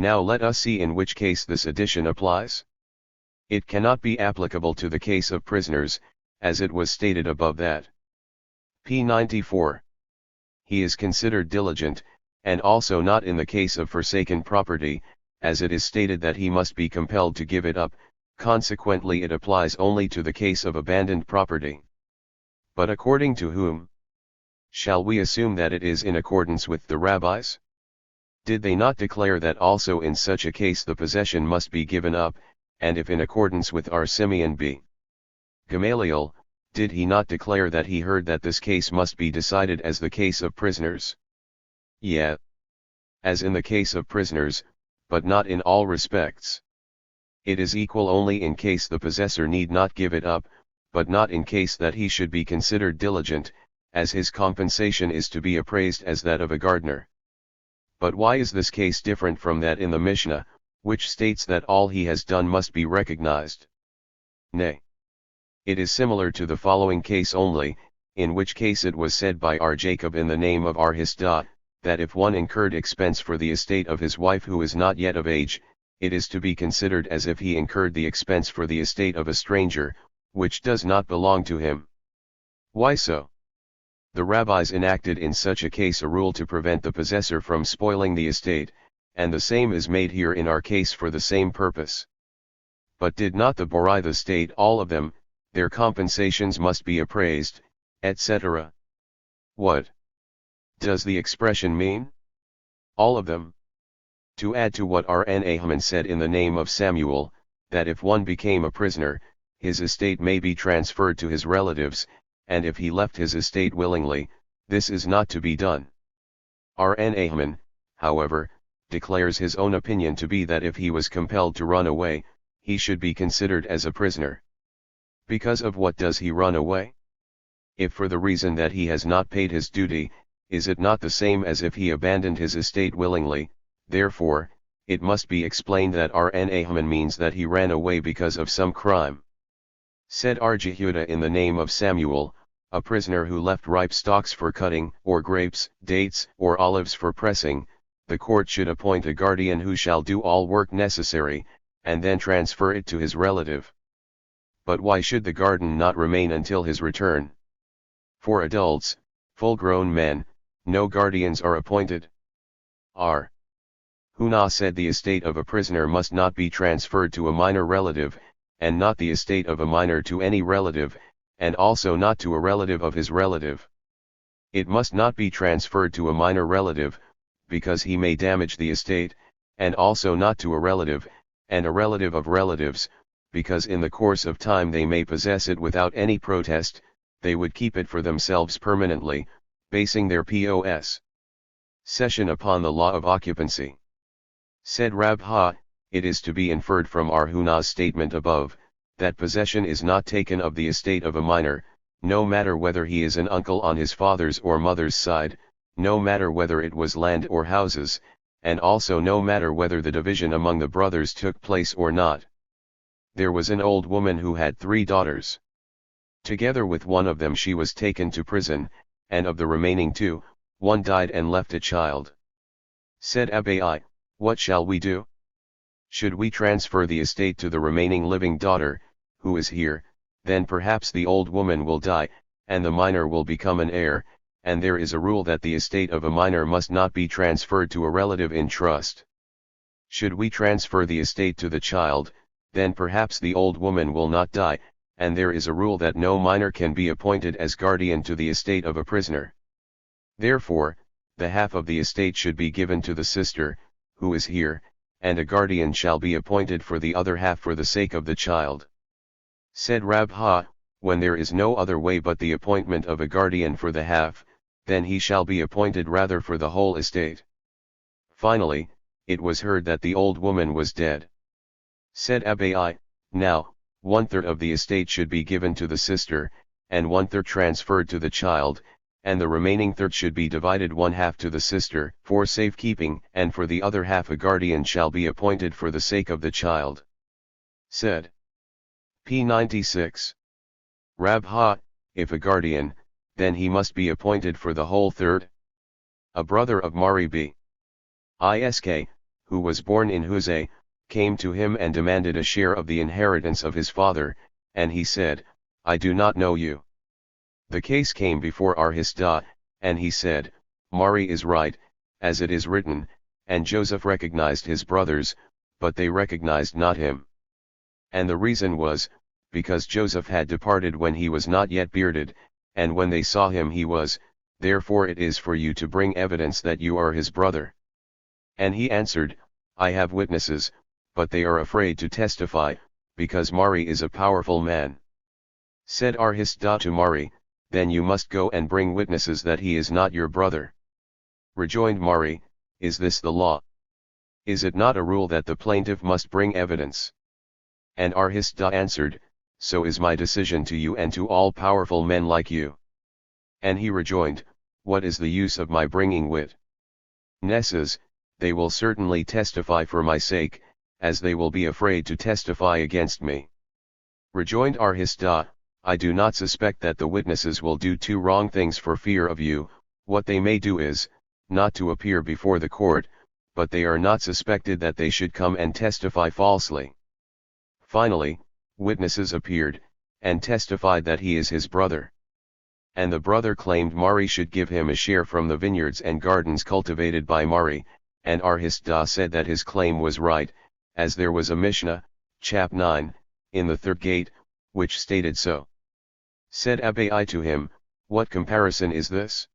Now let us see in which case this addition applies. It cannot be applicable to the case of prisoners, as it was stated above that. p. 94. He is considered diligent, and also not in the case of forsaken property, as it is stated that he must be compelled to give it up, consequently it applies only to the case of abandoned property. But according to whom? Shall we assume that it is in accordance with the rabbis? Did they not declare that also in such a case the possession must be given up, and if in accordance with our Simeon b. Gamaliel, did he not declare that he heard that this case must be decided as the case of prisoners? Yea. As in the case of prisoners, but not in all respects. It is equal only in case the possessor need not give it up, but not in case that he should be considered diligent, as his compensation is to be appraised as that of a gardener. But why is this case different from that in the Mishnah, which states that all he has done must be recognized? Nay. It is similar to the following case only, in which case it was said by our Jacob in the name of our Hisdah, that if one incurred expense for the estate of his wife who is not yet of age, it is to be considered as if he incurred the expense for the estate of a stranger, which does not belong to him. Why so? The rabbis enacted in such a case a rule to prevent the possessor from spoiling the estate, and the same is made here in our case for the same purpose. But did not the Boraitha state all of them, their compensations must be appraised, etc.? What does the expression mean? All of them. To add to what our Nahman said in the name of Samuel, that if one became a prisoner, his estate may be transferred to his relatives, and if he left his estate willingly, this is not to be done. Our Nahman, however, declares his own opinion to be that if he was compelled to run away, he should be considered as a prisoner. Because of what does he run away? If for the reason that he has not paid his duty, is it not the same as if he abandoned his estate willingly? Therefore, it must be explained that our Nahman means that he ran away because of some crime. Said our Jehudah in the name of Samuel, a prisoner who left ripe stalks for cutting, or grapes, dates, or olives for pressing, the court should appoint a guardian who shall do all work necessary, and then transfer it to his relative. But why should the guardian not remain until his return? For adults, full-grown men, no guardians are appointed. R. Huna said the estate of a prisoner must not be transferred to a minor relative, and not the estate of a minor to any relative, and also not to a relative of his relative. It must not be transferred to a minor relative, because he may damage the estate, and also not to a relative, and a relative of relatives, because in the course of time they may possess it without any protest, they would keep it for themselves permanently, basing their possession upon the law of occupancy. Said Rabha, it is to be inferred from our Huna's statement above, that possession is not taken of the estate of a minor, no matter whether he is an uncle on his father's or mother's side, no matter whether it was land or houses, and also no matter whether the division among the brothers took place or not. There was an old woman who had 3 daughters. Together with one of them she was taken to prison, and of the remaining 2, one died and left a child. Said Abai, what shall we do? Should we transfer the estate to the remaining living daughter, who is here, then perhaps the old woman will die, and the minor will become an heir, and there is a rule that the estate of a minor must not be transferred to a relative in trust. Should we transfer the estate to the child, then perhaps the old woman will not die, and there is a rule that no minor can be appointed as guardian to the estate of a prisoner. Therefore, the half of the estate should be given to the sister, who is here, and a guardian shall be appointed for the other half for the sake of the child. Said Rabha, when there is no other way but the appointment of a guardian for the half, then he shall be appointed rather for the whole estate. Finally, it was heard that the old woman was dead. Said Abai, now, 1/3 of the estate should be given to the sister, and 1/3 transferred to the child, and the remaining third should be divided 1/2 to the sister, for safekeeping, and for the other half a guardian shall be appointed for the sake of the child. Said p. 96. Rabha, if a guardian, then he must be appointed for the whole third. A brother of Mari b. Isk, who was born in Huzay, came to him and demanded a share of the inheritance of his father, and he said, I do not know you. The case came before Arhisda, and he said, Mari is right, as it is written, and Joseph recognized his brothers, but they recognized not him. And the reason was, because Joseph had departed when he was not yet bearded, and when they saw him he was, therefore it is for you to bring evidence that you are his brother. And he answered, I have witnesses, but they are afraid to testify, because Mari is a powerful man. Said Arhisda to Mari, then you must go and bring witnesses that he is not your brother. Rejoined Mari, is this the law? Is it not a rule that the plaintiff must bring evidence? And Arhisda answered, so is my decision to you and to all powerful men like you. And he rejoined, what is the use of my bringing witnesses? They will certainly testify for my sake, as they will be afraid to testify against me. Rejoined Arhisda, I do not suspect that the witnesses will do two wrong things for fear of you. What they may do is, not to appear before the court, but they are not suspected that they should come and testify falsely. Finally, witnesses appeared, and testified that he is his brother. And the brother claimed Mari should give him a share from the vineyards and gardens cultivated by Mari, and Arhisda said that his claim was right, as there was a Mishnah, chap 9, in the third gate, which stated so. Said Abai to him, what comparison is this?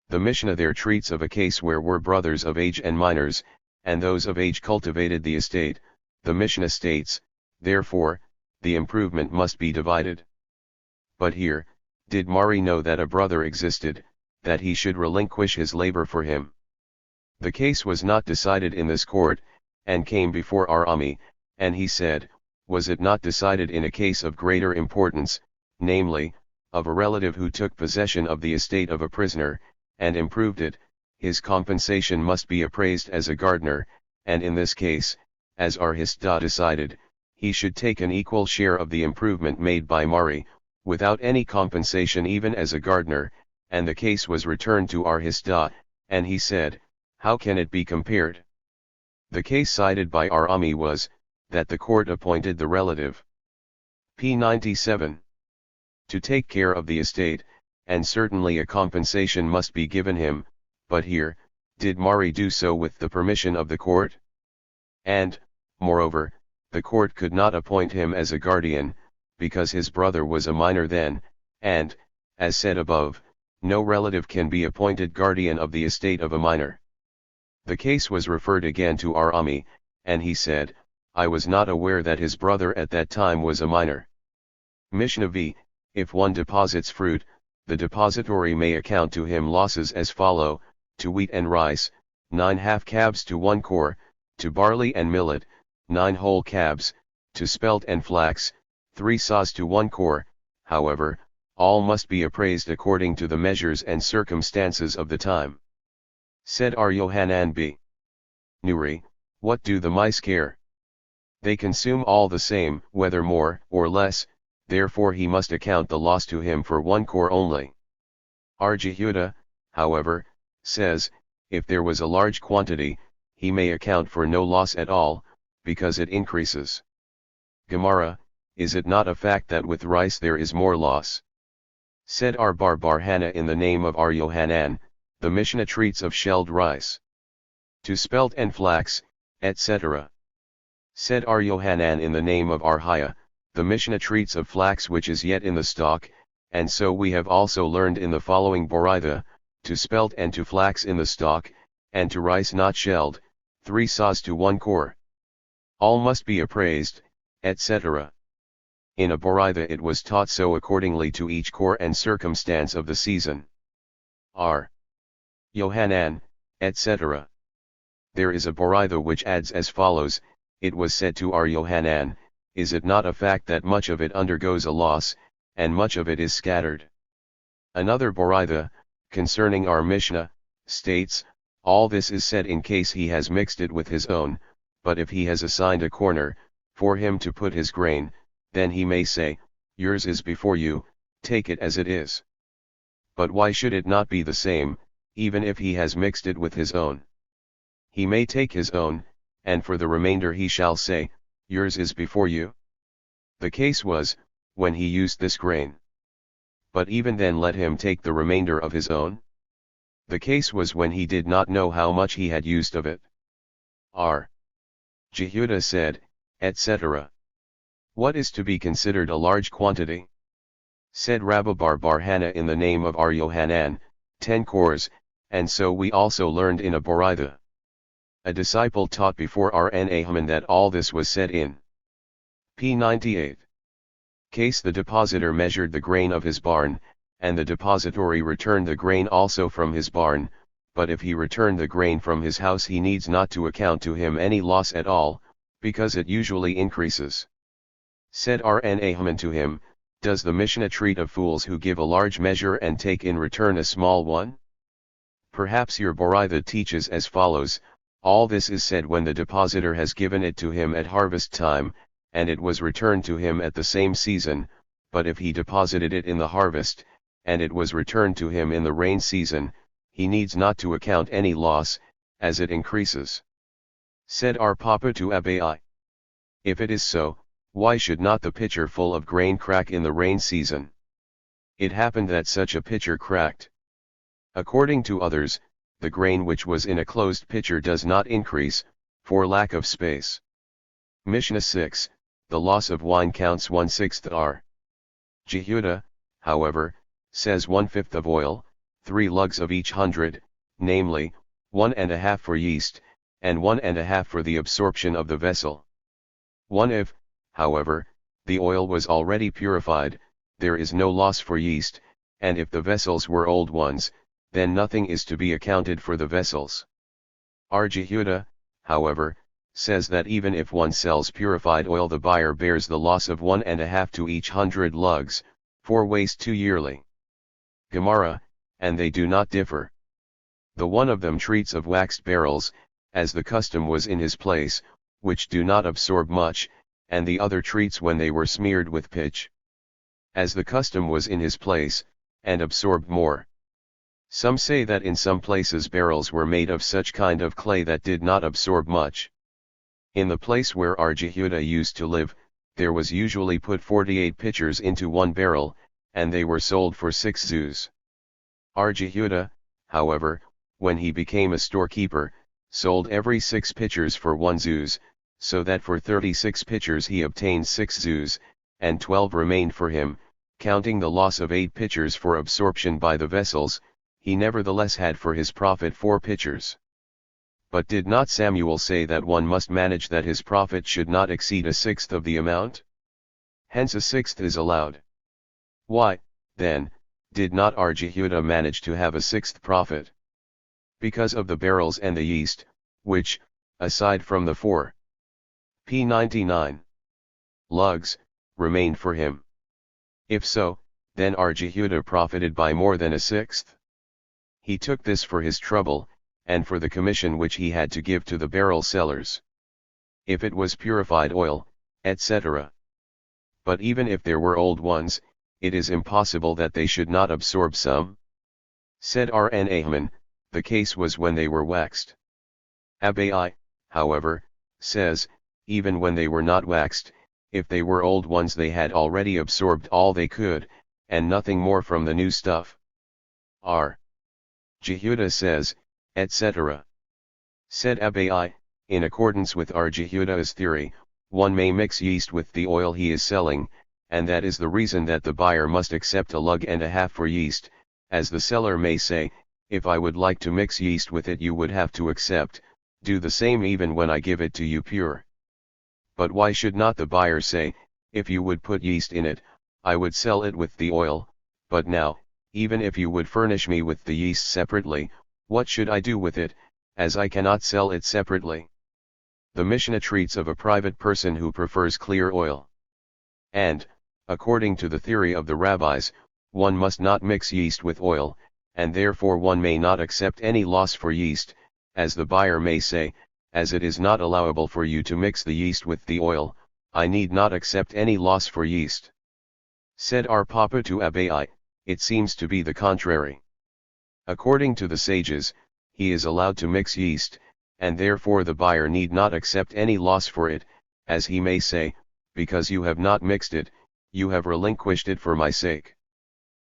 The Mishnah there treats of a case where were brothers of age and minors, and those of age cultivated the estate. The Mishnah states, therefore, the improvement must be divided. But here, did Mari know that a brother existed, that he should relinquish his labor for him? The case was not decided in this court, and came before Arami, and he said, was it not decided in a case of greater importance, namely, of a relative who took possession of the estate of a prisoner, and improved it? His compensation must be appraised as a gardener, and in this case, as Arhisda decided, he should take an equal share of the improvement made by Mari, without any compensation even as a gardener, and the case was returned to Arhisda, and he said, how can it be compared? The case cited by Arami was, that the court appointed the relative p. 97 to take care of the estate, and certainly a compensation must be given him, but here, did Mari do so with the permission of the court? And, moreover, the court could not appoint him as a guardian, because his brother was a minor then, and, as said above, no relative can be appointed guardian of the estate of a minor. The case was referred again to Arami, and he said, I was not aware that his brother at that time was a minor. Mishnah v. If one deposits fruit, the depository may account to him losses as follow, to wheat and rice, 9 half cabs to 1 kor, to barley and millet, 9 whole cabs, to spelt and flax, 3 saws to 1 kor. However, all must be appraised according to the measures and circumstances of the time. Said Ar Yohanan b. Nuri, what do the mice care? They consume all the same, whether more or less, therefore he must account the loss to him for 1 kor only. Ar Jehuda, however, says, if there was a large quantity, he may account for no loss at all, because it increases. Gemara, is it not a fact that with rice there is more loss? Said Ar Bar Barhana in the name of Ar Yohanan, the Mishnah treats of shelled rice, to spelt and flax, etc. Said Ar Yohanan in the name of Ar Haya, the Mishnah treats of flax which is yet in the stalk, and so we have also learned in the following Boraitha, to spelt and to flax in the stalk, and to rice not shelled, 3 saws to 1 kor. All must be appraised, etc. In a Boraitha it was taught so accordingly to each kor and circumstance of the season. Ar Yohanan, etc. There is a Boraitha which adds as follows, it was said to Ar Yohanan, is it not a fact that much of it undergoes a loss, and much of it is scattered? Another Boraitha, concerning our Mishnah, states, all this is said in case he has mixed it with his own, but if he has assigned a corner, for him to put his grain, then he may say, yours is before you, take it as it is. But why should it not be the same, even if he has mixed it with his own? He may take his own, and for the remainder he shall say, yours is before you. The case was, when he used this grain. But even then let him take the remainder of his own. The case was when he did not know how much he had used of it. R. Jehudah said, etc. What is to be considered a large quantity? Said Rabbi Bar Hannah in the name of Ar Yohanan, 10 cores, and so we also learned in a Boraitha. A disciple taught before R.N. Haman that all this was said in p. 98. Case the depositor measured the grain of his barn, and the depository returned the grain also from his barn, but if he returned the grain from his house he needs not to account to him any loss at all, because it usually increases. Said R.N. Haman to him, does the Mishnah treat of fools who give a large measure and take in return a small one? Perhaps your Boraitha teaches as follows, all this is said when the depositor has given it to him at harvest time, and it was returned to him at the same season, but if he deposited it in the harvest, and it was returned to him in the rain season, he needs not to account any loss, as it increases. Said our Papa to Abai, if it is so, why should not the pitcher full of grain crack in the rain season? It happened that such a pitcher cracked. According to others, the grain which was in a closed pitcher does not increase, for lack of space. Mishnah 6, the loss of wine counts 1/6 R. Jehudah, however, says 1/5 of oil, 3 lugs of each 100, namely, 1½ for yeast, and 1½ for the absorption of the vessel. 1 If, however, the oil was already purified, there is no loss for yeast, and if the vessels were old ones, then nothing is to be accounted for the vessels. R. Jehudah, however, says that even if one sells purified oil the buyer bears the loss of 1½ to each 100 lugs, for waste 2 yearly. Gemara, and they do not differ. The one of them treats of waxed barrels, as the custom was in his place, which do not absorb much, and the other treats when they were smeared with pitch, as the custom was in his place, and absorbed more. Some say that in some places barrels were made of such kind of clay that did not absorb much. In the place where our Jehudah used to live, there was usually put 48 pitchers into one barrel, and they were sold for 6 zuz. Our Jehudah, however, when he became a storekeeper, sold every 6 pitchers for 1 zuz, so that for 36 pitchers he obtained 6 zuz, and 12 remained for him, counting the loss of 8 pitchers for absorption by the vessels. He nevertheless had for his profit 4 pitchers. But did not Samuel say that one must manage that his profit should not exceed 1/6 of the amount? Hence 1/6 is allowed. Why, then, did not our Jehudah manage to have 1/6 profit? Because of the barrels and the yeast, which, aside from the 4 p. 99 lugs, remained for him. If so, then our Jehudah profited by more than 1/6. He took this for his trouble, and for the commission which he had to give to the barrel sellers. If it was purified oil, etc. But even if there were old ones, it is impossible that they should not absorb some. Said R.N. Haman, the case was when they were waxed. Abai, however, says, even when they were not waxed, if they were old ones they had already absorbed all they could, and nothing more from the new stuff. R. Jehudah says, etc. Said Abai, in accordance with our Jehudah's theory, one may mix yeast with the oil he is selling, and that is the reason that the buyer must accept 1.5 lugs for yeast, as the seller may say, if I would like to mix yeast with it you would have to accept, do the same even when I give it to you pure. But why should not the buyer say, if you would put yeast in it, I would sell it with the oil, but now, even if you would furnish me with the yeast separately, what should I do with it, as I cannot sell it separately? The Mishnah treats of a private person who prefers clear oil. And, according to the theory of the rabbis, one must not mix yeast with oil, and therefore one may not accept any loss for yeast, as the buyer may say, as it is not allowable for you to mix the yeast with the oil, I need not accept any loss for yeast. Said our Papa to Abai, it seems to be the contrary. According to the sages, he is allowed to mix yeast, and therefore the buyer need not accept any loss for it, as he may say, because you have not mixed it, you have relinquished it for my sake.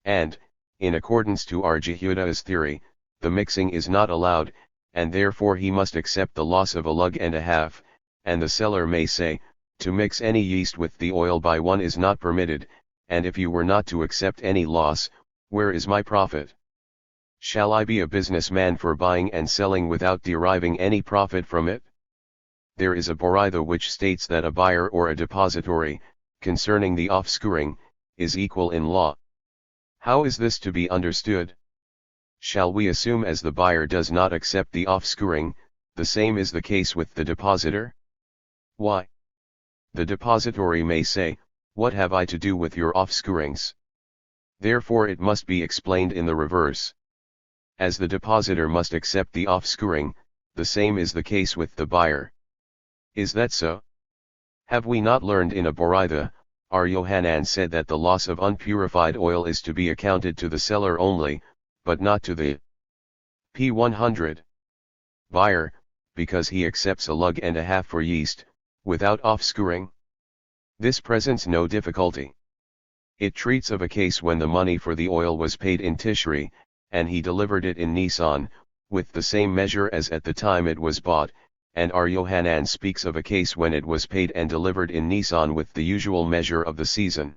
And, in accordance to our Yehuda's theory, the mixing is not allowed, and therefore he must accept the loss of a lug and a half, and the seller may say, to mix any yeast with the oil by one is not permitted, and if you were not to accept any loss, where is my profit? Shall I be a businessman for buying and selling without deriving any profit from it? There is a Boraitha which states that a buyer or a depository, concerning the offscouring, is equal in law. How is this to be understood? Shall we assume as the buyer does not accept the offscouring, the same is the case with the depositor? Why? The depository may say, what have I to do with your offscourings? Therefore it must be explained in the reverse. As the depositor must accept the offscouring, the same is the case with the buyer. Is that so? Have we not learned in a Boraitha, our Yohanan said that the loss of unpurified oil is to be accounted to the seller only, but not to the P100 buyer, because he accepts a lug and a half for yeast, without offscouring? This presents no difficulty. It treats of a case when the money for the oil was paid in Tishri, and he delivered it in Nisan, with the same measure as at the time it was bought, and our Yohanan speaks of a case when it was paid and delivered in Nisan with the usual measure of the season.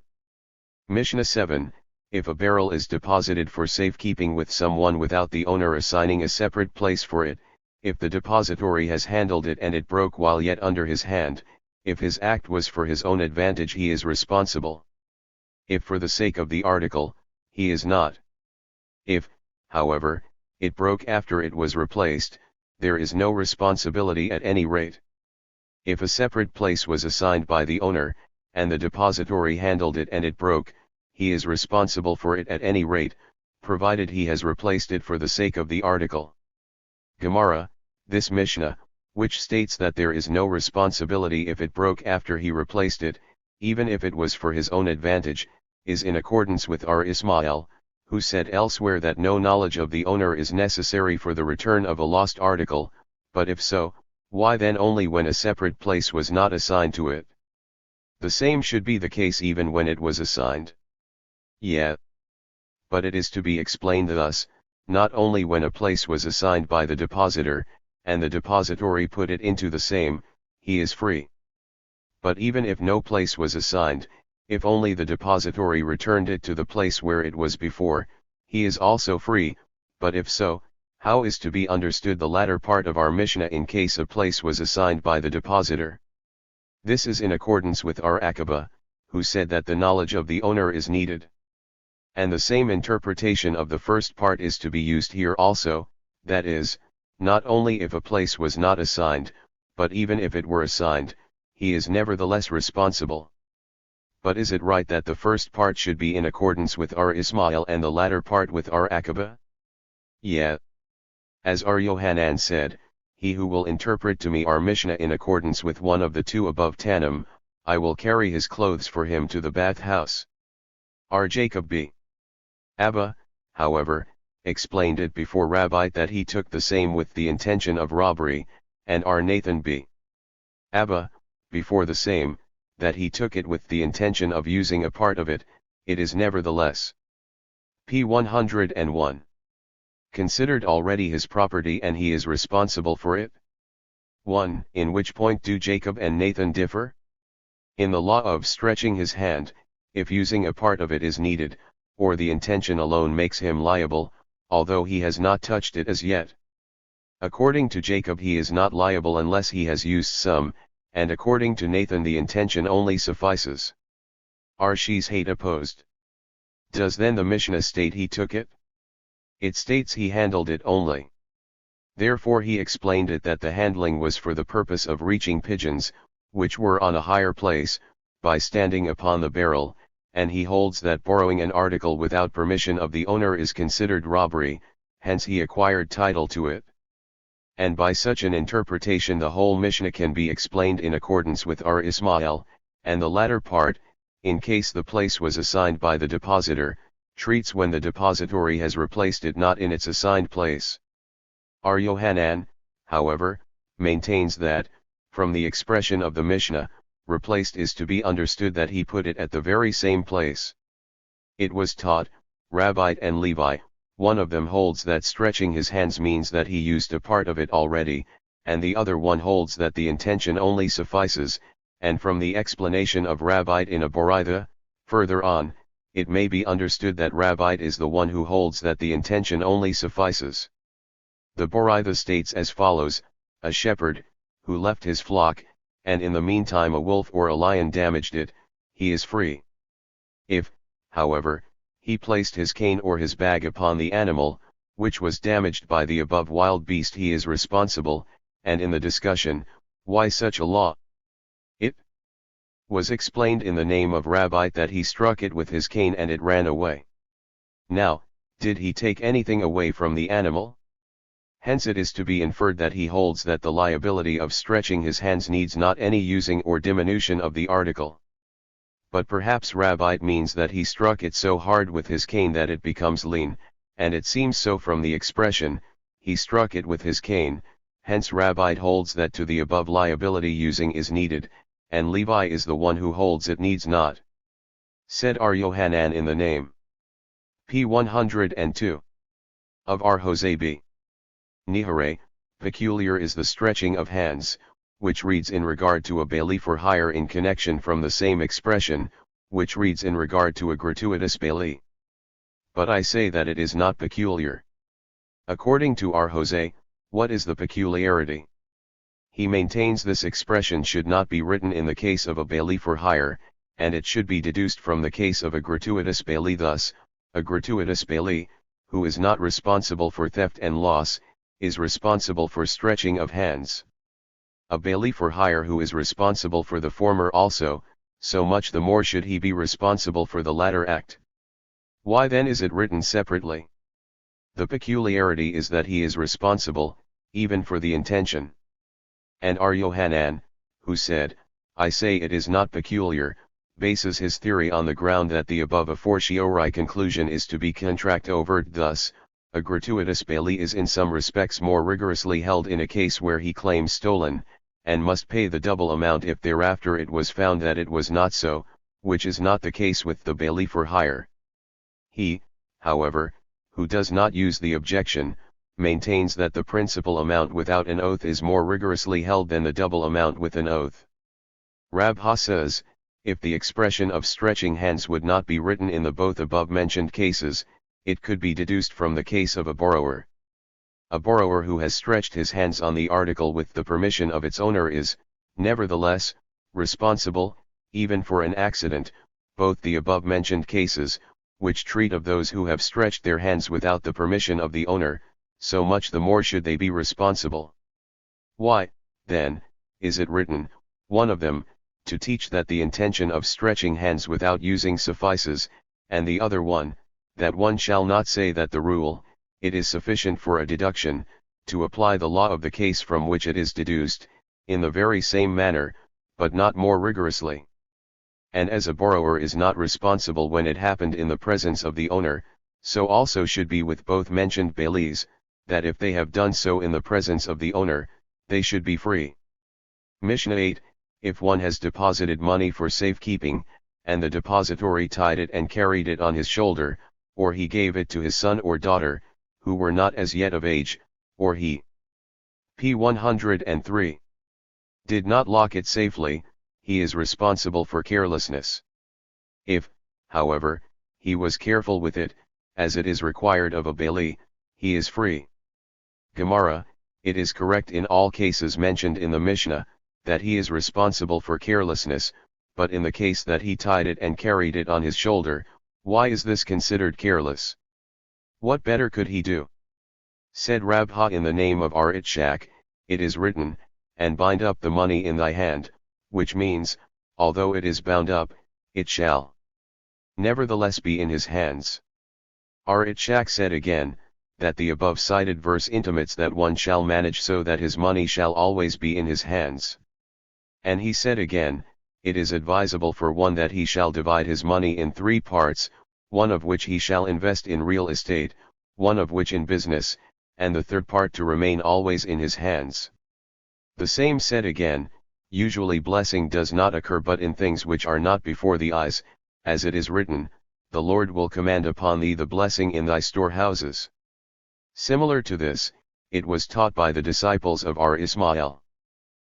Mishnah 7, if a barrel is deposited for safekeeping with someone without the owner assigning a separate place for it, if the depository has handled it and it broke while yet under his hand, if his act was for his own advantage he is responsible. If for the sake of the article, he is not. If, however, it broke after it was replaced, there is no responsibility at any rate. If a separate place was assigned by the owner, and the depository handled it and it broke, he is responsible for it at any rate, provided he has replaced it for the sake of the article. Gemara, this Mishnah, which states that there is no responsibility if it broke after he replaced it, even if it was for his own advantage, is in accordance with our Ismail, who said elsewhere that no knowledge of the owner is necessary for the return of a lost article, but if so, why then only when a separate place was not assigned to it? The same should be the case even when it was assigned. Yeah. But it is to be explained thus, not only when a place was assigned by the depositor, and the depository put it into the same, he is free. But even if no place was assigned, if only the depository returned it to the place where it was before, he is also free, but if so, how is to be understood the latter part of our Mishnah in case a place was assigned by the depositor? This is in accordance with our Akaba, who said that the knowledge of the owner is needed. And the same interpretation of the first part is to be used here also, that is, not only if a place was not assigned, but even if it were assigned, he is nevertheless responsible. But is it right that the first part should be in accordance with our Ismail and the latter part with our Akaba? Yeah. As our Yohanan said, he who will interpret to me our Mishnah in accordance with one of the two above Tannim, I will carry his clothes for him to the bath house. Our Jacob b. Abba, however, explained it before Rabbi that he took the same with the intention of robbery, and our Nathan b. Abba, before the same, that he took it with the intention of using a part of it, it is nevertheless P101. Considered already his property and he is responsible for it? 1. In which point do Jacob and Nathan differ? In the law of stretching his hand, if using a part of it is needed, or the intention alone makes him liable, although he has not touched it as yet. According to Jacob he is not liable unless he has used some, and according to Nathan the intention only suffices. Are she's hate opposed? Does then the Mishnah state he took it? It states he handled it only. Therefore he explained it that the handling was for the purpose of reaching pigeons, which were on a higher place, by standing upon the barrel, and he holds that borrowing an article without permission of the owner is considered robbery, hence he acquired title to it. And by such an interpretation the whole Mishnah can be explained in accordance with our Ismail, and the latter part, in case the place was assigned by the depositor, treats when the depository has replaced it not in its assigned place. Our Yohanan, however, maintains that, from the expression of the Mishnah, replaced is to be understood that he put it at the very same place. It was taught, Rabbite and Levi, one of them holds that stretching his hands means that he used a part of it already, and the other one holds that the intention only suffices, and from the explanation of Rabbite in a Boraitha, further on, it may be understood that Rabbite is the one who holds that the intention only suffices. The Boraitha states as follows: a shepherd, who left his flock, and in the meantime a wolf or a lion damaged it, he is free. If, however, he placed his cane or his bag upon the animal, which was damaged by the above wild beast, he is responsible, and in the discussion, why such a law? It was explained in the name of Rabbite that he struck it with his cane and it ran away. Now, did he take anything away from the animal? Hence it is to be inferred that he holds that the liability of stretching his hands needs not any using or diminution of the article. But perhaps Rabbite means that he struck it so hard with his cane that it becomes lean, and it seems so from the expression, he struck it with his cane. Hence Rabbite holds that to the above liability using is needed, and Levi is the one who holds it needs not. Said R. Yohanan in the name. P. 102. Of R. Jose B. Nihare, peculiar is the stretching of hands, which reads in regard to a bailee for hire in connection from the same expression, which reads in regard to a gratuitous bailee. But I say that it is not peculiar. According to R. Jose, what is the peculiarity? He maintains this expression should not be written in the case of a bailee for hire, and it should be deduced from the case of a gratuitous bailee. Thus, a gratuitous bailee, who is not responsible for theft and loss, is responsible for stretching of hands. A bailee for hire who is responsible for the former also, so much the more should he be responsible for the latter act. Why then is it written separately? The peculiarity is that he is responsible, even for the intention. And R. Yohanan, who said, I say it is not peculiar, bases his theory on the ground that the above a fortiori conclusion is to be contract overt. Thus, a gratuitous bailee is in some respects more rigorously held in a case where he claims stolen, and must pay the double amount if thereafter it was found that it was not so, which is not the case with the bailee for hire. He, however, who does not use the objection, maintains that the principal amount without an oath is more rigorously held than the double amount with an oath. Rabha says, if the expression of stretching hands would not be written in the both above mentioned cases, it could be deduced from the case of a borrower. A borrower who has stretched his hands on the article with the permission of its owner is, nevertheless, responsible, even for an accident. Both the above mentioned cases, which treat of those who have stretched their hands without the permission of the owner, so much the more should they be responsible. Why, then, is it written, one of them, to teach that the intention of stretching hands without using suffices, and the other one, that one shall not say that the rule, it is sufficient for a deduction, to apply the law of the case from which it is deduced, in the very same manner, but not more rigorously. And as a borrower is not responsible when it happened in the presence of the owner, so also should be with both mentioned bailees, that if they have done so in the presence of the owner, they should be free. Mishnah 8, if one has deposited money for safekeeping, and the depository tied it and carried it on his shoulder, or he gave it to his son or daughter, who were not as yet of age, or he p. 103 did not lock it safely, he is responsible for carelessness. If, however, he was careful with it, as it is required of a bailee, he is free. Gemara, it is correct in all cases mentioned in the Mishnah, that he is responsible for carelessness, but in the case that he tied it and carried it on his shoulder, why is this considered careless? What better could he do? Said Rabha in the name of Ar-Itshak, it is written, and bind up the money in thy hand, which means, although it is bound up, it shall nevertheless be in his hands. Ar-Itshak said again, that the above cited verse intimates that one shall manage so that his money shall always be in his hands. And he said again, it is advisable for one that he shall divide his money in 3 parts, one of which he shall invest in real estate, one of which in business, and the third part to remain always in his hands. The same said again, usually blessing does not occur but in things which are not before the eyes, as it is written, the Lord will command upon thee the blessing in thy storehouses. Similar to this, it was taught by the disciples of our Ismael.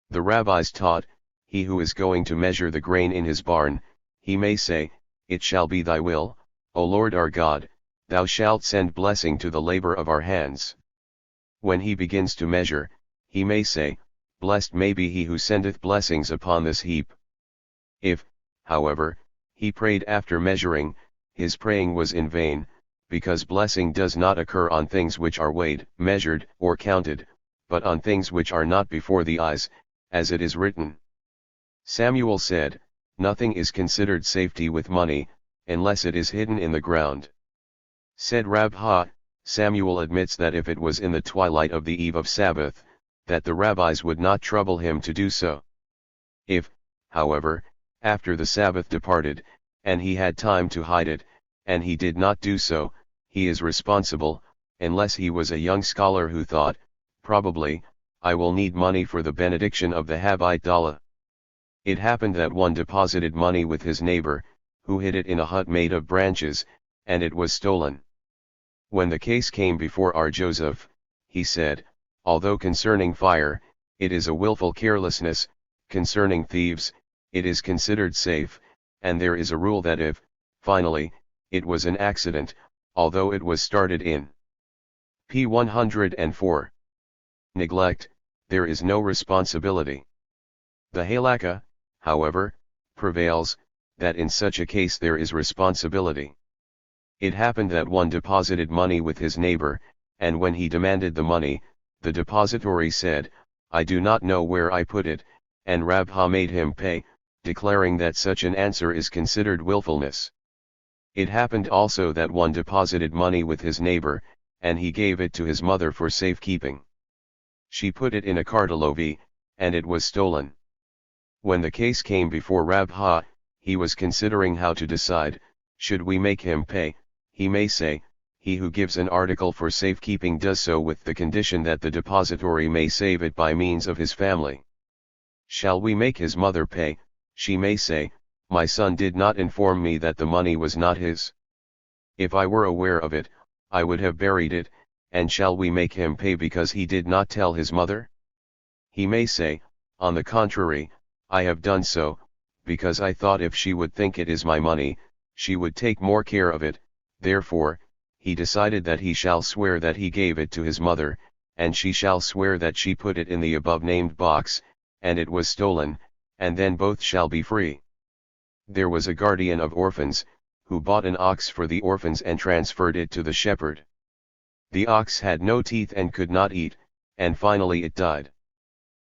The rabbis taught, he who is going to measure the grain in his barn, he may say, it shall be thy will, O Lord our God, thou shalt send blessing to the labor of our hands. When he begins to measure, he may say, blessed may be he who sendeth blessings upon this heap. If, however, he prayed after measuring, his praying was in vain, because blessing does not occur on things which are weighed, measured, or counted, but on things which are not before the eyes, as it is written. Samuel said, nothing is considered safety with money, unless it is hidden in the ground. Said Rabha, Samuel admits that if it was in the twilight of the eve of Sabbath, that the rabbis would not trouble him to do so. If, however, after the Sabbath departed, and he had time to hide it, and he did not do so, he is responsible, unless he was a young scholar who thought, probably, I will need money for the benediction of the Havdalah. It happened that one deposited money with his neighbor, who hid it in a hut made of branches, and it was stolen. When the case came before our Joseph, he said, although concerning fire, it is a willful carelessness, concerning thieves, it is considered safe, and there is a rule that if, finally, it was an accident, although it was started in p. 104. Neglect, there is no responsibility. The halakha, however, prevails, that in such a case there is responsibility. It happened that one deposited money with his neighbor, and when he demanded the money, the depository said, I do not know where I put it, and Rabha made him pay, declaring that such an answer is considered willfulness. It happened also that one deposited money with his neighbor, and he gave it to his mother for safekeeping. She put it in a cartolovi, and it was stolen. When the case came before Rabha, he was considering how to decide, should we make him pay? He may say, he who gives an article for safekeeping does so with the condition that the depository may save it by means of his family. Shall we make his mother pay? She may say, my son did not inform me that the money was not his. If I were aware of it, I would have buried it, and shall we make him pay because he did not tell his mother? He may say, on the contrary, I have done so, because I thought if she would think it is my money, she would take more care of it. Therefore, he decided that he shall swear that he gave it to his mother, and she shall swear that she put it in the above-named box, and it was stolen, and then both shall be free. There was a guardian of orphans, who bought an ox for the orphans and transferred it to the shepherd. The ox had no teeth and could not eat, and finally it died.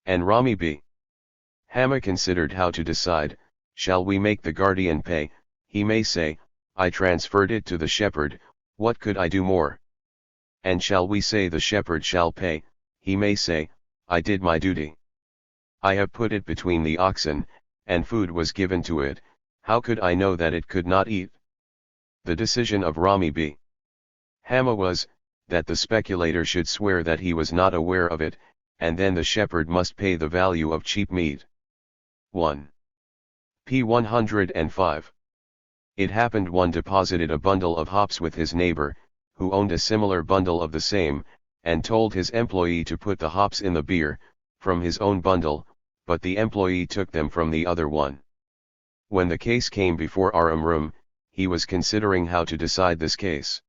And Rami b. Hama considered how to decide, shall we make the guardian pay? He may say, I transferred it to the shepherd, what could I do more? And shall we say the shepherd shall pay? He may say, I did my duty. I have put it between the oxen, and food was given to it, how could I know that it could not eat? The decision of Rami b. Hama was, that the speculator should swear that he was not aware of it, and then the shepherd must pay the value of cheap meat. 1. p. 105. It happened one deposited a bundle of hops with his neighbor, who owned a similar bundle of the same, and told his employee to put the hops in the beer, from his own bundle, but the employee took them from the other one. When the case came before Aramrum, he was considering how to decide this case.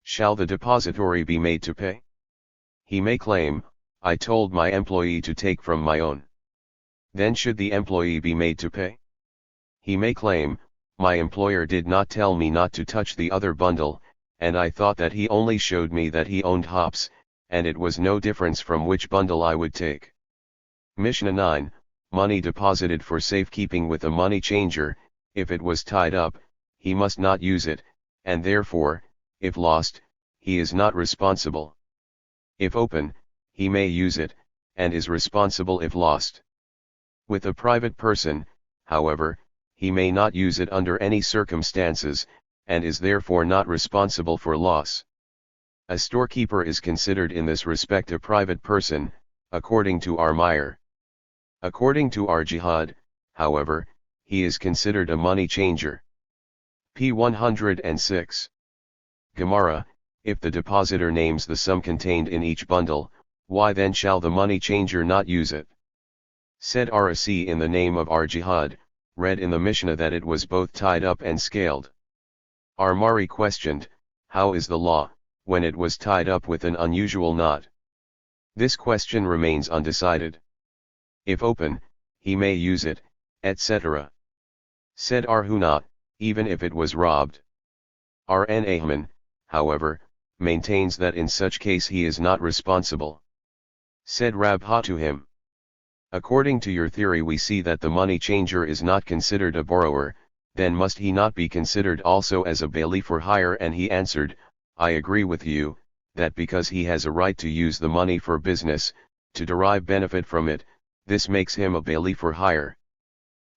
Shall the depository be made to pay? He may claim, I told my employee to take from my own. Then should the employee be made to pay? He may claim, my employer did not tell me not to touch the other bundle, and I thought that he only showed me that he owned hops, and it was no difference from which bundle I would take. Mishnah 9, money deposited for safekeeping with a money changer, if it was tied up, he must not use it, and therefore, if lost, he is not responsible. If open, he may use it, and is responsible if lost. With a private person, however, he may not use it under any circumstances, and is therefore not responsible for loss. A storekeeper is considered in this respect a private person, according to our Meir. According to our Jihad, however, he is considered a money changer. P 106. Gemara, if the depositor names the sum contained in each bundle, why then shall the money changer not use it? Said Rasi in the name of our Jihad, read in the Mishnah that it was both tied up and scaled. Our Mari questioned, how is the law, when it was tied up with an unusual knot? This question remains undecided. If open, he may use it, etc. Said Arhuna, even if it was robbed. Rn Ahman, however, maintains that in such case he is not responsible. Said Rabha to him, according to your theory we see that the money changer is not considered a borrower, then must he not be considered also as a bailee for hire? And he answered, I agree with you, that because he has a right to use the money for business, to derive benefit from it, this makes him a bailee for hire.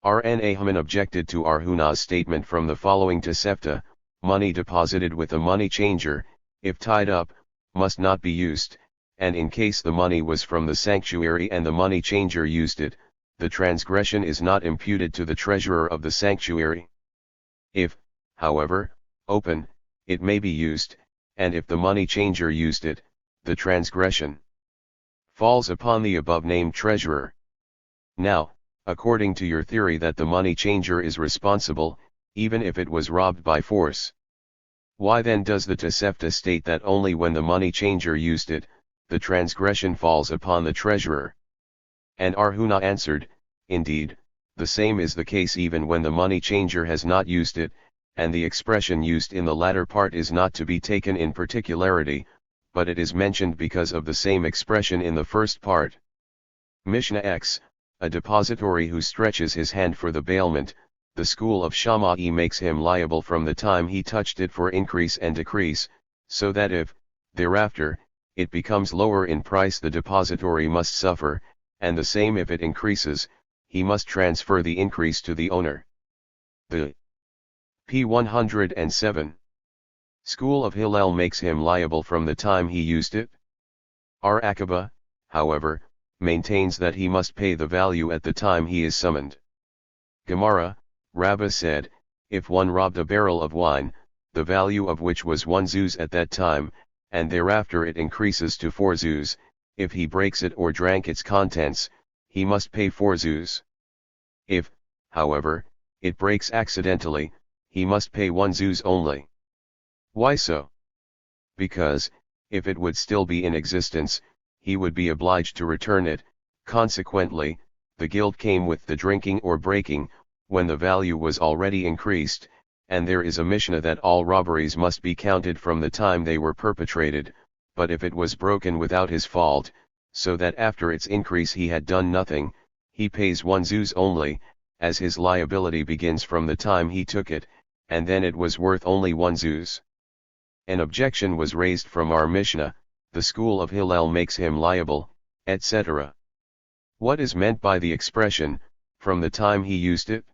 Rn Ahman objected to Arhuna's statement from the following Tosefta, money deposited with a money changer, if tied up, must not be used, and in case the money was from the sanctuary and the money changer used it, the transgression is not imputed to the treasurer of the sanctuary. If, however, open, it may be used, and if the money changer used it, the transgression falls upon the above-named treasurer. Now, according to your theory that the money changer is responsible, even if it was robbed by force, why then does the Tosefta state that only when the money changer used it, the transgression falls upon the treasurer? And Arhuna answered, indeed, the same is the case even when the money changer has not used it, and the expression used in the latter part is not to be taken in particularity, but it is mentioned because of the same expression in the first part. Mishnah X, a depository who stretches his hand for the bailment, the school of Shammai makes him liable from the time he touched it for increase and decrease, so that if, thereafter, it becomes lower in price the depository must suffer, and the same if it increases, he must transfer the increase to the owner. The P 107. School of Hillel makes him liable from the time he used it. R. Akaba, however, maintains that he must pay the value at the time he is summoned. Gemara, Rabbah said, if one robbed a barrel of wine, the value of which was 1 zuz at that time, and thereafter it increases to 4 zuz, if he breaks it or drank its contents, he must pay 4 zuz. If, however, it breaks accidentally, he must pay 1 zuz only. Why so? Because, if it would still be in existence, he would be obliged to return it. Consequently, the guilt came with the drinking or breaking, when the value was already increased, and there is a Mishnah that all robberies must be counted from the time they were perpetrated, but if it was broken without his fault, so that after its increase he had done nothing, he pays 1 zuz only, as his liability begins from the time he took it, and then it was worth only 1 zuz. An objection was raised from our Mishnah, the school of Hillel makes him liable, etc. What is meant by the expression, from the time he used it?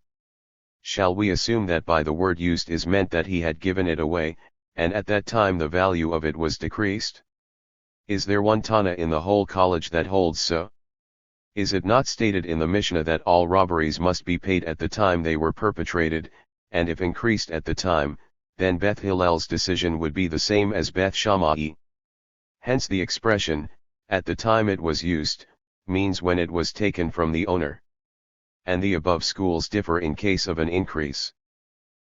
Shall we assume that by the word used is meant that he had given it away, and at that time the value of it was decreased? Is there one Tana in the whole college that holds so? Is it not stated in the Mishnah that all robberies must be paid at the time they were perpetrated, and if increased at the time, then Beth Hillel's decision would be the same as Beth Shammai? Hence the expression, at the time it was used, means when it was taken from the owner. And the above schools differ in case of an increase.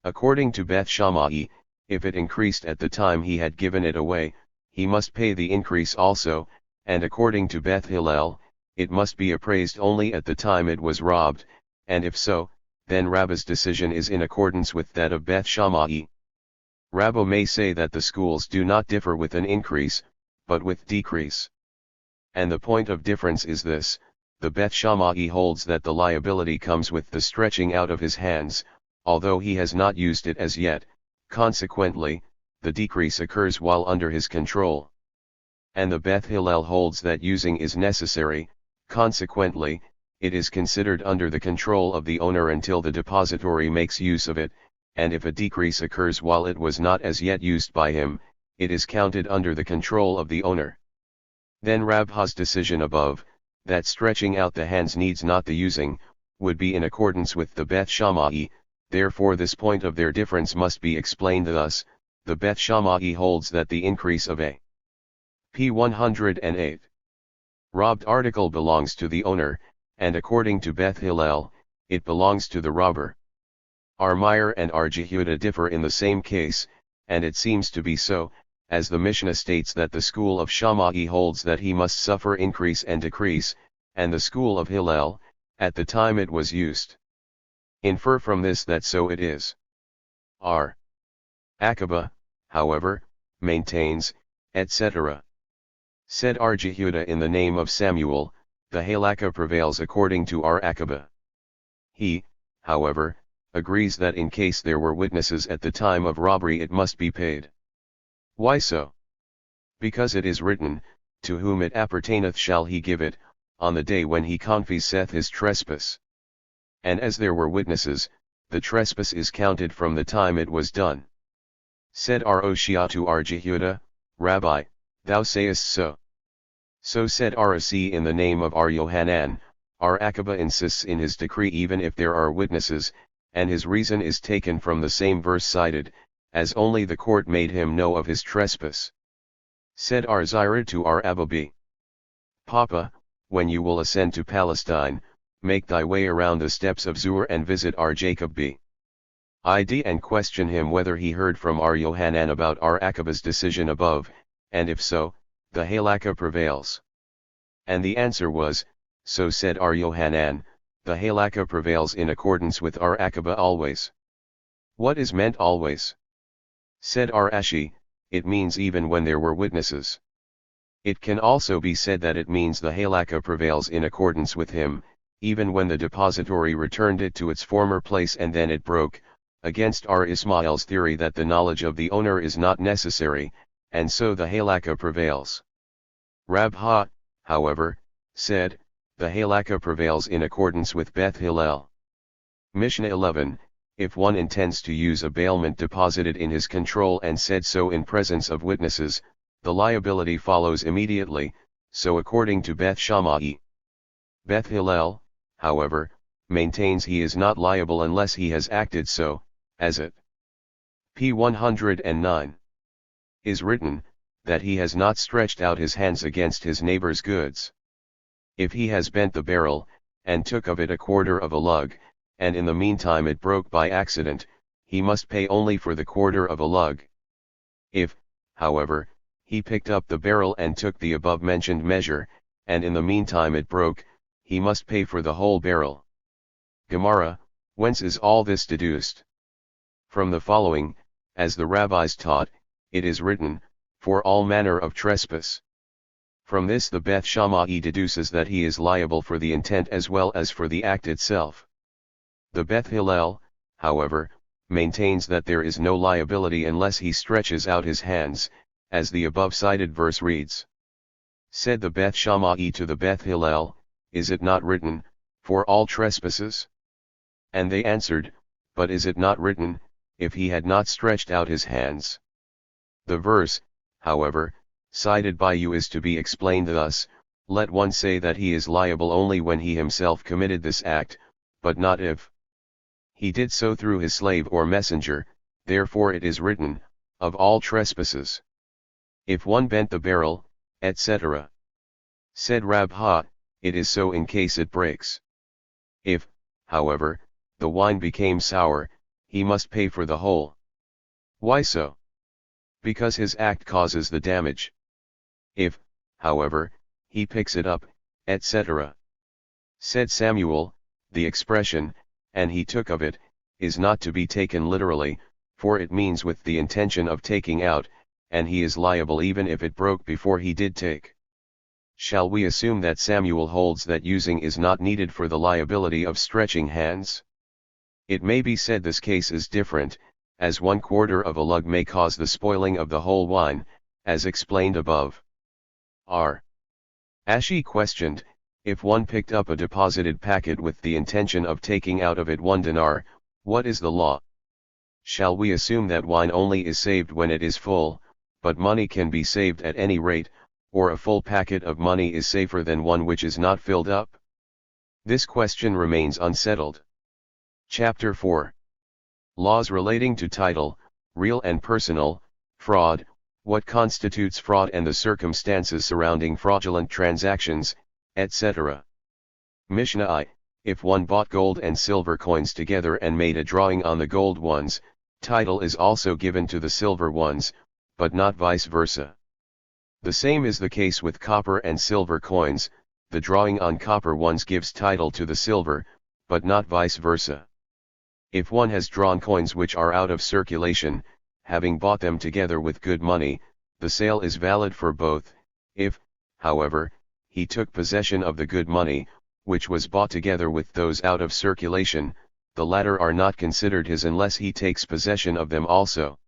According to Beth Shammai, if it increased at the time he had given it away, he must pay the increase also, and according to Beth Hillel, it must be appraised only at the time it was robbed, and if so, then Rabbah's decision is in accordance with that of Beth Shammai. Rabbah may say that the schools do not differ with an increase, but with decrease. And the point of difference is this: the Beth Shammai holds that the liability comes with the stretching out of his hands, although he has not used it as yet, consequently, the decrease occurs while under his control. And the Beth Hillel holds that using is necessary, consequently, it is considered under the control of the owner until the depository makes use of it, and if a decrease occurs while it was not as yet used by him, it is counted under the control of the owner. Then Rabha's decision above, that stretching out the hands needs not the using, would be in accordance with the Beth Shammai. Therefore this point of their difference must be explained thus: the Beth Shammai holds that the increase of a p. 108 robbed article belongs to the owner, and according to Beth Hillel, it belongs to the robber. R. Meyer and R. Jehuda differ in the same case, and it seems to be so, as the Mishnah states that the school of Shammai holds that he must suffer increase and decrease, and the school of Hillel, at the time it was used, infer from this that so it is. R. Akiba, however, maintains, etc. Said R. Jehuda in the name of Samuel, the halakha prevails according to R. Akiba. He, however, agrees that in case there were witnesses at the time of robbery it must be paid. Why so? Because it is written, to whom it appertaineth shall he give it, on the day when he confesseth his trespass. And as there were witnesses, the trespass is counted from the time it was done. Said R. Oshia to R. Jehuda, Rabbi, thou sayest so. So said R. Asi in the name of R. Yohanan, R. Akiba insists in his decree even if there are witnesses, and his reason is taken from the same verse cited, as only the court made him know of his trespass. Said R. Zira to R. Ababi, Papa, when you will ascend to Palestine, make thy way around the steps of Zur and visit R. Jacob b. Id and question him whether he heard from R. Yohanan about R. Akiba's decision above, and if so, the halakha prevails. And the answer was, so said R. Yohanan, the halakha prevails in accordance with R. Akiba always. What is meant always? Said R. Ashi, it means even when there were witnesses. It can also be said that it means the halakha prevails in accordance with him, even when the depository returned it to its former place and then it broke, against R. Ismail's theory that the knowledge of the owner is not necessary, and so the halakha prevails. Rabha, however, said, the halakha prevails in accordance with Beth Hillel. Mishnah 11, if one intends to use a bailment deposited in his control and said so in presence of witnesses, the liability follows immediately, so according to Beth Shammai. Beth Hillel, however, maintains he is not liable unless he has acted so, as it p. 109 is written, that he has not stretched out his hands against his neighbor's goods. If he has bent the barrel, and took of it a quarter of a lug, and in the meantime it broke by accident, he must pay only for the quarter of a lug. If, however, he picked up the barrel and took the above-mentioned measure, and in the meantime it broke, he must pay for the whole barrel. Gemara, whence is all this deduced? From the following, as the rabbis taught, it is written, for all manner of trespass. From this the Beth Shammai deduces that he is liable for the intent as well as for the act itself. The Beth Hillel, however, maintains that there is no liability unless he stretches out his hands, as the above-cited verse reads. Said the Beth Shammai to the Beth Hillel, is it not written, for all trespasses? And they answered, but is it not written, if he had not stretched out his hands? The verse, however, cited by you is to be explained thus, let one say that he is liable only when he himself committed this act, but not if he did so through his slave or messenger, therefore it is written, of all trespasses. If one bent the barrel, etc. Said Rabha, it is so in case it breaks. If, however, the wine became sour, he must pay for the whole. Why so? Because his act causes the damage. If, however, he picks it up, etc. Said Samuel, the expression, and he took of it, is not to be taken literally, for it means with the intention of taking out, and he is liable even if it broke before he did take. Shall we assume that Samuel holds that using is not needed for the liability of stretching hands? It may be said this case is different, as 1/4 of a lug may cause the spoiling of the whole wine, as explained above. R. Ashi questioned, if one picked up a deposited packet with the intention of taking out of it 1 dinar, what is the law? Shall we assume that wine only is saved when it is full, but money can be saved at any rate, or a full packet of money is safer than one which is not filled up? This question remains unsettled. Chapter 4. Laws relating to title, real and personal, fraud, what constitutes fraud and the circumstances surrounding fraudulent transactions, etc. Mishnah I. If one bought gold and silver coins together and made a drawing on the gold ones, title is also given to the silver ones, but not vice versa. The same is the case with copper and silver coins, the drawing on copper ones gives title to the silver, but not vice versa. If one has drawn coins which are out of circulation, having bought them together with good money, the sale is valid for both. If, however, he took possession of the good money, which was bought together with those out of circulation, the latter are not considered his unless he takes possession of them also.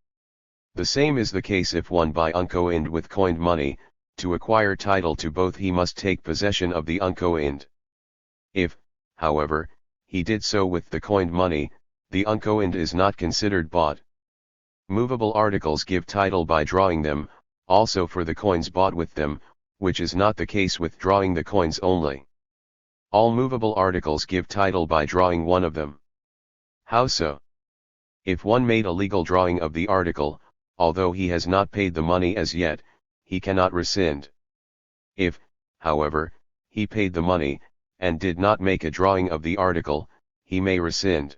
The same is the case if one buy uncoined with coined money, to acquire title to both he must take possession of the uncoined. If, however, he did so with the coined money, the uncoined is not considered bought. Movable articles give title by drawing them, also for the coins bought with them, which is not the case with drawing the coins only. All movable articles give title by drawing one of them. How so? If one made a legal drawing of the article, although he has not paid the money as yet, he cannot rescind. If, however, he paid the money, and did not make a drawing of the article, he may rescind.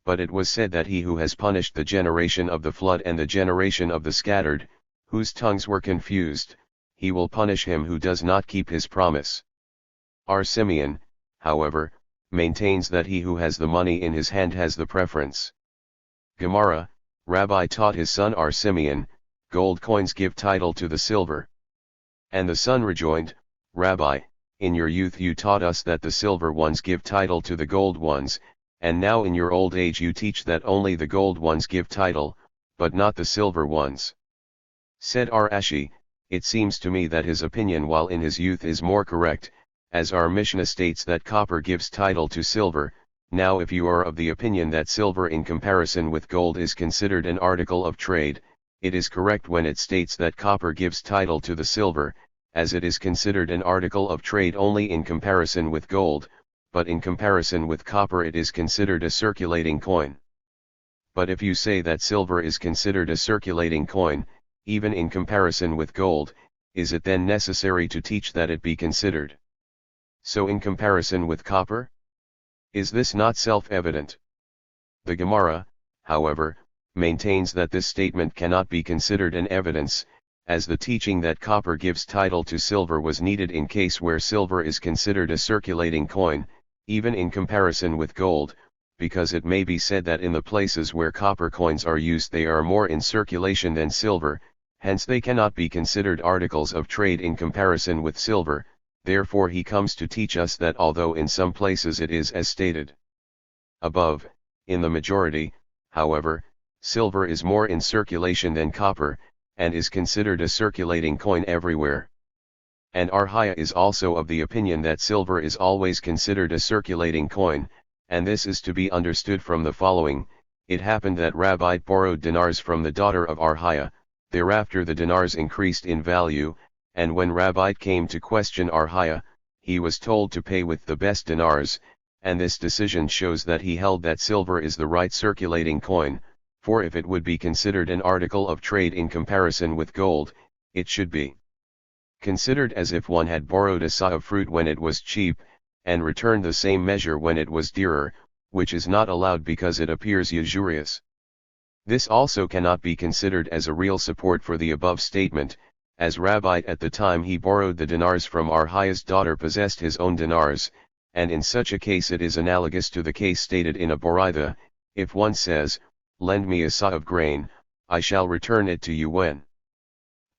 But it was said that he who has punished the generation of the flood and the generation of the scattered, whose tongues were confused, he will punish him who does not keep his promise. R. Simeon, however, maintains that he who has the money in his hand has the preference. Gemara, Rabbi taught his son R. Simeon, gold coins give title to the silver. And the son rejoined, Rabbi, in your youth you taught us that the silver ones give title to the gold ones, and now in your old age you teach that only the gold ones give title, but not the silver ones. Said R. Ashi, it seems to me that his opinion while in his youth is more correct, as our Mishnah states that copper gives title to silver. Now if you are of the opinion that silver in comparison with gold is considered an article of trade, it is correct when it states that copper gives title to the silver, as it is considered an article of trade only in comparison with gold, but in comparison with copper it is considered a circulating coin. But if you say that silver is considered a circulating coin, even in comparison with gold, is it then necessary to teach that it be considered so in comparison with copper? Is this not self-evident? The Gemara, however, maintains that this statement cannot be considered an evidence, as the teaching that copper gives title to silver was needed in case where silver is considered a circulating coin, even in comparison with gold, because it may be said that in the places where copper coins are used they are more in circulation than silver, hence they cannot be considered articles of trade in comparison with silver. Therefore he comes to teach us that although in some places it is as stated above, in the majority, however, silver is more in circulation than copper, and is considered a circulating coin everywhere. And Arhaya is also of the opinion that silver is always considered a circulating coin, and this is to be understood from the following. It happened that Rabbi borrowed dinars from the daughter of Arhaya, thereafter the dinars increased in value, and when Rabbi came to question Arhaya, he was told to pay with the best dinars, and this decision shows that he held that silver is the right circulating coin, for if it would be considered an article of trade in comparison with gold, it should be considered as if one had borrowed a saw of fruit when it was cheap, and returned the same measure when it was dearer, which is not allowed because it appears usurious. This also cannot be considered as a real support for the above statement, as Rabbi at the time he borrowed the dinars from Arhaya's daughter possessed his own dinars, and in such a case it is analogous to the case stated in a Boraitha, if one says, lend me a saw of grain, I shall return it to you when.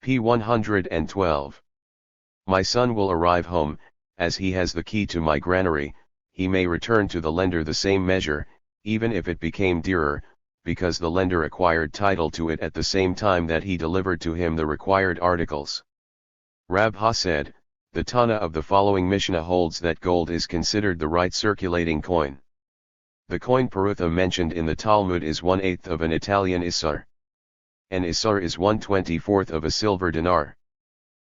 P. 112. My son will arrive home, as he has the key to my granary, he may return to the lender the same measure, even if it became dearer, because the lender acquired title to it at the same time that he delivered to him the required articles. Rabha said, the Tana of the following Mishnah holds that gold is considered the right circulating coin. The coin Perutha mentioned in the Talmud is 1/8 of an Italian isar. An isar is 1/24 of a silver dinar.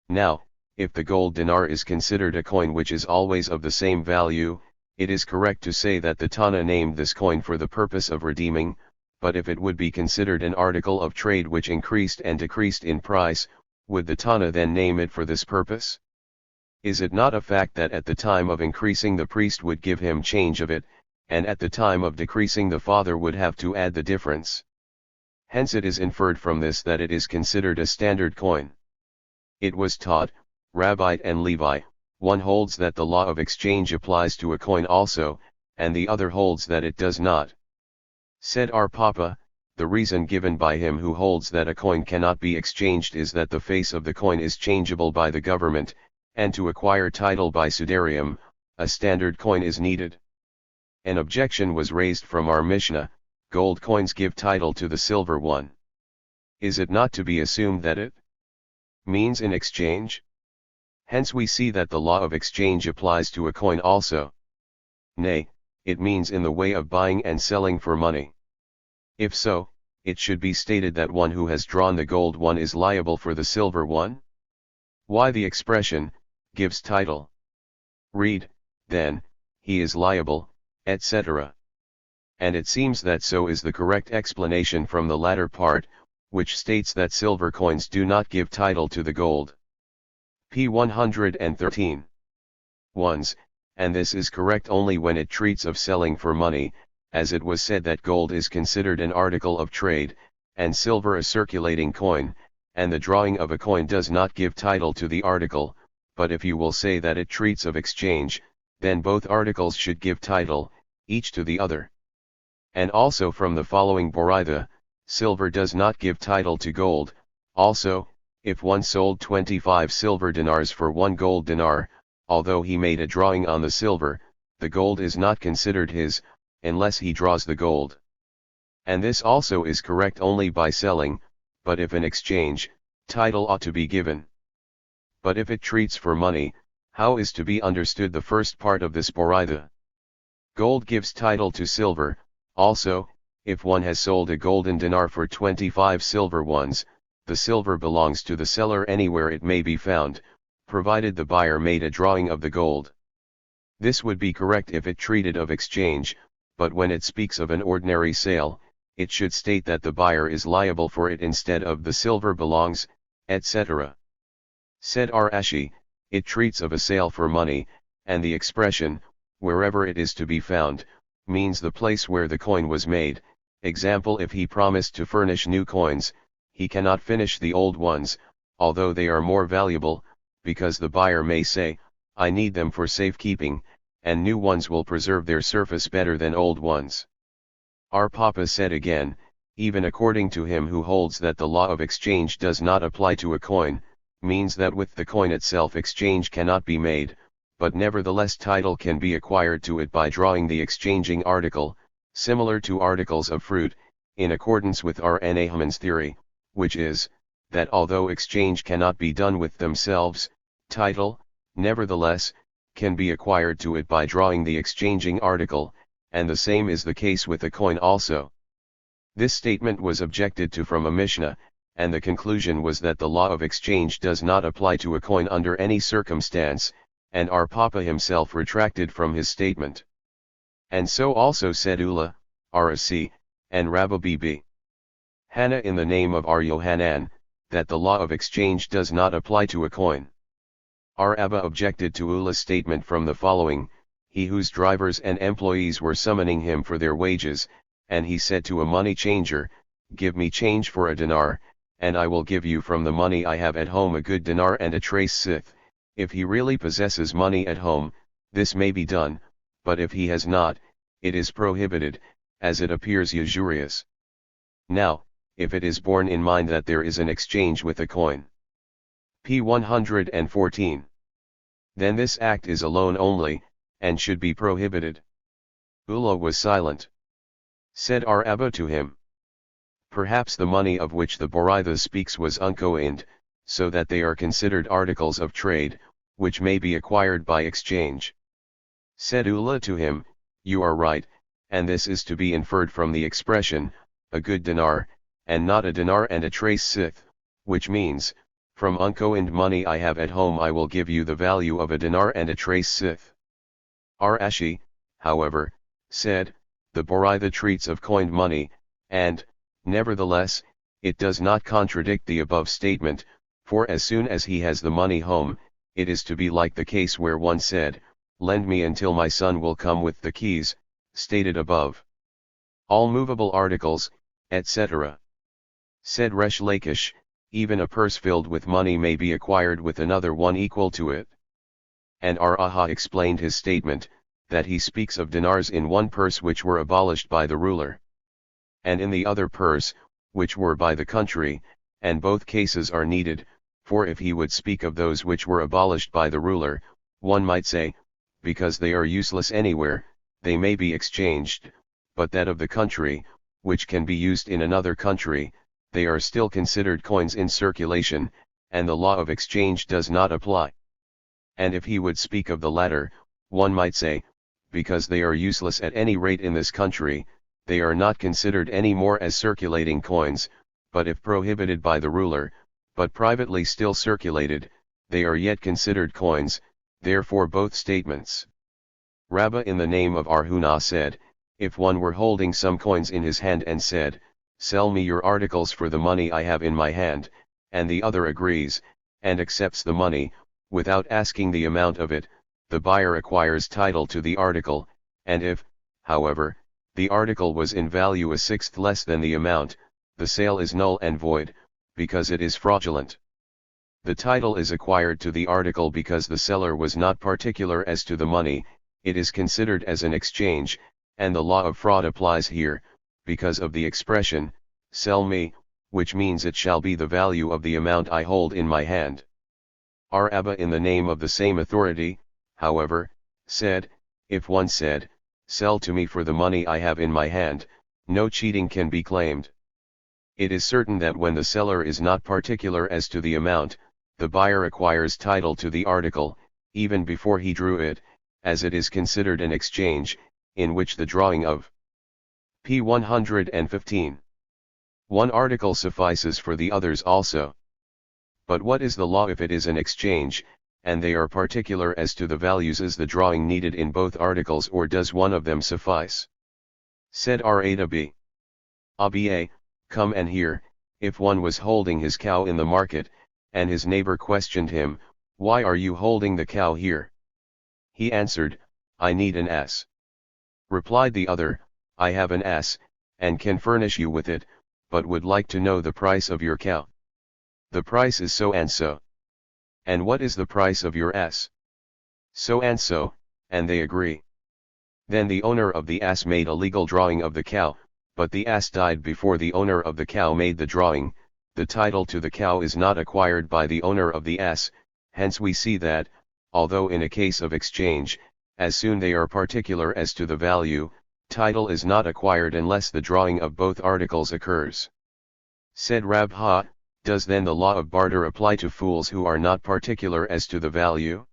Now, if the gold dinar is considered a coin which is always of the same value, it is correct to say that the Tana named this coin for the purpose of redeeming, but if it would be considered an article of trade which increased and decreased in price, would the Tana then name it for this purpose? Is it not a fact that at the time of increasing the priest would give him change of it, and at the time of decreasing the father would have to add the difference? Hence it is inferred from this that it is considered a standard coin. It was taught, Rabbite and Levi, one holds that the law of exchange applies to a coin also, and the other holds that it does not. Said our Papa, the reason given by him who holds that a coin cannot be exchanged is that the face of the coin is changeable by the government, and to acquire title by sudarium, a standard coin is needed. An objection was raised from our Mishnah, gold coins give title to the silver one. Is it not to be assumed that it means in exchange? Hence we see that the law of exchange applies to a coin also. Nay, it means in the way of buying and selling for money. If so, it should be stated that one who has drawn the gold one is liable for the silver one. Why the expression, gives title? Read, then, he is liable, etc. And it seems that so is the correct explanation from the latter part, which states that silver coins do not give title to the gold. P 113. 1s, and this is correct only when it treats of selling for money, as it was said that gold is considered an article of trade, and silver a circulating coin, and the drawing of a coin does not give title to the article, but if you will say that it treats of exchange, then both articles should give title, each to the other. And also from the following Boraitha, silver does not give title to gold. Also, if one sold 25 silver dinars for 1 gold dinar, although he made a drawing on the silver, the gold is not considered his, unless he draws the gold. And this also is correct only by selling, but if in exchange, title ought to be given. But if it treats for money, how is to be understood the first part of this Boraitha? Gold gives title to silver. Also, if one has sold a golden dinar for 25 silver ones, the silver belongs to the seller anywhere it may be found, provided the buyer made a drawing of the gold. This would be correct if it treated of exchange, but when it speaks of an ordinary sale, it should state that the buyer is liable for it instead of the silver belongs, etc. Said R. Ashi, it treats of a sale for money, and the expression, wherever it is to be found, means the place where the coin was made. Example, if he promised to furnish new coins, he cannot finish the old ones, although they are more valuable, because the buyer may say, I need them for safekeeping, and new ones will preserve their surface better than old ones. Our Papa said again, even according to him who holds that the law of exchange does not apply to a coin, means that with the coin itself exchange cannot be made, but nevertheless title can be acquired to it by drawing the exchanging article, similar to articles of fruit, in accordance with R. Nahman's theory, which is, that although exchange cannot be done with themselves, title, nevertheless, can be acquired to it by drawing the exchanging article, and the same is the case with a coin also. This statement was objected to from a Mishnah, and the conclusion was that the law of exchange does not apply to a coin under any circumstance, and our Papa himself retracted from his statement. And so also said Ula, Rasi, and Rabbi Bb. Hannah in the name of our Yohanan, that the law of exchange does not apply to a coin. Our Abba objected to Ula's statement from the following, he whose drivers and employees were summoning him for their wages, and he said to a money changer, give me change for a dinar, and I will give you from the money I have at home a good dinar and a trace sith. If he really possesses money at home, this may be done, but if he has not, it is prohibited, as it appears usurious. Now, if it is borne in mind that there is an exchange with a coin. P 114. Then this act is a loan only, and should be prohibited. Ula was silent. Said our Abba to him, perhaps the money of which the Boraitha speaks was uncoined, so that they are considered articles of trade, which may be acquired by exchange. Said Ula to him, you are right, and this is to be inferred from the expression, a good dinar, and not a dinar and a trace sith, which means, From uncoined money I have at home I will give you the value of a dinar and a trace sith. Rashi, however, said, the Boraitha treats of coined money, and, nevertheless, it does not contradict the above statement, for as soon as he has the money home, it is to be like the case where one said, lend me until my son will come with the keys, stated above. All movable articles, etc. Said Resh Lakish, even a purse filled with money may be acquired with another one equal to it. And Araha explained his statement, that he speaks of dinars in one purse which were abolished by the ruler, and in the other purse, which were by the country, and both cases are needed, for if he would speak of those which were abolished by the ruler, one might say, because they are useless anywhere, they may be exchanged, but that of the country, which can be used in another country, they are still considered coins in circulation, and the law of exchange does not apply. And if he would speak of the latter, one might say, because they are useless at any rate in this country, they are not considered any more as circulating coins, but if prohibited by the ruler, but privately still circulated, they are yet considered coins, therefore both statements. Rabbah in the name of Arhuna said, if one were holding some coins in his hand and said, sell me your articles for the money I have in my hand, and the other agrees, and accepts the money, without asking the amount of it, the buyer acquires title to the article, and if, however, the article was in value a sixth less than the amount, the sale is null and void, because it is fraudulent. The title is acquired to the article because the seller was not particular as to the money, it is considered as an exchange, and the law of fraud applies here, because of the expression, sell me, which means it shall be the value of the amount I hold in my hand. Abba in the name of the same authority, however, said, if one said, sell to me for the money I have in my hand, no cheating can be claimed. It is certain that when the seller is not particular as to the amount, the buyer acquires title to the article, even before he drew it, as it is considered an exchange, in which the drawing of p. 115. One article suffices for the others also. But what is the law if it is an exchange, and they are particular as to the values? Is the drawing needed in both articles, or does one of them suffice? Said Rabi. Abba, come and hear, if one was holding his cow in the market, and his neighbor questioned him, why are you holding the cow here? He answered, I need an ass. Replied the other, I have an ass, and can furnish you with it, but would like to know the price of your cow. The price is so and so. And what is the price of your ass? So and so, and they agree. Then the owner of the ass made a legal drawing of the cow, but the ass died before the owner of the cow made the drawing. The title to the cow is not acquired by the owner of the ass, hence we see that, although in a case of exchange, as soon they are particular as to the value, title is not acquired unless the drawing of both articles occurs. Said Rabha, does then the law of barter apply to fools who are not particular as to the value?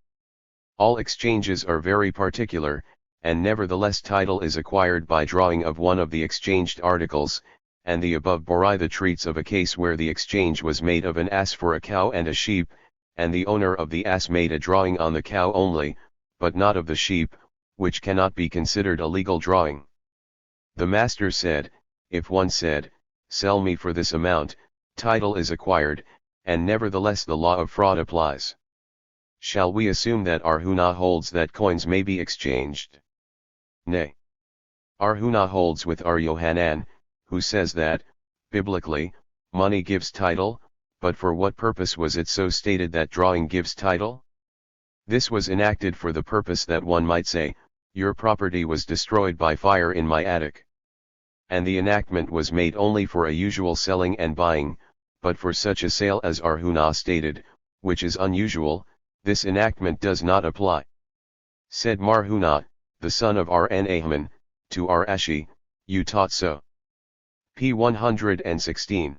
All exchanges are very particular, and nevertheless title is acquired by drawing of one of the exchanged articles, and the above Boraitha treats of a case where the exchange was made of an ass for a cow and a sheep, and the owner of the ass made a drawing on the cow only, but not of the sheep, which cannot be considered a legal drawing. The master said, if one said, sell me for this amount, title is acquired, and nevertheless the law of fraud applies. Shall we assume that Arhuna holds that coins may be exchanged? Nay. Arhuna holds with Yohanan, who says that, biblically, money gives title, but for what purpose was it so stated that drawing gives title? This was enacted for the purpose that one might say, your property was destroyed by fire in my attic. And the enactment was made only for a usual selling and buying, but for such a sale as Arhuna stated, which is unusual, this enactment does not apply. Said Marhuna, the son of Rnahman, to Rashi, you taught so. p. 116.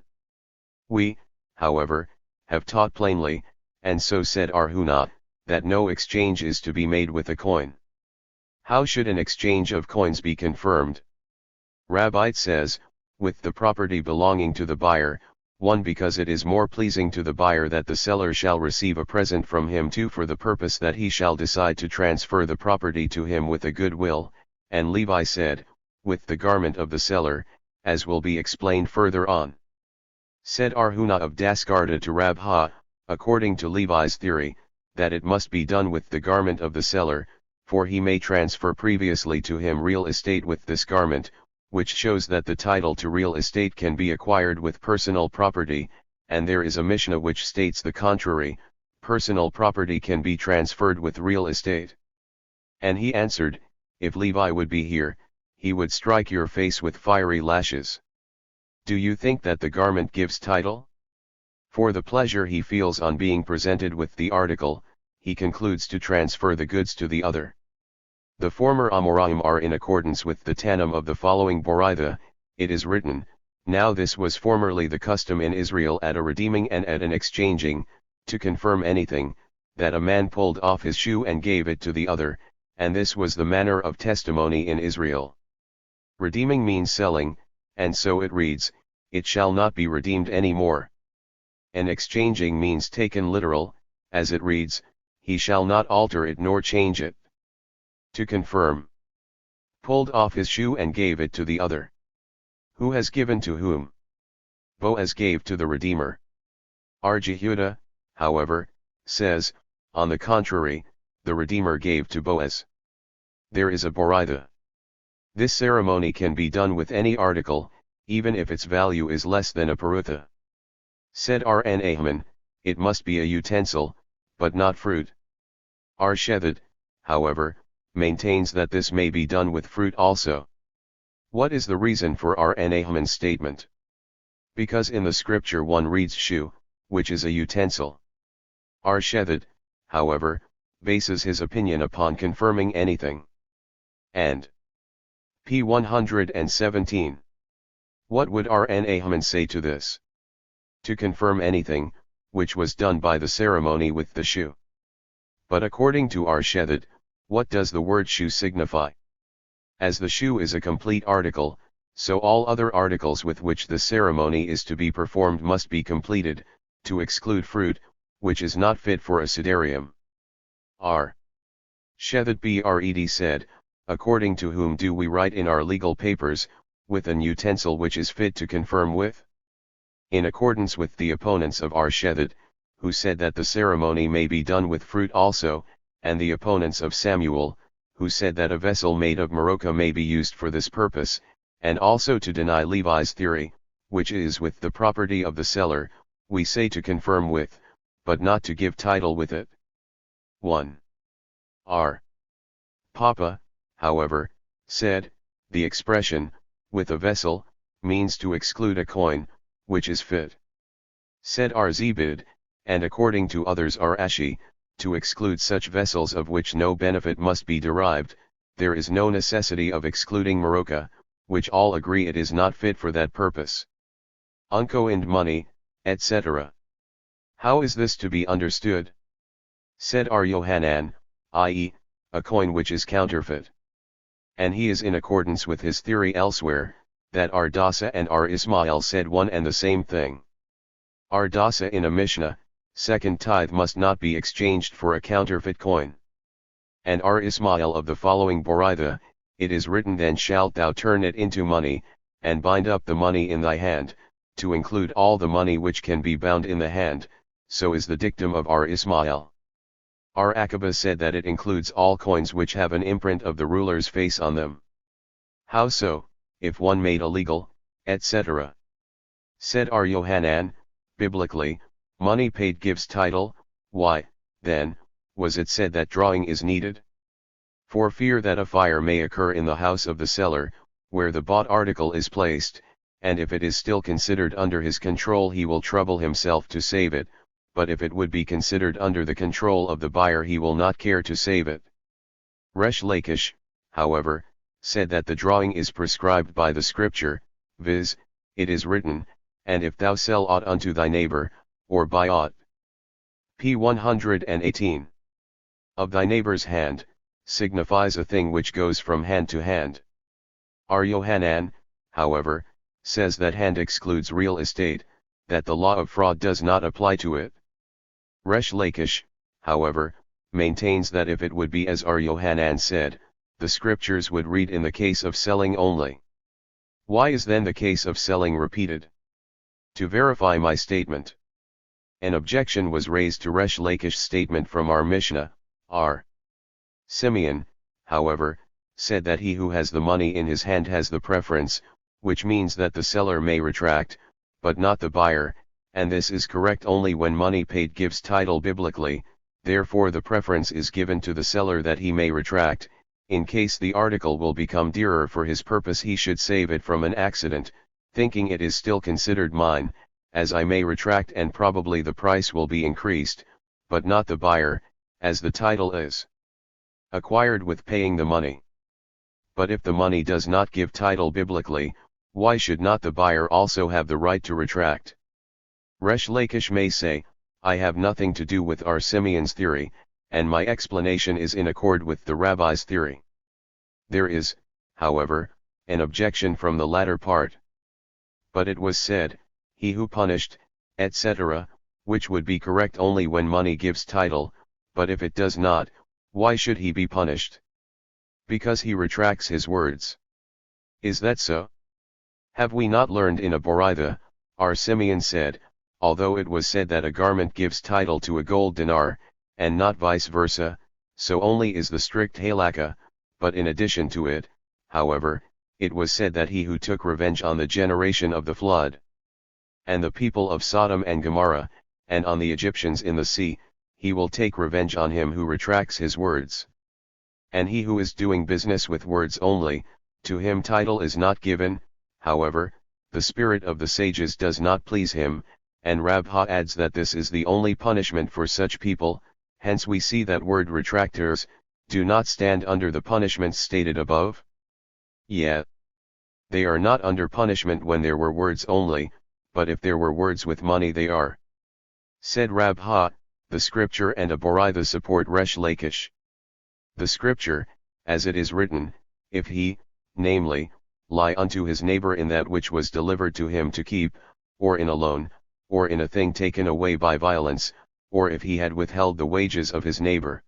We, however, have taught plainly, and so said Arhuna, that no exchange is to be made with a coin. How should an exchange of coins be confirmed? Rabbi says, with the property belonging to the buyer, 1. Because it is more pleasing to the buyer that the seller shall receive a present from him. 2. For the purpose that he shall decide to transfer the property to him with a good will, and Levi said, with the garment of the seller, as will be explained further on. Said Arhuna of Dasgarda to Rabha, according to Levi's theory, that it must be done with the garment of the seller, for he may transfer previously to him real estate with this garment, which shows that the title to real estate can be acquired with personal property, and there is a Mishnah which states the contrary, personal property can be transferred with real estate. And he answered, if Levi would be here, he would strike your face with fiery lashes. Do you think that the garment gives title? For the pleasure he feels on being presented with the article, he concludes to transfer the goods to the other. The former Amoraim are in accordance with the Tanam of the following Boraitha. It is written, now this was formerly the custom in Israel at a redeeming and at an exchanging, to confirm anything, that a man pulled off his shoe and gave it to the other, and this was the manner of testimony in Israel. Redeeming means selling, and so it reads, it shall not be redeemed any more. And exchanging means taken literal, as it reads, he shall not alter it nor change it. To confirm. Pulled off his shoe and gave it to the other. Who has given to whom? Boaz gave to the Redeemer. Jehuda, however, says, on the contrary, the Redeemer gave to Boaz. There is a Boraitha. This ceremony can be done with any article, even if its value is less than a perutha. Said Ahman, it must be a utensil, but not fruit. Shethid, however, maintains that this may be done with fruit also. What is the reason for Ahman's statement? Because in the scripture one reads shoe, which is a utensil. Shethid, however, bases his opinion upon confirming anything. And p. 117. What would Ahman say to this? To confirm anything, which was done by the ceremony with the shoe. But according to Shethid, what does the word shoe signify? As the shoe is a complete article, so all other articles with which the ceremony is to be performed must be completed, to exclude fruit, which is not fit for a sidarium. Shethid Bred said, according to whom do we write in our legal papers, with an utensil which is fit to confirm with? In accordance with the opponents of Shethid, who said that the ceremony may be done with fruit also, and the opponents of Samuel, who said that a vessel made of Morocco may be used for this purpose, and also to deny Levi's theory, which is with the property of the seller, we say to confirm with, but not to give title with it. 1. Papa, however, said, the expression, with a vessel, means to exclude a coin, which is fit. Said Zebid, and according to others Ashi, to exclude such vessels of which no benefit must be derived, there is no necessity of excluding Morocco, which all agree it is not fit for that purpose. Unco and money, etc. How is this to be understood? Said Yohanan, i.e., a coin which is counterfeit. And he is in accordance with his theory elsewhere, that Dasa and Ismail said one and the same thing. Dasa in a Mishnah, second tithe must not be exchanged for a counterfeit coin. And Ismail of the following Boraitha, it is written then shalt thou turn it into money, and bind up the money in thy hand, to include all the money which can be bound in the hand, so is the dictum of Ismail. Akaba said that it includes all coins which have an imprint of the ruler's face on them. How so, if one made illegal, etc.? Said Yohanan, biblically, money paid gives title. Why, then, was it said that drawing is needed? For fear that a fire may occur in the house of the seller, where the bought article is placed, and if it is still considered under his control he will trouble himself to save it, but if it would be considered under the control of the buyer he will not care to save it. Resh Lakish, however, said that the drawing is prescribed by the scripture, viz., it is written, and if thou sell aught unto thy neighbor, or buy aught. p. 118. Of thy neighbor's hand, signifies a thing which goes from hand to hand. Yohanan, however, says that hand excludes real estate, that the law of fraud does not apply to it. Resh Lakish, however, maintains that if it would be as R. Yohanan said, the scriptures would read in the case of selling only. Why is then the case of selling repeated? To verify my statement, an objection was raised to Resh Lakish's statement from our Mishnah. R. Simeon, however, said that he who has the money in his hand has the preference, which means that the seller may retract, but not the buyer, and this is correct only when money paid gives title biblically. Therefore the preference is given to the seller that he may retract. In case the article will become dearer for his purpose, he should save it from an accident, thinking it is still considered mine, as I may retract and probably the price will be increased, but not the buyer, as the title is acquired with paying the money. But if the money does not give title biblically, why should not the buyer also have the right to retract? Resh Lakish may say, I have nothing to do with our Simeon's theory, and my explanation is in accord with the rabbi's theory. There is, however, an objection from the latter part. But it was said, he who punished, etc., which would be correct only when money gives title, but if it does not, why should he be punished? Because he retracts his words. Is that so? Have we not learned in a Boraitha, our Simeon said, although it was said that a garment gives title to a gold dinar, and not vice versa, so only is the strict halakha, but in addition to it, however, it was said that he who took revenge on the generation of the flood, and the people of Sodom and Gomorrah, and on the Egyptians in the sea, he will take revenge on him who retracts his words. And he who is doing business with words only, to him title is not given. However, the spirit of the sages does not please him, and Rabha adds that this is the only punishment for such people. Hence we see that word retractors do not stand under the punishments stated above. Yet, they are not under punishment when there were words only, but if there were words with money they are. Said Rabha, the scripture and a Boraitha support Resh Lakish. The scripture, as it is written, if he, namely, lie unto his neighbor in that which was delivered to him to keep, or in a loan, or in a thing taken away by violence, or if he had withheld the wages of his neighbor.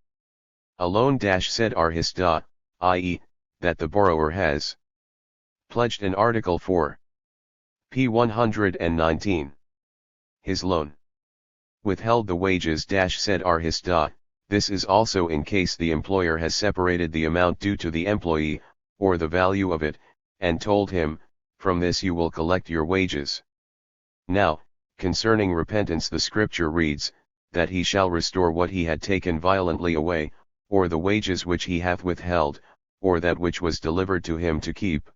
A loan said arhista, i.e., that the borrower has pledged an article for p. 119. His loan. Withheld the wages said arhista, this is also in case the employer has separated the amount due to the employee, or the value of it, and told him, from this you will collect your wages. Now, concerning repentance the scripture reads, that he shall restore what he had taken violently away, or the wages which he hath withheld, or that which was delivered to him to keep.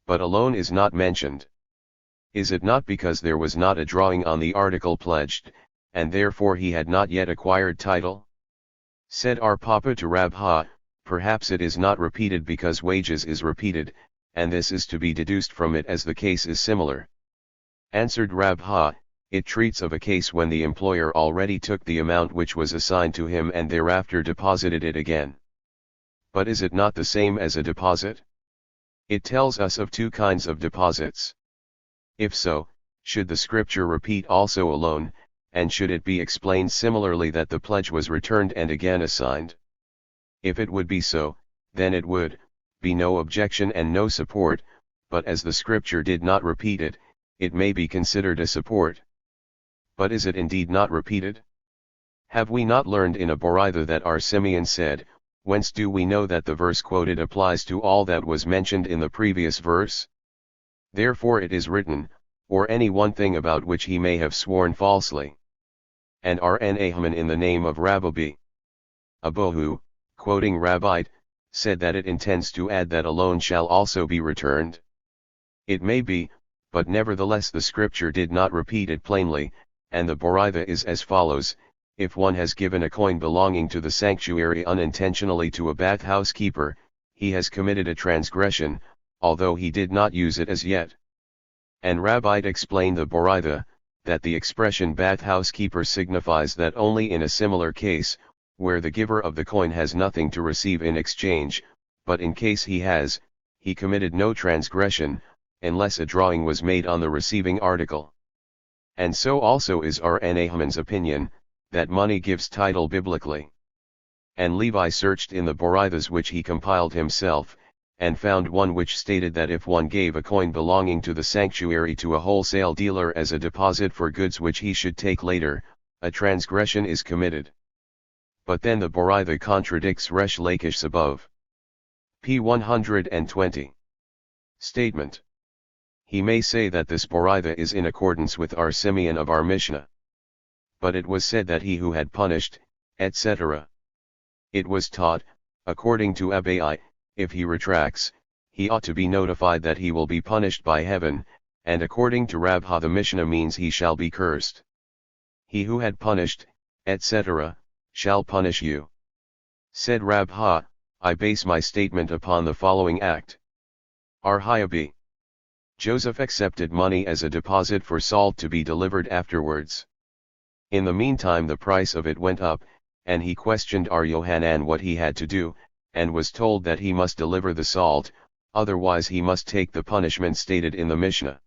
But a loan is not mentioned. Is it not because there was not a drawing on the article pledged, and therefore he had not yet acquired title? Said our Papa to Rabha, perhaps it is not repeated because wages is repeated, and this is to be deduced from it as the case is similar. Answered Rabha, it treats of a case when the employer already took the amount which was assigned to him and thereafter deposited it again. But is it not the same as a deposit? It tells us of two kinds of deposits. If so, should the scripture repeat also a loan, and should it be explained similarly that the pledge was returned and again assigned? If it would be so, then it would be no objection and no support, but as the scripture did not repeat it, it may be considered a support. But is it indeed not repeated? Have we not learned in a Boraitha that our Simeon said, whence do we know that the verse quoted applies to all that was mentioned in the previous verse? Therefore it is written, or any one thing about which he may have sworn falsely. And R.N. Ahman in the name of Rabbi Abohu, quoting Rabbite, said that it intends to add that a loan shall also be returned. It may be, but nevertheless the scripture did not repeat it plainly, and the Boraitha is as follows, if one has given a coin belonging to the sanctuary unintentionally to a bathhouse keeper, he has committed a transgression, although he did not use it as yet. And Rabbite explained the Boraitha, that the expression bathhouse keeper signifies that only in a similar case, where the giver of the coin has nothing to receive in exchange, but in case he has, he committed no transgression, unless a drawing was made on the receiving article. And so also is R. Nahman's opinion, that money gives title biblically. And Levi searched in the Boraithas which he compiled himself, and found one which stated that if one gave a coin belonging to the sanctuary to a wholesale dealer as a deposit for goods which he should take later, a transgression is committed. But then the Boraitha contradicts Resh Lakish above. P. 120. Statement. He may say that this Boraitha is in accordance with our Simeon of our Mishnah. But it was said that he who had punished, etc. It was taught, according to Abai, if he retracts, he ought to be notified that he will be punished by heaven, and according to Rabha the Mishnah means he shall be cursed. He who had punished, etc., shall punish you. Said Rabha, I base my statement upon the following act. Arhiabi. Joseph accepted money as a deposit for salt to be delivered afterwards. In the meantime the price of it went up, and he questioned Ar Yohanan what he had to do, and was told that he must deliver the salt, otherwise he must take the punishment stated in the Mishnah.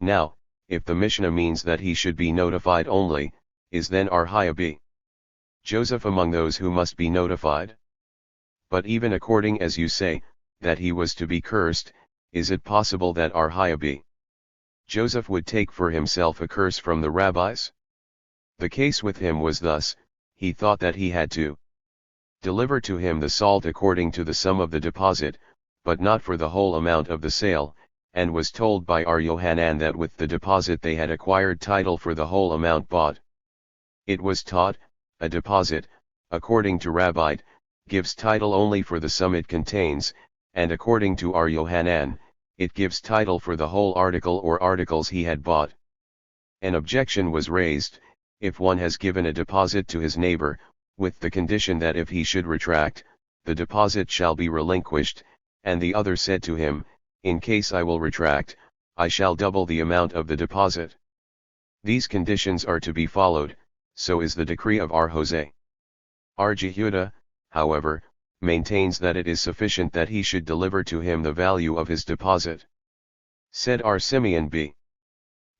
Now, if the Mishnah means that he should be notified only, is then Arhiabi Joseph among those who must be notified? But even according as you say, that he was to be cursed, is it possible that Arhiabi Joseph would take for himself a curse from the rabbis? The case with him was thus, he thought that he had to deliver to him the salt according to the sum of the deposit, but not for the whole amount of the sale, and was told by Ar Yohanan that with the deposit they had acquired title for the whole amount bought. It was taught, a deposit, according to Rabbite, gives title only for the sum it contains, and according to Ar Yohanan, it gives title for the whole article or articles he had bought. An objection was raised, if one has given a deposit to his neighbor, with the condition that if he should retract, the deposit shall be relinquished, and the other said to him, in case I will retract, I shall double the amount of the deposit. These conditions are to be followed, so is the decree of Ar Hosea. Ar Jehuda, however, maintains that it is sufficient that he should deliver to him the value of his deposit. Said Ar Simeon b.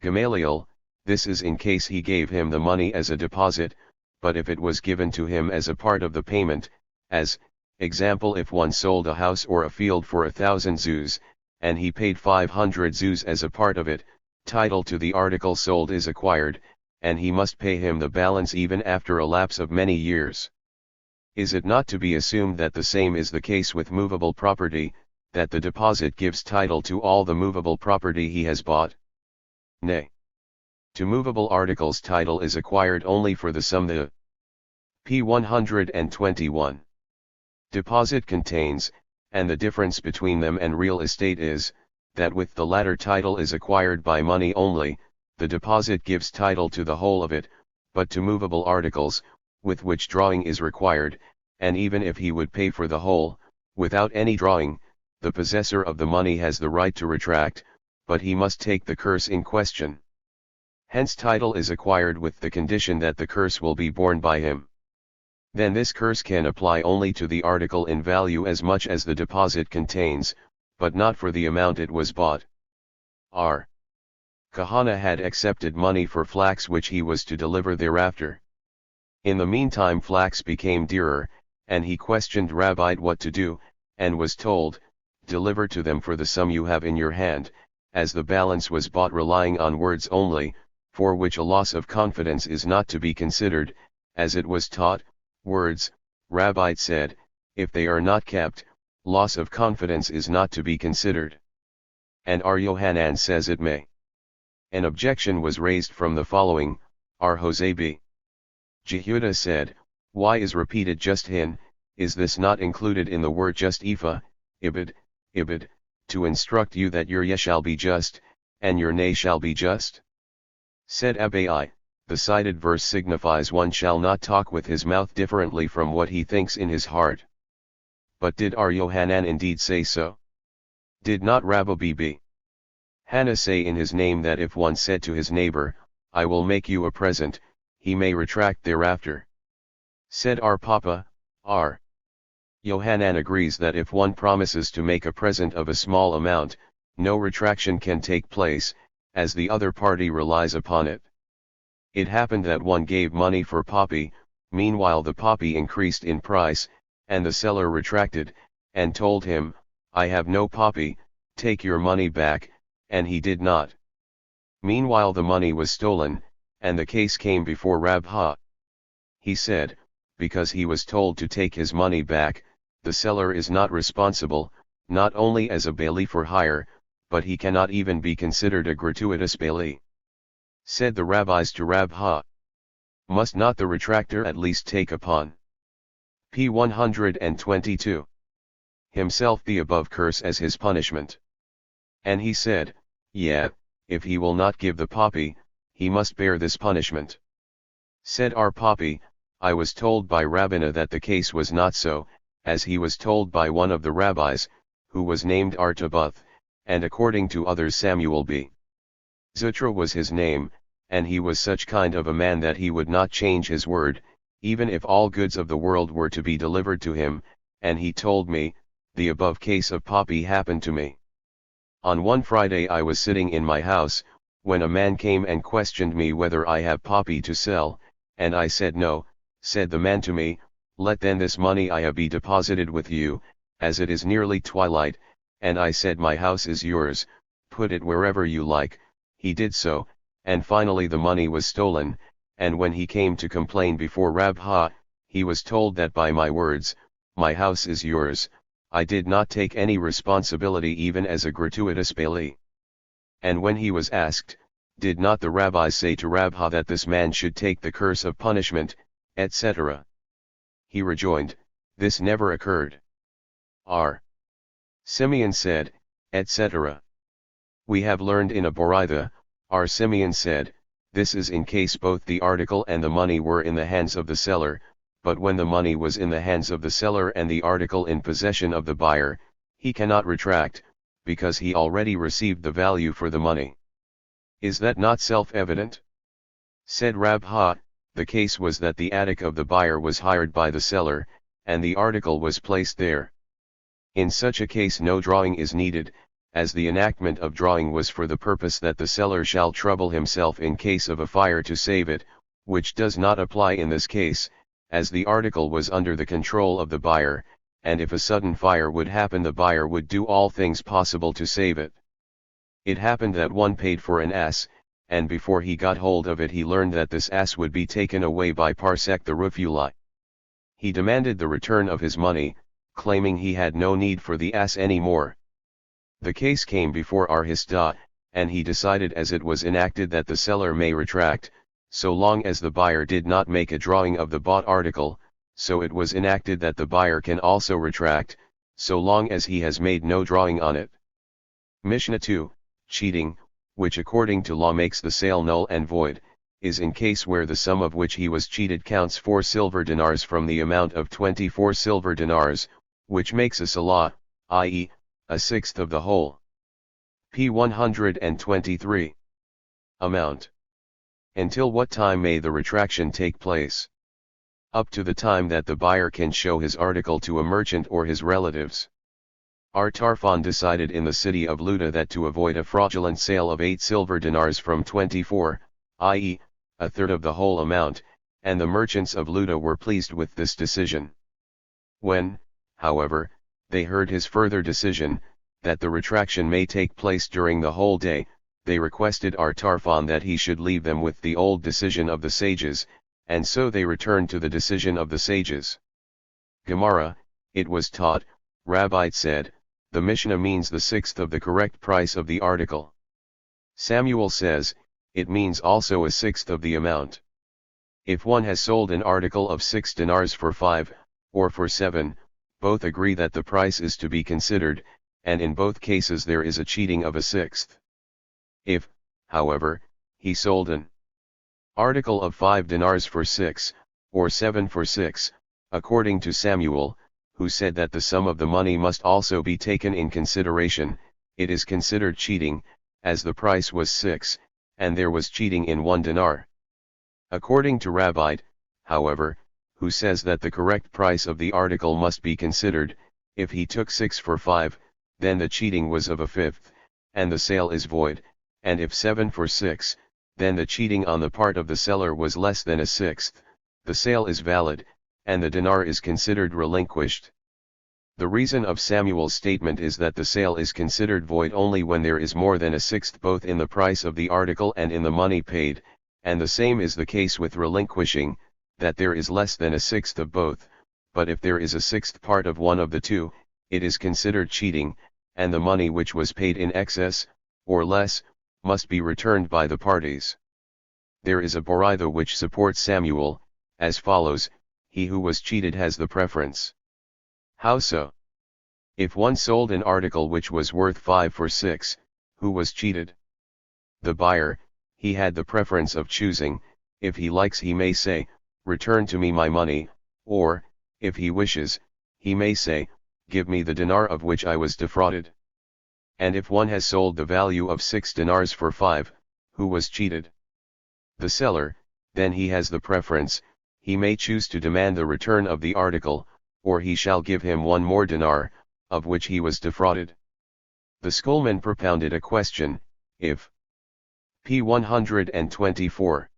Gamaliel, this is in case he gave him the money as a deposit, but if it was given to him as a part of the payment, as, example if one sold a house or a field for 1,000 zuz, and he paid 500 zuz as a part of it, title to the article sold is acquired, and he must pay him the balance even after a lapse of many years. Is it not to be assumed that the same is the case with movable property, that the deposit gives title to all the movable property he has bought? Nay. To movable articles title is acquired only for the sum the p. 121. Deposit contains, and the difference between them and real estate is, that with the latter title is acquired by money only, the deposit gives title to the whole of it, but to movable articles, with which drawing is required, and even if he would pay for the whole, without any drawing, the possessor of the money has the right to retract, but he must take the curse in question. Hence title is acquired with the condition that the curse will be borne by him. Then this curse can apply only to the article in value as much as the deposit contains, but not for the amount it was bought. R. Kahana had accepted money for flax which he was to deliver thereafter. In the meantime flax became dearer, and he questioned Rabbite what to do, and was told, deliver to them for the sum you have in your hand, as the balance was bought relying on words only, for which a loss of confidence is not to be considered, as it was taught, words, Rabbite said, if they are not kept, loss of confidence is not to be considered. And Ar Yohanan says it may. An objection was raised from the following, Ar Hosea b. Jehuda said, why is repeated just hin, is this not included in the word just ephah, ibid, to instruct you that your yea shall be just, and your nay shall be just? Said Abai, the cited verse signifies one shall not talk with his mouth differently from what he thinks in his heart. But did Ar Yohanan indeed say so? Did not Rabbi b. Hannah say in his name that if one said to his neighbor, I will make you a present, he may retract thereafter? Said our Papa, R. Yohanan agrees that if one promises to make a present of a small amount, no retraction can take place, as the other party relies upon it. It happened that one gave money for poppy, meanwhile the poppy increased in price, and the seller retracted, and told him, I have no poppy, take your money back, and he did not. Meanwhile the money was stolen, and the case came before Rabha. He said, because he was told to take his money back, the seller is not responsible, not only as a bailee for hire, but he cannot even be considered a gratuitous bailee. Said the rabbis to Rabha, must not the retractor at least take upon p. 122 himself the above curse as his punishment? And he said, yeah, if he will not give the poppy, he must bear this punishment. Said our poppy, I was told by Rabbina that the case was not so, as he was told by one of the rabbis, who was named Artabuth, and according to others Samuel b. Zutra was his name, and he was such kind of a man that he would not change his word, even if all goods of the world were to be delivered to him, and he told me, the above case of poppy happened to me. On one Friday I was sitting in my house, when a man came and questioned me whether I have poppy to sell, and I said no. Said the man to me, let then this money I have be deposited with you, as it is nearly twilight, and I said my house is yours, put it wherever you like. He did so, and finally the money was stolen, and when he came to complain before Rabha, he was told that by my words, my house is yours, I did not take any responsibility even as a gratuitous bailee. And when he was asked, did not the rabbis say to Rabha that this man should take the curse of punishment, etc.? He rejoined, this never occurred. R. Simeon said, etc. We have learned in a Boraitha, R. Simeon said, this is in case both the article and the money were in the hands of the seller, but when the money was in the hands of the seller and the article in possession of the buyer, he cannot retract, because he already received the value for the money. Is that not self-evident? Said Rabha, the case was that the attic of the buyer was hired by the seller, and the article was placed there. In such a case no drawing is needed, as the enactment of drawing was for the purpose that the seller shall trouble himself in case of a fire to save it, which does not apply in this case, as the article was under the control of the buyer, and if a sudden fire would happen the buyer would do all things possible to save it. It happened that one paid for an ass, and before he got hold of it he learned that this ass would be taken away by Parsec the Rufuli. He demanded the return of his money, claiming he had no need for the ass any more. The case came before Arhista, and he decided as it was enacted that the seller may retract, so long as the buyer did not make a drawing of the bought article, so it was enacted that the buyer can also retract, so long as he has made no drawing on it. Mishnah 2, cheating, which according to law makes the sale null and void, is in case where the sum of which he was cheated counts 4 silver dinars from the amount of 24 silver dinars, which makes a salah, i.e., a sixth of the whole. P. 123. Amount. Until what time may the retraction take place? Up to the time that the buyer can show his article to a merchant or his relatives. Tarfon decided in the city of Luda that to avoid a fraudulent sale of 8 silver dinars from 24, i.e., a third of the whole amount, and the merchants of Luda were pleased with this decision. When, however, they heard his further decision, that the retraction may take place during the whole day, they requested Tarfon that he should leave them with the old decision of the sages, and so they returned to the decision of the sages. Gemara, it was taught, Rabbite said, the Mishnah means the sixth of the correct price of the article. Samuel says, it means also a sixth of the amount. If one has sold an article of 6 dinars for 5, or for 7, both agree that the price is to be considered, and in both cases there is a cheating of a sixth. If, however, he sold an article of 5 dinars for 6, or 7 for 6, according to Samuel, who said that the sum of the money must also be taken in consideration, it is considered cheating, as the price was 6, and there was cheating in 1 dinar. According to Rabbite, however, who says that the correct price of the article must be considered, if he took 6 for 5, then the cheating was of a fifth, and the sale is void, and if 7 for 6, then the cheating on the part of the seller was less than a sixth, the sale is valid, and the dinar is considered relinquished. The reason of Samuel's statement is that the sale is considered void only when there is more than a sixth both in the price of the article and in the money paid, and the same is the case with relinquishing, that there is less than a sixth of both, but if there is a sixth part of one of the two, it is considered cheating, and the money which was paid in excess, or less, must be returned by the parties. There is a Boraitha which supports Samuel, as follows: he who was cheated has the preference. How so? If one sold an article which was worth 5 for 6, who was cheated? The buyer. He had the preference of choosing. If he likes he may say, return to me my money, or, if he wishes, he may say, give me the dinar of which I was defrauded. And if one has sold the value of 6 dinars for 5, who was cheated? The seller. Then he has the preference. He may choose to demand the return of the article, or he shall give him 1 more dinar, of which he was defrauded. The schoolman propounded a question: if p. 124.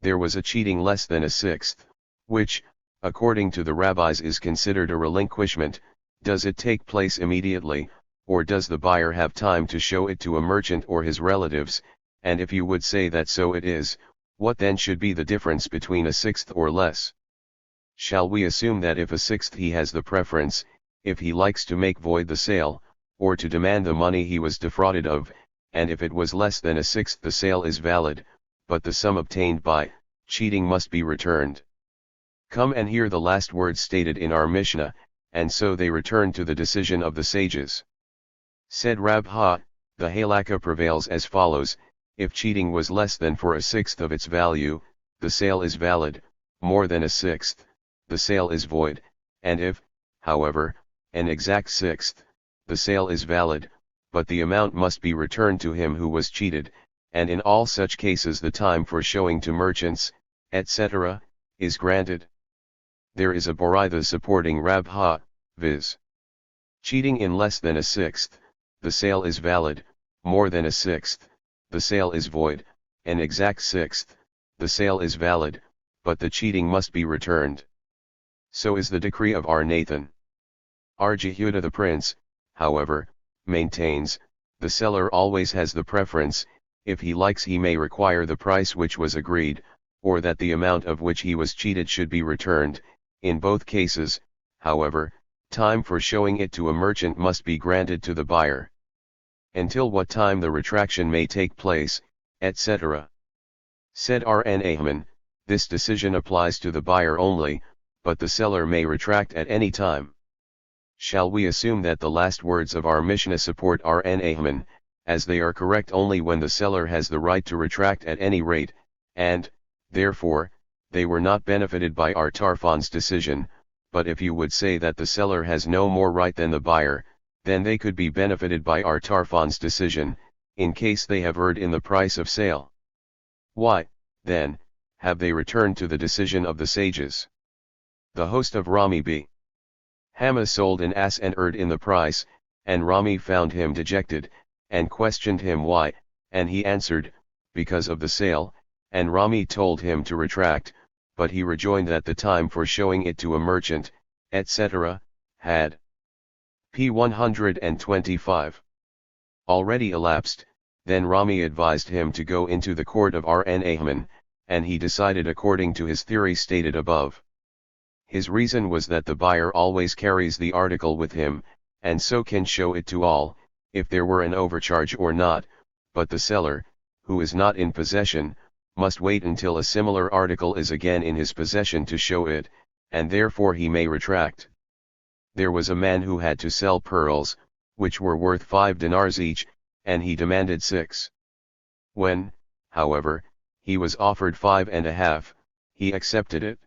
There was a cheating less than a sixth, which, according to the rabbis is considered a relinquishment, does it take place immediately, or does the buyer have time to show it to a merchant or his relatives? And if you would say that so it is, what then should be the difference between a sixth or less? Shall we assume that if a sixth he has the preference, if he likes to make void the sale, or to demand the money he was defrauded of, and if it was less than a sixth the sale is valid, but the sum obtained by cheating must be returned? Come and hear the last words stated in our Mishnah, and so they returned to the decision of the sages. Said Rab Ha, the halakha prevails as follows: if cheating was less than for a sixth of its value, the sale is valid; more than a sixth, the sale is void; and if, however, an exact sixth, the sale is valid, but the amount must be returned to him who was cheated, and in all such cases the time for showing to merchants, etc., is granted. There is a Boraitha supporting Rab Ha, viz. Cheating in less than a sixth, the sale is valid; more than a sixth, the sale is void; an exact sixth, the sale is valid, but the cheating must be returned. So is the decree of our Nathan. Our Jehuda the prince, however, maintains, the seller always has the preference; if he likes he may require the price which was agreed, or that the amount of which he was cheated should be returned. In both cases, however, time for showing it to a merchant must be granted to the buyer. Until what time the retraction may take place, etc. Said R.N. Ahman, this decision applies to the buyer only, but the seller may retract at any time. Shall we assume that the last words of our Mishnah support R.N. Ahman, as they are correct only when the seller has the right to retract at any rate, and, therefore, they were not benefited by our Tarfon's decision? But if you would say that the seller has no more right than the buyer, then they could be benefited by our Tarfon's decision, in case they have erred in the price of sale. Why, then, have they returned to the decision of the sages? The host of Rami b. Hama sold an ass and erred in the price, and Rami found him dejected, and questioned him why, and he answered, because of the sale, and Rami told him to retract, but he rejoined that the time for showing it to a merchant, etc., had p. 125. already elapsed. Then Rami advised him to go into the court of R.N. Ahman, and he decided according to his theory stated above. His reason was that the buyer always carries the article with him, and so can show it to all, if there were an overcharge or not, but the seller, who is not in possession, must wait until a similar article is again in his possession to show it, and therefore he may retract. There was a man who had to sell pearls, which were worth 5 dinars each, and he demanded 6. When, however, he was offered 5.5, he accepted it.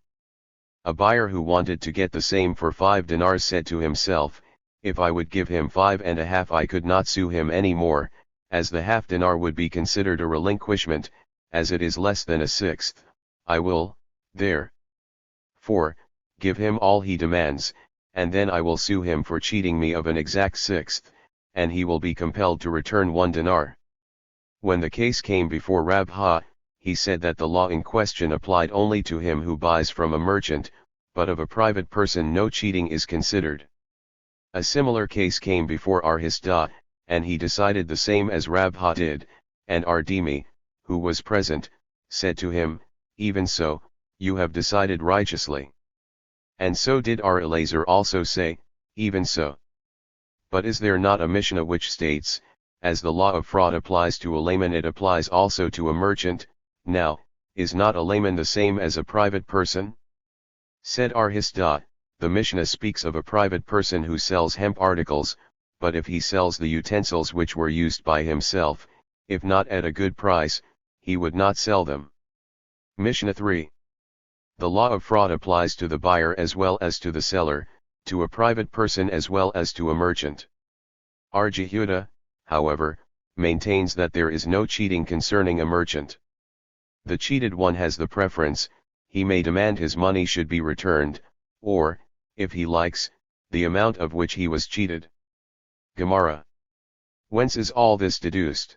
A buyer who wanted to get the same for 5 dinars said to himself, if I would give him 5.5 I could not sue him any more, as the half dinar would be considered a relinquishment, as it is less than a sixth. I will, therefore, give him all he demands, and then I will sue him for cheating me of an exact sixth, and he will be compelled to return 1 dinar. When the case came before Rabha, he said that the law in question applied only to him who buys from a merchant, but of a private person no cheating is considered. A similar case came before Arhisda, and he decided the same as Rabha did, and Ardimi, who was present, said to him, "Even so, you have decided righteously." And so did Elazar also say, "Even so." But is there not a Mishnah which states, as the law of fraud applies to a layman it applies also to a merchant? Now, is not a layman the same as a private person? Said Arhisda, the Mishnah speaks of a private person who sells hemp articles, but if he sells the utensils which were used by himself, if not at a good price, he would not sell them. Mishnah 3. The law of fraud applies to the buyer as well as to the seller, to a private person as well as to a merchant. Yehuda, however, maintains that there is no cheating concerning a merchant. The cheated one has the preference, he may demand his money should be returned, or, if he likes, the amount of which he was cheated. Gemara. Whence is all this deduced?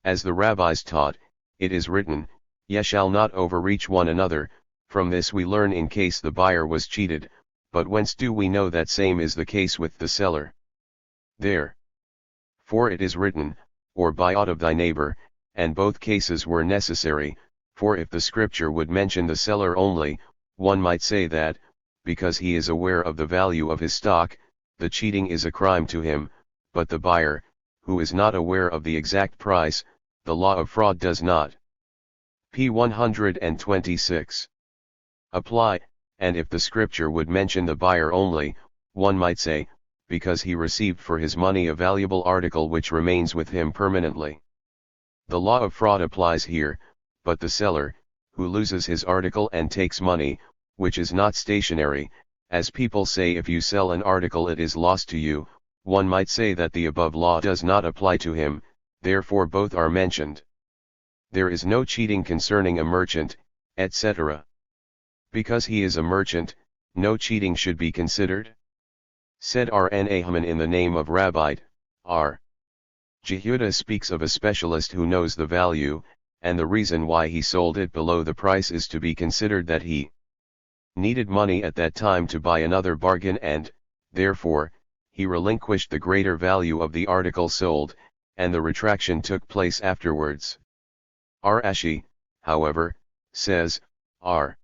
As the rabbis taught, it is written, "Ye shall not overreach one another." From this we learn in case the buyer was cheated, but whence do we know that same is the case with the seller? There. For it is written, "Or buy aught of thy neighbor," and both cases were necessary, for if the scripture would mention the seller only, one might say that, because he is aware of the value of his stock, the cheating is a crime to him, but the buyer, who is not aware of the exact price, the law of fraud does not. P 126. Apply, and if the scripture would mention the buyer only, one might say, because he received for his money a valuable article which remains with him permanently. The law of fraud applies here, but the seller, who loses his article and takes money, which is not stationary, as people say if you sell an article it is lost to you, one might say that the above law does not apply to him, therefore both are mentioned. There is no cheating concerning a merchant, etc. Because he is a merchant, no cheating should be considered? Said R'Nahman in the name of Rabbi R. Yehuda speaks of a specialist who knows the value, and the reason why he sold it below the price is to be considered that he needed money at that time to buy another bargain and, therefore, he relinquished the greater value of the article sold, and the retraction took place afterwards. Rashi, however, says, R.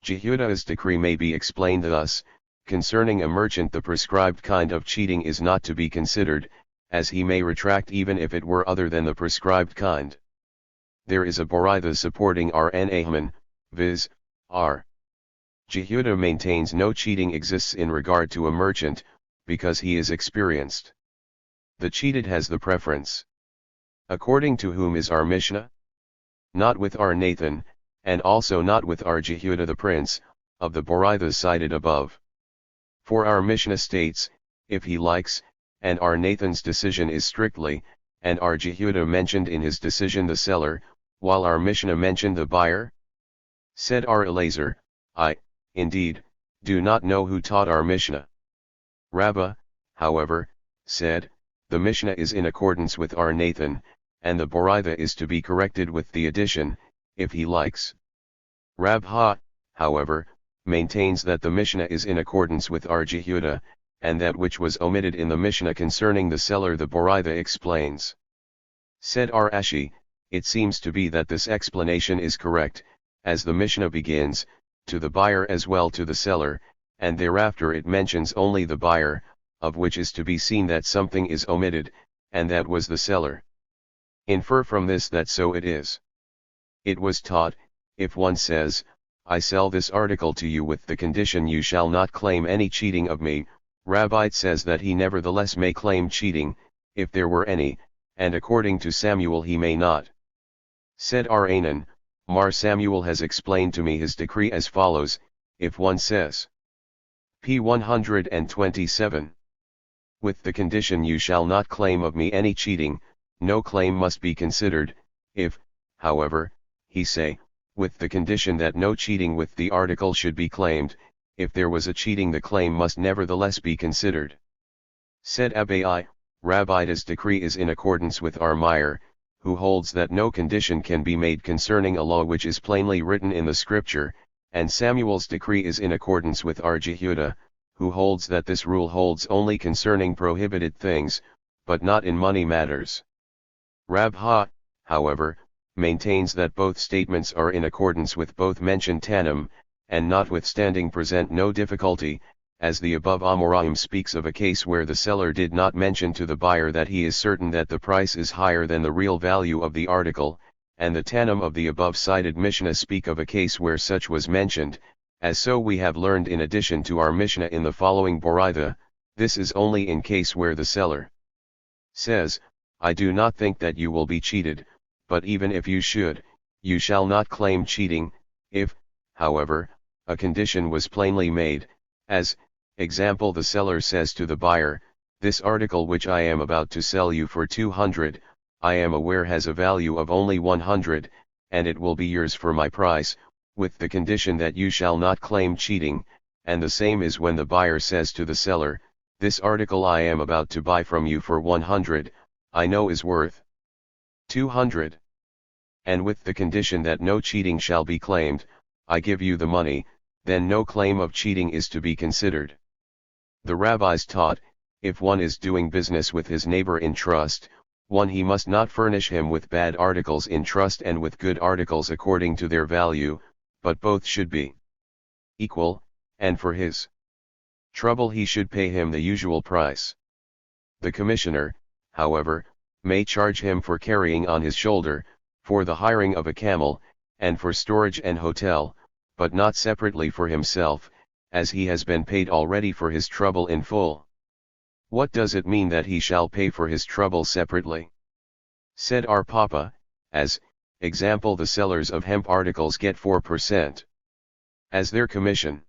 Yehuda's decree may be explained thus: concerning a merchant the prescribed kind of cheating is not to be considered, as he may retract even if it were other than the prescribed kind. There is a Boraitha supporting R'Nahman, viz. R. Yehuda maintains no cheating exists in regard to a merchant, because he is experienced. The cheated has the preference. According to whom is our Mishnah? Not with our Nathan, and also not with our Yehuda the prince, of the Boraithas cited above. For our Mishnah states, if he likes, and our Nathan's decision is strictly, and our Yehuda mentioned in his decision the seller, while our Mishnah mentioned the buyer. Said our Elazar, I, indeed, do not know who taught our Mishnah. Rabbah, however, said, the Mishnah is in accordance with our Nathan, and the Boraitha is to be corrected with the addition, if he likes. Rabha, however, maintains that the Mishnah is in accordance with our Yehuda, and that which was omitted in the Mishnah concerning the seller the Boraitha explains. Said Rashi, it seems to be that this explanation is correct, as the Mishnah begins, to the buyer as well to the seller, and thereafter it mentions only the buyer, of which is to be seen that something is omitted, and that was the seller. Infer from this that so it is. It was taught, if one says, I sell this article to you with the condition you shall not claim any cheating of me, Rabbi says that he nevertheless may claim cheating, if there were any, and according to Samuel he may not. Said Aranan, Mar Samuel has explained to me his decree as follows, if one says, P 127. With the condition you shall not claim of me any cheating, no claim must be considered, if, however, he say, with the condition that no cheating with the article should be claimed, if there was a cheating the claim must nevertheless be considered. Said Abai, Rabbi's decree is in accordance with our Meir, who holds that no condition can be made concerning a law which is plainly written in the scripture, and Samuel's decree is in accordance with Jehudah, who holds that this rule holds only concerning prohibited things, but not in money matters. Rabha, however, maintains that both statements are in accordance with both mentioned Tannim, and notwithstanding present no difficulty, as the above Amoraim speaks of a case where the seller did not mention to the buyer that he is certain that the price is higher than the real value of the article, and the Tannim of the above cited Mishnah speak of a case where such was mentioned, as so we have learned in addition to our Mishnah in the following Boraitha, this is only in case where the seller says, I do not think that you will be cheated, but even if you should, you shall not claim cheating. If, however, a condition was plainly made, as, example, the seller says to the buyer, this article which I am about to sell you for 200, I am aware has a value of only 100, and it will be yours for my price, with the condition that you shall not claim cheating, and the same is when the buyer says to the seller, this article I am about to buy from you for 100, I know is worth 200. And with the condition that no cheating shall be claimed, I give you the money, then no claim of cheating is to be considered. The rabbis taught, if one is doing business with his neighbor in trust, one he must not furnish him with bad articles in trust and with good articles according to their value, but both should be equal, and for his trouble he should pay him the usual price. The commissioner, however, may charge him for carrying on his shoulder, for the hiring of a camel, and for storage and hotel, but not separately for himself, as he has been paid already for his trouble in full. What does it mean that he shall pay for his trouble separately? Said our Papa, as, example, the sellers of hemp articles get 4% as their commission.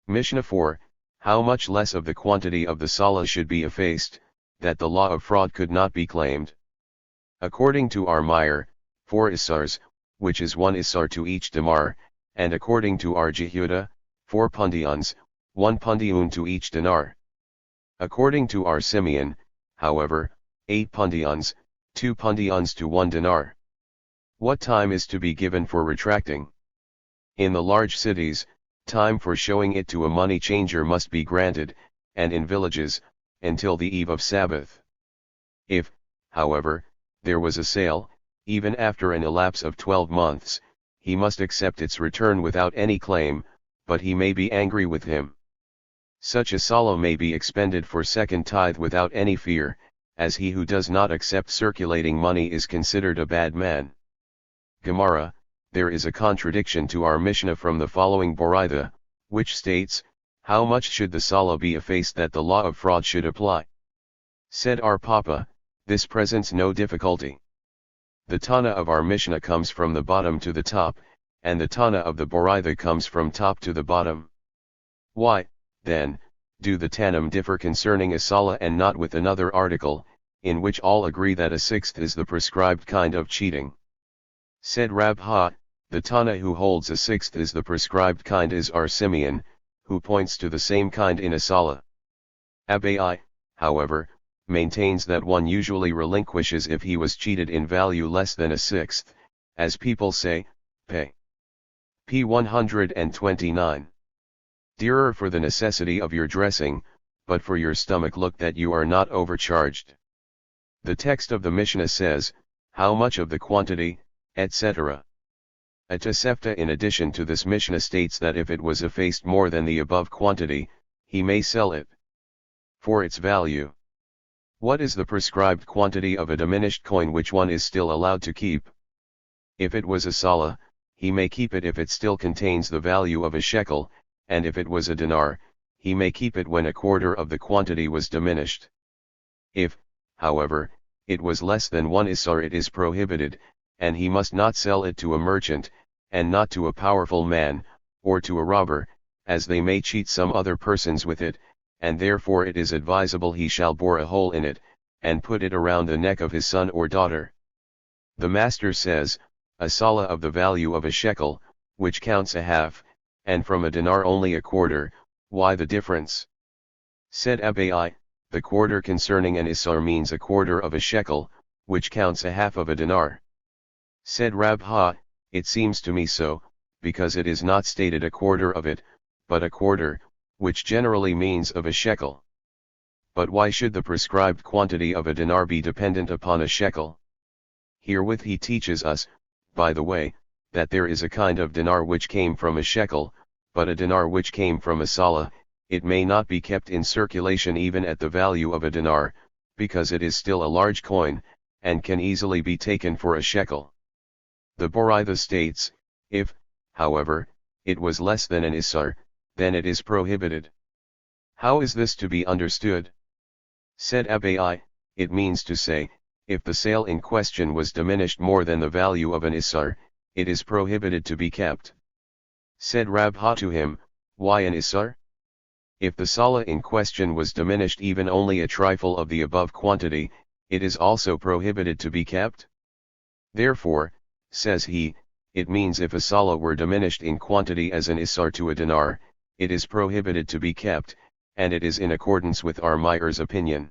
Mishnah 4, how much less of the quantity of the Salah should be effaced, that the law of fraud could not be claimed. According to our Meir, 4 Isars, which is 1 Isar to each Damar, and according to our Jehudah, 4 pundions, 1 pundiun to each dinar. According to our Simeon, however, 8 pundions, 2 pundions to 1 dinar. What time is to be given for retracting? In the large cities, time for showing it to a money changer must be granted, and in villages, until the eve of Sabbath. If, however, there was a sale, even after an elapse of 12 months, he must accept its return without any claim, but he may be angry with him. Such a salah may be expended for second tithe without any fear, as he who does not accept circulating money is considered a bad man. Gemara, there is a contradiction to our Mishnah from the following Boraitha, which states, how much should the salah be effaced that the law of fraud should apply? Said our Papa, this presents no difficulty. The Tana of our Mishnah comes from the bottom to the top, and the Tana of the Boraitha comes from top to the bottom. Why, then, do the Tannim differ concerning a salah and not with another article, in which all agree that a sixth is the prescribed kind of cheating? Said Rabha, the Tana who holds a sixth is the prescribed kind is our Simeon, who points to the same kind in a salah. Abai, however, maintains that one usually relinquishes if he was cheated in value less than a sixth, as people say, pay. P 129. Dearer for the necessity of your dressing, but for your stomach look that you are not overcharged. The text of the Mishnah says, how much of the quantity, etc. A Tosefta in addition to this Mishnah states that if it was effaced more than the above quantity, he may sell it for its value. What is the prescribed quantity of a diminished coin which one is still allowed to keep? If it was a salah, he may keep it if it still contains the value of a shekel, and if it was a dinar, he may keep it when a quarter of the quantity was diminished. If, however, it was less than 1 isar, it is prohibited, and he must not sell it to a merchant, and not to a powerful man, or to a robber, as they may cheat some other persons with it, and therefore it is advisable he shall bore a hole in it, and put it around the neck of his son or daughter. The master says, a salah of the value of a shekel, which counts a half, and from a dinar only a quarter, why the difference? Said Abai, the quarter concerning an isar means a quarter of a shekel, which counts a half of a dinar. Said Rabha, it seems to me so, because it is not stated a quarter of it, but a quarter, which generally means of a shekel. But why should the prescribed quantity of a dinar be dependent upon a shekel? Herewith he teaches us, by the way, that there is a kind of dinar which came from a shekel, but a dinar which came from a salah, it may not be kept in circulation even at the value of a dinar, because it is still a large coin, and can easily be taken for a shekel. The Boraitha states, if, however, it was less than an isar, then it is prohibited. How is this to be understood? Said Abai, it means to say, if the sale in question was diminished more than the value of an isar, it is prohibited to be kept. Said Rabha to him, why an isar? If the salah in question was diminished even only a trifle of the above quantity, it is also prohibited to be kept? Therefore, says he, it means if a salah were diminished in quantity as an isar to a dinar, it is prohibited to be kept, and it is in accordance with our Meir's opinion.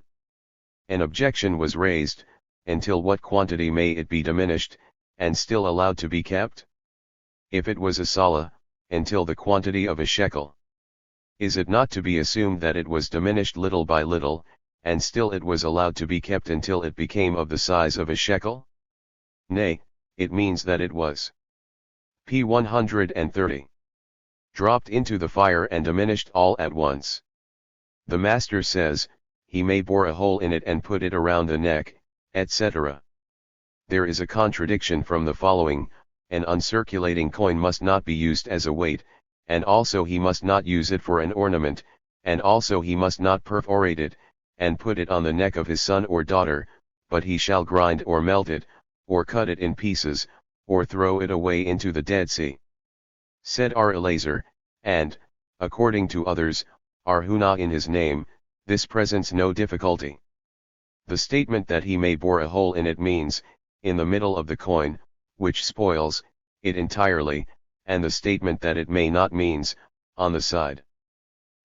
An objection was raised, until what quantity may it be diminished, and still allowed to be kept? If it was a salah, until the quantity of a shekel. Is it not to be assumed that it was diminished little by little, and still it was allowed to be kept until it became of the size of a shekel? Nay, it means that it was p. 130. Dropped into the fire and diminished all at once. The master says, he may bore a hole in it and put it around the neck, etc. There is a contradiction from the following: an uncirculating coin must not be used as a weight, and also he must not use it for an ornament, and also he must not perforate it, and put it on the neck of his son or daughter, but he shall grind or melt it, or cut it in pieces, or throw it away into the Dead Sea. Said R. Elazar, and, according to others, Arhuna in his name, this presents no difficulty. The statement that he may bore a hole in it means, in the middle of the coin, which spoils it entirely, and the statement that it may not means, on the side.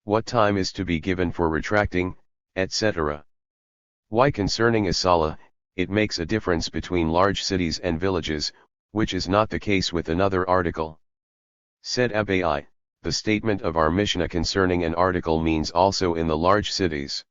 What time is to be given for retracting, etc. Why concerning a salah, it makes a difference between large cities and villages, which is not the case with another article. Said Abai, the statement of our Mishnah concerning an article means also in the large cities.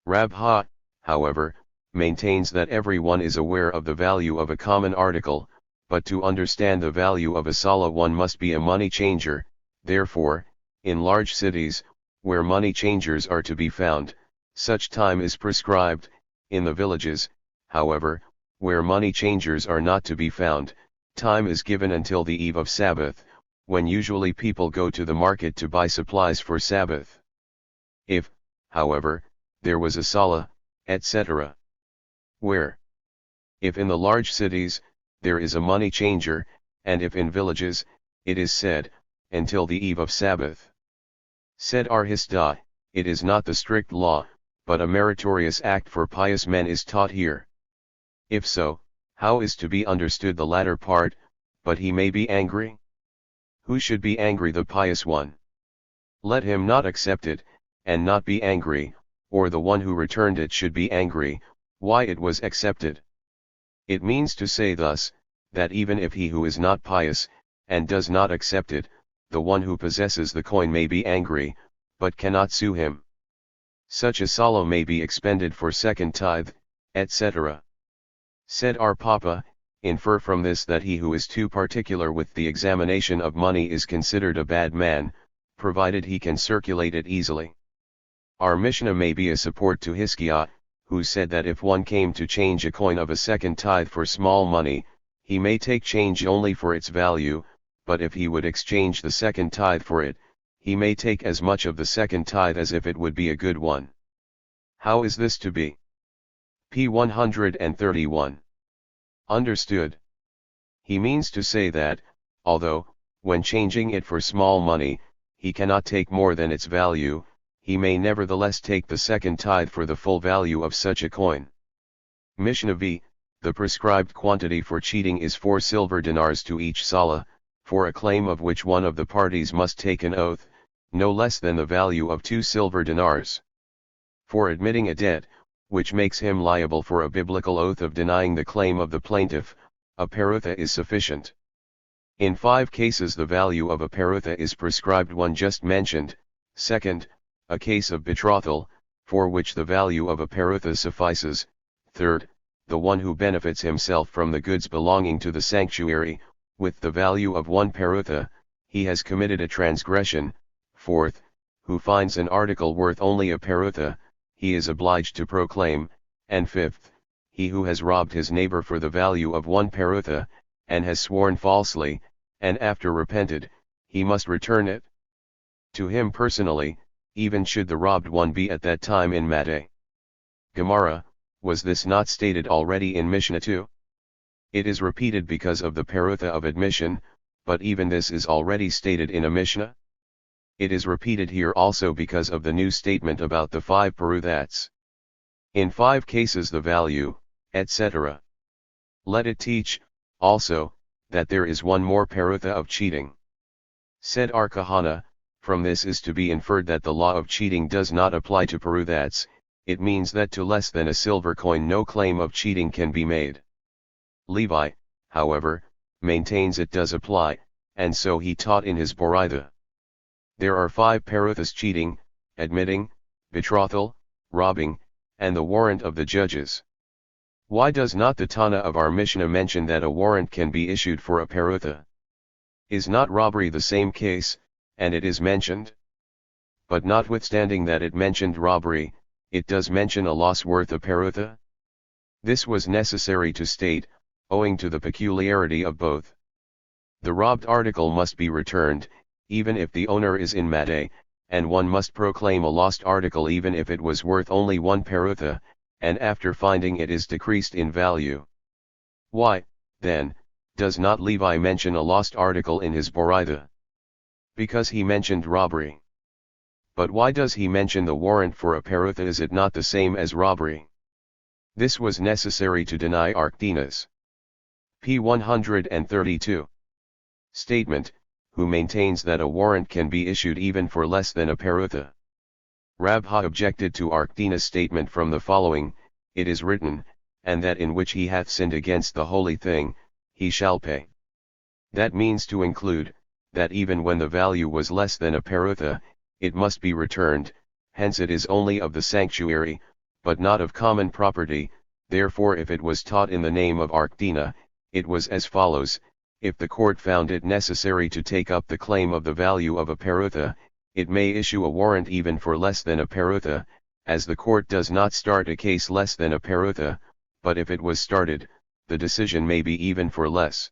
Rabha, however, maintains that everyone is aware of the value of a common article, but to understand the value of a salah one must be a money changer. Therefore, in large cities, where money changers are to be found, such time is prescribed. In the villages, however, where money changers are not to be found, time is given until the eve of Sabbath, when usually people go to the market to buy supplies for Sabbath. If, however, there was a salah, etc. Where? If in the large cities, there is a money changer, and if in villages, it is said, until the eve of Sabbath. Said Arhisda, it is not the strict law, but a meritorious act for pious men is taught here. If so, how is to be understood the latter part, but he may be angry? Who should be angry? The pious one. Let him not accept it, and not be angry, or the one who returned it should be angry, why it was accepted. It means to say thus, that even if he who is not pious, and does not accept it, the one who possesses the coin may be angry, but cannot sue him. Such a salah may be expended for second tithe, etc. Said our Papa, infer from this that he who is too particular with the examination of money is considered a bad man, provided he can circulate it easily. Our Mishnah may be a support to Hiskia, who said that if one came to change a coin of a second tithe for small money, he may take change only for its value, but if he would exchange the second tithe for it, he may take as much of the second tithe as if it would be a good one. How is this to be? p. 131. Understood. He means to say that, although, when changing it for small money, he cannot take more than its value, he may nevertheless take the second tithe for the full value of such a coin. Mishnah V, the prescribed quantity for cheating is 4 silver dinars to each salah, for a claim of which one of the parties must take an oath, no less than the value of 2 silver dinars. For admitting a debt, which makes him liable for a biblical oath of denying the claim of the plaintiff, a parutha is sufficient. In 5 cases the value of a parutha is prescribed: one just mentioned; second, a case of betrothal, for which the value of a parutha suffices; third, the one who benefits himself from the goods belonging to the sanctuary, with the value of 1 parutha, he has committed a transgression; fourth, who finds an article worth only a parutha, he is obliged to proclaim; and fifth, he who has robbed his neighbor for the value of 1 parutha, and has sworn falsely, and after repented, he must return it to him personally, even should the robbed one be at that time in Mattay. Gemara, was this not stated already in Mishnah 2? It is repeated because of the parutha of admission, but even this is already stated in a Mishnah. It is repeated here also because of the new statement about the 5 paruthats. In 5 cases the value, etc. Let it teach, also, that there is one more parutha of cheating. Said our Kahana, from this is to be inferred that the law of cheating does not apply to paruthats. It means that to less than a silver coin no claim of cheating can be made. Levi, however, maintains it does apply, and so he taught in his Boraitha. There are 5 paruthas: cheating, admitting, betrothal, robbing, and the warrant of the judges. Why does not the Tana of our Mishnah mention that a warrant can be issued for a parutha? Is not robbery the same case, and it is mentioned? But notwithstanding that it mentioned robbery, it does mention a loss worth a parutha? This was necessary to state, owing to the peculiarity of both. The robbed article must be returned, even if the owner is in Mattay, and one must proclaim a lost article even if it was worth only 1 parutha, and after finding it is decreased in value. Why, then, does not Levi mention a lost article in his Boraitha? Because he mentioned robbery. But why does he mention the warrant for a parutha? Is it not the same as robbery? This was necessary to deny Arkdinas. P 132. Statement, who maintains that a warrant can be issued even for less than a parutha. Rabha objected to Arkdina's statement from the following: it is written, and that in which he hath sinned against the holy thing, he shall pay. That means to include, that even when the value was less than a parutha, it must be returned, hence it is only of the sanctuary, but not of common property. Therefore if it was taught in the name of Arkdina, it was as follows: if the court found it necessary to take up the claim of the value of a parutha, it may issue a warrant even for less than a parutha, as the court does not start a case less than a parutha, but if it was started, the decision may be even for less.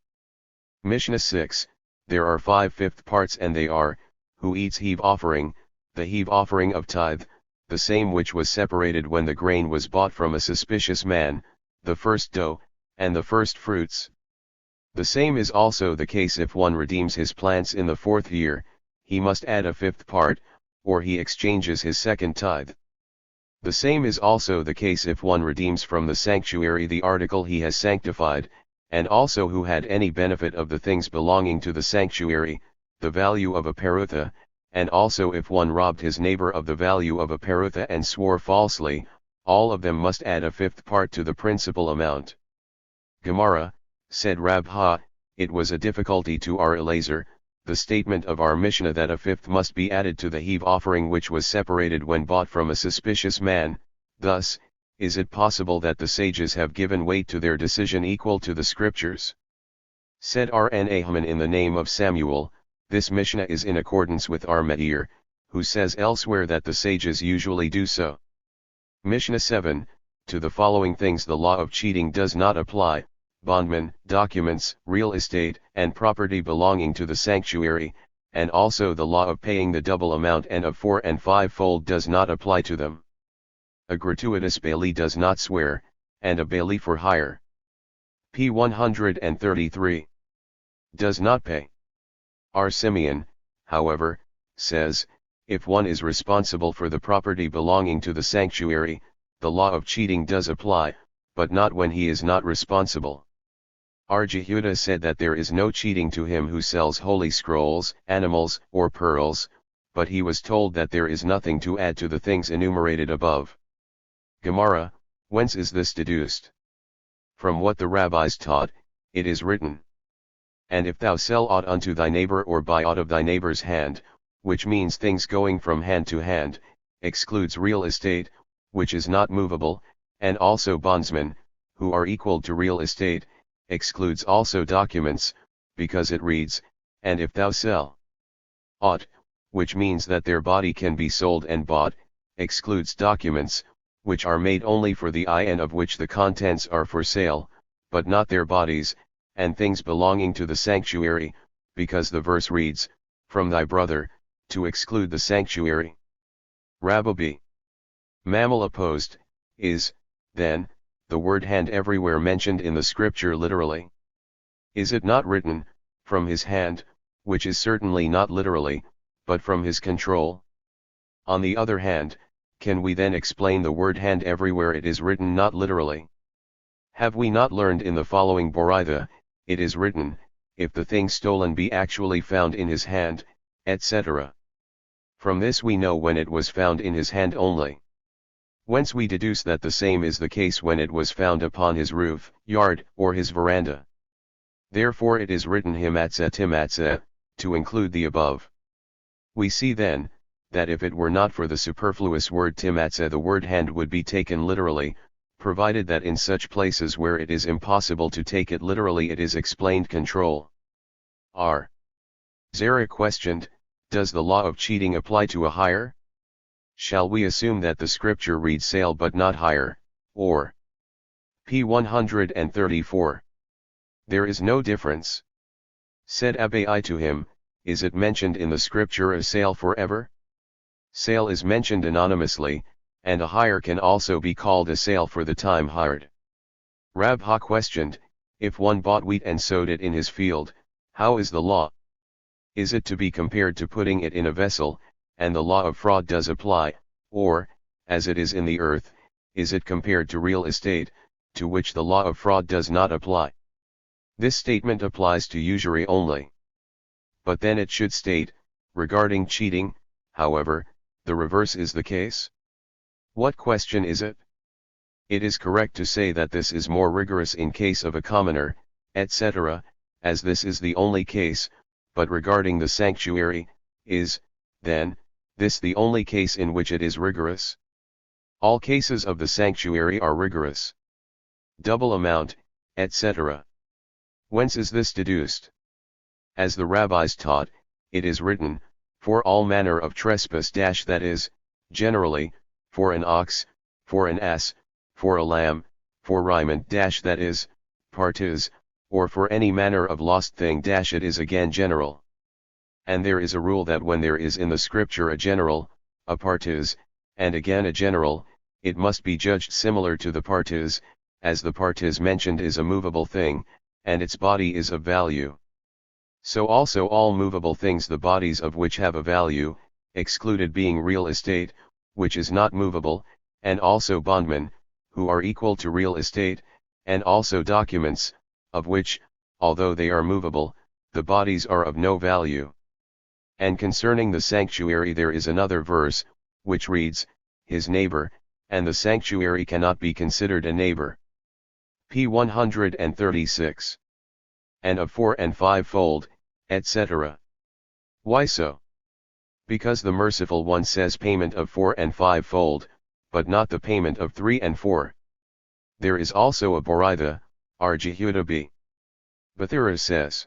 Mishnah 6, there are 5/5 parts, and they are, who eats heave offering, the heave offering of tithe, the same which was separated when the grain was bought from a suspicious man, the first dough, and the first fruits. The same is also the case if one redeems his plants in the 4th year, he must add a 5th part, or he exchanges his second tithe. The same is also the case if one redeems from the sanctuary the article he has sanctified, and also who had any benefit of the things belonging to the sanctuary, the value of a parutha, and also if one robbed his neighbor of the value of a parutha and swore falsely, all of them must add a 5th part to the principal amount. Gemara, said Rabha, it was a difficulty to our Elazar, the statement of our Mishnah that a 5th must be added to the heave offering which was separated when bought from a suspicious man. Thus, is it possible that the sages have given weight to their decision equal to the scriptures? Said Rna Haman in the name of Samuel, this Mishnah is in accordance with our Meir, who says elsewhere that the sages usually do so. Mishnah 7, to the following things the law of cheating does not apply: bondmen, documents, real estate, and property belonging to the sanctuary, and also the law of paying the double amount and of 4 and 5-fold does not apply to them. A gratuitous bailee does not swear, and a bailee for hire. P 133. Does not pay. R. Simeon, however, says, if one is responsible for the property belonging to the sanctuary, the law of cheating does apply, but not when he is not responsible. R. Jehuda said that there is no cheating to him who sells holy scrolls, animals, or pearls, but he was told that there is nothing to add to the things enumerated above. Gemara, Whence is this deduced? From what the rabbis taught, it is written. And if thou sell aught unto thy neighbor or buy aught of thy neighbor's hand, which means things going from hand to hand, excludes real estate, which is not movable, and also bondsmen, who are equal to real estate, excludes also documents, because it reads, and if thou sell aught, which means that their body can be sold and bought, excludes documents, which are made only for the eye and of which the contents are for sale, but not their bodies, and things belonging to the sanctuary, because the verse reads, from thy brother, to exclude the sanctuary. Rabbi Mammal opposed, is, then, the word hand everywhere mentioned in the scripture literally? Is it not written, from his hand, which is certainly not literally, but from his control? On the other hand, can we then explain the word hand everywhere it is written not literally? Have we not learned in the following Boraitha, it is written, if the thing stolen be actually found in his hand, etc. From this we know when it was found in his hand only. Whence we deduce that the same is the case when it was found upon his roof, yard, or his veranda. Therefore it is written himatza timatza, to include the above. We see then, that if it were not for the superfluous word timatza the word hand would be taken literally, provided that in such places where it is impossible to take it literally it is explained control. R. Zara questioned, does the law of cheating apply to a hire? Shall we assume that the scripture reads sale but not hire, or p. 134? There is no difference. Said Abai to him, is it mentioned in the scripture as sale forever? Sale is mentioned anonymously, and a hire can also be called a sale for the time hired. Rabha questioned, if one bought wheat and sowed it in his field, how is the law? Is it to be compared to putting it in a vessel, and the law of fraud does apply, or, as it is in the earth, is it compared to real estate, to which the law of fraud does not apply? This statement applies to usury only. But then it should state, regarding cheating, however, the reverse is the case. What question is it? It is correct to say that this is more rigorous in case of a commoner, etc., as this is the only case, but regarding the sanctuary, is, then, this the only case in which it is rigorous? All cases of the sanctuary are rigorous. Double amount, etc. Whence is this deduced? As the rabbis taught, it is written, for all manner of trespass that is, generally, for an ox, for an ass, for a lamb, for raiment that is, partes, or for any manner of lost thing it is again general. And there is a rule that when there is in the scripture a general, a partes, and again a general, it must be judged similar to the partes, as the partes mentioned is a movable thing, and its body is of value. So also all movable things the bodies of which have a value, excluded being real estate, which is not movable, and also bondmen, who are equal to real estate, and also documents, of which, although they are movable, the bodies are of no value. And concerning the sanctuary there is another verse, which reads, his neighbor, and the sanctuary cannot be considered a neighbor. P. 136. And of 4 and 5-fold, etc. Why so? Because the merciful one says payment of 4 and 5-fold, but not the payment of 3 and 4. There is also a Boraitha, R. Jehuda b. Bathura says,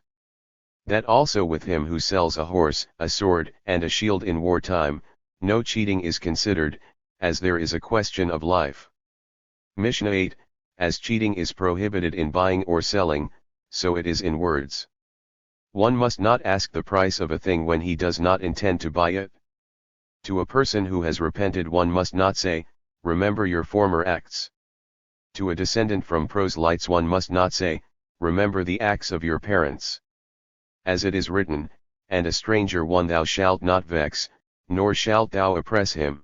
that also with him who sells a horse, a sword, and a shield in wartime, no cheating is considered, as there is a question of life. Mishnah 8, as cheating is prohibited in buying or selling, so it is in words. One must not ask the price of a thing when he does not intend to buy it. To a person who has repented one must not say, remember your former acts. To a descendant from proselytes one must not say, remember the acts of your parents. As it is written, and a stranger one thou shalt not vex, nor shalt thou oppress him.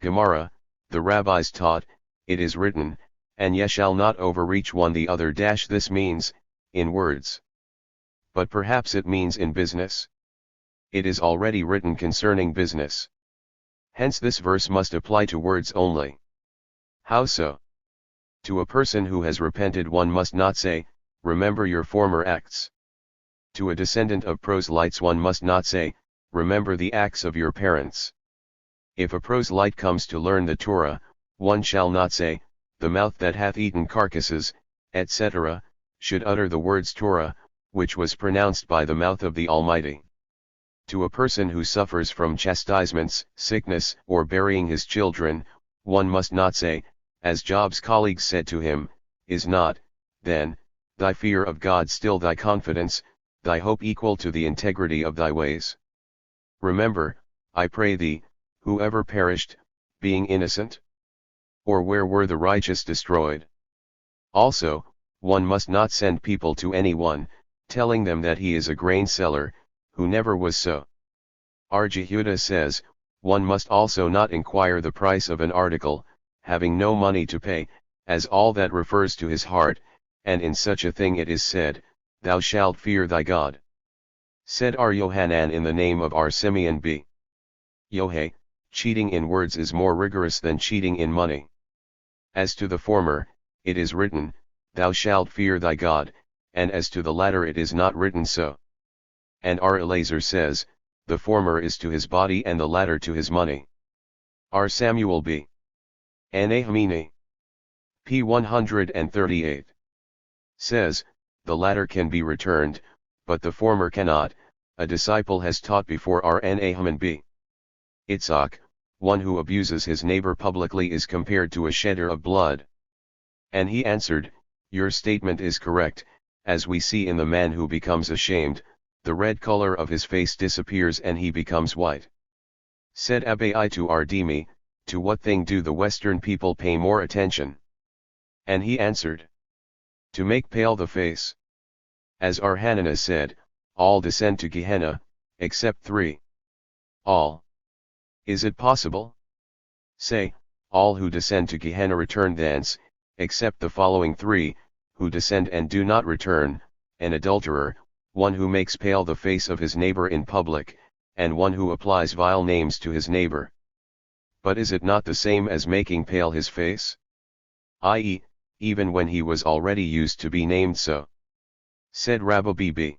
Gemara, the rabbis taught, it is written, and ye shall not overreach one the other. This means, in words. But perhaps it means in business. It is already written concerning business. Hence this verse must apply to words only. How so? To a person who has repented one must not say, remember your former acts. To a descendant of proselytes one must not say, remember the acts of your parents. If a proselyte comes to learn the Torah, one shall not say, the mouth that hath eaten carcasses, etc., should utter the words Torah, which was pronounced by the mouth of the Almighty. To a person who suffers from chastisements, sickness, or burying his children, one must not say, as Job's colleagues said to him, is not, then, thy fear of God still thy confidence, thy hope equal to the integrity of thy ways? Remember, I pray thee, whoever perished, being innocent? Or where were the righteous destroyed? Also, one must not send people to anyone, telling them that he is a grain seller, who never was so. R. Jehuda says, one must also not inquire the price of an article, having no money to pay, as all that refers to his heart, and in such a thing it is said, thou shalt fear thy God. Said R. Yohanan in the name of R. Simeon b. Yohei, cheating in words is more rigorous than cheating in money. As to the former, it is written, thou shalt fear thy God, and as to the latter it is not written so. And R. Elazar says, the former is to his body and the latter to his money. R. Samuel b. Nahmini, p. 138. Says, the latter can be returned, but the former cannot. A disciple has taught before R. Nahman b. Itzhak, one who abuses his neighbor publicly is compared to a shedder of blood. And he answered, your statement is correct, as we see in the man who becomes ashamed, the red color of his face disappears and he becomes white. Said Abai to Ardimi, to what thing do the Western people pay more attention? And he answered, to make pale the face. As R. Hananiah said, all descend to Gehenna, except 3. All. Is it possible? Say, all who descend to Gehenna return thence, except the following 3, who descend and do not return, an adulterer, one who makes pale the face of his neighbor in public, and one who applies vile names to his neighbor. But is it not the same as making pale his face? I.e., even when he was already used to be named so. Said Rabbi B.B.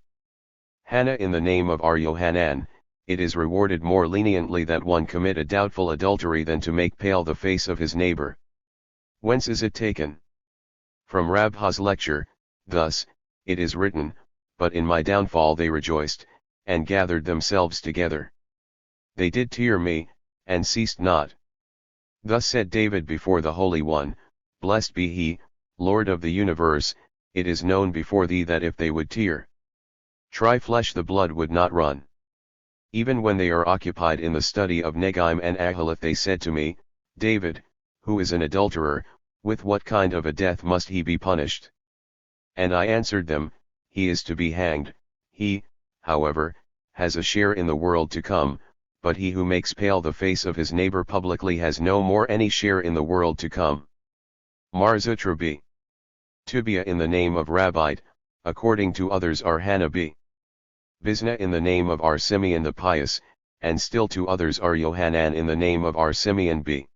Hannah in the name of R. Yohanan, it is rewarded more leniently that one commit a doubtful adultery than to make pale the face of his neighbor. Whence is it taken? From Rabha's lecture, thus, it is written, but in my downfall they rejoiced, and gathered themselves together. They did tear me, and ceased not. Thus said David before the Holy One, blessed be he, Lord of the universe, it is known before thee that if they would tear, try flesh the blood would not run. Even when they are occupied in the study of Negim and Ahaleth they said to me, David, who is an adulterer, with what kind of a death must he be punished? And I answered them, he is to be hanged. He, however, has a share in the world to come, but he who makes pale the face of his neighbor publicly has no more any share in the world to come. Marzutra b. Tubia in the name of Rabbite, according to others are Hannah b. Bizna in the name of R. Simeon the Pious, and still to others are Yohanan in the name of R. Simeon b.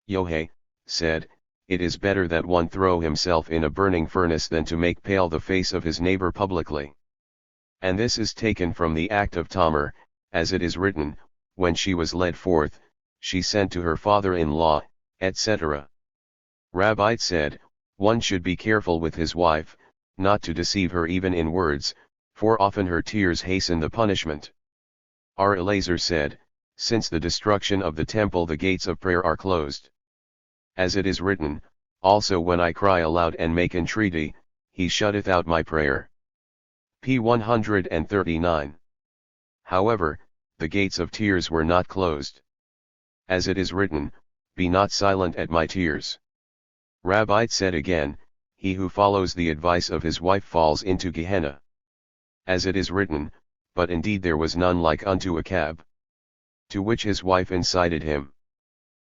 Yohei, said, it is better that one throw himself in a burning furnace than to make pale the face of his neighbor publicly. And this is taken from the act of Tamar, as it is written, when she was led forth, she sent to her father-in-law, etc. Rabbi said, one should be careful with his wife, not to deceive her even in words, for often her tears hasten the punishment. R. Elazar said, since the destruction of the temple the gates of prayer are closed. As it is written, also when I cry aloud and make entreaty, he shutteth out my prayer. P. 139. However, the gates of tears were not closed. As it is written, be not silent at my tears. Rabbi said again, he who follows the advice of his wife falls into Gehenna. As it is written, but indeed there was none like unto Achab. To which his wife incited him.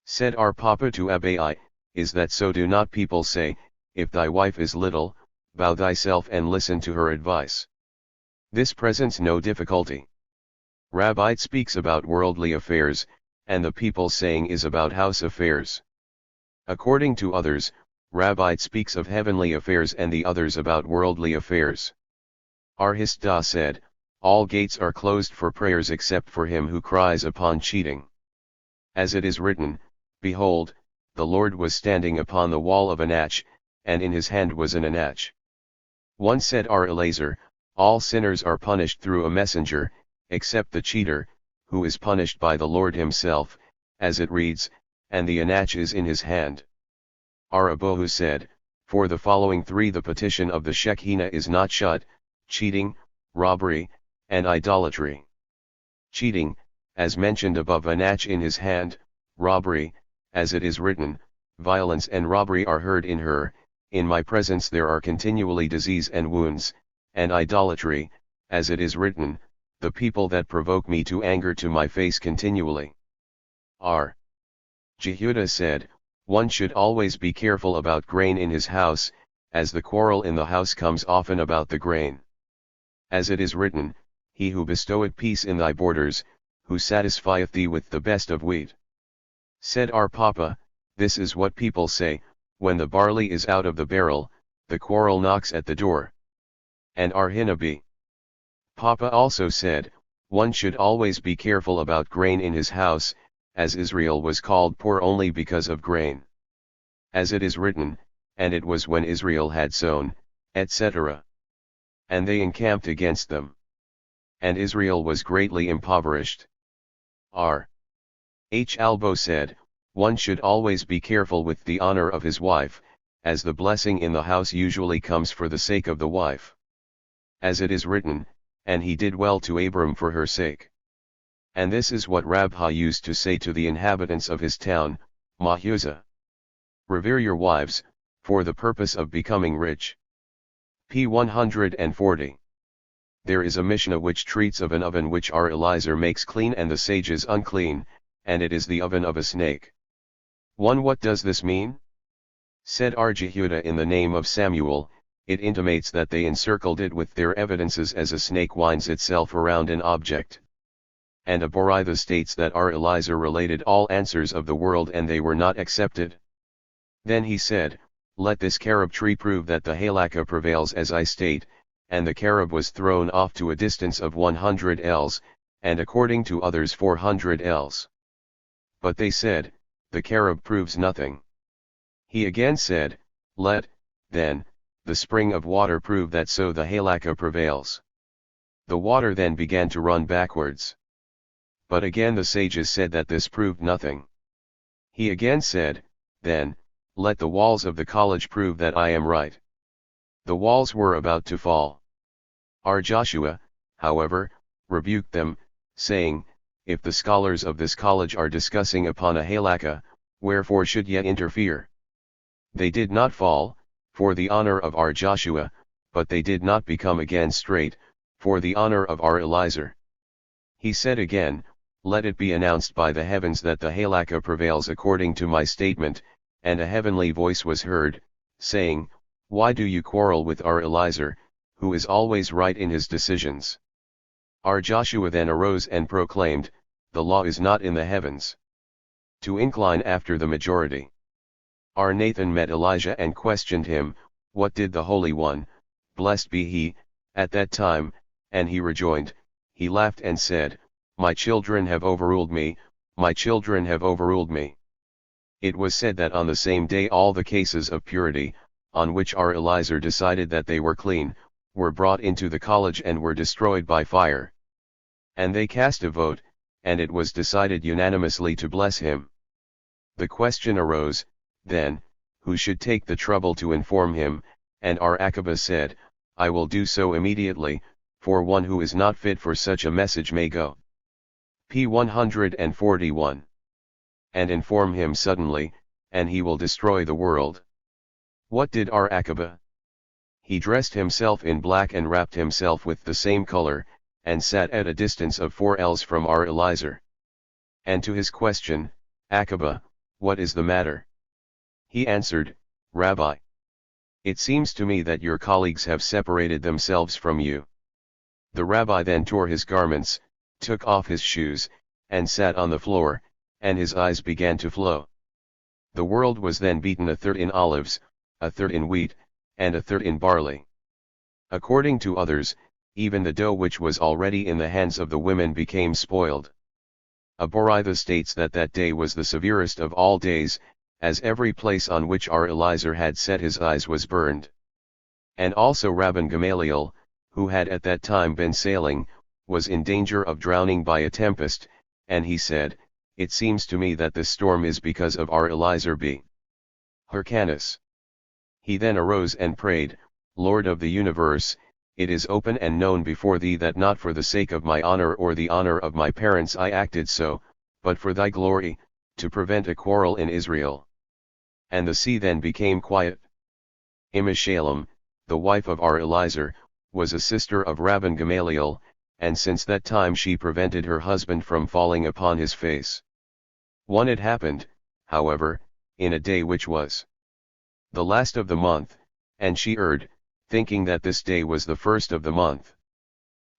Said our Papa to Abai, is that so? Do not people say, if thy wife is little, bow thyself and listen to her advice? This presents no difficulty. Rabbi speaks about worldly affairs, and the people saying is about house affairs. According to others, Rabbi speaks of heavenly affairs and the others about worldly affairs. Arhisda said, all gates are closed for prayers except for him who cries upon cheating. As it is written, behold, the Lord was standing upon the wall of Anach, and in his hand was an Anach. One said Elazar, all sinners are punished through a messenger, except the cheater, who is punished by the Lord himself, as it reads, and the Anach is in his hand. Abohu said, for the following three the petition of the Shekinah is not shut, cheating, robbery, and idolatry. Cheating, as mentioned above, Anach in his hand, robbery, as it is written, violence and robbery are heard in her, in my presence there are continually disease and wounds, and idolatry, as it is written, the people that provoke me to anger to my face continually. Jehudah said, one should always be careful about grain in his house, as the quarrel in the house comes often about the grain. As it is written, he who bestoweth peace in thy borders, who satisfieth thee with the best of wheat. Said Papa, this is what people say, when the barley is out of the barrel, the quarrel knocks at the door. And Hinabi. Papa also said, one should always be careful about grain in his house, as Israel was called poor only because of grain. As it is written, and it was when Israel had sown, etc. And they encamped against them. And Israel was greatly impoverished. Albo said, one should always be careful with the honor of his wife, as the blessing in the house usually comes for the sake of the wife. As it is written, and he did well to Abram for her sake. And this is what Rabha used to say to the inhabitants of his town, Mahuzah. Revere your wives, for the purpose of becoming rich. P. 140. There is a Mishnah which treats of an oven which Elazar makes clean and the sages unclean, and it is the oven of a snake. 1. What does this mean? Said Jehudah, in the name of Samuel, it intimates that they encircled it with their evidences as a snake winds itself around an object. And Aborithah states that Elazar related all answers of the world and they were not accepted. Then he said, let this carob tree prove that the halakha prevails as I state, and the carob was thrown off to a distance of 100 ells, and according to others 400 ells. But they said, the carob proves nothing. He again said, let, then, the spring of water prove that so the halakha prevails. The water then began to run backwards. But again the sages said that this proved nothing. He again said, then, let the walls of the college prove that I am right. The walls were about to fall. Joshua, however, rebuked them, saying, if the scholars of this college are discussing upon a halakha, wherefore should ye interfere? They did not fall, for the honor of Joshua, but they did not become again straight, for the honor of Elazar. He said again, let it be announced by the heavens that the halakha prevails according to my statement, and a heavenly voice was heard, saying, why do you quarrel with Elazar, who is always right in his decisions? Joshua then arose and proclaimed, the law is not in the heavens. To incline after the majority. Nathan met Elijah and questioned him, what did the Holy One, blessed be he, at that time, and he rejoined, he laughed and said, my children have overruled me, my children have overruled me. It was said that on the same day all the cases of purity, on which Elazar decided that they were clean, were brought into the college and were destroyed by fire. And they cast a vote, and it was decided unanimously to bless him. The question arose, then, who should take the trouble to inform him, and Akiba said, I will do so immediately, for one who is not fit for such a message may go. P. 141. And inform him suddenly, and he will destroy the world. What did Akiba? He dressed himself in black and wrapped himself with the same color, and sat at a distance of 4 ells from Elazar. And to his question, Akiba, what is the matter? He answered, Rabbi, it seems to me that your colleagues have separated themselves from you. The rabbi then tore his garments, took off his shoes, and sat on the floor, and his eyes began to flow. The world was then beaten a third in olives, a third in wheat, and a third in barley. According to others, even the dough which was already in the hands of the women became spoiled. Aboritha states that that day was the severest of all days, as every place on which our Eliezer had set his eyes was burned. And also Rabban Gamaliel, who had at that time been sailing, was in danger of drowning by a tempest, and he said, "It seems to me that this storm is because of our Eliezer b. Hyrcanus." He then arose and prayed, "Lord of the universe, it is open and known before thee that not for the sake of my honor or the honor of my parents I acted so, but for thy glory, to prevent a quarrel in Israel." And the sea then became quiet. Imishalem, the wife of our Eliezer, was a sister of Rabban Gamaliel, and since that time she prevented her husband from falling upon his face. It happened, however, in a day which was the last of the month, and she erred, thinking that this day was the first of the month.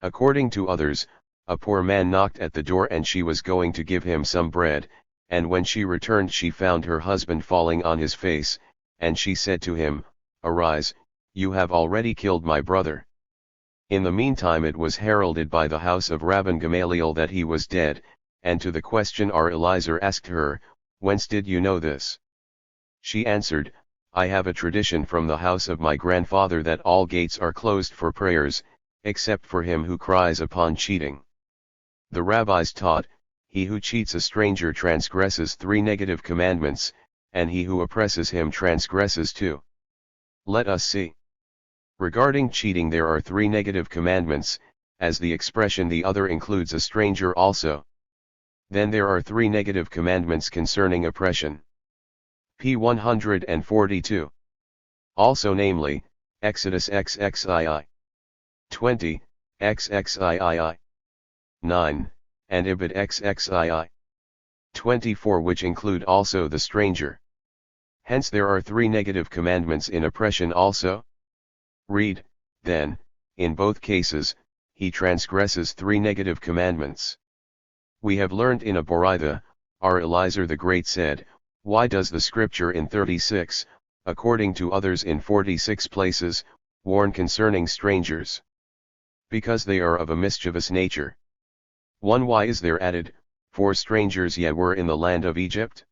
According to others, a poor man knocked at the door and she was going to give him some bread, and when she returned she found her husband falling on his face, and she said to him, "Arise, you have already killed my brother." In the meantime it was heralded by the house of Rabban Gamaliel that he was dead, and to the question our Eliezer asked her, "Whence did you know this?" She answered, "I have a tradition from the house of my grandfather that all gates are closed for prayers, except for him who cries upon cheating." The rabbis taught, "He who cheats a stranger transgresses 3 negative commandments, and he who oppresses him transgresses 2. Let us see. Regarding cheating there are 3 negative commandments, as the expression the other includes a stranger also. Then there are 3 negative commandments concerning oppression. P 142. Also namely, Exodus XXII 20, XXII 9, and Ibid XXII 24, which include also the stranger. Hence there are 3 negative commandments in oppression also. Read, then, in both cases, he transgresses 3 negative commandments. We have learned in Aboritha, our Eliezer the Great said, "Why does the scripture in 36, according to others in 46 places, warn concerning strangers? Because they are of a mischievous nature." Why is there added, "For strangers ye were in the land of Egypt"?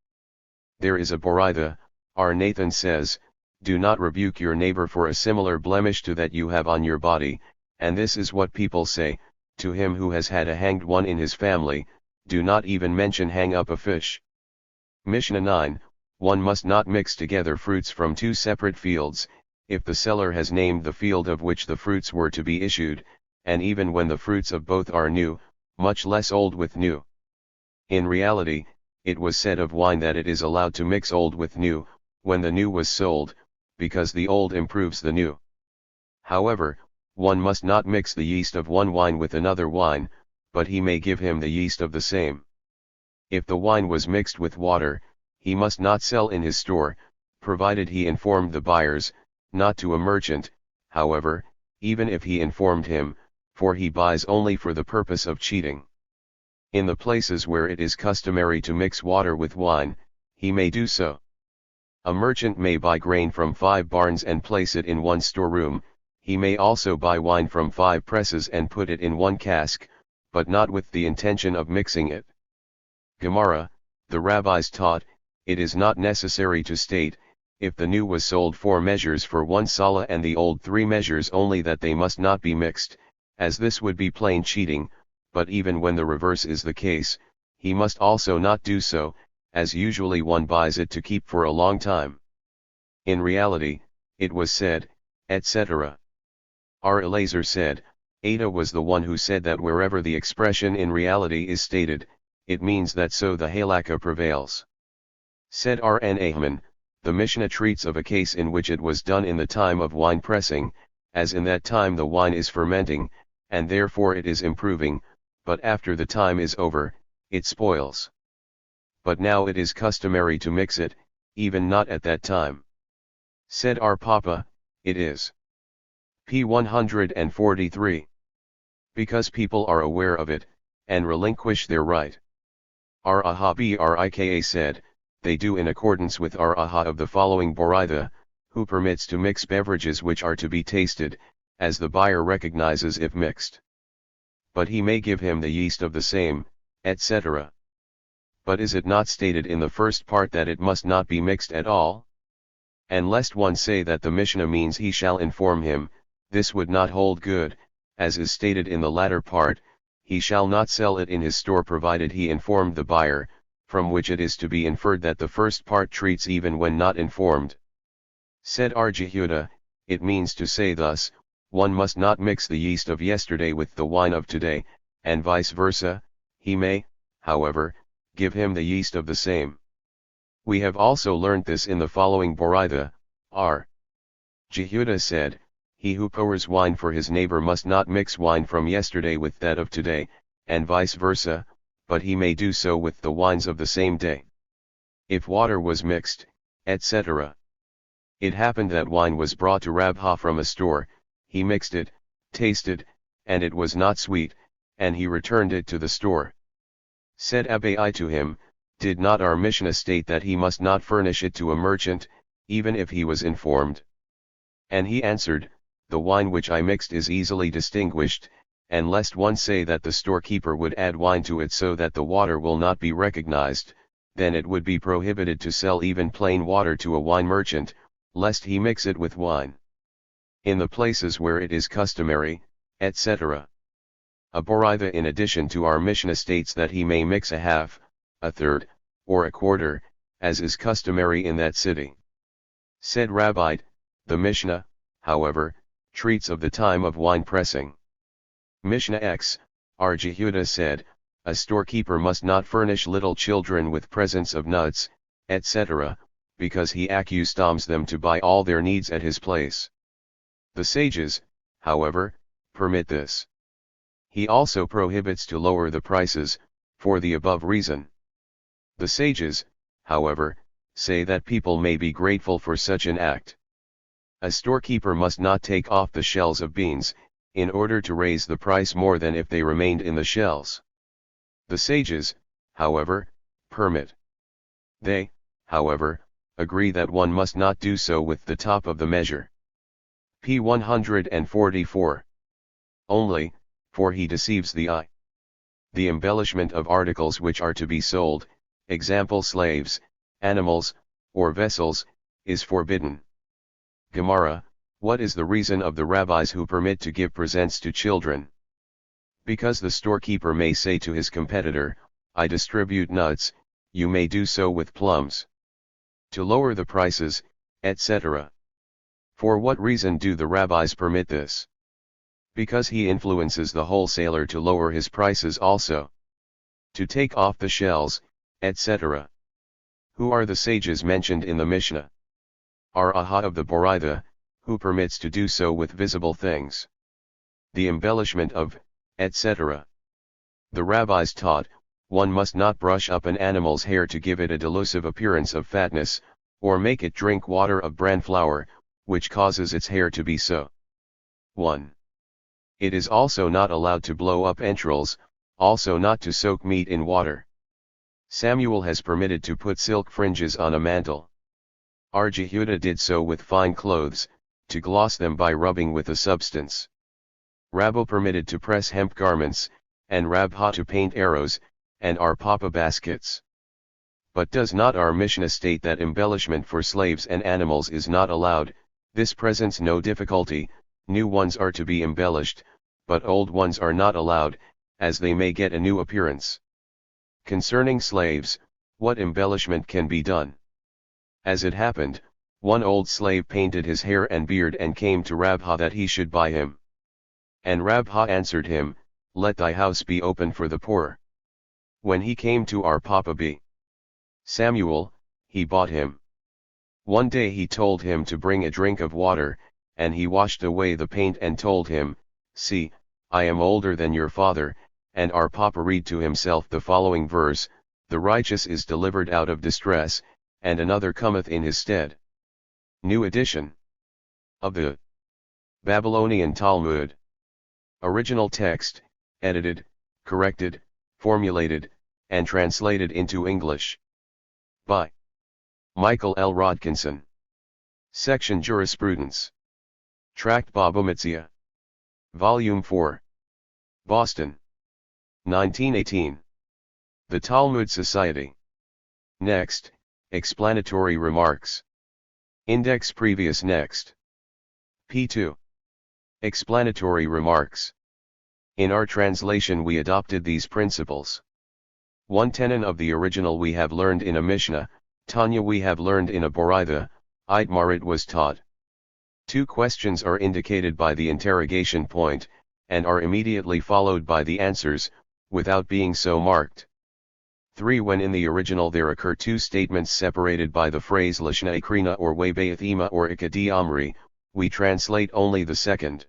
There is Aboritha, our Nathan says, "Do not rebuke your neighbor for a similar blemish to that you have on your body," and this is what people say, to him who has had a hanged one in his family, do not even mention hang up a fish. Mishnah 9, one must not mix together fruits from 2 separate fields, if the seller has named the field of which the fruits were to be issued, and even when the fruits of both are new, much less old with new. In reality, it was said of wine that it is allowed to mix old with new, when the new was sold, because the old improves the new. However, one must not mix the yeast of one wine with another wine, but he may give him the yeast of the same. If the wine was mixed with water, he must not sell in his store, provided he informed the buyers, not to a merchant, however, even if he informed him, for he buys only for the purpose of cheating. In the places where it is customary to mix water with wine, he may do so. A merchant may buy grain from 5 barns and place it in one storeroom, he may also buy wine from 5 presses and put it in one cask, but not with the intention of mixing it. Gemara, the rabbis taught, it is not necessary to state, if the new was sold 4 measures for 1 sala and the old 3 measures only, that they must not be mixed, as this would be plain cheating, but even when the reverse is the case, he must also not do so, as usually one buys it to keep for a long time. In reality, it was said, etc. Our Eliezer said, Ada was the one who said that wherever the expression in reality is stated, it means that so the halakha prevails. Said R.N. Ahman, the Mishnah treats of a case in which it was done in the time of wine pressing, as in that time the wine is fermenting, and therefore it is improving, but after the time is over, it spoils. But now it is customary to mix it, even not at that time. Said our Papa, it is. P 143. Because people are aware of it, and relinquish their right. Our Aha Brika said, they do in accordance with our Aha of the following Boritha, who permits to mix beverages which are to be tasted, as the buyer recognizes if mixed. But he may give him the yeast of the same, etc. But is it not stated in the first part that it must not be mixed at all? And lest one say that the Mishnah means he shall inform him, this would not hold good, as is stated in the latter part, he shall not sell it in his store provided he informed the buyer, from which it is to be inferred that the first part treats even when not informed. Said R. Jehuda, it means to say thus, one must not mix the yeast of yesterday with the wine of today, and vice versa, he may, however, give him the yeast of the same. We have also learnt this in the following Boraitha. R. Jehuda said, he who pours wine for his neighbor must not mix wine from yesterday with that of today, and vice versa, but he may do so with the wines of the same day. If water was mixed, etc. It happened that wine was brought to Rabha from a store, he mixed it, tasted, and it was not sweet, and he returned it to the store. Said Abai to him, did not our Mishnah state that he must not furnish it to a merchant, even if he was informed? And he answered, the wine which I mixed is easily distinguished, and lest one say that the storekeeper would add wine to it so that the water will not be recognized, then it would be prohibited to sell even plain water to a wine merchant, lest he mix it with wine. In the places where it is customary, etc. A Boraitha in addition to our Mishnah states that he may mix a half, a third, or a quarter, as is customary in that city. Said Rabbi, the Mishnah, however, treats of the time of wine pressing. Mishnah X, R. Jehuda said, a storekeeper must not furnish little children with presents of nuts, etc., because he accustoms them to buy all their needs at his place. The sages, however, permit this. He also prohibits to lower the prices, for the above reason. The sages, however, say that people may be grateful for such an act. A storekeeper must not take off the shells of beans, in order to raise the price more than if they remained in the shells. The sages, however, permit. They, however, agree that one must not do so with the top of the measure. P 144. Only, for he deceives the eye. The embellishment of articles which are to be sold, example slaves, animals, or vessels, is forbidden. Gemara, what is the reason of the rabbis who permit to give presents to children? Because the storekeeper may say to his competitor, I distribute nuts, you may do so with plums. To lower the prices, etc. For what reason do the rabbis permit this? Because he influences the wholesaler to lower his prices also. To take off the shells, etc. Who are the sages mentioned in the Mishnah? Aha of the Boraitha, who permits to do so with visible things. The embellishment of, etc. The rabbis taught, one must not brush up an animal's hair to give it a delusive appearance of fatness, or make it drink water of bran flour, which causes its hair to be so. 1. It is also not allowed to blow up entrails, also not to soak meat in water. Samuel has permitted to put silk fringes on a mantle. R. Jehuda did so with fine clothes, to gloss them by rubbing with a substance. Rabbo permitted to press hemp garments, and Rabha to paint arrows, and our papa baskets. But does not our Mishnah state that embellishment for slaves and animals is not allowed? This presents no difficulty, new ones are to be embellished, but old ones are not allowed, as they may get a new appearance. Concerning slaves, what embellishment can be done? As it happened, one old slave painted his hair and beard and came to Rabha that he should buy him. And Rabha answered him, let thy house be open for the poor. When he came to our papa B. Samuel, he bought him. One day he told him to bring a drink of water, and he washed away the paint and told him, see, I am older than your father, and our papa read to himself the following verse, the righteous is delivered out of distress, and another cometh in his stead. New edition of the Babylonian Talmud. Original text, edited, corrected, formulated, and translated into English by Michael L. Rodkinson. Section Jurisprudence. Tract Babomitzia. Volume 4. Boston. 1918. The Talmud Society. Next, explanatory remarks. Index previous next. P2. Explanatory remarks. In our translation we adopted these principles. One tenon of the original we have learned in a Mishnah, Tanya we have learned in a Boraitha, Itmarit was taught. Two questions are indicated by the interrogation point, and are immediately followed by the answers, without being so marked. 3. When in the original there occur two statements separated by the phrase Lashna Ikrina or Webeathima or Ikadi Amri, we translate only the second.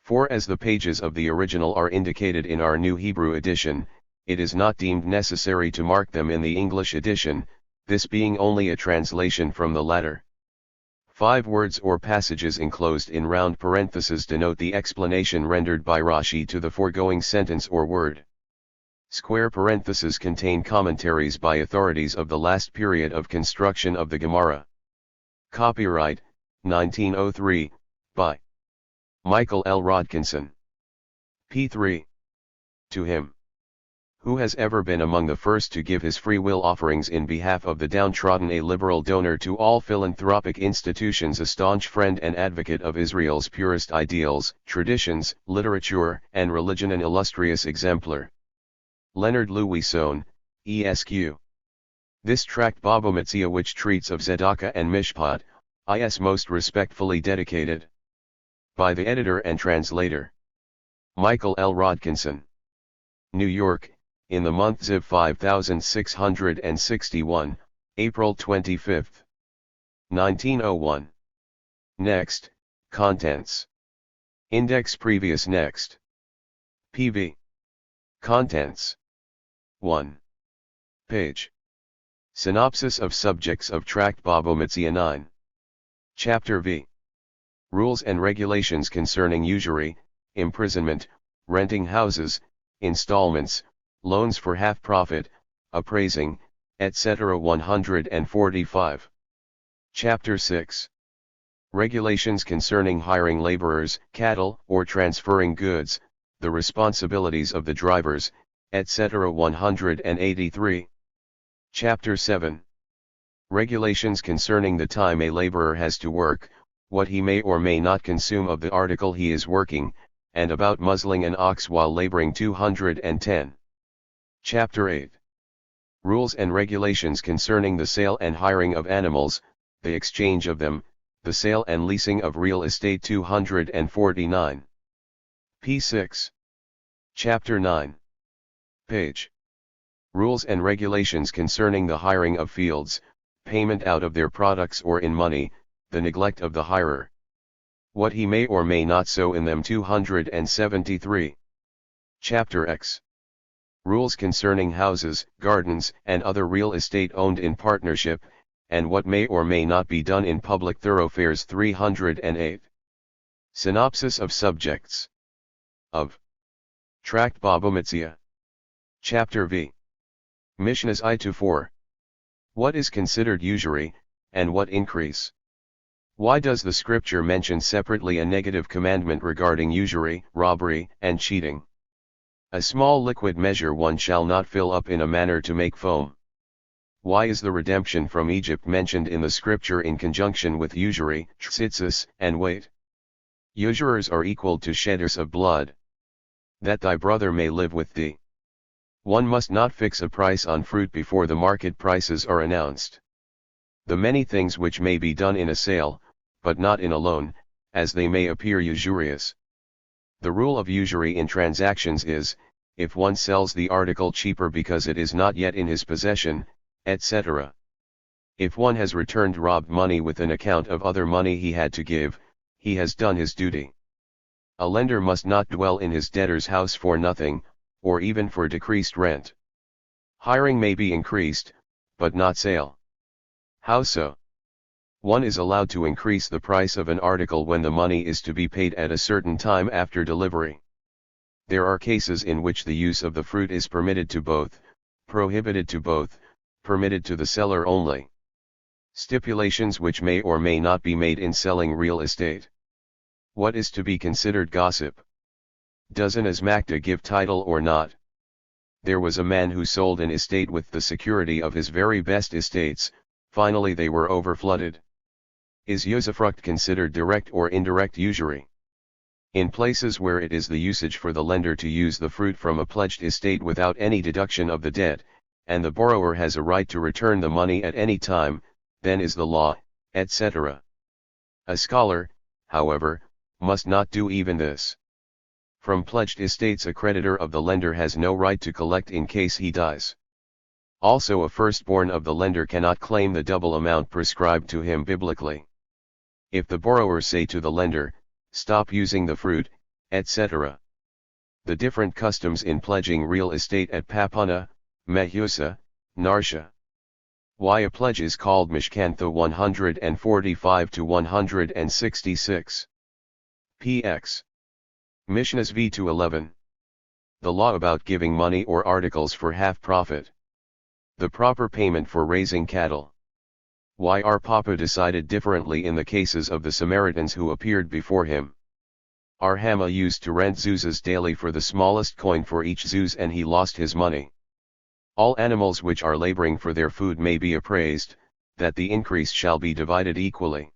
4. As the pages of the original are indicated in our New Hebrew edition, it is not deemed necessary to mark them in the English edition, this being only a translation from the latter. 5 words or passages enclosed in round parentheses denote the explanation rendered by Rashi to the foregoing sentence or word. Square parentheses contain commentaries by authorities of the last period of construction of the Gemara. Copyright, 1903, by Michael L. Rodkinson. P3. To him who has ever been among the first to give his free will offerings in behalf of the downtrodden, a liberal donor to all philanthropic institutions, a staunch friend and advocate of Israel's purest ideals, traditions, literature, and religion, an illustrious exemplar. Leonard Louison, Esq. This tract Babomitzia, which treats of Tzedakah and Mishpat, is most respectfully dedicated. By the editor and translator, Michael L. Rodkinson. New York, in the month Ziv 5661, April 25, 1901. Next, Contents. Index previous next. PV. Contents. 1. Page. Synopsis of subjects of Tract Babomitzia 9. Chapter V. Rules and regulations concerning usury, imprisonment, renting houses, installments, loans for half profit, appraising, etc. 145. Chapter 6. Regulations concerning hiring laborers, cattle, or transferring goods, the responsibilities of the drivers, etc. 183. Chapter 7. Regulations concerning the time a laborer has to work, what he may or may not consume of the article he is working, and about muzzling an ox while laboring. 210. Chapter 8. Rules and regulations concerning the sale and hiring of animals, the exchange of them, the sale and leasing of real estate. 249. P6. Chapter 9. Page. Rules and regulations concerning the hiring of fields, payment out of their products or in money, the neglect of the hirer, what he may or may not sow in them. 273. Chapter X. Rules concerning houses, gardens, and other real estate owned in partnership, and what may or may not be done in public thoroughfares. 308. Synopsis of subjects of Tract Babomitzia. Chapter V. Mishnahs I-4. What is considered usury, and what increase? Why does the scripture mention separately a negative commandment regarding usury, robbery, and cheating? A small liquid measure one shall not fill up in a manner to make foam. Why is the redemption from Egypt mentioned in the scripture in conjunction with usury, tzitzis, and weight? Usurers are equal to shedders of blood. That thy brother may live with thee. One must not fix a price on fruit before the market prices are announced. The many things which may be done in a sale, but not in a loan, as they may appear usurious. The rule of usury in transactions is, if one sells the article cheaper because it is not yet in his possession, etc. If one has returned robbed money with an account of other money he had to give, he has done his duty. A lender must not dwell in his debtor's house for nothing, or even for decreased rent. Hiring may be increased, but not sale. How so? One is allowed to increase the price of an article when the money is to be paid at a certain time after delivery. There are cases in which the use of the fruit is permitted to both, prohibited to both, permitted to the seller only. Stipulations which may or may not be made in selling real estate. What is to be considered gossip? Does an asmakta give title or not? There was a man who sold an estate with the security of his very best estates, finally they were overflooded. Is usufruct considered direct or indirect usury? In places where it is the usage for the lender to use the fruit from a pledged estate without any deduction of the debt, and the borrower has a right to return the money at any time, then is the law, etc. A scholar, however, must not do even this. From pledged estates a creditor of the lender has no right to collect in case he dies. Also a firstborn of the lender cannot claim the double amount prescribed to him biblically. If the borrower say to the lender, "Stop using the fruit," etc. The different customs in pledging real estate at Papana, Mehusa, Narsha. Why a pledge is called Mishkantha 145 to 166. Px. Mishnahs v. 11. The law about giving money or articles for half profit. The proper payment for raising cattle. Why our Papa decided differently in the cases of the Samaritans who appeared before him. Our Hama used to rent zuzas daily for the smallest coin for each zuz and he lost his money. All animals which are laboring for their food may be appraised, that the increase shall be divided equally.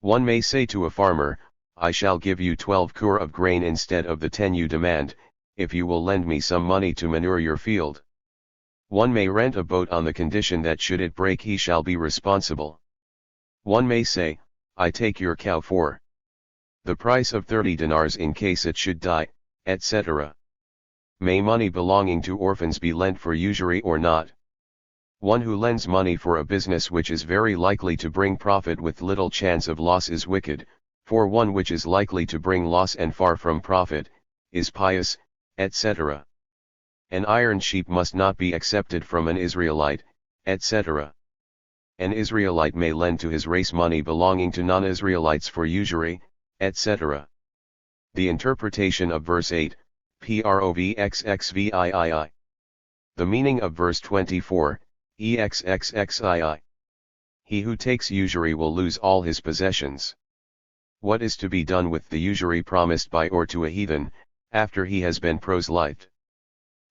One may say to a farmer, "I shall give you 12 kur of grain instead of the 10 you demand, if you will lend me some money to manure your field." One may rent a boat on the condition that should it break he shall be responsible. One may say, "I take your cow for the price of 30 dinars in case it should die," etc. May money belonging to orphans be lent for usury or not? One who lends money for a business which is very likely to bring profit with little chance of loss is wicked, for one which is likely to bring loss and far from profit, is pious, etc. An iron sheep must not be accepted from an Israelite, etc. An Israelite may lend to his race money belonging to non-Israelites for usury, etc. The interpretation of verse 8, Provxxvii. The meaning of verse 24, Exxxii. He who takes usury will lose all his possessions. What is to be done with the usury promised by or to a heathen, after he has been proselythed?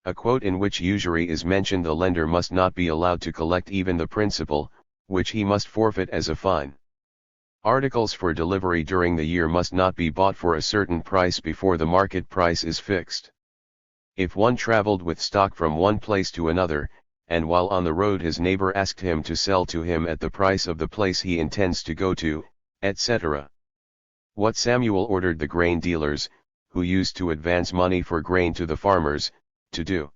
A quote in which usury is mentioned, the lender must not be allowed to collect even the principal, which he must forfeit as a fine. Articles for delivery during the year must not be bought for a certain price before the market price is fixed. If one traveled with stock from one place to another, and while on the road his neighbor asked him to sell to him at the price of the place he intends to go to, etc. What Samuel ordered the grain dealers, who used to advance money for grain to the farmers, to do.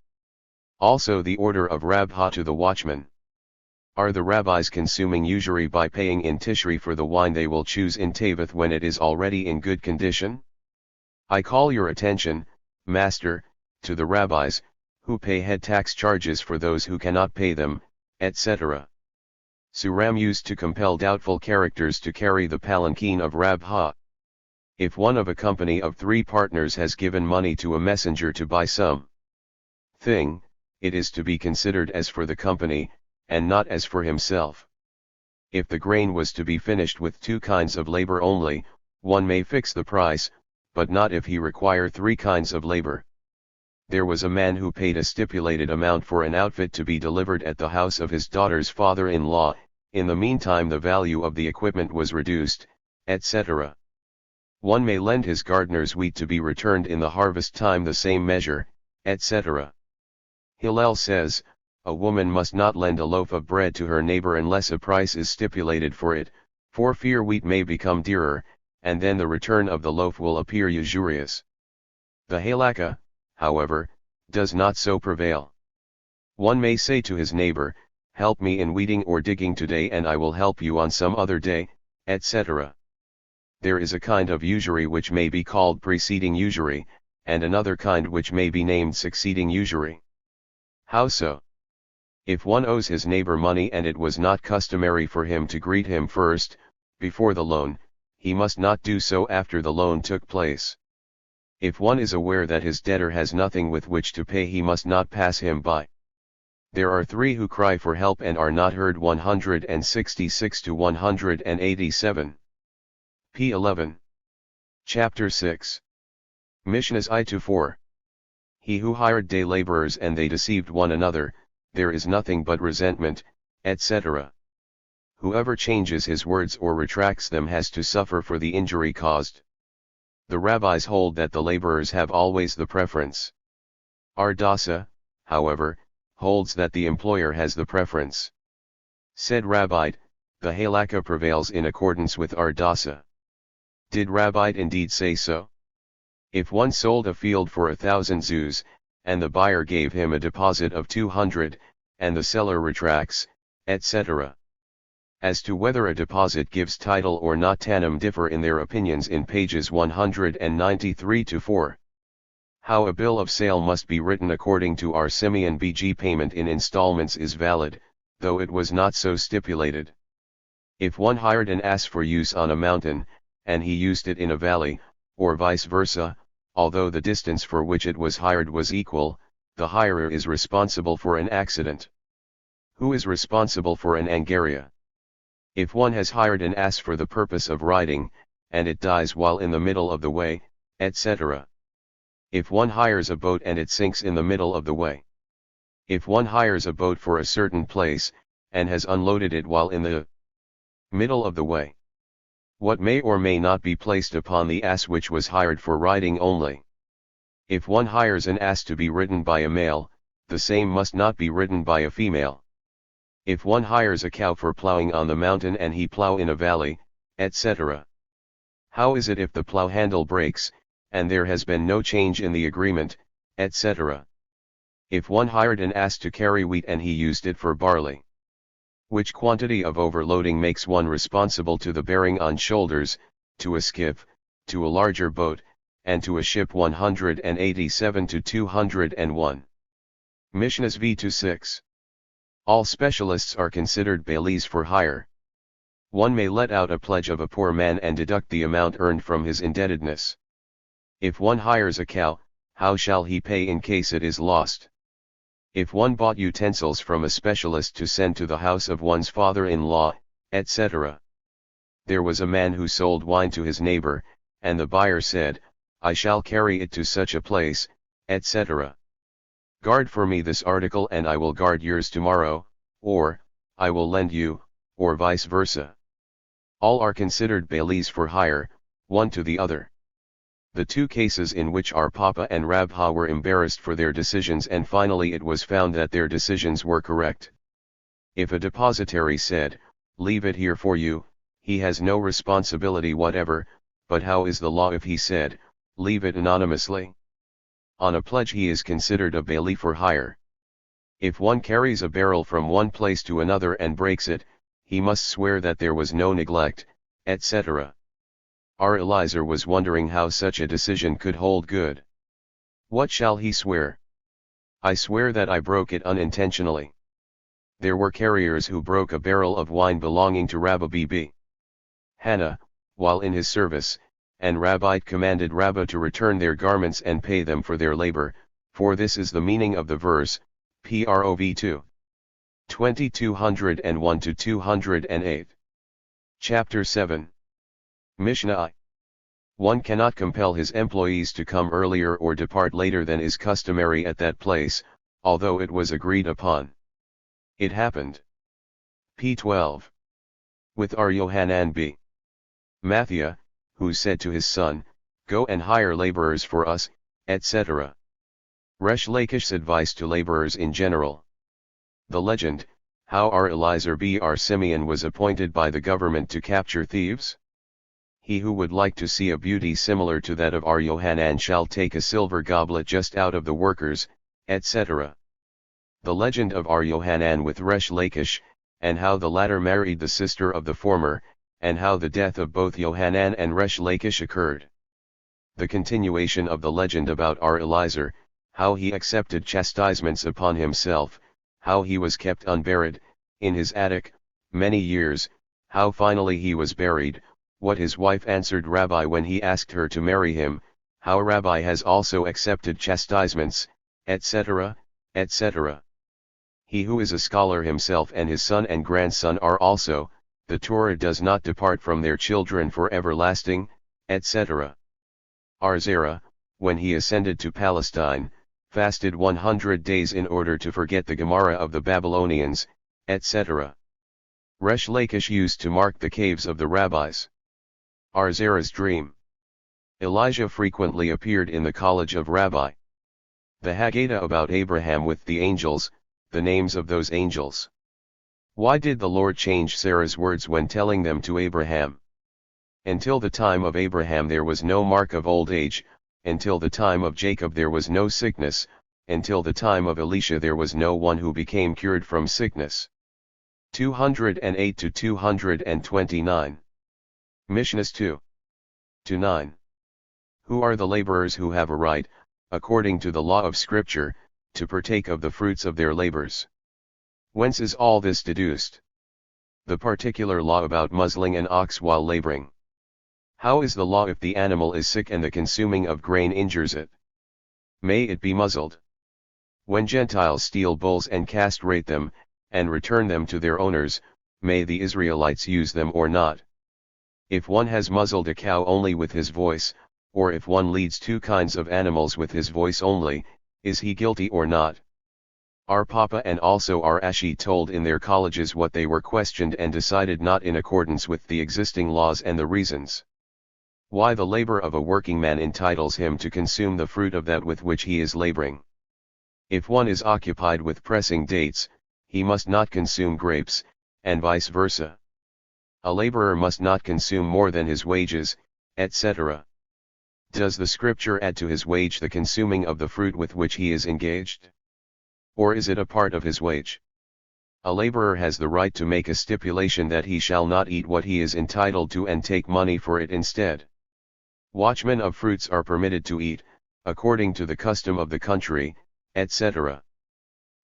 Also the order of Rabha to the watchman. Are the rabbis consuming usury by paying in Tishri for the wine they will choose in Taveth when it is already in good condition? I call your attention, Master, to the rabbis, who pay head tax charges for those who cannot pay them, etc. Suram used to compel doubtful characters to carry the palanquin of Rabha. If one of a company of 3 partners has given money to a messenger to buy some thing, it is to be considered as for the company, and not as for himself. If the grain was to be finished with 2 kinds of labor only, one may fix the price, but not if he require 3 kinds of labor. There was a man who paid a stipulated amount for an outfit to be delivered at the house of his daughter's father-in-law, in the meantime the value of the equipment was reduced, etc. One may lend his gardener's wheat to be returned in the harvest time the same measure, etc. Hillel says, a woman must not lend a loaf of bread to her neighbor unless a price is stipulated for it, for fear wheat may become dearer, and then the return of the loaf will appear usurious. The halakha, however, does not so prevail. One may say to his neighbor, "Help me in weeding or digging today and I will help you on some other day," etc. There is a kind of usury which may be called preceding usury, and another kind which may be named succeeding usury. How so? If one owes his neighbor money and it was not customary for him to greet him first, before the loan, he must not do so after the loan took place. If one is aware that his debtor has nothing with which to pay, he must not pass him by. There are 3 who cry for help and are not heard. 166 to 187. P. 11. Chapter 6. Mishnahs I to 4. He who hired day laborers and they deceived one another, there is nothing but resentment, etc. Whoever changes his words or retracts them has to suffer for the injury caused. The rabbis hold that the laborers have always the preference. Ardasa, however, holds that the employer has the preference. Said Rabbite, the halakha prevails in accordance with Ardasa. Did Rabbite indeed say so? If one sold a field for 1,000 zuz, and the buyer gave him a deposit of 200, and the seller retracts, etc. As to whether a deposit gives title or not, Tannim differ in their opinions in pages 193 to 4. How a bill of sale must be written according to our Simeon BG payment in installments is valid, though it was not so stipulated. If one hired an ass for use on a mountain, and he used it in a valley, or vice versa, although the distance for which it was hired was equal, the hirer is responsible for an accident. Who is responsible for an angaria? If one has hired an ass for the purpose of riding, and it dies while in the middle of the way, etc. If one hires a boat and it sinks in the middle of the way. If one hires a boat for a certain place, and has unloaded it while in the middle of the way. What may or may not be placed upon the ass which was hired for riding only? If one hires an ass to be ridden by a male, the same must not be ridden by a female. If one hires a cow for plowing on the mountain and he plow in a valley, etc. How is it if the plow handle breaks, and there has been no change in the agreement, etc. If one hired an ass to carry wheat and he used it for barley. Which quantity of overloading makes one responsible to the bearing on shoulders, to a skiff, to a larger boat, and to a ship? 187 to 201. Mishnahs V to 6. All specialists are considered bailees for hire. One may let out a pledge of a poor man and deduct the amount earned from his indebtedness. If one hires a cow, how shall he pay in case it is lost? If one bought utensils from a specialist to send to the house of one's father-in-law, etc. There was a man who sold wine to his neighbor, and the buyer said, I shall carry it to such a place, etc. Guard for me this article and I will guard yours tomorrow, or, I will lend you, or vice versa. All are considered bailees for hire, one to the other. The 2 cases in which our Papa and Rabha were embarrassed for their decisions, and finally it was found that their decisions were correct. If a depositary said, leave it here for you, he has no responsibility whatever, but how is the law if he said, leave it anonymously? On a pledge he is considered a bailee for hire. If one carries a barrel from one place to another and breaks it, he must swear that there was no neglect, etc. Our Eliezer was wondering how such a decision could hold good. What shall he swear? I swear that I broke it unintentionally. There were carriers who broke a barrel of wine belonging to Rabbi Bb. Hannah, while in his service, and Rabbite commanded Rabbah to return their garments and pay them for their labor, for this is the meaning of the verse, Prov 2. 2201 to 208. Chapter 7. Mishnah I. One cannot compel his employees to come earlier or depart later than is customary at that place, although it was agreed upon. It happened. P. 12. With Ar Yohanan b. Mathia, who said to his son, go and hire laborers for us, etc. Resh Lakish's advice to laborers in general. The legend, how Ar Eliezer Br Simeon was appointed by the government to capture thieves. He who would like to see a beauty similar to that of Ar Yohanan shall take a silver goblet just out of the workers, etc. The legend of Ar Yohanan with Resh Lakish, and how the latter married the sister of the former, and how the death of both Yohanan and Resh Lakish occurred. The continuation of the legend about Ar Eliezer, how he accepted chastisements upon himself, how he was kept unburied, in his attic, many years, how finally he was buried, what his wife answered Rabbi when he asked her to marry him, how Rabbi has also accepted chastisements, etc., etc. He who is a scholar himself and his son and grandson are also, the Torah does not depart from their children for everlasting, etc. Arzera, when he ascended to Palestine, fasted 100 days in order to forget the Gemara of the Babylonians, etc. Resh Lakish used to mark the caves of the rabbis. Arzera's dream. Elijah frequently appeared in the college of Rabbi. The Haggadah about Abraham with the angels, the names of those angels. Why did the Lord change Sarah's words when telling them to Abraham? Until the time of Abraham there was no mark of old age, until the time of Jacob there was no sickness, until the time of Elisha there was no one who became cured from sickness. 208 to 229. Mishnahs 2-9. Who are the laborers who have a right, according to the law of Scripture, to partake of the fruits of their labors? Whence is all this deduced? The particular law about muzzling an ox while laboring. How is the law if the animal is sick and the consuming of grain injures it? May it be muzzled? When Gentiles steal bulls and castrate them, and return them to their owners, may the Israelites use them or not? If one has muzzled a cow only with his voice, or if one leads two kinds of animals with his voice only, is he guilty or not? Our Papa and also our Ashi told in their colleges what they were questioned and decided not in accordance with the existing laws and the reasons why the labor of a working man entitles him to consume the fruit of that with which he is laboring. If one is occupied with pressing dates, he must not consume grapes, and vice versa. A laborer must not consume more than his wages, etc. Does the Scripture add to his wage the consuming of the fruit with which he is engaged? Or is it a part of his wage? A laborer has the right to make a stipulation that he shall not eat what he is entitled to and take money for it instead. Watchmen of fruits are permitted to eat, according to the custom of the country, etc.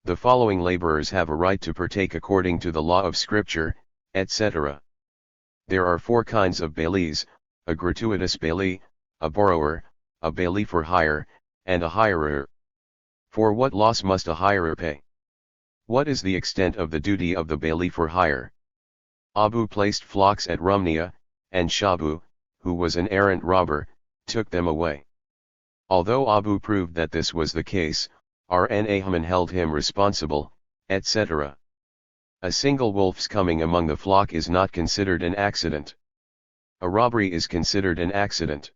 The following laborers have a right to partake according to the law of Scripture, etc. There are 4 kinds of bailees: a gratuitous bailee, a borrower, a bailee for hire, and a hirer. For what loss must a hirer pay? What is the extent of the duty of the bailee for hire? Abu placed flocks at Rumnia, and Shabu, who was an errant robber, took them away. Although Abu proved that this was the case, Haman held him responsible, etc. A single wolf's coming among the flock is not considered an accident. A robbery is considered an accident.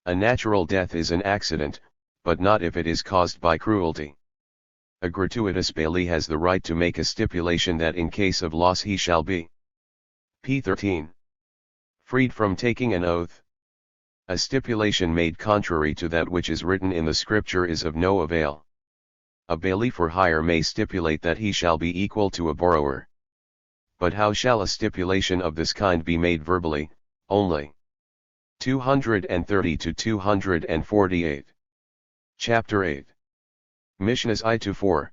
A natural death is an accident, but not if it is caused by cruelty. A gratuitous bailee has the right to make a stipulation that in case of loss he shall be p. 13. Freed from taking an oath. A stipulation made contrary to that which is written in the Scripture is of no avail. A bailee for hire may stipulate that he shall be equal to a borrower. But how shall a stipulation of this kind be made verbally, only? 230 to 248. Chapter 8. Mishnahs 1-4.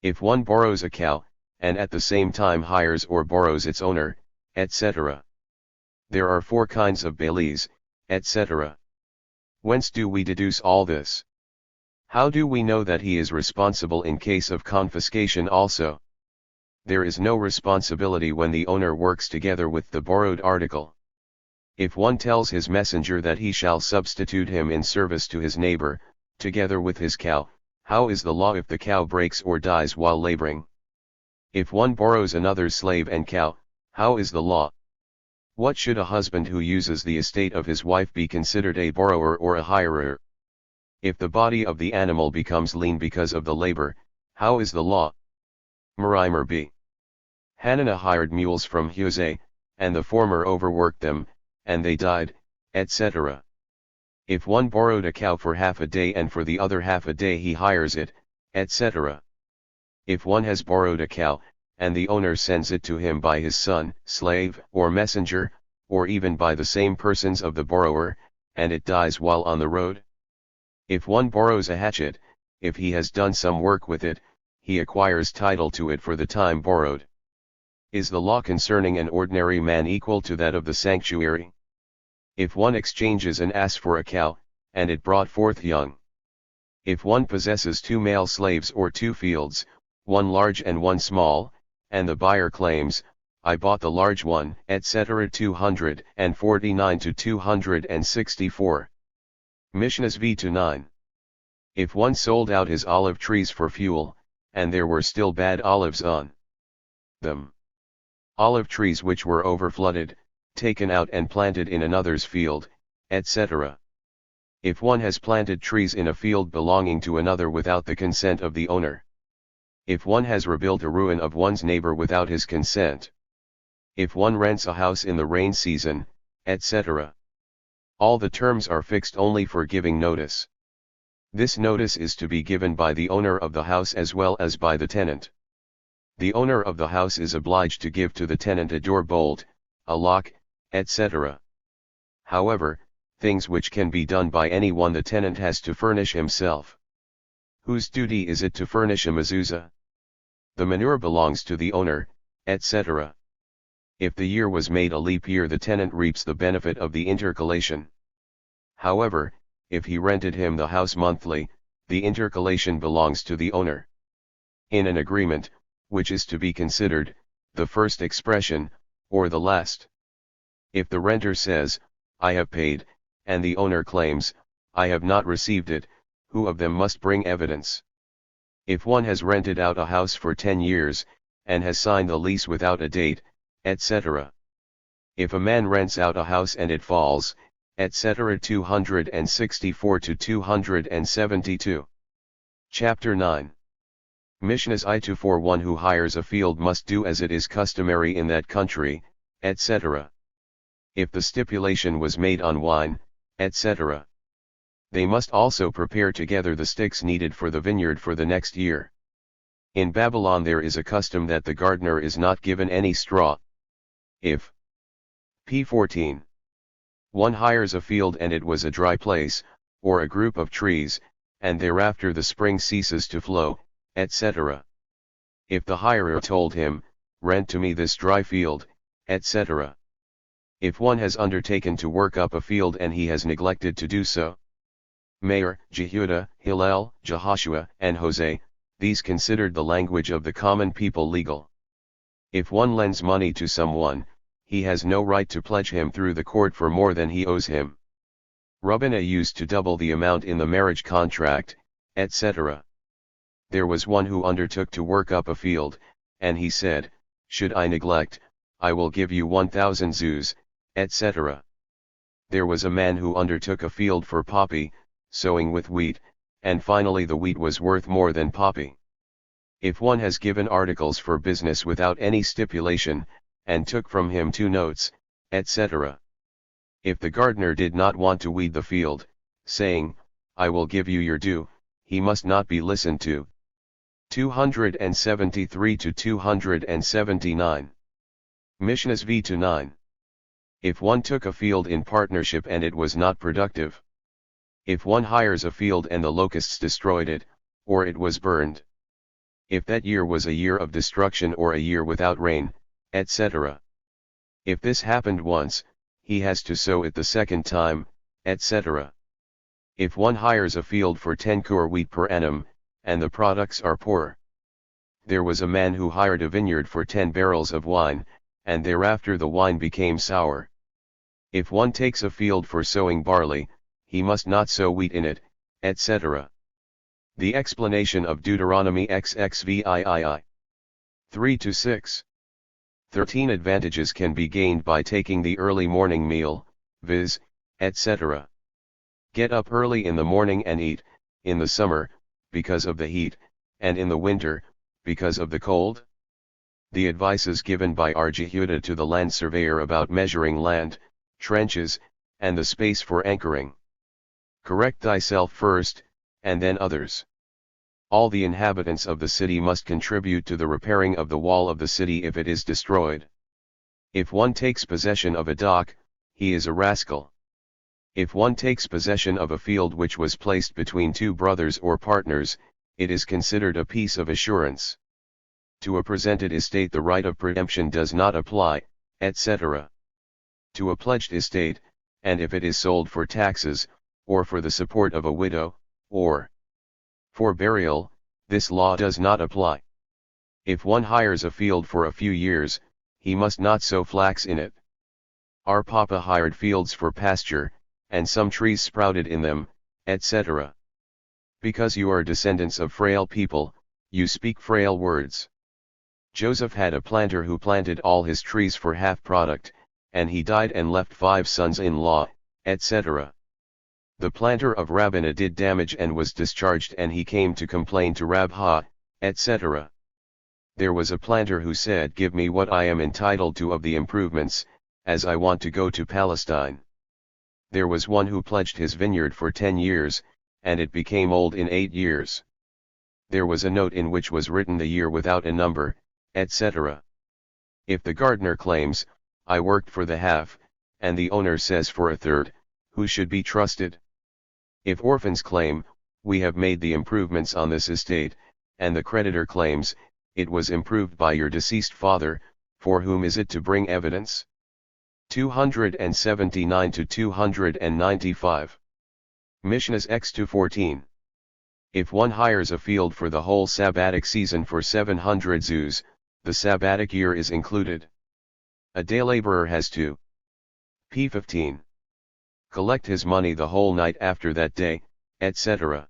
If one borrows a cow, and at the same time hires or borrows its owner, etc. There are 4 kinds of bailees, etc. Whence do we deduce all this? How do we know that he is responsible in case of confiscation also? There is no responsibility when the owner works together with the borrowed article. If one tells his messenger that he shall substitute him in service to his neighbor, together with his cow, how is the law if the cow breaks or dies while laboring? If one borrows another's slave and cow, how is the law? What should a husband who uses the estate of his wife be considered a borrower or a hirer? If the body of the animal becomes lean because of the labor, how is the law? Merimer b. Hananiah hired mules from Huzay, and the former overworked them, and they died, etc. If one borrowed a cow for half a day and for the other half a day he hires it, etc. If one has borrowed a cow, and the owner sends it to him by his son, slave, or messenger, or even by the same persons of the borrower, and it dies while on the road? If one borrows a hatchet, if he has done some work with it, he acquires title to it for the time borrowed. Is the law concerning an ordinary man equal to that of the sanctuary? If one exchanges an ass for a cow, and it brought forth young. If one possesses 2 male slaves or 2 fields, one large and one small, and the buyer claims, I bought the large one, etc. 249 to 264. Mishnahs v-9. If one sold out his olive trees for fuel, and there were still bad olives on them, olive trees which were overflooded, taken out and planted in another's field, etc. If one has planted trees in a field belonging to another without the consent of the owner. If one has rebuilt a ruin of one's neighbor without his consent. If one rents a house in the rain season, etc. All the terms are fixed only for giving notice. This notice is to be given by the owner of the house as well as by the tenant. The owner of the house is obliged to give to the tenant a door bolt, a lock, etc. However, things which can be done by anyone the tenant has to furnish himself. Whose duty is it to furnish a mezuzah? The manure belongs to the owner, etc. If the year was made a leap year, the tenant reaps the benefit of the intercalation. However, if he rented him the house monthly, the intercalation belongs to the owner. In an agreement, which is to be considered, the first expression, or the last. If the renter says, I have paid, and the owner claims, I have not received it, who of them must bring evidence? If one has rented out a house for 10 years, and has signed the lease without a date, etc. If a man rents out a house and it falls, etc. 264 to 272. Chapter 9. Mishnahs I-2 for one who hires a field must do as it is customary in that country, etc. If the stipulation was made on wine, etc. They must also prepare together the sticks needed for the vineyard for the next year. In Babylon there is a custom that the gardener is not given any straw. If p14. One hires a field and it was a dry place, or a group of trees, and thereafter the spring ceases to flow, etc. If the hirer told him, rent to me this dry field, etc. If one has undertaken to work up a field and he has neglected to do so. Meir, Jehuda, Hillel, Jehoshua, and Hosea, these considered the language of the common people legal. If one lends money to someone, he has no right to pledge him through the court for more than he owes him. Rabbana used to double the amount in the marriage contract, etc. There was one who undertook to work up a field, and he said, should I neglect, I will give you 1,000 zuz, etc. There was a man who undertook a field for poppy, sowing with wheat, and finally the wheat was worth more than poppy. If one has given articles for business without any stipulation, and took from him 2 notes, etc. If the gardener did not want to weed the field, saying, I will give you your due, he must not be listened to. 273 to 279. Mishnahs v-9. If one took a field in partnership and it was not productive. If one hires a field and the locusts destroyed it, or it was burned. If that year was a year of destruction or a year without rain, etc. If this happened once, he has to sow it the second time, etc. If one hires a field for 10 kur wheat per annum, and the products are poor. There was a man who hired a vineyard for 10 barrels of wine, and thereafter the wine became sour. If one takes a field for sowing barley, he must not sow wheat in it, etc. The explanation of Deuteronomy XXVII. 3 to 6. 13 advantages can be gained by taking the early morning meal, viz., etc. Get up early in the morning and eat, in the summer, because of the heat, and in the winter, because of the cold. The advices given by Jehuda to the land surveyor about measuring land, trenches, and the space for anchoring. Correct thyself first, and then others. All the inhabitants of the city must contribute to the repairing of the wall of the city if it is destroyed. If one takes possession of a dock, he is a rascal. If one takes possession of a field which was placed between 2 brothers or partners, it is considered a piece of assurance. To a presented estate the right of preemption does not apply, etc. To a pledged estate, and if it is sold for taxes, or for the support of a widow, or for burial, this law does not apply. If one hires a field for a few years, he must not sow flax in it. Our papa hired fields for pasture, and some trees sprouted in them, etc. Because you are descendants of frail people, you speak frail words. Joseph had a planter who planted all his trees for half product, and he died and left 5 sons-in-law, etc. The planter of Rabbinah did damage and was discharged, and he came to complain to Rabha, etc. There was a planter who said, "Give me what I am entitled to of the improvements, as I want to go to Palestine." There was one who pledged his vineyard for 10 years, and it became old in 8 years. There was a note in which was written the year without a number, etc. If the gardener claims, "I worked for the half," and the owner says for a third, who should be trusted? If orphans claim, "We have made the improvements on this estate," and the creditor claims, "It was improved by your deceased father," for whom is it to bring evidence? 279 to 295. Mishnahs X to 14. If one hires a field for the whole Sabbatic season for 700 zuz, the Sabbatic year is included. A day laborer has to p. 15. Collect his money the whole night after that day, etc.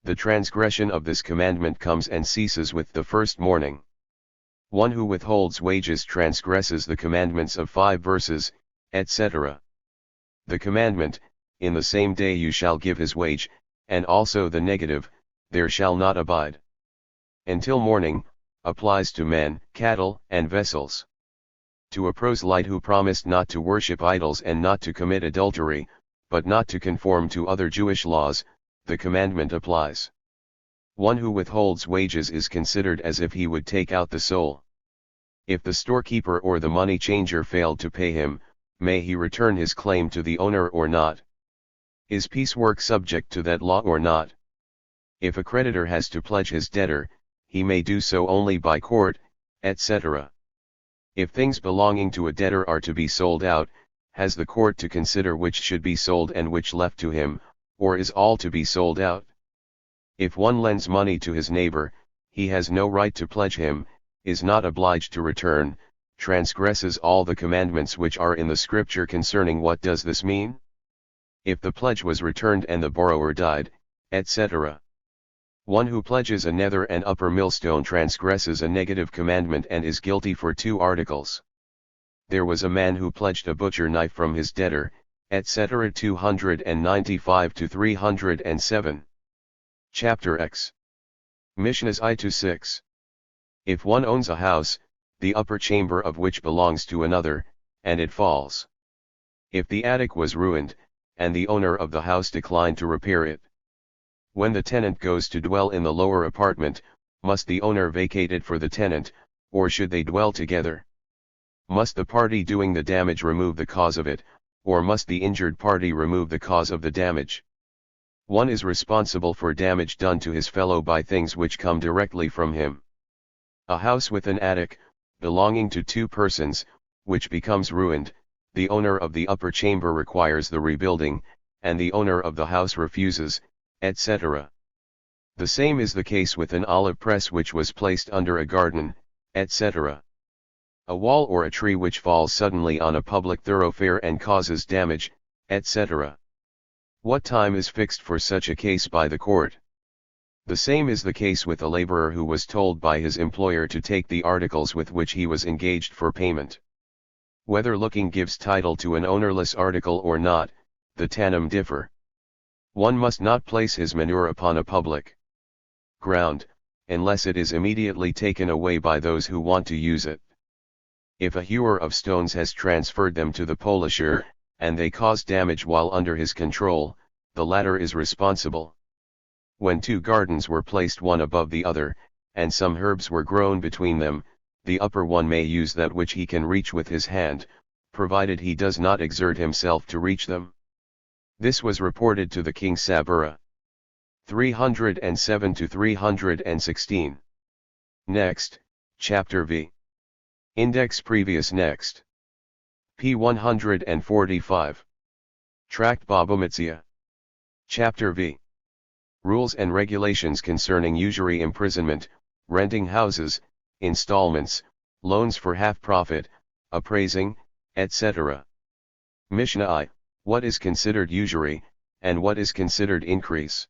The transgression of this commandment comes and ceases with the first morning. One who withholds wages transgresses the commandments of 5 verses, etc. The commandment, "In the same day you shall give his wage," and also the negative, "There shall not abide until morning," applies to men, cattle, and vessels. To a proselyte who promised not to worship idols and not to commit adultery, but not to conform to other Jewish laws, the commandment applies. One who withholds wages is considered as if he would take out the soul. If the storekeeper or the money changer failed to pay him, may he return his claim to the owner or not? Is piecework subject to that law or not? If a creditor has to pledge his debtor, he may do so only by court, etc. If things belonging to a debtor are to be sold out, has the court to consider which should be sold and which left to him, or is all to be sold out? If one lends money to his neighbor, he has no right to pledge him, is not obliged to return, transgresses all the commandments which are in the scripture concerning what does this mean? If the pledge was returned and the borrower died, etc. One who pledges a nether and upper millstone transgresses a negative commandment and is guilty for 2 articles. There was a man who pledged a butcher knife from his debtor, etc. 295 to 307. Chapter X. Mishnahs I to 6. If one owns a house, the upper chamber of which belongs to another, and it falls. If the attic was ruined, and the owner of the house declined to repair it, when the tenant goes to dwell in the lower apartment, must the owner vacate it for the tenant, or should they dwell together? Must the party doing the damage remove the cause of it, or must the injured party remove the cause of the damage? One is responsible for damage done to his fellow by things which come directly from him. A house with an attic, belonging to 2 persons, which becomes ruined, the owner of the upper chamber requires the rebuilding, and the owner of the house refuses, etc. The same is the case with an olive press which was placed under a garden, etc. A wall or a tree which falls suddenly on a public thoroughfare and causes damage, etc. What time is fixed for such a case by the court? The same is the case with a laborer who was told by his employer to take the articles with which he was engaged for payment. Whether looking gives title to an ownerless article or not, the Tannim differ. One must not place his manure upon a public ground, unless it is immediately taken away by those who want to use it. If a hewer of stones has transferred them to the polisher, and they cause damage while under his control, the latter is responsible. When 2 gardens were placed one above the other, and some herbs were grown between them, the upper one may use that which he can reach with his hand, provided he does not exert himself to reach them. This was reported to the king Sabura. 307 to 316. Next, Chapter V. Index Previous Next. p. 145. Tract Babomitzia. Chapter V. Rules and Regulations concerning usury imprisonment, renting houses, installments, loans for half profit, appraising, etc. Mishnah I. What is considered usury, and what is considered increase?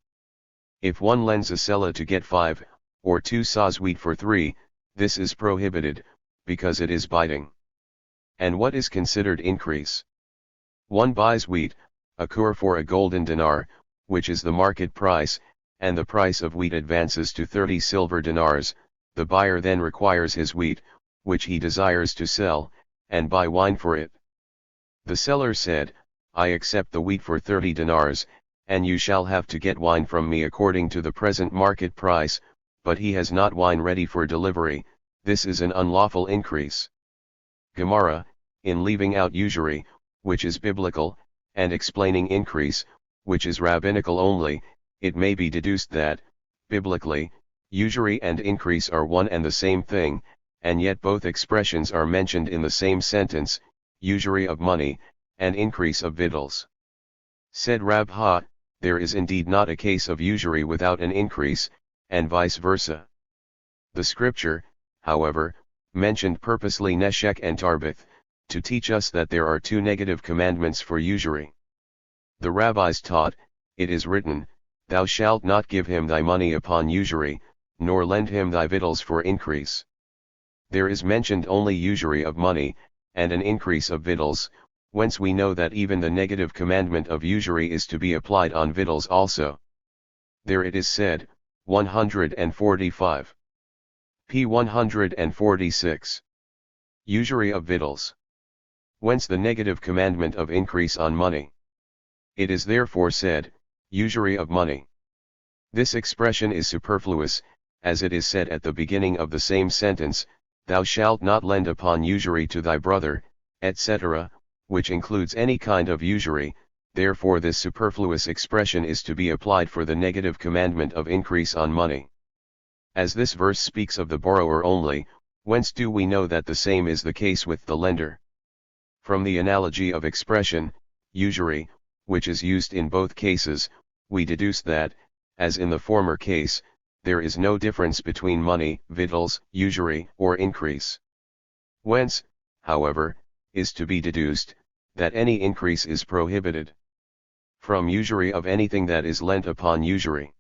If one lends a seller to get 5, or 2 saws wheat for 3, this is prohibited, because it is biting. And what is considered increase? One buys wheat, a kur for a golden dinar, which is the market price, and the price of wheat advances to 30 silver dinars, the buyer then requires his wheat, which he desires to sell, and buy wine for it. The seller said, I accept the wheat for 30 dinars, and you shall have to get wine from me according to the present market price, but he has not wine ready for delivery, this is an unlawful increase. Gemara, in leaving out usury, which is biblical, and explaining increase, which is rabbinical only, it may be deduced that, biblically, usury and increase are one and the same thing, and yet both expressions are mentioned in the same sentence, usury of money, and increase of victuals. Said Rab Ha, there is indeed not a case of usury without an increase, and vice versa. The scripture, however, mentioned purposely Neshek and Tarbith, to teach us that there are 2 negative commandments for usury. The rabbis taught, it is written, Thou shalt not give him thy money upon usury, nor lend him thy victuals for increase. There is mentioned only usury of money, and an increase of victuals, whence we know that even the negative commandment of usury is to be applied on victuals also. There it is said, 145. p. 146. Usury of victuals. Whence the negative commandment of increase on money. It is therefore said, usury of money. This expression is superfluous, as it is said at the beginning of the same sentence, Thou shalt not lend upon usury to thy brother, etc., which includes any kind of usury, therefore this superfluous expression is to be applied for the negative commandment of increase on money. As this verse speaks of the borrower only, whence do we know that the same is the case with the lender? From the analogy of expression, usury, which is used in both cases, we deduce that, as in the former case, there is no difference between money, victuals, usury, or increase. Whence, however, is to be deduced, that any increase is prohibited. From usury of anything that is lent upon usury.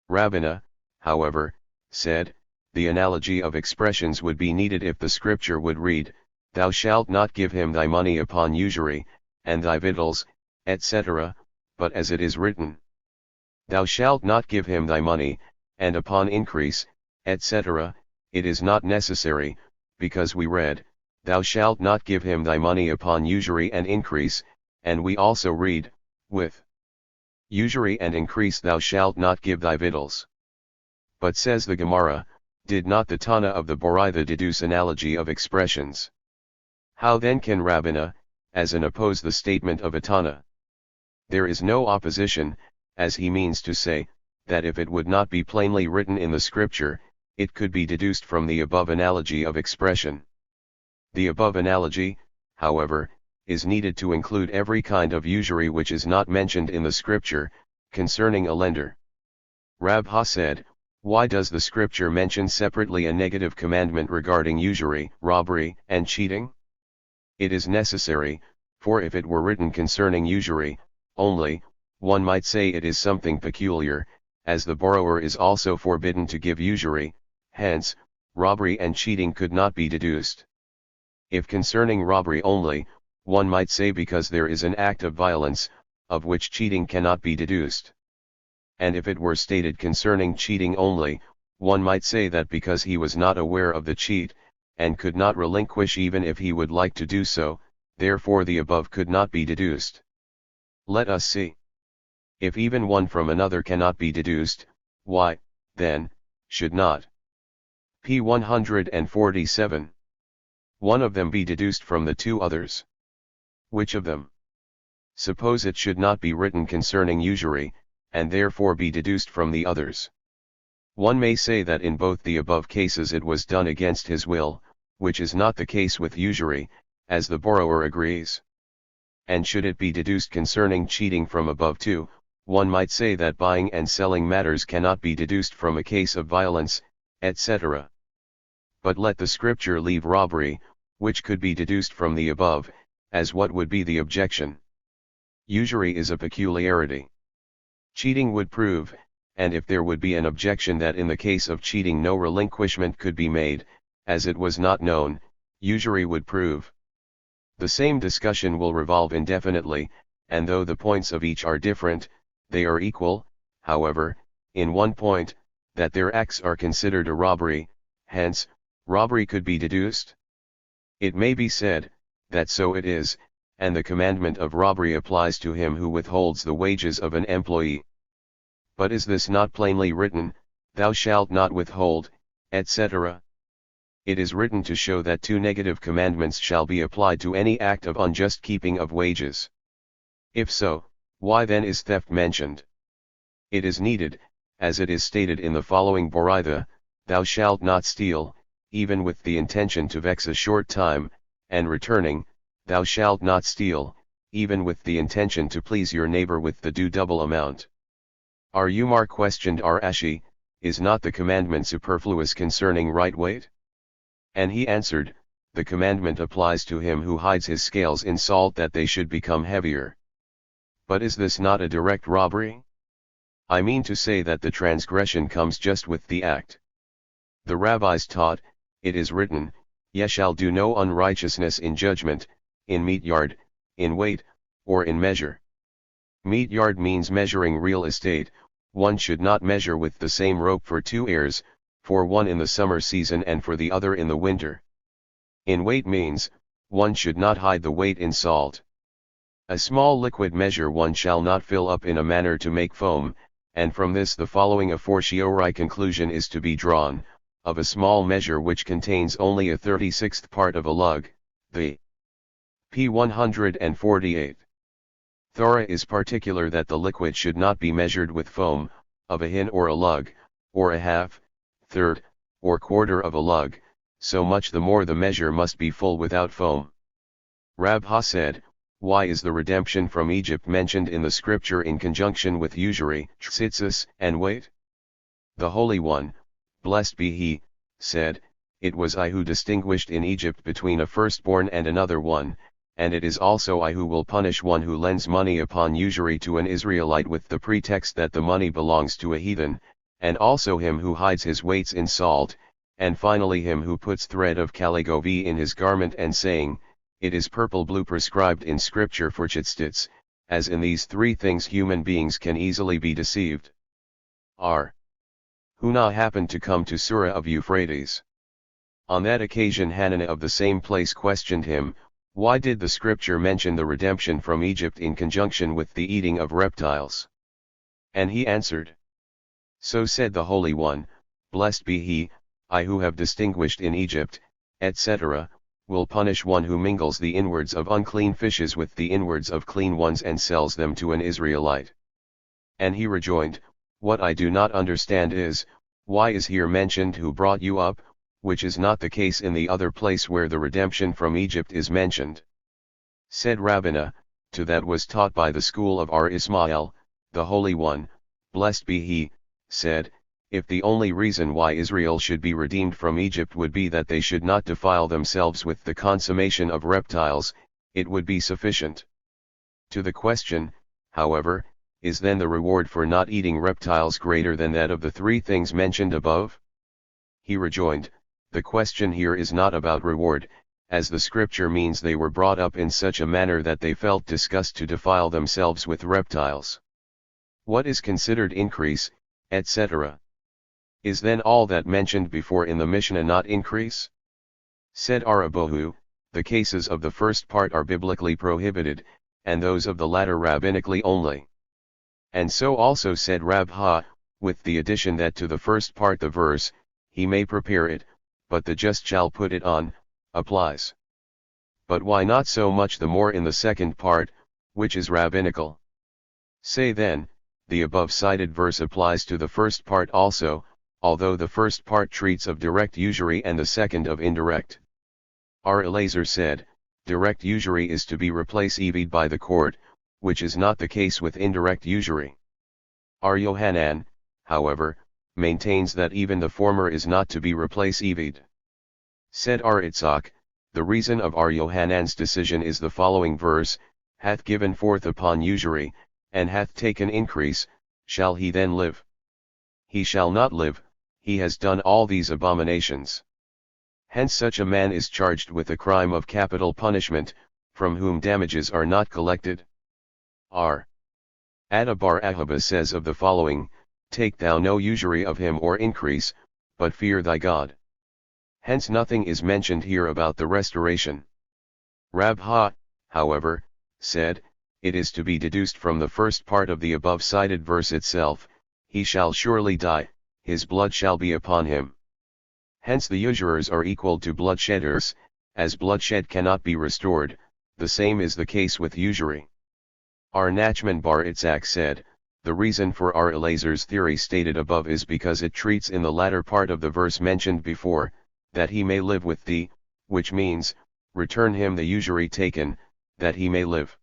Rabbina, however, said, the analogy of expressions would be needed if the scripture would read, Thou shalt not give him thy money upon usury, and thy victuals, etc., but as it is written, Thou shalt not give him thy money, and upon increase, etc., it is not necessary, because we read, Thou shalt not give him thy money upon usury and increase, and we also read, with usury and increase thou shalt not give thy victuals. But says the Gemara, did not the Tana of the Boraitha deduce analogy of expressions? How then can Rabbina, as an oppose the statement of a Tana? There is no opposition, as he means to say, that if it would not be plainly written in the scripture, it could be deduced from the above analogy of expression. The above analogy, however, is needed to include every kind of usury which is not mentioned in the scripture, concerning a lender. Rab Ha said, why does the scripture mention separately a negative commandment regarding usury, robbery, and cheating? It is necessary, for if it were written concerning usury only, one might say it is something peculiar, as the borrower is also forbidden to give usury, hence, robbery and cheating could not be deduced. If concerning robbery only, one might say because there is an act of violence, of which cheating cannot be deduced. And if it were stated concerning cheating only, one might say that because he was not aware of the cheat, and could not relinquish even if he would like to do so, therefore the above could not be deduced. Let us see. If even one from another cannot be deduced, why, then, should not p. 147. One of them be deduced from the 2 others? Which of them? Suppose it should not be written concerning usury, and therefore be deduced from the others. One may say that in both the above cases it was done against his will, which is not the case with usury, as the borrower agrees. And should it be deduced concerning cheating from above too, one might say that buying and selling matters cannot be deduced from a case of violence, etc. But let the scripture leave robbery, which could be deduced from the above, as what would be the objection? Usury is a peculiarity. Cheating would prove, and if there would be an objection that in the case of cheating no relinquishment could be made, as it was not known, usury would prove. The same discussion will revolve indefinitely, and though the points of each are different, they are equal, however, in one point, that their acts are considered a robbery, hence, robbery could be deduced. It may be said, that so it is, and the commandment of robbery applies to him who withholds the wages of an employee. But is this not plainly written, "Thou shalt not withhold," etc.? It is written to show that two negative commandments shall be applied to any act of unjust keeping of wages. If so, why then is theft mentioned? It is needed, as it is stated in the following Boritha, "Thou shalt not steal, even with the intention to vex a short time, and returning, thou shalt not steal, even with the intention to please your neighbor with the due double amount." R. Umar questioned R. Ashi, "Is not the commandment superfluous concerning right weight?" And he answered, "The commandment applies to him who hides his scales in salt that they should become heavier." But is this not a direct robbery? I mean to say that the transgression comes just with the act. The rabbis taught, "It is written, Ye shall do no unrighteousness in judgment, in meat yard, in weight, or in measure." Meat yard means measuring real estate. One should not measure with the same rope for 2 ears, for one in the summer season and for the other in the winter. In weight means, one should not hide the weight in salt. A small liquid measure one shall not fill up in a manner to make foam, and from this the following a fortiori conclusion is to be drawn: of a small measure which contains only a 36th part of a lug, the p. 148. Thora is particular that the liquid should not be measured with foam, of a hin or a lug, or a half, third, or quarter of a lug, so much the more the measure must be full without foam. Rab Ha said, "Why is the redemption from Egypt mentioned in the scripture in conjunction with usury, tzitzis, and weight?" The Holy One, blessed be He, said, "It was I who distinguished in Egypt between a firstborn and another one, and it is also I who will punish one who lends money upon usury to an Israelite with the pretext that the money belongs to a heathen, and also him who hides his weights in salt, and finally him who puts thread of caligovie in his garment and saying, it is purple blue prescribed in scripture for tzitzits, as in these 3 things human beings can easily be deceived." R. Huna happened to come to Surah of Euphrates. On that occasion Hananiah of the same place questioned him, "Why did the scripture mention the redemption from Egypt in conjunction with the eating of reptiles?" And he answered, "So said the Holy One, blessed be He, I who have distinguished in Egypt, etc., will punish one who mingles the inwards of unclean fishes with the inwards of clean ones and sells them to an Israelite." And he rejoined, "What I do not understand is, why is here mentioned who brought you up, which is not the case in the other place where the redemption from Egypt is mentioned?" Said Rabbina, to that was taught by the school of R. Ismael, the Holy One, blessed be He, said, if the only reason why Israel should be redeemed from Egypt would be that they should not defile themselves with the consummation of reptiles, it would be sufficient. To the question, however, is then the reward for not eating reptiles greater than that of the 3 things mentioned above? He rejoined, the question here is not about reward, as the scripture means they were brought up in such a manner that they felt disgust to defile themselves with reptiles. What is considered increase, etc.? Is then all that mentioned before in the Mishnah not increase? Said Arabohu, the cases of the first part are biblically prohibited, and those of the latter rabbinically only. And so also said Rab Ha, with the addition that to the first part the verse, he may prepare it, but the just shall put it on, applies. But why not so much the more in the second part, which is rabbinical? Say then, the above cited verse applies to the first part also, although the first part treats of direct usury and the second of indirect. R. Elazar said, direct usury is to be replaced by the court, which is not the case with indirect usury. R. Yohanan, however, maintains that even the former is not to be replaced. Said Aritzach, the reason of our Yohanan's decision is the following verse, hath given forth upon usury, and hath taken increase, shall he then live? He shall not live, he has done all these abominations. Hence such a man is charged with a crime of capital punishment, from whom damages are not collected. R. Adda bar Ahaba says of the following, take thou no usury of him or increase, but fear thy God. Hence nothing is mentioned here about the restoration. Rabha, however, said, it is to be deduced from the first part of the above cited verse itself, he shall surely die, his blood shall be upon him. Hence the usurers are equal to bloodshedders, as bloodshed cannot be restored, the same is the case with usury. R. Nachman bar Itzhak said, the reason for R. Elazar's theory stated above is because it treats in the latter part of the verse mentioned before, that he may live with thee, which means, return him the usury taken, that he may live.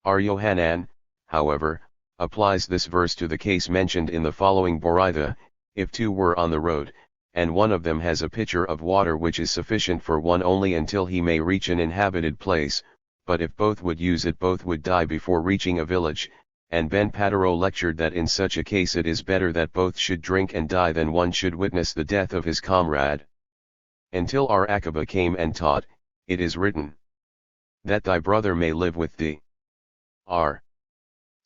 R. Yohanan, however, applies this verse to the case mentioned in the following Boraitha, if two were on the road, and one of them has a pitcher of water which is sufficient for one only until he may reach an inhabited place, but if both would use it both would die before reaching a village, and Ben Patero lectured that in such a case it is better that both should drink and die than one should witness the death of his comrade. Until our Akiba came and taught, it is written, that thy brother may live with thee. R.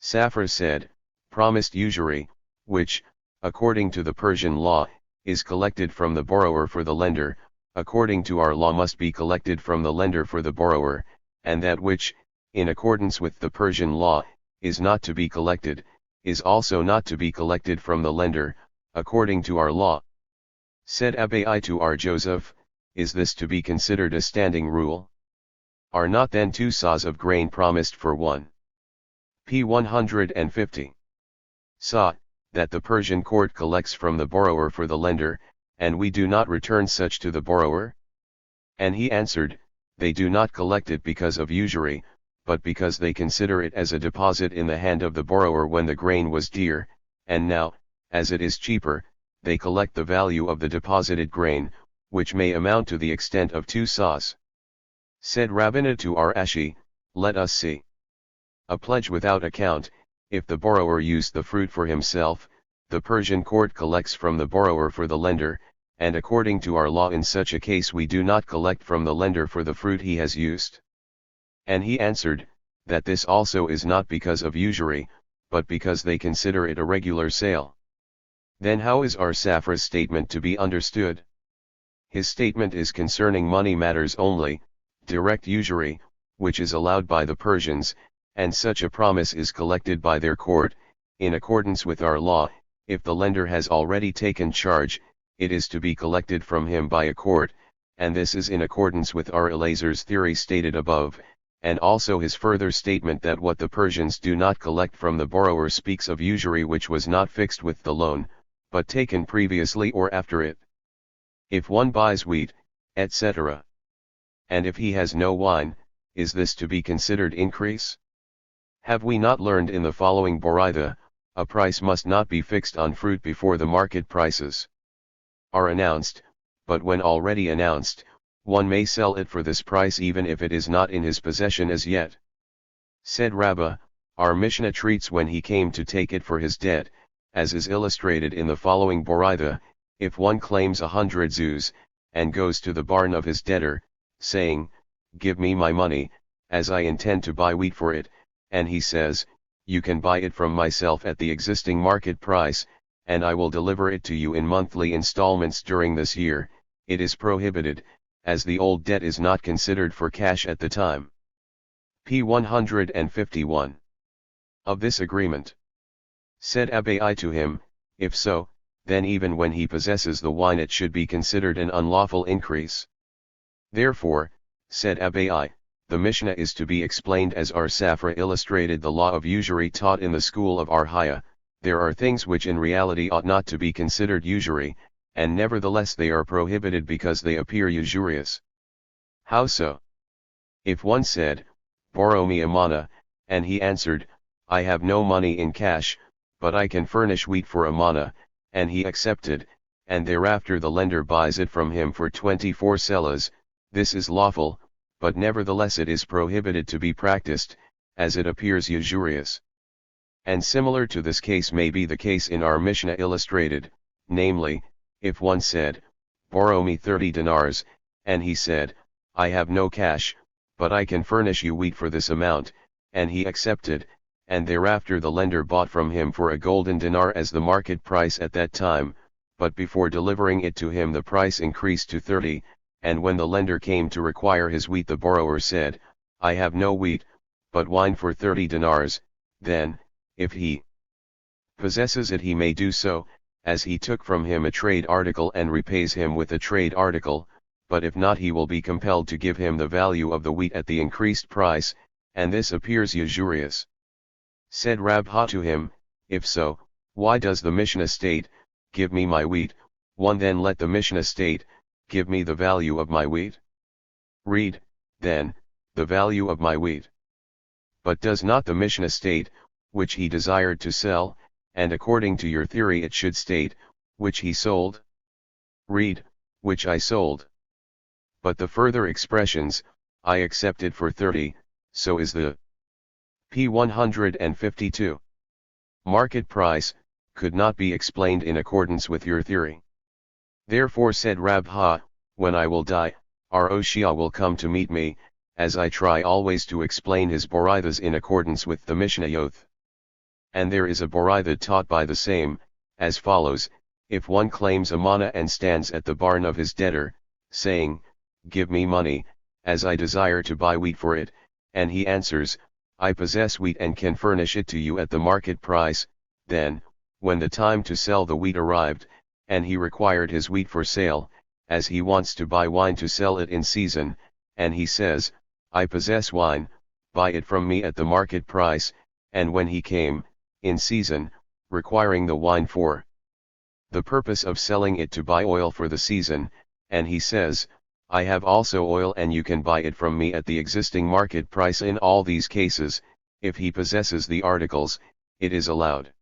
Safra said, promised usury, which, according to the Persian law, is collected from the borrower for the lender, according to our law must be collected from the lender for the borrower, and that which, in accordance with the Persian law, is not to be collected, is also not to be collected from the lender, according to our law. Said Abai to R. Joseph, is this to be considered a standing rule? Are not then 2 sahs of grain promised for 1? P. 150. Sah, that the Persian court collects from the borrower for the lender, and we do not return such to the borrower? And he answered, they do not collect it because of usury, but because they consider it as a deposit in the hand of the borrower when the grain was dear, and now, as it is cheaper, they collect the value of the deposited grain, which may amount to the extent of 2 sahs. Said Rabbina to R. Ashi, let us see. A pledge without account, if the borrower used the fruit for himself, the Persian court collects from the borrower for the lender, and according to our law in such a case we do not collect from the lender for the fruit he has used. And he answered, that this also is not because of usury, but because they consider it a regular sale. Then how is our Safra's statement to be understood? His statement is concerning money matters only, direct usury, which is allowed by the Persians, and such a promise is collected by their court, in accordance with our law. If the lender has already taken charge, it is to be collected from him by a court, and this is in accordance with our Elazar's theory stated above, and also his further statement that what the Persians do not collect from the borrower speaks of usury which was not fixed with the loan, but taken previously or after it. If one buys wheat, etc. And if he has no wine, is this to be considered increase? Have we not learned in the following Boraitha, a price must not be fixed on fruit before the market prices are announced, but when already announced, one may sell it for this price even if it is not in his possession as yet. Said Rabbah, our Mishnah treats when he came to take it for his debt, as is illustrated in the following Boraitha, if one claims 100 zuz, and goes to the barn of his debtor, saying, give me my money, as I intend to buy wheat for it, and he says, you can buy it from myself at the existing market price, and I will deliver it to you in monthly installments during this year, it is prohibited, as the old debt is not considered for cash at the time. P. 151. Of this agreement. Said Abai to him, if so, then even when he possesses the wine it should be considered an unlawful increase. Therefore, said Abai, the Mishnah is to be explained as our Safra illustrated the law of usury taught in the school of Arhaya. There are things which in reality ought not to be considered usury, and nevertheless they are prohibited because they appear usurious. How so? If one said, borrow me a mana, and he answered, I have no money in cash, but I can furnish wheat for a mana, and he accepted, and thereafter the lender buys it from him for 24 selas, this is lawful, but nevertheless it is prohibited to be practiced, as it appears usurious. And similar to this case may be the case in our Mishnah illustrated, namely, if one said, borrow me 30 dinars, and he said, I have no cash, but I can furnish you wheat for this amount, and he accepted, and thereafter the lender bought from him for a golden dinar as the market price at that time, but before delivering it to him the price increased to 30, and when the lender came to require his wheat the borrower said, I have no wheat, but wine for 30 dinars, then, if he possesses it he may do so, as he took from him a trade article and repays him with a trade article, but if not he will be compelled to give him the value of the wheat at the increased price, and this appears usurious. Said Rabha to him, if so, why does the Mishnah state, give me my wheat, one then let the Mishnah state, give me the value of my wheat? Read, then, the value of my wheat. But does not the Mishnah state, which he desired to sell, and according to your theory it should state, which he sold? Read, which I sold. But the further expressions, I accepted for 30, so is the p. 152. Market price, could not be explained in accordance with your theory. Therefore said Rabha, when I will die, our Oshia will come to meet me, as I try always to explain his Boraithas in accordance with the Mishnayot. And there is a Boraitha taught by the same, as follows, if one claims a mana and stands at the barn of his debtor, saying, give me money, as I desire to buy wheat for it, and he answers, I possess wheat and can furnish it to you at the market price, then, when the time to sell the wheat arrived, and he required his wheat for sale, as he wants to buy wine to sell it in season, and he says, I possess wine, buy it from me at the market price, and when he came, in season, requiring the wine for the purpose of selling it to buy oil for the season, and he says, I have also oil and you can buy it from me at the existing market price. In all these cases, if he possesses the articles, it is allowed.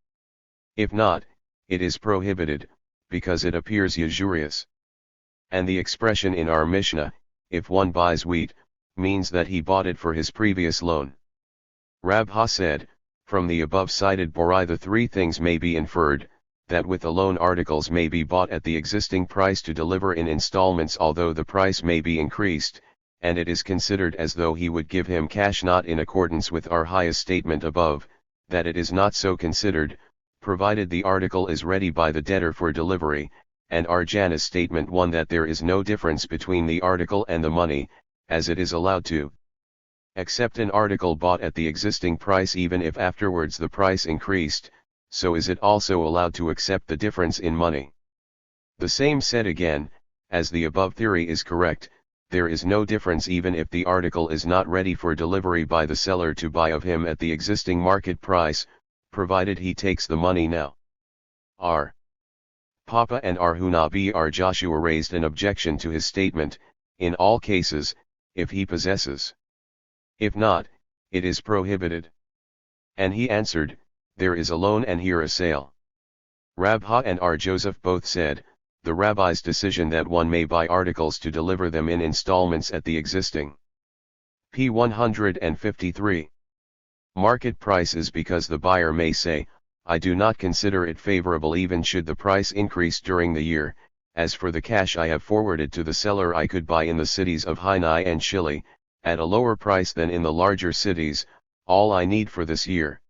If not, it is prohibited, because it appears usurious. And the expression in our Mishnah, if one buys wheat, means that he bought it for his previous loan. Rabha said, from the above cited Boraitha three things may be inferred, that with the loan articles may be bought at the existing price to deliver in installments although the price may be increased, and it is considered as though he would give him cash not in accordance with our highest statement above, that it is not so considered, provided the article is ready by the debtor for delivery, and our Janus statement 1 that there is no difference between the article and the money, as it is allowed to accept an article bought at the existing price even if afterwards the price increased, so is it also allowed to accept the difference in money. The same said again, as the above theory is correct, there is no difference even if the article is not ready for delivery by the seller to buy of him at the existing market price, provided he takes the money now. R. Papa and Arhunabi R. Joshua raised an objection to his statement, in all cases, if he possesses. If not, it is prohibited. And he answered, there is a loan and here a sale. Rabha and R. Joseph both said, the rabbi's decision that one may buy articles to deliver them in installments at the existing p. 153. Market price is because the buyer may say, I do not consider it favorable even should the price increase during the year, as for the cash I have forwarded to the seller I could buy in the cities of Hainai and Chile, at a lower price than in the larger cities, all I need for this year.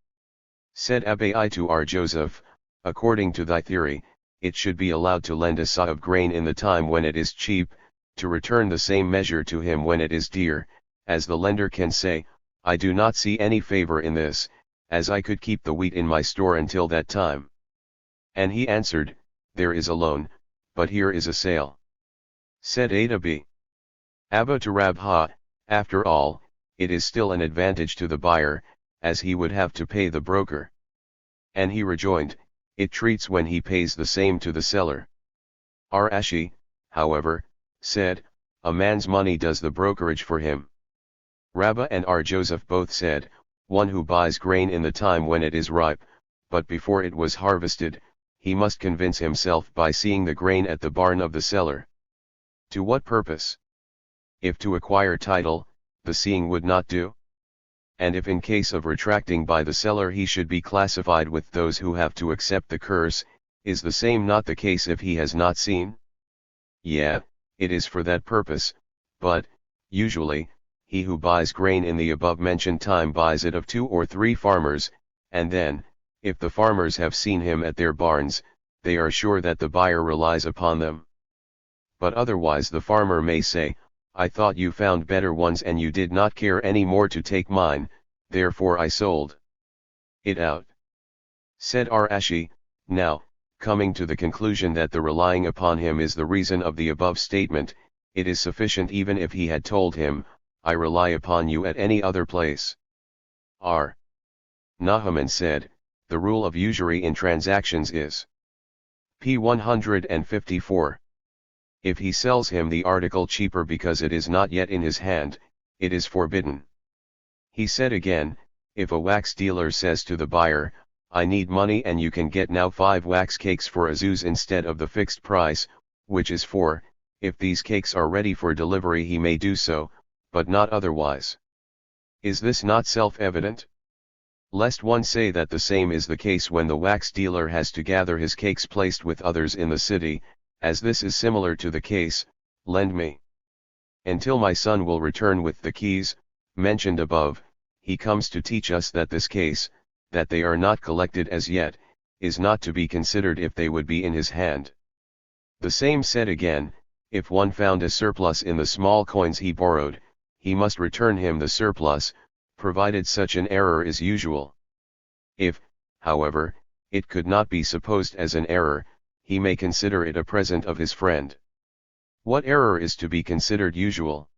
Said Abai to R. Joseph, according to thy theory, it should be allowed to lend a sa of grain in the time when it is cheap, to return the same measure to him when it is dear, as the lender can say, I do not see any favor in this, as I could keep the wheat in my store until that time. And he answered, there is a loan, but here is a sale. Said Adabi Abba to Rabha, after all, it is still an advantage to the buyer, as he would have to pay the broker. And he rejoined, it treats when he pays the same to the seller. R. Ashi, however, said, a man's money does the brokerage for him. Rabba and R. Joseph both said, one who buys grain in the time when it is ripe, but before it was harvested, he must convince himself by seeing the grain at the barn of the seller. To what purpose? If to acquire title, the seeing would not do? And if in case of retracting by the seller he should be classified with those who have to accept the curse, is the same not the case if he has not seen? Yeah, it is for that purpose, but, usually, he who buys grain in the above-mentioned time buys it of 2 or 3 farmers, and then, if the farmers have seen him at their barns, they are sure that the buyer relies upon them. But otherwise the farmer may say, I thought you found better ones and you did not care any more to take mine, therefore I sold it out. Said Rashi, now, coming to the conclusion that the relying upon him is the reason of the above statement, it is sufficient even if he had told him, I rely upon you at any other place. R. Nahman said, the rule of usury in transactions is p. 154. If he sells him the article cheaper because it is not yet in his hand, it is forbidden. He said again, if a wax dealer says to the buyer, I need money and you can get now 5 wax cakes for a zuz instead of the fixed price, which is 4, if these cakes are ready for delivery he may do so, but not otherwise. Is this not self-evident? Lest one say that the same is the case when the wax dealer has to gather his cakes placed with others in the city, as this is similar to the case, lend me until my son will return with the keys, mentioned above. He comes to teach us that this case, that they are not collected as yet, is not to be considered if they would be in his hand. The same said again, if one found a surplus in the small coins he borrowed, he must return him the surplus, provided such an error is usual. If, however, it could not be supposed as an error, he may consider it a present of his friend. What error is to be considered usual?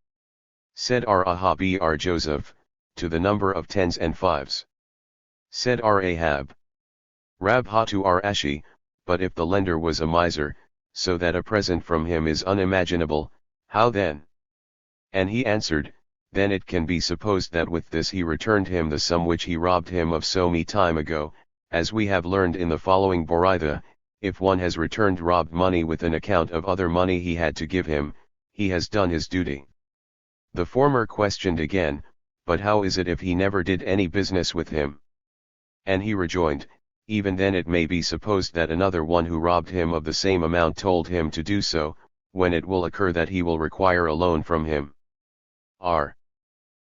Said R. Joseph, to the number of 10s and 5s. Said R. Ahab. Rabha to R. Ashi, but if the lender was a miser, so that a present from him is unimaginable, how then? And he answered, then it can be supposed that with this he returned him the sum which he robbed him of so me time ago, as we have learned in the following Boraitha, if one has returned robbed money with an account of other money he had to give him, he has done his duty. The former questioned again, but how is it if he never did any business with him? And he rejoined, even then it may be supposed that another one who robbed him of the same amount told him to do so, when it will occur that he will require a loan from him. R.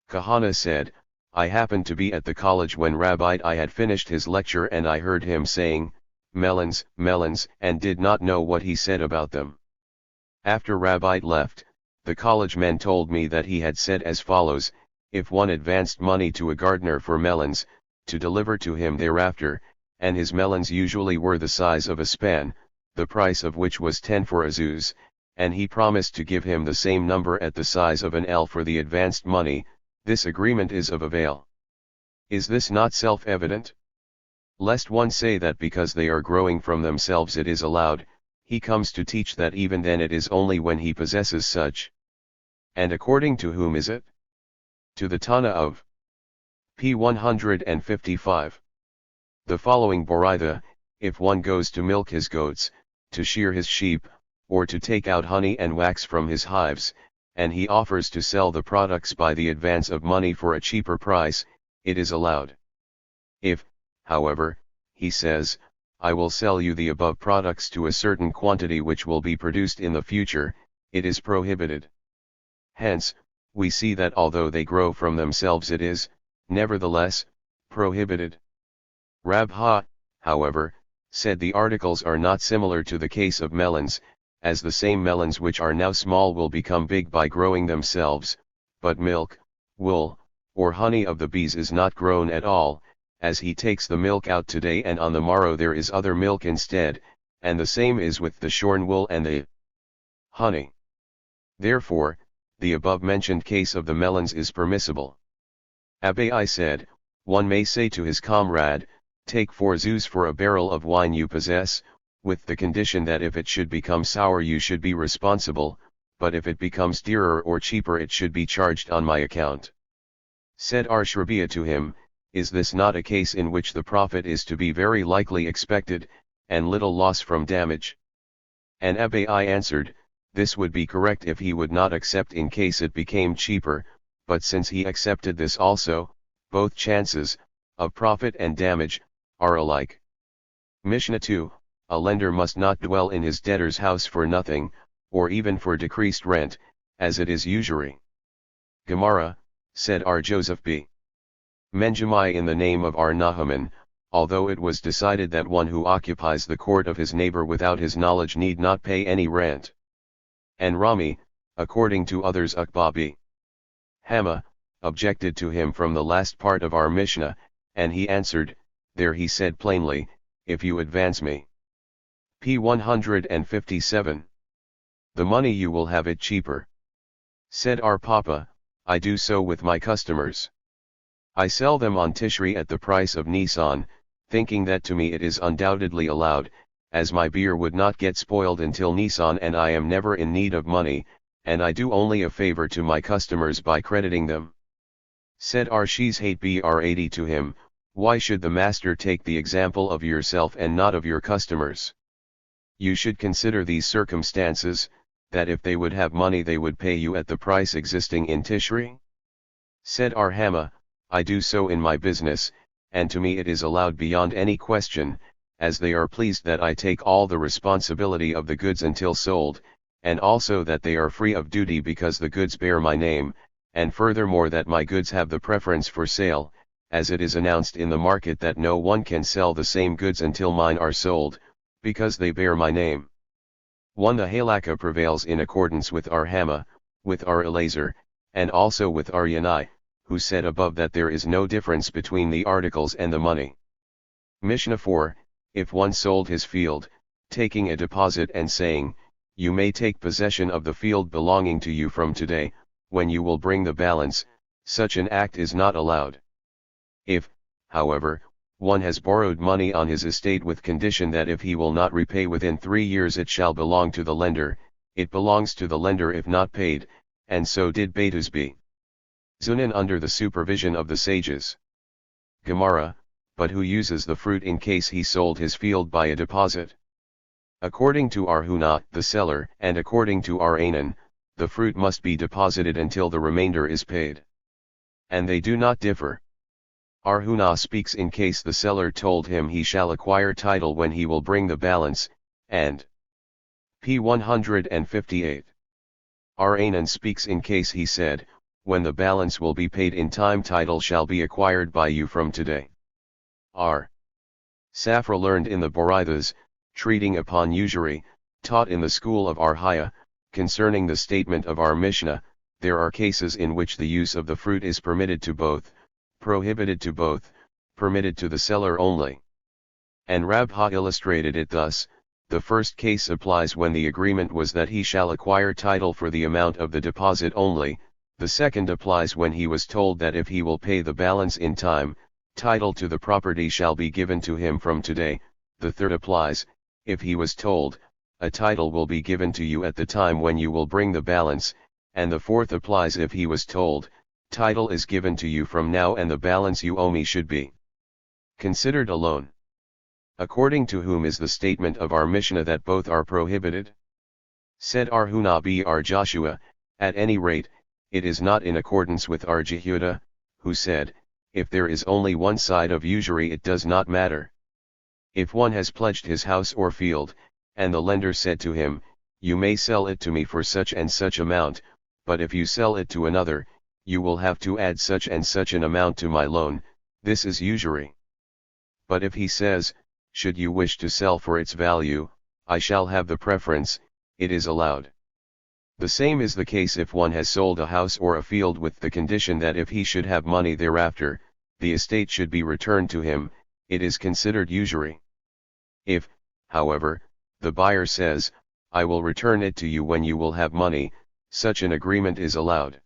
Kahana said, I happened to be at the college when Rabbi I had finished his lecture and I heard him saying, melons, melons, and did not know what he said about them. After Rabbi left, the college men told me that he had said as follows, if one advanced money to a gardener for melons, to deliver to him thereafter, and his melons usually were the size of a span, the price of which was 10 for a zuz, and he promised to give him the same number at the size of an ell for the advanced money, this agreement is of avail. Is this not self-evident? Lest one say that because they are growing from themselves it is allowed, he comes to teach that even then it is only when he possesses such. And according to whom is it? To the Tana of p. 155. The following Boraitha, if one goes to milk his goats, to shear his sheep, or to take out honey and wax from his hives, and he offers to sell the products by the advance of money for a cheaper price, it is allowed. If, however, he says, I will sell you the above products to a certain quantity which will be produced in the future, it is prohibited. Hence, we see that although they grow from themselves it is, nevertheless, prohibited. Rabha, however, said the articles are not similar to the case of melons, as the same melons which are now small will become big by growing themselves, but milk, wool, or honey of the bees is not grown at all, as he takes the milk out today and on the morrow there is other milk instead, and the same is with the shorn wool and the honey. Therefore, the above-mentioned case of the melons is permissible. Abai said, one may say to his comrade, take 4 zuz for a barrel of wine you possess, with the condition that if it should become sour you should be responsible, but if it becomes dearer or cheaper it should be charged on my account. Said Arshrabiya to him, is this not a case in which the profit is to be very likely expected, and little loss from damage. And Abai answered, this would be correct if he would not accept in case it became cheaper, but since he accepted this also, both chances, of profit and damage, are alike. Mishnah 2, a lender must not dwell in his debtor's house for nothing, or even for decreased rent, as it is usury. Gemara, said R. Joseph B. Menjamai in the name of R. Nahaman, although it was decided that one who occupies the court of his neighbor without his knowledge need not pay any rent. And Rami, according to others Uqba b. Hama, objected to him from the last part of our Mishnah, and he answered, there he said plainly, if you advance me. P 157. The money you will have it cheaper. Said our Papa, I do so with my customers. I sell them on Tishri at the price of Nisan, thinking that to me it is undoubtedly allowed, as my beer would not get spoiled until Nisan and I am never in need of money, and I do only a favor to my customers by crediting them. Said our Shizhate Br 80 to him, why should the master take the example of yourself and not of your customers? You should consider these circumstances, that if they would have money they would pay you at the price existing in Tishri? Said our Hama, I do so in my business, and to me it is allowed beyond any question, as they are pleased that I take all the responsibility of the goods until sold, and also that they are free of duty because the goods bear my name, and furthermore that my goods have the preference for sale, as it is announced in the market that no one can sell the same goods until mine are sold, because they bear my name. 1. The halakha prevails in accordance with our Hama, with our Elazar, and also with our Yanai, who said above that there is no difference between the articles and the money. Mishnah 4, if one sold his field, taking a deposit and saying, you may take possession of the field belonging to you from today, when you will bring the balance, such an act is not allowed. If, however, one has borrowed money on his estate with condition that if he will not repay within 3 years it shall belong to the lender, it belongs to the lender if not paid, and so did Betus B. Zunan under the supervision of the sages. Gemara, but who uses the fruit in case he sold his field by a deposit? According to Arhuna, the seller, and according to Aranan, the fruit must be deposited until the remainder is paid. And they do not differ. Arhuna speaks in case the seller told him he shall acquire title when he will bring the balance, and P 158. Aranan speaks in case he said, when the balance will be paid in time title shall be acquired by you from today. R. Safra learned in the Boraithas, treating upon usury, taught in the school of Arhaya, concerning the statement of our Mishnah, there are cases in which the use of the fruit is permitted to both, prohibited to both, permitted to the seller only. And Rabha illustrated it thus, the first case applies when the agreement was that he shall acquire title for the amount of the deposit only, the second applies when he was told that if he will pay the balance in time, title to the property shall be given to him from today, the third applies, if he was told, a title will be given to you at the time when you will bring the balance, and the fourth applies if he was told, title is given to you from now and the balance you owe me should be considered alone. According to whom is the statement of our Mishnah that both are prohibited? Said Arhuna Br Joshua, at any rate, it is not in accordance with our Jehuda, who said, if there is only one side of usury it does not matter. If one has pledged his house or field, and the lender said to him, you may sell it to me for such and such amount, but if you sell it to another, you will have to add such and such an amount to my loan, this is usury. But if he says, should you wish to sell for its value, I shall have the preference, it is allowed. The same is the case if one has sold a house or a field with the condition that if he should have money thereafter, the estate should be returned to him, it is considered usury. If, however, the buyer says, I will return it to you when you will have money, such an agreement is allowed.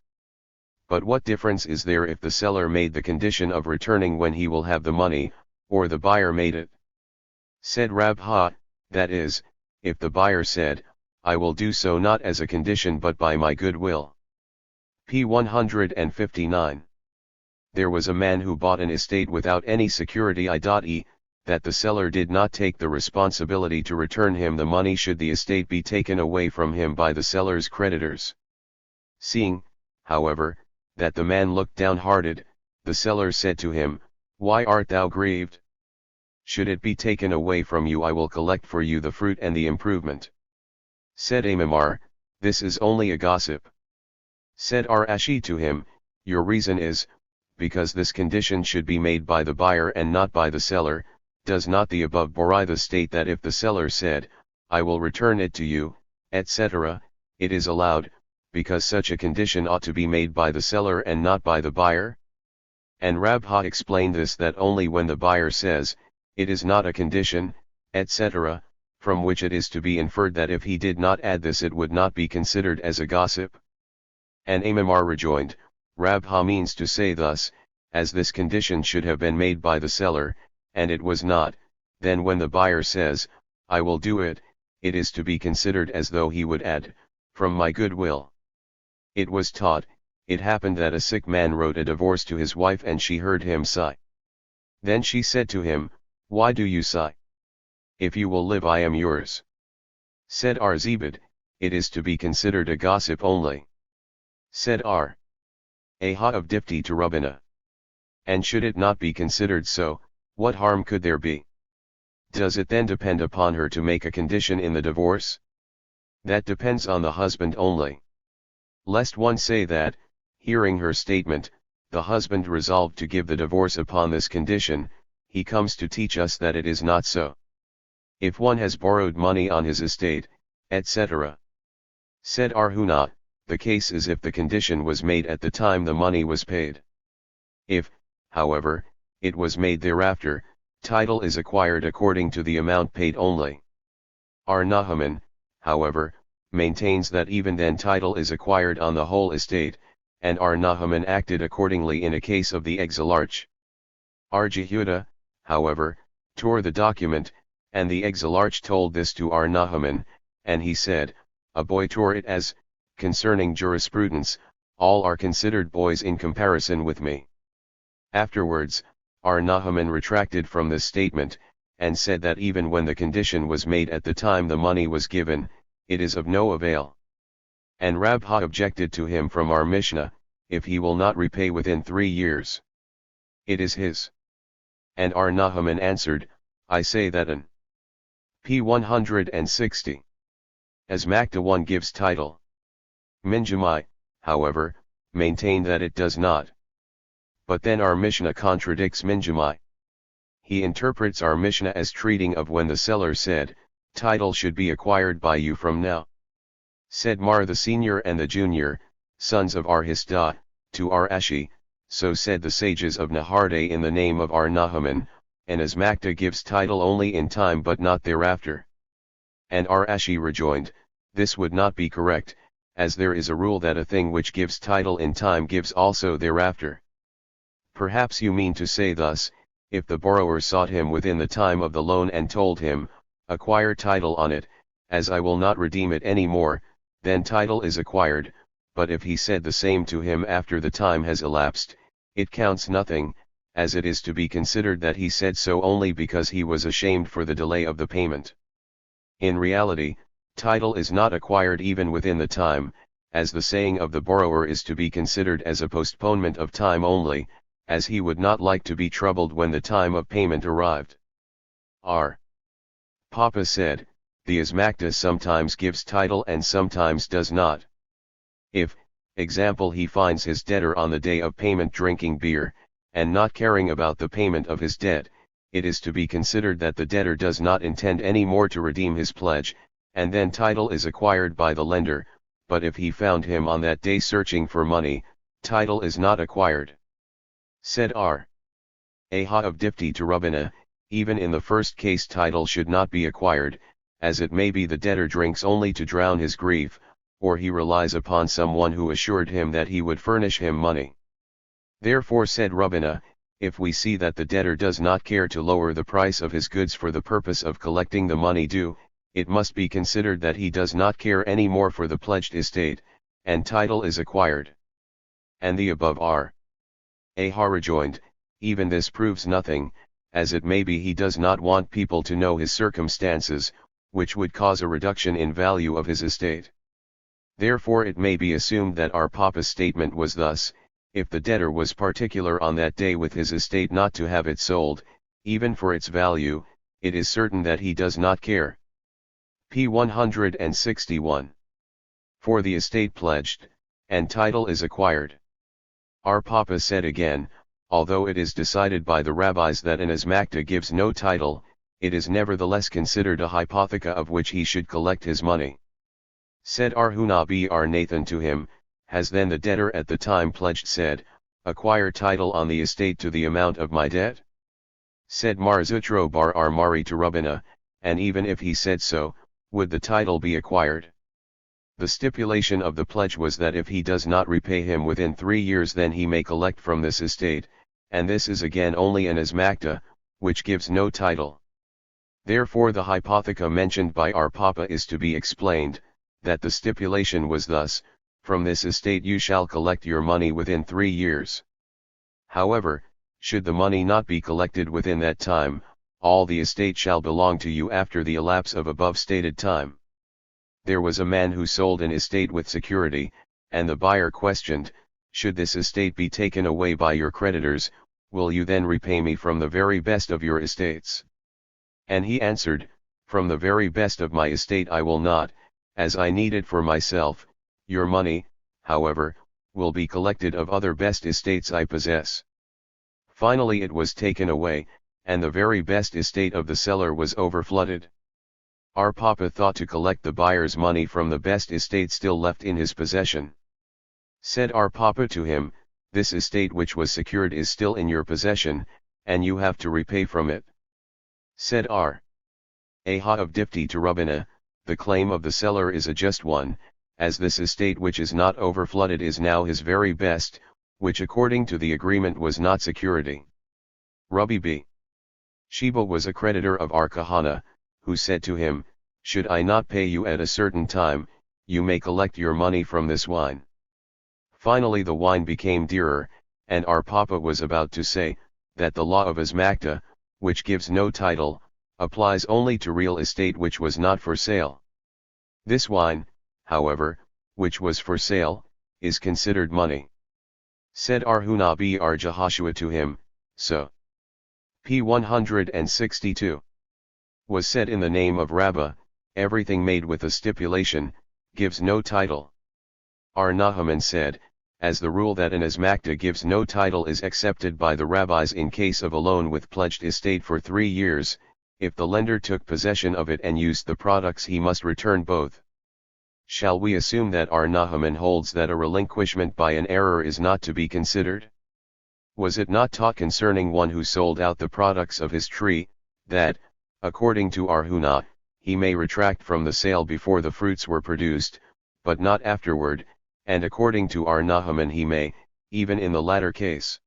But what difference is there if the seller made the condition of returning when he will have the money, or the buyer made it? Said Rabha, that is, if the buyer said, I will do so not as a condition but by my good will. P 159. There was a man who bought an estate without any security, i.e., that the seller did not take the responsibility to return him the money should the estate be taken away from him by the seller's creditors. Seeing, however, that the man looked downhearted, the seller said to him, "Why art thou grieved? Should it be taken away from you, I will collect for you the fruit and the improvement." Said Amimar, "This is only a gossip." Said Arashi to him, "Your reason is, because this condition should be made by the buyer and not by the seller. Does not the above Boraitha state that if the seller said, 'I will return it to you,' etc., it is allowed, because such a condition ought to be made by the seller and not by the buyer?" And Rabha explained this, that only when the buyer says, "It is not a condition," etc., from which it is to be inferred that if he did not add this it would not be considered as a gossip. And Amimar rejoined, "Rabha means to say thus, as this condition should have been made by the seller, and it was not, then when the buyer says, 'I will do it,' it is to be considered as though he would add, 'from my good will.'" It was taught, it happened that a sick man wrote a divorce to his wife and she heard him sigh. Then she said to him, "Why do you sigh? If you will live, I am yours." Said Arzibad, "It is to be considered a gossip only." Said Aha of Dipti to Rubina. "And should it not be considered so, what harm could there be? Does it then depend upon her to make a condition in the divorce? That depends on the husband only. Lest one say that, hearing her statement, the husband resolved to give the divorce upon this condition, he comes to teach us that it is not so. If one has borrowed money on his estate, etc." Said Arhuna, "The case is if the condition was made at the time the money was paid. If, however, it was made thereafter, title is acquired according to the amount paid only." Ar-Nahaman, however, maintains that even then title is acquired on the whole estate, and Ar-Nahaman acted accordingly in a case of the exilarch. Ar-Jehuda, however, tore the document, and the exilarch told this to Ar-Nahaman, and he said, "A boy tore it as, concerning jurisprudence, all are considered boys in comparison with me." Afterwards, Ar-Nahaman retracted from this statement, and said that even when the condition was made at the time the money was given, it is of no avail. And Rabha objected to him from our Mishnah, "If he will not repay within 3 years, it is his." And Ar-Nahaman answered, "I say that an p. 160. As Makta 1 gives title. Minjamai, however, maintain that it does not. But then our Mishnah contradicts Minjamai. He interprets our Mishnah as treating of when the seller said, 'Title should be acquired by you from now.' Said Mar the senior and the junior, sons of Ar-Hisda, to Ar-Ashi, so said the sages of Naharde in the name of Ar-Nahaman, and as Makta gives title only in time but not thereafter. And Ar-Ashi rejoined, "This would not be correct, as there is a rule that a thing which gives title in time gives also thereafter. Perhaps you mean to say thus, if the borrower sought him within the time of the loan and told him, 'Acquire title on it, as I will not redeem it any more,' then title is acquired, but if he said the same to him after the time has elapsed, it counts nothing, as it is to be considered that he said so only because he was ashamed for the delay of the payment. In reality, title is not acquired even within the time, as the saying of the borrower is to be considered as a postponement of time only, as he would not like to be troubled when the time of payment arrived." R. Papa said, "The Asmakta sometimes gives title and sometimes does not. If, example, he finds his debtor on the day of payment drinking beer, and not caring about the payment of his debt, it is to be considered that the debtor does not intend any more to redeem his pledge, and then title is acquired by the lender, but if he found him on that day searching for money, title is not acquired." Said R. Aha of Dipti to Rubina, "Even in the first case title should not be acquired, as it may be the debtor drinks only to drown his grief, or he relies upon someone who assured him that he would furnish him money. Therefore said Rubina, if we see that the debtor does not care to lower the price of his goods for the purpose of collecting the money due, it must be considered that he does not care any more for the pledged estate, and title is acquired." And the above R. Aha rejoined, "Even this proves nothing, as it may be he does not want people to know his circumstances, which would cause a reduction in value of his estate. Therefore it may be assumed that our Papa's statement was thus: if the debtor was particular on that day with his estate not to have it sold, even for its value, it is certain that he does not care. P 161. For the estate pledged, and title is acquired. Our Papa said again, although it is decided by the rabbis that an asmakta gives no title, it is nevertheless considered a hypotheca of which he should collect his money. Said Arhunabi Nathan to him, has then the debtor at the time pledged said, acquire title on the estate to the amount of my debt? Said Marzutro Bar Mari to Rabbina, and even if he said so, would the title be acquired? The stipulation of the pledge was that if he does not repay him within 3 years then he may collect from this estate, and this is again only an asmakta, which gives no title. Therefore the hypotheca mentioned by our Papa is to be explained, that the stipulation was thus: from this estate you shall collect your money within 3 years. However, should the money not be collected within that time, all the estate shall belong to you after the elapse of above stated time. There was a man who sold an estate with security, and the buyer questioned, should this estate be taken away by your creditors, will you then repay me from the very best of your estates? And he answered, from the very best of my estate I will not, as I need it for myself. Your money, however, will be collected of other best estates I possess. Finally it was taken away, and the very best estate of the seller was overflooded. Our Papa thought to collect the buyer's money from the best estate still left in his possession. Said our Papa to him, this estate which was secured is still in your possession, and you have to repay from it. Said R. Aha of Dipti to Rabbina, the claim of the seller is a just one, as this estate which is not overflooded is now his very best, which according to the agreement was not security. Rabbi B. Sheba was a creditor of our Kahana, who said to him, should I not pay you at a certain time, you may collect your money from this wine. Finally the wine became dearer, and our Papa was about to say, that the law of asmakta, which gives no title, applies only to real estate which was not for sale. This wine, however, which was for sale, is considered money. Said Arhunabi Jehoshua to him, so. P 162. Was said in the name of Rabbah, everything made with a stipulation, gives no title. Ar Nahaman said, as the rule that an asmakta gives no title is accepted by the rabbis in case of a loan with pledged estate for 3 years, if the lender took possession of it and used the products he must return both. Shall we assume that Ar Nahaman holds that a relinquishment by an error is not to be considered? Was it not taught concerning one who sold out the products of his tree, that, according to Arhuna, he may retract from the sale before the fruits were produced, but not afterward, and according to Ar Nahaman he may, even in the latter case?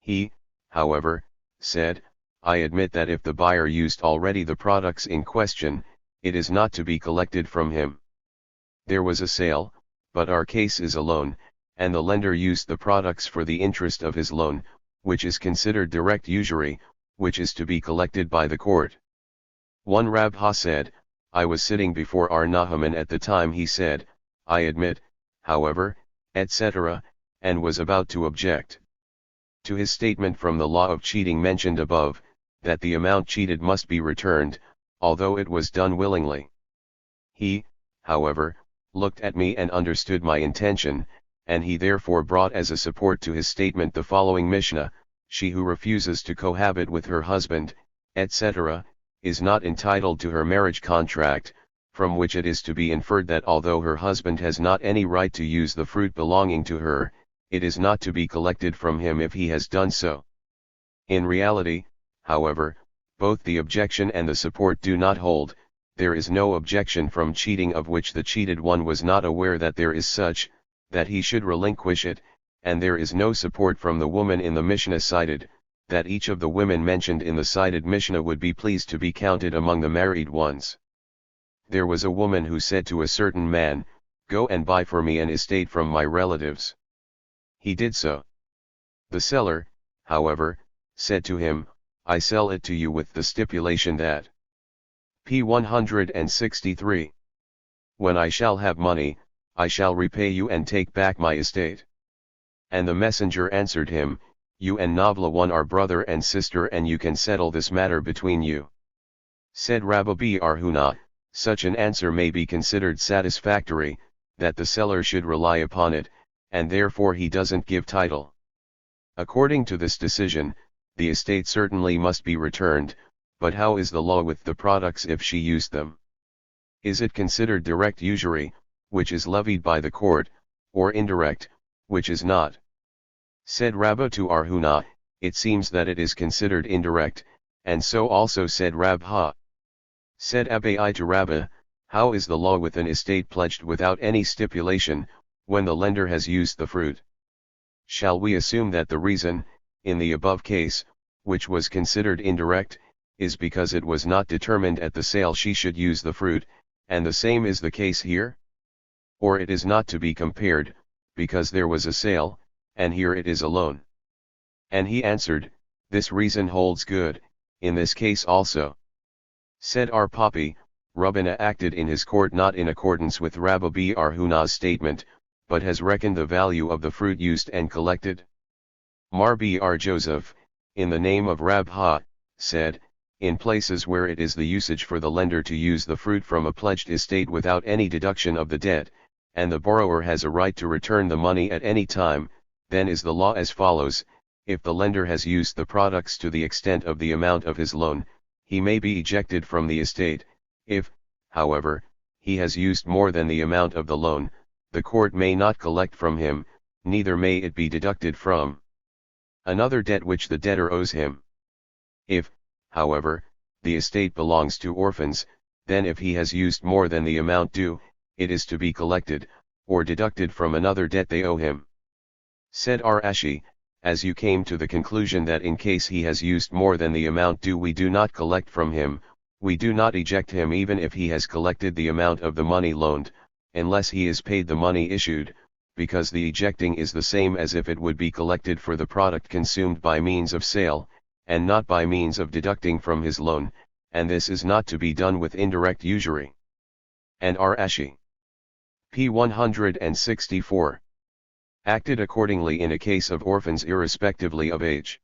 He, however, said, I admit that if the buyer used already the products in question, it is not to be collected from him. There was a sale, but our case is a loan, and the lender used the products for the interest of his loan, which is considered direct usury, which is to be collected by the court. One Rabha said, I was sitting before Ar Nahaman at the time he said, I admit, however, etc., and was about to object to his statement from the law of cheating mentioned above, that the amount cheated must be returned, although it was done willingly. He, however, looked at me and understood my intention, and he therefore brought as a support to his statement the following Mishnah: she who refuses to cohabit with her husband, etc., is not entitled to her marriage contract, from which it is to be inferred that although her husband has not any right to use the fruit belonging to her, it is not to be collected from him if he has done so. In reality, however, both the objection and the support do not hold. There is no objection from cheating of which the cheated one was not aware that there is such, that he should relinquish it, and there is no support from the woman in the Mishnah cited, that each of the women mentioned in the cited Mishnah would be pleased to be counted among the married ones. There was a woman who said to a certain man, go and buy for me an estate from my relatives. He did so. The seller, however, said to him, I sell it to you with the stipulation that p. 163. When I shall have money, I shall repay you and take back my estate. And the messenger answered him, You and Navla one are brother and sister, and you can settle this matter between you. Said Rabbi Arhuna, such an answer may be considered satisfactory, that the seller should rely upon it, and therefore he doesn't give title. According to this decision, the estate certainly must be returned, but how is the law with the products if she used them? Is it considered direct usury, which is levied by the court, or indirect, which is not? Said Rabba to Arhuna, it seems that it is considered indirect, and so also said Rabha. Said Abai to Rabba, how is the law with an estate pledged without any stipulation, when the lender has used the fruit? Shall we assume that the reason, in the above case, which was considered indirect, is because it was not determined at the sale she should use the fruit, and the same is the case here? Or it is not to be compared, because there was a sale, and here it is a loan? And he answered, this reason holds good, in this case also. Said our Papi, Rabbana acted in his court not in accordance with Rabbi Arhuna's statement, but has reckoned the value of the fruit used and collected. Mar Br Joseph, in the name of Rabha, said, in places where it is the usage for the lender to use the fruit from a pledged estate without any deduction of the debt, and the borrower has a right to return the money at any time, then is the law as follows: if the lender has used the products to the extent of the amount of his loan, he may be ejected from the estate. If, however, he has used more than the amount of the loan, the court may not collect from him, neither may it be deducted from another debt which the debtor owes him. If, however, the estate belongs to orphans, then if he has used more than the amount due, it is to be collected, or deducted from another debt they owe him. Said Ashi, as you came to the conclusion that in case he has used more than the amount due we do not collect from him, we do not eject him even if he has collected the amount of the money loaned, unless he is paid the money issued, because the ejecting is the same as if it would be collected for the product consumed by means of sale, and not by means of deducting from his loan, and this is not to be done with indirect usury. And Ashi. p. 164. Acted accordingly in a case of orphans irrespectively of age.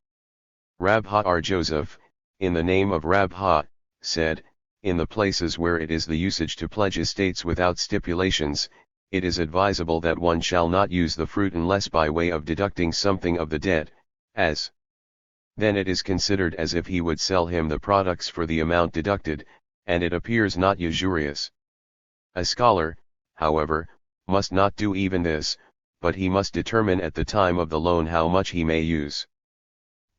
Rabha Joseph, in the name of Rabha, said, in the places where it is the usage to pledge estates without stipulations, it is advisable that one shall not use the fruit unless by way of deducting something of the debt, as then it is considered as if he would sell him the products for the amount deducted, and it appears not usurious. A scholar, however, must not do even this, but he must determine at the time of the loan how much he may use.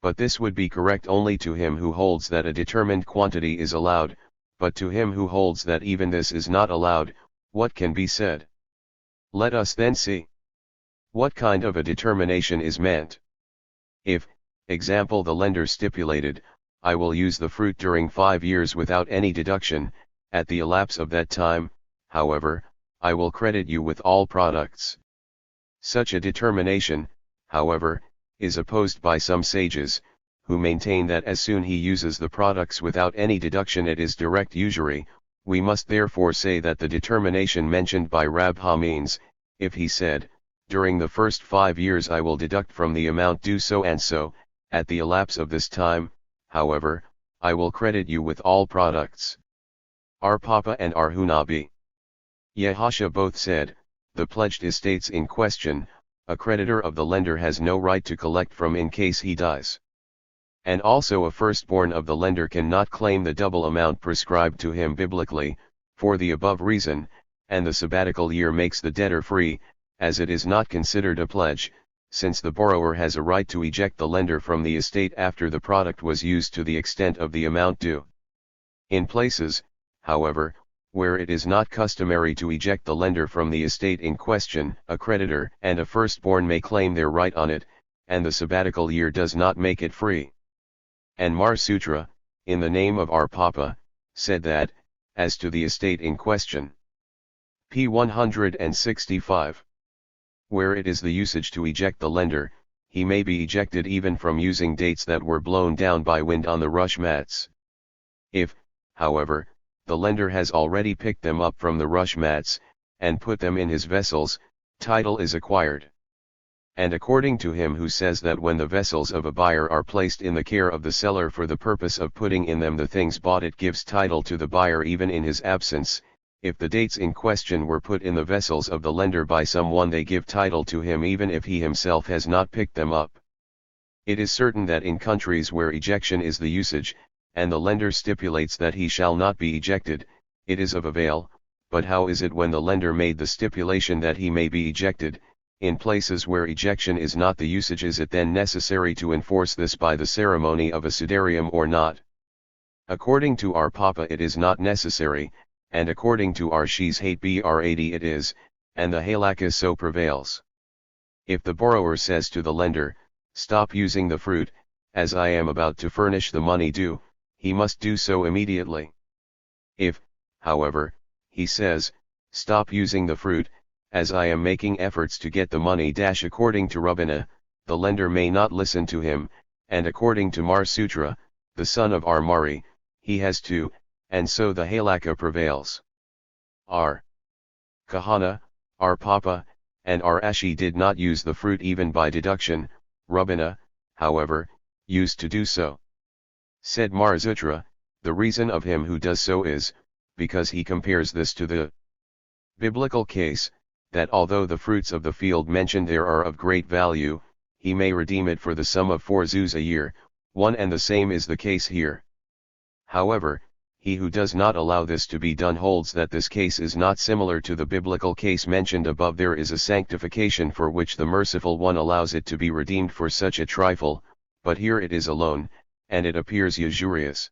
But this would be correct only to him who holds that a determined quantity is allowed, but to him who holds that even this is not allowed, what can be said? Let us then see what kind of a determination is meant. If, example, the lender stipulated, I will use the fruit during 5 years without any deduction, at the elapse of that time, however, I will credit you with all products. Such a determination, however, is opposed by some sages, who maintain that as soon he uses the products without any deduction it is direct usury. We must therefore say that the determination mentioned by Rabha means, if he said, during the first 5 years I will deduct from the amount due so and so, at the elapse of this time, however, I will credit you with all products. Our Papa and our Hunabi Yahasha both said, the pledged estates in question, a creditor of the lender has no right to collect from in case he dies. And also a firstborn of the lender cannot claim the double amount prescribed to him biblically, for the above reason, and the sabbatical year makes the debtor free, as it is not considered a pledge, since the borrower has a right to eject the lender from the estate after the product was used to the extent of the amount due. In places, however, where it is not customary to eject the lender from the estate in question, a creditor and a firstborn may claim their right on it, and the sabbatical year does not make it free. And Mar Sutra, in the name of our Papa, said that, as to the estate in question, p. 165, where it is the usage to eject the lender, he may be ejected even from using dates that were blown down by wind on the rush mats. If, however, the lender has already picked them up from the rush mats, and put them in his vessels, title is acquired. And according to him who says that when the vessels of a buyer are placed in the care of the seller for the purpose of putting in them the things bought, it gives title to the buyer even in his absence. If the dates in question were put in the vessels of the lender by someone, they give title to him even if he himself has not picked them up. It is certain that in countries where ejection is the usage, and the lender stipulates that he shall not be ejected, it is of avail. But how is it when the lender made the stipulation that he may be ejected? In places where ejection is not the usage, is it then necessary to enforce this by the ceremony of a sudarium or not? According to our Papa it is not necessary, and according to our Shees Hate Br80 it is, and the halakha so prevails. If the borrower says to the lender, "Stop using the fruit, as I am about to furnish the money due," he must do so immediately. If, however, he says, "Stop using the fruit, as I am making efforts to get the money " according to Rabbana, the lender may not listen to him, and according to Mar Sutra, the son of Armari, he has to, and so the halakha prevails. Our Kahana, our Papa, and our Ashi did not use the fruit even by deduction. Rabbana, however, used to do so. Said Mar Sutra, the reason of him who does so is, because he compares this to the biblical case, that although the fruits of the field mentioned there are of great value, he may redeem it for the sum of 4 zuz a year. One and the same is the case here. However, he who does not allow this to be done holds that this case is not similar to the biblical case mentioned above. There is a sanctification for which the merciful one allows it to be redeemed for such a trifle, but here it is alone, and it appears usurious.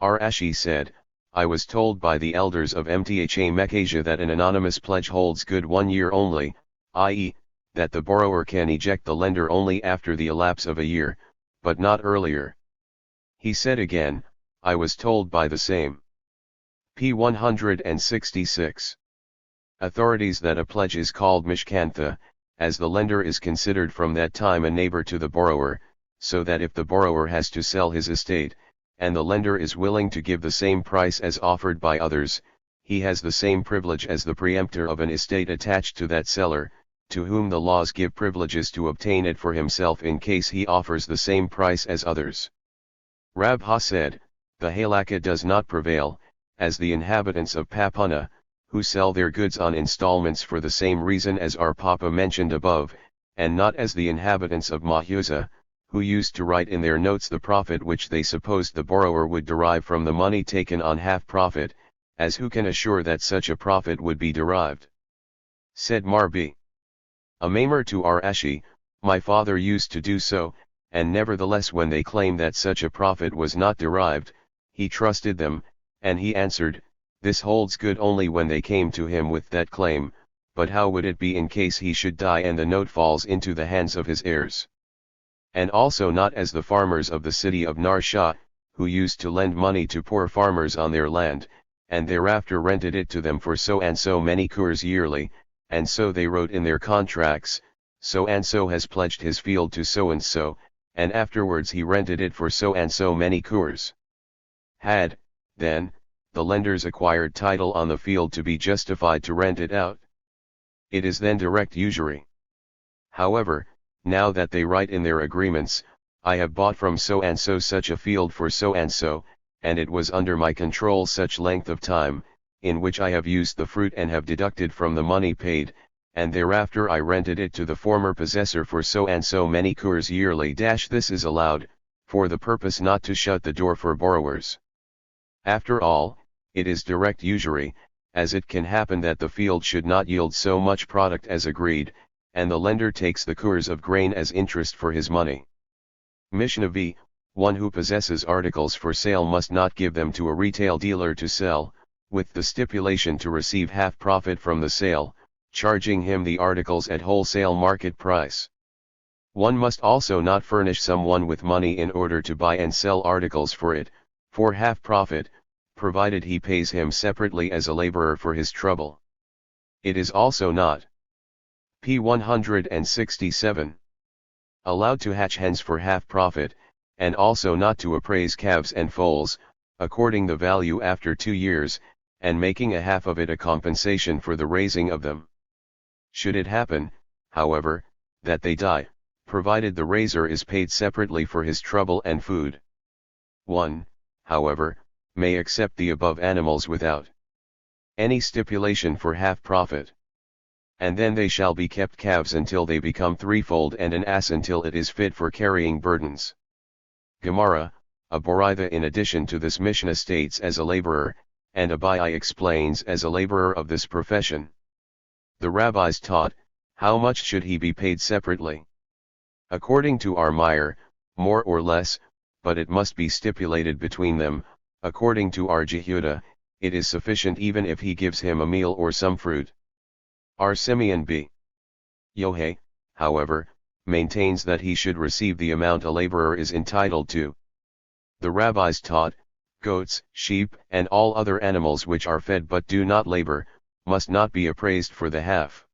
Our Ashi said, I was told by the elders of Mtha Mekhasia that an anonymous pledge holds good 1 year only, i.e., that the borrower can eject the lender only after the elapse of a year, but not earlier. He said again, I was told by the same. P 166. Authorities that a pledge is called mishkantha, as the lender is considered from that time a neighbor to the borrower, so that if the borrower has to sell his estate, and the lender is willing to give the same price as offered by others, he has the same privilege as the preemptor of an estate attached to that seller, to whom the laws give privileges to obtain it for himself in case he offers the same price as others. Rabha said, the halakha does not prevail, as the inhabitants of Papuna, who sell their goods on installments for the same reason as our Papa mentioned above, and not as the inhabitants of Mahuza, who used to write in their notes the profit which they supposed the borrower would derive from the money taken on half profit, as who can assure that such a profit would be derived? Said Marbi. A Maimer to our Ashi, my father used to do so, and nevertheless when they claim that such a profit was not derived, he trusted them, and he answered, this holds good only when they came to him with that claim, but how would it be in case he should die and the note falls into the hands of his heirs? And also not as the farmers of the city of Narsha, who used to lend money to poor farmers on their land, and thereafter rented it to them for so and so many kurs yearly, and so they wrote in their contracts, so and so has pledged his field to so, and afterwards he rented it for so and so many kurs. Had, then, the lenders acquired title on the field to be justified to rent it out? It is then direct usury. However, now that they write in their agreements, I have bought from so and so such a field for so, and it was under my control such length of time, in which I have used the fruit and have deducted from the money paid, and thereafter I rented it to the former possessor for so many kurs yearly. This is allowed, for the purpose not to shut the door for borrowers. After all, it is direct usury, as it can happen that the field should not yield so much product as agreed, and the lender takes the kurs of grain as interest for his money. Mishnah V, one who possesses articles for sale must not give them to a retail dealer to sell, with the stipulation to receive half profit from the sale, charging him the articles at wholesale market price. One must also not furnish someone with money in order to buy and sell articles for it, for half profit, provided he pays him separately as a laborer for his trouble. It is also not. P 167. allowed to hatch hens for half profit, and also not to appraise calves and foals, according the value after 2 years, and making a half of it a compensation for the raising of them. Should it happen, however, that they die, provided the raiser is paid separately for his trouble and food. 1, however, may accept the above animals without any stipulation for half profit. And then they shall be kept calves until they become threefold, and an ass until it is fit for carrying burdens. Gemara, a Boraitha in addition to this Mishnah states as a laborer, and Abai explains as a laborer of this profession. The rabbis taught, how much should he be paid separately? According to our Meir, more or less, but it must be stipulated between them. According to our Jehuda, it is sufficient even if he gives him a meal or some fruit. Our Simeon b. Yohei, however, maintains that he should receive the amount a laborer is entitled to. The rabbis taught, goats, sheep, and all other animals which are fed but do not labor, must not be appraised for the half.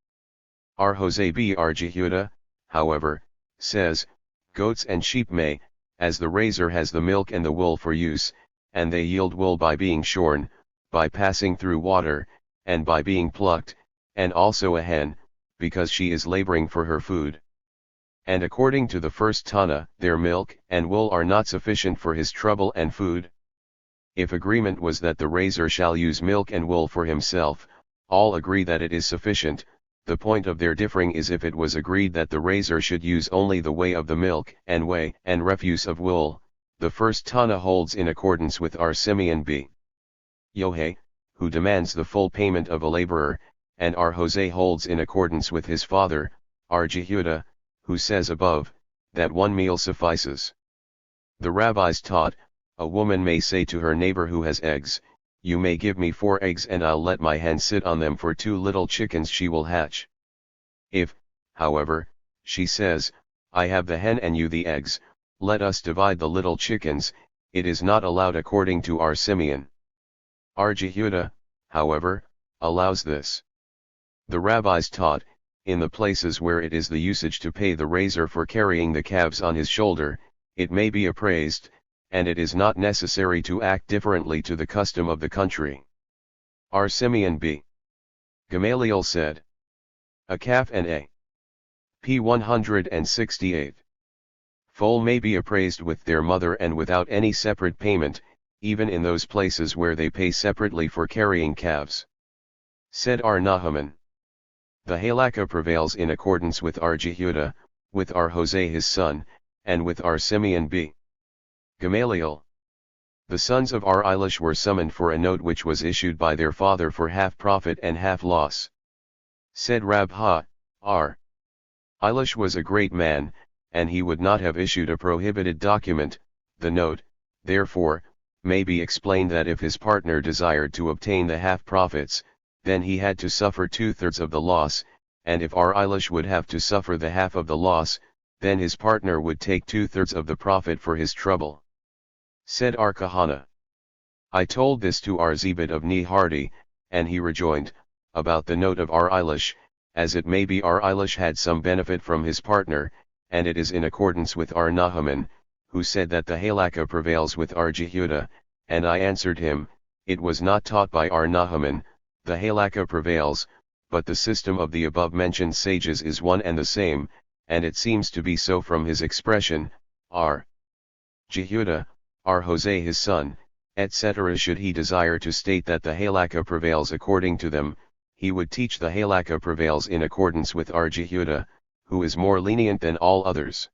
Our Jose b. Our Jehuda, however, says, goats and sheep may, as the raiser has the milk and the wool for use, and they yield wool by being shorn, by passing through water, and by being plucked, and also a hen, because she is laboring for her food. And according to the first Tana, their milk and wool are not sufficient for his trouble and food. If agreement was that the raiser shall use milk and wool for himself, all agree that it is sufficient. The point of their differing is if it was agreed that the raiser should use only the whey of the milk and whey and refuse of wool. The first Tana holds in accordance with our Simeon b. Yohei, who demands the full payment of a laborer, and our Jose holds in accordance with his father, our Jehuda, who says above, that one meal suffices. The rabbis taught, a woman may say to her neighbor who has eggs, you may give me 4 eggs and I'll let my hen sit on them for 2 little chickens she will hatch. If, however, she says, I have the hen and you the eggs, let us divide the little chickens, it is not allowed according to our Simeon. Our Jehuda, however, allows this. The rabbis taught, in the places where it is the usage to pay the raiser for carrying the calves on his shoulder, it may be appraised, and it is not necessary to act differently to the custom of the country. Our Simeon b. Gamaliel said, a calf and a p. 168. Foal may be appraised with their mother and without any separate payment, even in those places where they pay separately for carrying calves. Said our Naaman. The halakha prevails in accordance with our Jehuda, with our Jose his son, and with our Simeon b. Gamaliel. The sons of our Eilish were summoned for a note which was issued by their father for half profit and half loss. Said Rab Ha, R. Eilish was a great man, and he would not have issued a prohibited document. The note, therefore, may be explained that if his partner desired to obtain the half profits, then he had to suffer 2/3 of the loss, and if our Eilish would have to suffer the half of the loss, then his partner would take 2/3 of the profit for his trouble. Said our Kahana. I told this to our Zebed of Nehardi, and he rejoined, about the note of our Eilish, as it may be our Eilish had some benefit from his partner, and it is in accordance with our Naaman, who said that the halakha prevails with our Jehuda, and I answered him, it was not taught by our Naaman, the halakha prevails, but the system of the above-mentioned sages is one and the same, and it seems to be so from his expression, our Jehuda, our Jose his son, etc. Should he desire to state that the halakha prevails according to them, he would teach the halakha prevails in accordance with our Jehuda, who is more lenient than all others.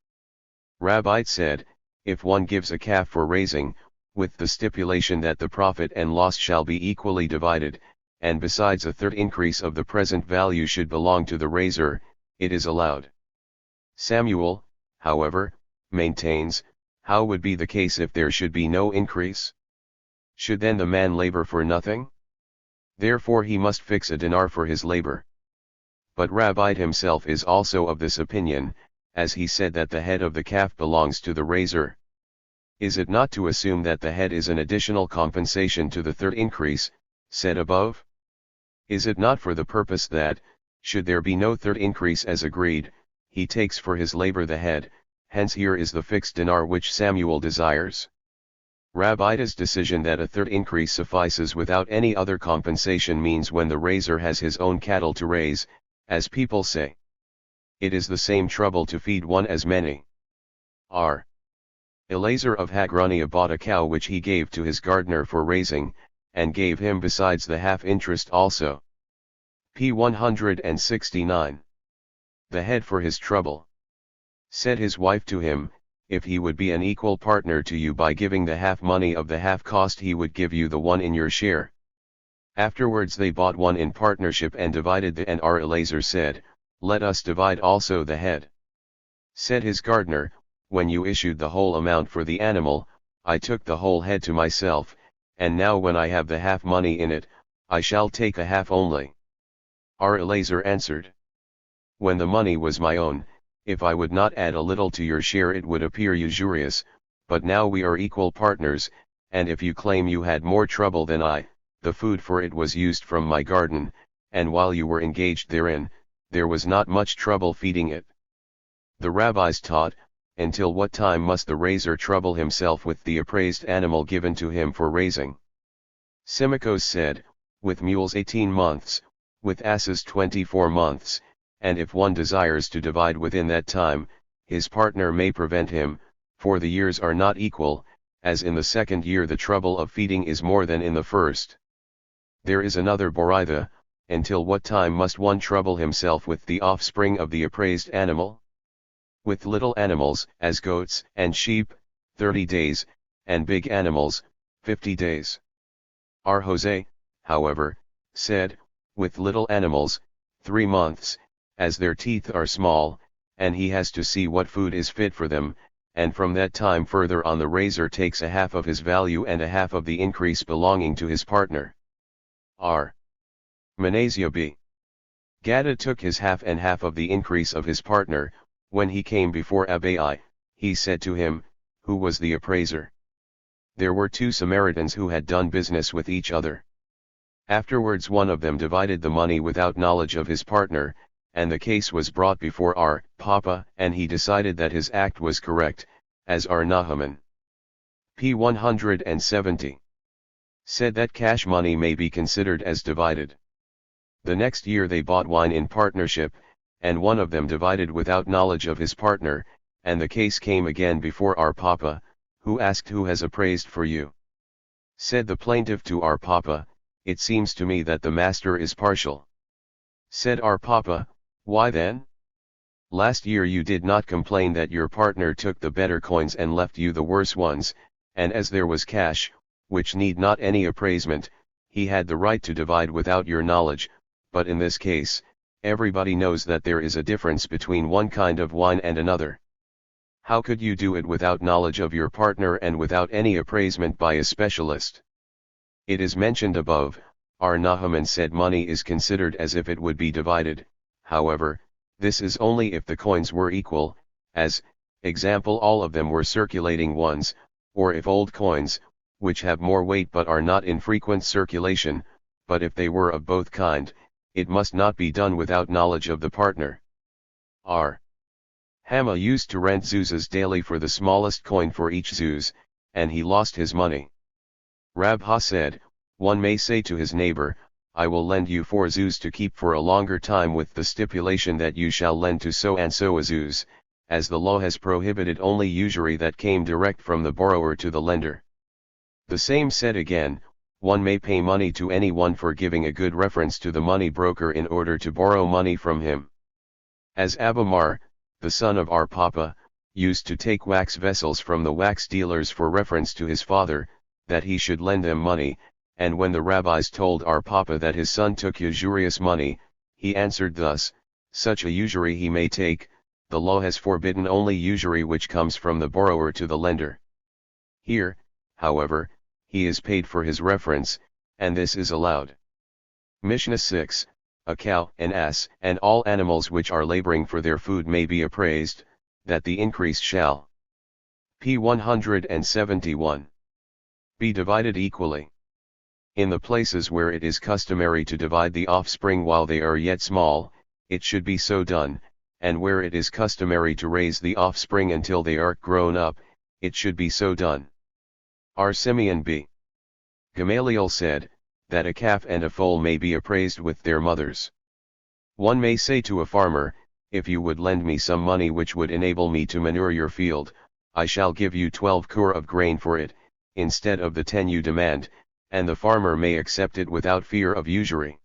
Rabbi said, if one gives a calf for raising, with the stipulation that the profit and loss shall be equally divided, and besides a 1/3 increase of the present value should belong to the raiser, it is allowed. Samuel, however, maintains, how would be the case if there should be no increase? Should then the man labor for nothing? Therefore he must fix a dinar for his labor. But Rabbi himself is also of this opinion, as he said that the head of the calf belongs to the raiser. Is it not to assume that the head is an additional compensation to the 1/3 increase, said above? Is it not for the purpose that, should there be no 1/3 increase as agreed, he takes for his labor the head, hence here is the fixed dinar which Samuel desires. Rabbi's decision that a third increase suffices without any other compensation means when the raiser has his own cattle to raise, as people say. It is the same trouble to feed one as many. R. Eleazar of Hagrania bought a cow which he gave to his gardener for raising, and gave him besides the half interest also. P. 169. The head for his trouble. Said his wife to him, if he would be an equal partner to you by giving the half money of the half cost, he would give you the one in your share. Afterwards they bought one in partnership and divided the, and R. Eleazar said, let us divide also the head. Said his gardener, when you issued the whole amount for the animal, I took the whole head to myself, and now when I have the half money in it, I shall take a half only. R. Eleazar answered, when the money was my own, if I would not add a little to your share it would appear usurious, but now we are equal partners, and if you claim you had more trouble than I, the food for it was used from my garden, and while you were engaged therein, there was not much trouble feeding it. The rabbis taught, until what time must the raiser trouble himself with the appraised animal given to him for raising? Symmachus said, with mules 18 months, with asses 24 months, and if one desires to divide within that time, his partner may prevent him, for the years are not equal, as in the second year the trouble of feeding is more than in the first. There is another Boritha, until what time must one trouble himself with the offspring of the appraised animal? With little animals, as goats and sheep, 30 days, and big animals, 50 days. R. Jose, however, said, with little animals, 3 months, as their teeth are small, and he has to see what food is fit for them, and from that time further on the raiser takes a half of his value and a half of the increase belonging to his partner. R. Manasseh b. Gada took his half and half of the increase of his partner. When he came before Abai, he said to him, who was the appraiser? There were 2 Samaritans who had done business with each other. Afterwards one of them divided the money without knowledge of his partner, and the case was brought before our Papa, and he decided that his act was correct, as R. Naaman. P. 170. Said that cash money may be considered as divided. The next year they bought wine in partnership, and one of them divided without knowledge of his partner, and the case came again before our Papa, who asked who has appraised for you. Said the plaintiff to our Papa, it seems to me that the master is partial. Said our Papa, why then? Last year you did not complain that your partner took the better coins and left you the worse ones, and as there was cash, which need not any appraisement, he had the right to divide without your knowledge, but in this case, everybody knows that there is a difference between one kind of wine and another. How could you do it without knowledge of your partner and without any appraisement by a specialist? It is mentioned above, R. Naaman said money is considered as if it would be divided. However, this is only if the coins were equal, as, example all of them were circulating ones, or if old coins, which have more weight but are not in frequent circulation, but if they were of both kind, it must not be done without knowledge of the partner. R. Hama used to rent zuzas daily for the smallest coin for each zuz, and he lost his money. Rabha said, one may say to his neighbor, I will lend you 4 zuz to keep for a longer time with the stipulation that you shall lend to so and so a zuz, as the law has prohibited only usury that came direct from the borrower to the lender. The same said again, one may pay money to anyone for giving a good reference to the money broker in order to borrow money from him. As Abamar, the son of our Papa, used to take wax vessels from the wax dealers for reference to his father, that he should lend them money, and when the rabbis told our Papa that his son took usurious money, he answered thus, such a usury he may take, the law has forbidden only usury which comes from the borrower to the lender. Here, however, he is paid for his reference, and this is allowed. Mishnah 6, a cow, an ass, and all animals which are laboring for their food may be appraised, that the increase shall p. 171 be divided equally. In the places where it is customary to divide the offspring while they are yet small, it should be so done, and where it is customary to raise the offspring until they are grown up, it should be so done. R. Simeon b. Gamaliel said, that a calf and a foal may be appraised with their mothers. One may say to a farmer, if you would lend me some money which would enable me to manure your field, I shall give you 12 kur of grain for it, instead of the 10 you demand, and the farmer may accept it without fear of usury.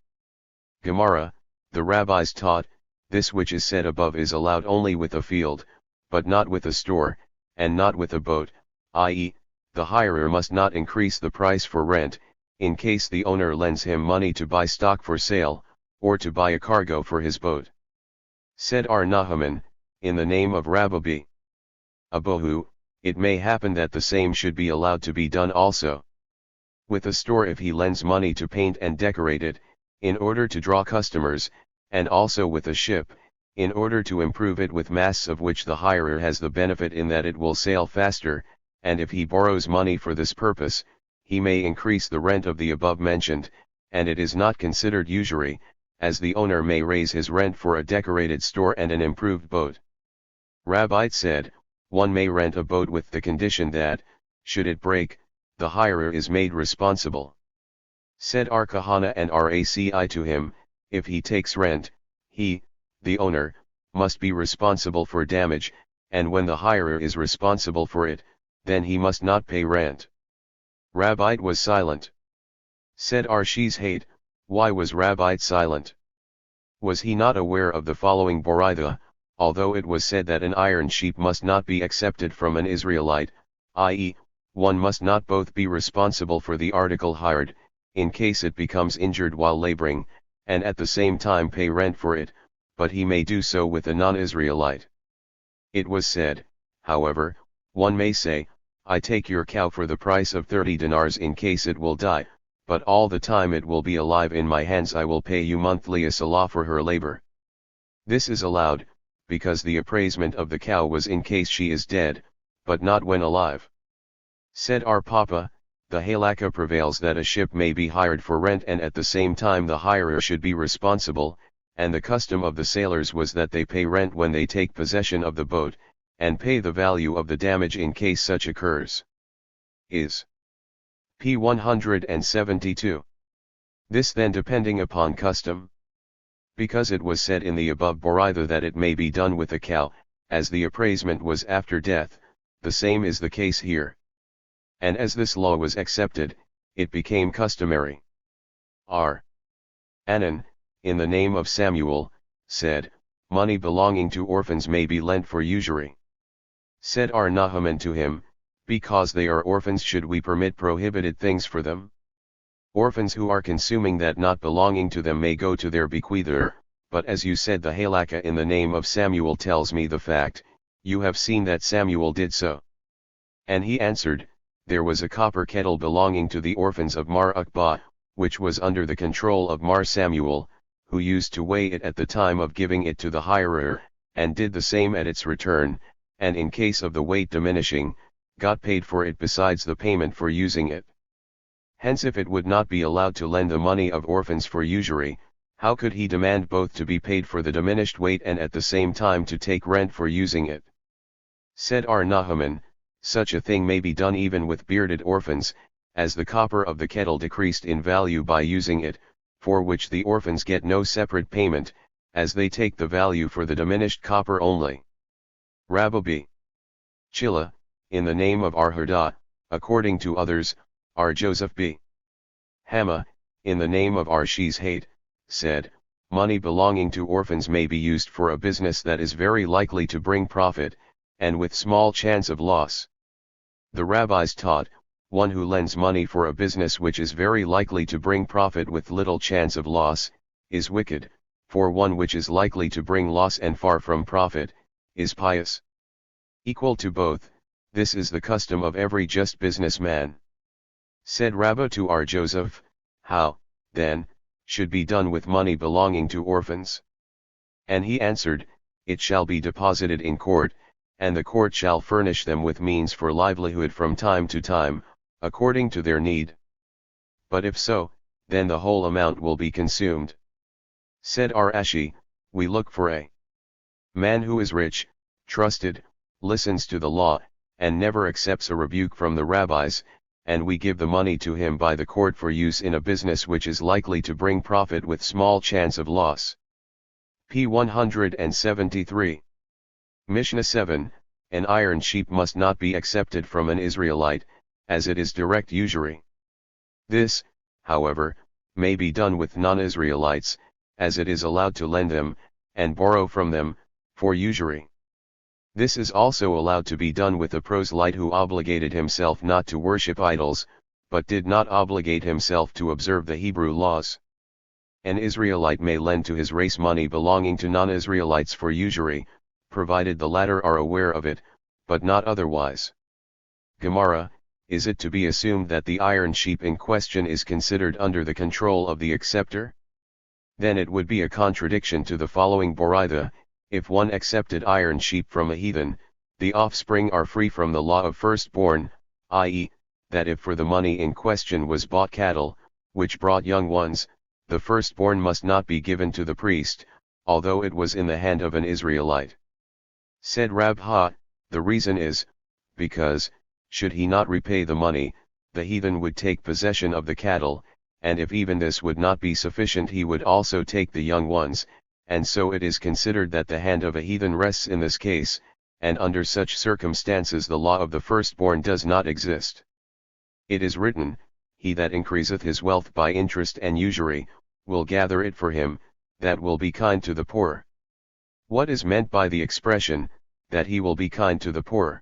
Gemara, the rabbis taught, this which is said above is allowed only with a field, but not with a store, and not with a boat, i.e., the hirer must not increase the price for rent, in case the owner lends him money to buy stock for sale, or to buy a cargo for his boat. Said R. Nahaman, in the name of Rabbi B. Abohu, it may happen that the same should be allowed to be done also with a store if he lends money to paint and decorate it, in order to draw customers, and also with a ship, in order to improve it with masts of which the hirer has the benefit in that it will sail faster, and if he borrows money for this purpose, he may increase the rent of the above mentioned, and it is not considered usury, as the owner may raise his rent for a decorated store and an improved boat. Rabbi said, one may rent a boat with the condition that, should it break, the hirer is made responsible. Said R. Kahana and Raci to him, if he takes rent, he, the owner, must be responsible for damage, and when the hirer is responsible for it, then he must not pay rent. Rabbi was silent. Said R. Shizhate, why was Rabbi silent? Was he not aware of the following Boraitha, although it was said that an iron sheep must not be accepted from an Israelite, i.e., one must not both be responsible for the article hired, in case it becomes injured while laboring, and at the same time pay rent for it, but he may do so with a non-Israelite. It was said, however, one may say, I take your cow for the price of 30 dinars in case it will die, but all the time it will be alive in my hands I will pay you monthly a salah for her labor. This is allowed, because the appraisement of the cow was in case she is dead, but not when alive. Said our Papa, the halakha prevails that a ship may be hired for rent and at the same time the hirer should be responsible, and the custom of the sailors was that they pay rent when they take possession of the boat, and pay the value of the damage in case such occurs. Is p. 172. This then depending upon custom. Because it was said in the above Boraitha that it may be done with a cow, as the appraisement was after death, the same is the case here. And as this law was accepted, it became customary. R. Anan, in the name of Samuel, said, money belonging to orphans may be lent for usury. Said R. Nahaman to him, because they are orphans should we permit prohibited things for them? Orphans who are consuming that not belonging to them may go to their bequeather, but as you said the halakha in the name of Samuel tells me the fact, you have seen that Samuel did so. And he answered, there was a copper kettle belonging to the orphans of Mar Ukba, which was under the control of Mar Samuel, who used to weigh it at the time of giving it to the hirer, and did the same at its return, and in case of the weight diminishing, got paid for it besides the payment for using it. Hence if it would not be allowed to lend the money of orphans for usury, how could he demand both to be paid for the diminished weight and at the same time to take rent for using it? Said R. Nahaman, such a thing may be done even with bearded orphans, as the copper of the kettle decreased in value by using it, for which the orphans get no separate payment, as they take the value for the diminished copper only. Rabbi B. Chilla, in the name of R. Hurdah, according to others, R. Joseph B. Hama, in the name of R. Shizhate, said, money belonging to orphans may be used for a business that is very likely to bring profit, and with small chance of loss. The rabbis taught, one who lends money for a business which is very likely to bring profit with little chance of loss, is wicked, for one which is likely to bring loss and far from profit, is pious. Equal to both, this is the custom of every just businessman. Said Rabbi to R. Joseph, how, then, should be done with money belonging to orphans? And he answered, it shall be deposited in court, and the court shall furnish them with means for livelihood from time to time, according to their need. But if so, then the whole amount will be consumed. Said R. Ashi, we look for a Man who is rich, trusted, listens to the law, and never accepts a rebuke from the rabbis, and we give the money to him by the court for use in a business which is likely to bring profit with small chance of loss. P 173. Mishnah 7, an iron sheep must not be accepted from an Israelite, as it is direct usury. This, however, may be done with non-Israelites, as it is allowed to lend them, and borrow from them, for usury. This is also allowed to be done with a proselyte who obligated himself not to worship idols, but did not obligate himself to observe the Hebrew laws. An Israelite may lend to his race money belonging to non-Israelites for usury, provided the latter are aware of it, but not otherwise. Gemara, is it to be assumed that the iron sheep in question is considered under the control of the acceptor? Then it would be a contradiction to the following Boraitha: if one accepted iron sheep from a heathen, the offspring are free from the law of firstborn, i.e., that if for the money in question was bought cattle, which brought young ones, the firstborn must not be given to the priest, although it was in the hand of an Israelite. Said Rabha, the reason is, because, should he not repay the money, the heathen would take possession of the cattle, and if even this would not be sufficient he would also take the young ones, and so it is considered that the hand of a heathen rests in this case, and under such circumstances the law of the firstborn does not exist. It is written, he that increaseth his wealth by interest and usury, will gather it for him, that will be kind to the poor. What is meant by the expression, that he will be kind to the poor?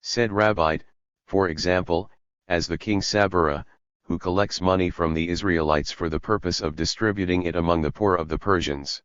Said Rabbi, for example, as the king Sabura, who collects money from the Israelites for the purpose of distributing it among the poor of the Persians.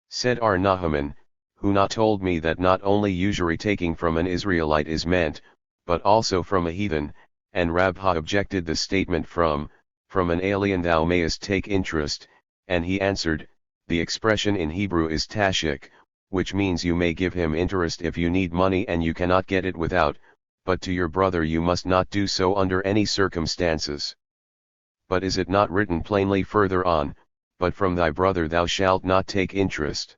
Said Ar-Nahaman, Huna told me that not only usury taking from an Israelite is meant, but also from a heathen, and Rabha objected the statement from an alien thou mayest take interest, and he answered, the expression in Hebrew is tashik, which means you may give him interest if you need money and you cannot get it without, but to your brother you must not do so under any circumstances. But is it not written plainly further on, but from thy brother thou shalt not take interest?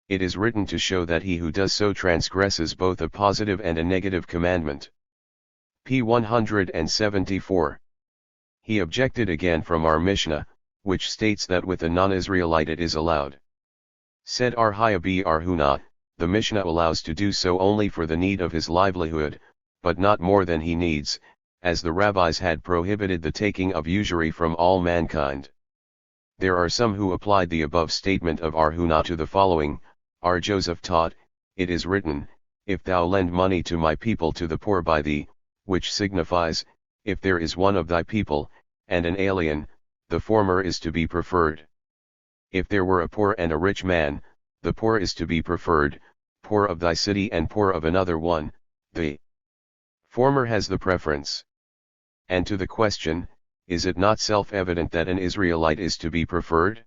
It is written to show that he who does so transgresses both a positive and a negative commandment. P 174. He objected again from our Mishnah, which states that with a non-Israelite it is allowed. Said Ar-Hayabi Ar-Huna, the Mishnah allows to do so only for the need of his livelihood, but not more than he needs, as the rabbis had prohibited the taking of usury from all mankind. There are some who applied the above statement of Ar-Huna to the following. Ar-Joseph taught, it is written, if thou lend money to my people to the poor by thee, which signifies, if there is one of thy people, and an alien, the former is to be preferred. If there were a poor and a rich man, the poor is to be preferred, poor of thy city and poor of another one, the former has the preference. And to the question, is it not self-evident that an Israelite is to be preferred?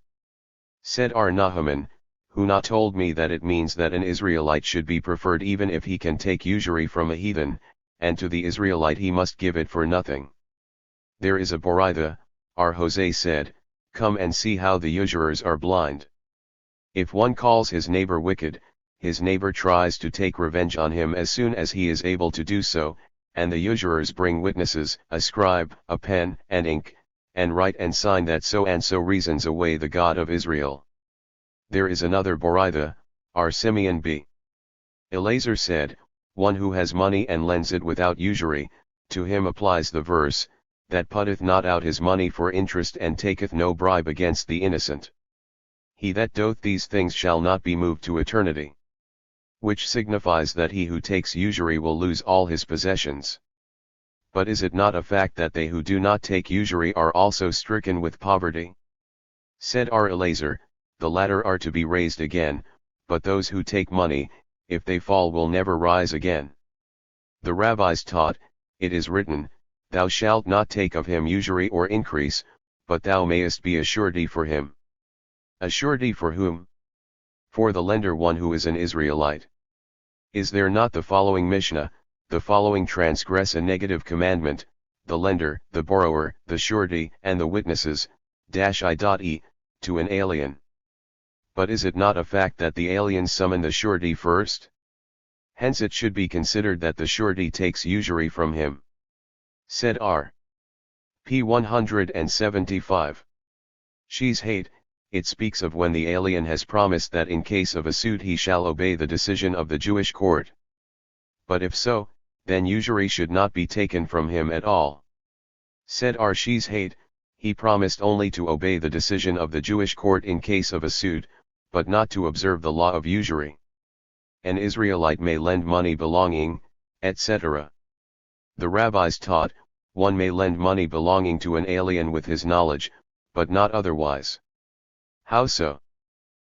Said Ar-Nahaman, Huna told me that it means that an Israelite should be preferred even if he can take usury from a heathen, and to the Israelite he must give it for nothing. There is a Boraitha, Ar-Jose said, come and see how the usurers are blind. If one calls his neighbor wicked, his neighbor tries to take revenge on him as soon as he is able to do so, and the usurers bring witnesses, a scribe, a pen and ink, and write and sign that so and so reasons away the God of Israel. There is another Boraitha, Ar-Simeon b. Eleazar said, one who has money and lends it without usury, to him applies the verse, that putteth not out his money for interest and taketh no bribe against the innocent. He that doth these things shall not be moved to eternity. Which signifies that he who takes usury will lose all his possessions. But is it not a fact that they who do not take usury are also stricken with poverty? Said Ar-Eleazar, the latter are to be raised again, but those who take money, if they fall will never rise again. The rabbis taught, it is written, thou shalt not take of him usury or increase, but thou mayest be a surety for him. A surety for whom? For the lender, one who is an Israelite. Is there not the following Mishnah, the following transgress a negative commandment, the lender, the borrower, the surety, and the witnesses, -i.e., to an alien. But is it not a fact that the aliens summon the surety first? Hence it should be considered that the surety takes usury from him. Said R. P. 175. She's hate, it speaks of when the alien has promised that in case of a suit he shall obey the decision of the Jewish court. But if so, then usury should not be taken from him at all. Said R. She's hate, he promised only to obey the decision of the Jewish court in case of a suit, but not to observe the law of usury. An Israelite may lend money belonging, etc. The rabbis taught, one may lend money belonging to an alien with his knowledge, but not otherwise. How so?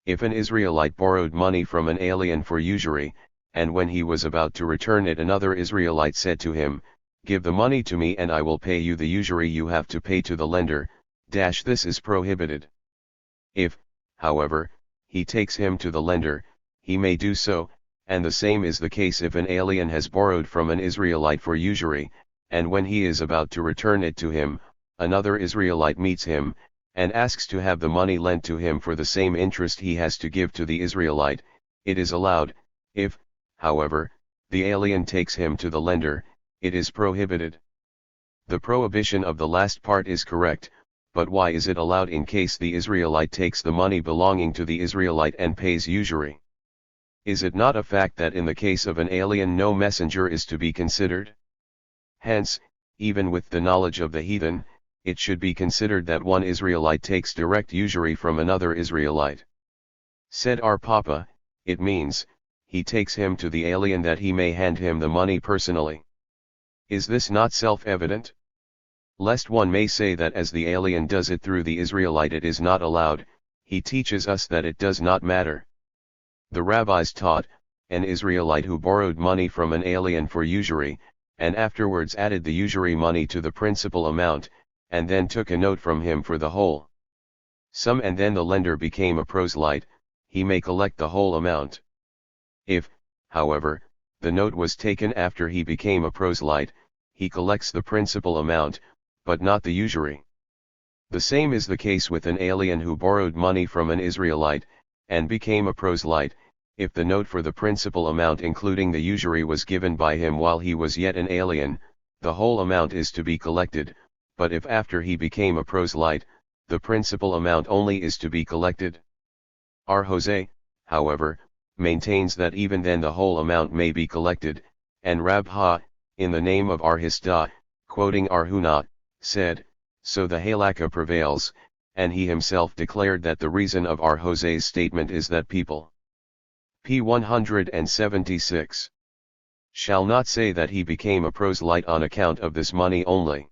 If an Israelite borrowed money from an alien for usury, and when he was about to return it another Israelite said to him, "Give the money to me and I will pay you the usury you have to pay to the lender," this is prohibited. If, however, he takes him to the lender, he may do so, and the same is the case if an alien has borrowed from an Israelite for usury, and when he is about to return it to him, another Israelite meets him, and asks to have the money lent to him for the same interest he has to give to the Israelite, it is allowed. If, however, the alien takes him to the lender, it is prohibited. The prohibition of the last part is correct, but why is it allowed in case the Israelite takes the money belonging to the Israelite and pays usury? Is it not a fact that in the case of an alien no messenger is to be considered? Hence, even with the knowledge of the heathen, it should be considered that one Israelite takes direct usury from another Israelite. Said our Papa, it means, he takes him to the alien that he may hand him the money personally. Is this not self-evident? Lest one may say that as the alien does it through the Israelite it is not allowed, he teaches us that it does not matter. The rabbis taught, an Israelite who borrowed money from an alien for usury, and afterwards added the usury money to the principal amount, and then took a note from him for the whole sum and then the lender became a proselyte, he may collect the whole amount. If, however, the note was taken after he became a proselyte, he collects the principal amount, but not the usury. The same is the case with an alien who borrowed money from an Israelite, and became a proselyte. If the note for the principal amount including the usury was given by him while he was yet an alien, the whole amount is to be collected, but if after he became a proselyte, the principal amount only is to be collected. R. Jose, however, maintains that even then the whole amount may be collected, and Rabha, in the name of R. Hisda, quoting R. Huna, said, so the halakha prevails, and he himself declared that the reason of R. Jose's statement is that people p. 176 shall not say that he became a proselyte on account of this money only.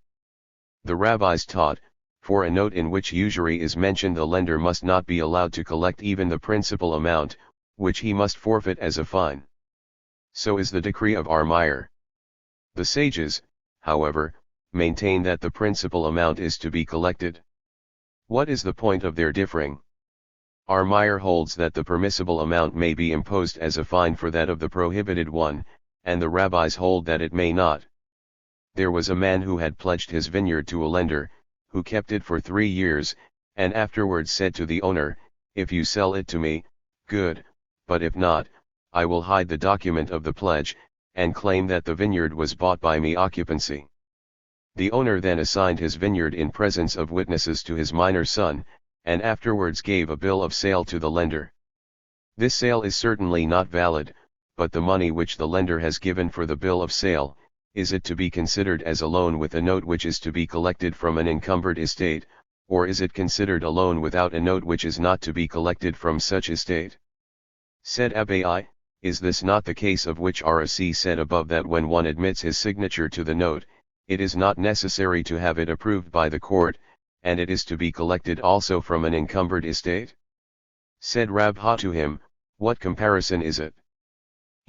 The rabbis taught, for a note in which usury is mentioned the lender must not be allowed to collect even the principal amount, which he must forfeit as a fine. So is the decree of R. Meyer. The sages, however, maintain that the principal amount is to be collected. What is the point of their differing? R. Meyer holds that the permissible amount may be imposed as a fine for that of the prohibited one, and the rabbis hold that it may not. There was a man who had pledged his vineyard to a lender, who kept it for 3 years, and afterwards said to the owner, "If you sell it to me, good, but if not, I will hide the document of the pledge, and claim that the vineyard was bought by me occupancy." The owner then assigned his vineyard in presence of witnesses to his minor son, and afterwards gave a bill of sale to the lender. This sale is certainly not valid, but the money which the lender has given for the bill of sale, is it to be considered as a loan with a note which is to be collected from an encumbered estate, or is it considered a loan without a note which is not to be collected from such estate? Said Abai, is this not the case of which RC said above that when one admits his signature to the note, it is not necessary to have it approved by the court, and it is to be collected also from an encumbered estate? Said Rabha to him, what comparison is it?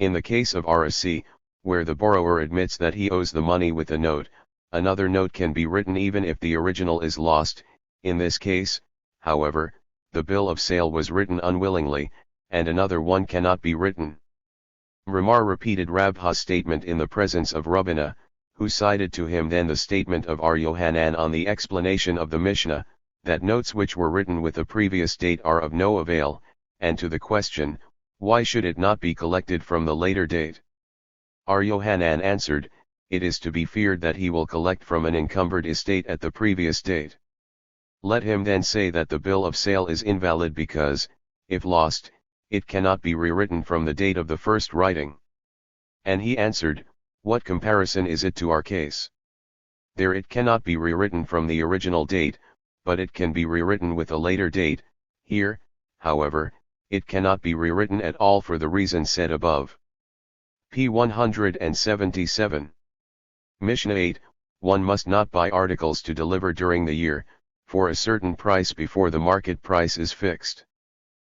In the case of RC, where the borrower admits that he owes the money with a note, another note can be written even if the original is lost. In this case, however, the bill of sale was written unwillingly, and another one cannot be written. Ramar repeated Rabha's statement in the presence of Rabbina, who cited to him then the statement of R. Yohanan on the explanation of the Mishnah, that notes which were written with a previous date are of no avail, and to the question, why should it not be collected from the later date? R. Yohanan answered, it is to be feared that he will collect from an encumbered estate at the previous date. Let him then say that the bill of sale is invalid because, if lost, it cannot be rewritten from the date of the first writing. And he answered, what comparison is it to our case? There it cannot be rewritten from the original date, but it can be rewritten with a later date. Here, however, it cannot be rewritten at all for the reason said above. P 177. Mishnah 8, one must not buy articles to deliver during the year, for a certain price before the market price is fixed.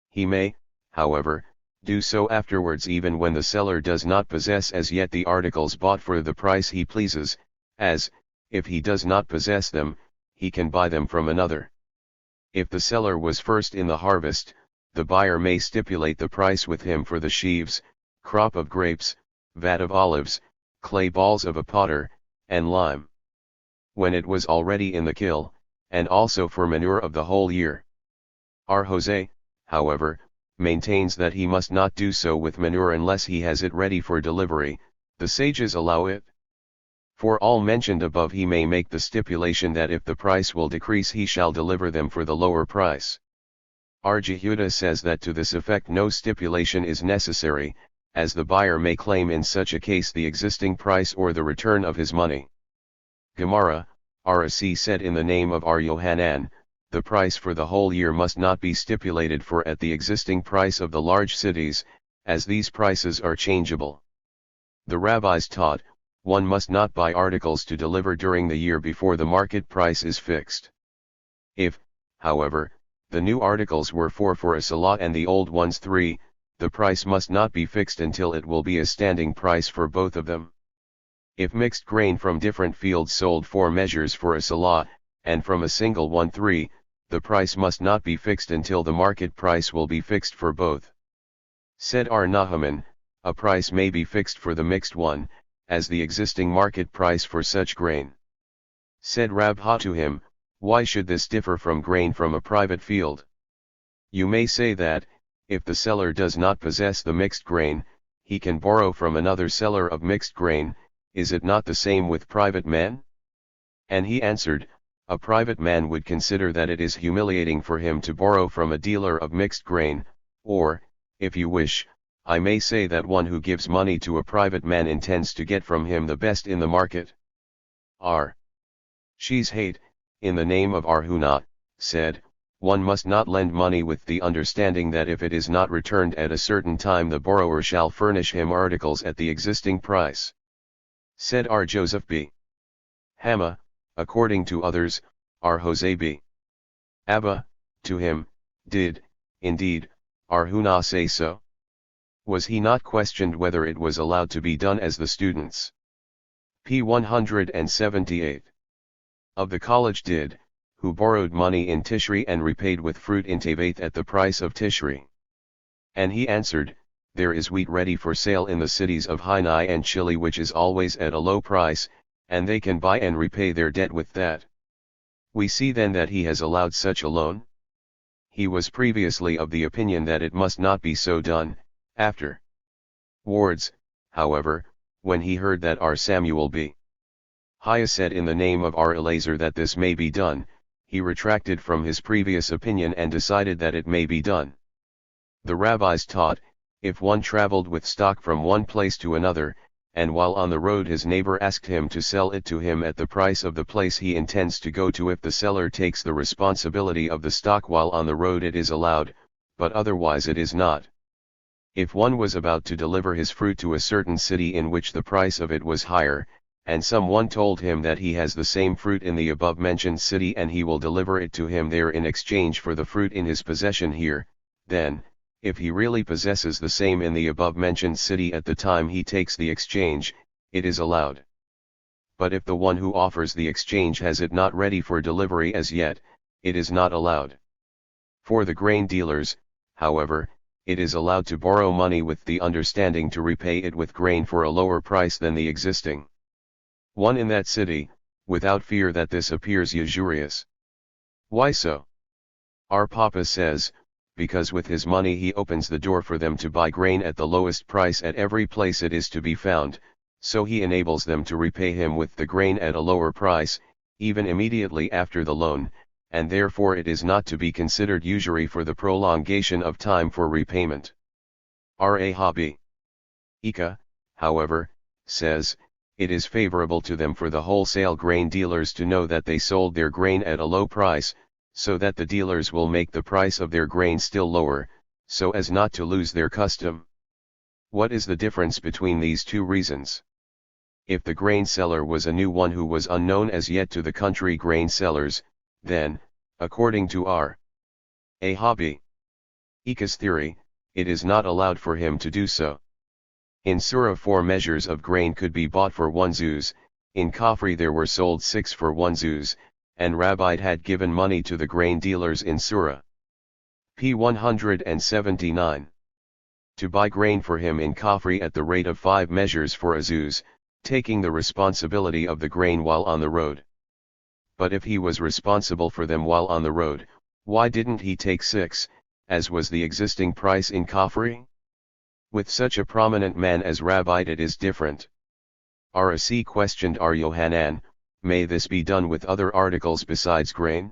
He may, however, do so afterwards even when the seller does not possess as yet the articles bought for the price he pleases, as, if he does not possess them, he can buy them from another. If the seller was first in the harvest, the buyer may stipulate the price with him for the sheaves, crop of grapes, vat of olives, clay balls of a potter, and lime. When it was already in the kill, and also for manure of the whole year. R. Jose, however, maintains that he must not do so with manure unless he has it ready for delivery. The sages allow it. For all mentioned above he may make the stipulation that if the price will decrease he shall deliver them for the lower price. R. Jehuda says that to this effect no stipulation is necessary, as the buyer may claim in such a case the existing price or the return of his money. Gemara, Rasi said in the name of R. Yohanan, the price for the whole year must not be stipulated for at the existing price of the large cities, as these prices are changeable. The rabbis taught, one must not buy articles to deliver during the year before the market price is fixed. If, however, the new articles were 4 for a salah and the old ones 3, the price must not be fixed until it will be a standing price for both of them. If mixed grain from different fields sold 4 measures for a salah, and from a single one 3, the price must not be fixed until the market price will be fixed for both. Said R. Nahaman, a price may be fixed for the mixed one, as the existing market price for such grain. Said Rabha to him, why should this differ from grain from a private field? You may say that, if the seller does not possess the mixed grain, he can borrow from another seller of mixed grain. Is it not the same with private men? And he answered, a private man would consider that it is humiliating for him to borrow from a dealer of mixed grain, or, if you wish, I may say that one who gives money to a private man intends to get from him the best in the market. R. Shishhate, in the name of Arhuna, said, one must not lend money with the understanding that if it is not returned at a certain time the borrower shall furnish him articles at the existing price. Said R. Joseph B. Hama, according to others, R. Jose B. Abba, to him, did, indeed, Arhuna say so? Was he not questioned whether it was allowed to be done as the students? P. 178. Of the college did, who borrowed money in Tishri and repaid with fruit in Tevath at the price of Tishri. And he answered, there is wheat ready for sale in the cities of Hinai and Chile which is always at a low price, and they can buy and repay their debt with that. We see then that he has allowed such a loan. He was previously of the opinion that it must not be so done. Afterwards, however, when he heard that R. Samuel B. Haya said in the name of R. Eleazar that this may be done, he retracted from his previous opinion and decided that it may be done. The rabbis taught, if one traveled with stock from one place to another, and while on the road his neighbor asked him to sell it to him at the price of the place he intends to go to, if the seller takes the responsibility of the stock while on the road it is allowed, but otherwise it is not. If one was about to deliver his fruit to a certain city in which the price of it was higher, and someone told him that he has the same fruit in the above-mentioned city and he will deliver it to him there in exchange for the fruit in his possession here, then, if he really possesses the same in the above-mentioned city at the time he takes the exchange, it is allowed. But if the one who offers the exchange has it not ready for delivery as yet, it is not allowed. For the grain dealers, however, it is allowed to borrow money with the understanding to repay it with grain for a lower price than the existing one in that city, without fear that this appears usurious. Why so? Our Papa says, because with his money he opens the door for them to buy grain at the lowest price at every place it is to be found, so he enables them to repay him with the grain at a lower price, even immediately after the loan, and therefore it is not to be considered usury for the prolongation of time for repayment. Rahabi Ika, however, says, it is favorable to them for the wholesale grain dealers to know that they sold their grain at a low price, so that the dealers will make the price of their grain still lower, so as not to lose their custom. What is the difference between these two reasons? If the grain seller was a new one who was unknown as yet to the country grain sellers, then, according to Rahabi Ika's theory, it is not allowed for him to do so. In Surah 4 measures of grain could be bought for 1 zuz, in Kafri there were sold 6 for 1 zuz, and Rabbi had given money to the grain dealers in Surah p. 179. To buy grain for him in Kafri at the rate of 5 measures for a zuz, taking the responsibility of the grain while on the road. But if he was responsible for them while on the road, why didn't he take 6, as was the existing price in Kafri? With such a prominent man as Rabbi it is different. Rac questioned Yohanan, may this be done with other articles besides grain?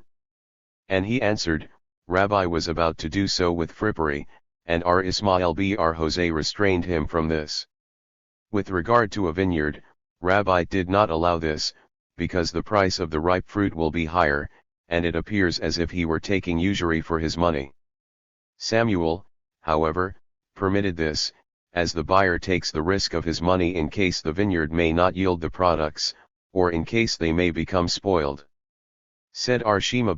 And he answered, Rabbi was about to do so with frippery, and Ismail br Jose restrained him from this. With regard to a vineyard, Rabbi did not allow this, because the price of the ripe fruit will be higher, and it appears as if he were taking usury for his money. Samuel, however, permitted this, as the buyer takes the risk of his money in case the vineyard may not yield the products, or in case they may become spoiled. Said Shema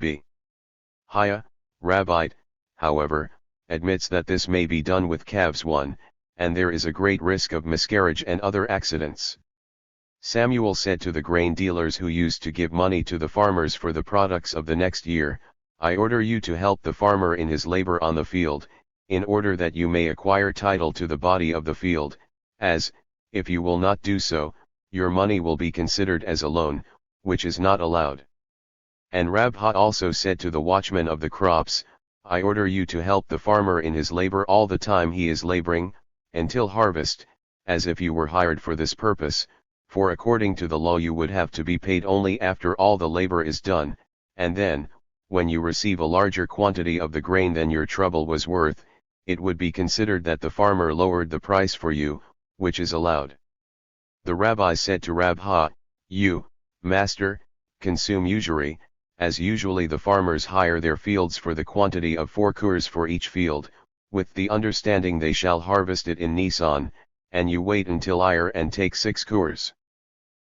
Haya, Rabbi, however, admits that this may be done with calves 1, and there is a great risk of miscarriage and other accidents. Samuel said to the grain dealers who used to give money to the farmers for the products of the next year, I order you to help the farmer in his labor on the field, in order that you may acquire title to the body of the field, as, if you will not do so, your money will be considered as a loan, which is not allowed. And Rabha also said to the watchman of the crops, I order you to help the farmer in his labor all the time he is laboring, until harvest, as if you were hired for this purpose, for according to the law you would have to be paid only after all the labor is done, and then, when you receive a larger quantity of the grain than your trouble was worth, it would be considered that the farmer lowered the price for you, which is allowed. The rabbi said to Rabha, you, master, consume usury, as usually the farmers hire their fields for the quantity of 4 kurs for each field, with the understanding they shall harvest it in Nisan, and you wait until Iyar and take 6 kurs.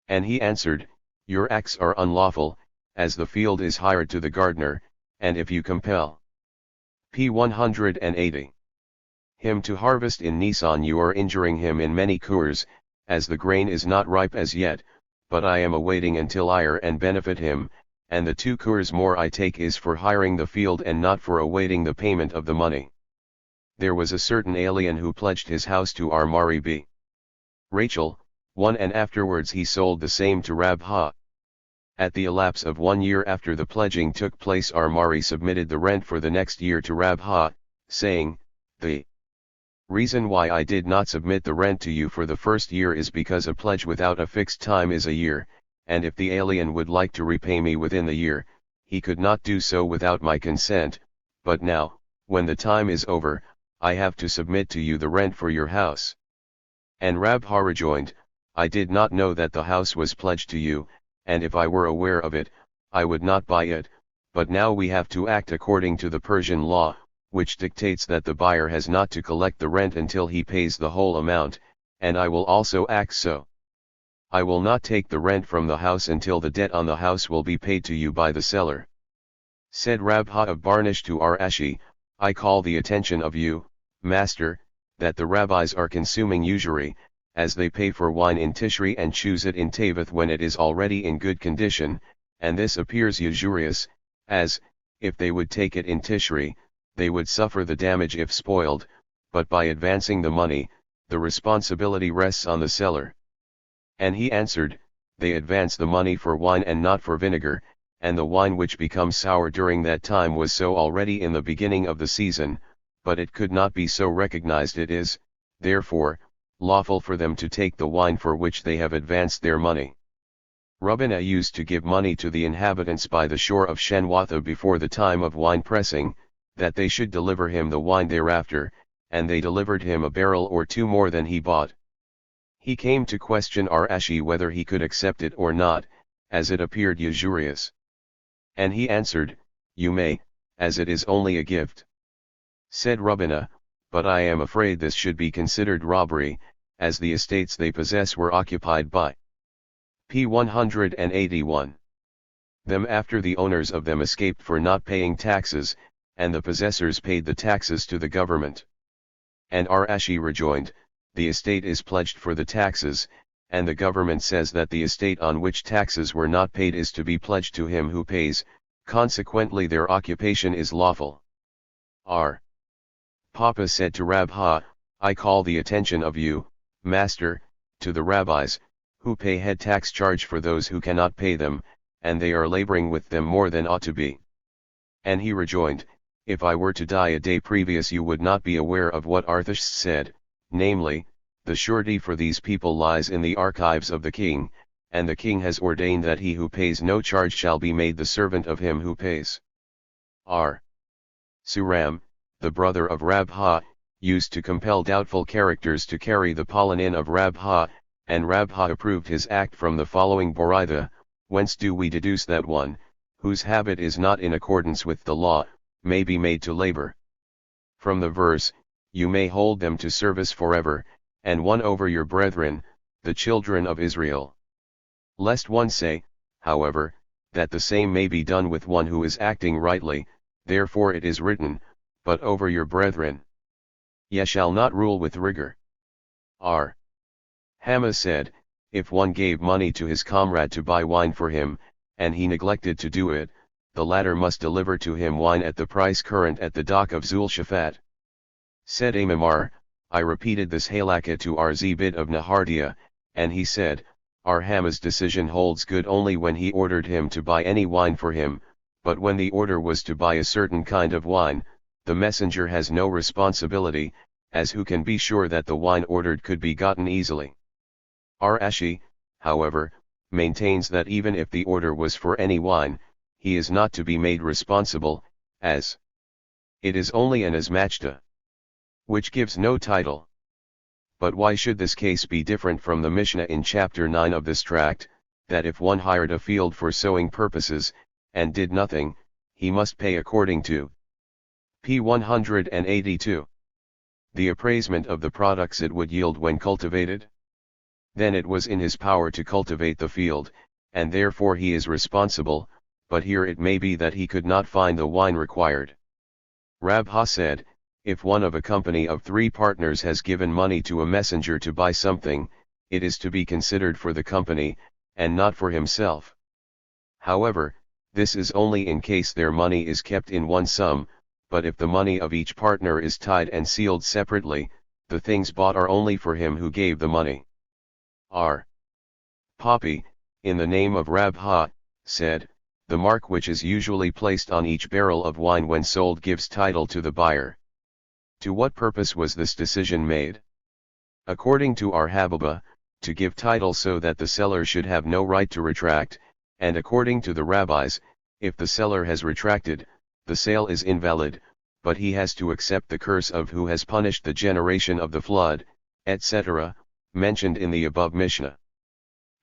And he answered, your acts are unlawful, as the field is hired to the gardener, and if you compel p. 180. him to harvest in Nisan you are injuring him in many kurs, as the grain is not ripe as yet, but I am awaiting until Iyar and benefit him, and the 2 kurs more I take is for hiring the field and not for awaiting the payment of the money. There was a certain alien who pledged his house to Mari b. Rachel, 1 and afterwards he sold the same to Rabha. At the elapse of 1 year after the pledging took place Mari submitted the rent for the next year to Rabha, saying, the reason why I did not submit the rent to you for the first year is because a pledge without a fixed time is a year, and if the alien would like to repay me within the year, he could not do so without my consent, but now, when the time is over, I have to submit to you the rent for your house. And Rabha rejoined, I did not know that the house was pledged to you, and if I were aware of it, I would not buy it, but now we have to act according to the Persian law, which dictates that the buyer has not to collect the rent until he pays the whole amount, and I will also act so. I will not take the rent from the house until the debt on the house will be paid to you by the seller. Said Rabha of Barnish to Ashi, I call the attention of you, master, that the rabbis are consuming usury, as they pay for wine in Tishri and choose it in Tavith when it is already in good condition, and this appears usurious, as, if they would take it in Tishri, they would suffer the damage if spoiled, but by advancing the money, the responsibility rests on the seller. And he answered, they advance the money for wine and not for vinegar, and the wine which becomes sour during that time was so already in the beginning of the season, but it could not be so recognized. It is, therefore, lawful for them to take the wine for which they have advanced their money. Rabbinah used to give money to the inhabitants by the shore of Shenwatha before the time of wine pressing, that they should deliver him the wine thereafter, and they delivered him a barrel or two more than he bought. He came to question Rashi whether he could accept it or not, as it appeared usurious. And he answered, "You may, as it is only a gift." Said Rabbinah, "But I am afraid this should be considered robbery, as the estates they possess were occupied by p. 181. Them after the owners of them escaped for not paying taxes, and the possessors paid the taxes to the government." And Rashi rejoined, "The estate is pledged for the taxes, and the government says that the estate on which taxes were not paid is to be pledged to him who pays, consequently their occupation is lawful." Papa said to Rabha, "I call the attention of you, Master, to the rabbis, who pay head tax charge for those who cannot pay them, and they are laboring with them more than ought to be." And he rejoined, "If I were to die a day previous you would not be aware of what Arthash said, namely, the surety for these people lies in the archives of the king, and the king has ordained that he who pays no charge shall be made the servant of him who pays." Suram, the brother of Rabha, used to compel doubtful characters to carry the Palanin of Rabha, and Rabha approved his act from the following Boritha, whence do we deduce that one, whose habit is not in accordance with the law, may be made to labor. From the verse, "You may hold them to service forever, and one over your brethren, the children of Israel." Lest one say, however, that the same may be done with one who is acting rightly, therefore it is written, "But over your brethren ye shall not rule with rigor." Hama said, "If one gave money to his comrade to buy wine for him, and he neglected to do it, the latter must deliver to him wine at the price current at the dock of Zulshaphat." Said Amamar, "I repeated this halakha to Arzebit of Nahardia, and he said, Hama's decision holds good only when he ordered him to buy any wine for him, but when the order was to buy a certain kind of wine, the messenger has no responsibility, as who can be sure that the wine ordered could be gotten easily." Rashi, however, maintains that even if the order was for any wine, he is not to be made responsible, as it is only an asmachta, which gives no title. But why should this case be different from the Mishnah in chapter 9 of this tract, that if one hired a field for sowing purposes, and did nothing, he must pay according to p. 182. The appraisement of the products it would yield when cultivated? Then it was in his power to cultivate the field, and therefore he is responsible, but here it may be that he could not find the wine required. Rabha said, "If one of a company of 3 partners has given money to a messenger to buy something, it is to be considered for the company, and not for himself. However, this is only in case their money is kept in one sum, but if the money of each partner is tied and sealed separately, the things bought are only for him who gave the money." Papi, in the name of Rabha, said, "The mark which is usually placed on each barrel of wine when sold gives title to the buyer." To what purpose was this decision made? According to Hababa, to give title so that the seller should have no right to retract, and according to the rabbis, if the seller has retracted, the sale is invalid, but he has to accept the curse of who has punished the generation of the flood, etc., mentioned in the above Mishnah.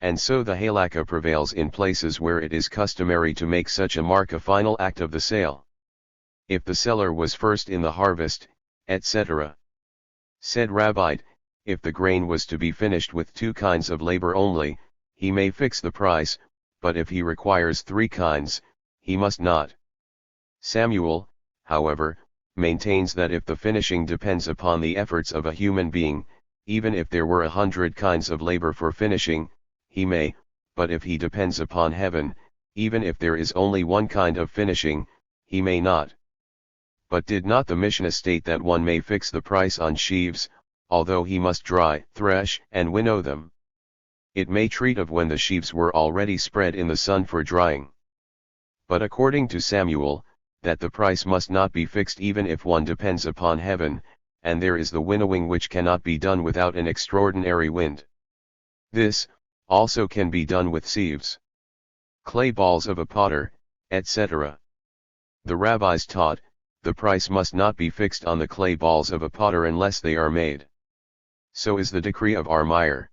And so the halakha prevails in places where it is customary to make such a mark a final act of the sale. If the seller was first in the harvest, etc. Said Rabbite, if the grain was to be finished with 2 kinds of labor only, he may fix the price, but if he requires 3 kinds, he must not. Samuel, however, maintains that if the finishing depends upon the efforts of a human being, even if there were 100 kinds of labor for finishing, he may, but if he depends upon heaven, even if there is only 1 kind of finishing, he may not. But did not the Mishnah state that one may fix the price on sheaves, although he must dry, thresh, and winnow them? It may treat of when the sheaves were already spread in the sun for drying. But according to Samuel, that the price must not be fixed even if one depends upon heaven, and there is the winnowing which cannot be done without an extraordinary wind. This, also can be done with sieves, clay balls of a potter, etc. The rabbis taught, the price must not be fixed on the clay balls of a potter unless they are made. So is the decree of our Meir.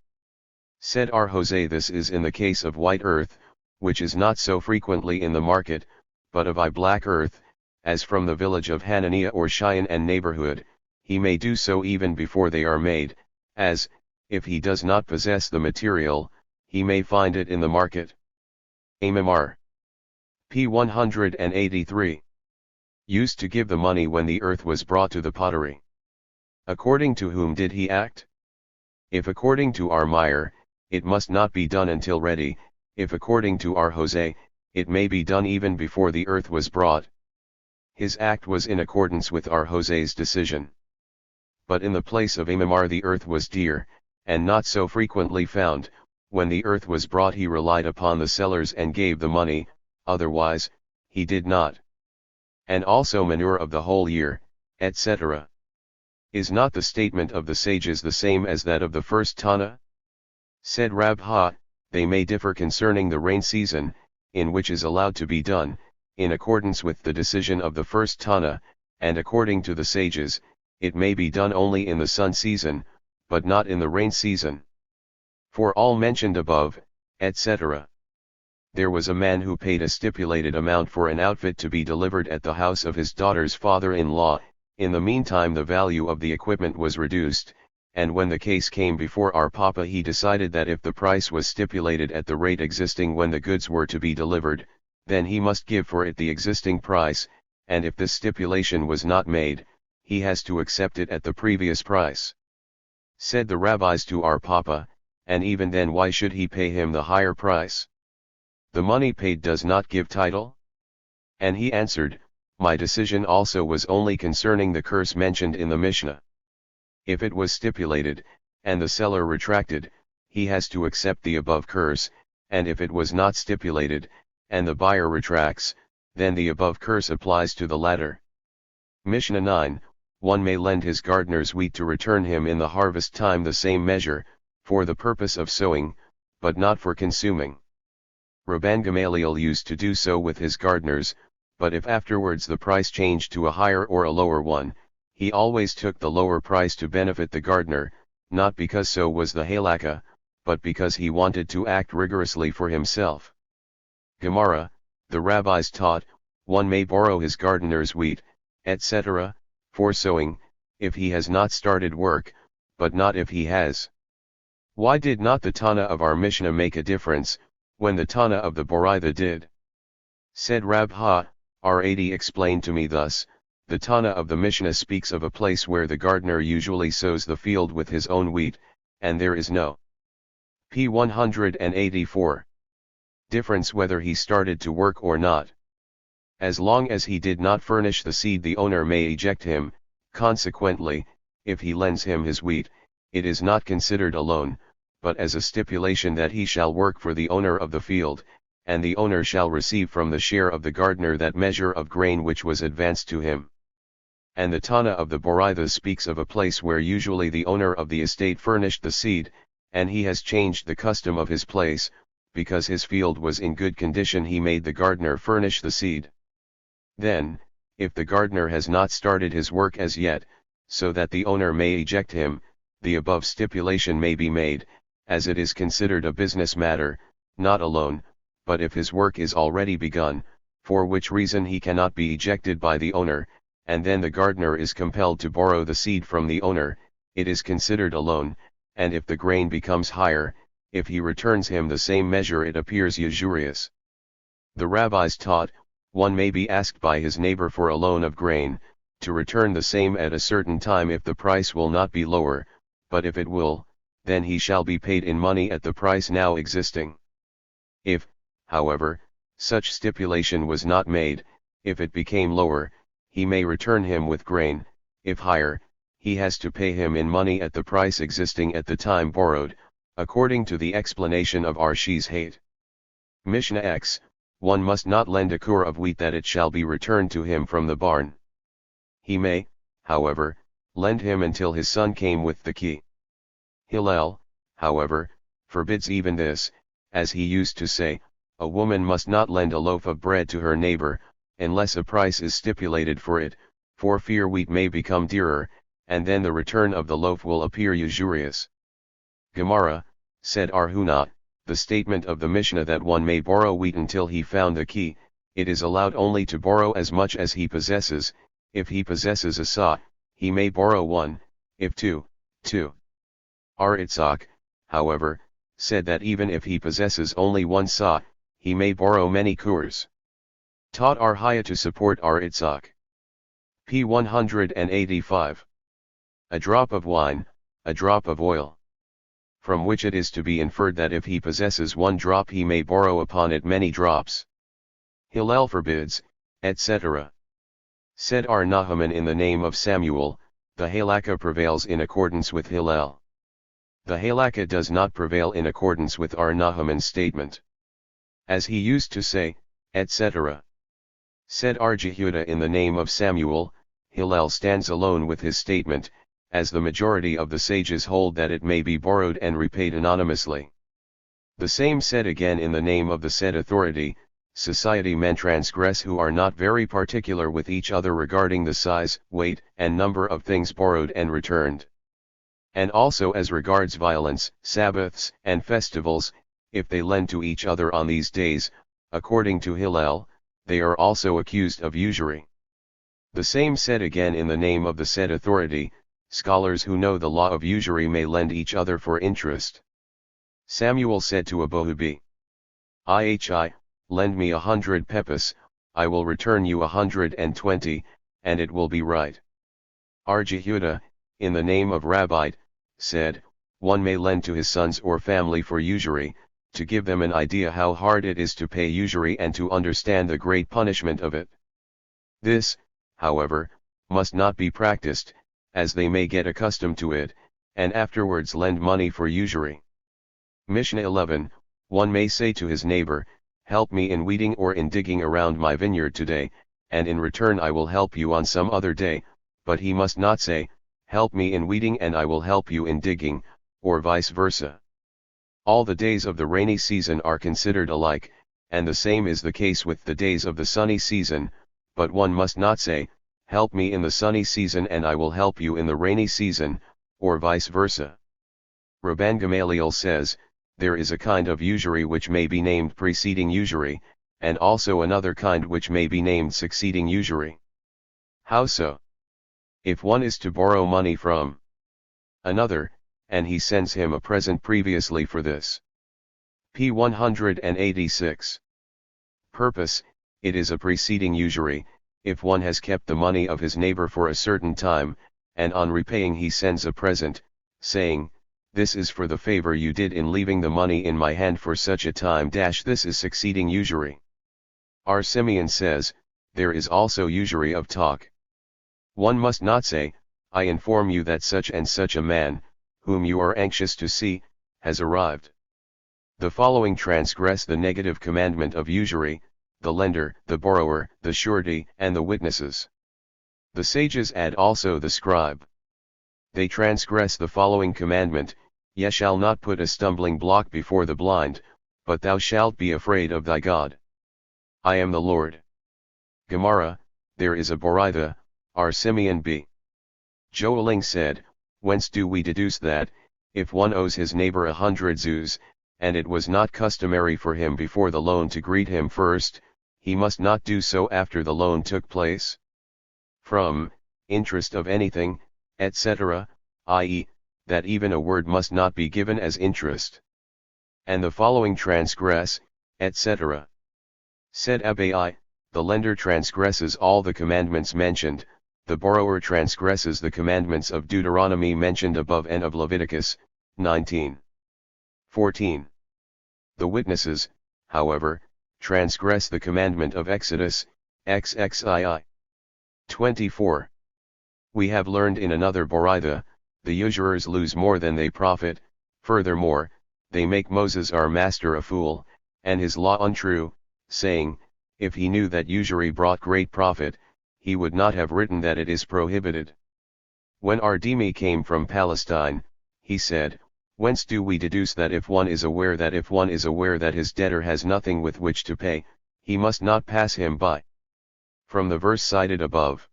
Said our Jose, this is in the case of white earth, which is not so frequently in the market, but of black earth, as from the village of Hananiah or Cheyenne and neighborhood, he may do so even before they are made, as, if he does not possess the material, he may find it in the market. Amimar. P. 183. Used to give the money when the earth was brought to the pottery. According to whom did he act? If according to our Meir, it must not be done until ready, if according to our Jose, it may be done even before the earth was brought. His act was in accordance with our Jose's decision. But in the place of Amimar the earth was dear, and not so frequently found. When the earth was brought he relied upon the sellers and gave the money, otherwise, he did not. And also manure of the whole year, etc. Is not the statement of the sages the same as that of the first Tana? Said Rabha, they may differ concerning the rain season, in which is allowed to be done, in accordance with the decision of the first Tana, and according to the sages, it may be done only in the sun season, but not in the rain season. For all mentioned above, etc. There was a man who paid a stipulated amount for an outfit to be delivered at the house of his daughter's father-in-law. In the meantime the value of the equipment was reduced, and when the case came before our Papa he decided that if the price was stipulated at the rate existing when the goods were to be delivered, then he must give for it the existing price, and if this stipulation was not made, he has to accept it at the previous price. Said the rabbis to our Papa, and even then why should he pay him the higher price? The money paid does not give title? And he answered, my decision also was only concerning the curse mentioned in the Mishnah. If it was stipulated, and the seller retracted, he has to accept the above curse, and if it was not stipulated, and the buyer retracts, then the above curse applies to the latter. Mishnah 9, one may lend his gardener's wheat to return him in the harvest time the same measure, for the purpose of sowing, but not for consuming. Rabban Gamaliel used to do so with his gardeners, but if afterwards the price changed to a higher or a lower one, he always took the lower price to benefit the gardener, not because so was the halakha, but because he wanted to act rigorously for himself. Gemara, the rabbis taught, one may borrow his gardener's wheat, etc., for sowing, if he has not started work, but not if he has. Why did not the Tana of our Mishnah make a difference, when the Tana of the Boraitha did? Said Rabha, R80 explained to me thus, the Tana of the Mishnah speaks of a place where the gardener usually sows the field with his own wheat, and there is no p. 184 difference whether he started to work or not. As long as he did not furnish the seed the owner may eject him, consequently, if he lends him his wheat, it is not considered a loan, but as a stipulation that he shall work for the owner of the field, and the owner shall receive from the share of the gardener that measure of grain which was advanced to him. And the Tana of the Boraitha speaks of a place where usually the owner of the estate furnished the seed, and he has changed the custom of his place, because his field was in good condition he made the gardener furnish the seed. Then, if the gardener has not started his work as yet, so that the owner may eject him, the above stipulation may be made, as it is considered a business matter, not a loan. But if his work is already begun, for which reason he cannot be ejected by the owner, and then the gardener is compelled to borrow the seed from the owner, it is considered a loan, and if the grain becomes higher, if he returns him the same measure it appears usurious. The rabbis taught, one may be asked by his neighbor for a loan of grain, to return the same at a certain time if the price will not be lower, but if it will, then he shall be paid in money at the price now existing. If, however, such stipulation was not made, if it became lower, he may return him with grain, if higher, he has to pay him in money at the price existing at the time borrowed, according to the explanation of Arshi's Hate. Mishnah X, one must not lend a kur of wheat that it shall be returned to him from the barn. He may, however, lend him until his son came with the key. Hillel, however, forbids even this, as he used to say, a woman must not lend a loaf of bread to her neighbor, unless a price is stipulated for it, for fear wheat may become dearer, and then the return of the loaf will appear usurious. Gemara, said Arhuna, the statement of the Mishnah that one may borrow wheat until he found the key, it is allowed only to borrow as much as he possesses. If he possesses a sa, he may borrow one, if two. Aritzak, however, said that even if he possesses only one sa, he may borrow many kurs. Taught Arhaya to support Aritzak. P 185. A drop of wine, a drop of oil. From which it is to be inferred that if he possesses one drop he may borrow upon it many drops. Hillel forbids, etc. Said Ar Nahaman in the name of Samuel, the halakha prevails in accordance with Hillel. The halakha does not prevail in accordance with Ar Nahaman's statement. As he used to say, etc. Said Ar Jehuda in the name of Samuel, Hillel stands alone with his statement, as the majority of the sages hold that it may be borrowed and repaid anonymously. The same said again in the name of the said authority, society men transgress who are not very particular with each other regarding the size, weight, and number of things borrowed and returned. And also as regards violence, Sabbaths, and festivals, if they lend to each other on these days, according to Hillel, they are also accused of usury. The same said again in the name of the said authority, scholars who know the law of usury may lend each other for interest. Samuel said to Abohubi, Ihi, lend me 100 pepis, I will return you 120, and it will be right. Ar Jehuda, in the name of Rabbite, said, one may lend to his sons or family for usury, to give them an idea how hard it is to pay usury and to understand the great punishment of it. This, however, must not be practiced, as they may get accustomed to it, and afterwards lend money for usury. Mishnah 11, one may say to his neighbor, help me in weeding or in digging around my vineyard today, and in return I will help you on some other day, but he must not say, help me in weeding and I will help you in digging, or vice versa. All the days of the rainy season are considered alike, and the same is the case with the days of the sunny season, but one must not say, help me in the sunny season and I will help you in the rainy season, or vice versa. Rabban Gamaliel says, there is a kind of usury which may be named preceding usury, and also another kind which may be named succeeding usury. How so? If one is to borrow money from another, and he sends him a present previously for this. P 186. Purpose, it is a preceding usury, if one has kept the money of his neighbor for a certain time, and on repaying he sends a present, saying, this is for the favor you did in leaving the money in my hand for such a time. This is succeeding usury. R. Simeon says, there is also usury of talk. One must not say, I inform you that such and such a man, whom you are anxious to see, has arrived. The following transgress the negative commandment of usury, the lender, the borrower, the surety, and the witnesses. The sages add also the scribe. They transgress the following commandment, ye shall not put a stumbling block before the blind, but thou shalt be afraid of thy God. I am the Lord. Gemara, there is a Boraitha, R. Simeon b. Joeling said, whence do we deduce that, if one owes his neighbor 100 zuz, and it was not customary for him before the loan to greet him first, he must not do so after the loan took place? From interest of anything, etc., i.e., that even a word must not be given as interest. And the following transgress, etc. Said Abai, the lender transgresses all the commandments mentioned, the borrower transgresses the commandments of Deuteronomy mentioned above and of Leviticus, 19:14. The witnesses, however, transgress the commandment of Exodus, XXII. 24. We have learned in another Boraitha, the usurers lose more than they profit, furthermore, they make Moses our master a fool, and his law untrue, saying, if he knew that usury brought great profit, he would not have written that it is prohibited. When Ardimi came from Palestine, he said, whence do we deduce that if one is aware that his debtor has nothing with which to pay, he must not pass him by? From the verse cited above.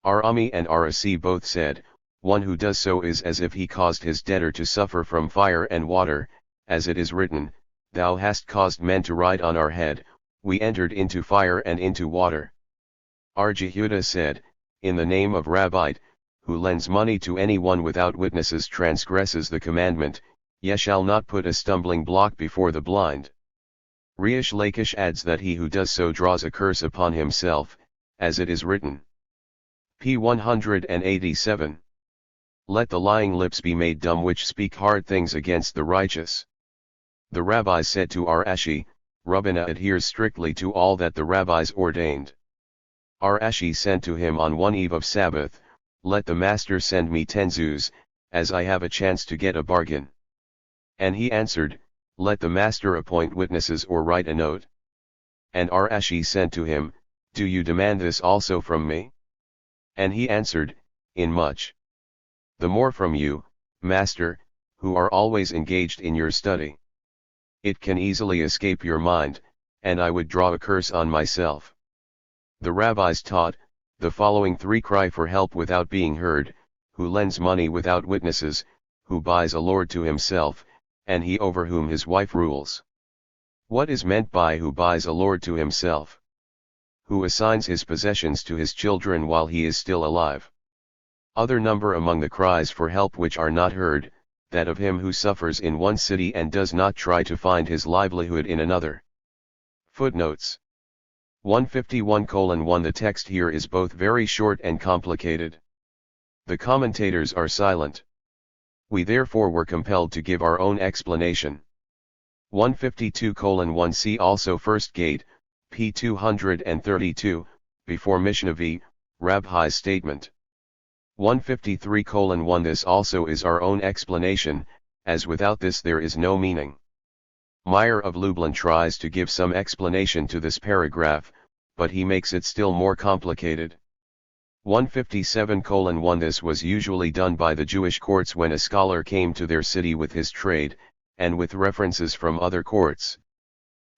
Ar-Ami and Ar-Asi both said, one who does so is as if he caused his debtor to suffer from fire and water, as it is written, thou hast caused men to ride on our head, we entered into fire and into water. Ar-Jehuda said, in the name of Rabbite, who lends money to anyone without witnesses transgresses the commandment, ye shall not put a stumbling block before the blind. Reish Lakish adds that he who does so draws a curse upon himself, as it is written. P 187. Let the lying lips be made dumb which speak hard things against the righteous. The rabbis said to Ar-Ashi, Rabbina adheres strictly to all that the rabbis ordained. Ar-Ashi sent to him on one eve of Sabbath, let the master send me 10 zuz, as I have a chance to get a bargain. And he answered, let the master appoint witnesses or write a note. And Ar-Ashi sent to him, do you demand this also from me? And he answered, in much. The more from you, master, who are always engaged in your study. It can easily escape your mind, and I would draw a curse on myself. The rabbis taught, the following 3 cry for help without being heard, who lends money without witnesses, who buys a lord to himself, and he over whom his wife rules. What is meant by who buys a lord to himself? Who assigns his possessions to his children while he is still alive. Other number among the cries for help which are not heard, that of him who suffers in one city and does not try to find his livelihood in another. Footnotes 151:1 The text here is both very short and complicated. The commentators are silent. We therefore were compelled to give our own explanation. 152:1 See also First Gate, p. 232, before Mishnah Rabhi's statement. 153:1 This also is our own explanation, as without this there is no meaning. Meyer of Lublin tries to give some explanation to this paragraph, but he makes it still more complicated. 157:1 This was usually done by the Jewish courts when a scholar came to their city with his trade, and with references from other courts.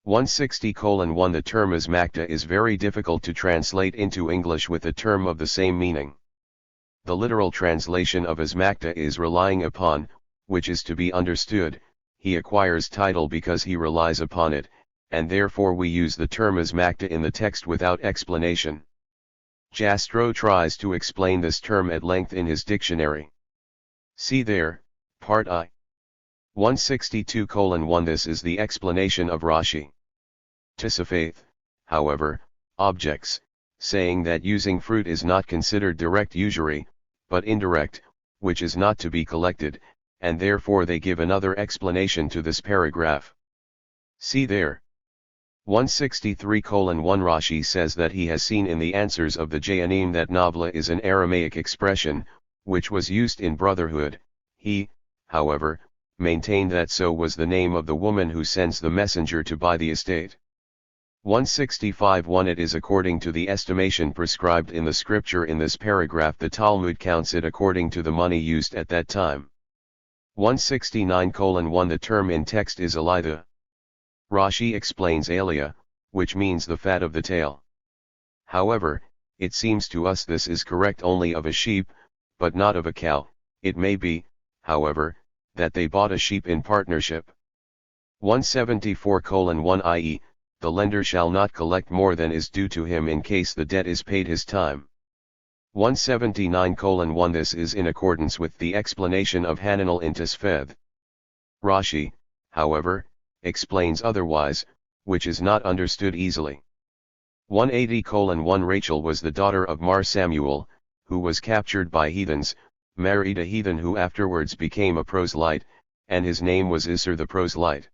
160:1 The term asmakta is very difficult to translate into English with a term of the same meaning. The literal translation of asmakta is relying upon, which is to be understood, he acquires title because he relies upon it, and therefore we use the term asmakta in the text without explanation. Jastrow tries to explain this term at length in his dictionary. See there, Part I. 162:1 This is the explanation of Rashi. Tosafot, however, objects, saying that using fruit is not considered direct usury, but indirect, which is not to be collected, and therefore they give another explanation to this paragraph. See there. 163:1 Rashi says that he has seen in the answers of the Jayanim that Navla is an Aramaic expression, which was used in brotherhood. He, however, maintained that so was the name of the woman who sends the messenger to buy the estate. 165:1 It is according to the estimation prescribed in the scripture in this paragraph. The Talmud counts it according to the money used at that time. 169:1 The term in text is Elitha. Rashi explains Alia, which means the fat of the tail. However, it seems to us this is correct only of a sheep, but not of a cow. It may be, however, that they bought a sheep in partnership. 174:1 i.e., the lender shall not collect more than is due to him in case the debt is paid his time. 179:1 This is in accordance with the explanation of Hananel in Tosafot. Rashi, however, explains otherwise, which is not understood easily. 180:1 Rachel was the daughter of Mar Samuel, who was captured by heathens, married a heathen who afterwards became a proselyte, and his name was Isser the proselyte.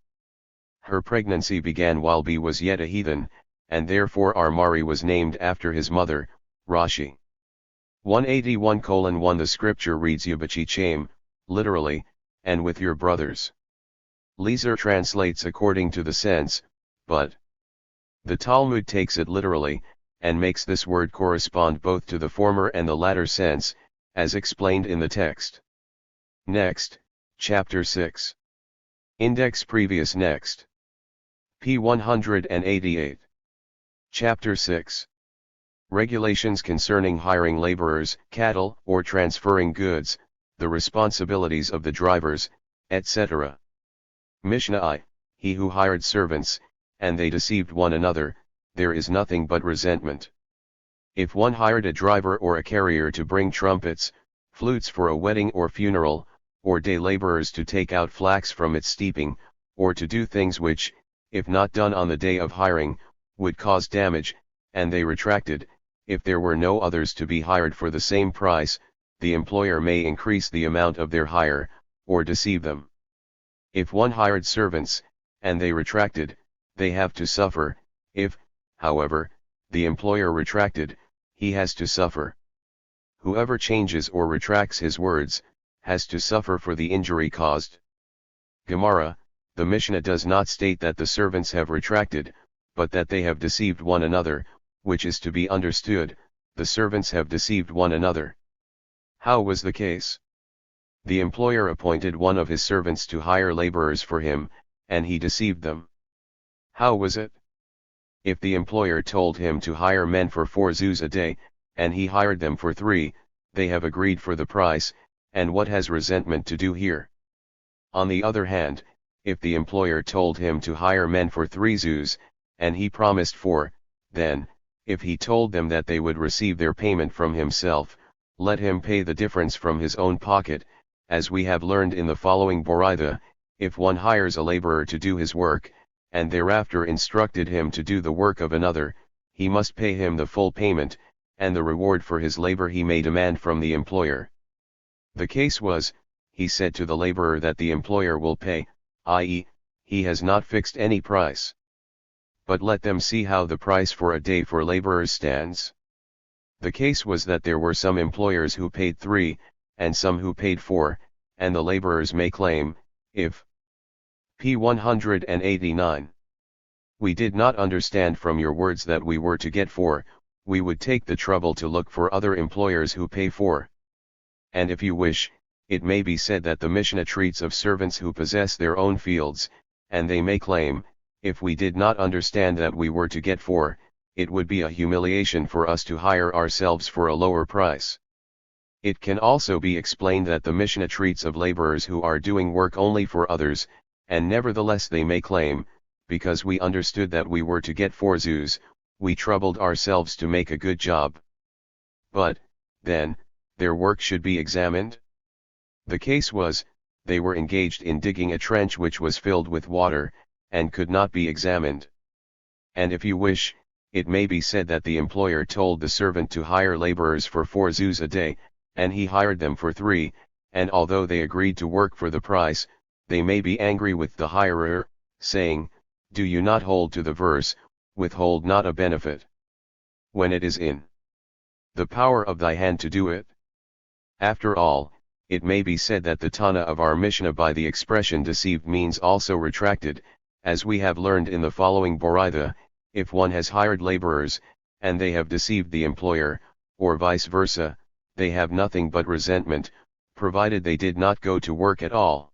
Her pregnancy began while B was yet a heathen, and therefore Ar-Mari was named after his mother, Rashi. 181:1 The scripture reads Yubachichem, literally, and with your brothers. Leeser translates according to the sense, but The Talmud takes it literally, and makes this word correspond both to the former and the latter sense, as explained in the text. Next, Chapter 6. Index previous next. p. 188. Chapter 6. Regulations concerning hiring laborers, cattle, or transferring goods, the responsibilities of the drivers, etc. Mishnah I. He who hired servants, and they deceived one another, there is nothing but resentment. If one hired a driver or a carrier to bring trumpets, flutes for a wedding or funeral, or day laborers to take out flax from its steeping, or to do things which, if not done on the day of hiring, would cause damage, and they retracted, if there were no others to be hired for the same price, the employer may increase the amount of their hire, or deceive them. If one hired servants, and they retracted, they have to suffer. If, however, the employer retracted, he has to suffer. Whoever changes or retracts his words, has to suffer for the injury caused. Gemara, the Mishnah does not state that the servants have retracted, but that they have deceived one another, which is to be understood, the servants have deceived one another. How was the case? The employer appointed one of his servants to hire laborers for him, and he deceived them. How was it? If the employer told him to hire men for 4 zuz a day, and he hired them for 3, they have agreed for the price, and what has resentment to do here? On the other hand, if the employer told him to hire men for 3 zuz, and he promised 4, then, if he told them that they would receive their payment from himself, let him pay the difference from his own pocket, as we have learned in the following Boraitha. If one hires a laborer to do his work, and thereafter instructed him to do the work of another, he must pay him the full payment, and the reward for his labor he may demand from the employer. The case was, he said to the laborer that the employer will pay, i.e., he has not fixed any price. But let them see how the price for a day for laborers stands. The case was that there were some employers who paid 3, and some who paid 4, and the laborers may claim, if p. 189. We did not understand from your words that we were to get 4, we would take the trouble to look for other employers who pay 4. And if you wish, it may be said that the Mishnah treats of servants who possess their own fields, and they may claim, if we did not understand that we were to get 4, it would be a humiliation for us to hire ourselves for a lower price. It can also be explained that the Mishnah treats of laborers who are doing work only for others, and nevertheless they may claim, because we understood that we were to get 4 zuz, we troubled ourselves to make a good job. But, then, their work should be examined? The case was, they were engaged in digging a trench which was filled with water, and could not be examined. And if you wish, it may be said that the employer told the servant to hire laborers for 4 zuz a day, and he hired them for 3, and although they agreed to work for the price, they may be angry with the hirer, saying, do you not hold to the verse, withhold not a benefit, when it is in the power of thy hand to do it? After all, it may be said that the Tana of our Mishnah by the expression deceived means also retracted, as we have learned in the following Boraitha. If one has hired laborers, and they have deceived the employer, or vice versa, they have nothing but resentment, provided they did not go to work at all.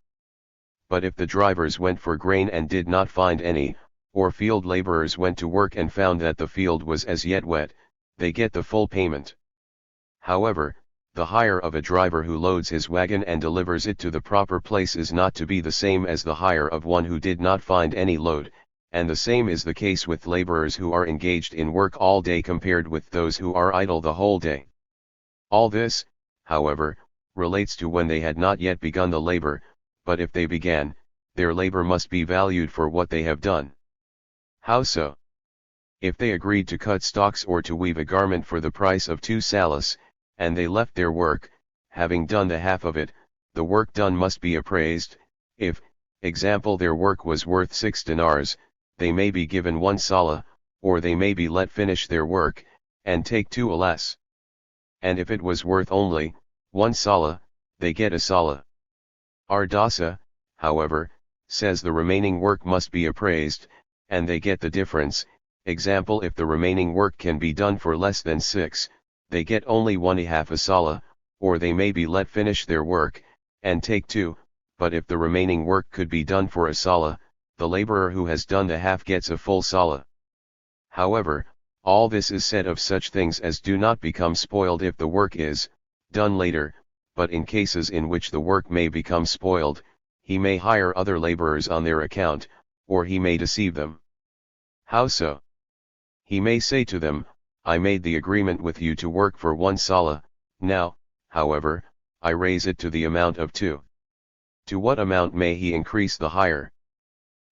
But if the drivers went for grain and did not find any, or field laborers went to work and found that the field was as yet wet, they get the full payment. However, the hire of a driver who loads his wagon and delivers it to the proper place is not to be the same as the hire of one who did not find any load, and the same is the case with laborers who are engaged in work all day compared with those who are idle the whole day. All this, however, relates to when they had not yet begun the labor, but if they began, their labor must be valued for what they have done. How so? If they agreed to cut stalks or to weave a garment for the price of 2 salas, and they left their work, having done the half of it, the work done must be appraised. If, example, their work was worth 6 dinars, they may be given 1 sala, or they may be let finish their work, and take 2 less. And if it was worth only 1 sala, they get a sala. Ardasa, however, says the remaining work must be appraised, and they get the difference, Example, if the remaining work can be done for less than 6, they get only 1/2 a sala, or they may be let finish their work, and take 2, but if the remaining work could be done for a sala, the laborer who has done the half gets a full sala. However, all this is said of such things as do not become spoiled if the work is done later, but in cases in which the work may become spoiled, he may hire other laborers on their account, or he may deceive them. How so? He may say to them, I made the agreement with you to work for 1 sala, now, however, I raise it to the amount of 2. To what amount may he increase the hire?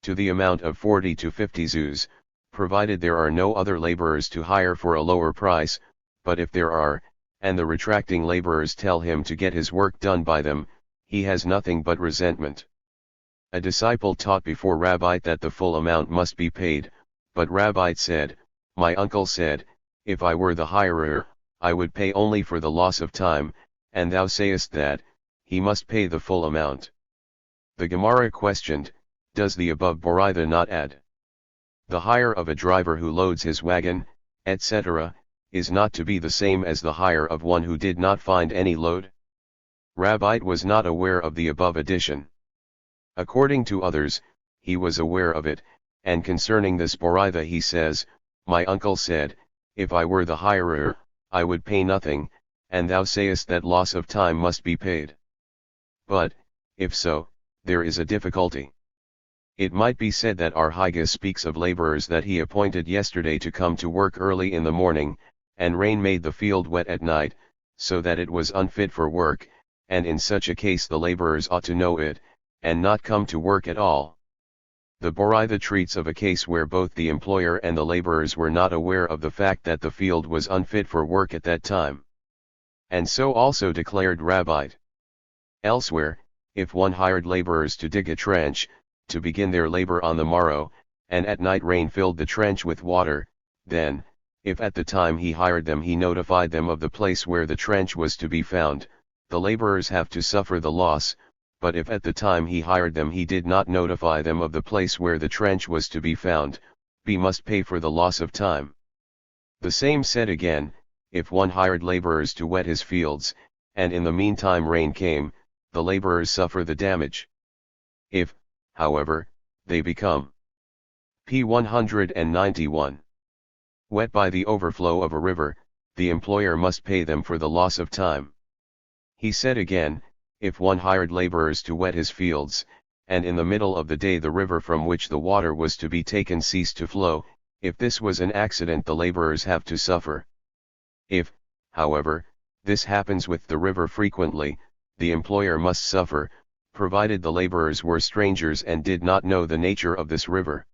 To the amount of 40 to 50 zuz, provided there are no other laborers to hire for a lower price, but if there are, and the retracting laborers tell him to get his work done by them, he has nothing but resentment. A disciple taught before Rabbi that the full amount must be paid, but Rabbi said, my uncle said, if I were the hirer, I would pay only for the loss of time, and thou sayest that, he must pay the full amount. The Gemara questioned, does the above Boraitha not add? The hire of a driver who loads his wagon, etc., is not to be the same as the hire of one who did not find any load? Rabbi was not aware of the above addition. According to others, he was aware of it, and concerning this Boraitha he says, my uncle said, if I were the hirer, I would pay nothing, and thou sayest that loss of time must be paid. But, if so, there is a difficulty. It might be said that Arhigas speaks of laborers that he appointed yesterday to come to work early in the morning, and rain made the field wet at night, so that it was unfit for work, and in such a case the laborers ought to know it, and not come to work at all. The Boraitha treats of a case where both the employer and the laborers were not aware of the fact that the field was unfit for work at that time. And so also declared Rabbi. Elsewhere, if one hired laborers to dig a trench, to begin their labor on the morrow, and at night rain filled the trench with water, then, if at the time he hired them he notified them of the place where the trench was to be found, the laborers have to suffer the loss, but if at the time he hired them he did not notify them of the place where the trench was to be found, B must pay for the loss of time. The same said again, if one hired laborers to wet his fields, and in the meantime rain came, the laborers suffer the damage. If, however, they become p. 191 wet by the overflow of a river, the employer must pay them for the loss of time. He said again, if one hired laborers to wet his fields, and in the middle of the day the river from which the water was to be taken ceased to flow, if this was an accident the laborers have to suffer. If, however, this happens with the river frequently, the employer must suffer, provided the laborers were strangers and did not know the nature of this river.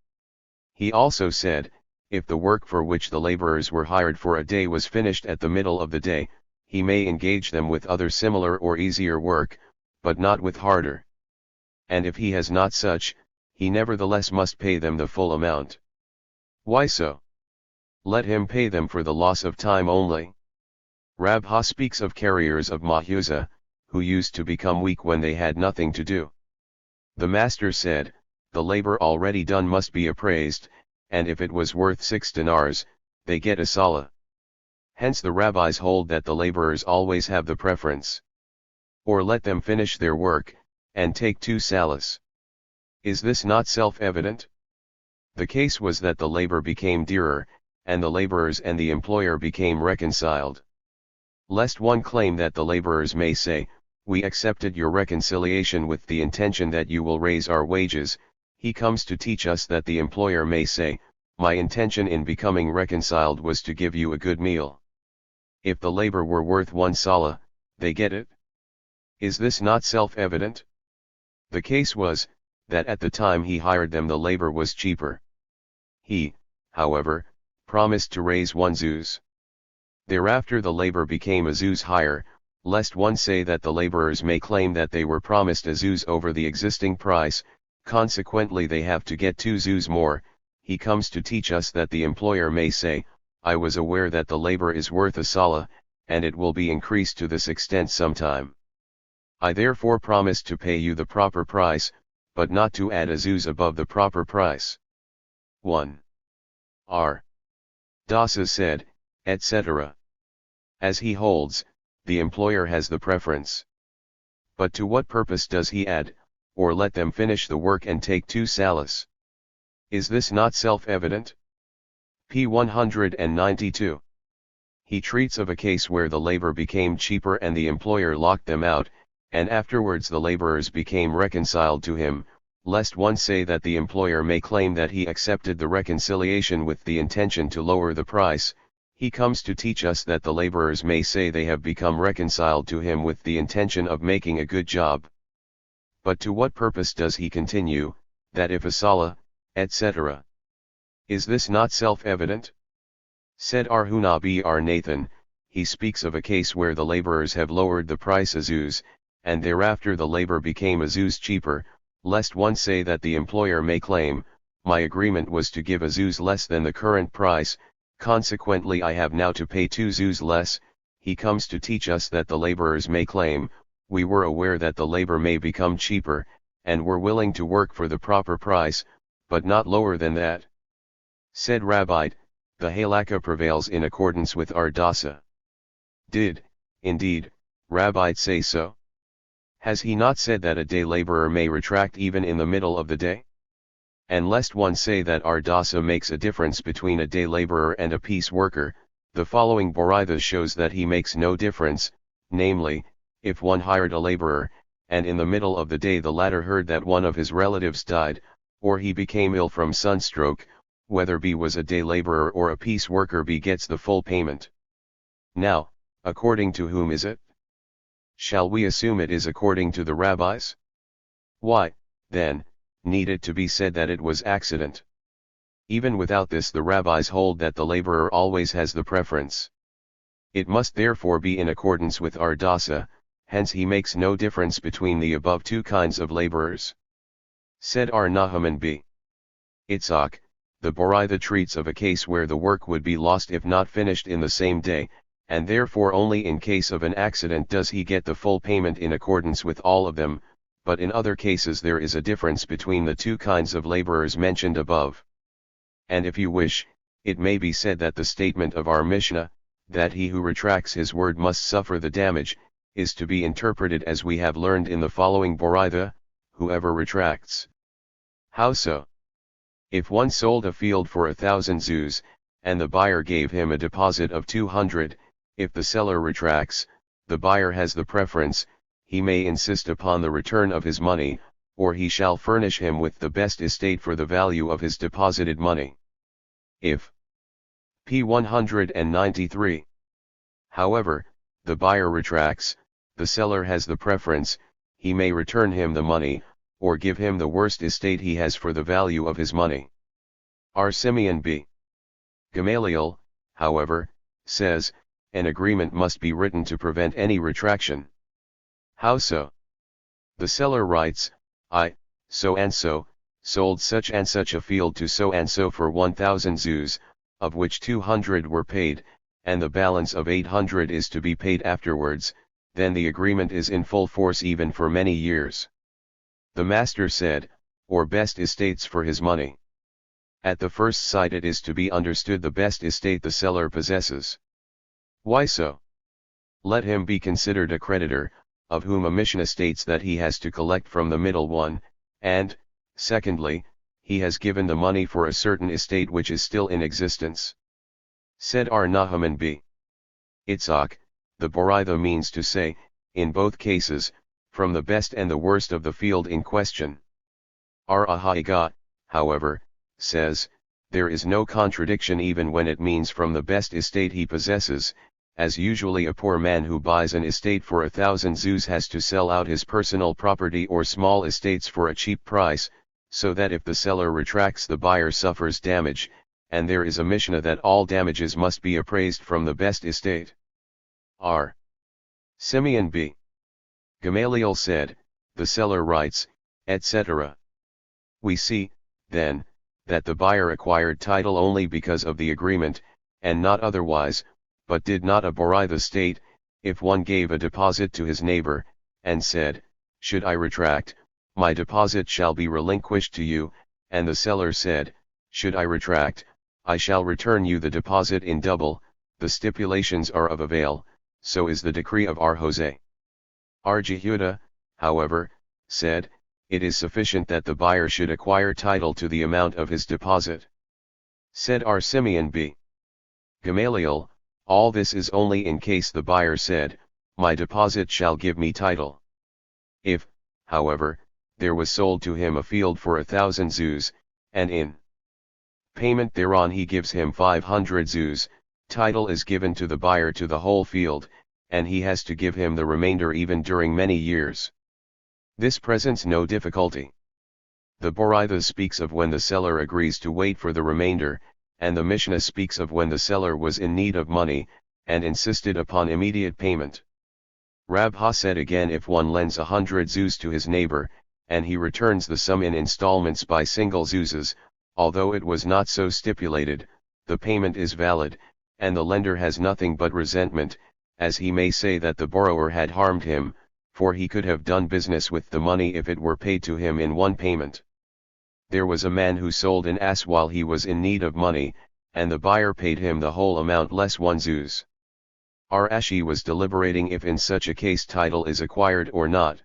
He also said, if the work for which the laborers were hired for a day was finished at the middle of the day, he may engage them with other similar or easier work, but not with harder. And if he has not such, he nevertheless must pay them the full amount. Why so? Let him pay them for the loss of time only. Rabha speaks of carriers of Mahuza, who used to become weak when they had nothing to do. The master said, the labor already done must be appraised, and if it was worth 6 dinars, they get a sala. Hence the rabbis hold that the laborers always have the preference. Or let them finish their work, and take 2 salas. Is this not self-evident? The case was that the labor became dearer, and the laborers and the employer became reconciled. Lest one claim that the laborers may say, we accepted your reconciliation with the intention that you will raise our wages, he comes to teach us that the employer may say, my intention in becoming reconciled was to give you a good meal. If the labor were worth 1 sala, they get it. Is this not self-evident? The case was, that at the time he hired them the labor was cheaper. He, however, promised to raise 1 zuz. Thereafter the labor became a zuz higher, lest one say that the laborers may claim that they were promised a zuz over the existing price, consequently they have to get 2 zuz more. He comes to teach us that the employer may say, I was aware that the labor is worth a sala, and it will be increased to this extent sometime. I therefore promised to pay you the proper price, but not to add a zuz above the proper price. 1. R. Dasa said, etc. As he holds, the employer has the preference. But to what purpose does he add, or let them finish the work and take 2 salas? Is this not self-evident? P 192. He treats of a case where the labor became cheaper and the employer locked them out, and afterwards the laborers became reconciled to him, lest one say that the employer may claim that he accepted the reconciliation with the intention to lower the price. He comes to teach us that the laborers may say they have become reconciled to him with the intention of making a good job. But to what purpose does he continue, that if a sala, etc.? Is this not self-evident? Said Arhunabi Nathan, he speaks of a case where the laborers have lowered the price a zuz, and thereafter the labor became a zuz cheaper, lest one say that the employer may claim, my agreement was to give a zuz less than the current price, consequently I have now to pay 2 zuz less. He comes to teach us that the laborers may claim, we were aware that the labor may become cheaper, and were willing to work for the proper price, but not lower than that. Said Rabbi, the halakha prevails in accordance with our dasa. Did, indeed, Rabbi say so? Has he not said that a day laborer may retract even in the middle of the day? And lest one say that our dasa makes a difference between a day laborer and a piece worker, the following Boraitha shows that he makes no difference, namely, if one hired a laborer, and in the middle of the day the latter heard that one of his relatives died, or he became ill from sunstroke, whether B was a day laborer or a piece worker, B gets the full payment. Now, according to whom is it? Shall we assume it is according to the rabbis? Why, then, need it to be said that it was accident? Even without this the rabbis hold that the laborer always has the preference. It must therefore be in accordance with our dasa, hence he makes no difference between the above 2 kinds of laborers. Said Nahaman B. Itzhak, the Boraitha treats of a case where the work would be lost if not finished in the same day, and therefore only in case of an accident does he get the full payment in accordance with all of them, but in other cases there is a difference between the 2 kinds of laborers mentioned above. And if you wish, it may be said that the statement of our Mishnah, that he who retracts his word must suffer the damage, is to be interpreted as we have learned in the following Boraitha, whoever retracts. How so? If one sold a field for 1,000 zuz, and the buyer gave him a deposit of 200, if the seller retracts, the buyer has the preference, he may insist upon the return of his money, or he shall furnish him with the best estate for the value of his deposited money. If P 193. However, the buyer retracts, the seller has the preference, he may return him the money, or give him the worst estate he has for the value of his money. R. Simeon B. Gamaliel, however, says, an agreement must be written to prevent any retraction. How so? The seller writes, I, so and so, sold such and such a field to so and so for 1,000 zuz, of which 200 were paid, and the balance of 800 is to be paid afterwards, then the agreement is in full force even for many years. The master said, or best estates for his money. At the first sight it is to be understood the best estate the seller possesses. Why so? Let him be considered a creditor, of whom a Mishnah states that he has to collect from the middle one, and, secondly, he has given the money for a certain estate which is still in existence. Said R. Nahaman B. Itzhak, the Boraitha means to say, in both cases, from the best and the worst of the field in question. R. Ahaiga, however, says, there is no contradiction even when it means from the best estate he possesses, as usually a poor man who buys an estate for 1,000 zuz has to sell out his personal property or small estates for a cheap price, so that if the seller retracts the buyer suffers damage, and there is a Mishnah that all damages must be appraised from the best estate. R. Simeon B. Gamaliel said, the seller writes, etc. We see, then, that the buyer acquired title only because of the agreement, and not otherwise, but did not a Boraitha state, if one gave a deposit to his neighbor, and said, should I retract, my deposit shall be relinquished to you, and the seller said, should I retract, I shall return you the deposit in double. The stipulations are of avail, so is the decree of our Jose. Our Jehuda, however, said, it is sufficient that the buyer should acquire title to the amount of his deposit. Said our Simeon b. Gamaliel, all this is only in case the buyer said, my deposit shall give me title. If, however, there was sold to him a field for 1,000 zuz, and in payment thereon he gives him 500 zuz, title is given to the buyer to the whole field, and he has to give him the remainder even during many years. This presents no difficulty. The Boraitha speaks of when the seller agrees to wait for the remainder, and the Mishnah speaks of when the seller was in need of money, and insisted upon immediate payment. Rabha said again, if one lends 100 zuz to his neighbor, and he returns the sum in installments by single zuzes, although it was not so stipulated, the payment is valid, and the lender has nothing but resentment, as he may say that the borrower had harmed him, for he could have done business with the money if it were paid to him in one payment. There was a man who sold an ass while he was in need of money, and the buyer paid him the whole amount less 1 zuz. Our Ashi was deliberating if in such a case title is acquired or not.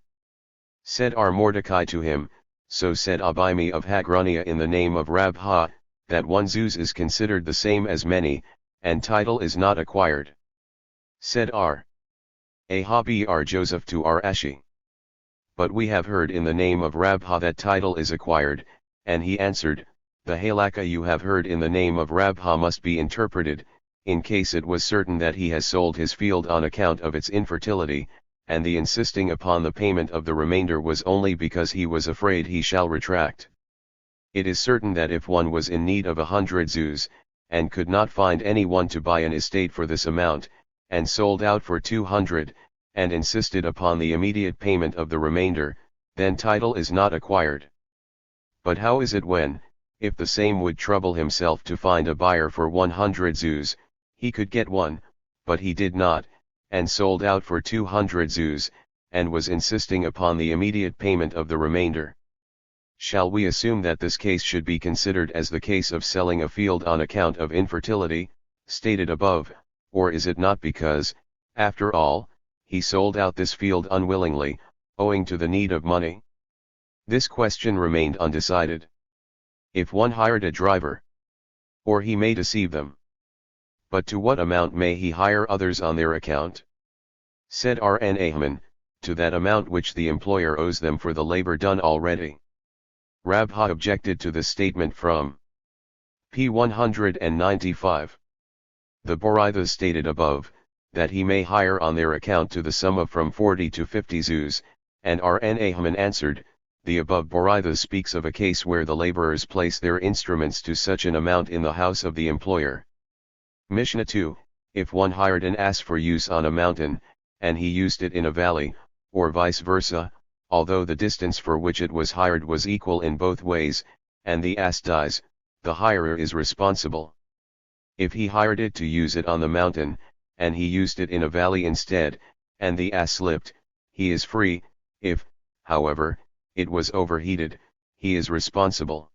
Said our Mordecai to him, so said Abimi of Hagrania in the name of Rabha, that 1 zuz is considered the same as many, and title is not acquired. Said our Ahabi our Joseph to our Ashi, but we have heard in the name of Rabha that title is acquired, and he answered, the halakha you have heard in the name of Rabha must be interpreted, in case it was certain that he has sold his field on account of its infertility, and the insisting upon the payment of the remainder was only because he was afraid he shall retract. It is certain that if one was in need of 100 zuz, and could not find any one to buy an estate for this amount, and sold out for 200, and insisted upon the immediate payment of the remainder, then title is not acquired. But how is it when, if the same would trouble himself to find a buyer for 100 zuz, he could get one, but he did not, and sold out for 200 zuz, and was insisting upon the immediate payment of the remainder? Shall we assume that this case should be considered as the case of selling a field on account of infertility, stated above, or is it not because, after all, he sold out this field unwillingly, owing to the need of money? This question remained undecided. If one hired a driver, or he may deceive them. But to what amount may he hire others on their account? Said R.N. Ahman, to that amount which the employer owes them for the labor done already. Rabha objected to this statement from p. 195. The Boraitha stated above, that he may hire on their account to the sum of from 40 to 50 zuz, and R.N. Ahman answered, the above Boraitha speaks of a case where the laborers place their instruments to such an amount in the house of the employer. Mishnah 2, if one hired an ass for use on a mountain, and he used it in a valley, or vice versa, although the distance for which it was hired was equal in both ways, and the ass dies, the hirer is responsible. If he hired it to use it on the mountain, and he used it in a valley instead, and the ass slipped, he is free. If, however, it was overheated, he is responsible.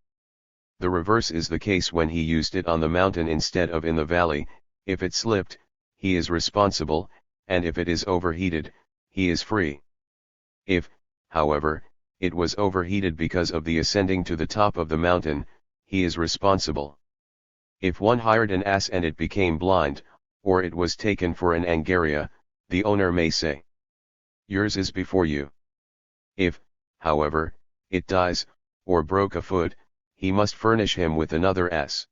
The reverse is the case when he used it on the mountain instead of in the valley. If it slipped, he is responsible, and if it is overheated, he is free. If, however, it was overheated because of the ascending to the top of the mountain, he is responsible. If one hired an ass and it became blind, or it was taken for an angaria, the owner may say, yours is before you. If, however, it dies, or broke a foot, he must furnish him with another ass.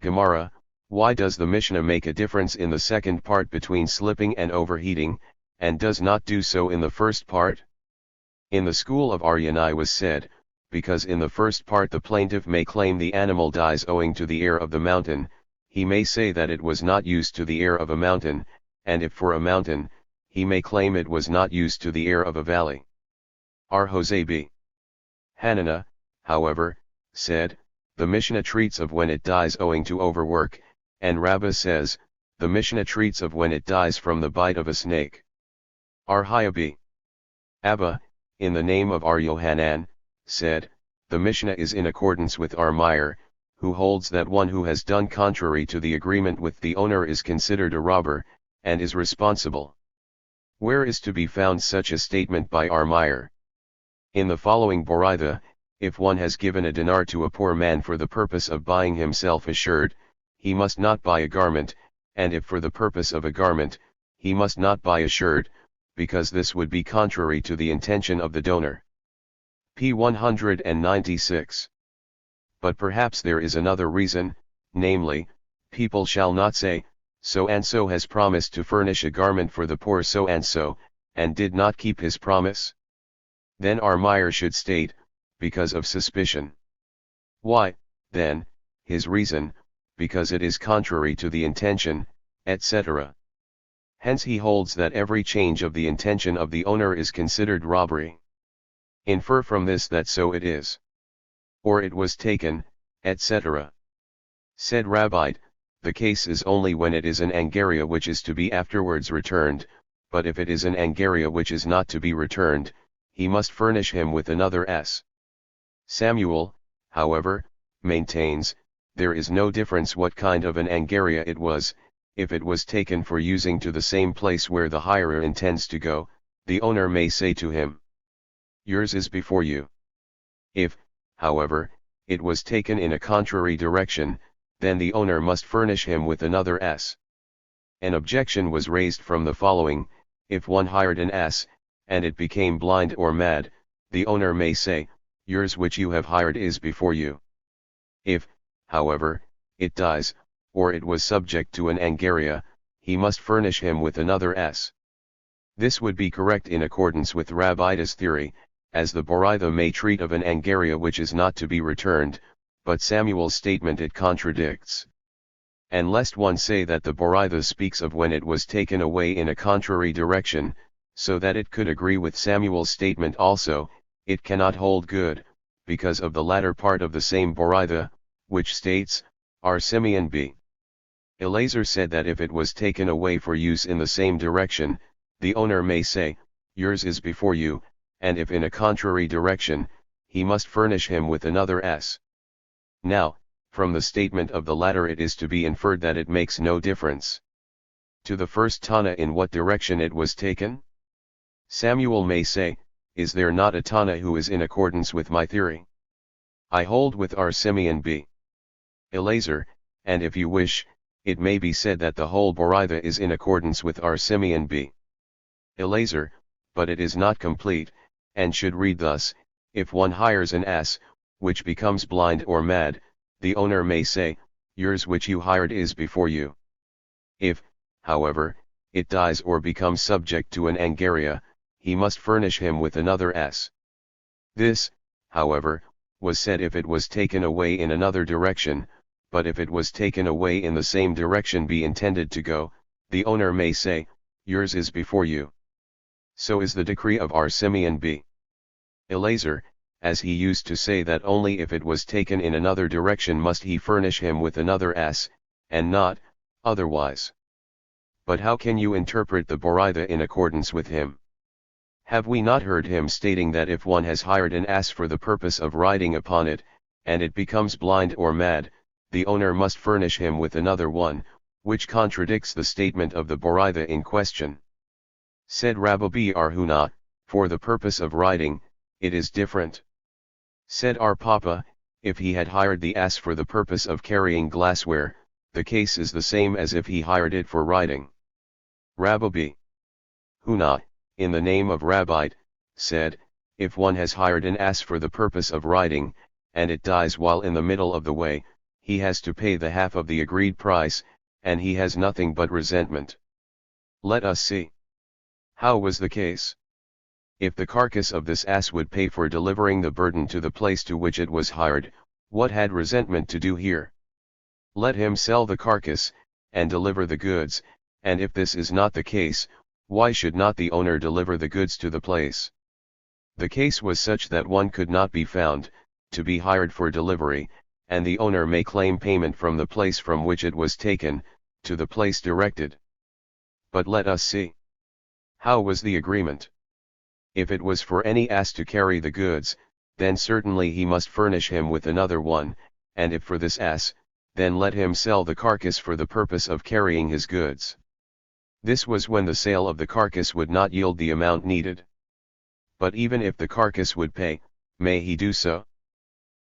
Gemara, why does the Mishnah make a difference in the second part between slipping and overheating, and does not do so in the first part? In the school of Aryanai was said, because in the first part the plaintiff may claim the animal dies owing to the air of the mountain, he may say that it was not used to the air of a mountain, and if for a mountain, he may claim it was not used to the air of a valley. R. Jose B. Hanana, however, said, the Mishnah treats of when it dies owing to overwork, and Rabbah says, the Mishnah treats of when it dies from the bite of a snake. R. Hayabi Abba, in the name of R. Yohanan, said, the Mishnah is in accordance with R. Meyer, who holds that one who has done contrary to the agreement with the owner is considered a robber, and is responsible. Where is to be found such a statement by R. Meyer? In the following Boraitha, if one has given a dinar to a poor man for the purpose of buying himself a shirt, he must not buy a garment, and if for the purpose of a garment, he must not buy a shirt, because this would be contrary to the intention of the donor. P. 196. But perhaps there is another reason, namely, people shall not say, so and so has promised to furnish a garment for the poor so and did not keep his promise. Then R. Meyer should state, because of suspicion. Why, then, his reason, because it is contrary to the intention, etc. Hence he holds that every change of the intention of the owner is considered robbery. Infer from this that so it is. Or it was taken, etc. Said Rabbite, the case is only when it is an angaria which is to be afterwards returned, but if it is an angaria which is not to be returned, he must furnish him with another s. Samuel, however, maintains, there is no difference what kind of an angaria it was, if it was taken for using to the same place where the hirer intends to go, the owner may say to him, yours is before you. If, however, it was taken in a contrary direction, then the owner must furnish him with another s. An objection was raised from the following: if one hired an ass, and it became blind or mad, the owner may say, yours which you have hired is before you. If, however, it dies, or it was subject to an angaria, he must furnish him with another s. This would be correct in accordance with Rabbita's theory, as the Boraitha may treat of an angaria which is not to be returned, but Samuel's statement it contradicts. And lest one say that the Boraitha speaks of when it was taken away in a contrary direction, so that it could agree with Samuel's statement also, it cannot hold good, because of the latter part of the same Boraitha, which states, R. Simeon b. Eleazar said that if it was taken away for use in the same direction, the owner may say, yours is before you, and if in a contrary direction, he must furnish him with another s. Now, from the statement of the latter it is to be inferred that it makes no difference to the first Tana in what direction it was taken. Samuel may say, is there not a Tana who is in accordance with my theory? I hold with R. Simeon b. Eleazar, and if you wish, it may be said that the whole Boraitha is in accordance with R. Simeon b. Eleazar, but it is not complete, and should read thus: if one hires an ass, which becomes blind or mad, the owner may say, yours which you hired is before you. If, however, it dies or becomes subject to an angaria, he must furnish him with another s. This, however, was said if it was taken away in another direction, but if it was taken away in the same direction be intended to go, the owner may say, yours is before you. So is the decree of R. Simeon b. Eleazar, as he used to say that only if it was taken in another direction must he furnish him with another s, and not otherwise. But how can you interpret the Boraitha in accordance with him? Have we not heard him stating that if one has hired an ass for the purpose of riding upon it, and it becomes blind or mad, the owner must furnish him with another one, which contradicts the statement of the Boraitha in question? Said Rabbi B. Arhuna, for the purpose of riding, it is different. Said our Papa, if he had hired the ass for the purpose of carrying glassware, the case is the same as if he hired it for riding. Rabbi B. Huna, in the name of Rabbite, said, if one has hired an ass for the purpose of riding, and it dies while in the middle of the way, he has to pay the half of the agreed price, and he has nothing but resentment. Let us see. How was the case? If the carcass of this ass would pay for delivering the burden to the place to which it was hired, what had resentment to do here? Let him sell the carcass, and deliver the goods, and if this is not the case, why should not the owner deliver the goods to the place? The case was such that one could not be found, to be hired for delivery, and the owner may claim payment from the place from which it was taken, to the place directed. But let us see. How was the agreement? If it was for any ass to carry the goods, then certainly he must furnish him with another one, and if for this ass, then let him sell the carcass for the purpose of carrying his goods. This was when the sale of the carcass would not yield the amount needed. But even if the carcass would pay, may he do so?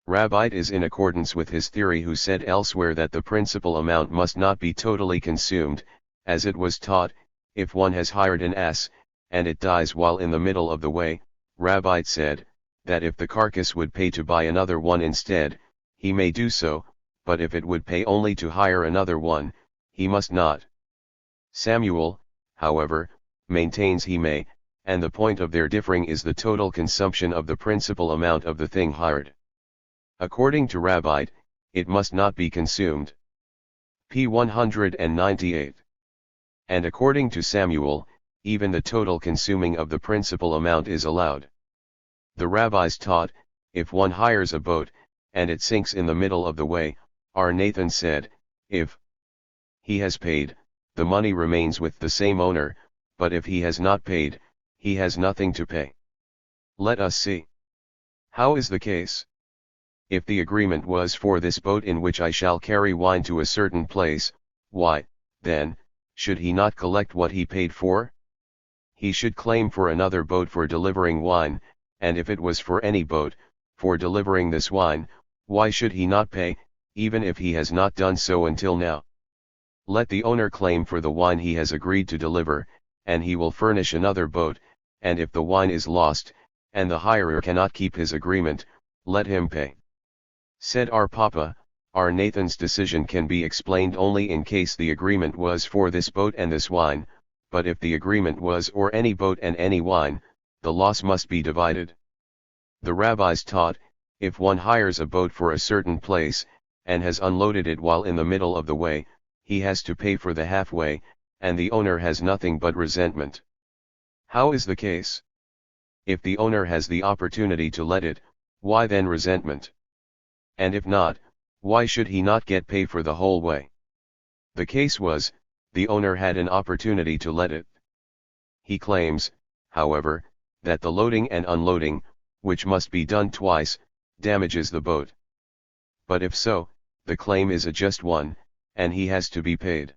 Rabbi is in accordance with his theory, who said elsewhere that the principal amount must not be totally consumed, as it was taught, if one has hired an ass, and it dies while in the middle of the way. Rabbi said, that if the carcass would pay to buy another one instead, he may do so, but if it would pay only to hire another one, he must not. Samuel, however, maintains he may, and the point of their differing is the total consumption of the principal amount of the thing hired. According to Rabbi, it must not be consumed. P 198. And according to Samuel, even the total consuming of the principal amount is allowed. The rabbis taught, if one hires a boat, and it sinks in the middle of the way, our Nathan said, if he has paid, the money remains with the same owner, but if he has not paid, he has nothing to pay. Let us see. How is the case? If the agreement was for this boat in which I shall carry wine to a certain place, why, then, should he not collect what he paid for? He should claim for another boat for delivering wine, and if it was for any boat, for delivering this wine, why should he not pay, even if he has not done so until now? Let the owner claim for the wine he has agreed to deliver, and he will furnish another boat, and if the wine is lost, and the hirer cannot keep his agreement, let him pay. Said our Papa, our Nathan's decision can be explained only in case the agreement was for this boat and this wine, but if the agreement was or any boat and any wine, the loss must be divided. The rabbis taught, if one hires a boat for a certain place, and has unloaded it while in the middle of the way, he has to pay for the halfway, and the owner has nothing but resentment. How is the case? If the owner has the opportunity to let it, why then resentment? And if not, why should he not get pay for the whole way? The case was, the owner had an opportunity to let it. He claims, however, that the loading and unloading, which must be done twice, damages the boat. But if so, the claim is a just one, and he has to be paid.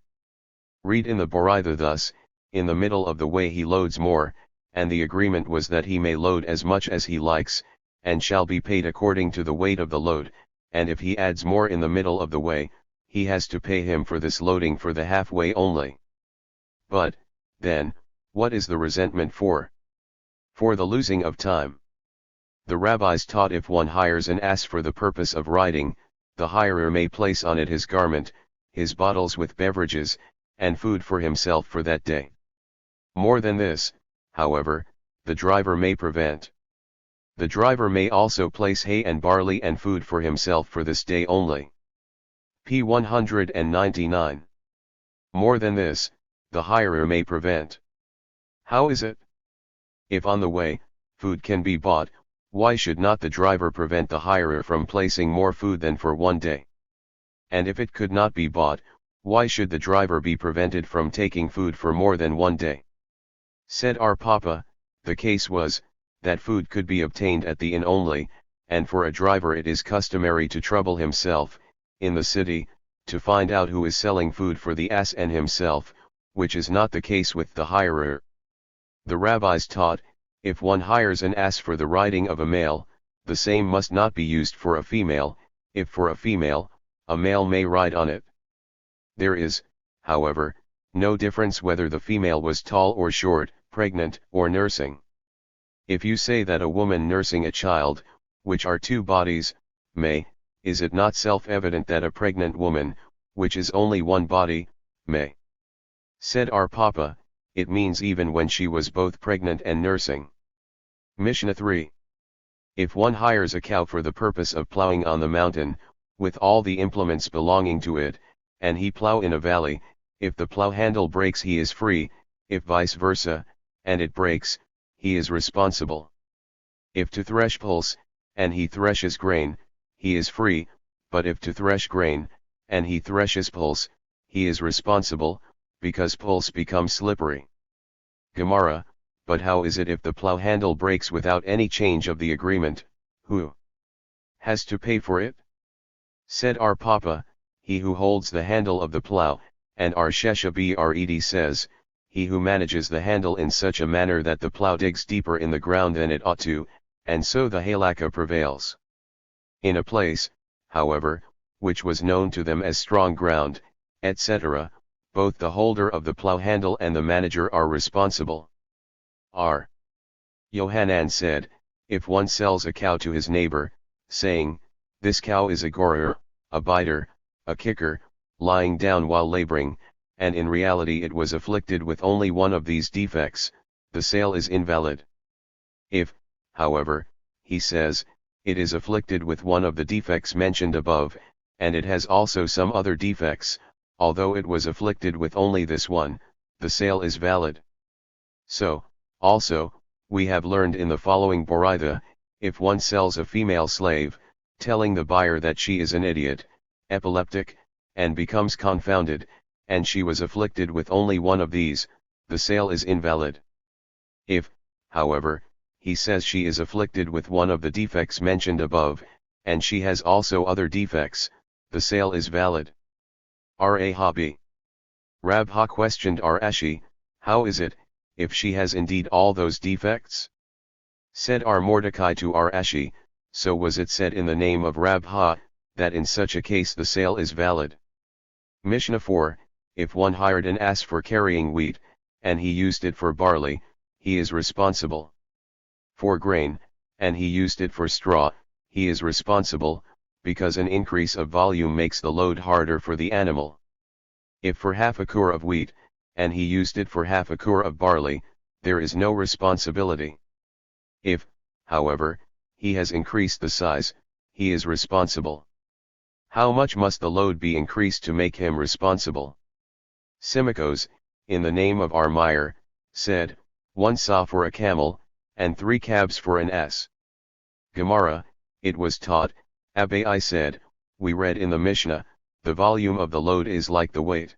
Read in the Boritha thus, in the middle of the way he loads more, and the agreement was that he may load as much as he likes, and shall be paid according to the weight of the load, and if he adds more in the middle of the way, he has to pay him for this loading for the halfway only. But, then, what is the resentment for? For the losing of time. The rabbis taught if one hires an ass for the purpose of riding, the hirer may place on it his garment, his bottles with beverages, and food for himself for that day. More than this, however, the driver may prevent. The driver may also place hay and barley and food for himself for this day only. P 199. More than this, the hirer may prevent. How is it? If on the way, food can be bought, why should not the driver prevent the hirer from placing more food than for one day? And if it could not be bought, why should the driver be prevented from taking food for more than one day? Said our Papa, the case was, that food could be obtained at the inn only, and for a driver it is customary to trouble himself, in the city, to find out who is selling food for the ass and himself, which is not the case with the hirer. The rabbis taught, if one hires an ass for the riding of a male, the same must not be used for a female, if for a female, a male may ride on it. There is, however, no difference whether the female was tall or short, pregnant or nursing. If you say that a woman nursing a child, which are two bodies, may, is it not self-evident that a pregnant woman, which is only one body, may? Said our Papa, it means even when she was both pregnant and nursing. Mishnah 3. If one hires a cow for the purpose of plowing on the mountain, with all the implements belonging to it, and he plow in a valley, if the plow handle breaks he is free, if vice versa, and it breaks, he is responsible. If to thresh pulse, and he threshes grain, he is free, but if to thresh grain, and he threshes pulse, he is responsible, because pulse becomes slippery. Gemara, but how is it if the plow handle breaks without any change of the agreement, who has to pay for it? Said our Papa, he who holds the handle of the plough, and our Shesha Bred says, he who manages the handle in such a manner that the plough digs deeper in the ground than it ought to, and so the halakha prevails. In a place, however, which was known to them as strong ground, etc., both the holder of the plough handle and the manager are responsible. R. Yohanan said, if one sells a cow to his neighbor, saying, this cow is a gorer, a biter, a kicker, lying down while laboring, and in reality it was afflicted with only one of these defects, the sale is invalid. If, however, he says, it is afflicted with one of the defects mentioned above, and it has also some other defects, although it was afflicted with only this one, the sale is valid. So, also, we have learned in the following Boraitha, if one sells a female slave, telling the buyer that she is an idiot, epileptic, and becomes confounded, and she was afflicted with only one of these, the sale is invalid. If, however, he says she is afflicted with one of the defects mentioned above, and she has also other defects, the sale is valid. Rahabi. Rabha questioned Ashi, how is it, if she has indeed all those defects? Said Mordecai to Ashi, so was it said in the name of Rabha, that in such a case the sale is valid. Mishnah 4, if one hired an ass for carrying wheat, and he used it for barley, he is responsible. For grain, and he used it for straw, he is responsible, because an increase of volume makes the load harder for the animal. If for half a kur of wheat, and he used it for half a kur of barley, there is no responsibility. If, however, he has increased the size, he is responsible. How much must the load be increased to make him responsible? Simikos, in the name of Meyer, said, 1 sa for a camel, and 3 cabs for an ass. Gemara, it was taught, Abai said, we read in the Mishnah, the volume of the load is like the weight.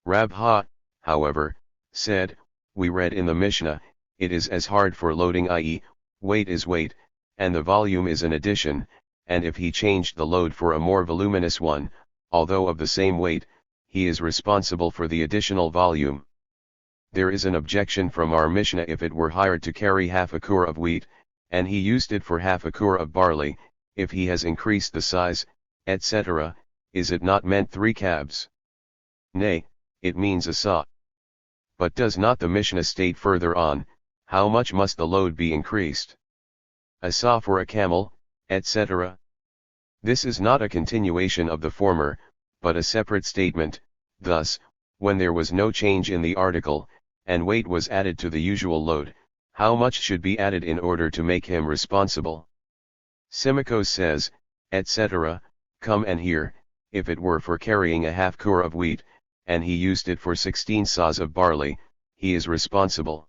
Rabha, however, said, we read in the Mishnah, it is as hard for loading, i.e., weight is weight, and the volume is an addition, and if he changed the load for a more voluminous one, although of the same weight, he is responsible for the additional volume. There is an objection from our Mishnah if it were hired to carry half a kur of wheat, and he used it for half a kur of barley, if he has increased the size, etc., is it not meant 3 cabs? Nay, it means a sa. But does not the Mishnah state further on, how much must the load be increased? A sa for a camel, etc. This is not a continuation of the former, but a separate statement. Thus, when there was no change in the article, and weight was added to the usual load, how much should be added in order to make him responsible? Simikos says, etc., come and hear, if it were for carrying a half kur of wheat, and he used it for 16 sas of barley, he is responsible.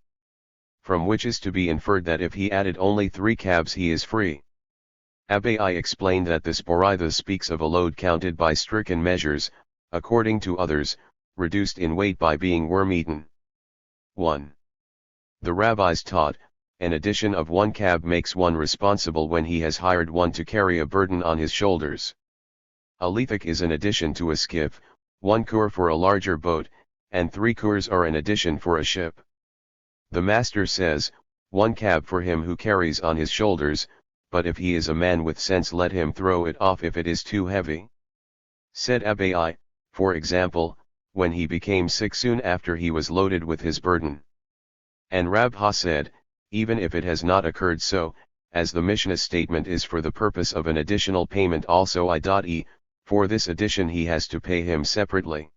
From which is to be inferred that if he added only 3 cabs he is free. Abai explained that this Boraitha speaks of a load counted by stricken measures, according to others, reduced in weight by being worm-eaten. 1. The rabbis taught, an addition of 1 cab makes one responsible when he has hired one to carry a burden on his shoulders. A lethik is an addition to a skiff, 1 kur for a larger boat, and 3 kurs are an addition for a ship. The master says, 1 cab for him who carries on his shoulders, but if he is a man with sense let him throw it off if it is too heavy. Said Abai, for example, when he became sick soon after he was loaded with his burden. And Rabha said, even if it has not occurred so, as the Mishnah statement is for the purpose of an additional payment also i.e., for this addition he has to pay him separately.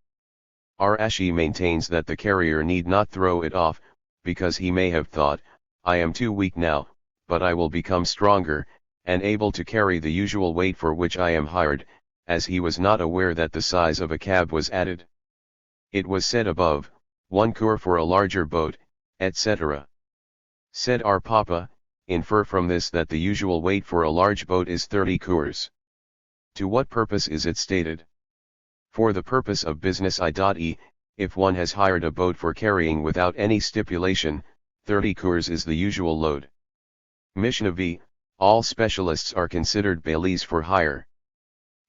Ashi maintains that the carrier need not throw it off, because he may have thought, I am too weak now, but I will become stronger, and able to carry the usual weight for which I am hired, as he was not aware that the size of a cab was added. It was said above, 1 kur for a larger boat, etc. Said our Papa, infer from this that the usual weight for a large boat is 30 kurs. To what purpose is it stated? For the purpose of business i.e., if one has hired a boat for carrying without any stipulation, 30 kurs is the usual load. Mishnah v, all specialists are considered bailees for hire.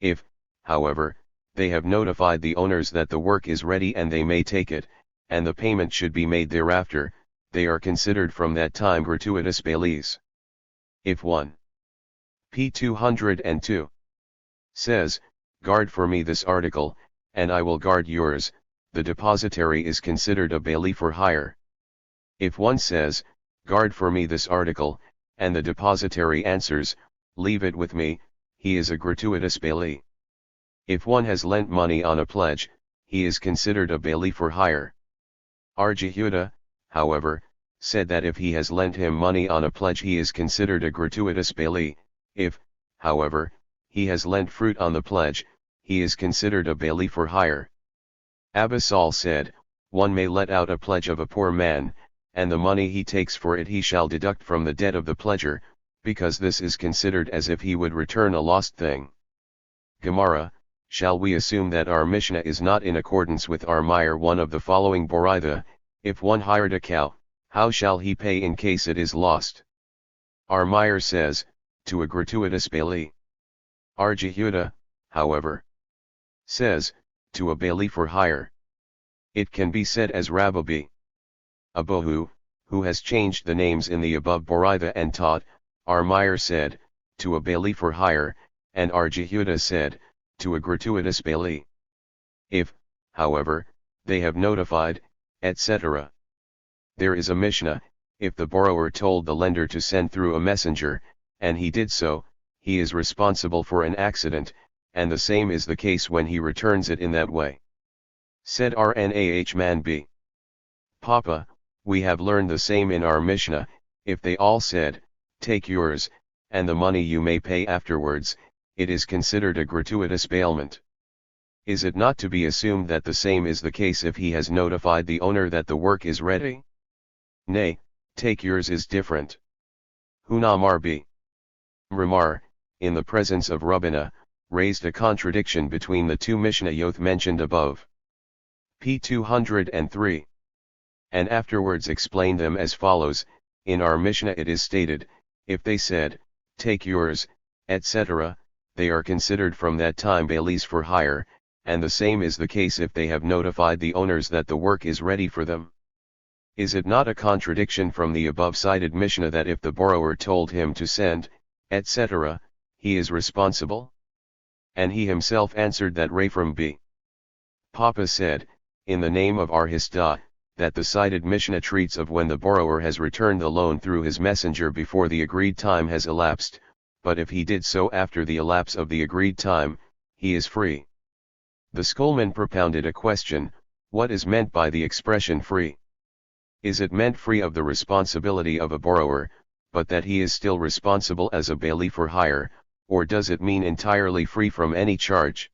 If, however, they have notified the owners that the work is ready and they may take it, and the payment should be made thereafter, they are considered from that time gratuitous bailees. If 1. P 202 says, guard for me this article, and I will guard yours, the depositary is considered a bailee for hire. If one says, guard for me this article, and the depositary answers, leave it with me, he is a gratuitous bailee. If one has lent money on a pledge, he is considered a bailee for hire. R. Jehuda, however, said that if he has lent him money on a pledge he is considered a gratuitous bailee. If, however, he has lent fruit on the pledge, he is considered a bailee for hire. Abba Saul said, one may let out a pledge of a poor man, and the money he takes for it he shall deduct from the debt of the pledger, because this is considered as if he would return a lost thing. Gemara, shall we assume that our Mishnah is not in accordance with our Meir one of the following Boraitha? If one hired a cow, how shall he pay in case it is lost? Our Meir says, to a gratuitous bailee. Our Jehuda, however, says, to a bailee for hire. It can be said as Rabbi Abohu, who has changed the names in the above Boraitha and taught, our Meir said, to a bailee for hire, and our Jehuda said, to a gratuitous bailee. If, however, they have notified, etc. There is a Mishnah, if the borrower told the lender to send through a messenger, and he did so, he is responsible for an accident, and the same is the case when he returns it in that way. Said Rnah man B. Papa, we have learned the same in our Mishnah, if they all said, take yours, and the money you may pay afterwards, it is considered a gratuitous bailment. Is it not to be assumed that the same is the case if he has notified the owner that the work is ready? Nay, take yours is different. Hunamar B. Ramar, in the presence of Rabbina, raised a contradiction between the two Mishnayot mentioned above. P 203. And afterwards explained them as follows, in our Mishnah it is stated, if they said, take yours, etc., they are considered from that time bailees for hire, and the same is the case if they have notified the owners that the work is ready for them. Is it not a contradiction from the above-cited Mishnah that if the borrower told him to send, etc., he is responsible? And he himself answered that Raphaim B. Papa said, in the name of our Histah, that the cited Mishnah treats of when the borrower has returned the loan through his messenger before the agreed time has elapsed, but if he did so after the elapse of the agreed time, he is free. The schoolman propounded a question, what is meant by the expression free? Is it meant free of the responsibility of a borrower, but that he is still responsible as a bailee for hire, or does it mean entirely free from any charge?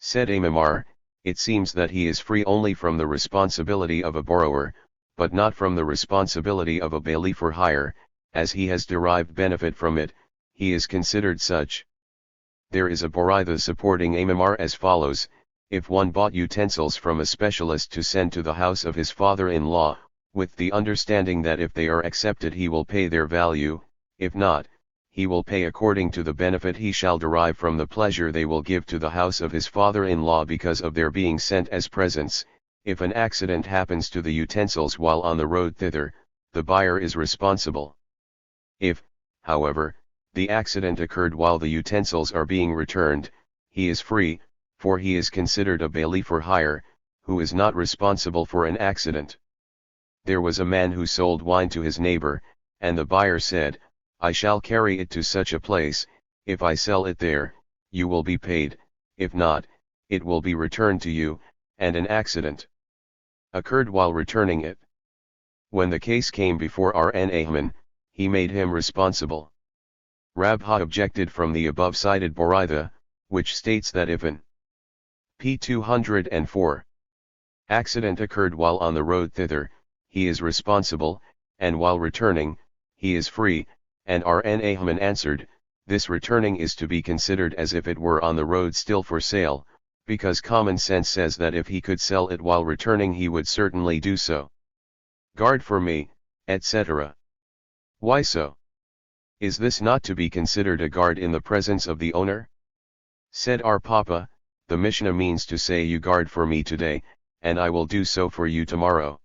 Said Amamar, it seems that he is free only from the responsibility of a borrower, but not from the responsibility of a bailee for hire, as he has derived benefit from it, he is considered such. There is a Boraitha supporting Amamar as follows, if one bought utensils from a specialist to send to the house of his father-in-law, with the understanding that if they are accepted he will pay their value, if not, he will pay according to the benefit he shall derive from the pleasure they will give to the house of his father-in-law because of their being sent as presents. If an accident happens to the utensils while on the road thither, the buyer is responsible. If, however, the accident occurred while the utensils are being returned, he is free, for he is considered a bailee for hire, who is not responsible for an accident. There was a man who sold wine to his neighbor, and the buyer said, I shall carry it to such a place, if I sell it there, you will be paid, if not, it will be returned to you, and an accident occurred while returning it. When the case came before Rnahman, he made him responsible. Rabha objected from the above-cited Boraitha, which states that if an P 204 accident occurred while on the road thither, he is responsible, and while returning, he is free, and Rnahman answered, this returning is to be considered as if it were on the road still for sale, because common sense says that if he could sell it while returning he would certainly do so. Guard for me, etc. Why so? Is this not to be considered a guard in the presence of the owner? Said our Papa, the Mishnah means to say you guard for me today, and I will do so for you tomorrow.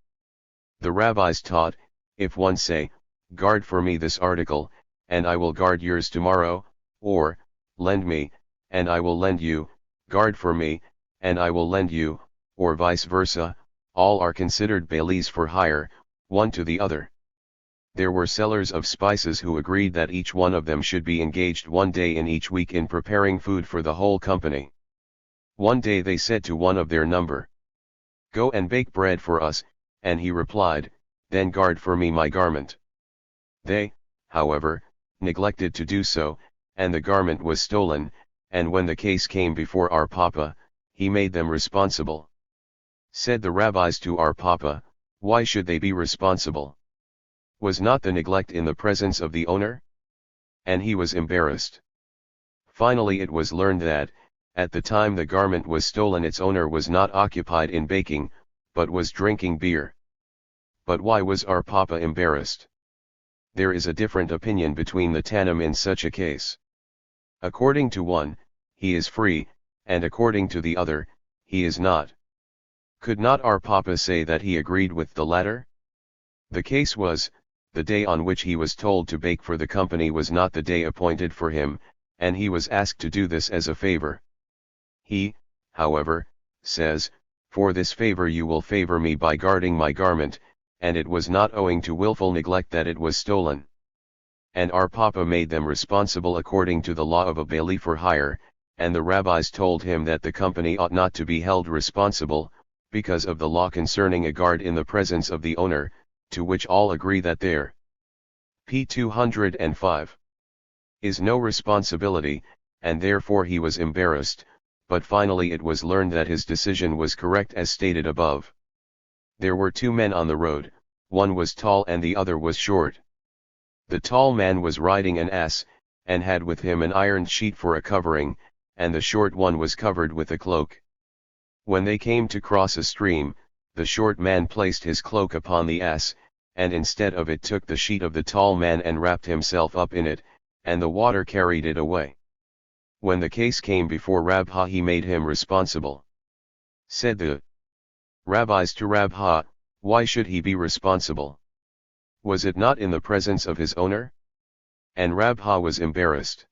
The rabbis taught, if one say, guard for me this article, and I will guard yours tomorrow, or, lend me, and I will lend you, guard for me, and I will lend you, or vice versa, all are considered bailees for hire, one to the other. There were sellers of spices who agreed that each one of them should be engaged one day in each week in preparing food for the whole company. One day they said to one of their number, go and bake bread for us, and he replied, then guard for me my garment. They, however, neglected to do so, and the garment was stolen, and when the case came before our Papa, he made them responsible. Said the rabbis to our Papa, why should they be responsible? Was not the neglect in the presence of the owner? And he was embarrassed. Finally it was learned that, at the time the garment was stolen its owner was not occupied in baking, but was drinking beer. But why was our Papa embarrassed? There is a different opinion between the Tannim in such a case. According to one, he is free, and according to the other, he is not. Could not our Papa say that he agreed with the latter? The case was, the day on which he was told to bake for the company was not the day appointed for him, and he was asked to do this as a favor. He, however, says, for this favor you will favor me by guarding my garment, and it was not owing to willful neglect that it was stolen. And our Papa made them responsible according to the law of a bailee for hire, and the rabbis told him that the company ought not to be held responsible, because of the law concerning a guard in the presence of the owner, to which all agree that there p. 205 is no responsibility, and therefore he was embarrassed, but finally it was learned that his decision was correct as stated above. There were two men on the road, one was tall and the other was short. The tall man was riding an ass, and had with him an iron sheet for a covering, and the short one was covered with a cloak. When they came to cross a stream, the short man placed his cloak upon the ass, and instead of it took the sheet of the tall man and wrapped himself up in it, and the water carried it away. When the case came before Rabha he made him responsible. Said the rabbis to Rabha, why should he be responsible? Was it not in the presence of his owner? And Rabha was embarrassed.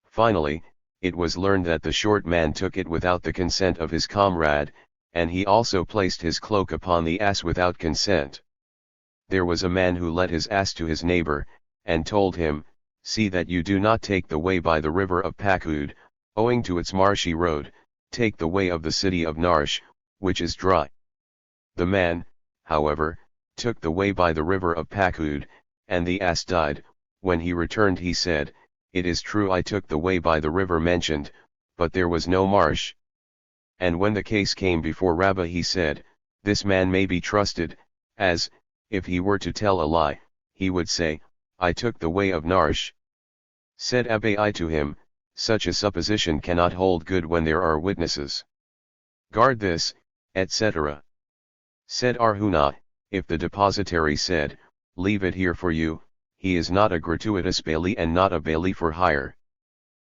Finally, it was learned that the short man took it without the consent of his comrade, and he also placed his cloak upon the ass without consent. There was a man who led his ass to his neighbor, and told him, see that you do not take the way by the river of Pakud, owing to its marshy road, take the way of the city of Narsh, which is dry. The man, however, took the way by the river of Pakud, and the ass died. When he returned he said, it is true I took the way by the river mentioned, but there was no marsh. And when the case came before Rabbah he said, this man may be trusted, as, if he were to tell a lie, he would say, I took the way of Narsh. Said Abai to him, such a supposition cannot hold good when there are witnesses. Guard this, etc. Said Arhuna, if the depositary said, leave it here for you, he is not a gratuitous bailee and not a bailee for hire.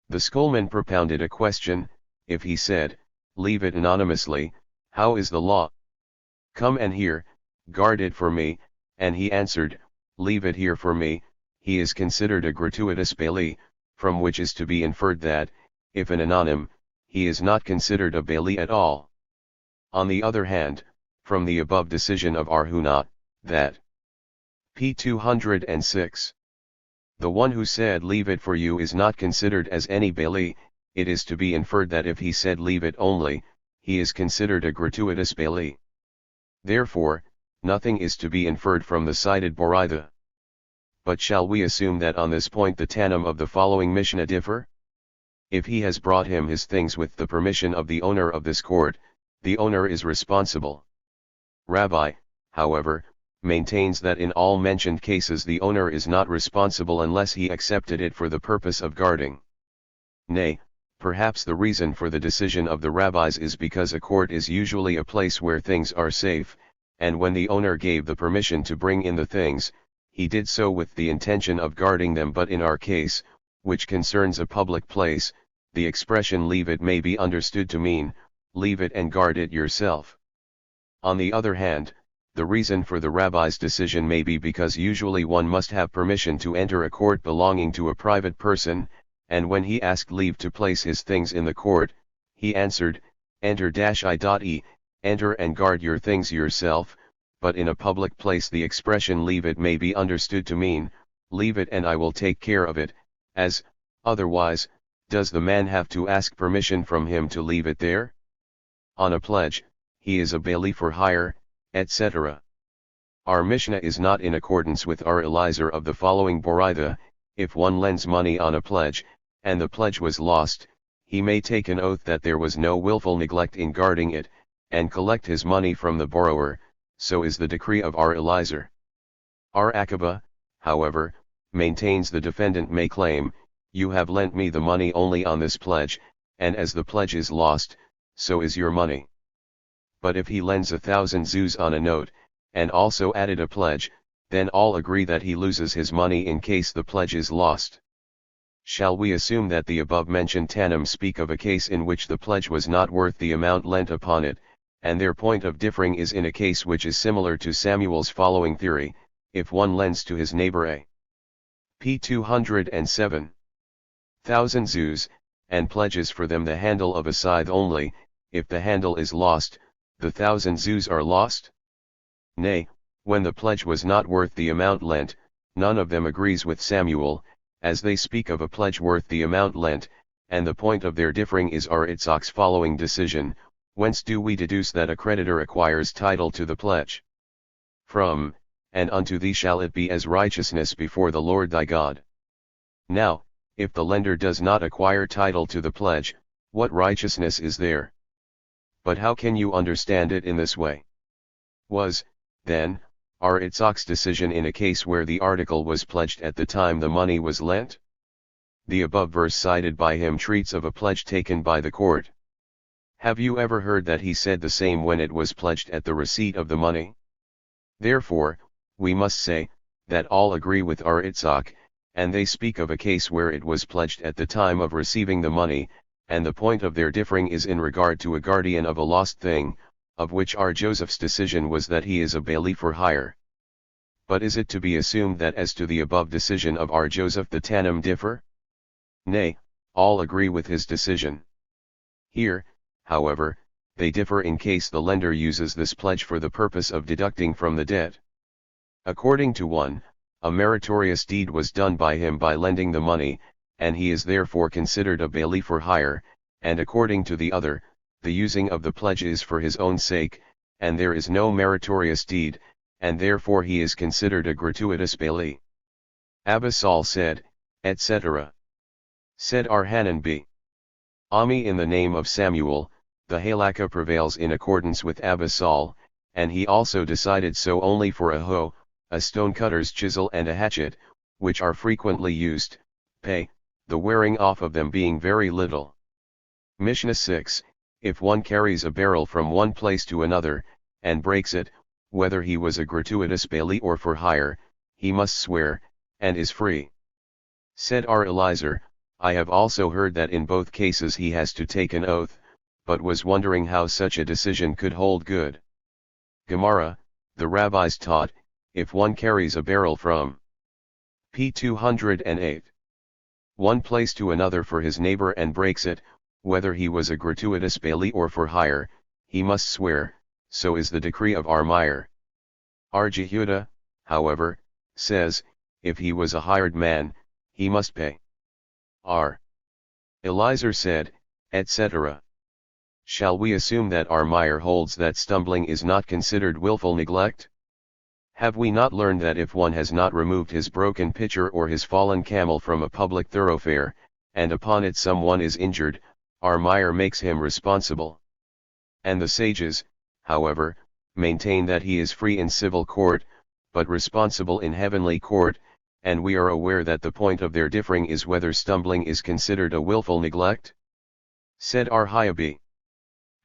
The schoolman propounded a question, if he said, leave it anonymously, how is the law? Come and hear, guard it for me, and he answered, leave it here for me, he is considered a gratuitous bailee, from which is to be inferred that, if an anonym, he is not considered a bailee at all. On the other hand, from the above decision of Arhuna, that p. 206. The one who said leave it for you is not considered as any bailee, it is to be inferred that if he said leave it only, he is considered a gratuitous bailee. Therefore, nothing is to be inferred from the cited Boraitha. But shall we assume that on this point the Tannim of the following Mishnah differ? If he has brought him his things with the permission of the owner of this court, the owner is responsible. Rabbi, however, maintains that in all mentioned cases the owner is not responsible unless he accepted it for the purpose of guarding. Nay, perhaps the reason for the decision of the rabbis is because a court is usually a place where things are safe, and when the owner gave the permission to bring in the things, he did so with the intention of guarding them, but in our case, which concerns a public place, the expression leave it may be understood to mean, leave it and guard it yourself. On the other hand, the reason for the rabbi's decision may be because usually one must have permission to enter a court belonging to a private person, and when he asked leave to place his things in the court, he answered, enter-i.e., enter and guard your things yourself, but in a public place the expression leave it may be understood to mean, leave it and I will take care of it, as, otherwise, does the man have to ask permission from him to leave it there? On a pledge, he is a bailee for hire, etc. Our Mishnah is not in accordance with our Eliezer of the following Boraitha: if one lends money on a pledge, and the pledge was lost, he may take an oath that there was no willful neglect in guarding it, and collect his money from the borrower, so is the decree of our Eliezer. Our Akiba, however, maintains the defendant may claim, you have lent me the money only on this pledge, and as the pledge is lost, so is your money. But if he lends 1,000 zuz on a note, and also added a pledge, then all agree that he loses his money in case the pledge is lost. Shall we assume that the above-mentioned Tannim speak of a case in which the pledge was not worth the amount lent upon it, and their point of differing is in a case which is similar to Samuel's following theory: if one lends to his neighbor a p. 207,000 zuz, and pledges for them the handle of a scythe only, if the handle is lost, the 1,000 zuz are lost? Nay, when the pledge was not worth the amount lent, none of them agrees with Samuel, as they speak of a pledge worth the amount lent, and the point of their differing is our Itzhak's following decision: whence do we deduce that a creditor acquires title to the pledge? From, and unto thee shall it be as righteousness before the Lord thy God. Now, if the lender does not acquire title to the pledge, what righteousness is there? But how can you understand it in this way? Was, then, our Itzhak's decision in a case where the article was pledged at the time the money was lent? The above verse cited by him treats of a pledge taken by the court. Have you ever heard that he said the same when it was pledged at the receipt of the money? Therefore, we must say, that all agree with our Itzhak, and they speak of a case where it was pledged at the time of receiving the money, and the point of their differing is in regard to a guardian of a lost thing, of which our Joseph's decision was that he is a bailee for hire. But is it to be assumed that as to the above decision of our Joseph the Tannim differ? Nay, all agree with his decision. Here, however, they differ in case the lender uses this pledge for the purpose of deducting from the debt. According to one, a meritorious deed was done by him by lending the money, and he is therefore considered a bailee for hire, and according to the other, the using of the pledge is for his own sake, and there is no meritorious deed, and therefore he is considered a gratuitous bailee. Abba Saul said, etc. Said Arhanan b. Ami in the name of Samuel, the halakha prevails in accordance with Abba Saul, and he also decided so only for a hoe, a stonecutter's chisel and a hatchet, which are frequently used, pay, the wearing off of them being very little. Mishnah 6, if one carries a barrel from one place to another, and breaks it, whether he was a gratuitous bailee or for hire, he must swear, and is free. Said our Eliezer, I have also heard that in both cases he has to take an oath, but was wondering how such a decision could hold good. Gemara, the rabbis taught, if one carries a barrel from p. 208 one place to another for his neighbor and breaks it, whether he was a gratuitous bailee or for hire, he must swear, so is the decree of our Meir. Our Jehuda, however, says, if he was a hired man, he must pay. Our Eliezer said, etc. Shall we assume that our Meir holds that stumbling is not considered willful neglect? Have we not learned that if one has not removed his broken pitcher or his fallen camel from a public thoroughfare, and upon it someone is injured, our Meir makes him responsible? And the sages, however, maintain that he is free in civil court, but responsible in heavenly court, and we are aware that the point of their differing is whether stumbling is considered a willful neglect? Said our Hyabi.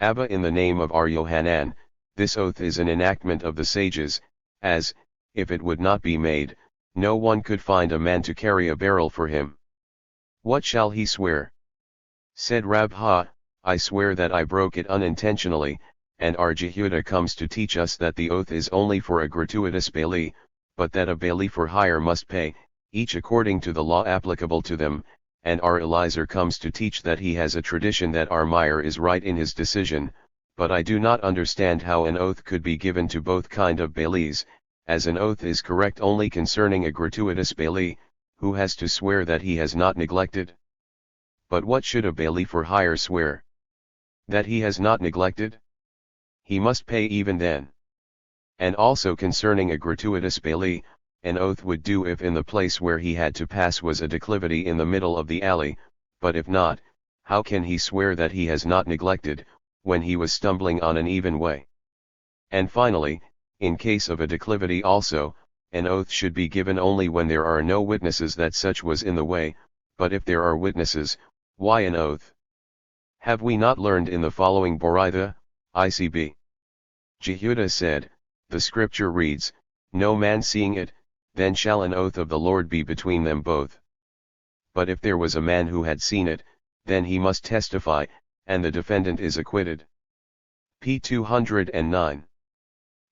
Abba in the name of our Yohanan, this oath is an enactment of the sages, as, if it would not be made, no one could find a man to carry a barrel for him. What shall he swear? Said Rabha, I swear that I broke it unintentionally, and our Jehuda comes to teach us that the oath is only for a gratuitous bailee, but that a bailee for hire must pay, each according to the law applicable to them, and our Eliezer comes to teach that he has a tradition that our Meir is right in his decision, but I do not understand how an oath could be given to both kind of bailees, as an oath is correct only concerning a gratuitous bailee, who has to swear that he has not neglected. But what should a bailee for hire swear? That he has not neglected? He must pay even then. And also concerning a gratuitous bailee, an oath would do if in the place where he had to pass was a declivity in the middle of the alley, but if not, how can he swear that he has not neglected, when he was stumbling on an even way? And finally, in case of a declivity also, an oath should be given only when there are no witnesses that such was in the way, but if there are witnesses, why an oath? Have we not learned in the following Boraitha, ICB? Jehuda said, the scripture reads, no man seeing it, then shall an oath of the Lord be between them both. But if there was a man who had seen it, then he must testify, and the defendant is acquitted. P. 209.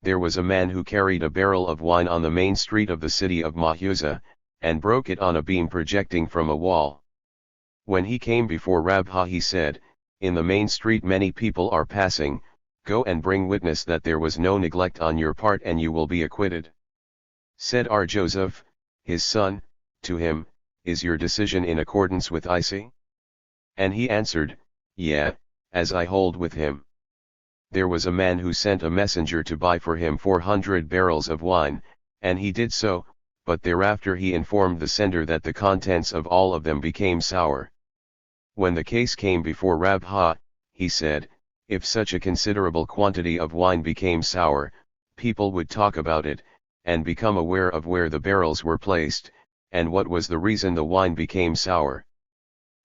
There was a man who carried a barrel of wine on the main street of the city of Mahuza, and broke it on a beam projecting from a wall. When he came before Rabha he said, in the main street many people are passing, go and bring witness that there was no neglect on your part and you will be acquitted. Said R. Joseph, his son, to him, is your decision in accordance with IC? And he answered, yeah, as I hold with him. There was a man who sent a messenger to buy for him 400 barrels of wine, and he did so, but thereafter he informed the sender that the contents of all of them became sour. When the case came before Rabha, he said, if such a considerable quantity of wine became sour, people would talk about it, and become aware of where the barrels were placed, and what was the reason the wine became sour.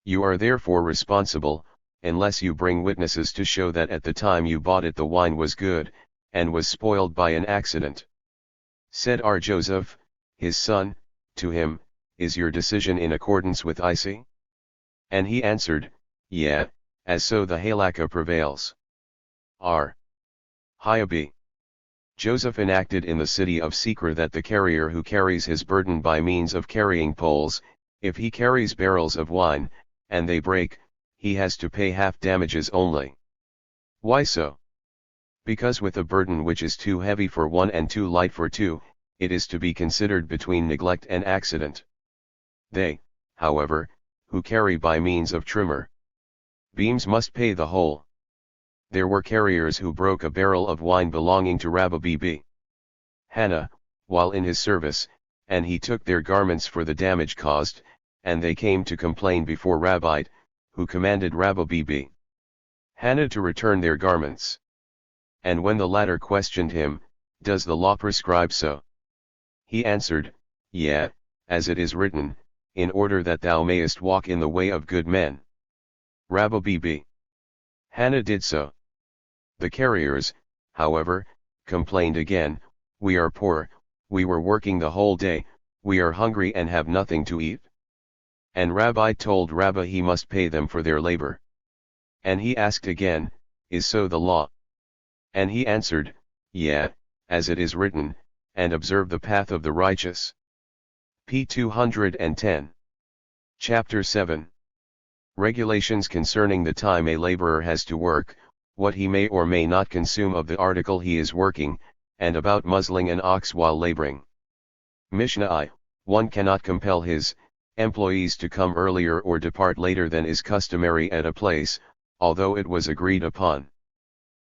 You are therefore responsible, unless you bring witnesses to show that at the time you bought it the wine was good, and was spoiled by an accident. Said R. Joseph, his son, to him, is your decision in accordance with IC? And he answered, yeah, as so the halakha prevails. R. Hiabi. Joseph enacted in the city of Sikra that the carrier who carries his burden by means of carrying poles, if he carries barrels of wine, and they break, he has to pay half damages only. Why so? Because with a burden which is too heavy for one and too light for two, it is to be considered between neglect and accident. They, however, who carry by means of trimmer beams must pay the whole. There were carriers who broke a barrel of wine belonging to Rabbi B. Hannah, while in his service, and he took their garments for the damage caused, and they came to complain before Rabbi, who commanded Rabbi B. Hannah to return their garments. And when the latter questioned him, does the law prescribe so? He answered, yeah, as it is written, in order that thou mayest walk in the way of good men. Rabbi B. Hannah did so. The carriers, however, complained again, we are poor, we were working the whole day, we are hungry and have nothing to eat. And Rabbi told Rabbi he must pay them for their labor. And he asked again, is so the law? And he answered, yeah, as it is written, and observe the path of the righteous. P. 210. Chapter 7. Regulations concerning the time a laborer has to work, what he may or may not consume of the article he is working, and about muzzling an ox while laboring. Mishnah I, one cannot compel his employees to come earlier or depart later than is customary at a place, although it was agreed upon.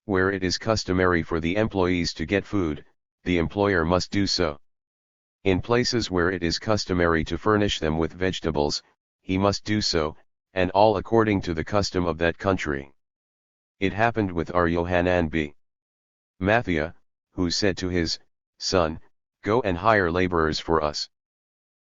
Where it is customary for the employees to get food, the employer must do so. In places where it is customary to furnish them with vegetables, he must do so, and all according to the custom of that country. It happened with R. Yohanan b. Mathia, who said to his son, go and hire laborers for us.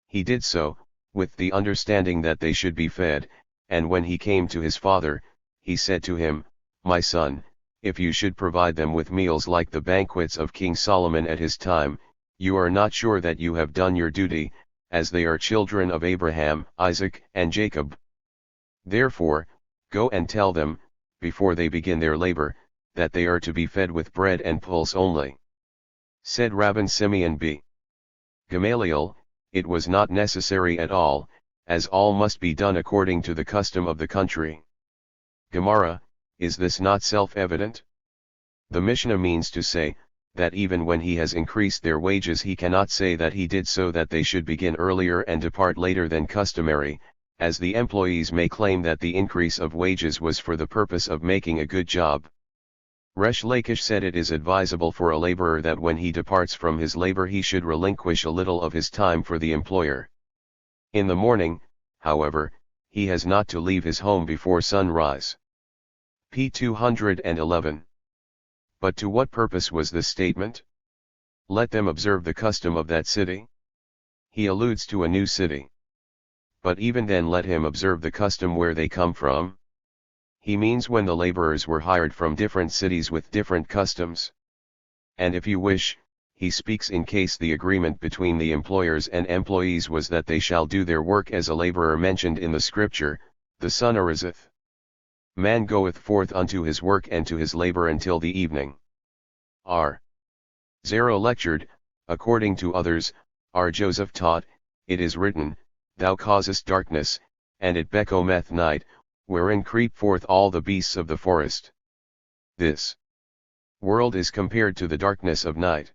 He did so, with the understanding that they should be fed, and when he came to his father, he said to him, my son, if you should provide them with meals like the banquets of King Solomon at his time, you are not sure that you have done your duty, as they are children of Abraham, Isaac, and Jacob. Therefore, Go and tell them, before they begin their labor, that they are to be fed with bread and pulse only. Said Rabban Simeon b. Gamaliel, it was not necessary at all, as all must be done according to the custom of the country. Gemara, is this not self-evident? The Mishnah means to say, that even when he has increased their wages he cannot say that he did so that they should begin earlier and depart later than customary, as the employees may claim that the increase of wages was for the purpose of making a good job. Resh Lakish said it is advisable for a laborer that when he departs from his labor he should relinquish a little of his time for the employer. In the morning, however, he has not to leave his home before sunrise. p. 211. But to what purpose was this statement? Let them observe the custom of that city. He alludes to a new city. But even then let him observe the custom where they come from. He means when the laborers were hired from different cities with different customs. And if you wish, he speaks in case the agreement between the employers and employees was that they shall do their work as a laborer mentioned in the scripture, the sun ariseth. Man goeth forth unto his work and to his labor until the evening. R. Zero lectured, according to others, R. Joseph taught, it is written, Thou causest darkness, and it becometh night, wherein creep forth all the beasts of the forest. This world is compared to the darkness of night.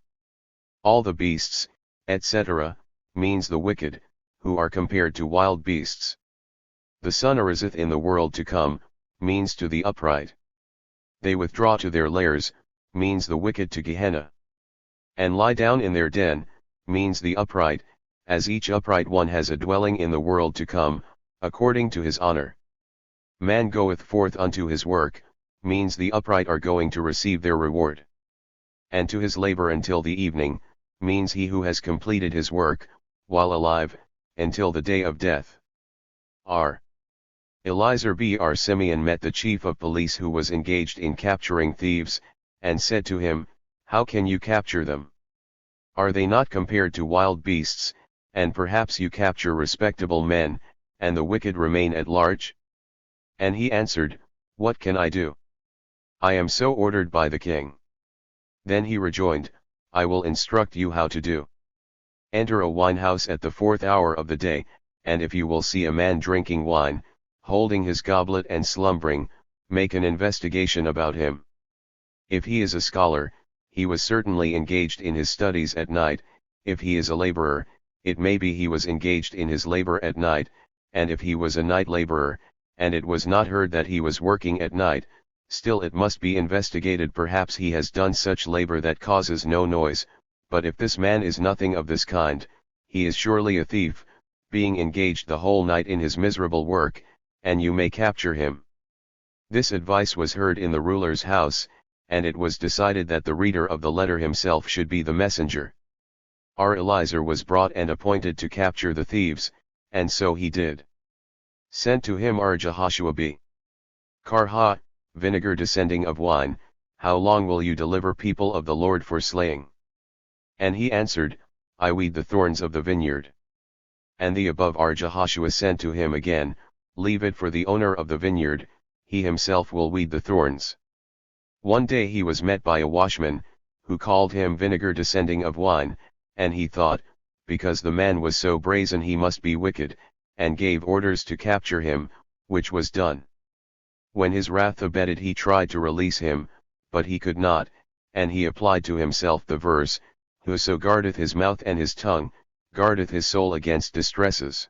All the beasts, etc., means the wicked, who are compared to wild beasts. The sun ariseth in the world to come, means to the upright. They withdraw to their lairs, means the wicked to Gehenna. And lie down in their den, means the upright, as each upright one has a dwelling in the world to come, according to his honor. Man goeth forth unto his work, means the upright are going to receive their reward. And to his labor until the evening, means he who has completed his work, while alive, until the day of death. R. Eliezer B.R. Simeon met the chief of police who was engaged in capturing thieves, and said to him, How can you capture them? Are they not compared to wild beasts, and perhaps you capture respectable men, and the wicked remain at large? And he answered, What can I do? I am so ordered by the king. Then he rejoined, I will instruct you how to do. Enter a winehouse at the 4th hour of the day, and if you will see a man drinking wine, holding his goblet and slumbering, make an investigation about him. If he is a scholar, he was certainly engaged in his studies at night. If he is a laborer, it may be he was engaged in his labor at night, and if he was a night laborer, and it was not heard that he was working at night, still it must be investigated, perhaps he has done such labor that causes no noise, but if this man is nothing of this kind, he is surely a thief, being engaged the whole night in his miserable work, and you may capture him. This advice was heard in the ruler's house, and it was decided that the reader of the letter himself should be the messenger. R. Eliezer was brought and appointed to capture the thieves, and so he did. Sent to him R. Jehoshua b. Karha, vinegar descending of wine, how long will you deliver people of the Lord for slaying? And he answered, I weed the thorns of the vineyard. And the above R. Jehoshua sent to him again, leave it for the owner of the vineyard, he himself will weed the thorns. One day he was met by a washman, who called him vinegar descending of wine, and he thought, because the man was so brazen he must be wicked, and gave orders to capture him, which was done. When his wrath abated he tried to release him, but he could not, and he applied to himself the verse, Whoso guardeth his mouth and his tongue, guardeth his soul against distresses.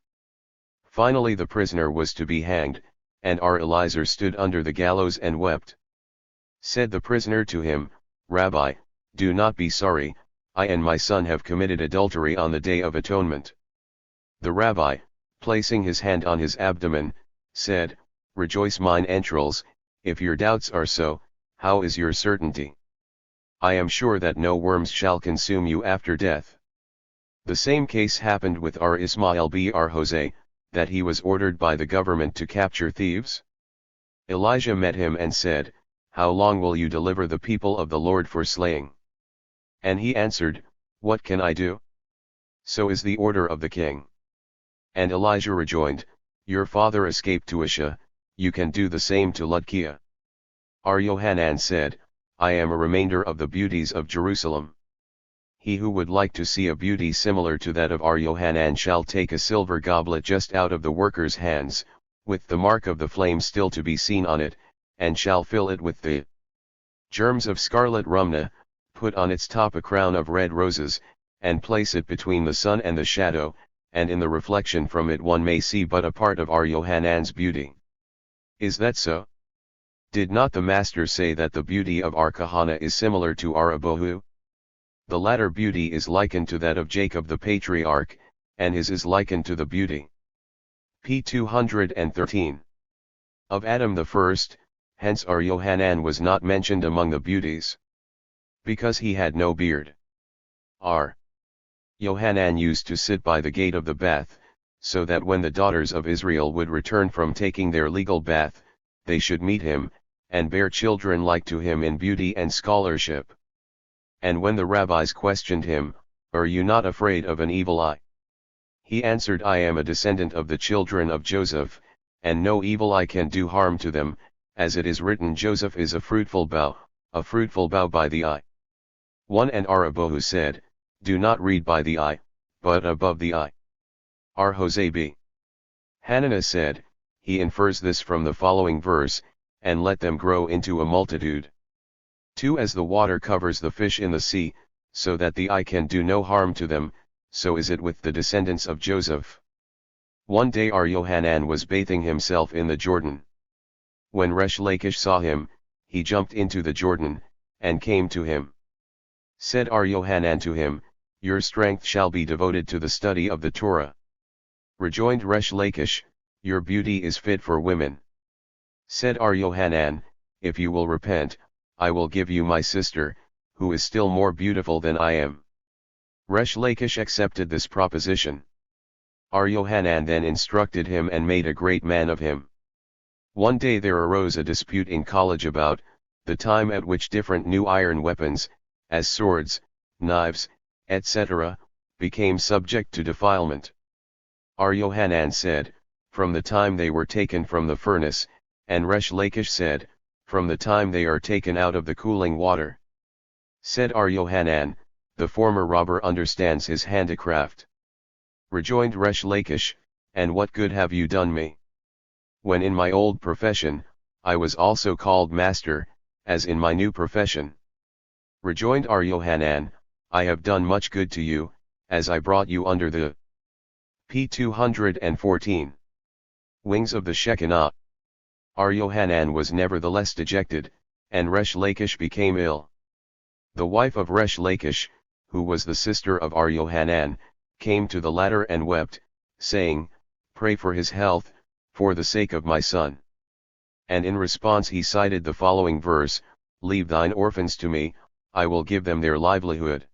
Finally the prisoner was to be hanged, and R. Eliezer stood under the gallows and wept. Said the prisoner to him, Rabbi, do not be sorry, I and my son have committed adultery on the Day of Atonement. The rabbi, placing his hand on his abdomen, said, Rejoice mine entrails, if your doubts are so, how is your certainty? I am sure that no worms shall consume you after death. The same case happened with R. Ismail B.R. Jose, that he was ordered by the government to capture thieves. Elijah met him and said, How long will you deliver the people of the Lord for slaying? And he answered, What can I do? So is the order of the king. And Elijah rejoined, Your father escaped to Isha, you can do the same to Ludkia. Ar Yohanan said, I am a remainder of the beauties of Jerusalem. He who would like to see a beauty similar to that of Ar Yohanan shall take a silver goblet just out of the worker's hands, with the mark of the flame still to be seen on it, and shall fill it with the germs of scarlet rumna, put on its top a crown of red roses, and place it between the sun and the shadow, and in the reflection from it one may see but a part of Ar Yohanan's beauty. Is that so? Did not the Master say that the beauty of Ar Kahana is similar to Ar Abohu? The latter beauty is likened to that of Jacob the patriarch, and his is likened to the beauty. p. 213. Of Adam the first, hence Ar Yohanan was not mentioned among the beauties. Because he had no beard. Ar Yohanan used to sit by the gate of the bath, so that when the daughters of Israel would return from taking their legal bath, they should meet him, and bear children like to him in beauty and scholarship. And when the rabbis questioned him, Are you not afraid of an evil eye? He answered, I am a descendant of the children of Joseph, and no evil eye can do harm to them, as it is written, Joseph is a fruitful bough by the eye. 1 And Ar Abohu said, Do not read by the eye, but above the eye. Ar Hosea b. Hananiah said, He infers this from the following verse, and let them grow into a multitude. 2 As the water covers the fish in the sea, so that the eye can do no harm to them, so is it with the descendants of Joseph. One day Ar Yohanan was bathing himself in the Jordan. When Resh Lakish saw him, he jumped into the Jordan, and came to him. Said Ar Yohanan to him, Your strength shall be devoted to the study of the Torah. Rejoined Resh Lakish, Your beauty is fit for women. Said Ar Yohanan, If you will repent, I will give you my sister, who is still more beautiful than I am. Resh Lakish accepted this proposition. Ar Yohanan then instructed him and made a great man of him. One day there arose a dispute in college about the time at which different new iron weapons, as swords, knives, etc., became subject to defilement. Ar Yohanan said, From the time they were taken from the furnace, and Resh Lakish said, From the time they are taken out of the cooling water. Said Ar Yohanan, The former robber understands his handicraft. Rejoined Resh Lakish, And what good have you done me? When in my old profession, I was also called master, as in my new profession. Rejoined Ar Yohanan, I have done much good to you, as I brought you under the p. 214 wings of the Shekinah. Ar Yohanan was nevertheless dejected, and Resh Lakish became ill. The wife of Resh Lakish, who was the sister of Ar Yohanan, came to the latter and wept, saying, Pray for his health, for the sake of my son. And in response he cited the following verse, Leave thine orphans to me, I will give them their livelihood.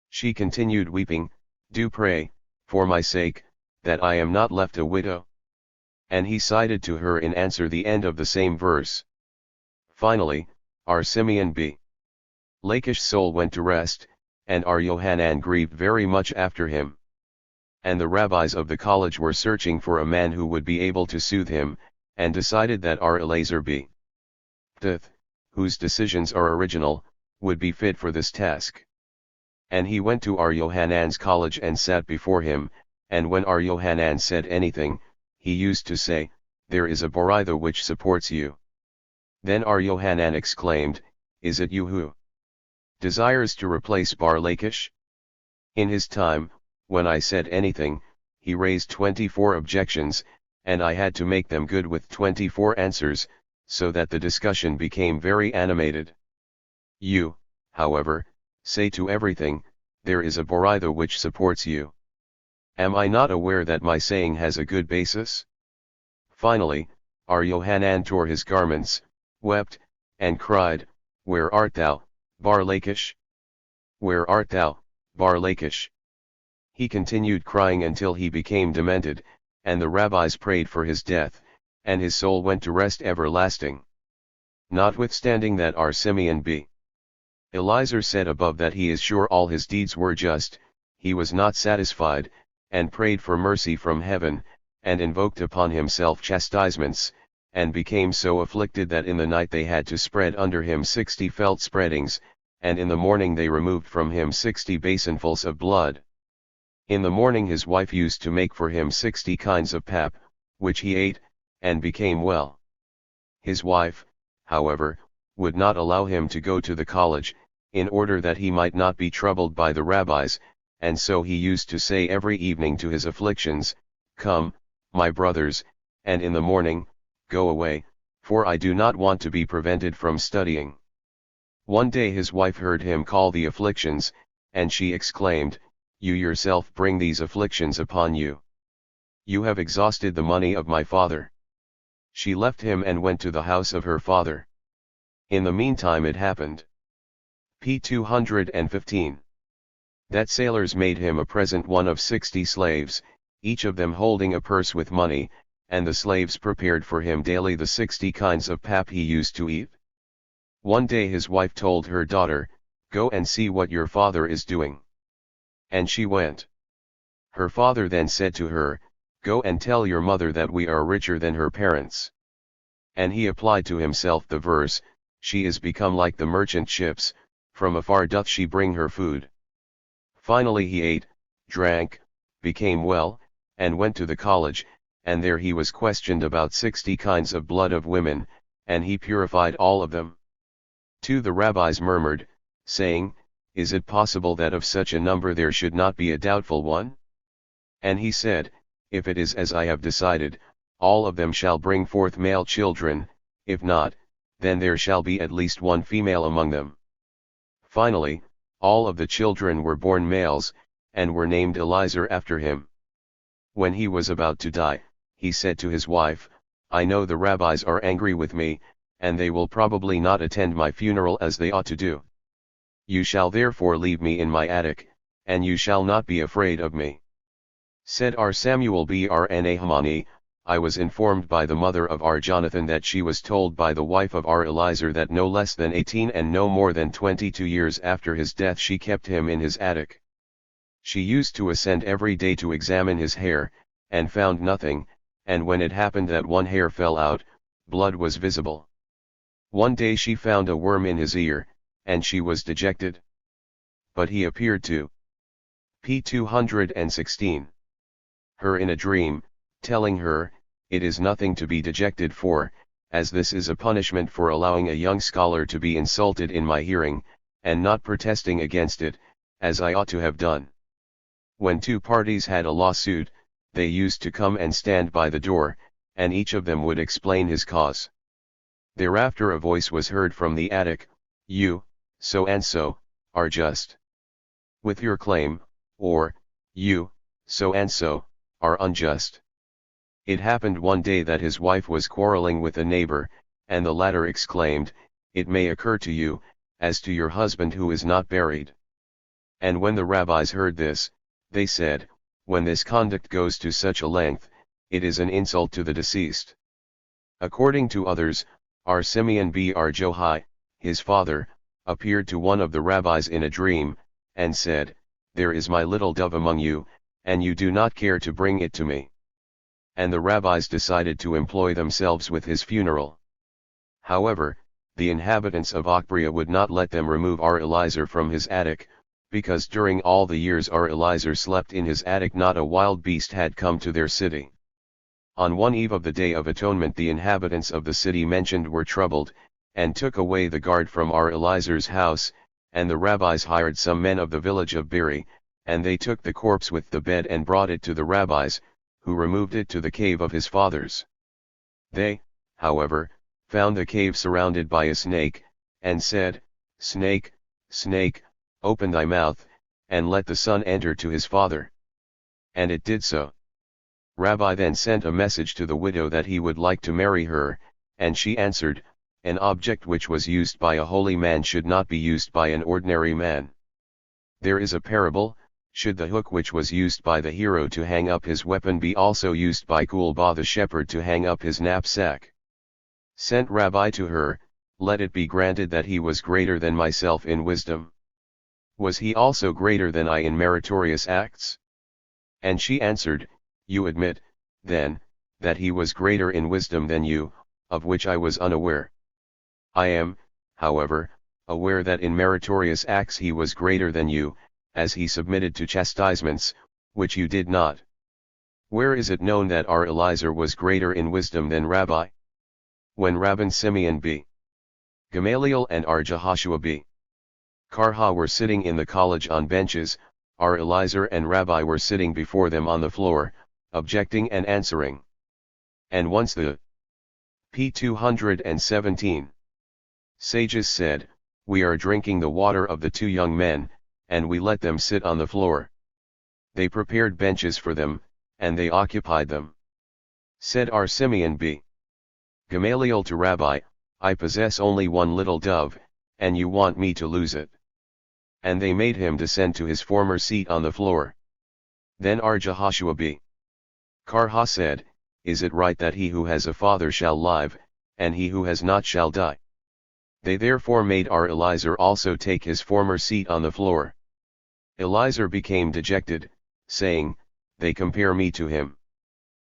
She continued weeping, Do pray, for my sake, that I am not left a widow. And he cited to her in answer the end of the same verse. Finally, Ar Simeon b. Lakish's soul went to rest, and Ar Yohanan grieved very much after him. And the rabbis of the college were searching for a man who would be able to soothe him, and decided that Ar Elazar b. Ptith, whose decisions are original, would be fit for this task. And he went to Ar Yohanan's college and sat before him, and when Ar Yohanan said anything, he used to say, There is a Boritha which supports you. Then Ar Yohanan exclaimed, Is it you who desires to replace Bar Lakish? In his time, when I said anything, he raised 24 objections, and I had to make them good with 24 answers, so that the discussion became very animated. You, however, say to everything, There is a Boritha which supports you. Am I not aware that my saying has a good basis? Finally, Ar Yohanan tore his garments, wept, and cried, Where art thou, Bar Lakish? Where art thou, Bar Lakish? He continued crying until he became demented, and the rabbis prayed for his death, and his soul went to rest everlasting. Notwithstanding that Ar Simeon b. Elazar said above that he is sure all his deeds were just, he was not satisfied, and prayed for mercy from heaven, and invoked upon himself chastisements, and became so afflicted that in the night they had to spread under him 60 felt spreadings, and in the morning they removed from him 60 basinfuls of blood. In the morning his wife used to make for him 60 kinds of pap, which he ate, and became well. His wife, however, would not allow him to go to the college, in order that he might not be troubled by the rabbis, and so he used to say every evening to his afflictions, "Come, my brothers, and in the morning, go away, for I do not want to be prevented from studying." One day his wife heard him call the afflictions, and she exclaimed, "You yourself bring these afflictions upon you. You have exhausted the money of my father." She left him and went to the house of her father. In the meantime it happened. p. 215. That sailors made him a present one of 60 slaves, each of them holding a purse with money, and the slaves prepared for him daily the 60 kinds of pap he used to eat. One day his wife told her daughter, "Go and see what your father is doing." And she went. Her father then said to her, "Go and tell your mother that we are richer than her parents." And he applied to himself the verse, "She is become like the merchant ships, from afar doth she bring her food." Finally he ate, drank, became well, and went to the college, and there he was questioned about 60 kinds of blood of women, and he purified all of them. The rabbis murmured, saying, "Is it possible that of such a number there should not be a doubtful one?" And he said, "If it is as I have decided, all of them shall bring forth male children, if not, then there shall be at least one female among them." Finally, all of the children were born males, and were named Eliezer after him. When he was about to die, he said to his wife, "I know the rabbis are angry with me, and they will probably not attend my funeral as they ought to do. You shall therefore leave me in my attic, and you shall not be afraid of me." Said R. Samuel B. R. Nahmani, "I was informed by the mother of R. Jonathan that she was told by the wife of R. Eliezer that no less than 18 and no more than 22 years after his death she kept him in his attic. She used to ascend every day to examine his hair, and found nothing, and when it happened that one hair fell out, blood was visible. One day she found a worm in his ear, and she was dejected. But he appeared to p. 216. Her in a dream, telling her, "It is nothing to be dejected for, as this is a punishment for allowing a young scholar to be insulted in my hearing, and not protesting against it, as I ought to have done." When two parties had a lawsuit, they used to come and stand by the door, and each of them would explain his cause. Thereafter a voice was heard from the attic, "You, so and so, are just with your claim," or, "You, so and so, are unjust." It happened one day that his wife was quarreling with a neighbor, and the latter exclaimed, "It may occur to you, as to your husband who is not buried." And when the rabbis heard this, they said, "When this conduct goes to such a length, it is an insult to the deceased." According to others, R. Simeon B. R. Johai, his father, appeared to one of the rabbis in a dream, and said, "There is my little dove among you, and you do not care to bring it to me." And the rabbis decided to employ themselves with his funeral. However, the inhabitants of Okhbria would not let them remove R. Eliezer from his attic, because during all the years R. Eliezer slept in his attic not a wild beast had come to their city. On one eve of the Day of Atonement the inhabitants of the city mentioned were troubled, and took away the guard from R. Eliezer's house, and the rabbis hired some men of the village of Biri, and they took the corpse with the bed and brought it to the rabbis, who removed it to the cave of his fathers. They, however, found the cave surrounded by a snake, and said, "Snake, snake, open thy mouth, and let the son enter to his father." And it did so. Rabbi then sent a message to the widow that he would like to marry her, and she answered, "An object which was used by a holy man should not be used by an ordinary man." There is a parable, should the hook which was used by the hero to hang up his weapon be also used by Kulba the shepherd to hang up his knapsack? Sent Rabbi to her, "Let it be granted that he was greater than myself in wisdom. Was he also greater than I in meritorious acts?" And she answered, "You admit, then, that he was greater in wisdom than you, of which I was unaware. I am, however, aware that in meritorious acts he was greater than you, as he submitted to chastisements, which you did not. Where is it known that our Eliezer was greater in wisdom than Rabbi? When Rabban Simeon b. Gamaliel and our Jehoshua b. Karha were sitting in the college on benches, our Eliezer and Rabbi were sitting before them on the floor, objecting and answering. And once the p. 217 sages said, we are drinking the water of the two young men, and we let them sit on the floor. They prepared benches for them, and they occupied them. Said our Simeon b. Gamaliel to Rabbi, I possess only one little dove, and you want me to lose it. And they made him descend to his former seat on the floor. Then our Jehoshua b. Karha said, is it right that he who has a father shall live, and he who has not shall die? They therefore made our Eliezer also take his former seat on the floor. Eliezer became dejected, saying, they compare me to him.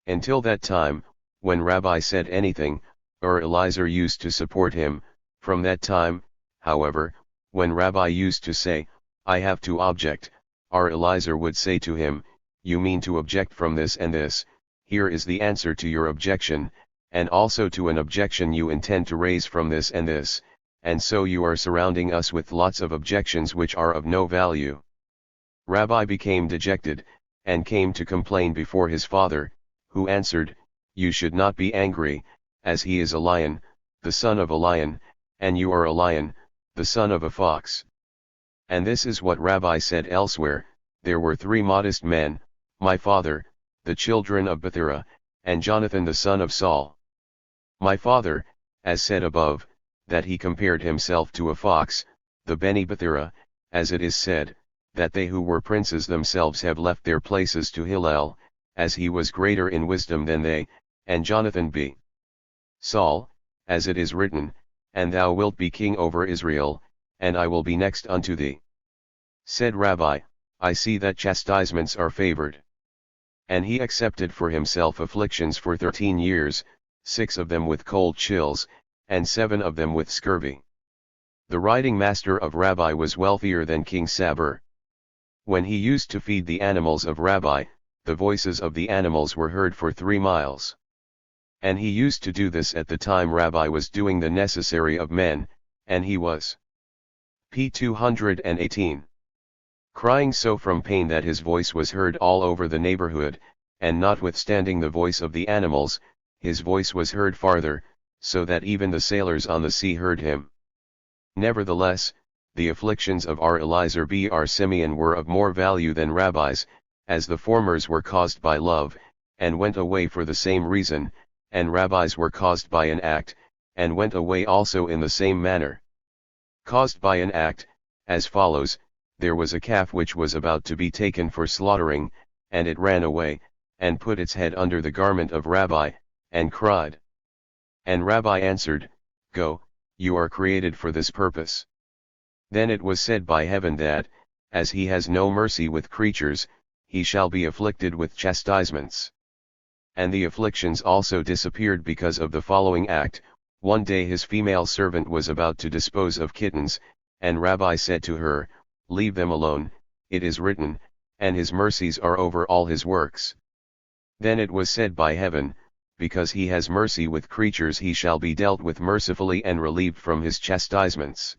Until that time, when Rabbi said anything, our Eliezer used to support him. From that time, however, when Rabbi used to say, I have to object, our Eliezer would say to him, you mean to object from this and this, here is the answer to your objection, and also to an objection you intend to raise from this and this, and so you are surrounding us with lots of objections which are of no value. Rabbi became dejected, and came to complain before his father, who answered, you should not be angry, as he is a lion, the son of a lion, and you are a lion, the son of a fox. And this is what Rabbi said elsewhere, there were 3 modest men, my father, the children of Bethuel, and Jonathan the son of Saul. My father, as said above, that he compared himself to a fox, the Beni Bethuel, as it is said, that they who were princes themselves have left their places to Hillel, as he was greater in wisdom than they, and Jonathan b. Saul, as it is written, and thou wilt be king over Israel, and I will be next unto thee. Said Rabbi, I see that chastisements are favored. And he accepted for himself afflictions for 13 years, 6 of them with cold chills, and 7 of them with scurvy. The riding master of Rabbi was wealthier than King Sabur. When he used to feed the animals of Rabbi, the voices of the animals were heard for 3 miles. And he used to do this at the time Rabbi was doing the necessary of men, and he was p. 218. Crying so from pain that his voice was heard all over the neighborhood, and notwithstanding the voice of the animals, his voice was heard farther, so that even the sailors on the sea heard him. Nevertheless, the afflictions of our Eliezer b. our Simeon were of more value than Rabbi's, as the formers were caused by love, and went away for the same reason, and Rabbi's were caused by an act, and went away also in the same manner. Caused by an act, as follows, there was a calf which was about to be taken for slaughtering, and it ran away, and put its head under the garment of Rabbi, and cried. And Rabbi answered, Go, you are created for this purpose. Then it was said by heaven that, as he has no mercy with creatures, he shall be afflicted with chastisements. And the afflictions also disappeared because of the following act. One day his female servant was about to dispose of kittens, and Rabbi said to her, Leave them alone, it is written, and his mercies are over all his works. Then it was said by heaven, because he has mercy with creatures he shall be dealt with mercifully and relieved from his chastisements.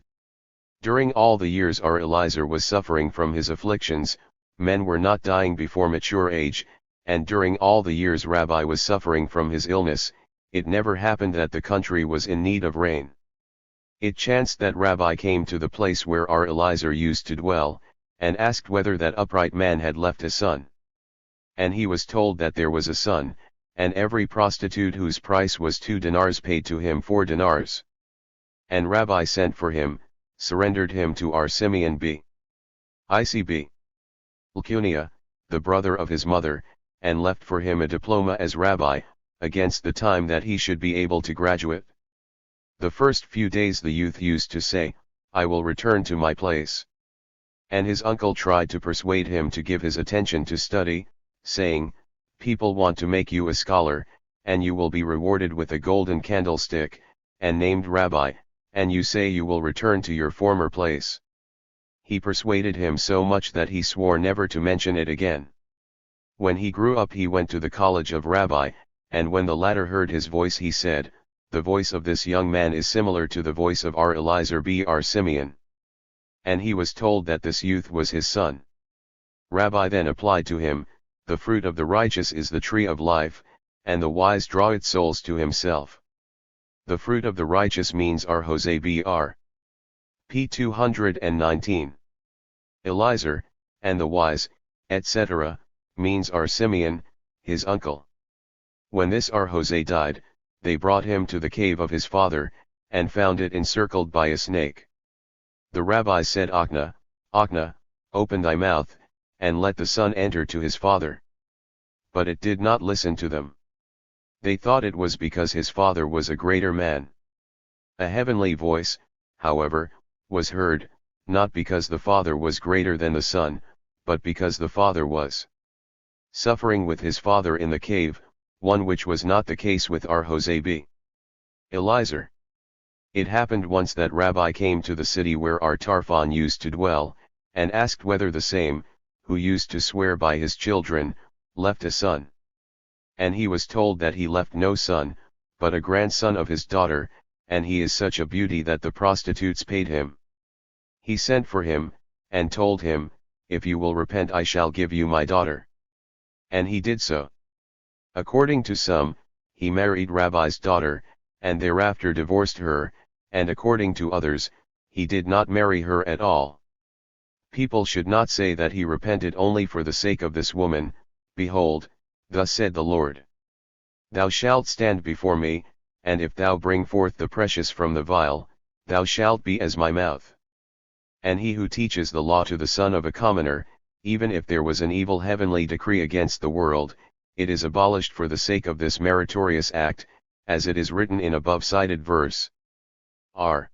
During all the years our Eliezer was suffering from his afflictions, men were not dying before mature age, and during all the years Rabbi was suffering from his illness, it never happened that the country was in need of rain. It chanced that Rabbi came to the place where our Eliezer used to dwell, and asked whether that upright man had left a son. And he was told that there was a son, and every prostitute whose price was 2 dinars paid to him 4 dinars. And Rabbi sent for him, surrendered him to our Simeon b. Icb. Lcunia, the brother of his mother, and left for him a diploma as Rabbi, against the time that he should be able to graduate. The first few days the youth used to say, I will return to my place. And his uncle tried to persuade him to give his attention to study, saying, People want to make you a scholar, and you will be rewarded with a golden candlestick, and named Rabbi, and you say you will return to your former place. He persuaded him so much that he swore never to mention it again. When he grew up he went to the college of Rabbi, and when the latter heard his voice he said, "The voice of this young man is similar to the voice of our Eliezer Br Simeon." And he was told that this youth was his son. Rabbi then applied to him, "The fruit of the righteous is the tree of life, and the wise draw its souls to himself." The fruit of the righteous means Ar Jose Br. p. 219. Eliezer, and the wise, etc., means Ar Simeon, his uncle. When this Ar Jose died, they brought him to the cave of his father, and found it encircled by a snake. The rabbi said, "Achna, Achna, open thy mouth, and let the son enter to his father." But it did not listen to them. They thought it was because his father was a greater man. A heavenly voice, however, was heard, not because the father was greater than the son, but because the father was suffering with his father in the cave, one which was not the case with Ar Jose b. Eliezer. It happened once that Rabbi came to the city where Ar Tarfon used to dwell, and asked whether the same, who used to swear by his children, left a son. And he was told that he left no son, but a grandson of his daughter, and he is such a beauty that the prostitutes paid him. He sent for him, and told him, "If you will repent I shall give you my daughter." And he did so. According to some, he married Rabbi's daughter, and thereafter divorced her, and according to others, he did not marry her at all. People should not say that he repented only for the sake of this woman. Behold, thus said the Lord: "Thou shalt stand before me, and if thou bring forth the precious from the vial, thou shalt be as my mouth." And he who teaches the law to the son of a commoner, even if there was an evil heavenly decree against the world, it is abolished for the sake of this meritorious act, as it is written in above cited verse. R.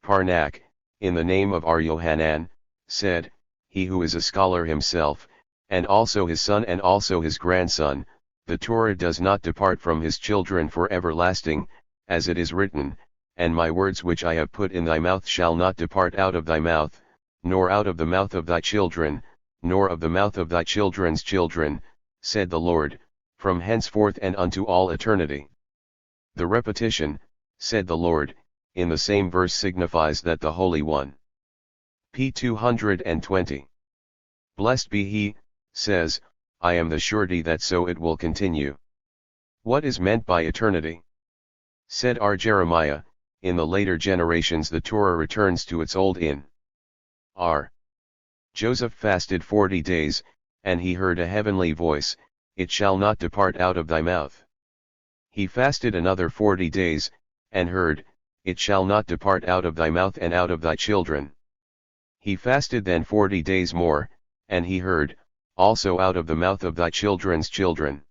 Parnak, in the name of Ar Yohanan, said, he who is a scholar himself, and also his son and also his grandson, "The Torah does not depart from his children for everlasting, as it is written, and my words which I have put in thy mouth shall not depart out of thy mouth, nor out of the mouth of thy children, nor of the mouth of thy children's children, said the Lord, from henceforth and unto all eternity." The repetition, "said the Lord," in the same verse signifies that the Holy One, p. 220. Blessed be he, says, "I am the surety that so it will continue." What is meant by eternity? Said R. Jeremiah, in the later generations the Torah returns to its old in. R. Joseph fasted 40 days, and he heard a heavenly voice, "It shall not depart out of thy mouth." He fasted another 40 days, and heard, "It shall not depart out of thy mouth and out of thy children." He fasted then 40 days more, and he heard, also out of the mouth of thy children's children.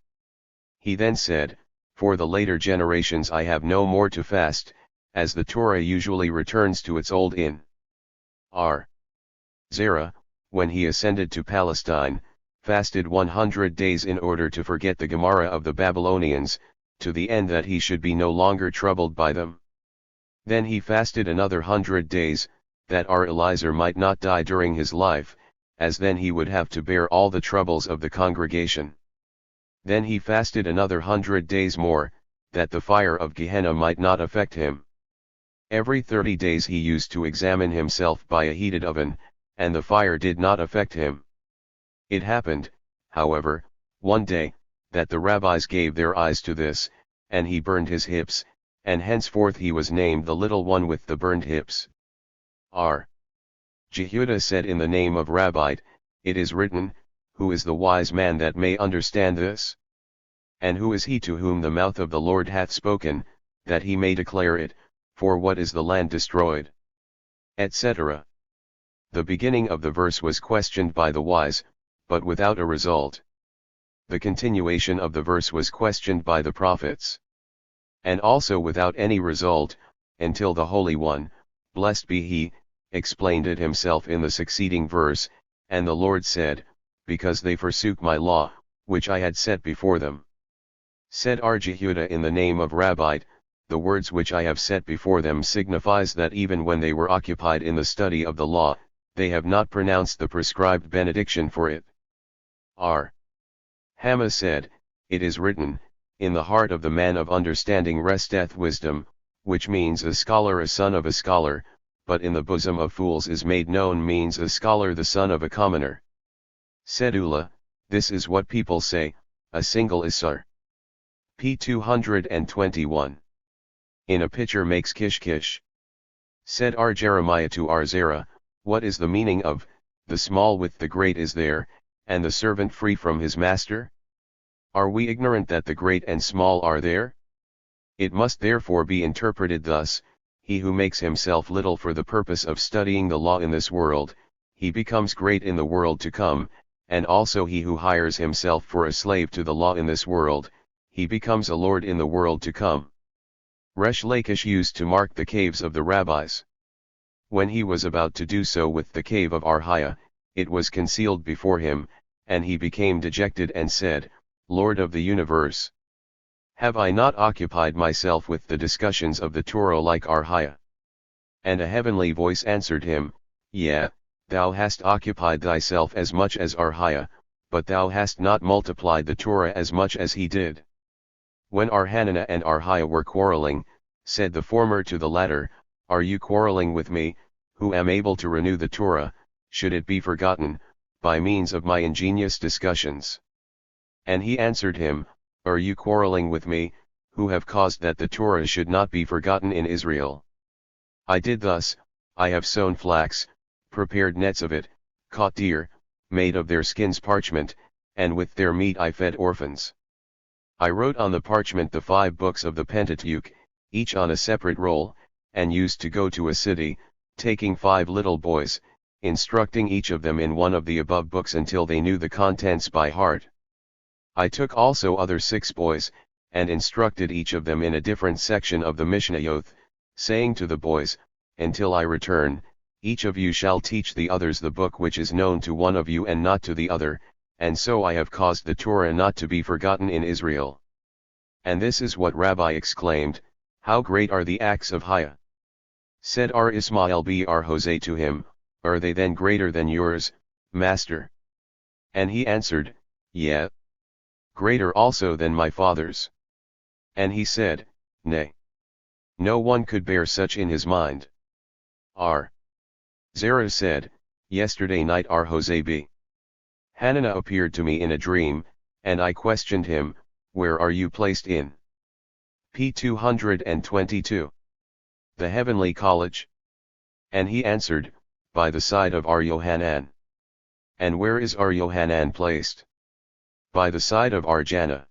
He then said, "For the later generations I have no more to fast," as the Torah usually returns to its old in. R. Zerah, when he ascended to Palestine, fasted 100 days in order to forget the Gemara of the Babylonians, to the end that he should be no longer troubled by them. Then he fasted another 100 days, that Ar Eliezer might not die during his life, as then he would have to bear all the troubles of the congregation. Then he fasted another 100 days more, that the fire of Gehenna might not affect him. Every 30 days he used to examine himself by a heated oven, and the fire did not affect him. It happened, however, one day, that the rabbis gave their eyes to this, and he burned his hips, and henceforth he was named the little one with the burned hips. R. Jehudah said in the name of Rabbi, "It is written, who is the wise man that may understand this? And who is he to whom the mouth of the Lord hath spoken, that he may declare it, for what is the land destroyed?" etc. The beginning of the verse was questioned by the wise, but without a result. The continuation of the verse was questioned by the prophets, and also without any result, until the Holy One, blessed be he, explained it himself in the succeeding verse, and the Lord said, "Because they forsook my law, which I had set before them." Said Jehuda in the name of Rabbite, the words which I have set before them signifies that even when they were occupied in the study of the law, they have not pronounced the prescribed benediction for it. Hama said, it is written, in the heart of the man of understanding resteth wisdom, which means a scholar a son of a scholar, but in the bosom of fools is made known means a scholar the son of a commoner. Said Ula, this is what people say, a single Isar. P 221. In a pitcher makes kish. Said Jeremiah to Zerah, what is the meaning of, the small with the great is there, and the servant free from his master? Are we ignorant that the great and small are there? It must therefore be interpreted thus, he who makes himself little for the purpose of studying the law in this world, he becomes great in the world to come, and also he who hires himself for a slave to the law in this world, he becomes a lord in the world to come. Resh Lakish used to mark the caves of the rabbis. When he was about to do so with the cave of Arhiah, it was concealed before him, and he became dejected and said, Lord of the universe! Have I not occupied myself with the discussions of the Torah like Arhiah? And a heavenly voice answered him, Yea, thou hast occupied thyself as much as Arhiah, but thou hast not multiplied the Torah as much as he did. When Hananiah and Arhiah were quarreling, said the former to the latter, Are you quarreling with me, who am able to renew the Torah, should it be forgotten, by means of my ingenious discussions? And he answered him, Are you quarreling with me, who have caused that the Torah should not be forgotten in Israel? I did thus, I have sown flax, prepared nets of it, caught deer, made of their skins parchment, and with their meat I fed orphans. I wrote on the parchment the 5 books of the Pentateuch, each on a separate roll, and used to go to a city, taking 5 little boys, instructing each of them in one of the above books until they knew the contents by heart. I took also other 6 boys, and instructed each of them in a different section of the Mishnayot, saying to the boys, Until I return, each of you shall teach the others the book which is known to one of you and not to the other, and so I have caused the Torah not to be forgotten in Israel. And this is what Rabbi exclaimed, How great are the acts of Hiah! Said Ismael Hosea to him, Are they then greater than yours, master? And he answered, Yea. Greater also than my father's. And he said, Nay. No one could bear such in his mind. Zerah said, Yesterday night Hosea b. Hananiah appeared to me in a dream, and I questioned him, Where are you placed in? P 222. The heavenly college? And he answered, By the side of Yohanan. And where is Yohanan placed? By the side of Jannah.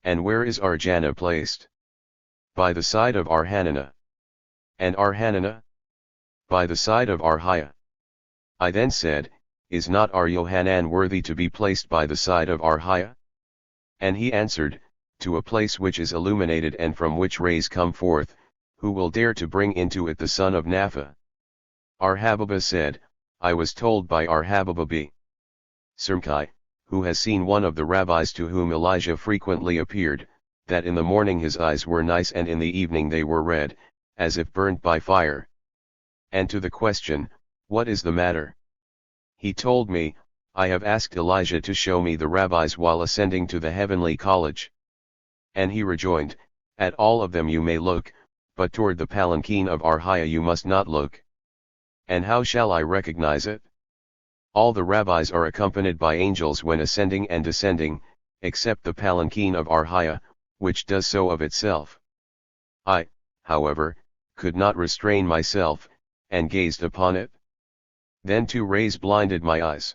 And where is Jannah placed? By the side of Hananiah. And Hananiah? By the side of Arhiah. I then said, Is not Yohanan worthy to be placed by the side of Arhiah? And he answered, To a place which is illuminated and from which rays come forth, who will dare to bring into it the son of Napha? Hababa said, I was told by Hababa b. Sermkai, who has seen one of the rabbis to whom Elijah frequently appeared, that in the morning his eyes were nice and in the evening they were red, as if burnt by fire. And to the question, What is the matter? He told me, I have asked Elijah to show me the rabbis while ascending to the heavenly college. And he rejoined, At all of them you may look, but toward the palanquin of Arhiah you must not look. And how shall I recognize it? All the rabbis are accompanied by angels when ascending and descending, except the palanquin of Arhiah, which does so of itself. I, however, could not restrain myself, and gazed upon it. Then 2 rays blinded my eyes.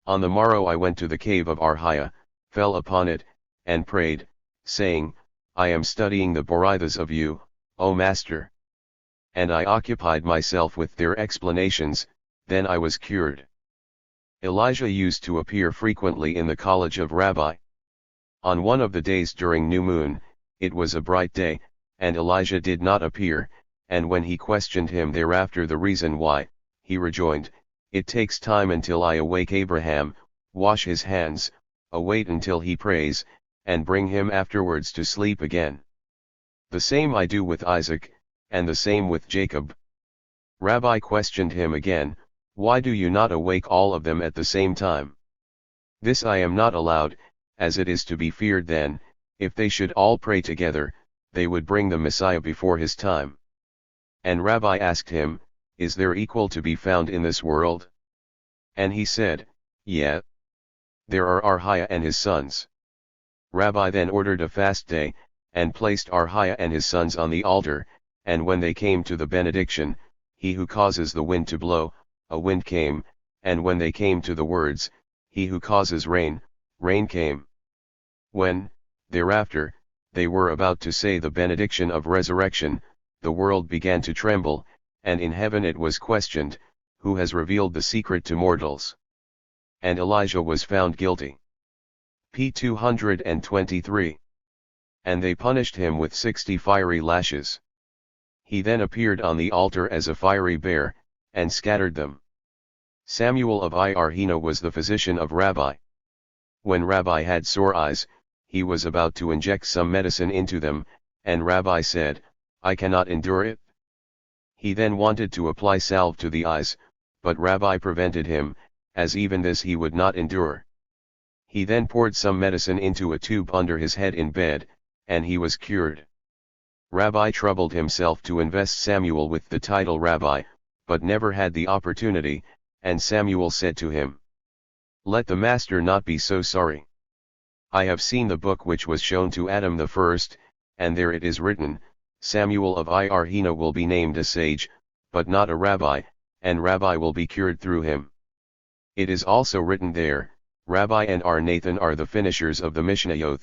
On the morrow I went to the cave of Arhiah, fell upon it, and prayed, saying, I am studying the Boraithas of you, O Master. And I occupied myself with their explanations, then I was cured. Elijah used to appear frequently in the college of Rabbi. On one of the days during new moon, it was a bright day, and Elijah did not appear, and when he questioned him thereafter the reason why, he rejoined, It takes time until I awake Abraham, wash his hands, await until he prays, and bring him afterwards to sleep again. The same I do with Isaac, and the same with Jacob. Rabbi questioned him again, Why do you not awake all of them at the same time? This I am not allowed, as it is to be feared then, if they should all pray together, they would bring the Messiah before his time. And Rabbi asked him, Is there equal to be found in this world? And he said, Yeah. There are Arhiah and his sons. Rabbi then ordered a fast day, and placed Arhiah and his sons on the altar, and when they came to the benediction, he who causes the wind to blow, a wind came, and when they came to the words, he who causes rain, rain came. When, thereafter, they were about to say the benediction of resurrection, the world began to tremble, and in heaven it was questioned, Who has revealed the secret to mortals? And Elijah was found guilty. p. 223. And they punished him with 60 fiery lashes. He then appeared on the altar as a fiery bear, and scattered them. Samuel of Ir-Hena was the physician of Rabbi. When Rabbi had sore eyes, he was about to inject some medicine into them, and Rabbi said, I cannot endure it. He then wanted to apply salve to the eyes, but Rabbi prevented him, as even this he would not endure. He then poured some medicine into a tube under his head in bed, and he was cured. Rabbi troubled himself to invest Samuel with the title Rabbi, but never had the opportunity, and Samuel said to him, Let the master not be so sorry. I have seen the book which was shown to Adam the first, and there it is written, Samuel of Ir-Hena will be named a sage, but not a rabbi, and Rabbi will be cured through him. It is also written there, Rabbi and Nathan are the finishers of the Mishnayot.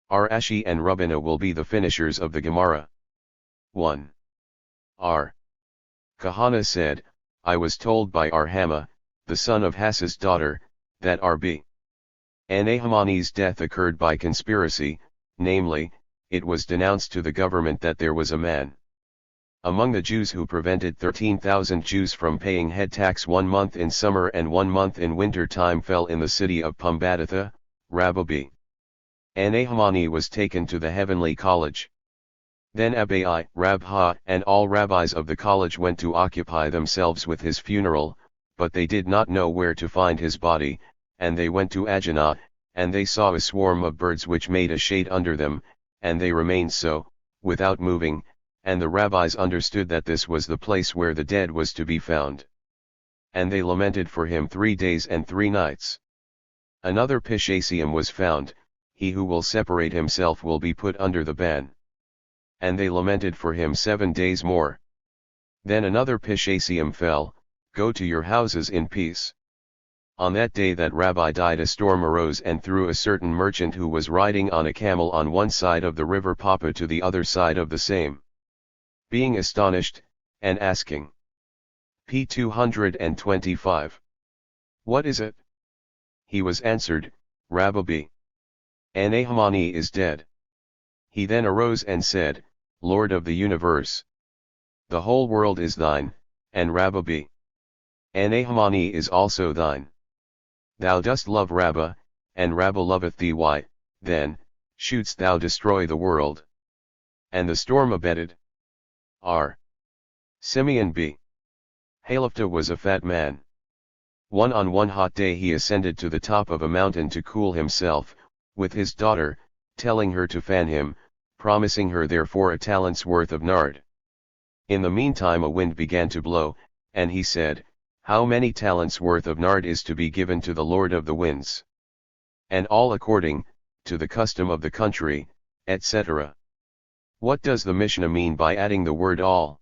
Ashi and Rabbina will be the finishers of the Gemara. 1. Kahana said, I was told by Arhama, the son of Hass's daughter, that R.B. Nahmani's death occurred by conspiracy, namely, it was denounced to the government that there was a man among the Jews who prevented 13,000 Jews from paying head tax 1 month in summer and 1 month in winter time fell in the city of Pumbeditha, Rabbi Nahmani was taken to the heavenly college. Then Abai, Rabha, and all rabbis of the college went to occupy themselves with his funeral, but they did not know where to find his body, and they went to Ajana, and they saw a swarm of birds which made a shade under them, and they remained so, without moving, and the rabbis understood that this was the place where the dead was to be found. And they lamented for him 3 days and 3 nights. Another Pishasium was found, he who will separate himself will be put under the ban. And they lamented for him 7 days more. Then another Pishasium fell, Go to your houses in peace. On that day that Rabbi died a storm arose and threw a certain merchant who was riding on a camel on one side of the river Papa to the other side of the same. Being astonished, and asking. p. 225. What is it? He was answered, Rabbi Nahmani is dead. He then arose and said, Lord of the universe, the whole world is thine, and Rabbi Nahmani is also thine. Thou dost love Rabba, and Rabba loveth thee. Why, then, shouldst thou destroy the world? And the storm abated. R. Simeon b. Halifta was a fat man. On one hot day he ascended to the top of a mountain to cool himself, with his daughter, telling her to fan him, promising her therefore a talent's worth of nard. In the meantime a wind began to blow, and he said, How many talents worth of nard is to be given to the Lord of the winds? And all according, to the custom of the country, etc. What does the Mishnah mean by adding the word all?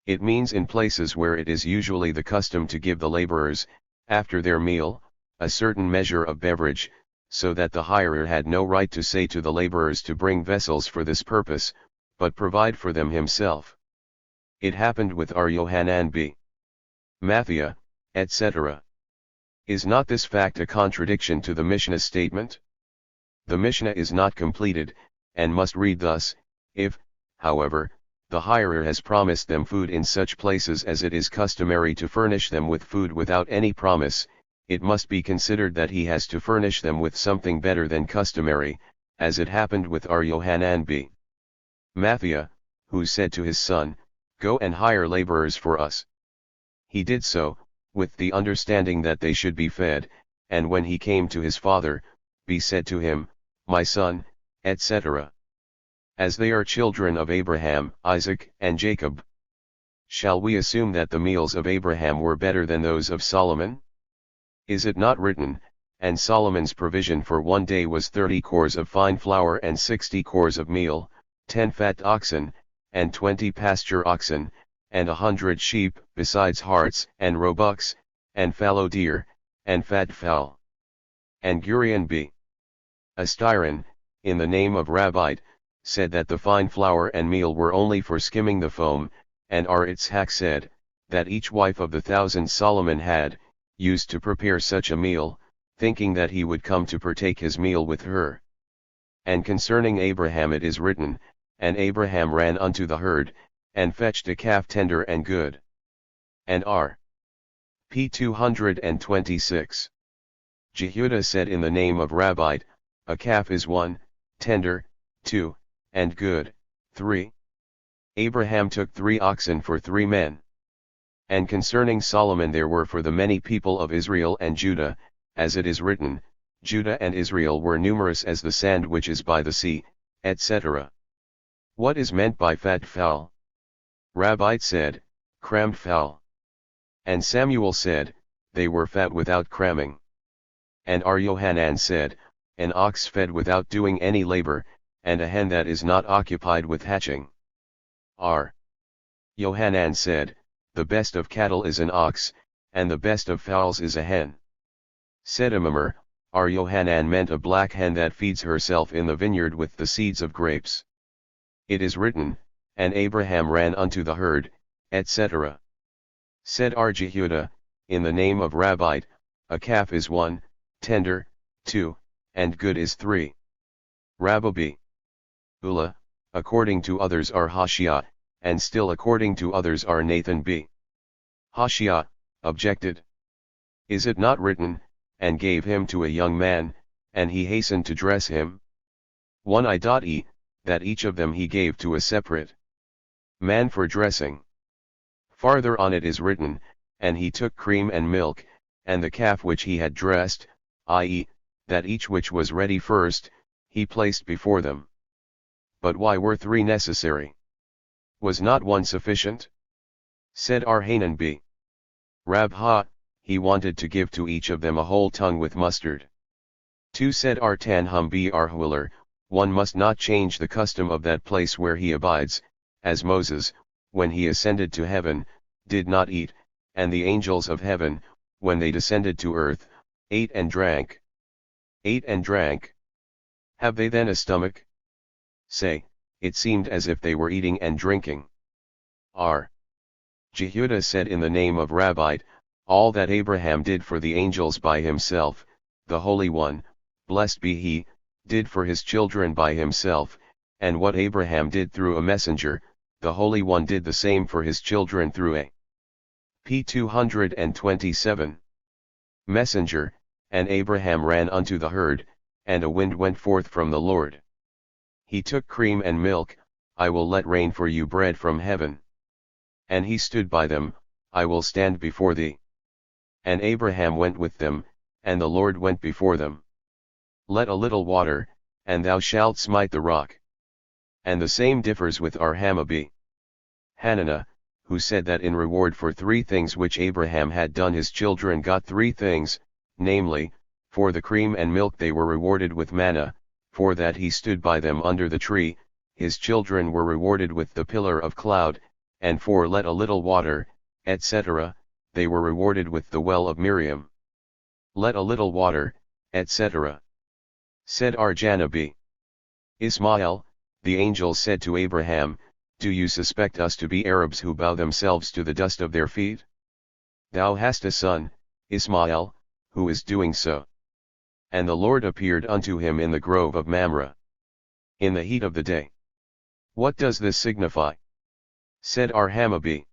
It means in places where it is usually the custom to give the laborers, after their meal, a certain measure of beverage, so that the hirer had no right to say to the laborers to bring vessels for this purpose, but provide for them himself. It happened with Yohanan b. Mathia, etc. Is not this fact a contradiction to the Mishnah's statement? The Mishnah is not completed, and must read thus, if, however, the hirer has promised them food in such places as it is customary to furnish them with food without any promise, it must be considered that he has to furnish them with something better than customary, as it happened with Yohanan b. Matthias, who said to his son, Go and hire laborers for us. He did so, with the understanding that they should be fed, and when he came to his father, he said to him, My son, etc. As they are children of Abraham, Isaac, and Jacob. Shall we assume that the meals of Abraham were better than those of Solomon? Is it not written, And Solomon's provision for one day was 30 cores of fine flour and 60 cores of meal, 10 fat oxen, and 20 pasture oxen, and 100 sheep, besides harts, and roebucks, and fallow deer, and fat fowl. And Gurion b. Astyron, in the name of Rabbite, said that the fine flour and meal were only for skimming the foam, and Itzhak said, that each wife of the 1,000 Solomon had, used to prepare such a meal, thinking that he would come to partake his meal with her. And concerning Abraham it is written, And Abraham ran unto the herd, and fetched a calf tender and good. And p. 226. Jehudah said in the name of Rabbite, A calf is 1, tender, 2, and good, 3. Abraham took 3 oxen for 3 men. And concerning Solomon there were for the many people of Israel and Judah, as it is written, Judah and Israel were numerous as the sand which is by the sea, etc. What is meant by fat fowl? Rabbite said, Crammed fowl. And Samuel said, They were fat without cramming. And Yohanan said, An ox fed without doing any labor, and a hen that is not occupied with hatching. Yohanan said, The best of cattle is an ox, and the best of fowls is a hen. Said Imamer, Yohanan meant a black hen that feeds herself in the vineyard with the seeds of grapes. It is written, And Abraham ran unto the herd, etc. Said Jehudah, in the name of Rabbite, A calf is 1, tender, 2, and good is 3. Rabbi b. Ulla, according to others Hashiah, and still according to others Nathan b. Hashiah, objected. Is it not written, And gave him to a young man, and he hastened to dress him? 1 that each of them he gave to a separate man for dressing. Farther on it is written, And he took cream and milk, and the calf which he had dressed, i.e., that each which was ready first, he placed before them. But why were 3 necessary? Was not 1 sufficient? Said Hanan b. Rabha, he wanted to give to each of them a whole tongue with mustard. 2 said Tanhum b. Huller, one must not change the custom of that place where he abides, as Moses, when he ascended to heaven, did not eat, and the angels of heaven, when they descended to earth, ate and drank. Ate and drank. Have they then a stomach? Say, it seemed as if they were eating and drinking. Jehudah said in the name of Rabbite, All that Abraham did for the angels by himself, the Holy One, blessed be he, did for his children by himself, and what Abraham did through a messenger, the Holy One did the same for his children through a p. 227. Messenger, and Abraham ran unto the herd, and a wind went forth from the Lord. He took cream and milk, I will let rain for you bread from heaven. And he stood by them, I will stand before thee. And Abraham went with them, and the Lord went before them. Let a little water, and thou shalt smite the rock. And the same differs with Arhama b. Hananiah, who said that in reward for 3 things which Abraham had done his children got 3 things, namely, for the cream and milk they were rewarded with manna, for that he stood by them under the tree, his children were rewarded with the pillar of cloud, and for let a little water, etc., they were rewarded with the well of Miriam. Let a little water, etc. Said Janah b. Ismael, the angel said to Abraham, Do you suspect us to be Arabs who bow themselves to the dust of their feet? Thou hast a son, Ismael, who is doing so. And the Lord appeared unto him in the grove of Mamre, in the heat of the day. What does this signify? Said Arhama b.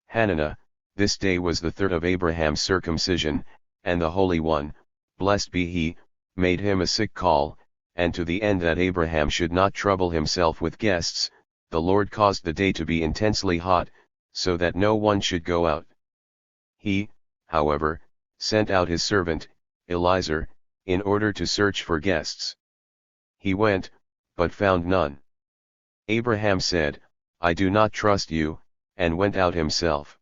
Hananiah, this day was the 3rd of Abraham's circumcision, and the Holy One, blessed be he, made him a sick call, and to the end that Abraham should not trouble himself with guests, the Lord caused the day to be intensely hot, so that no one should go out. He, however, sent out his servant, Eliezer, in order to search for guests. He went, but found none. Abraham said, I do not trust you, and went out himself.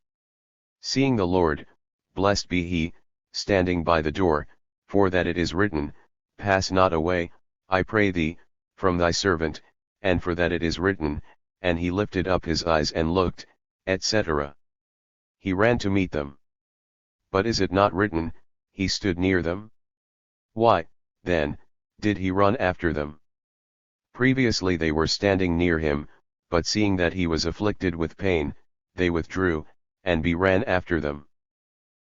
Seeing the Lord, blessed be he, standing by the door, for that it is written, Pass not away, I pray thee, from thy servant, and for that it is written, and he lifted up his eyes and looked, etc. He ran to meet them. But is it not written, he stood near them? Why, then, did he run after them? Previously they were standing near him, but seeing that he was afflicted with pain, they withdrew, and ran after them.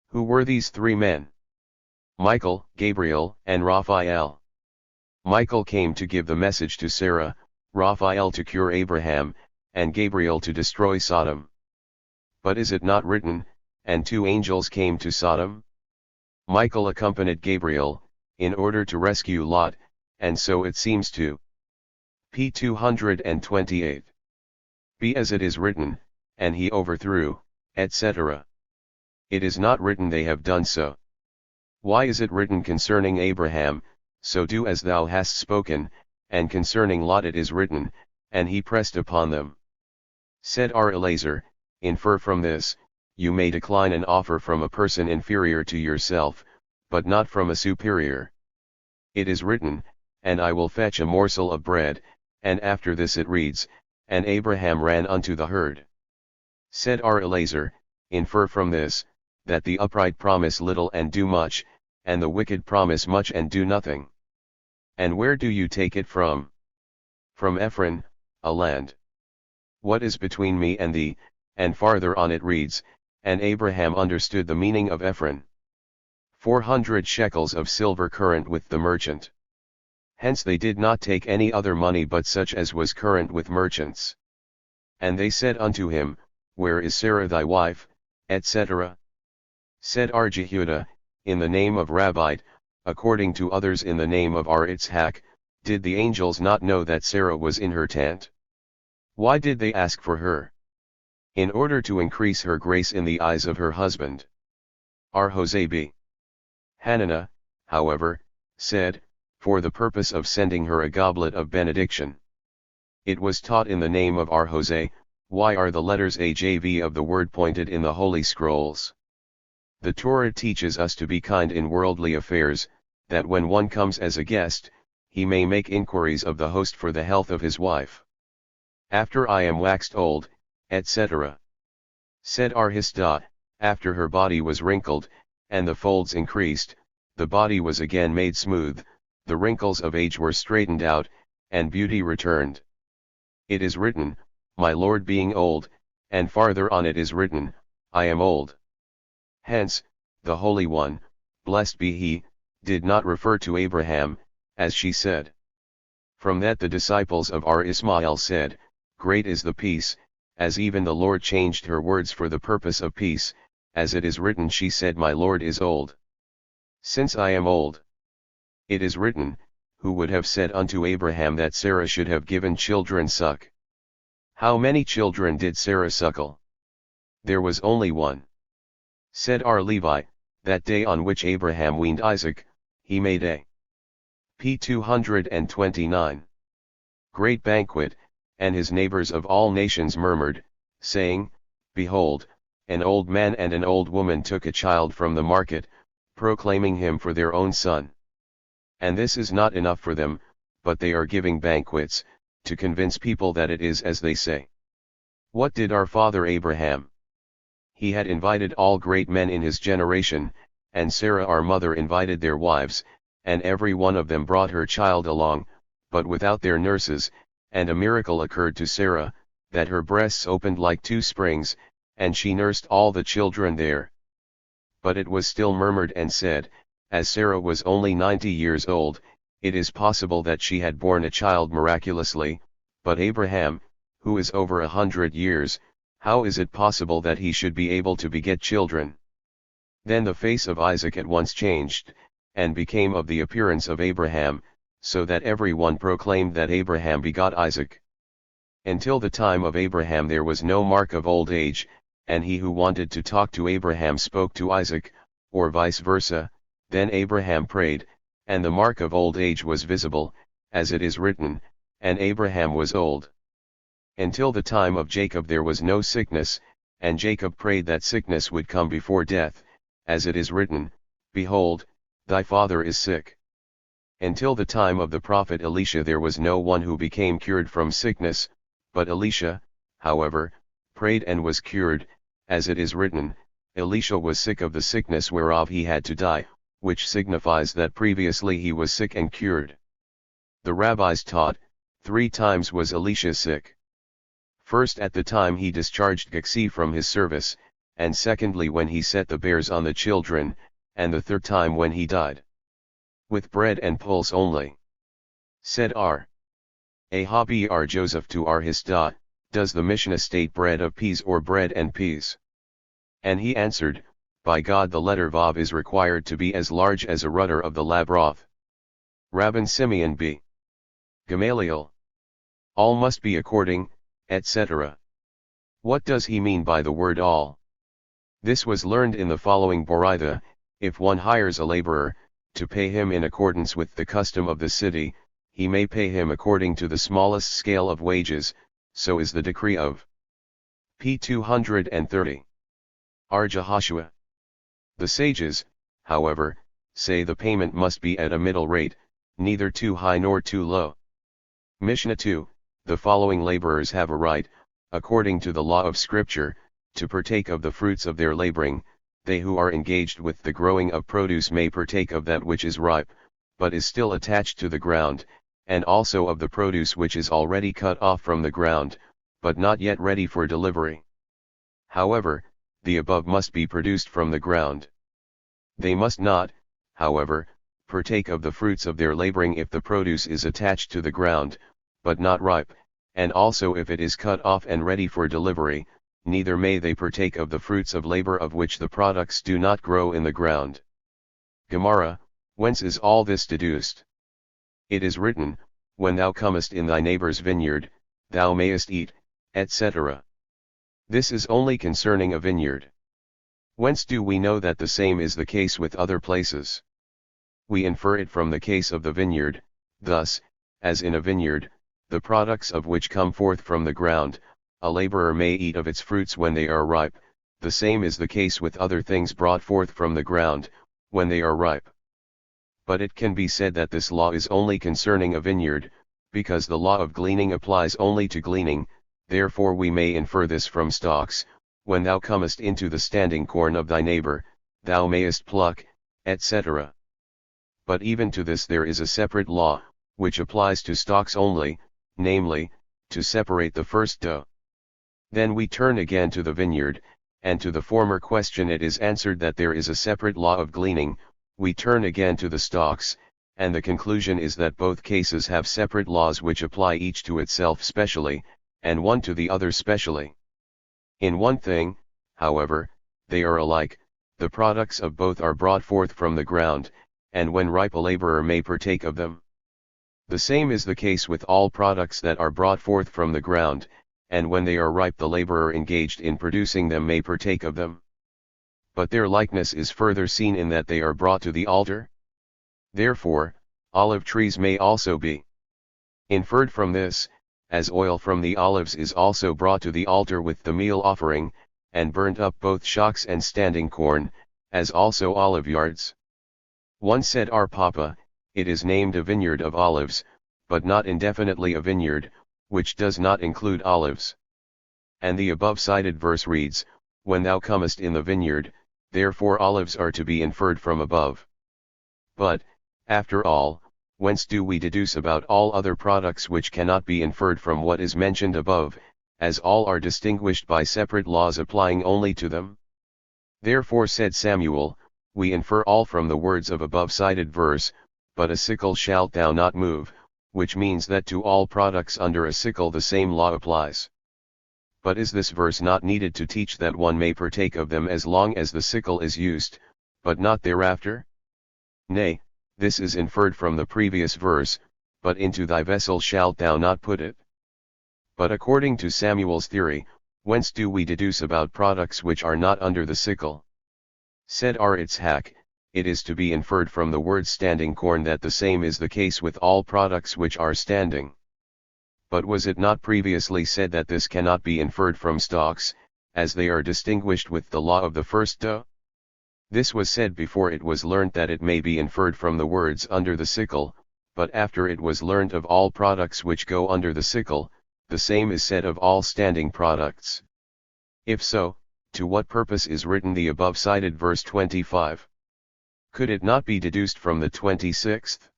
Who were these three men? Michael, Gabriel, and Raphael. Michael came to give the message to Sarah, Raphael to cure Abraham, and Gabriel to destroy Sodom. But is it not written, and two angels came to Sodom? Michael accompanied Gabriel, in order to rescue Lot, and so it seems to p. 228. Be as it is written, and he overthrew, etc. It is not written they have done so. Why is it written concerning Abraham, so do as thou hast spoken, and concerning Lot it is written, and he pressed upon them? Said Eliezer, infer from this, you may decline an offer from a person inferior to yourself, but not from a superior. It is written, and I will fetch a morsel of bread, and after this it reads, and Abraham ran unto the herd. Said Eliezer, infer from this, that the upright promise little and do much, and the wicked promise much and do nothing. And where do you take it from? From Ephron, a land. What is between me and thee? And farther on it reads, and Abraham understood the meaning of Ephron. 400 shekels of silver current with the merchant. Hence they did not take any other money but such as was current with merchants. And they said unto him, Where is Sarah thy wife, etc.? Said Jehudah, in the name of Rabbite, according to others in the name of Itzhak, did the angels not know that Sarah was in her tent? Why did they ask for her? In order to increase her grace in the eyes of her husband. Hosebi. Hananiah, however, said, for the purpose of sending her a goblet of benediction. It was taught in the name of Hosea. Why are the letters HAV of the word pointed in the Holy Scrolls? The Torah teaches us to be kind in worldly affairs, that when one comes as a guest, he may make inquiries of the host for the health of his wife. After I am waxed old, etc. Said Arhisdah, after her body was wrinkled, and the folds increased, the body was again made smooth, the wrinkles of age were straightened out, and beauty returned. It is written, my Lord being old, and farther on it is written, I am old. Hence, the Holy One, blessed be he, did not refer to Abraham, as she said. From that the disciples of Ismael said, Great is the peace, as even the Lord changed her words for the purpose of peace, as it is written she said my Lord is old. Since I am old. It is written, who would have said unto Abraham that Sarah should have given children suck? How many children did Sarah suckle? There was only one. Said Levi, that day on which Abraham weaned Isaac, he made a p. 229. Great banquet, and his neighbors of all nations murmured, saying, Behold, an old man and an old woman took a child from the market, proclaiming him for their own son. And this is not enough for them, but they are giving banquets, to convince people that it is as they say. What did our father Abraham? He had invited all great men in his generation, and Sarah our mother invited their wives, and every one of them brought her child along, but without their nurses, and a miracle occurred to Sarah, that her breasts opened like two springs, and she nursed all the children there. But it was still murmured and said, as Sarah was only 90 years old, it is possible that she had borne a child miraculously, but Abraham, who is over 100 years, how is it possible that he should be able to beget children? Then the face of Isaac at once changed, and became of the appearance of Abraham, so that every one proclaimed that Abraham begot Isaac. Until the time of Abraham there was no mark of old age, and he who wanted to talk to Abraham spoke to Isaac, or vice versa. Then Abraham prayed, and the mark of old age was visible, as it is written, and Abraham was old. Until the time of Jacob there was no sickness, and Jacob prayed that sickness would come before death, as it is written, Behold, thy father is sick. Until the time of the prophet Elisha there was no one who became cured from sickness, but Elisha, however, prayed and was cured, as it is written, Elisha was sick of the sickness whereof he had to die, which signifies that previously he was sick and cured. The rabbis taught, 3 times was Elisha sick. First at the time he discharged Gehazi from his service, and secondly when he set the bears on the children, and the 3rd time when he died. With bread and pulse only. Said R. Ahabr Joseph to Arhista, does the Mishnah state bread of peas or bread and peas? And he answered, by God the letter Vav is required to be as large as a rudder of the labroth. Rabban Simeon b. Gamaliel. All must be according, etc. What does he mean by the word all? This was learned in the following Boraitha: if one hires a laborer, to pay him in accordance with the custom of the city, he may pay him according to the smallest scale of wages, so is the decree of p. 230. R. Jehoshua. The sages, however, say the payment must be at a middle rate, neither too high nor too low. Mishnah 2, the following laborers have a right, according to the law of Scripture, to partake of the fruits of their laboring. They who are engaged with the growing of produce may partake of that which is ripe, but is still attached to the ground, and also of the produce which is already cut off from the ground, but not yet ready for delivery. However, the above must be produced from the ground. They must not, however, partake of the fruits of their laboring if the produce is attached to the ground, but not ripe, and also if it is cut off and ready for delivery, neither may they partake of the fruits of labor of which the products do not grow in the ground. Gemara, whence is all this deduced? It is written, when thou comest in thy neighbor's vineyard, thou mayest eat, etc. This is only concerning a vineyard. Whence do we know that the same is the case with other places? We infer it from the case of the vineyard, thus, as in a vineyard, the products of which come forth from the ground, a laborer may eat of its fruits when they are ripe, the same is the case with other things brought forth from the ground, when they are ripe. But it can be said that this law is only concerning a vineyard, because the law of gleaning applies only to gleaning. Therefore we may infer this from stalks: when thou comest into the standing corn of thy neighbor, thou mayest pluck, etc. But even to this there is a separate law, which applies to stalks only, namely, to separate the first dough. Then we turn again to the vineyard, and to the former question it is answered that there is a separate law of gleaning. We turn again to the stalks, and the conclusion is that both cases have separate laws which apply each to itself specially, and one to the other specially. In one thing, however, they are alike: the products of both are brought forth from the ground, and when ripe a laborer may partake of them. The same is the case with all products that are brought forth from the ground, and when they are ripe the laborer engaged in producing them may partake of them. But their likeness is further seen in that they are brought to the altar. Therefore, olive trees may also be inferred from this, as oil from the olives is also brought to the altar with the meal offering, and burnt up both shocks and standing corn, as also olive yards. One said, our Papa, it is named a vineyard of olives, but not indefinitely a vineyard, which does not include olives. And the above cited verse reads, when thou comest in the vineyard, therefore olives are to be inferred from above. But, after all, whence do we deduce about all other products which cannot be inferred from what is mentioned above, as all are distinguished by separate laws applying only to them? Therefore said Samuel, we infer all from the words of above cited verse, but a sickle shalt thou not move, which means that to all products under a sickle the same law applies. But is this verse not needed to teach that one may partake of them as long as the sickle is used, but not thereafter? Nay, this is inferred from the previous verse, but into thy vessel shalt thou not put it. But according to Samuel's theory, whence do we deduce about products which are not under the sickle? Said Yitzhak, it is to be inferred from the word standing corn that the same is the case with all products which are standing. But was it not previously said that this cannot be inferred from stalks, as they are distinguished with the law of the first dough? This was said before it was learnt that it may be inferred from the words under the sickle, but after it was learnt of all products which go under the sickle, the same is said of all standing products. If so, to what purpose is written the above cited verse 25? Could it not be deduced from the 26th?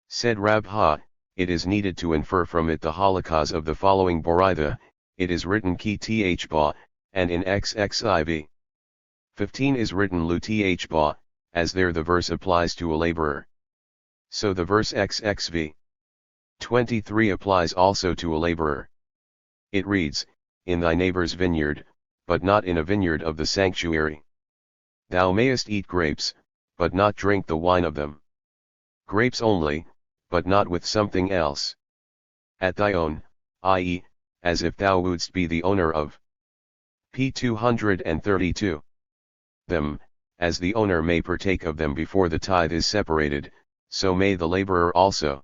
Said Rabha, it is needed to infer from it the halakahs of the following Boraitha. It is written ki th ba, and in XXIV 15 is written lu th ba, as there the verse applies to a laborer. So the verse XXV 23 applies also to a laborer. It reads, in thy neighbor's vineyard, but not in a vineyard of the sanctuary. Thou mayest eat grapes, but not drink the wine of them. Grapes only, but not with something else. At thy own, i.e., as if thou wouldst be the owner of. P 232. Them, as the owner may partake of them before the tithe is separated, so may the laborer also.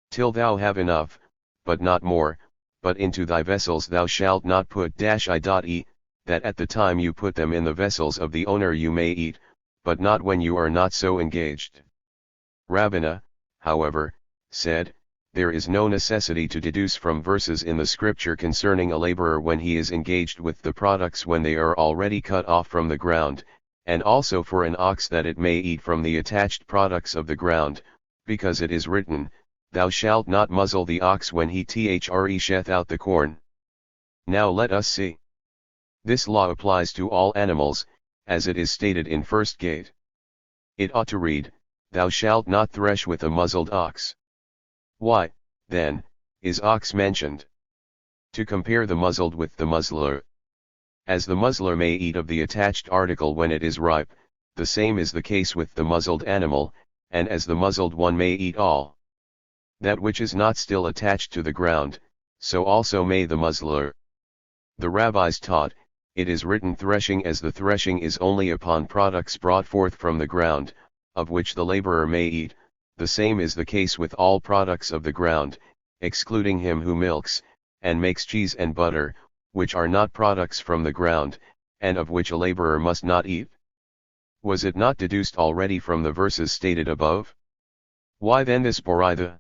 Till thou have enough, but not more, but into thy vessels thou shalt not put -i.e., that at the time you put them in the vessels of the owner you may eat, but not when you are not so engaged. Rabbana, however, said, there is no necessity to deduce from verses in the scripture concerning a laborer when he is engaged with the products when they are already cut off from the ground, and also for an ox that it may eat from the attached products of the ground, because it is written, thou shalt not muzzle the ox when he thresheth out the corn. Now let us see. This law applies to all animals, as it is stated in first gate. It ought to read, thou shalt not thresh with a muzzled ox. Why, then, is ox mentioned? To compare the muzzled with the muzzler. As the muzzler may eat of the attached article when it is ripe, the same is the case with the muzzled animal, and as the muzzled one may eat all that which is not still attached to the ground, so also may the muzzler. The rabbis taught, it is written threshing as the threshing is only upon products brought forth from the ground, of which the laborer may eat, the same is the case with all products of the ground, excluding him who milks, and makes cheese and butter, which are not products from the ground, and of which a laborer must not eat. Was it not deduced already from the verses stated above? Why then this Boraitha?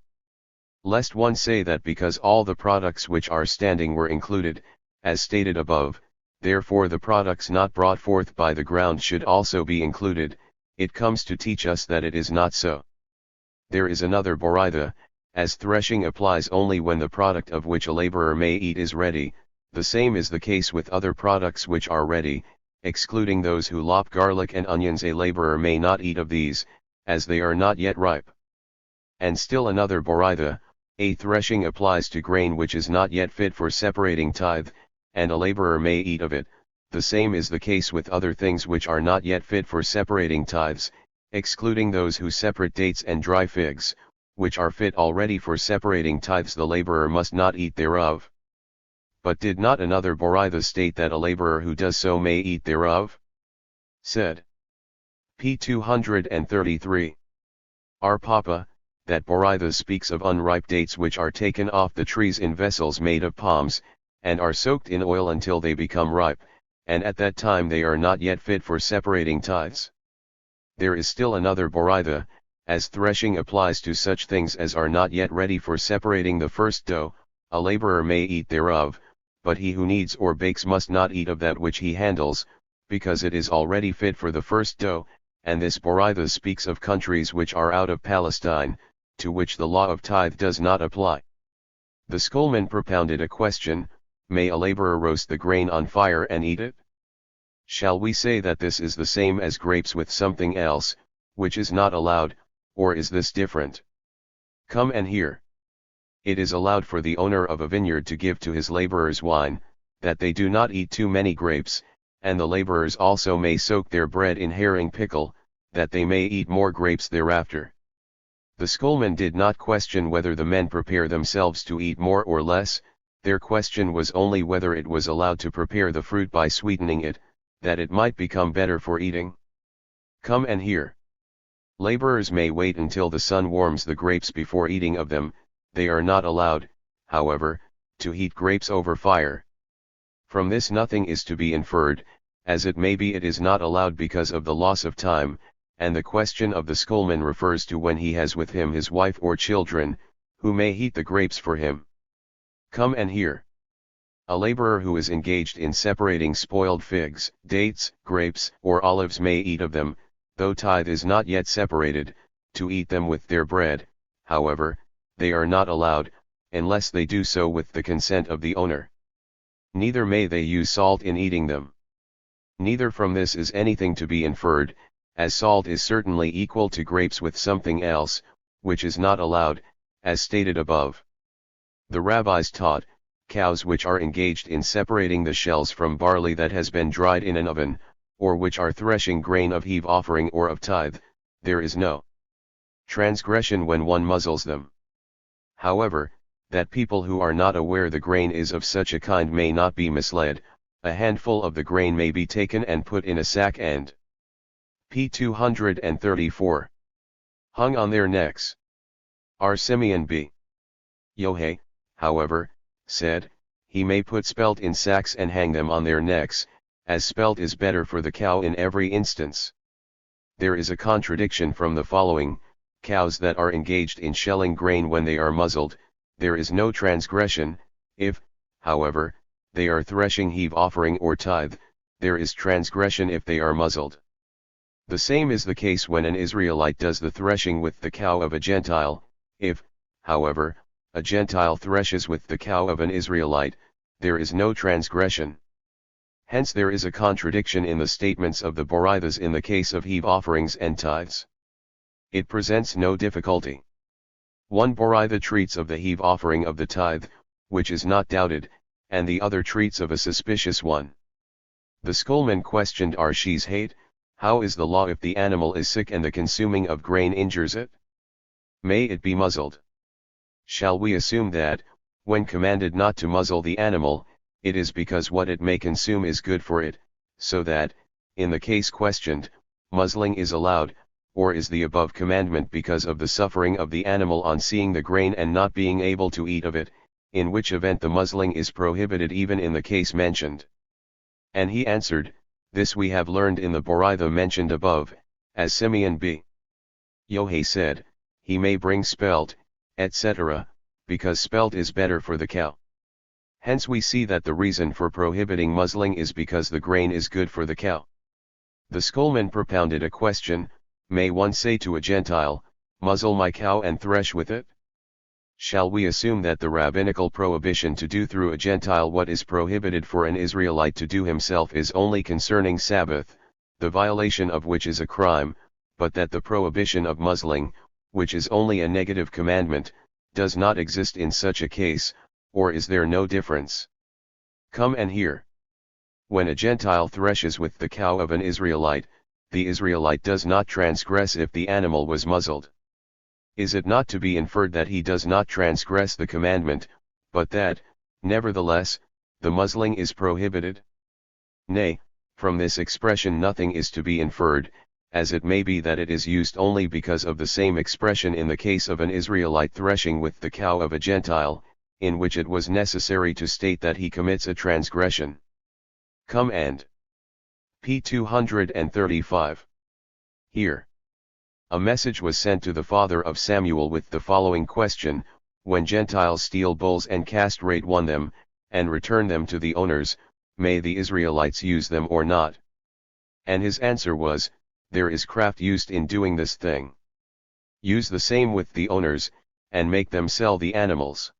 Lest one say that because all the products which are standing were included, as stated above, therefore the products not brought forth by the ground should also be included, it comes to teach us that it is not so. There is another Boraitha, as threshing applies only when the product of which a laborer may eat is ready, the same is the case with other products which are ready, excluding those who lop garlic and onions. A laborer may not eat of these, as they are not yet ripe. And still another Boraitha, a threshing applies to grain which is not yet fit for separating tithe, and a laborer may eat of it, the same is the case with other things which are not yet fit for separating tithes, excluding those who separate dates and dry figs, which are fit already for separating tithes. The laborer must not eat thereof. But did not another Boraitha state that a laborer who does so may eat thereof? Said P 233. Our Papa, that Boraitha speaks of unripe dates which are taken off the trees in vessels made of palms, and are soaked in oil until they become ripe, and at that time they are not yet fit for separating tithes. There is still another Boraitha, as threshing applies to such things as are not yet ready for separating the first dough, a laborer may eat thereof, but he who kneads or bakes must not eat of that which he handles, because it is already fit for the first dough, and this Boraitha speaks of countries which are out of Palestine, to which the law of tithe does not apply. The schoolman propounded a question, may a laborer roast the grain on fire and eat it? Shall we say that this is the same as grapes with something else, which is not allowed, or is this different? Come and hear. It is allowed for the owner of a vineyard to give to his laborers wine, that they do not eat too many grapes, and the laborers also may soak their bread in herring pickle, that they may eat more grapes thereafter. The schoolmen did not question whether the men prepare themselves to eat more or less, their question was only whether it was allowed to prepare the fruit by sweetening it, that it might become better for eating. Come and hear. Laborers may wait until the sun warms the grapes before eating of them, they are not allowed, however, to heat grapes over fire. From this nothing is to be inferred, as it may be it is not allowed because of the loss of time, and the question of the schoolman refers to when he has with him his wife or children, who may heat the grapes for him. Come and hear. A laborer who is engaged in separating spoiled figs, dates, grapes, or olives may eat of them, though tithe is not yet separated, to eat them with their bread, however, they are not allowed, unless they do so with the consent of the owner. Neither may they use salt in eating them. Neither from this is anything to be inferred, as salt is certainly equal to grapes with something else, which is not allowed, as stated above. The rabbis taught, cows which are engaged in separating the shells from barley that has been dried in an oven, or which are threshing grain of heave offering or of tithe, there is no transgression when one muzzles them. However, that people who are not aware the grain is of such a kind may not be misled, a handful of the grain may be taken and put in a sack and p. 234. Hung on their necks. R. Simeon B. Yohei, however, said, he may put spelt in sacks and hang them on their necks, as spelt is better for the cow in every instance. There is a contradiction from the following: cows that are engaged in shelling grain when they are muzzled, there is no transgression; if, however, they are threshing heave offering or tithe, there is transgression if they are muzzled. The same is the case when an Israelite does the threshing with the cow of a Gentile; if, however, a Gentile threshes with the cow of an Israelite, there is no transgression. Hence there is a contradiction in the statements of the Boraithas in the case of heave offerings and tithes. It presents no difficulty. One Boraitha treats of the heave offering of the tithe, which is not doubted, and the other treats of a suspicious one. The schoolman questioned Arshi's hate, how is the law if the animal is sick and the consuming of grain injures it? May it be muzzled? Shall we assume that, when commanded not to muzzle the animal, it is because what it may consume is good for it, so that, in the case questioned, muzzling is allowed, or is the above commandment because of the suffering of the animal on seeing the grain and not being able to eat of it, in which event the muzzling is prohibited even in the case mentioned? And he answered, this we have learned in the Boraitha mentioned above, as Simeon B. Yohei said, he may bring spelt, etc., because spelt is better for the cow. Hence we see that the reason for prohibiting muzzling is because the grain is good for the cow. The schoolman propounded a question: may one say to a Gentile, muzzle my cow and thresh with it? Shall we assume that the rabbinical prohibition to do through a Gentile what is prohibited for an Israelite to do himself is only concerning Sabbath, the violation of which is a crime, but that the prohibition of muzzling, which is only a negative commandment, does not exist in such a case, or is there no difference? Come and hear. When a Gentile threshes with the cow of an Israelite, the Israelite does not transgress if the animal was muzzled. Is it not to be inferred that he does not transgress the commandment, but that, nevertheless, the muzzling is prohibited? Nay, from this expression nothing is to be inferred, as it may be that it is used only because of the same expression in the case of an Israelite threshing with the cow of a Gentile, in which it was necessary to state that he commits a transgression. Come and p. 235. Here. A message was sent to the father of Samuel with the following question: when Gentiles steal bulls and castrate them, and return them to the owners, may the Israelites use them or not? And his answer was, there is craft used in doing this thing. Use the same with the owners, and make them sell the animals.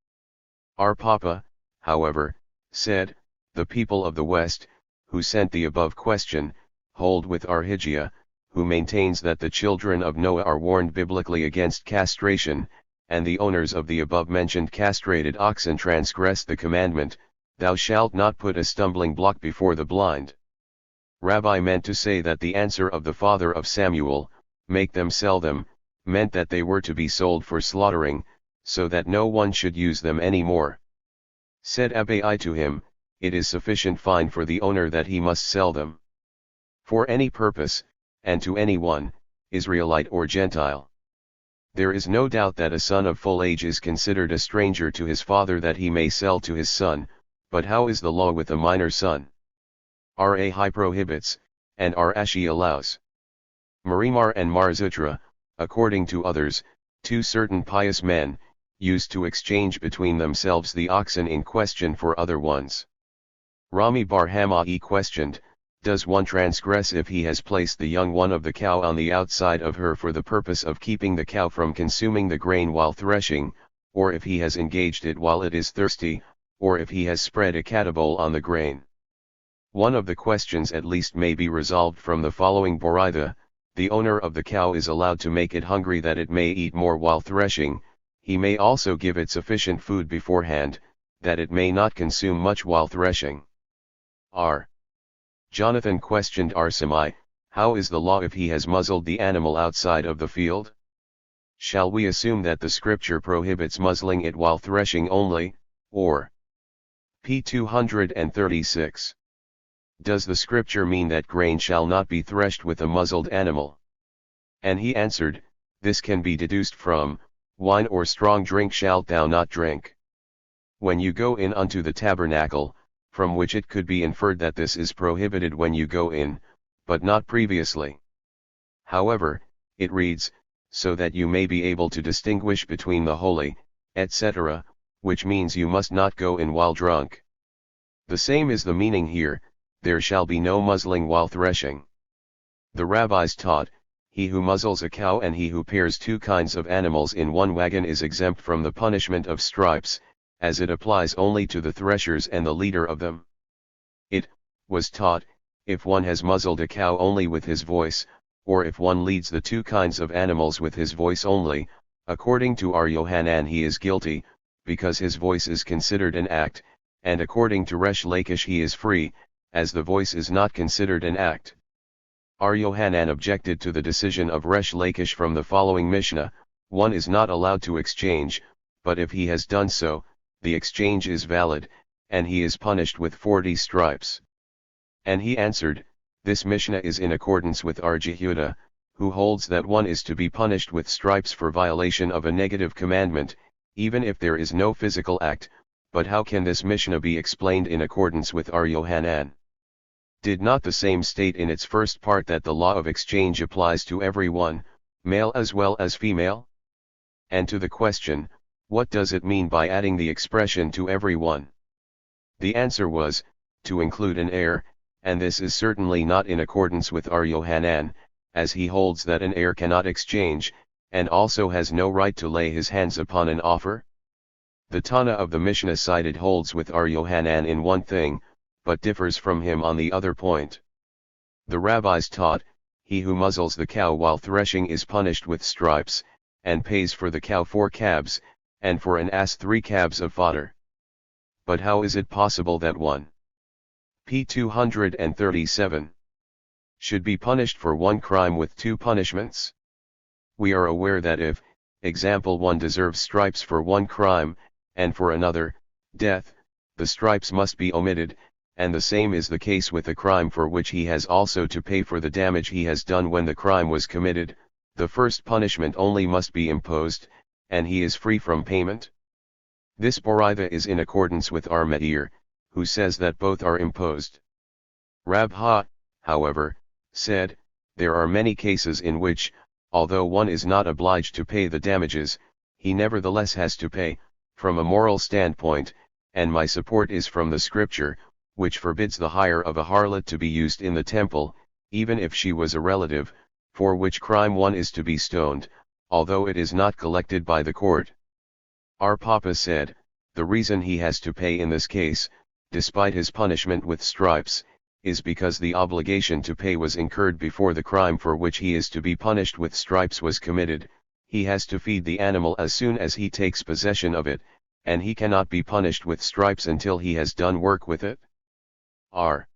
Our Papa, however, said, the people of the West, who sent the above question, hold with Arhigia, who maintains that the children of Noah are warned biblically against castration, and the owners of the above-mentioned castrated oxen transgress the commandment, thou shalt not put a stumbling block before the blind. Rabbi meant to say that the answer of the father of Samuel, make them sell them, meant that they were to be sold for slaughtering, so that no one should use them any more. Said Abai to him, "It is sufficient fine for the owner that he must sell them for any purpose, and to any one, Israelite or Gentile. There is no doubt that a son of full age is considered a stranger to his father, that he may sell to his son, but how is the law with a minor son? Rahi prohibits, and Rashi allows. Marimar and Marzutra, according to others, two certain pious men, used to exchange between themselves the oxen in question for other ones. Rami bar Hama'i questioned, does one transgress if he has placed the young one of the cow on the outside of her for the purpose of keeping the cow from consuming the grain while threshing, or if he has engaged it while it is thirsty, or if he has spread a catabole on the grain? One of the questions at least may be resolved from the following Boraitha: the owner of the cow is allowed to make it hungry that it may eat more while threshing. He may also give it sufficient food beforehand, that it may not consume much while threshing. R. Jonathan questioned Arsamai, how is the law if he has muzzled the animal outside of the field? Shall we assume that the scripture prohibits muzzling it while threshing only, or? P. 236. Does the scripture mean that grain shall not be threshed with a muzzled animal? And he answered, this can be deduced from, wine or strong drink shalt thou not drink. When you go in unto the tabernacle, from which it could be inferred that this is prohibited when you go in, but not previously. However, it reads, so that you may be able to distinguish between the holy, etc., which means you must not go in while drunk. The same is the meaning here, there shall be no muzzling while threshing. The rabbis taught, he who muzzles a cow and he who pairs two kinds of animals in one wagon is exempt from the punishment of stripes, as it applies only to the threshers and the leader of them. It was taught, if one has muzzled a cow only with his voice, or if one leads the two kinds of animals with his voice only, according to Ar Yohanan he is guilty, because his voice is considered an act, and according to Resh Lakish he is free, as the voice is not considered an act. Ar Yohanan objected to the decision of Resh Lakish from the following Mishnah: one is not allowed to exchange, but if he has done so, the exchange is valid, and he is punished with 40 stripes. And he answered, this Mishnah is in accordance with Ar Jehuda, who holds that one is to be punished with stripes for violation of a negative commandment, even if there is no physical act. But how can this Mishnah be explained in accordance with Ar Yohanan? Did not the same state in its first part that the law of exchange applies to everyone, male as well as female? And to the question, what does it mean by adding the expression to everyone? The answer was, to include an heir, and this is certainly not in accordance with Ar Yohanan, as he holds that an heir cannot exchange, and also has no right to lay his hands upon an offer. The Tana of the Mishnah cited holds with Ar Yohanan in one thing, but differs from him on the other point. The rabbis taught, he who muzzles the cow while threshing is punished with stripes, and pays for the cow 4 calves, and for an ass 3 calves of fodder. But how is it possible that one? P. 237. Should be punished for one crime with 2 punishments? We are aware that if, example, one deserves stripes for one crime, and for another, death, the stripes must be omitted, and the same is the case with a crime for which he has also to pay for the damage he has done when the crime was committed. The first punishment only must be imposed, and he is free from payment. This Boraitha is in accordance with Ar Meir, who says that both are imposed. Rabha, however, said, there are many cases in which, although one is not obliged to pay the damages, he nevertheless has to pay, from a moral standpoint, and my support is from the scripture, which forbids the hire of a harlot to be used in the temple, even if she was a relative, for which crime one is to be stoned, although it is not collected by the court. Our Papa said, the reason he has to pay in this case, despite his punishment with stripes, is because the obligation to pay was incurred before the crime for which he is to be punished with stripes was committed. He has to feed the animal as soon as he takes possession of it, and he cannot be punished with stripes until he has done work with it. Our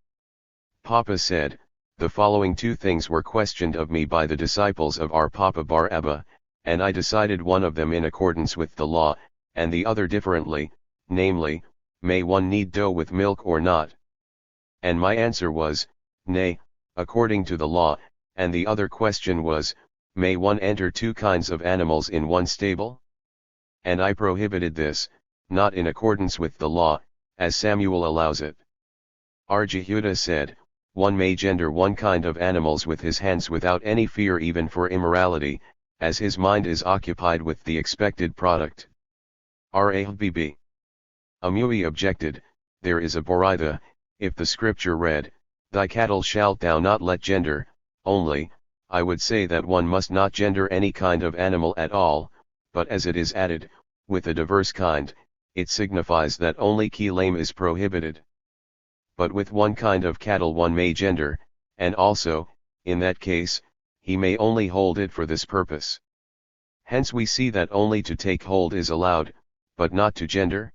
Papa said, the following 2 things were questioned of me by the disciples of our Papa Bar Abba, and I decided one of them in accordance with the law, and the other differently, namely, may one knead dough with milk or not? And my answer was, nay, according to the law, and the other question was, may one enter two kinds of animals in one stable? And I prohibited this, not in accordance with the law, as Samuel allows it. R. Jehudah said, one may gender one kind of animals with his hands without any fear even for immorality, as his mind is occupied with the expected product. R. Ahbb. Amui objected, there is a Boraitha, if the scripture read, thy cattle shalt thou not let gender, only, I would say that one must not gender any kind of animal at all, but as it is added, with a diverse kind, it signifies that only Kilam is prohibited. But with one kind of cattle one may gender, and also, in that case, he may only hold it for this purpose. Hence we see that only to take hold is allowed, but not to gender.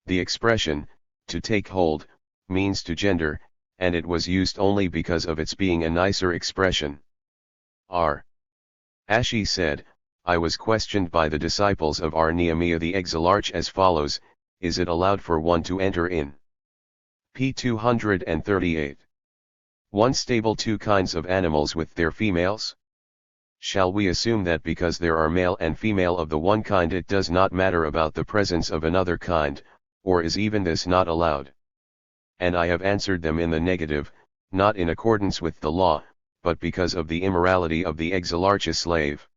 The expression, to take hold, means to gender, and it was used only because of its being a nicer expression. R. Ashi said, I was questioned by the disciples of R. Nehemiah the Exilarch as follows, is it allowed for one to enter in? P. 238. One stable two kinds of animals with their females? Shall we assume that because there are male and female of the one kind it does not matter about the presence of another kind, or is even this not allowed? And I have answered them in the negative, not in accordance with the law, but because of the immorality of the exilarch slave.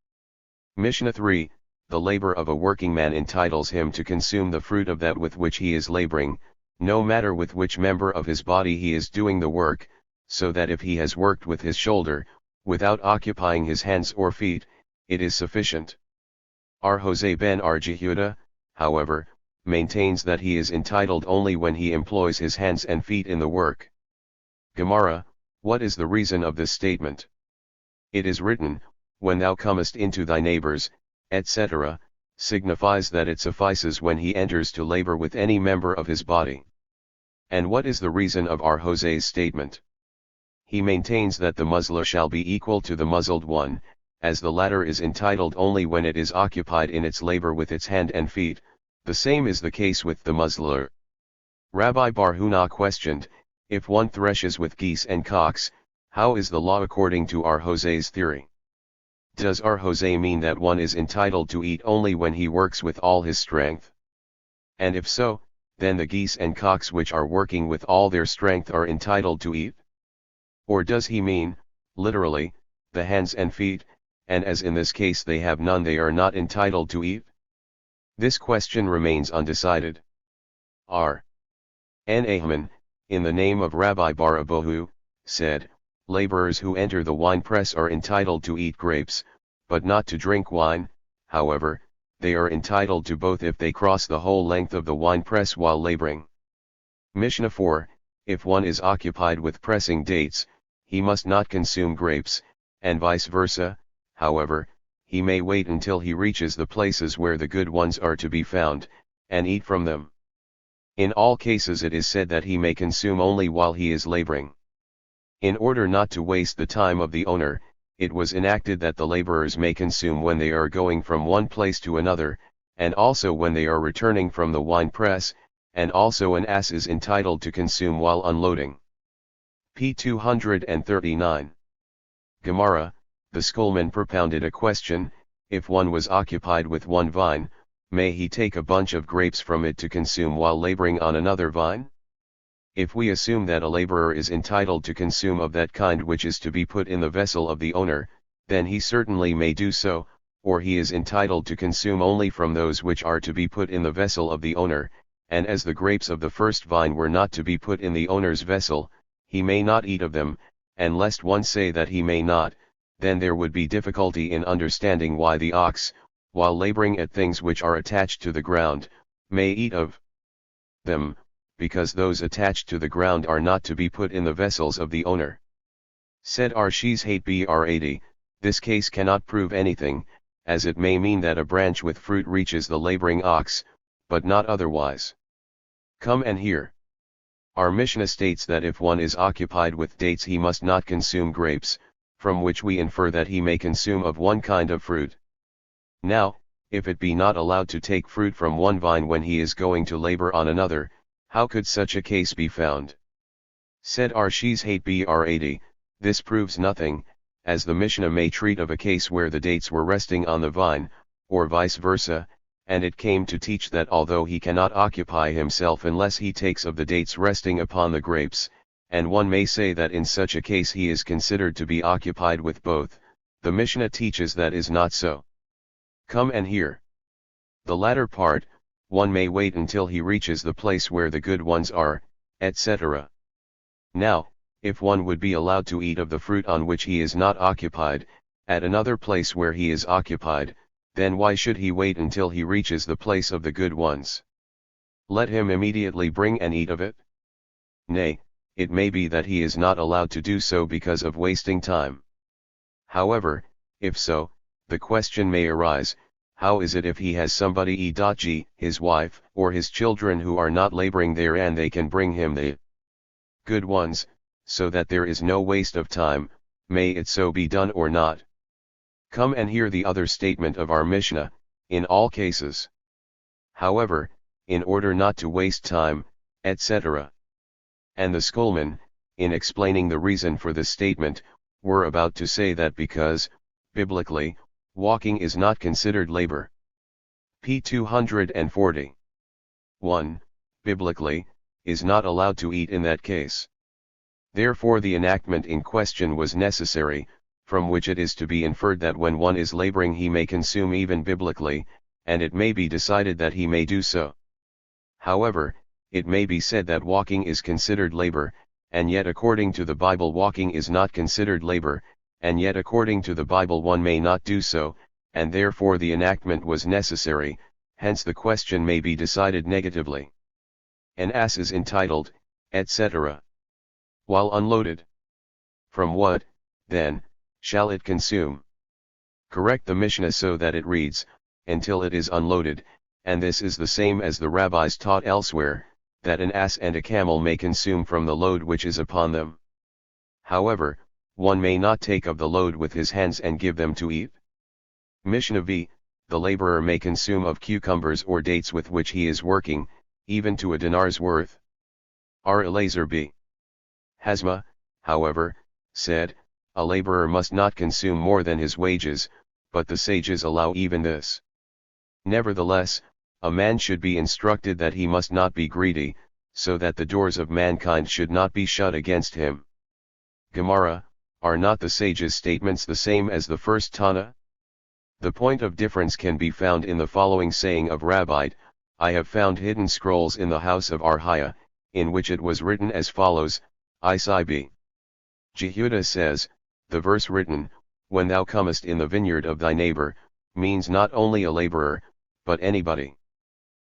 Mishnah 3, the labor of a working man entitles him to consume the fruit of that with which he is laboring, no matter with which member of his body he is doing the work, so that if he has worked with his shoulder, without occupying his hands or feet, it is sufficient. R. Jose ben R. Jehudah, however, maintains that he is entitled only when he employs his hands and feet in the work. Gemara, what is the reason of this statement? It is written, when thou comest into thy neighbors, etc., signifies that it suffices when he enters to labor with any member of his body. And what is the reason of R. Jose's statement? He maintains that the muzzler shall be equal to the muzzled one, as the latter is entitled only when it is occupied in its labor with its hand and feet, the same is the case with the muzzler. Rabbi Bar Huna questioned, if one threshes with geese and cocks, how is the law according to R. Jose's theory? Does R. Jose mean that one is entitled to eat only when he works with all his strength? And if so, then the geese and cocks which are working with all their strength are entitled to eat? Or does he mean, literally, the hands and feet, and as in this case they have none they are not entitled to eat? This question remains undecided. R. N. Ahman, in the name of Rabbi Bar Abohu, said, laborers who enter the wine press are entitled to eat grapes, but not to drink wine, however, they are entitled to both if they cross the whole length of the wine press while laboring. Mishnah 4, if one is occupied with pressing dates, he must not consume grapes, and vice versa, however, he may wait until he reaches the places where the good ones are to be found, and eat from them. In all cases it is said that he may consume only while he is laboring. In order not to waste the time of the owner, it was enacted that the laborers may consume when they are going from one place to another, and also when they are returning from the wine press, and also an ass is entitled to consume while unloading. P. 239. Gemara, the schoolman propounded a question, if one was occupied with one vine, may he take a bunch of grapes from it to consume while laboring on another vine? If we assume that a laborer is entitled to consume of that kind which is to be put in the vessel of the owner, then he certainly may do so, or he is entitled to consume only from those which are to be put in the vessel of the owner, and as the grapes of the first vine were not to be put in the owner's vessel, he may not eat of them, and lest one say that he may not, then there would be difficulty in understanding why the ox, while laboring at things which are attached to the ground, may eat of them, because those attached to the ground are not to be put in the vessels of the owner. Said Arshiz Hate Br80, this case cannot prove anything, as it may mean that a branch with fruit reaches the laboring ox, but not otherwise. Come and hear. Our Mishnah states that if one is occupied with dates he must not consume grapes, from which we infer that he may consume of one kind of fruit. Now, if it be not allowed to take fruit from one vine when he is going to labor on another, how could such a case be found? Said Arshes Hate Br 80, this proves nothing, as the Mishnah may treat of a case where the dates were resting on the vine, or vice versa, and it came to teach that although he cannot occupy himself unless he takes of the dates resting upon the grapes, and one may say that in such a case he is considered to be occupied with both, the Mishnah teaches that is not so. Come and hear. The latter part, one may wait until he reaches the place where the good ones are, etc. Now, if one would be allowed to eat of the fruit on which he is not occupied, at another place where he is occupied, then why should he wait until he reaches the place of the good ones? Let him immediately bring and eat of it. Nay, it may be that he is not allowed to do so because of wasting time. However, if so, the question may arise, how is it if he has somebody e.g., his wife, or his children who are not laboring there and they can bring him the good ones, so that there is no waste of time, may it so be done or not? Come and hear the other statement of our Mishnah, in all cases. However, in order not to waste time, etc. And the schoolmen, in explaining the reason for this statement, were about to say that because, biblically, walking is not considered labor. p. 240. 1. Biblically, is not allowed to eat in that case. Therefore the enactment in question was necessary, from which it is to be inferred that when one is laboring he may consume even biblically, and it may be decided that he may do so. However, it may be said that walking is considered labor, and yet according to the Bible walking is not considered labor, and yet according to the Bible one may not do so, and therefore the enactment was necessary, hence the question may be decided negatively. An ass is entitled, etc. while unloaded. From what, then, shall it consume? Correct the Mishnah so that it reads, until it is unloaded, and this is the same as the rabbis taught elsewhere, that an ass and a camel may consume from the load which is upon them. However, one may not take of the load with his hands and give them to eat. Mishnah v. The laborer may consume of cucumbers or dates with which he is working, even to a dinar's worth. R. Elazar b. Hazma, however, said, a laborer must not consume more than his wages, but the sages allow even this. Nevertheless, a man should be instructed that he must not be greedy, so that the doors of mankind should not be shut against him. Gemara, are not the sages' statements the same as the first Tana? The point of difference can be found in the following saying of Rabbi: I have found hidden scrolls in the house of Arhiah, in which it was written as follows, Isai b. Jehuda says, the verse written, when thou comest in the vineyard of thy neighbor, means not only a laborer, but anybody.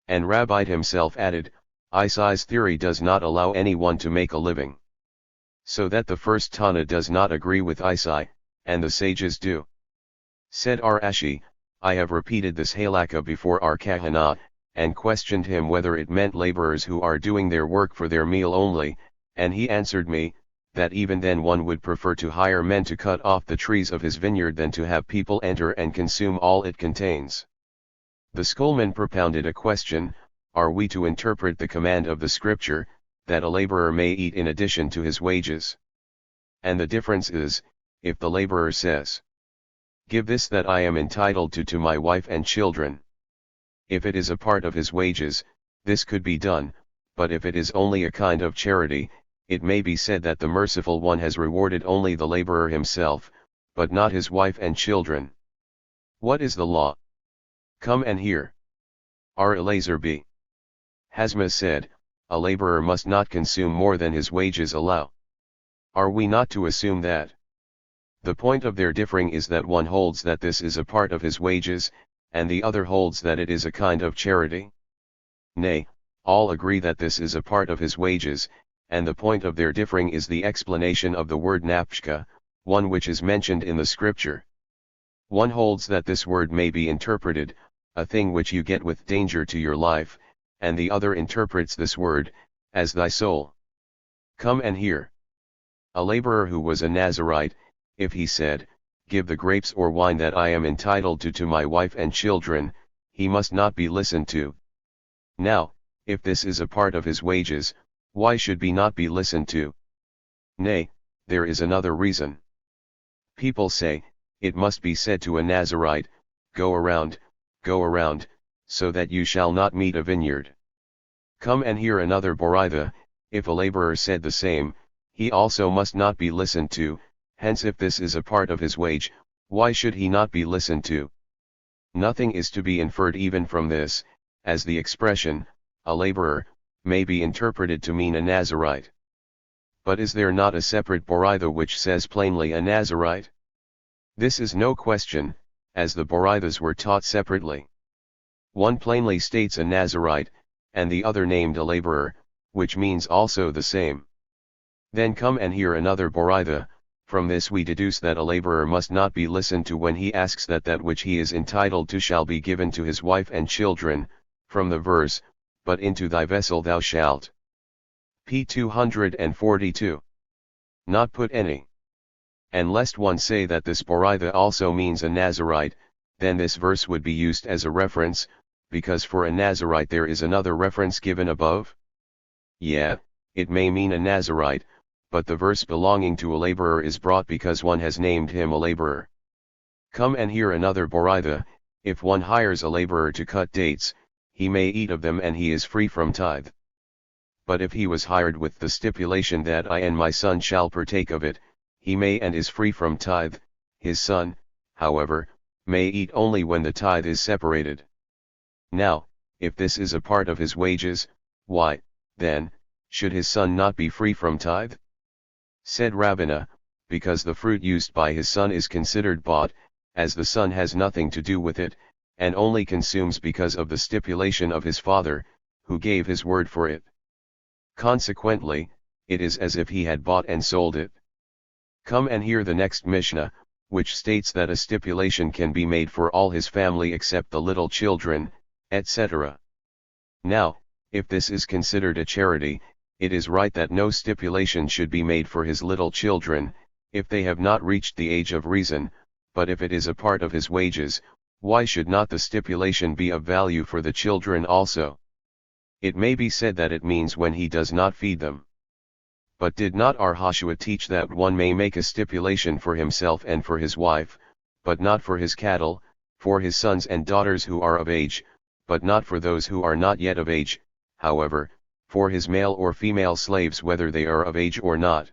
And Rabbi himself added, Isai's theory does not allow anyone to make a living. So that the first Tana does not agree with Isai, and the sages do. Said Ar-Ashi, I have repeated this halakha before our Kahana, and questioned him whether it meant laborers who are doing their work for their meal only, and he answered me, that even then one would prefer to hire men to cut off the trees of his vineyard than to have people enter and consume all it contains. The schoolman propounded a question, are we to interpret the command of the scripture, that a laborer may eat in addition to his wages? And the difference is, if the laborer says, give this that I am entitled to my wife and children. If it is a part of his wages, this could be done, but if it is only a kind of charity, it may be said that the merciful one has rewarded only the laborer himself, but not his wife and children. What is the law? Come and hear. R. Elazar b. Hazma said, a laborer must not consume more than his wages allow. Are we not to assume that? The point of their differing is that one holds that this is a part of his wages, and the other holds that it is a kind of charity. Nay, all agree that this is a part of his wages, and the point of their differing is the explanation of the word napshka, one which is mentioned in the scripture. One holds that this word may be interpreted, a thing which you get with danger to your life, and the other interprets this word, as thy soul. Come and hear. A laborer who was a Nazirite, if he said, give the grapes or wine that I am entitled to my wife and children, he must not be listened to. Now, if this is a part of his wages, why should he not be listened to? Nay, there is another reason. People say, it must be said to a Nazirite, go around, so that you shall not meet a vineyard. Come and hear another Boritha, if a laborer said the same, he also must not be listened to, hence if this is a part of his wage, why should he not be listened to? Nothing is to be inferred even from this, as the expression, a laborer, may be interpreted to mean a Nazirite. But is there not a separate Boritha which says plainly a Nazirite? This is no question, as the Borithas were taught separately. One plainly states a Nazirite, and the other named a laborer, which means also the same. Then come and hear another Boritha. From this we deduce that a laborer must not be listened to when he asks that which he is entitled to shall be given to his wife and children, from the verse, but into thy vessel thou shalt. P 242. Not put any. And lest one say that this Boritha also means a Nazirite, then this verse would be used as a reference, because for a Nazirite there is another reference given above. Yeah, it may mean a Nazirite, but the verse belonging to a laborer is brought because one has named him a laborer. Come and hear another Boritha, if one hires a laborer to cut dates, he may eat of them and he is free from tithe. But if he was hired with the stipulation that I and my son shall partake of it, he may and is free from tithe. His son, however, may eat only when the tithe is separated. Now, if this is a part of his wages, why, then, should his son not be free from tithe? Said Rabbina, because the fruit used by his son is considered bought, as the son has nothing to do with it, and only consumes because of the stipulation of his father, who gave his word for it. Consequently, it is as if he had bought and sold it. Come and hear the next Mishnah, which states that a stipulation can be made for all his family except the little children, etc. Now, if this is considered a charity, it is right that no stipulation should be made for his little children, if they have not reached the age of reason, but if it is a part of his wages, why should not the stipulation be of value for the children also? It may be said that it means when he does not feed them. But did not our Hoshua teach that one may make a stipulation for himself and for his wife, but not for his cattle, for his sons and daughters who are of age, but not for those who are not yet of age, however, for his male or female slaves whether they are of age or not?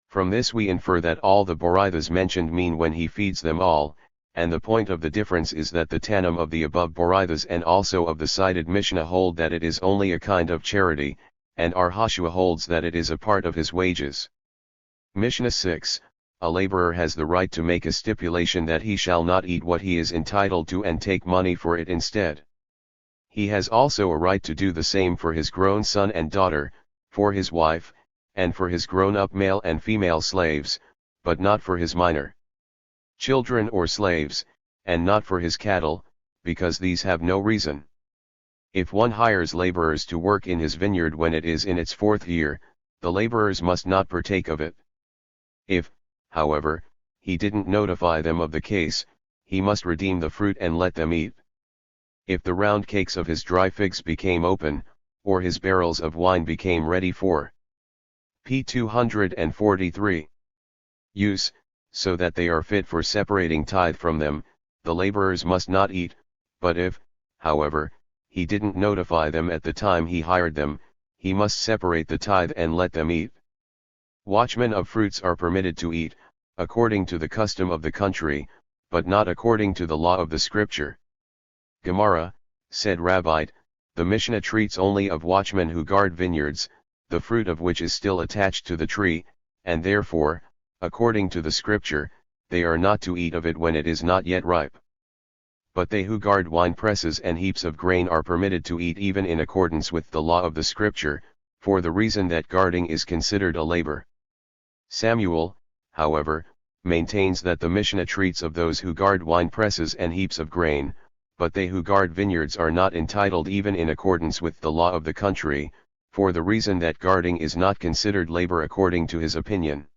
From this we infer that all the Borithas mentioned mean when he feeds them all, and the point of the difference is that the Tannim of the above Borithas and also of the cited Mishnah hold that it is only a kind of charity, and our Hoshua holds that it is a part of his wages. Mishnah 6, a laborer has the right to make a stipulation that he shall not eat what he is entitled to and take money for it instead. He has also a right to do the same for his grown son and daughter, for his wife, and for his grown-up male and female slaves, but not for his minor children or slaves, and not for his cattle, because these have no reason. If one hires laborers to work in his vineyard when it is in its 4th year, the laborers must not partake of it. If, however, he didn't notify them of the case, he must redeem the fruit and let them eat. If the round cakes of his dry figs became open, or his barrels of wine became ready for p. 243 use, so that they are fit for separating tithe from them, the laborers must not eat. But if, however, he didn't notify them at the time he hired them, he must separate the tithe and let them eat. Watchmen of fruits are permitted to eat, according to the custom of the country, but not according to the law of the scripture. Gemara, said Rabbite, the Mishnah treats only of watchmen who guard vineyards, the fruit of which is still attached to the tree, and therefore, according to the scripture, they are not to eat of it when it is not yet ripe. But they who guard wine presses and heaps of grain are permitted to eat even in accordance with the law of the scripture, for the reason that guarding is considered a labor. Samuel, however, maintains that the Mishnah treats of those who guard wine presses and heaps of grain, but they who guard vineyards are not entitled even in accordance with the law of the country, for the reason that guarding is not considered labor according to his opinion.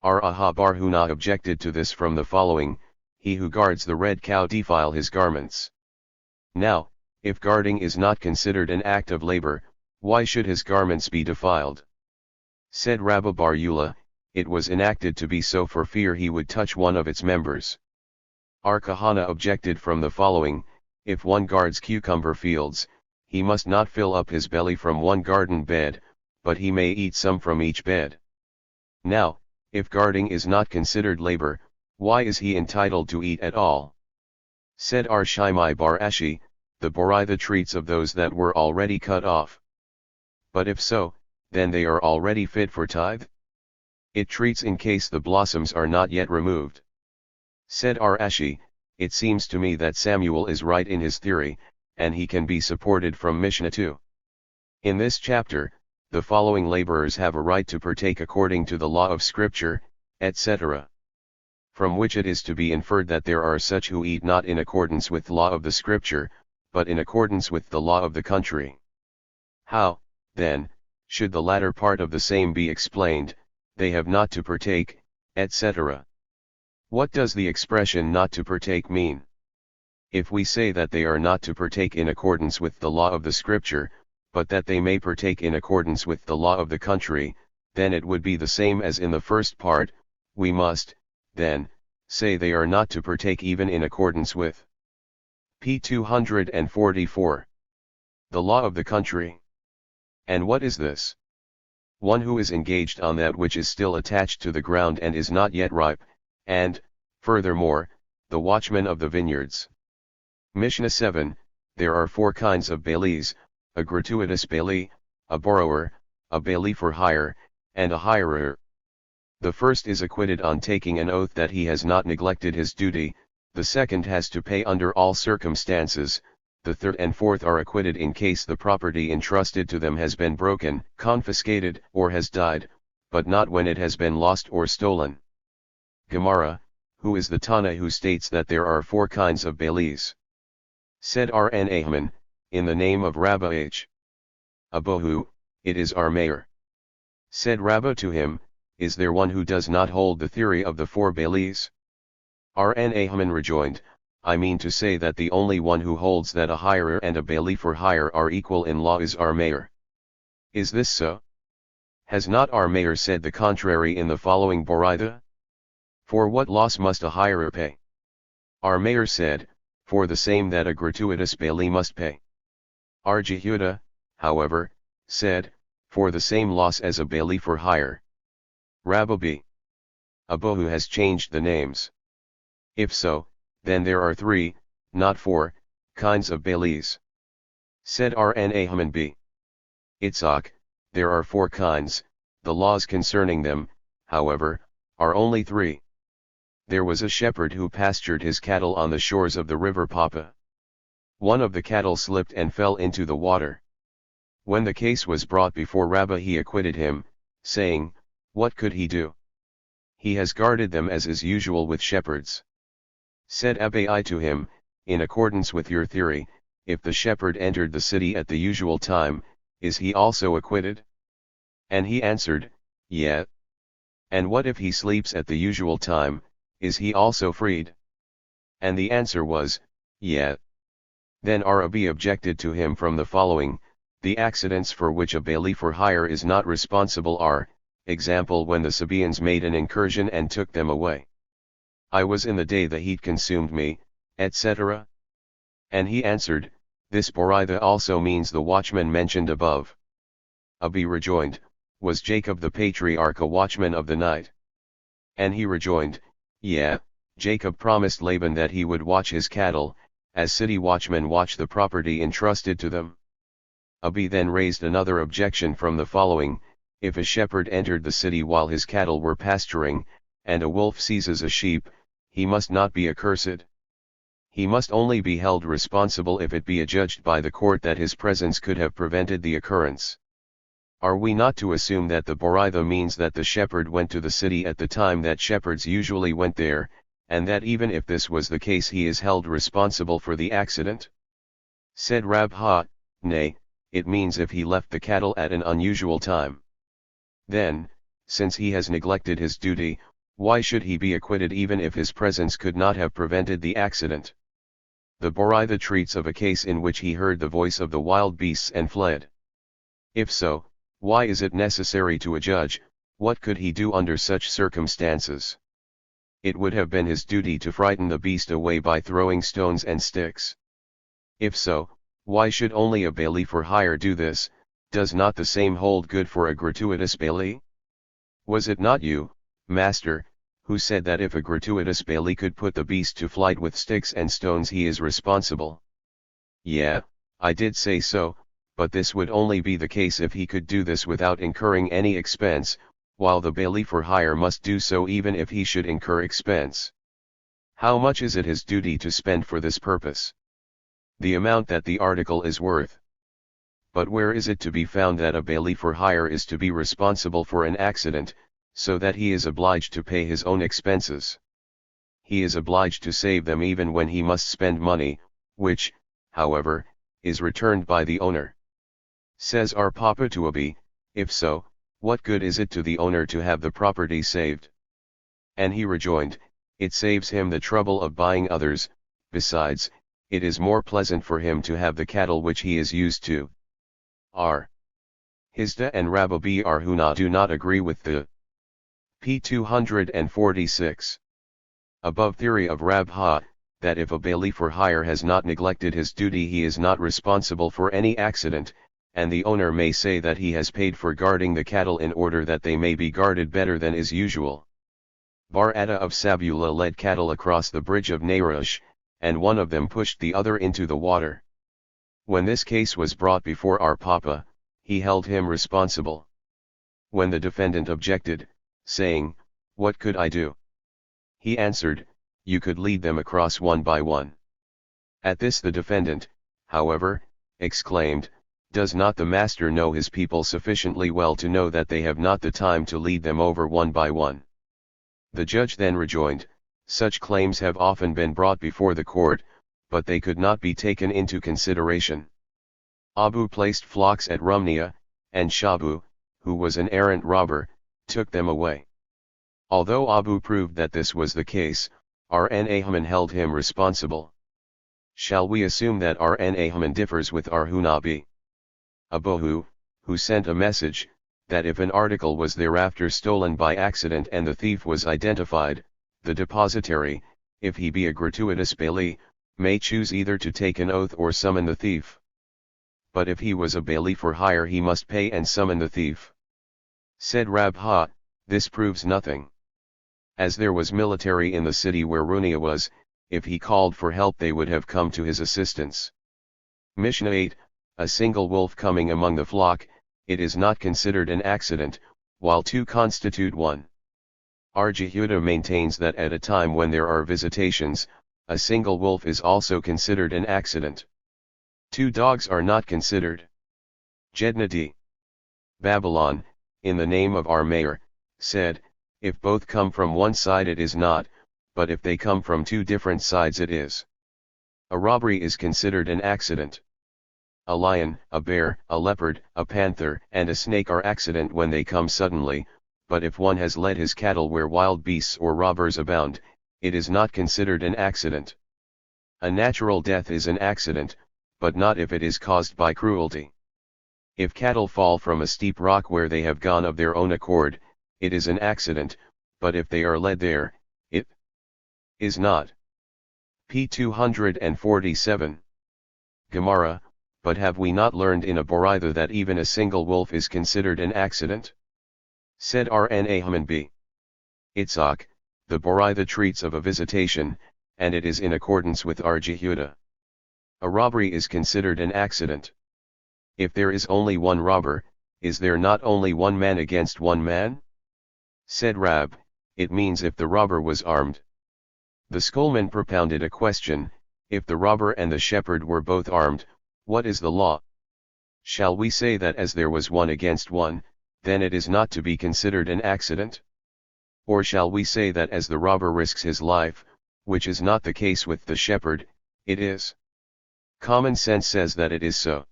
Ar-Aha Barhuna objected to this from the following: he who guards the red cow defile his garments. Now, if guarding is not considered an act of labor, why should his garments be defiled? Said Rabba Bar Yula, it was enacted to be so for fear he would touch one of its members. Ar-Kahana objected from the following: if one guards cucumber fields, he must not fill up his belly from one garden bed, but he may eat some from each bed. Now, if guarding is not considered labor, why is he entitled to eat at all? Said Ar-Shimai Bar Ashi, the Boraitha treats of those that were already cut off. But if so, then they are already fit for tithe? It treats in case the blossoms are not yet removed. Said Ar-Ashi, it seems to me that Samuel is right in his theory, and he can be supported from Mishnah 2. In this chapter, the following laborers have a right to partake according to the law of Scripture, etc. From which it is to be inferred that there are such who eat not in accordance with the law of the Scripture, but in accordance with the law of the country. How, then, should the latter part of the same be explained, they have not to partake, etc.? What does the expression not to partake mean? If we say that they are not to partake in accordance with the law of the Scripture, but that they may partake in accordance with the law of the country, then it would be the same as in the first part. We must, then, say they are not to partake even in accordance with p. 244. The law of the country. And what is this? One who is engaged on that which is still attached to the ground and is not yet ripe, and, furthermore, the watchman of the vineyards. Mishnah 7, there are 4 kinds of bailees: a gratuitous bailee, a borrower, a bailee for hire, and a hirer. The first is acquitted on taking an oath that he has not neglected his duty, the second has to pay under all circumstances, the third and fourth are acquitted in case the property entrusted to them has been broken, confiscated, or has died, but not when it has been lost or stolen. Gemara, who is the Tana who states that there are 4 kinds of bailees? Said R.N. Ahman, in the name of Rabba H. Abohu, it is our mayor. Said Rabba to him, is there one who does not hold the theory of the 4 bailees? R.N. Ahman rejoined, I mean to say that the only one who holds that a hirer and a bailee for hire are equal in law is our mayor. Is this so? Has not our mayor said the contrary in the following Boraitha? For what loss must a hirer pay? Our mayor said, for the same that a gratuitous bailee must pay. Our Jehuda, however, said, for the same loss as a bailee for hire. Rabba B. Abohu has changed the names. If so, then there are 3, not 4, kinds of bailees. Said R.N. Ahman B. Itzhak, there are 4 kinds, the laws concerning them, however, are only 3. There was a shepherd who pastured his cattle on the shores of the river Papa. One of the cattle slipped and fell into the water. When the case was brought before Rabba, he acquitted him, saying, what could he do? He has guarded them as is usual with shepherds. Said Abai to him, in accordance with your theory, if the shepherd entered the city at the usual time, is he also acquitted? And he answered, yeah. And what if he sleeps at the usual time, is he also freed? And the answer was, yeah. Then Arabi objected to him from the following: the accidents for which a bailee for hire is not responsible are, example, when the Sabaeans made an incursion and took them away. I was in the day the heat consumed me, etc. And he answered, this Boraitha also means the watchman mentioned above. Abi rejoined, was Jacob the patriarch a watchman of the night? And he rejoined, yeah, Jacob promised Laban that he would watch his cattle, as city watchmen watch the property entrusted to them. Abi then raised another objection from the following: if a shepherd entered the city while his cattle were pasturing, and a wolf seizes a sheep, he must not be accursed. He must only be held responsible if it be adjudged by the court that his presence could have prevented the occurrence. Are we not to assume that the Boraitha means that the shepherd went to the city at the time that shepherds usually went there, and that even if this was the case he is held responsible for the accident? Said Rabha, nay, it means if he left the cattle at an unusual time. Then, since he has neglected his duty, Why should he be acquitted even if his presence could not have prevented the accident? The Baraitha treats of a case in which he heard the voice of the wild beasts and fled. If so, why is it necessary to adjudge, what could he do under such circumstances? It would have been his duty to frighten the beast away by throwing stones and sticks. If so, why should only a bailee for hire do this? Does not the same hold good for a gratuitous bailee? Was it not you, Master, who said that if a gratuitous bailee could put the beast to flight with sticks and stones he is responsible? Yeah, I did say so, but this would only be the case if he could do this without incurring any expense, while the bailee for hire must do so even if he should incur expense. How much is it his duty to spend for this purpose? The amount that the article is worth. But where is it to be found that a bailee for hire is to be responsible for an accident, so that he is obliged to pay his own expenses? He is obliged to save them even when he must spend money, which, however, is returned by the owner. Says our Papa to Abi, if so, what good is it to the owner to have the property saved? And he rejoined, it saves him the trouble of buying others, besides, it is more pleasant for him to have the cattle which he is used to. R. Hizda and Rabbi Br Huna do not agree with the p. 246. Above theory of Rab Ha, that if a bailee for hire has not neglected his duty he is not responsible for any accident, and the owner may say that he has paid for guarding the cattle in order that they may be guarded better than is usual. Bar Atta of Sabula led cattle across the bridge of Narush, and one of them pushed the other into the water. When this case was brought before our Papa, he held him responsible. When the defendant objected, saying, what could I do? He answered, you could lead them across one by one. At this the defendant, however, exclaimed, does not the master know his people sufficiently well to know that they have not the time to lead them over one by one? The judge then rejoined, such claims have often been brought before the court, but they could not be taken into consideration. Abu placed flocks at Rumnia, and Shabu, who was an errant robber, took them away. Although Abu proved that this was the case, Rn held him responsible. Shall we assume that Rn differs with Arhunabi? Abu, who sent a message, that if an article was thereafter stolen by accident and the thief was identified, the depositary, if he be a gratuitous bailee, may choose either to take an oath or summon the thief. But if he was a bailee for hire he must pay and summon the thief. Said Rab Ha, this proves nothing. As there was military in the city where Runia was, if he called for help they would have come to his assistance. Mishnah 8, a single wolf coming among the flock, it is not considered an accident, while two constitute one. Yehuda maintains that at a time when there are visitations, a single wolf is also considered an accident. Two dogs are not considered. Jedna D. Babylon, in the name of our mayor, said, if both come from one side it is not, but if they come from two different sides it is. A robbery is considered an accident. A lion, a bear, a leopard, a panther, and a snake are accident when they come suddenly, but if one has led his cattle where wild beasts or robbers abound, it is not considered an accident. A natural death is an accident, but not if it is caused by cruelty. If cattle fall from a steep rock where they have gone of their own accord, it is an accident, but if they are led there, it is not. p. 247. Gemara, but have we not learned in a Baraitha that even a single wolf is considered an accident? Said Rna B. Itzhak, the Baraitha treats of a visitation, and it is in accordance with Yehuda. A robbery is considered an accident. If there is only one robber, is there not only one man against one man? Said Rab, it means if the robber was armed. The schoolman propounded a question, if the robber and the shepherd were both armed, what is the law? Shall we say that as there was one against one, then it is not to be considered an accident? Or shall we say that as the robber risks his life, which is not the case with the shepherd, it is? Common sense says that it is so.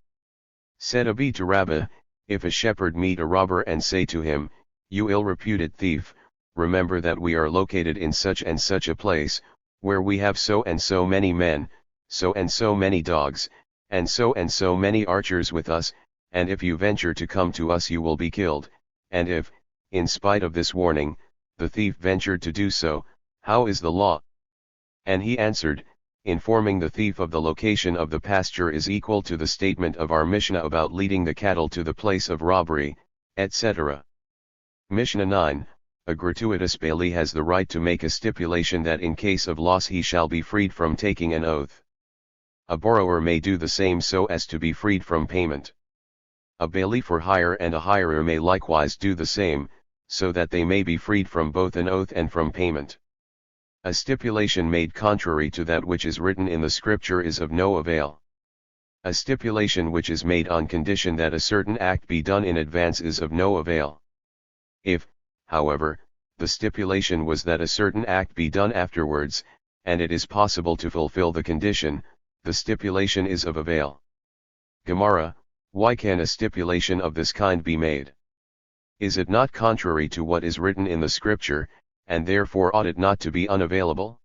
Said Abi to Rabbah, if a shepherd meet a robber and say to him, you ill-reputed thief, remember that we are located in such and such a place, where we have so and so many men, so and so many dogs, and so many archers with us, and if you venture to come to us you will be killed, and if, in spite of this warning, the thief ventured to do so, how is the law? And he answered, informing the thief of the location of the pasture is equal to the statement of our Mishnah about leading the cattle to the place of robbery, etc. Mishnah 9, a gratuitous bailee has the right to make a stipulation that in case of loss he shall be freed from taking an oath. A borrower may do the same so as to be freed from payment. A bailee for hire and a hirer may likewise do the same, so that they may be freed from both an oath and from payment. A stipulation made contrary to that which is written in the scripture is of no avail. A stipulation which is made on condition that a certain act be done in advance is of no avail. If, however, the stipulation was that a certain act be done afterwards, and it is possible to fulfill the condition, the stipulation is of avail. Gemara, why can a stipulation of this kind be made? Is it not contrary to what is written in the scripture, and therefore ought it not to be unavailable?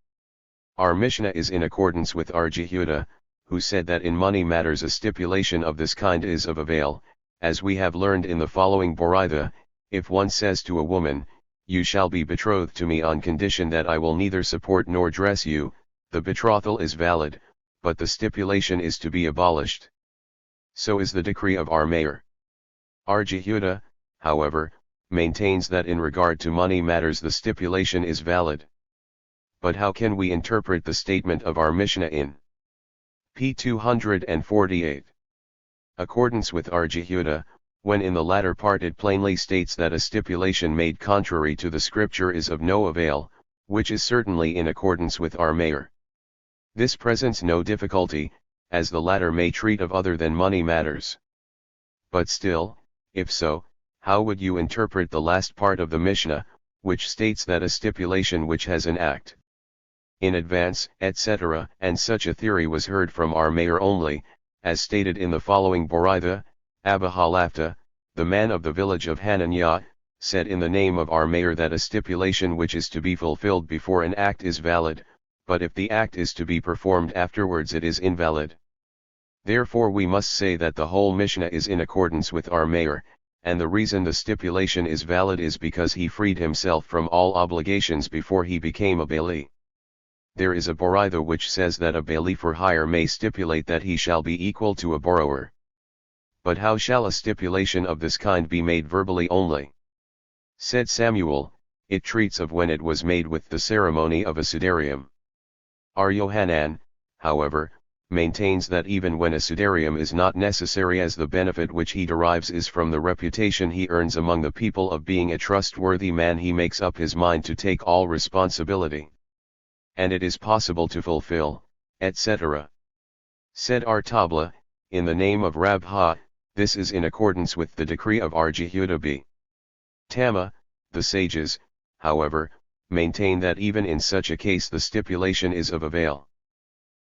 Our Mishnah is in accordance with our Yehuda, who said that in money matters a stipulation of this kind is of avail, as we have learned in the following Boraitha, if one says to a woman, you shall be betrothed to me on condition that I will neither support nor dress you, the betrothal is valid, but the stipulation is to be abolished. So is the decree of our mayor. Our Yehuda, however, maintains that in regard to money matters the stipulation is valid. But how can we interpret the statement of our Mishnah in p. 248? Accordance with our Yehuda, when in the latter part it plainly states that a stipulation made contrary to the scripture is of no avail, which is certainly in accordance with our mayor. This presents no difficulty, as the latter may treat of other than money matters. But still, if so, how would you interpret the last part of the Mishnah, which states that a stipulation which has an act in advance, etc., and such a theory was heard from our mayor only, as stated in the following Boraitha, Abba Halafta, the man of the village of Hananiah, said in the name of our mayor that a stipulation which is to be fulfilled before an act is valid, but if the act is to be performed afterwards it is invalid. Therefore we must say that the whole Mishnah is in accordance with our mayor, and the reason the stipulation is valid is because he freed himself from all obligations before he became a bailee. There is a Boraitha which says that a bailee for hire may stipulate that he shall be equal to a borrower. But how shall a stipulation of this kind be made verbally only? Said Samuel, it treats of when it was made with the ceremony of a sudarium. Our Yohanan, however, maintains that even when a sudarium is not necessary, as the benefit which he derives is from the reputation he earns among the people of being a trustworthy man, he makes up his mind to take all responsibility. And it is possible to fulfill, etc. Said our Tabla, in the name of Rabha, this is in accordance with the decree of our Yehuda b. Tama. The sages, however, maintain that even in such a case the stipulation is of avail.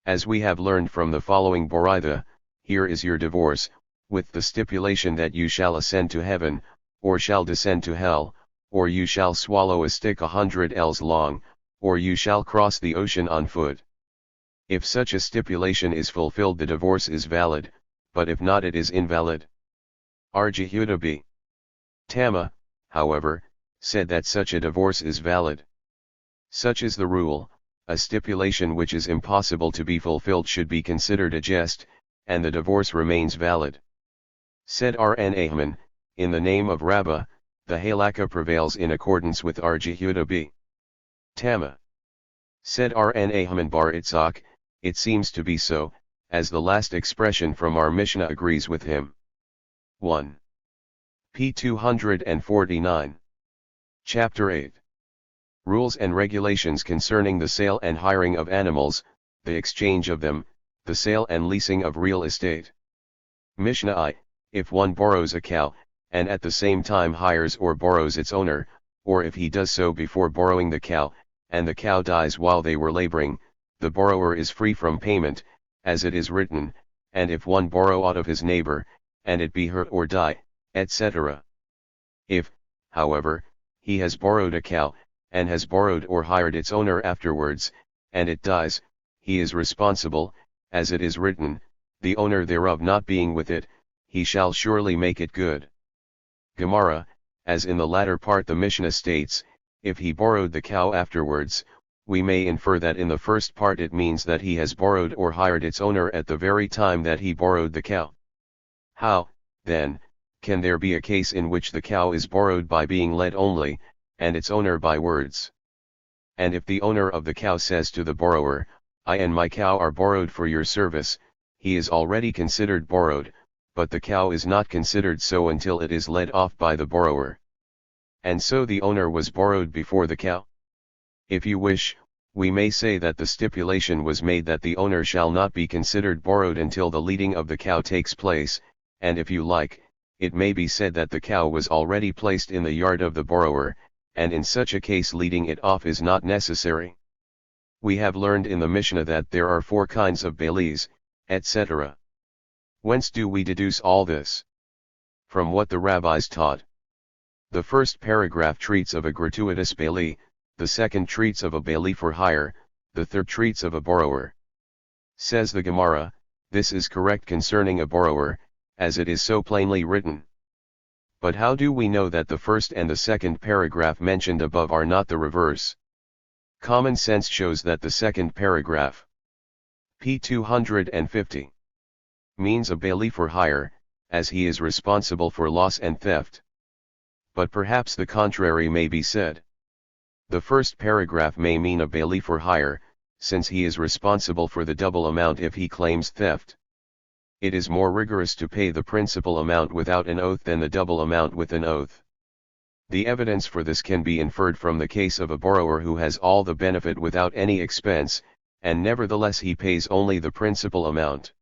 As we have learned from the following Boraitha, here is your divorce, with the stipulation that you shall ascend to heaven, or shall descend to hell, or you shall swallow a stick 100 ells long, or you shall cross the ocean on foot. If such a stipulation is fulfilled the divorce is valid, but if not it is invalid. Our Yehuda b. Tama, however, said that such a divorce is valid. Such is the rule. A stipulation which is impossible to be fulfilled should be considered a jest, and the divorce remains valid. Said R.N. Ahman, in the name of Rabbah, the halakha prevails in accordance with our Yehuda b. Tama. Said R.N. Ahman bar Itzhak, it seems to be so, as the last expression from our Mishnah agrees with him. 1. p. 249. Chapter 8. Rules and regulations concerning the sale and hiring of animals, the exchange of them, the sale and leasing of real estate. Mishnah I, if one borrows a cow, and at the same time hires or borrows its owner, or if he does so before borrowing the cow, and the cow dies while they were laboring, the borrower is free from payment, as it is written, and if one borrow aught of his neighbor, and it be hurt or die, etc. If, however, he has borrowed a cow, and has borrowed or hired its owner afterwards, and it dies, he is responsible, as it is written, the owner thereof not being with it, he shall surely make it good. Gemara, as in the latter part the Mishnah states, if he borrowed the cow afterwards, we may infer that in the first part it means that he has borrowed or hired its owner at the very time that he borrowed the cow. How, then, can there be a case in which the cow is borrowed by being led only, and its owner by words? And if the owner of the cow says to the borrower, I and my cow are borrowed for your service, he is already considered borrowed, but the cow is not considered so until it is led off by the borrower. And so the owner was borrowed before the cow. If you wish, we may say that the stipulation was made that the owner shall not be considered borrowed until the leading of the cow takes place, and if you like, it may be said that the cow was already placed in the yard of the borrower, and in such a case leading it off is not necessary. We have learned in the Mishnah that there are 4 kinds of bailees, etc. Whence do we deduce all this? From what the rabbis taught. The first paragraph treats of a gratuitous bailee, the second treats of a bailee for hire, the third treats of a borrower. Says the Gemara, this is correct concerning a borrower, as it is so plainly written. But how do we know that the first and the second paragraph mentioned above are not the reverse? Common sense shows that the second paragraph, p. 250, means a bailee for hire, as he is responsible for loss and theft. But perhaps the contrary may be said. The first paragraph may mean a bailee for hire, since he is responsible for the double amount if he claims theft. It is more rigorous to pay the principal amount without an oath than the double amount with an oath. The evidence for this can be inferred from the case of a borrower who has all the benefit without any expense, and nevertheless he pays only the principal amount.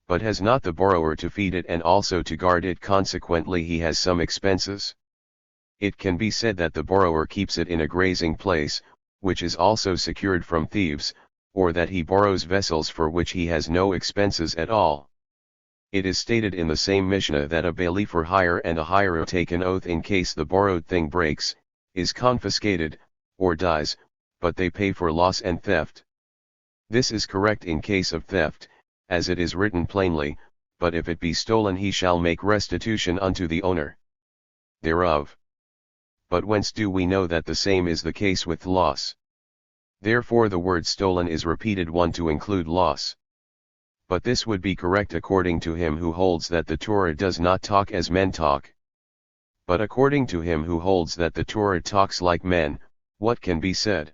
But has not the borrower to feed it and also to guard it, consequently he has some expenses? It can be said that the borrower keeps it in a grazing place, which is also secured from thieves, or that he borrows vessels for which he has no expenses at all. It is stated in the same Mishnah that a bailee for hire and a hirer take an oath in case the borrowed thing breaks, is confiscated, or dies, but they pay for loss and theft. This is correct in case of theft, as it is written plainly, but if it be stolen he shall make restitution unto the owner thereof. But whence do we know that the same is the case with loss? Therefore the word stolen is repeated one to include loss. But this would be correct according to him who holds that the Torah does not talk as men talk. But according to him who holds that the Torah talks like men, what can be said?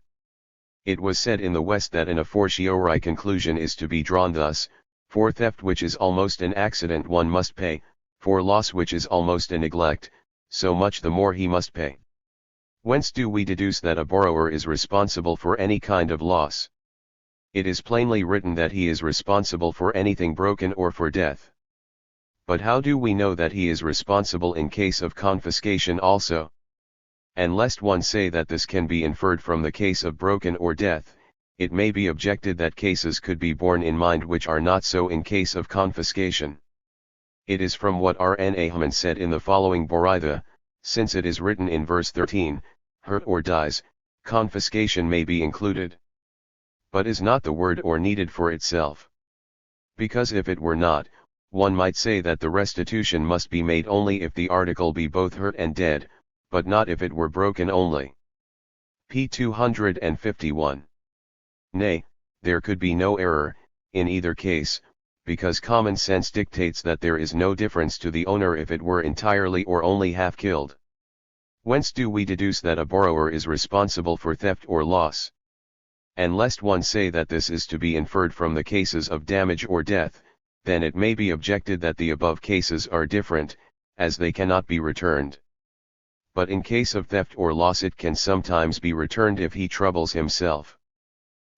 It was said in the West that an a fortiori conclusion is to be drawn thus: for theft which is almost an accident one must pay, for loss which is almost a neglect, so much the more he must pay. Whence do we deduce that a borrower is responsible for any kind of loss? It is plainly written that he is responsible for anything broken or for death. But how do we know that he is responsible in case of confiscation also? And lest one say that this can be inferred from the case of broken or death, it may be objected that cases could be borne in mind which are not so in case of confiscation. It is from what R.N.A. Haman said in the following Boraitha, since it is written in verse 13, hurt or dies, confiscation may be included. But is not the word or needed for itself? Because if it were not, one might say that the restitution must be made only if the article be both hurt and dead, but not if it were broken only. p. 251. Nay, there could be no error, in either case, because common sense dictates that there is no difference to the owner if it were entirely or only half killed. Whence do we deduce that a borrower is responsible for theft or loss? And lest one say that this is to be inferred from the cases of damage or death, then it may be objected that the above cases are different, as they cannot be returned. But in case of theft or loss it can sometimes be returned if he troubles himself.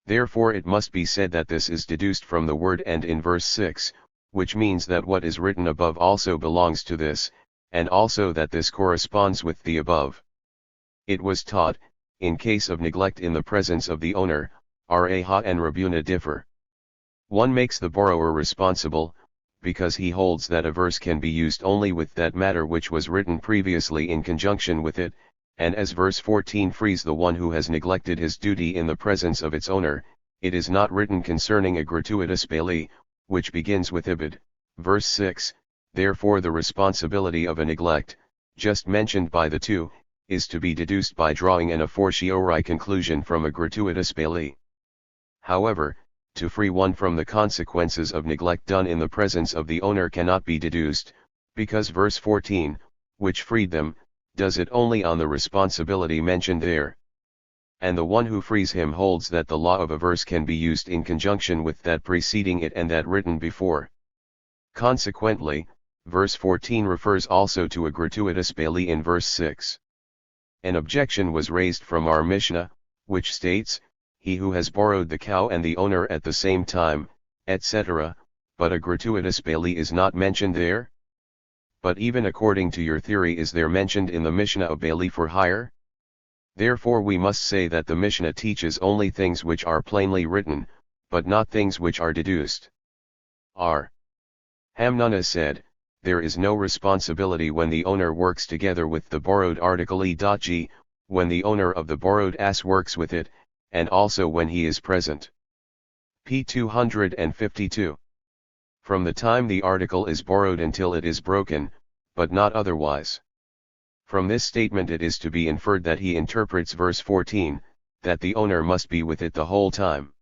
Therefore it must be said that this is deduced from the word "and" in verse 6, which means that what is written above also belongs to this, and also that this corresponds with the above. It was taught, in case of neglect in the presence of the owner, Raha and Rabuna differ. One makes the borrower responsible, because he holds that a verse can be used only with that matter which was written previously in conjunction with it, and as verse 14 frees the one who has neglected his duty in the presence of its owner, it is not written concerning a gratuitous beli, which begins with ibid, verse 6, therefore the responsibility of a neglect, just mentioned by the two, is to be deduced by drawing an a fortiori conclusion from a gratuitous beli. However, to free one from the consequences of neglect done in the presence of the owner cannot be deduced, because verse 14, which freed them, does it only on the responsibility mentioned there. And the one who frees him holds that the law of a verse can be used in conjunction with that preceding it and that written before. Consequently, verse 14 refers also to a gratuitous beli in verse 6. An objection was raised from our Mishnah, which states, he who has borrowed the cow and the owner at the same time, etc., but a gratuitous beli is not mentioned there? But even according to your theory, is there mentioned in the Mishnah a beli for hire? Therefore we must say that the Mishnah teaches only things which are plainly written, but not things which are deduced. R. Hamnana said, there is no responsibility when the owner works together with the borrowed article e.g., when the owner of the borrowed ass works with it, and also when he is present. P. 252. From the time the article is borrowed until it is broken, but not otherwise. From this statement it is to be inferred that he interprets verse 14, that the owner must be with it the whole time.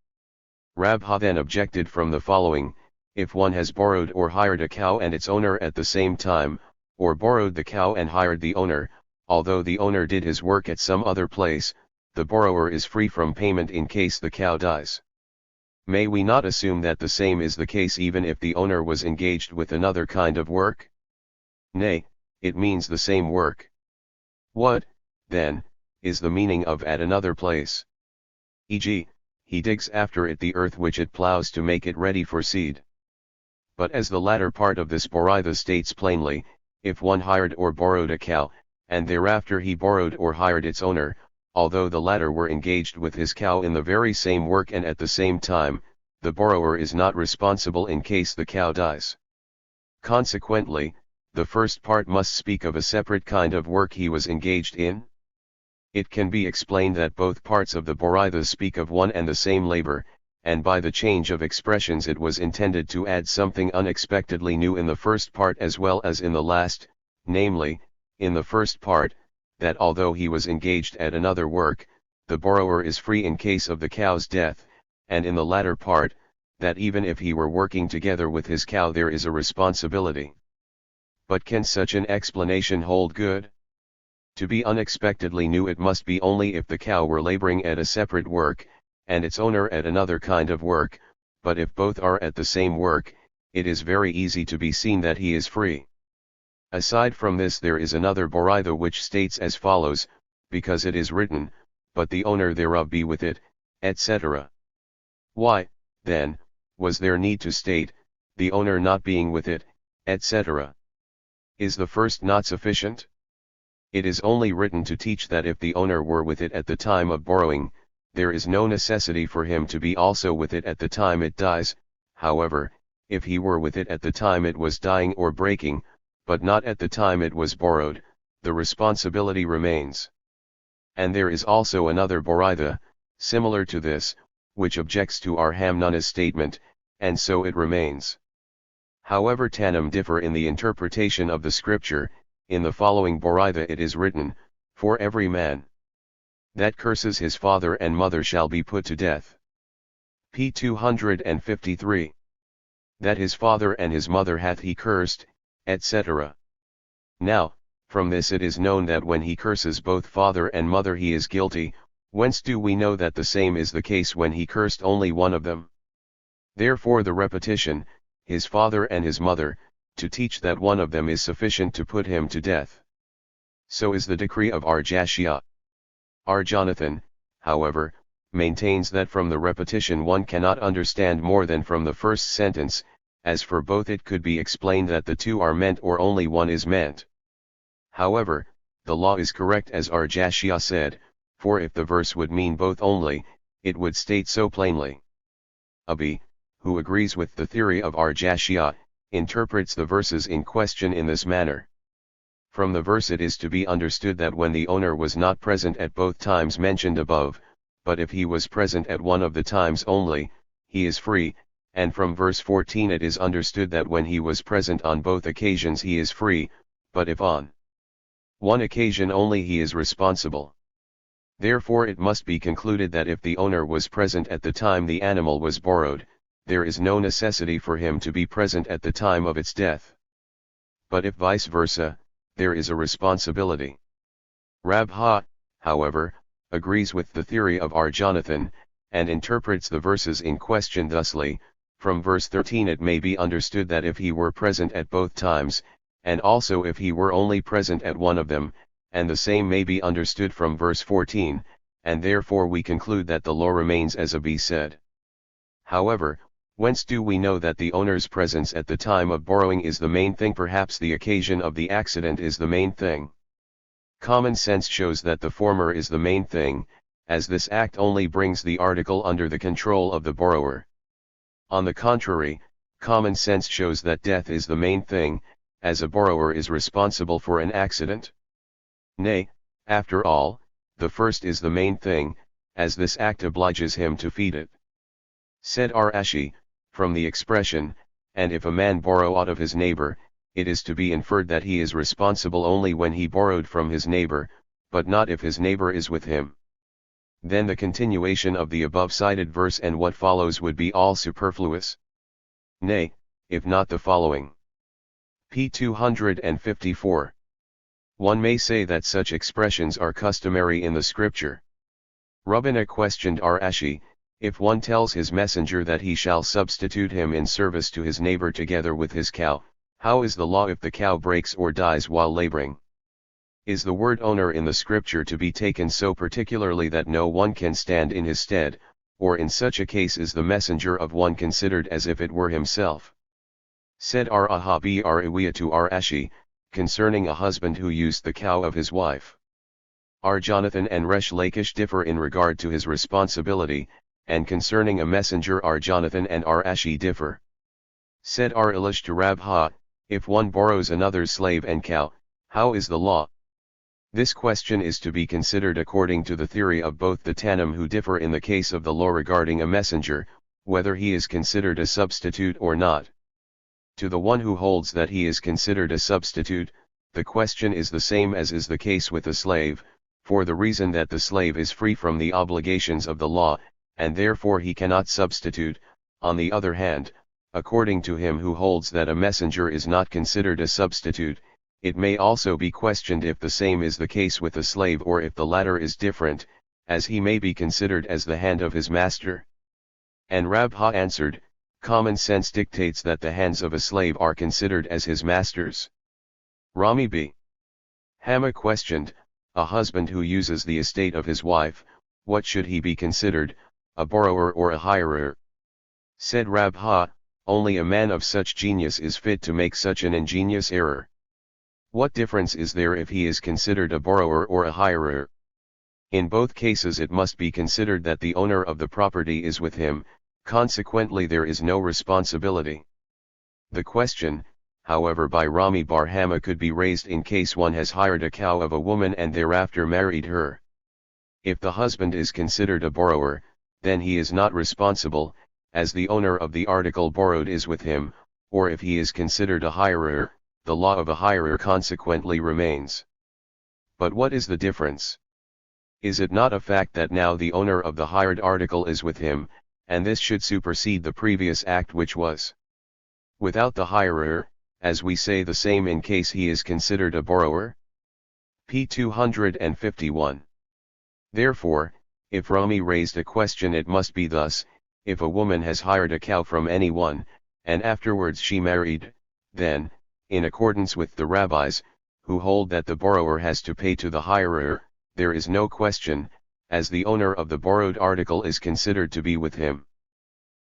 Rabha then objected from the following, if one has borrowed or hired a cow and its owner at the same time, or borrowed the cow and hired the owner, although the owner did his work at some other place, the borrower is free from payment in case the cow dies. May we not assume that the same is the case even if the owner was engaged with another kind of work? Nay, it means the same work. What, then, is the meaning of at another place? E.g., he digs after it the earth which it plows to make it ready for seed. But as the latter part of this Boraitha states plainly, if one hired or borrowed a cow, and thereafter he borrowed or hired its owner, although the latter were engaged with his cow in the very same work and at the same time, the borrower is not responsible in case the cow dies. Consequently, the first part must speak of a separate kind of work he was engaged in. It can be explained that both parts of the Boraitha speak of one and the same labor, and by the change of expressions it was intended to add something unexpectedly new in the first part as well as in the last, namely, in the first part, that although he was engaged at another work, the borrower is free in case of the cow's death, and in the latter part, that even if he were working together with his cow there is a responsibility. But can such an explanation hold good? To be unexpectedly new it must be only if the cow were laboring at a separate work, and its owner at another kind of work, but if both are at the same work, it is very easy to be seen that he is free. Aside from this there is another Boraitha which states as follows, because it is written, but the owner thereof be with it, etc. Why, then, was there need to state, the owner not being with it, etc.? Is the first not sufficient? It is only written to teach that if the owner were with it at the time of borrowing, there is no necessity for him to be also with it at the time it dies. However, if he were with it at the time it was dying or breaking, but not at the time it was borrowed, the responsibility remains. And there is also another Boraitha, similar to this, which objects to our Hamnana's statement, and so it remains. However, Tannim differ in the interpretation of the scripture. In the following Boraitha it is written, for every man that curses his father and mother shall be put to death. P. 253. That his father and his mother hath he cursed, etc. Now, from this it is known that when he curses both father and mother he is guilty. Whence do we know that the same is the case when he cursed only one of them? Therefore the repetition, his father and his mother, to teach that one of them is sufficient to put him to death. So is the decree of our Jashia. Our Jonathan, however, maintains that from the repetition one cannot understand more than from the first sentence, as for both it could be explained that the two are meant or only one is meant. However, the law is correct as our Jashia said, for if the verse would mean both only, it would state so plainly. Abi, who agrees with the theory of our Jashia, interprets the verses in question in this manner. From the verse it is to be understood that when the owner was not present at both times mentioned above, but if he was present at one of the times only, he is free, and from verse 14 it is understood that when he was present on both occasions he is free, but if on one occasion only he is responsible. Therefore it must be concluded that if the owner was present at the time the animal was borrowed, there is no necessity for him to be present at the time of its death. But if vice versa, there is a responsibility. Rabha, however, agrees with the theory of R. Jonathan, and interprets the verses in question thusly. From verse 13 it may be understood that if he were present at both times, and also if he were only present at one of them, and the same may be understood from verse 14, and therefore we conclude that the law remains as a be said. However, whence do we know that the owner's presence at the time of borrowing is the main thing? Perhaps the occasion of the accident is the main thing. Common sense shows that the former is the main thing, as this act only brings the article under the control of the borrower. On the contrary, common sense shows that death is the main thing, as a borrower is responsible for an accident. Nay, after all, the first is the main thing, as this act obliges him to feed it. Said Rashi, from the expression, and if a man borrow aught of his neighbor, it is to be inferred that he is responsible only when he borrowed from his neighbor, but not if his neighbor is with him. Then the continuation of the above cited verse and what follows would be all superfluous. Nay, if not the following. p. 254. One may say that such expressions are customary in the scripture. Rabbana questioned Rashi, if one tells his messenger that he shall substitute him in service to his neighbor together with his cow, how is the law if the cow breaks or dies while laboring? Is the word owner in the scripture to be taken so particularly that no one can stand in his stead, or in such a case is the messenger of one considered as if it were himself? Said Rahabi Ariwiyah to Rashi, concerning a husband who used the cow of his wife. R. Jonathan and Resh Lakish differ in regard to his responsibility, and concerning a messenger R. Jonathan and Rashi differ. Said R. Elish to Rabha, if one borrows another's slave and cow, how is the law? This question is to be considered according to the theory of both the Tannim who differ in the case of the law regarding a messenger, whether he is considered a substitute or not. To the one who holds that he is considered a substitute, the question is the same as is the case with a slave, for the reason that the slave is free from the obligations of the law, and therefore he cannot substitute. On the other hand, according to him who holds that a messenger is not considered a substitute, it may also be questioned if the same is the case with a slave or if the latter is different, as he may be considered as the hand of his master. And Rabha answered, common sense dictates that the hands of a slave are considered as his master's. Rami b. Hama questioned, a husband who uses the estate of his wife, what should he be considered, a borrower or a hirer? Said Rabha, only a man of such genius is fit to make such an ingenious error. What difference is there if he is considered a borrower or a hirer? In both cases it must be considered that the owner of the property is with him, consequently there is no responsibility. The question, however, by Rami bar Hama could be raised in case one has hired a cow of a woman and thereafter married her. If the husband is considered a borrower, then he is not responsible, as the owner of the article borrowed is with him, or if he is considered a hirer, the law of a hirer consequently remains. But what is the difference? Is it not a fact that now the owner of the hired article is with him, and this should supersede the previous act which was without the hirer, as we say the same in case he is considered a borrower? p. 251. Therefore, if Rami raised a question it must be thus, if a woman has hired a cow from anyone, and afterwards she married, then, in accordance with the rabbis, who hold that the borrower has to pay to the hirer, there is no question, as the owner of the borrowed article is considered to be with him.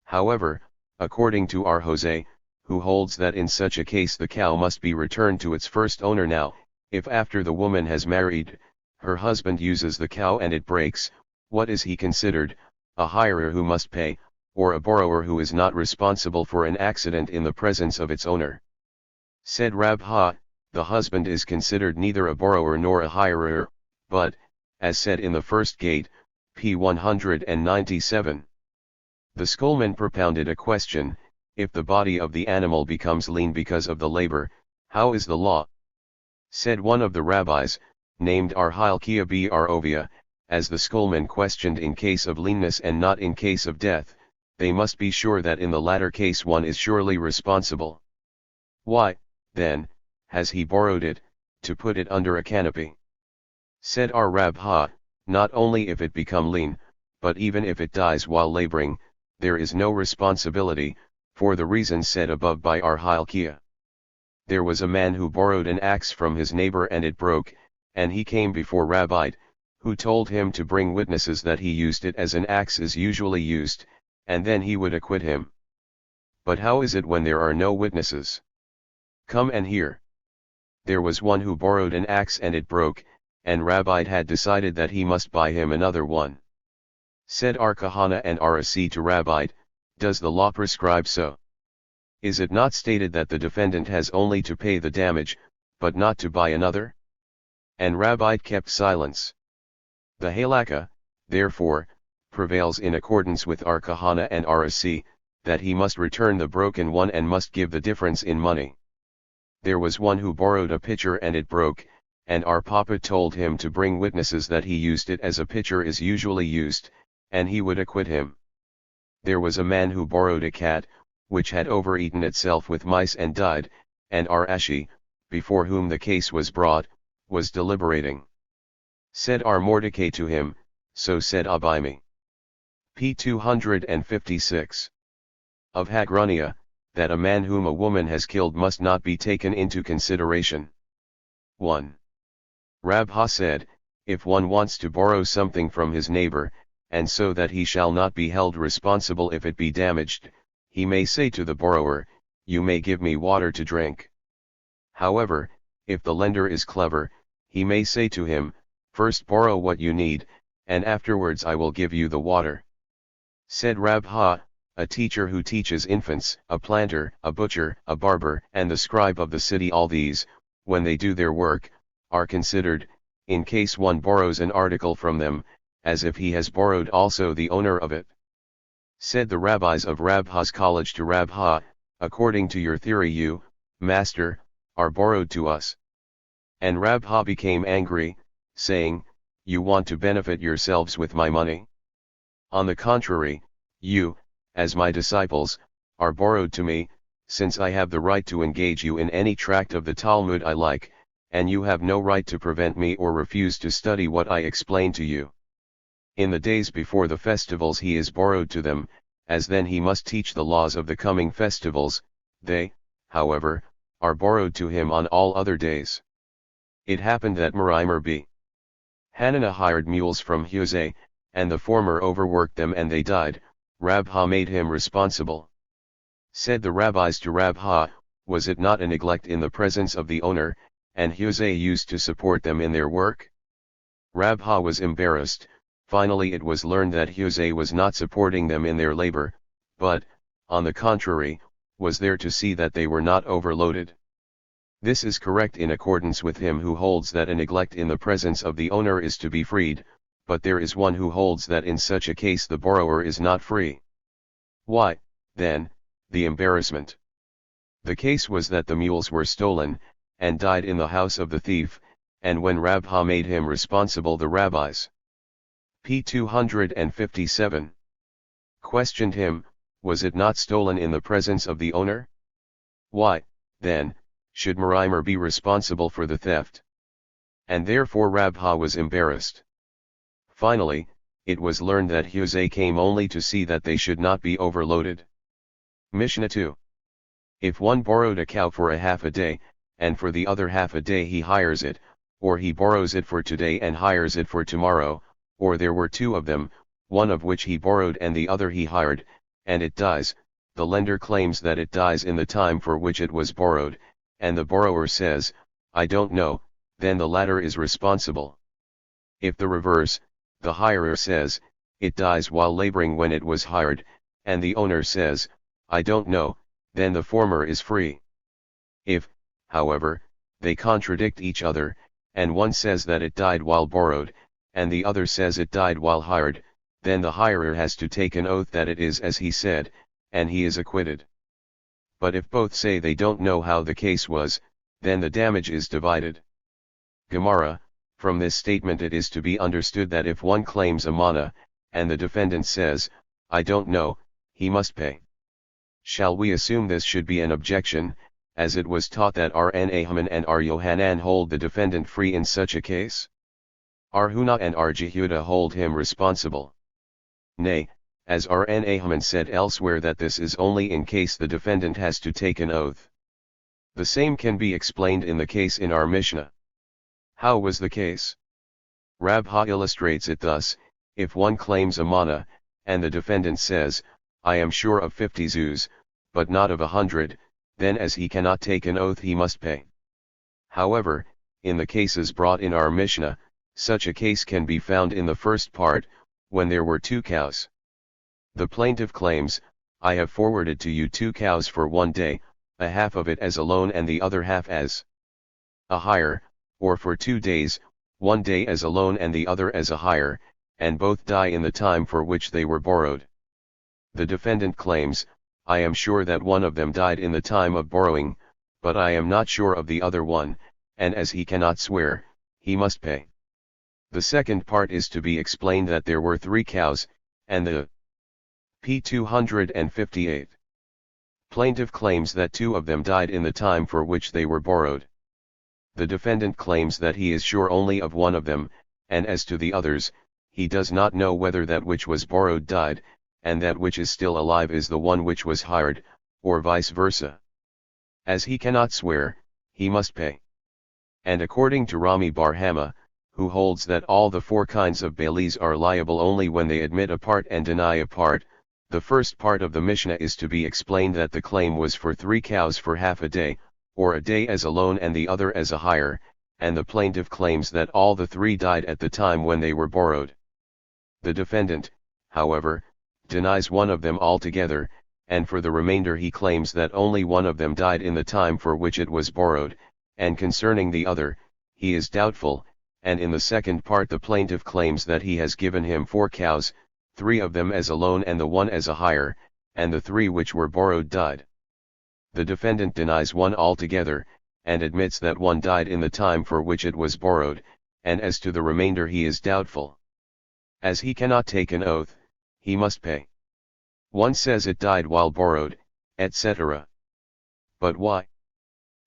However, according to R. Jose, who holds that in such a case the cow must be returned to its first owner now, if after the woman has married, her husband uses the cow and it breaks, what is he considered, a hirer who must pay, or a borrower who is not responsible for an accident in the presence of its owner? Said Rabha, the husband is considered neither a borrower nor a hirer, but, as said in the first gate, p. 197. The schoolman propounded a question: if the body of the animal becomes lean because of the labor, how is the law? Said one of the rabbis, named Arhilkiah Brovia, as the schoolman questioned in case of leanness and not in case of death, they must be sure that in the latter case one is surely responsible. Why, then, has he borrowed it, to put it under a canopy? Said our Rabha, not only if it become lean, but even if it dies while laboring, there is no responsibility, for the reasons said above by Arhilkiah. There was a man who borrowed an axe from his neighbor and it broke, and he came before Rabbi, who told him to bring witnesses that he used it as an axe is usually used, and then he would acquit him. But how is it when there are no witnesses? Come and hear. There was one who borrowed an axe and it broke, and Rabbi had decided that he must buy him another one. Said our Kahana and Arasi to Rabbi, does the law prescribe so? Is it not stated that the defendant has only to pay the damage, but not to buy another? And Rabbi kept silence. The halakha, therefore, prevails in accordance with our Kahana and Arasi, that he must return the broken one and must give the difference in money. There was one who borrowed a pitcher and it broke, and our Papa told him to bring witnesses that he used it as a pitcher is usually used, and he would acquit him. There was a man who borrowed a cat, which had overeaten itself with mice and died, and our Ashi, before whom the case was brought, was deliberating. Said our Mordecai to him, so said Abimi. p. 256. Of Hagrunia, that a man whom a woman has killed must not be taken into consideration. 1. Rabha said, if one wants to borrow something from his neighbor, and so that he shall not be held responsible if it be damaged, he may say to the borrower, you may give me water to drink. However, if the lender is clever, he may say to him, first borrow what you need, and afterwards I will give you the water. Said Rabha, a teacher who teaches infants, a planter, a butcher, a barber, and the scribe of the city, all these, when they do their work, are considered, in case one borrows an article from them, as if he has borrowed also the owner of it. Said the rabbis of Rabha's college to Rabha, according to your theory you, master, are borrowed to us. And Rabha became angry, saying, you want to benefit yourselves with my money? On the contrary, you, as my disciples, are borrowed to me, since I have the right to engage you in any tract of the Talmud I like, and you have no right to prevent me or refuse to study what I explain to you. In the days before the festivals he is borrowed to them, as then he must teach the laws of the coming festivals, they, however, are borrowed to him on all other days. It happened that Merimer b. Hananiah hired mules from Huzay, and the former overworked them and they died. Rabha made him responsible. Said the rabbis to Rabha, was it not a neglect in the presence of the owner, and Huzay used to support them in their work? Rabha was embarrassed. Finally it was learned that Huzay was not supporting them in their labor, but, on the contrary, was there to see that they were not overloaded. This is correct in accordance with him who holds that a neglect in the presence of the owner is to be freed, but there is one who holds that in such a case the borrower is not free. Why, then, the embarrassment? The case was that the mules were stolen, and died in the house of the thief, and when Rabha made him responsible the rabbis, p. 257, questioned him, was it not stolen in the presence of the owner? Why, then, should Merimer be responsible for the theft? And therefore Rabha was embarrassed. Finally, it was learned that Huzay came only to see that they should not be overloaded. Mishnah 2. If one borrowed a cow for a half a day, and for the other half a day he hires it, or he borrows it for today and hires it for tomorrow, or there were two of them, one of which he borrowed and the other he hired, and it dies, the lender claims that it dies in the time for which it was borrowed, and the borrower says, I don't know, then the latter is responsible. If the reverse, the hirer says, it dies while laboring when it was hired, and the owner says, I don't know, then the former is free. If, however, they contradict each other, and one says that it died while borrowed, and the other says it died while hired, then the hirer has to take an oath that it is as he said, and he is acquitted. But if both say they don't know how the case was, then the damage is divided. Gemara, from this statement it is to be understood that if one claims a mana, and the defendant says, I don't know, he must pay. Shall we assume this should be an objection, as it was taught that Rn Haman and R Yohanan hold the defendant free in such a case? R Huna and R Jehuda hold him responsible. Nay, as Rn Haman said elsewhere that this is only in case the defendant has to take an oath. The same can be explained in the case in our Mishnah. How was the case? Rabha illustrates it thus: if one claims a mana, and the defendant says, I am sure of 50 zuz, but not of 100, then as he cannot take an oath he must pay. However, in the cases brought in our Mishnah, such a case can be found in the first part, when there were 2 cows. The plaintiff claims, I have forwarded to you 2 cows for 1 day, a half of it as a loan and the other half as a hire, or for 2 days, 1 day as a loan and the other as a hire, and both die in the time for which they were borrowed. The defendant claims, I am sure that one of them died in the time of borrowing, but I am not sure of the other one, and as he cannot swear, he must pay. The second part is to be explained that there were 3 cows, and the P258. Plaintiff claims that 2 of them died in the time for which they were borrowed. The defendant claims that he is sure only of one of them, and as to the others, he does not know whether that which was borrowed died, and that which is still alive is the one which was hired, or vice versa. As he cannot swear, he must pay. And according to Rami Bar Hama, who holds that all the 4 kinds of bailees are liable only when they admit a part and deny a part, the first part of the Mishnah is to be explained that the claim was for 3 cows for half a day, or a day as a loan and the other as a hire, and the plaintiff claims that all the 3 died at the time when they were borrowed. The defendant, however, denies one of them altogether, and for the remainder he claims that only one of them died in the time for which it was borrowed, and concerning the other, he is doubtful, and in the second part the plaintiff claims that he has given him 4 cows, 3 of them as a loan and the 1 as a hire, and the 3 which were borrowed died. The defendant denies one altogether, and admits that one died in the time for which it was borrowed, and as to the remainder he is doubtful. As he cannot take an oath, he must pay. One says it died while borrowed, etc. But why?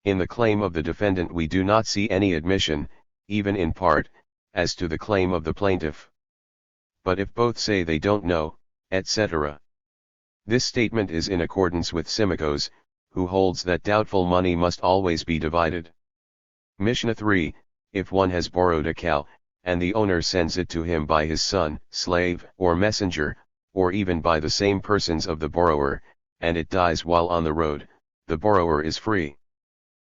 In the claim of the defendant we do not see any admission, even in part, as to the claim of the plaintiff. But if both say they don't know, etc. This statement is in accordance with Simikos, who holds that doubtful money must always be divided. Mishnah 3, if one has borrowed a cow, and the owner sends it to him by his son, slave, or messenger, or even by the same persons of the borrower, and it dies while on the road, the borrower is free.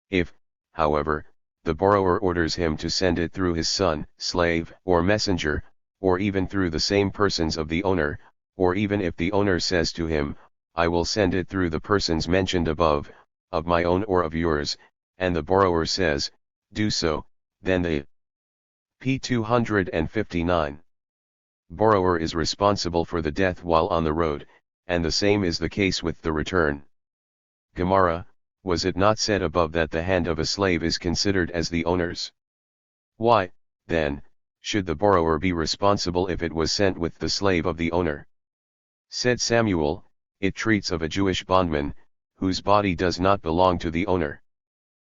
If, however, the borrower orders him to send it through his son, slave, or messenger, or even through the same persons of the owner, or even if the owner says to him, I will send it through the persons mentioned above, of my own or of yours, and the borrower says, do so, then the P259. Borrower is responsible for the death while on the road, and the same is the case with the return. Gemara, was it not said above that the hand of a slave is considered as the owner's? Why, then, should the borrower be responsible if it was sent with the slave of the owner? Said Samuel, it treats of a Jewish bondman, whose body does not belong to the owner.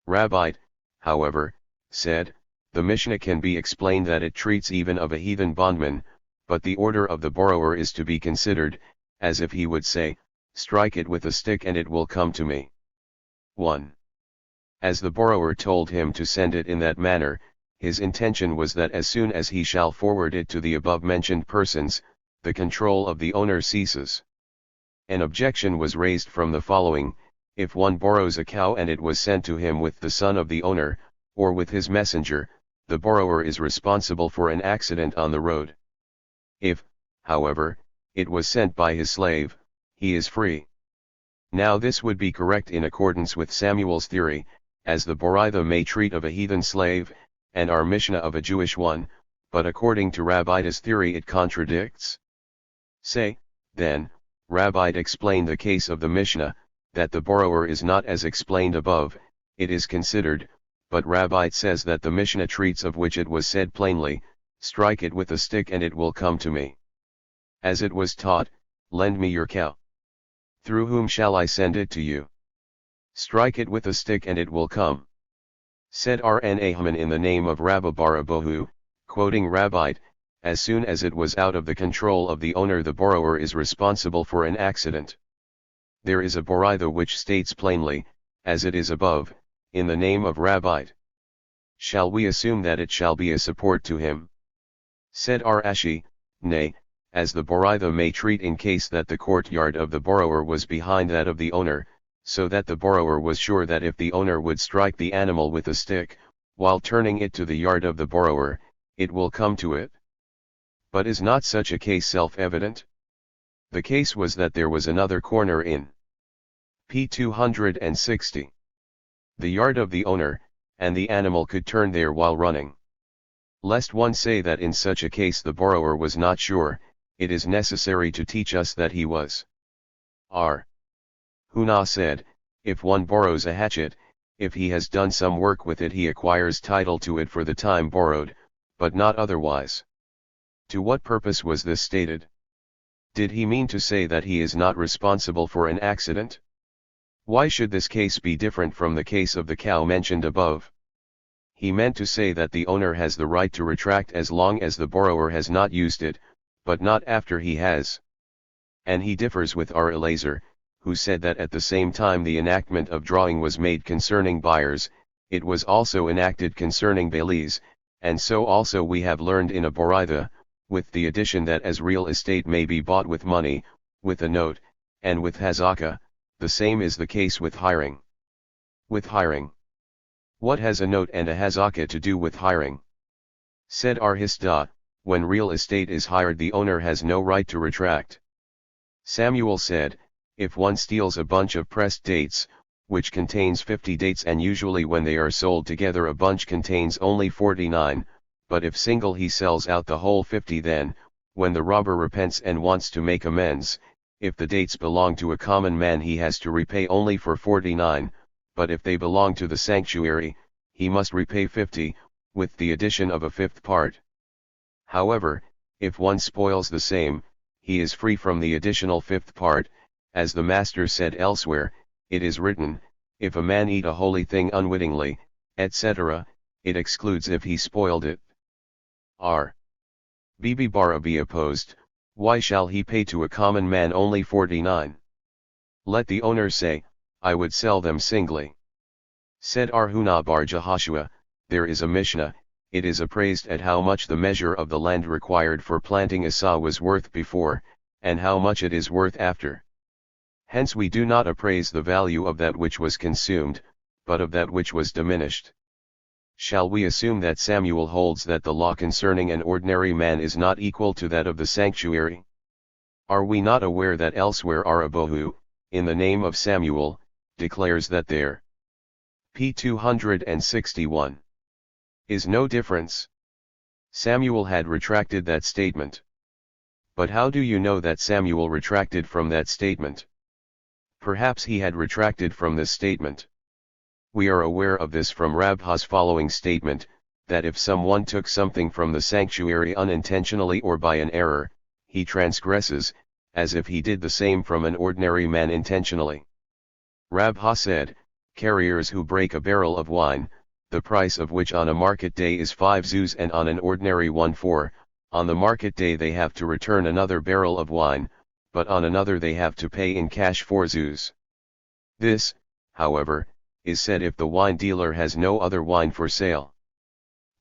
Rabbi, however, said, the Mishnah can be explained that it treats even of a heathen bondman, but the order of the borrower is to be considered, as if he would say, strike it with a stick and it will come to me. 1. As the borrower told him to send it in that manner, his intention was that as soon as he shall forward it to the above-mentioned persons, the control of the owner ceases. An objection was raised from the following: if one borrows a cow and it was sent to him with the son of the owner, or with his messenger, the borrower is responsible for an accident on the road. If, however, it was sent by his slave, he is free. Now this would be correct in accordance with Samuel's theory, as the Boraitha may treat of a heathen slave, and our Mishnah of a Jewish one, but according to Rabbi's theory it contradicts? Say, then, Rabbi explained the case of the Mishnah, that the borrower is not as explained above, it is considered, but Rabbi says that the Mishnah treats of which it was said plainly, strike it with a stick and it will come to me. As it was taught, lend me your cow. Through whom shall I send it to you? Strike it with a stick and it will come. Said Rn Haman in the name of Rabbi Barabohu, quoting Rabbi, as soon as it was out of the control of the owner the borrower is responsible for an accident. There is a Boraitha which states plainly, as it is above, in the name of Rabbi. Shall we assume that it shall be a support to him? Said Rashi, nay, as the Boraitha may treat in case that the courtyard of the borrower was behind that of the owner, so that the borrower was sure that if the owner would strike the animal with a stick, while turning it to the yard of the borrower, it will come to it. But is not such a case self-evident? The case was that there was another corner in p. 260. The yard of the owner, and the animal could turn there while running. Lest one say that in such a case the borrower was not sure, it is necessary to teach us that he was. R. Huna said, if one borrows a hatchet, if he has done some work with it he acquires title to it for the time borrowed, but not otherwise. To what purpose was this stated? Did he mean to say that he is not responsible for an accident? Why should this case be different from the case of the cow mentioned above? He meant to say that the owner has the right to retract as long as the borrower has not used it, but not after he has. And he differs with R. Elazar, who said that at the same time the enactment of drawing was made concerning buyers, it was also enacted concerning bailees, and so also we have learned in a Boraitha, with the addition that as real estate may be bought with money, with a note, and with hazaka, the same is the case with hiring. With hiring. What has a note and a hazaka to do with hiring? Said Arhista, when real estate is hired the owner has no right to retract. Samuel said, if one steals a bunch of pressed dates, which contains 50 dates and usually when they are sold together a bunch contains only 49, but if single he sells out the whole 50 then, when the robber repents and wants to make amends, if the dates belong to a common man he has to repay only for 49, but if they belong to the sanctuary, he must repay 50, with the addition of a fifth part. However, if one spoils the same, he is free from the additional fifth part, as the Master said elsewhere, it is written, if a man eat a holy thing unwittingly, etc., it excludes if he spoiled it. R. Bibi Barabi opposed, why shall he pay to a common man only 49? Let the owner say, I would sell them singly. Said Arhuna bar Jehoshua, there is a Mishnah, it is appraised at how much the measure of the land required for planting a saw was worth before, and how much it is worth after. Hence we do not appraise the value of that which was consumed, but of that which was diminished. Shall we assume that Samuel holds that the law concerning an ordinary man is not equal to that of the sanctuary? Are we not aware that elsewhere Arabohu, in the name of Samuel, declares that there p. 261 is no difference? Samuel had retracted that statement. But how do you know that Samuel retracted from that statement? Perhaps he had retracted from this statement. We are aware of this from Rabha's following statement, that if someone took something from the sanctuary unintentionally or by an error, he transgresses, as if he did the same from an ordinary man intentionally. Rabha said, carriers who break a barrel of wine, the price of which on a market day is 5 zuz and on an ordinary one 4, on the market day they have to return another barrel of wine, but on another they have to pay in cash 4 zuz. This, however, is said if the wine dealer has no other wine for sale.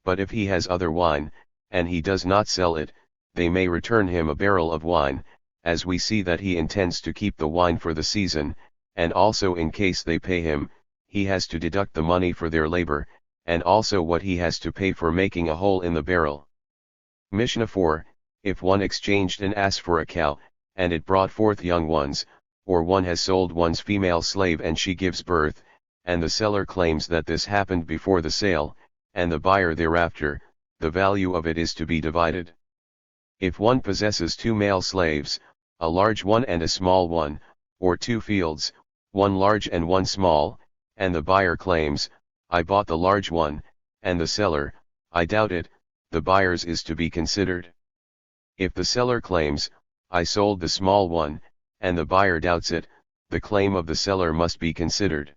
But if he has other wine, and he does not sell it, they may return him a barrel of wine, as we see that he intends to keep the wine for the season, and also in case they pay him, he has to deduct the money for their labor, and also what he has to pay for making a hole in the barrel. Mishnah 4, if one exchanged an ass for a cow, and it brought forth young ones, or one has sold one's female slave and she gives birth, and the seller claims that this happened before the sale, and the buyer thereafter, the value of it is to be divided. If one possesses 2 male slaves, a large one and a small one, or 2 fields, one large and one small, and the buyer claims, I bought the large one, and the seller, I doubt it, the buyer's is to be considered. If the seller claims, I sold the small one, and the buyer doubts it, the claim of the seller must be considered.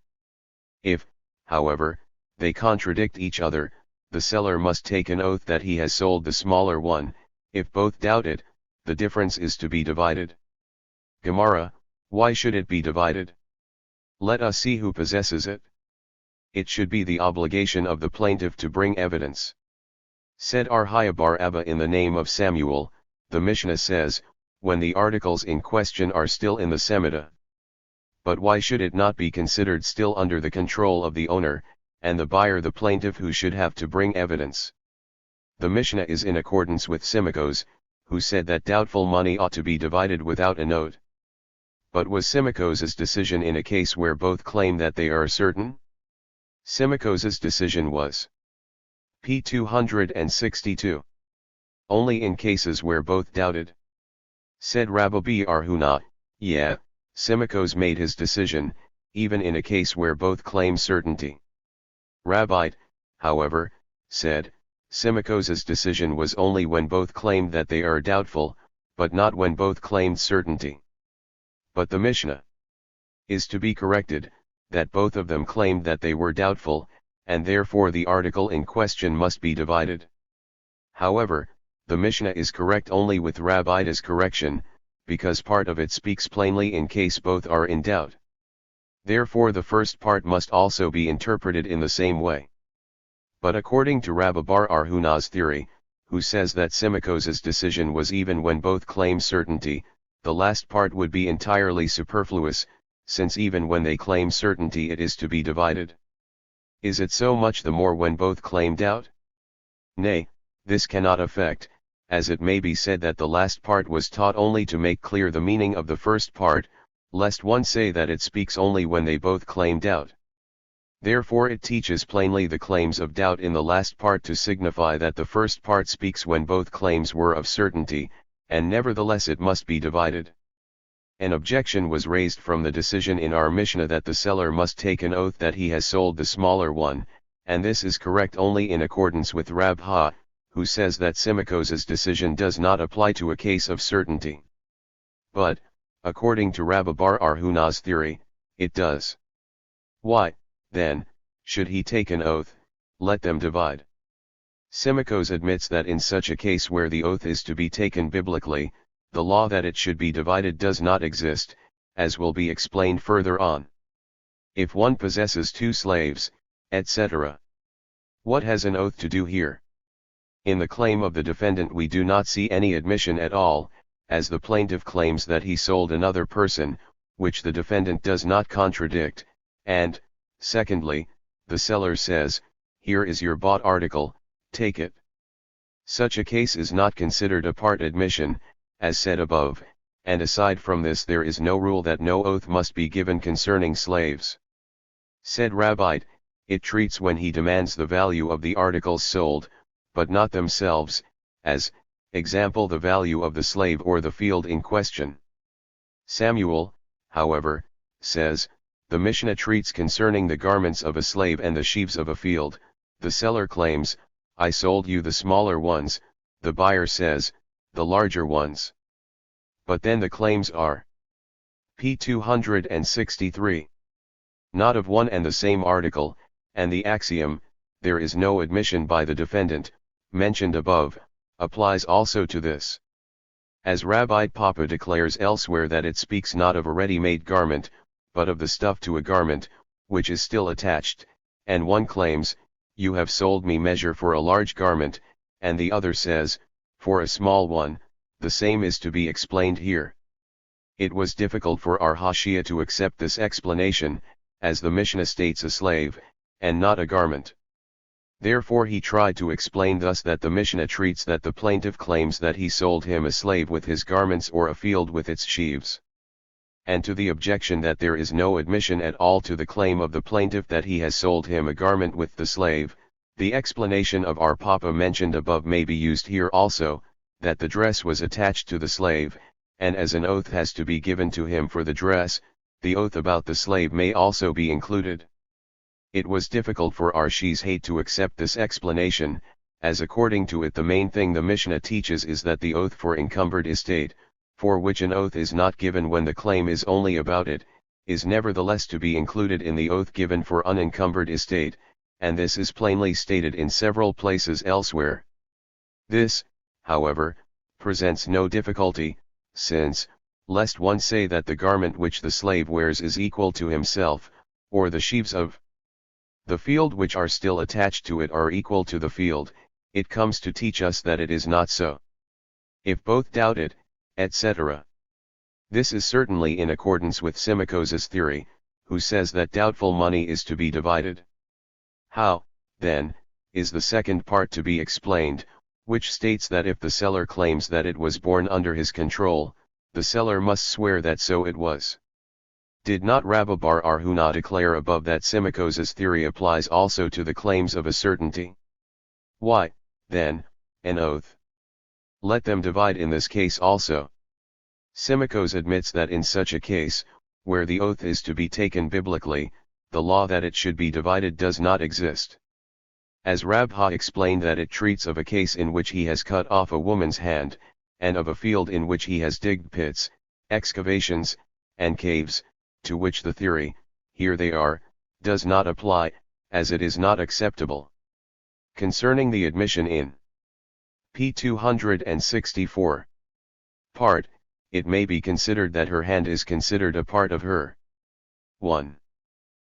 If, however, they contradict each other, the seller must take an oath that he has sold the smaller one. If both doubt it, the difference is to be divided. Gemara, why should it be divided? Let us see who possesses it. It should be the obligation of the plaintiff to bring evidence. Said Arhaya bar Abba in the name of Samuel, the Mishnah says, when the articles in question are still in the Shemitah. But why should it not be considered still under the control of the owner, and the buyer the plaintiff who should have to bring evidence? The Mishnah is in accordance with Simikos, who said that doubtful money ought to be divided without a note. But was Simikos's decision in a case where both claim that they are certain? Simikos's decision was p. 262. Only in cases where both doubted. Said Rabbi Bar Huna, yeah, Simikos made his decision, even in a case where both claim certainty. Rabbi, however, said, Simikos's decision was only when both claimed that they are doubtful, but not when both claimed certainty. But the Mishnah is to be corrected, that both of them claimed that they were doubtful, and therefore the article in question must be divided. However, the Mishnah is correct only with Rabbi's correction, because part of it speaks plainly in case both are in doubt. Therefore the first part must also be interpreted in the same way. But according to Rabbi Bar Huna's theory, who says that Simikos's decision was even when both claim certainty, the last part would be entirely superfluous, since even when they claim certainty it is to be divided. Is it so much the more when both claim doubt? Nay, this cannot affect, as it may be said that the last part was taught only to make clear the meaning of the first part, lest one say that it speaks only when they both claim doubt. Therefore it teaches plainly the claims of doubt in the last part to signify that the first part speaks when both claims were of certainty, and nevertheless it must be divided. An objection was raised from the decision in our Mishnah that the seller must take an oath that he has sold the smaller one, and this is correct only in accordance with Rab Ha, who says that Simikos's decision does not apply to a case of certainty. But, according to Rabbi Bar Huna's theory, it does. Why, then, should he take an oath? Let them divide. Simikos admits that in such a case where the oath is to be taken biblically, the law that it should be divided does not exist, as will be explained further on. If one possesses 2 slaves, etc. What has an oath to do here? In the claim of the defendant we do not see any admission at all, as the plaintiff claims that he sold another person, which the defendant does not contradict, and, secondly, the seller says, here is your bought article, take it. Such a case is not considered a part admission, as said above, and aside from this there is no rule that no oath must be given concerning slaves. Said Rabbi, it treats when he demands the value of the articles sold, but not themselves, as, example the value of the slave or the field in question. Samuel, however, says, the Mishnah treats concerning the garments of a slave and the sheaves of a field. The seller claims, I sold you the smaller ones, the buyer says, the larger ones. But then the claims are p. 263. Not of one and the same article, and the axiom, there is no admission by the defendant, mentioned above, applies also to this. As Rabbi Papa declares elsewhere that it speaks not of a ready-made garment, but of the stuff to a garment, which is still attached, and one claims, you have sold me measure for a large garment, and the other says, for a small one, the same is to be explained here. It was difficult for our Hashia to accept this explanation, as the Mishnah states a slave, and not a garment. Therefore he tried to explain thus that the Mishnah treats that the plaintiff claims that he sold him a slave with his garments or a field with its sheaves. and to the objection that there is no admission at all to the claim of the plaintiff that he has sold him a garment with the slave, the explanation of our Papa mentioned above may be used here also, that the dress was attached to the slave, and as an oath has to be given to him for the dress, the oath about the slave may also be included. It was difficult for our Shizhate to accept this explanation, as according to it the main thing the Mishnah teaches is that the oath for encumbered estate, for which an oath is not given when the claim is only about it, is nevertheless to be included in the oath given for unencumbered estate, and this is plainly stated in several places elsewhere. This, however, presents no difficulty, since, lest one say that the garment which the slave wears is equal to himself, or the sheaves of the field which are still attached to it are equal to the field, it comes to teach us that it is not so. If both doubt it, etc. This is certainly in accordance with Symmachus's theory, who says that doubtful money is to be divided. How, then, is the second part to be explained, which states that if the seller claims that it was born under his control, the seller must swear that so it was? Did not Rabbi Bar Arhuna declare above that Symmachus's theory applies also to the claims of a certainty? Why, then, an oath? Let them divide in this case also. Symmachus admits that in such a case, where the oath is to be taken biblically, the law that it should be divided does not exist. As Rabha explained that it treats of a case in which he has cut off a woman's hand, and of a field in which he has digged pits, excavations, and caves, to which the theory, here they are, does not apply, as it is not acceptable. Concerning the admission in p. 264 part, it may be considered that her hand is considered a part of her. 1.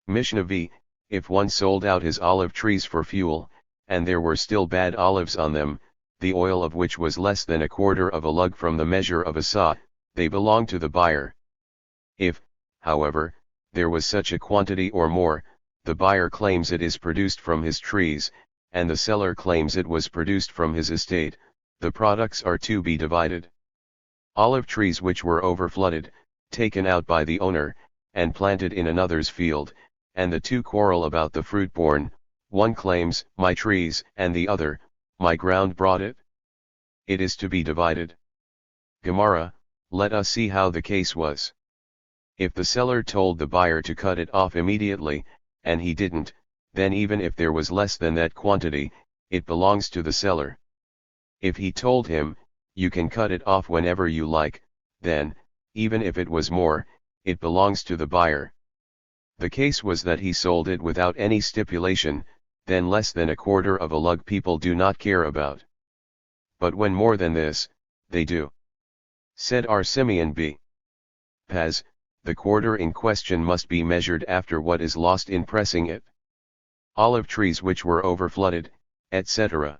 Mishnah v. If one sold out his olive trees for fuel, and there were still bad olives on them, the oil of which was less than a quarter of a lug from the measure of a saw, they belong to the buyer. If, however, there was such a quantity or more, the buyer claims it is produced from his trees, and the seller claims it was produced from his estate, the products are to be divided. Olive trees which were overflooded, taken out by the owner, and planted in another's field, and the two quarrel about the fruit borne, one claims, my trees, and the other, my ground brought it. It is to be divided. Gemara, let us see how the case was. If the seller told the buyer to cut it off immediately, and he didn't, then even if there was less than that quantity, it belongs to the seller. If he told him, you can cut it off whenever you like, then, even if it was more, it belongs to the buyer. The case was that he sold it without any stipulation, then less than a quarter of a lug people do not care about. But when more than this, they do. Said R. Simeon B. Paz, the quarter in question must be measured after what is lost in pressing it. Olive trees which were overflooded, etc.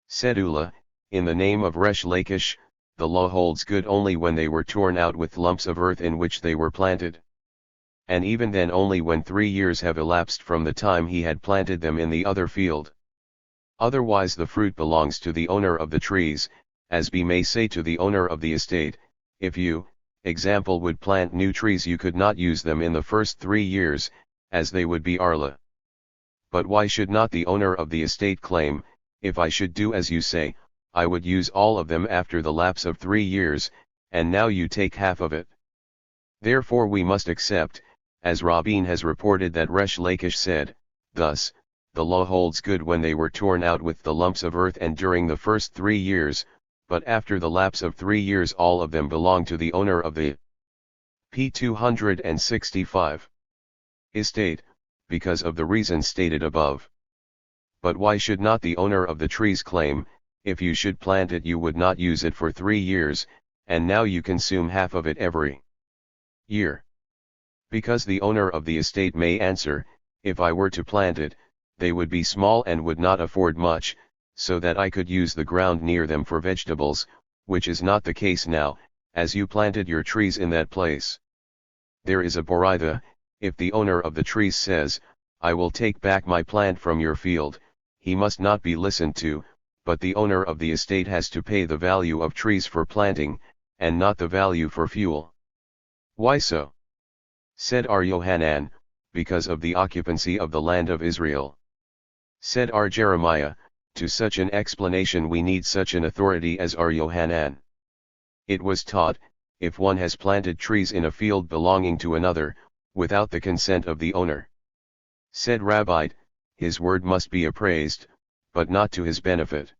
Said Ula, in the name of Resh Lakish, the law holds good only when they were torn out with lumps of earth in which they were planted. And even then only when 3 years have elapsed from the time he had planted them in the other field. Otherwise the fruit belongs to the owner of the trees, as we may say to the owner of the estate, if you, example would plant new trees you could not use them in the first 3 years, as they would be arla. But why should not the owner of the estate claim, if I should do as you say, I would use all of them after the lapse of 3 years, and now you take half of it? Therefore we must accept, as Rabin has reported that Resh Lakish said, thus, the law holds good when they were torn out with the lumps of earth and during the first 3 years, but after the lapse of 3 years all of them belong to the owner of the p. 265 estate, because of the reason stated above. But why should not the owner of the trees claim, if you should plant it you would not use it for 3 years, and now you consume half of it every year? Because the owner of the estate may answer, if I were to plant it, they would be small and would not afford much, so that I could use the ground near them for vegetables, which is not the case now, as you planted your trees in that place. There is a boraitha, if the owner of the trees says, I will take back my plant from your field, he must not be listened to, but the owner of the estate has to pay the value of trees for planting, and not the value for fuel. Why so? Said R. Yohanan, because of the occupancy of the land of Israel. Said R. Jeremiah, to such an explanation we need such an authority as R. Yohanan. It was taught, if one has planted trees in a field belonging to another, without the consent of the owner. Said Rabbi, his word must be appraised, but not to his benefit.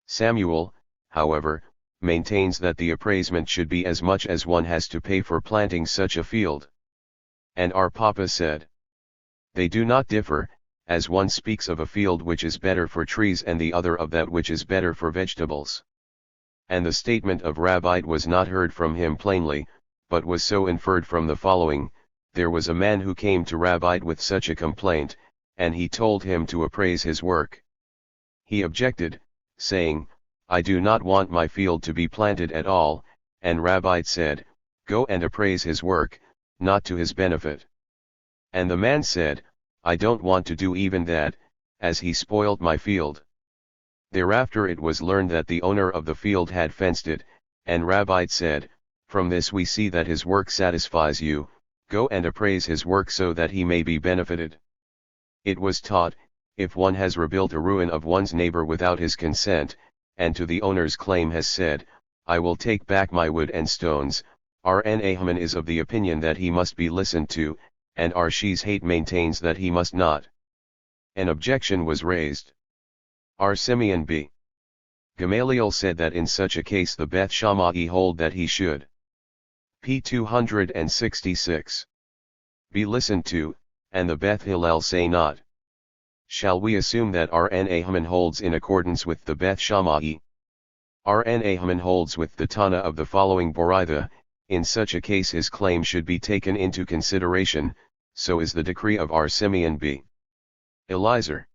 Samuel, however, maintains that the appraisement should be as much as one has to pay for planting such a field. And our Papa said, they do not differ, as one speaks of a field which is better for trees and the other of that which is better for vegetables. And the statement of Rabbi was not heard from him plainly, but was so inferred from the following: there was a man who came to Rabbi with such a complaint, and he told him to appraise his work. He objected, saying, I do not want my field to be planted at all, and Rabbi said, go and appraise his work, not to his benefit. And the man said, I don't want to do even that, as he spoiled my field. Thereafter it was learned that the owner of the field had fenced it, and Rabbi said, from this we see that his work satisfies you, go and appraise his work so that he may be benefited. It was taught, if one has rebuilt a ruin of one's neighbor without his consent, and to the owner's claim has said, I will take back my wood and stones, R.N. Ahaman is of the opinion that he must be listened to, and R. She's hate maintains that he must not. An objection was raised. R. Simeon b. Gamaliel said that in such a case the Beth Shammai hold that he should p. 266 be listened to, and the Beth Hillel say not. Shall we assume that R.N. Ahaman holds in accordance with the Beth Shammai? R.N. Ahaman holds with the Tana of the following Boraitha: in such a case his claim should be taken into consideration, so is the decree of R. Simeon b. Eliezer.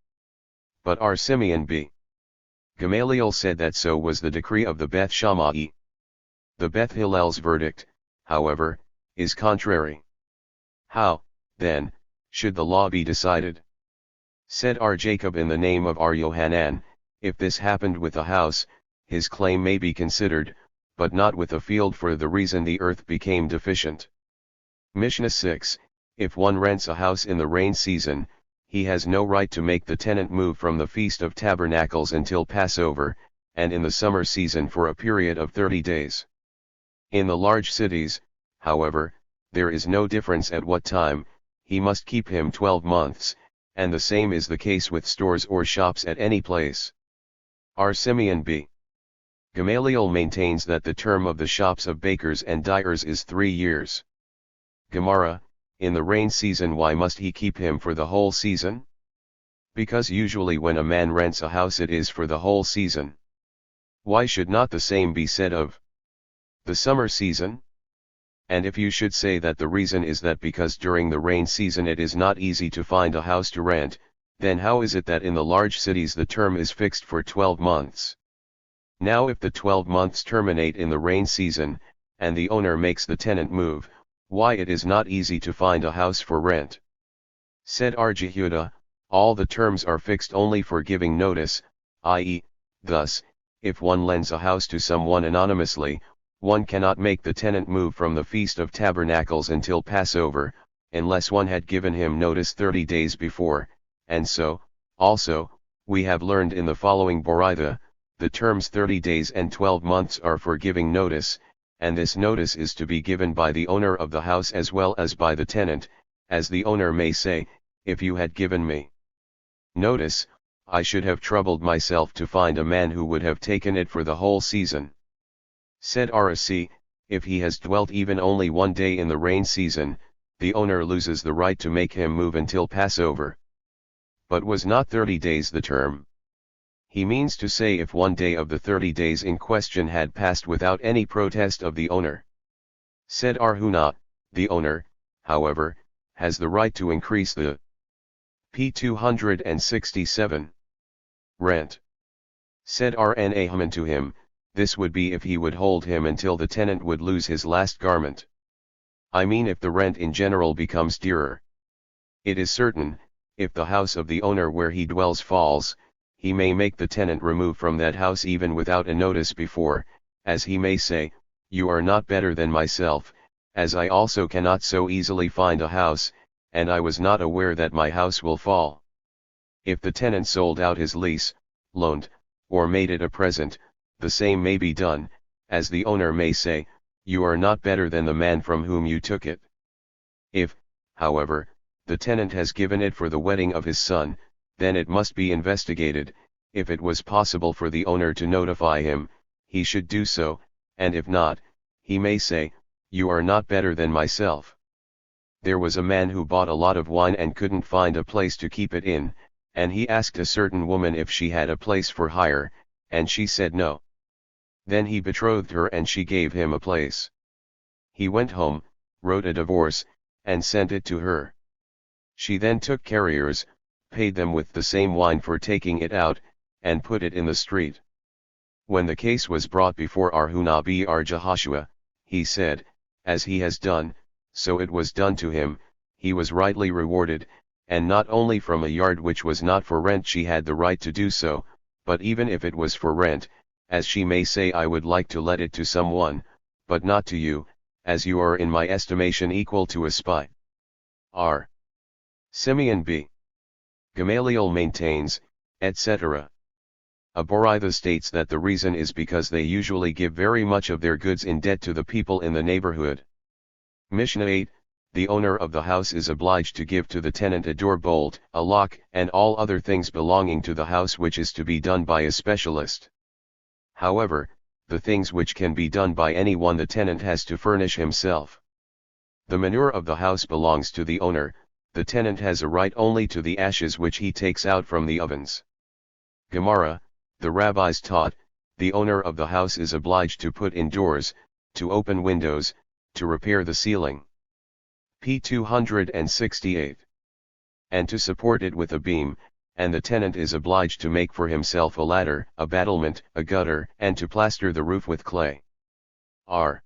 But R. Simeon b. Gamaliel said that so was the decree of the Beth Shammai. The Beth Hillel's verdict, however, is contrary. How, then, should the law be decided? Said R. Jacob in the name of R. Yohanan, if this happened with a house, his claim may be considered, but not with a field for the reason the earth became deficient. Mishnah 6, if one rents a house in the rain season, he has no right to make the tenant move from the Feast of Tabernacles until Passover, and in the summer season for a period of 30 days. In the large cities, however, there is no difference at what time, he must keep him 12 months, and the same is the case with stores or shops at any place. R. Simeon b. Gamaliel maintains that the term of the shops of bakers and dyers is 3 years. Gemara, in the rain season why must he keep him for the whole season? Because usually when a man rents a house it is for the whole season. Why should not the same be said of the summer season? And if you should say that the reason is that because during the rain season it is not easy to find a house to rent, then how is it that in the large cities the term is fixed for 12 months? Now if the 12 months terminate in the rain season, and the owner makes the tenant move, why it is not easy to find a house for rent? Said R. Jehuda, all the terms are fixed only for giving notice, i.e., thus, if one lends a house to someone anonymously, one cannot make the tenant move from the Feast of Tabernacles until Passover, unless one had given him notice 30 days before, and so, also, we have learned in the following Boraitha, the terms 30 days and 12 months are for giving notice, and this notice is to be given by the owner of the house as well as by the tenant, as the owner may say, if you had given me notice, I should have troubled myself to find a man who would have taken it for the whole season. Said R.C., if he has dwelt even only 1 day in the rain season, the owner loses the right to make him move until Passover. But was not 30 days the term? He means to say if 1 day of the 30 days in question had passed without any protest of the owner. Said R. Huna, the owner, however, has the right to increase the p. 267 rent. Said R.N. Ahaman to him, this would be if he would hold him until the tenant would lose his last garment. I mean if the rent in general becomes dearer. It is certain, if the house of the owner where he dwells falls, he may make the tenant remove from that house even without a notice before, as he may say, you are not better than myself, as I also cannot so easily find a house, and I was not aware that my house will fall. If the tenant sold out his lease, loaned, or made it a present, the same may be done, as the owner may say, you are not better than the man from whom you took it. If, however, the tenant has given it for the wedding of his son, then it must be investigated. If it was possible for the owner to notify him, he should do so, and if not, he may say, you are not better than myself. There was a man who bought a lot of wine and couldn't find a place to keep it in, and he asked a certain woman if she had a place for hire, and she said no. Then he betrothed her and she gave him a place. He went home, wrote a divorce, and sent it to her. She then took carriers, paid them with the same wine for taking it out, and put it in the street. When the case was brought before Arhunabi Jehoshua, he said, as he has done, so it was done to him, he was rightly rewarded, and not only from a yard which was not for rent she had the right to do so, but even if it was for rent, as she may say I would like to let it to someone, but not to you, as you are in my estimation equal to a spy. R. Simeon B. Gamaliel maintains, etc. Aboritha states that the reason is because they usually give very much of their goods in debt to the people in the neighborhood. Mishnah 8, the owner of the house is obliged to give to the tenant a door bolt, a lock, and all other things belonging to the house which is to be done by a specialist. However, the things which can be done by anyone the tenant has to furnish himself. The manure of the house belongs to the owner, the tenant has a right only to the ashes which he takes out from the ovens. Gemara, the rabbis taught, the owner of the house is obliged to put in doors, to open windows, to repair the ceiling. P 268. And to support it with a beam, and the tenant is obliged to make for himself a ladder, a battlement, a gutter, and to plaster the roof with clay. R.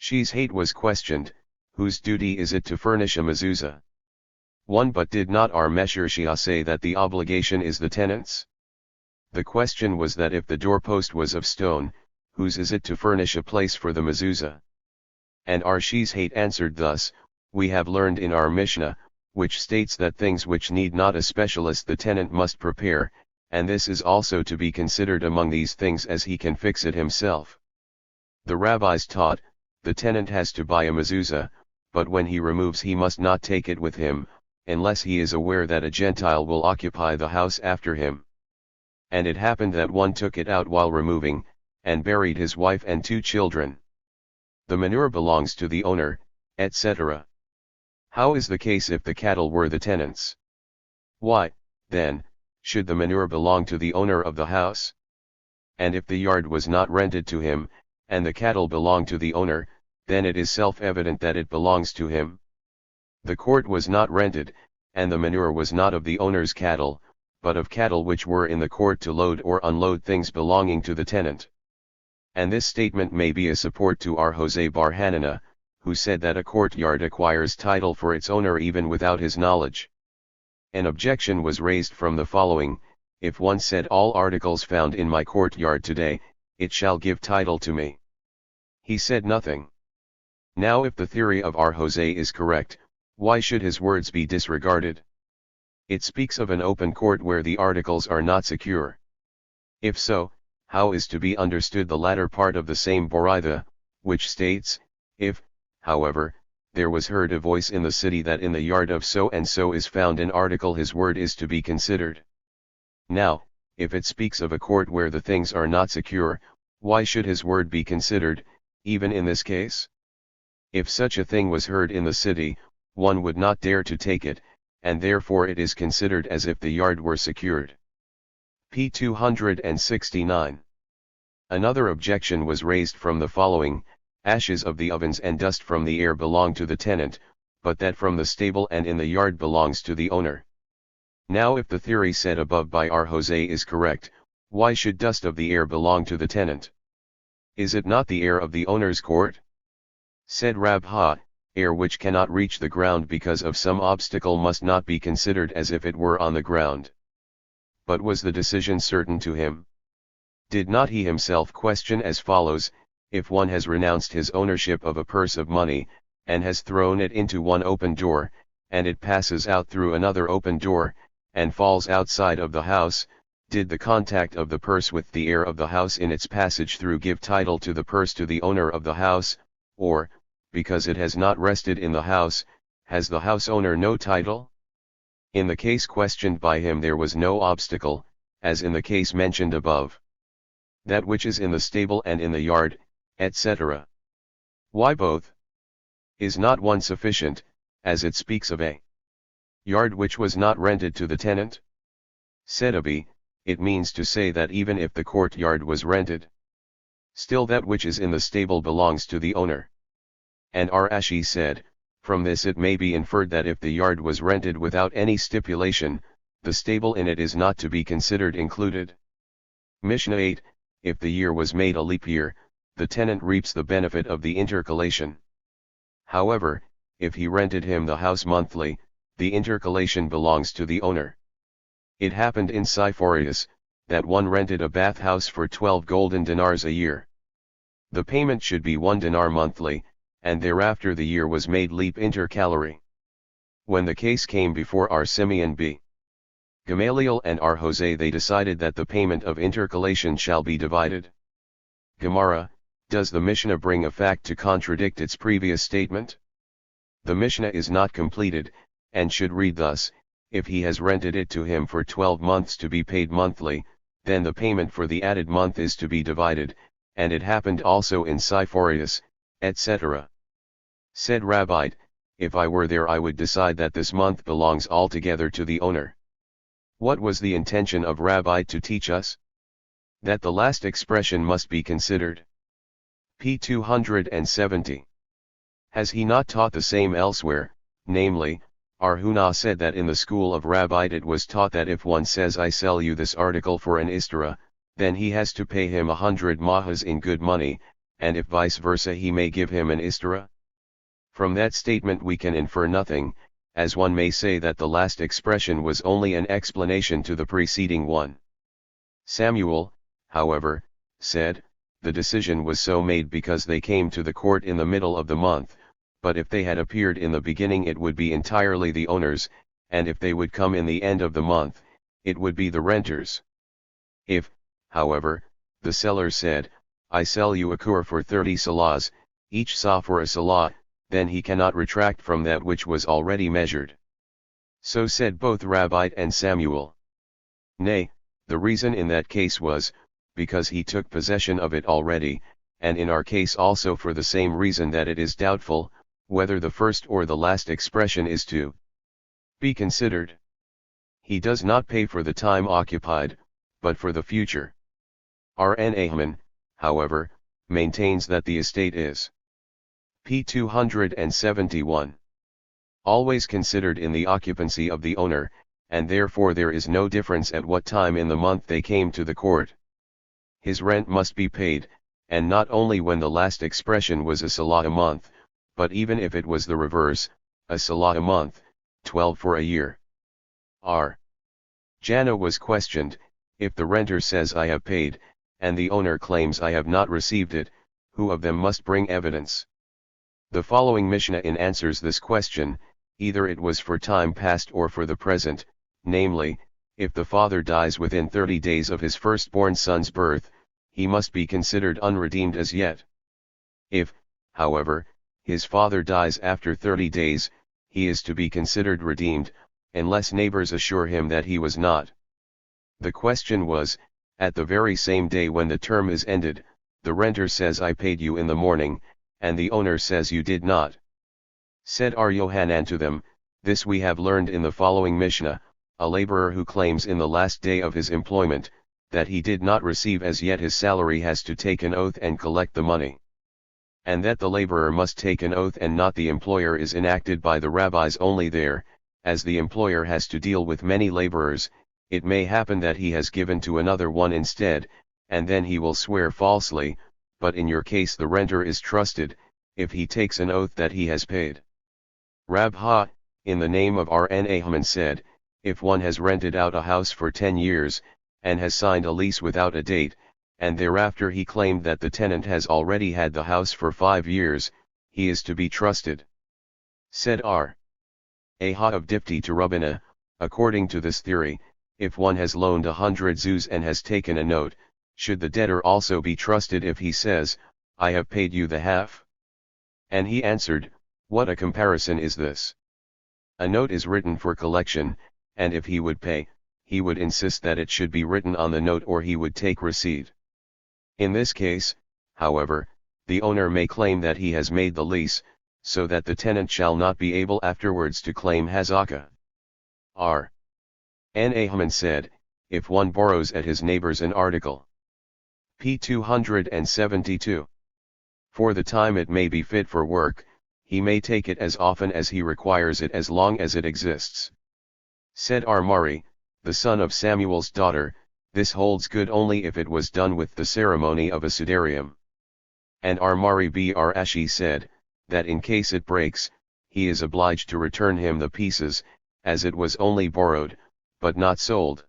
Shishait was questioned, whose duty is it to furnish a mezuzah? 1. But did not our Mesher Shia say that the obligation is the tenant's? The question was that if the doorpost was of stone, whose is it to furnish a place for the mezuzah? And our Shishait answered thus, we have learned in our Mishnah, which states that things which need not a specialist the tenant must prepare, and this is also to be considered among these things as he can fix it himself. The rabbis taught, the tenant has to buy a mezuzah, but when he removes he must not take it with him, unless he is aware that a Gentile will occupy the house after him. And it happened that one took it out while removing, and buried his wife and 2 children. The manure belongs to the owner, etc. How is the case if the cattle were the tenant's? Why, then, should the manure belong to the owner of the house? And if the yard was not rented to him, and the cattle belong to the owner, then it is self-evident that it belongs to him. The court was not rented, and the manure was not of the owner's cattle, but of cattle which were in the court to load or unload things belonging to the tenant. And this statement may be a support to our Jose Bar Hanana, who said that a courtyard acquires title for its owner even without his knowledge. An objection was raised from the following: if one said all articles found in my courtyard today, it shall give title to me. He said nothing. Now if the theory of our Jose is correct, why should his words be disregarded? It speaks of an open court where the articles are not secure. If so, how is to be understood the latter part of the same Boritha, which states, if, however, there was heard a voice in the city that in the yard of so-and-so is found an article, his word is to be considered. Now, if it speaks of a court where the things are not secure, why should his word be considered, even in this case? If such a thing was heard in the city, one would not dare to take it, and therefore it is considered as if the yard were secured. P 269. Another objection was raised from the following: ashes of the ovens and dust from the air belong to the tenant, but that from the stable and in the yard belongs to the owner. Now if the theory said above by our Jose is correct, why should dust of the air belong to the tenant? Is it not the air of the owner's court? Said Rab Ha, air which cannot reach the ground because of some obstacle must not be considered as if it were on the ground. But was the decision certain to him? Did not he himself question as follows: if one has renounced his ownership of a purse of money, and has thrown it into one open door, and it passes out through another open door, and falls outside of the house, did the contact of the purse with the air of the house in its passage through give title to the purse to the owner of the house, or, because it has not rested in the house, has the house owner no title? In the case questioned by him there was no obstacle, as in the case mentioned above. That which is in the stable and in the yard, etc. Why both? Is not one sufficient, as it speaks of a yard which was not rented to the tenant? Said Abi, it means to say that even if the courtyard was rented, still that which is in the stable belongs to the owner. And Rashi said, from this it may be inferred that if the yard was rented without any stipulation, the stable in it is not to be considered included. Mishnah 8, if the year was made a leap year, the tenant reaps the benefit of the intercalation. However, if he rented him the house monthly, the intercalation belongs to the owner. It happened in Cyphorius, that one rented a bathhouse for 12 golden dinars a year. The payment should be 1 dinar monthly, and thereafter the year was made leap intercalary. When the case came before R. Simeon b. Gamaliel and R. Jose, they decided that the payment of intercalation shall be divided. Gemara, does the Mishnah bring a fact to contradict its previous statement? The Mishnah is not completed, and should read thus, if he has rented it to him for 12 months to be paid monthly, then the payment for the added month is to be divided, and it happened also in Cyphorius, etc. Said Rabbi, if I were there I would decide that this month belongs altogether to the owner. What was the intention of Rabbi to teach us? That the last expression must be considered. P. 270. Has he not taught the same elsewhere, namely, Arhuna said that in the school of Rabbi it was taught that if one says I sell you this article for an istara, then he has to pay him 100 mahas in good money, and if vice versa he may give him an istara? From that statement we can infer nothing, as one may say that the last expression was only an explanation to the preceding one. Samuel, however, said, the decision was so made because they came to the court in the middle of the month, but if they had appeared in the beginning it would be entirely the owners, and if they would come in the end of the month, it would be the renters. If, however, the seller said, I sell you a kur for 30 salahs, each saw for a salah, then he cannot retract from that which was already measured. So said both Rabbi and Samuel. Nay, the reason in that case was, because he took possession of it already, and in our case also for the same reason that it is doubtful, whether the first or the last expression is to be considered. He does not pay for the time occupied, but for the future. R.N. Ahman, however, maintains that the estate is p. 271. Always considered in the occupancy of the owner, and therefore there is no difference at what time in the month they came to the court. His rent must be paid, and not only when the last expression was a salah a month, but even if it was the reverse, a salah a month, 12 for a year. R. Jana was questioned, if the renter says I have paid, and the owner claims I have not received it, who of them must bring evidence? The following Mishnah in answers this question, either it was for time past or for the present, namely, if the father dies within 30 days of his firstborn son's birth, he must be considered unredeemed as yet. If, however, his father dies after 30 days, he is to be considered redeemed, unless neighbors assure him that he was not. The question was, at the very same day when the term is ended, the renter says I paid you in the morning, and the owner says you did not. Said R. Yohanan to them, this we have learned in the following Mishnah, a laborer who claims in the last day of his employment, that he did not receive as yet his salary has to take an oath and collect the money. And that the laborer must take an oath and not the employer is enacted by the rabbis only there, as the employer has to deal with many laborers, it may happen that he has given to another one instead, and then he will swear falsely, but in your case the renter is trusted, if he takes an oath that he has paid. Rab Ha, in the name of R.N. Ahman said, if one has rented out a house for 10 years, and has signed a lease without a date, and thereafter he claimed that the tenant has already had the house for 5 years, he is to be trusted. Said R. Aha of Dipti to Rubina, according to this theory, if one has loaned 100 zuz and has taken a note, should the debtor also be trusted if he says, I have paid you the half? And he answered, what a comparison is this? A note is written for collection, and if he would pay, he would insist that it should be written on the note or he would take receipt. In this case, however, the owner may claim that he has made the lease, so that the tenant shall not be able afterwards to claim hazaka. R. N. Ahman said, if one borrows at his neighbor's an article. P. 272. For the time it may be fit for work, he may take it as often as he requires it as long as it exists. Said R. Mari, the son of Samuel's daughter, this holds good only if it was done with the ceremony of a sudarium. And R. Mari Br. Ashi said, that in case it breaks, he is obliged to return him the pieces, as it was only borrowed, but not sold.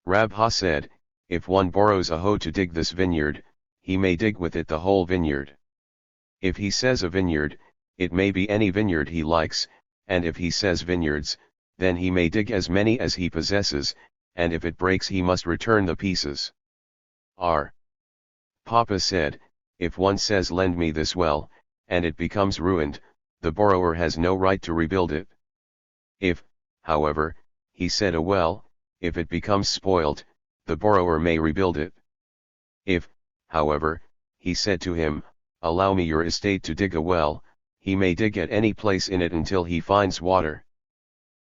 Rabha said, if one borrows a hoe to dig this vineyard, he may dig with it the whole vineyard. If he says a vineyard, it may be any vineyard he likes, and if he says vineyards, then he may dig as many as he possesses, and if it breaks he must return the pieces. R. Papa said, if one says lend me this well, and it becomes ruined, the borrower has no right to rebuild it. If, however, he said a well, if it becomes spoilt, the borrower may rebuild it. If, however, he said to him, allow me your estate to dig a well, he may dig at any place in it until he finds water.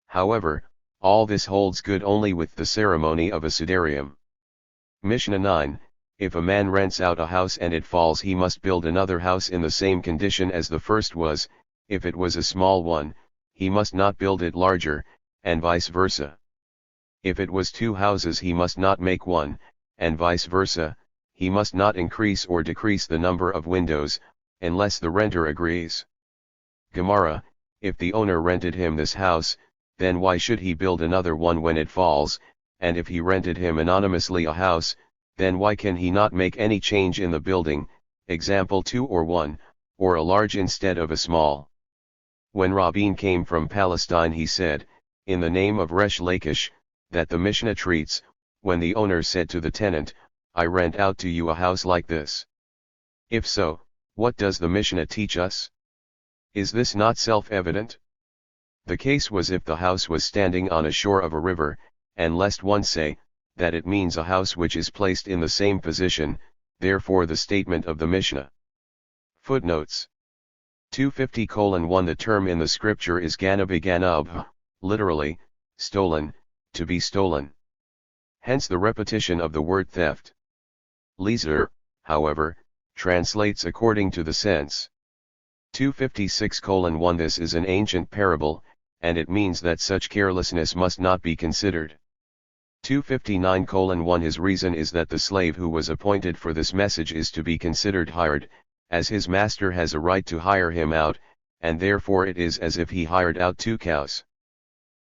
However, all this holds good only with the ceremony of a sudarium. Mishnah 9, if a man rents out a house and it falls he must build another house in the same condition as the first was, if it was a small one, he must not build it larger, and vice versa. If it was 2 houses he must not make one, and vice versa, he must not increase or decrease the number of windows, unless the renter agrees. Gemara, if the owner rented him this house, then why should he build another one when it falls, and if he rented him anonymously a house, then why can he not make any change in the building, example 2 or 1, or a large instead of a small? When Rabin came from Palestine he said, in the name of Resh Lakish, that the Mishnah treats, when the owner said to the tenant, I rent out to you a house like this. If so, what does the Mishnah teach us? Is this not self-evident? The case was if the house was standing on a shore of a river, and lest one say, that it means a house which is placed in the same position, therefore the statement of the Mishnah. Footnotes 250:1 The term in the scripture is ganab, literally, stolen, to be stolen. Hence the repetition of the word theft. Lezer, however, translates according to the sense. 256:1 This is an ancient parable, and it means that such carelessness must not be considered. 259:1 His reason is that the slave who was appointed for this message is to be considered hired, as his master has a right to hire him out, and therefore it is as if he hired out 2 cows.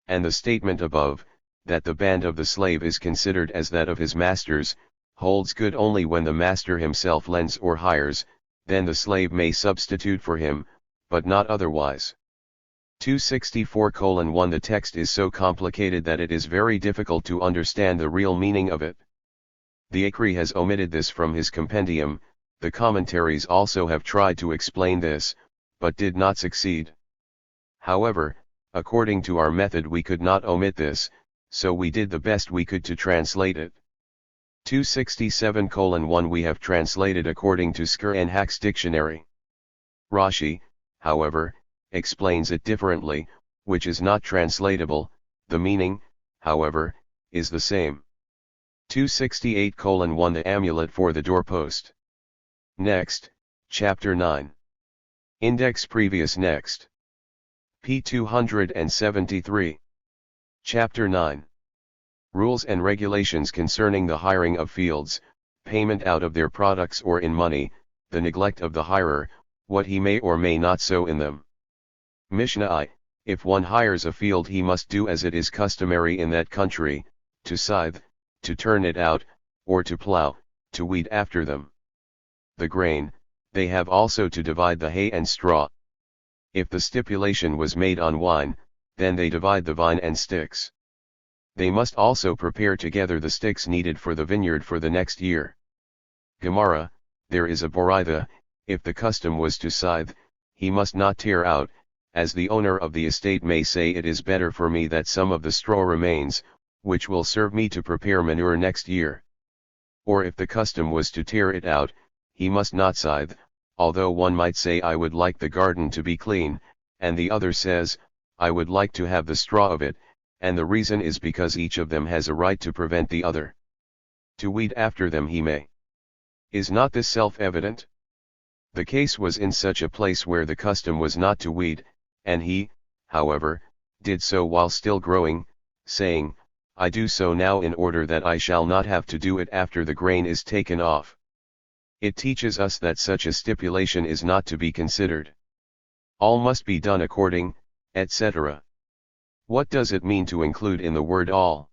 And the statement above, that the band of the slave is considered as that of his master's, holds good only when the master himself lends or hires, then the slave may substitute for him, but not otherwise. 264:1 The text is so complicated that it is very difficult to understand the real meaning of it. The Akri has omitted this from his compendium, the commentaries also have tried to explain this, but did not succeed. However, according to our method we could not omit this, so we did the best we could to translate it. 267:1 We have translated according to Skir and Hack's dictionary. Rashi, however, explains it differently, which is not translatable. The meaning, however, is the same. 268:1 The amulet for the doorpost. Next, Chapter 9. Index previous next. p. 273. Chapter 9. Rules and regulations concerning the hiring of fields, payment out of their products or in money, the neglect of the hirer, what he may or may not sow in them. Mishnah I, if one hires a field he must do as it is customary in that country, to scythe, to turn it out, or to plow, to weed after them. The grain, they have also to divide the hay and straw. If the stipulation was made on wine, then they divide the vine and sticks. They must also prepare together the sticks needed for the vineyard for the next year. Gemara, there is a boraitha, if the custom was to scythe, he must not tear out, as the owner of the estate may say it is better for me that some of the straw remains, which will serve me to prepare manure next year. Or if the custom was to tear it out, he must not scythe, although one might say I would like the garden to be clean, and the other says, I would like to have the straw of it, and the reason is because each of them has a right to prevent the other. To weed after them he may. Is not this self-evident? The case was in such a place where the custom was not to weed, and he, however, did so while still growing, saying, I do so now in order that I shall not have to do it after the grain is taken off. It teaches us that such a stipulation is not to be considered. All must be done according, etc. What does it mean to include in the word all?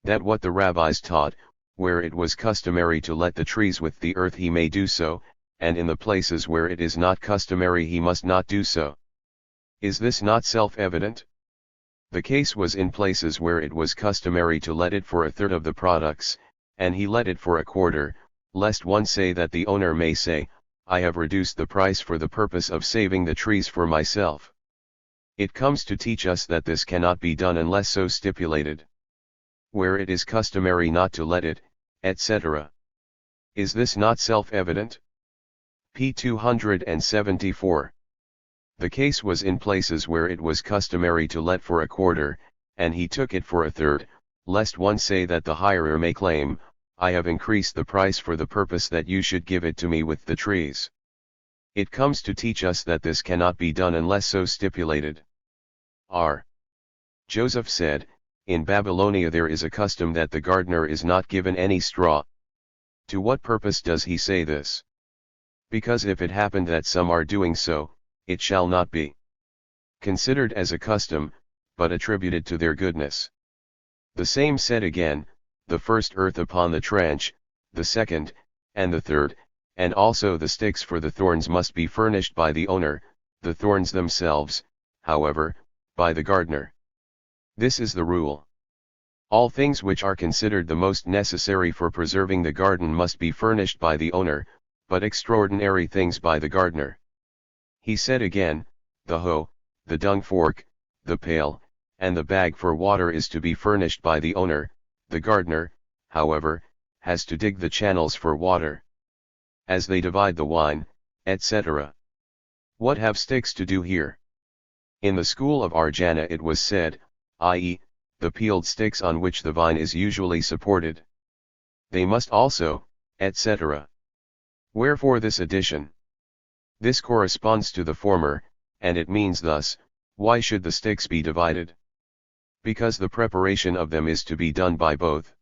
That what the rabbis taught, where it was customary to let the trees with the earth he may do so, and in the places where it is not customary he must not do so. Is this not self-evident? The case was in places where it was customary to let it for a third of the products, and he let it for a quarter, lest one say that the owner may say, I have reduced the price for the purpose of saving the trees for myself. It comes to teach us that this cannot be done unless so stipulated. Where it is customary not to let it, etc. Is this not self-evident? p. 274. The case was in places where it was customary to let for a quarter, and he took it for a third, lest one say that the hirer may claim, I have increased the price for the purpose that you should give it to me with the trees. It comes to teach us that this cannot be done unless so stipulated. R. Joseph said, in Babylonia there is a custom that the gardener is not given any straw. To what purpose does he say this? Because if it happened that some are doing so, it shall not be considered as a custom, but attributed to their goodness. The same said again, the first earth upon the trench, the second, and the third, and also the sticks for the thorns must be furnished by the owner, the thorns themselves, however, by the gardener. This is the rule. All things which are considered the most necessary for preserving the garden must be furnished by the owner, but extraordinary things by the gardener. He said again, the hoe, the dung fork, the pail, and the bag for water is to be furnished by the owner, the gardener, however, has to dig the channels for water. As they divide the wine, etc. What have sticks to do here? In the school of Arjana it was said, i.e., the peeled sticks on which the vine is usually supported. They must also, etc. Wherefore this addition? This corresponds to the former, and it means thus, why should the sticks be divided? Because the preparation of them is to be done by both.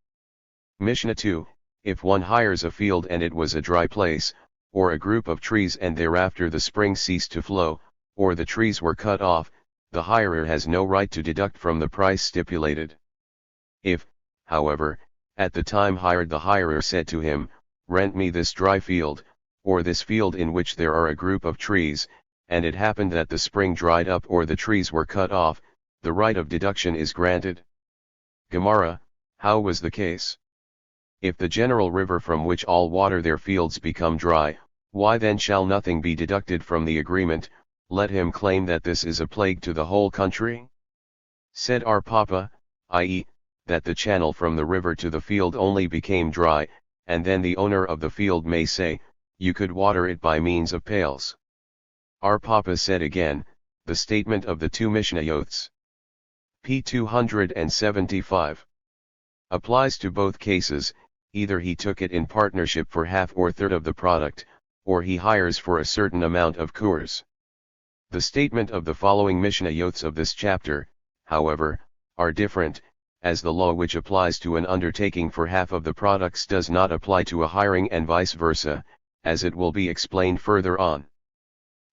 Mishnah 2, if one hires a field and it was a dry place, or a group of trees and thereafter the spring ceased to flow, or the trees were cut off, the hirer has no right to deduct from the price stipulated. If, however, at the time hired the hirer said to him, rent me this dry field, or this field in which there are a group of trees, and it happened that the spring dried up or the trees were cut off, the right of deduction is granted. Gemara, how was the case? If the general river from which all water their fields become dry, why then shall nothing be deducted from the agreement? Let him claim that this is a plague to the whole country? Said our Papa, i.e., that the channel from the river to the field only became dry, and then the owner of the field may say, you could water it by means of pails. Our Papa said again, the statement of the two Mishnayoths. p. 275. Applies to both cases, either he took it in partnership for half or third of the product, or he hires for a certain amount of kurs. The statement of the following Mishnayoths of this chapter, however, are different, as the law which applies to an undertaking for half of the products does not apply to a hiring and vice versa, as it will be explained further on.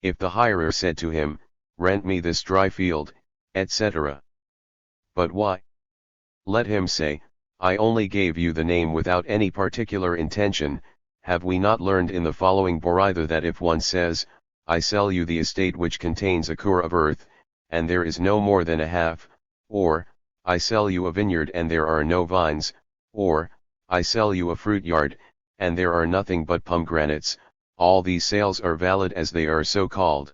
If the hirer said to him, rent me this dry field, etc. But why? Let him say, I only gave you the name without any particular intention. Have we not learned in the following Boraitha that if one says, I sell you the estate which contains a core of earth, and there is no more than a half, or, I sell you a vineyard and there are no vines, or, I sell you a fruit yard, and there are nothing but pomegranates, all these sales are valid as they are so called.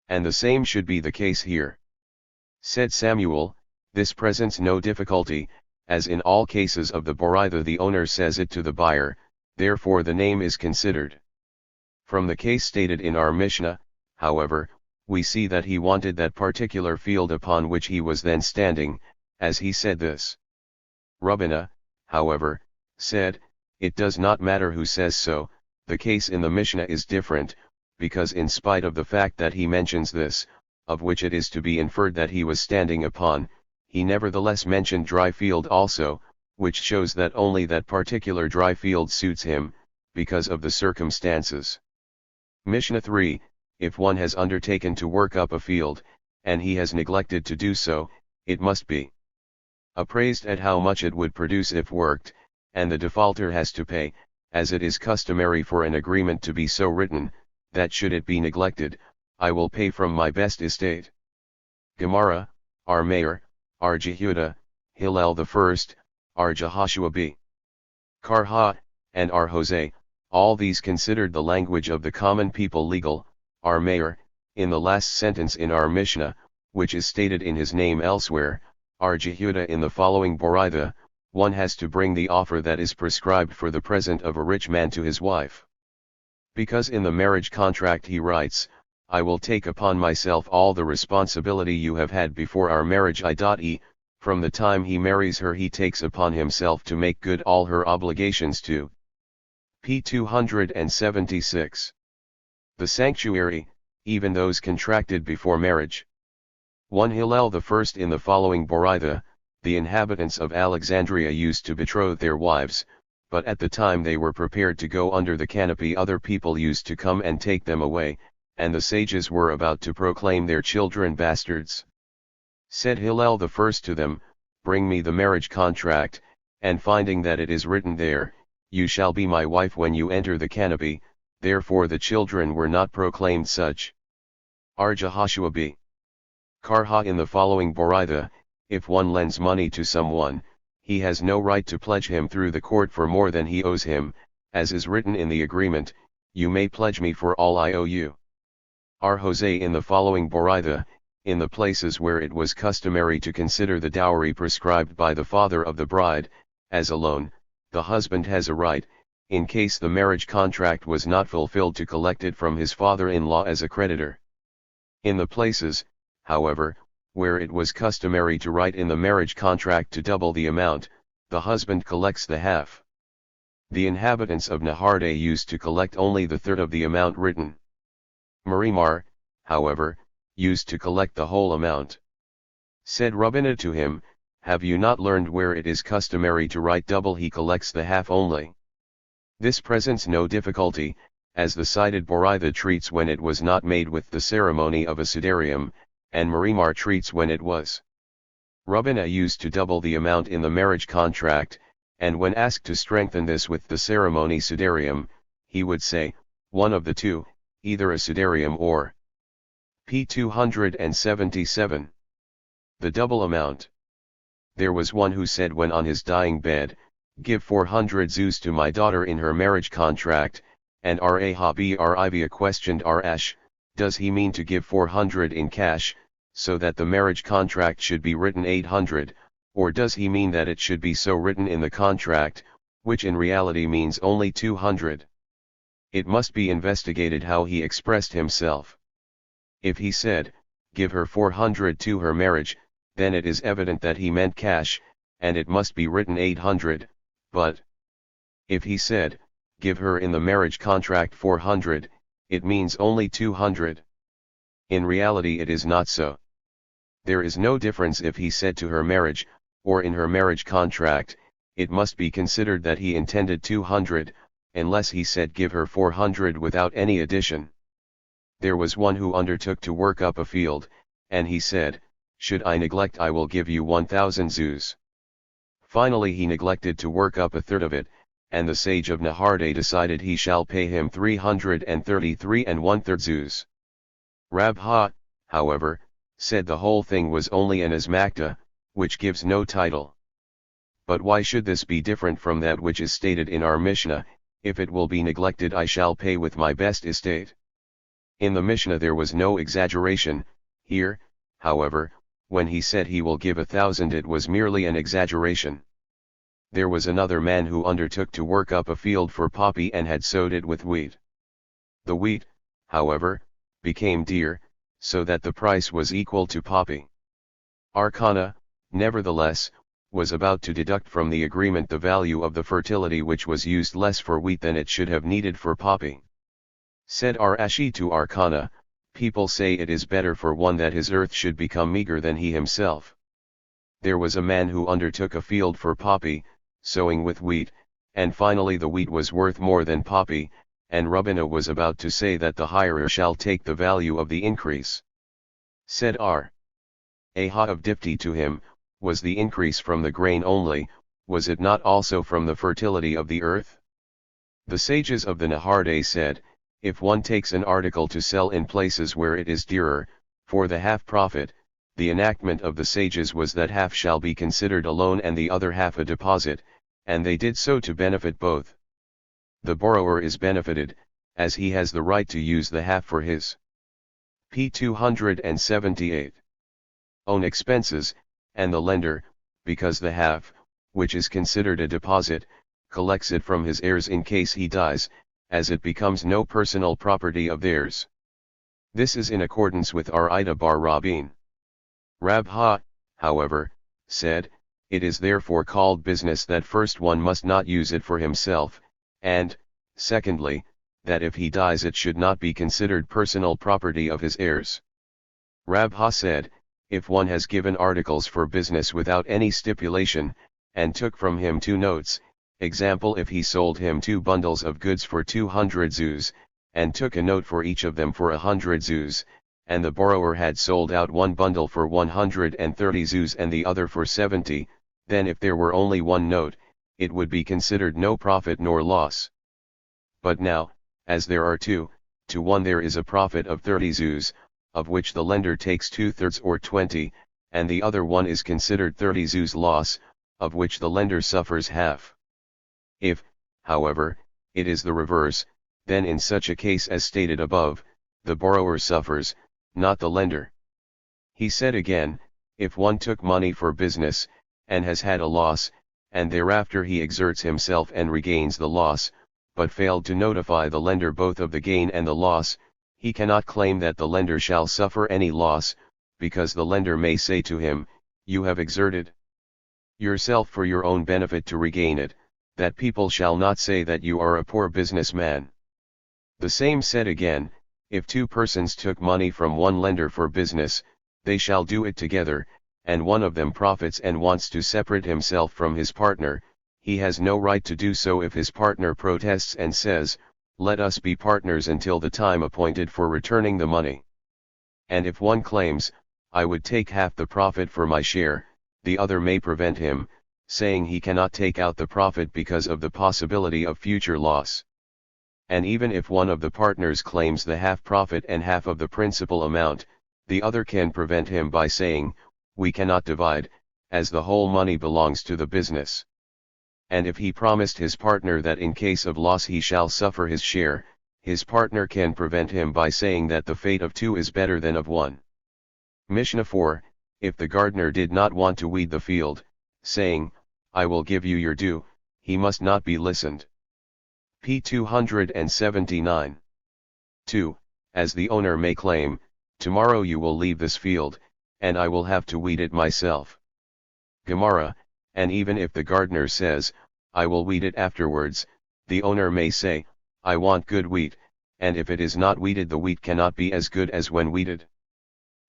And the same should be the case here. Said Samuel, this presents no difficulty, as in all cases of the Boritha the owner says it to the buyer, therefore the name is considered. From the case stated in our Mishnah, however, we see that he wanted that particular field upon which he was then standing, as he said this. Rabbina, however, said, it does not matter who says so, the case in the Mishnah is different, because in spite of the fact that he mentions this, of which it is to be inferred that he was standing upon, he nevertheless mentioned dry field also, which shows that only that particular dry field suits him, because of the circumstances. Mishnah 3, if one has undertaken to work up a field, and he has neglected to do so, it must be appraised at how much it would produce if worked, and the defaulter has to pay, as it is customary for an agreement to be so written, that should it be neglected, I will pay from my best estate. Gemara, our Mayor, our Jehuda, Hillel the First, our Jehoshua b. Karha, and our Jose, all these considered the language of the common people legal, our Mayor, in the last sentence in our Mishnah, which is stated in his name elsewhere, our Jehuda in the following Boritha, one has to bring the offer that is prescribed for the present of a rich man to his wife. Because in the marriage contract he writes, I will take upon myself all the responsibility you have had before our marriage i.e., from the time he marries her he takes upon himself to make good all her obligations to. p. 276. The sanctuary, even those contracted before marriage. 1 Hillel the First in the following Boritha, the inhabitants of Alexandria used to betroth their wives, but at the time they were prepared to go under the canopy other people used to come and take them away, and the sages were about to proclaim their children bastards. Said Hillel the First to them, bring me the marriage contract, and finding that it is written there, you shall be my wife when you enter the canopy, therefore the children were not proclaimed such. R. Jehoshua b. Karha in the following Boritha, if one lends money to someone, he has no right to pledge him through the court for more than he owes him, as is written in the agreement, you may pledge me for all I owe you. R. Jose in the following Boritha, in the places where it was customary to consider the dowry prescribed by the father of the bride, as a loan, the husband has a right, in case the marriage contract was not fulfilled, to collect it from his father-in-law as a creditor. In the places, however, where it was customary to write in the marriage contract to double the amount, the husband collects the half. The inhabitants of Naharde used to collect only the third of the amount written. Marimar, however, used to collect the whole amount. Said Rabbina to him, have you not learned where it is customary to write double he collects the half only? This presents no difficulty, as the cited Boritha treats when it was not made with the ceremony of a sudarium, and Marimar treats when it was. Rabbina used to double the amount in the marriage contract, and when asked to strengthen this with the ceremony sudarium, he would say, one of the two, either a sudarium or. p. 277. The double amount. There was one who said when on his dying bed, give 400 zuz to my daughter in her marriage contract, and Rahabia questioned Arash, does he mean to give 400 in cash, so that the marriage contract should be written 800, or does he mean that it should be so written in the contract, which in reality means only 200? It must be investigated how he expressed himself. If he said, give her 400 to her marriage, then it is evident that he meant cash, and it must be written 800, but if he said, give her in the marriage contract 400, it means only 200. In reality it is not so. There is no difference if he said to her marriage, or in her marriage contract, it must be considered that he intended 200, unless he said give her 400 without any addition. There was one who undertook to work up a field, and he said, should I neglect I will give you 1,000 zuz. Finally he neglected to work up a third of it, and the sage of Naharde decided he shall pay him 333 1/3 zuz. Rabha, however, said the whole thing was only an asmakta, which gives no title. But why should this be different from that which is stated in our Mishnah? If it will be neglected I shall pay with my best estate. In the Mishnah there was no exaggeration. Here, however, when he said he will give 1,000 it was merely an exaggeration. There was another man who undertook to work up a field for poppy and had sowed it with wheat. The wheat, however, became dear, so that the price was equal to poppy. Arcana, nevertheless, was about to deduct from the agreement the value of the fertility which was used less for wheat than it should have needed for poppy. Said Arashi to Arcana, people say it is better for one that his earth should become meager than he himself. There was a man who undertook a field for poppy, sowing with wheat, and finally the wheat was worth more than poppy, and Rabbina was about to say that the hirer shall take the value of the increase. Said R. Aha of Dipti to him, was the increase from the grain only, was it not also from the fertility of the earth? The sages of the Naharde said, if one takes an article to sell in places where it is dearer, for the half profit, the enactment of the sages was that half shall be considered a loan and the other half a deposit, and they did so to benefit both. The borrower is benefited, as he has the right to use the half for his p. 278 own expenses, and the lender, because the half, which is considered a deposit, collects it from his heirs in case he dies, as it becomes no personal property of theirs. This is in accordance with our Ida bar Rabin. Rabha, however, said, it is therefore called business that first one must not use it for himself, and, secondly, that if he dies it should not be considered personal property of his heirs. Rabha said, if one has given articles for business without any stipulation, and took from him 2 notes, example if he sold him 2 bundles of goods for 200 zuz, and took a note for each of them for 100 zuz, and the borrower had sold out 1 bundle for 130 zuz and the other for 70, then if there were only 1 note, it would be considered no profit nor loss. But now, as there are 2 to 1 there is a profit of 30 zuz, of which the lender takes 2/3 or 20, and the other one is considered 30 zuz loss, of which the lender suffers half. If, however, it is the reverse, then in such a case as stated above, the borrower suffers, not the lender. He said again, if one took money for business, and has had a loss, and thereafter he exerts himself and regains the loss, but failed to notify the lender both of the gain and the loss, he cannot claim that the lender shall suffer any loss, because the lender may say to him, you have exerted yourself for your own benefit to regain it, that people shall not say that you are a poor businessman. The same said again, if 2 persons took money from one lender for business, they shall do it together, and one of them profits and wants to separate himself from his partner, he has no right to do so if his partner protests and says, let us be partners until the time appointed for returning the money. And if one claims, I would take half the profit for my share, the other may prevent him, saying he cannot take out the profit because of the possibility of future loss. And even if one of the partners claims the half profit and half of the principal amount, the other can prevent him by saying, we cannot divide, as the whole money belongs to the business. And if he promised his partner that in case of loss he shall suffer his share, his partner can prevent him by saying that the fate of 2 is better than of 1. Mishnah 4, if the gardener did not want to weed the field, saying, I will give you your due, he must not be listened. p. 279. 2. As the owner may claim, tomorrow you will leave this field, and I will have to weed it myself. Gemara, and even if the gardener says, I will weed it afterwards, the owner may say, I want good wheat, and if it is not weeded the wheat cannot be as good as when weeded.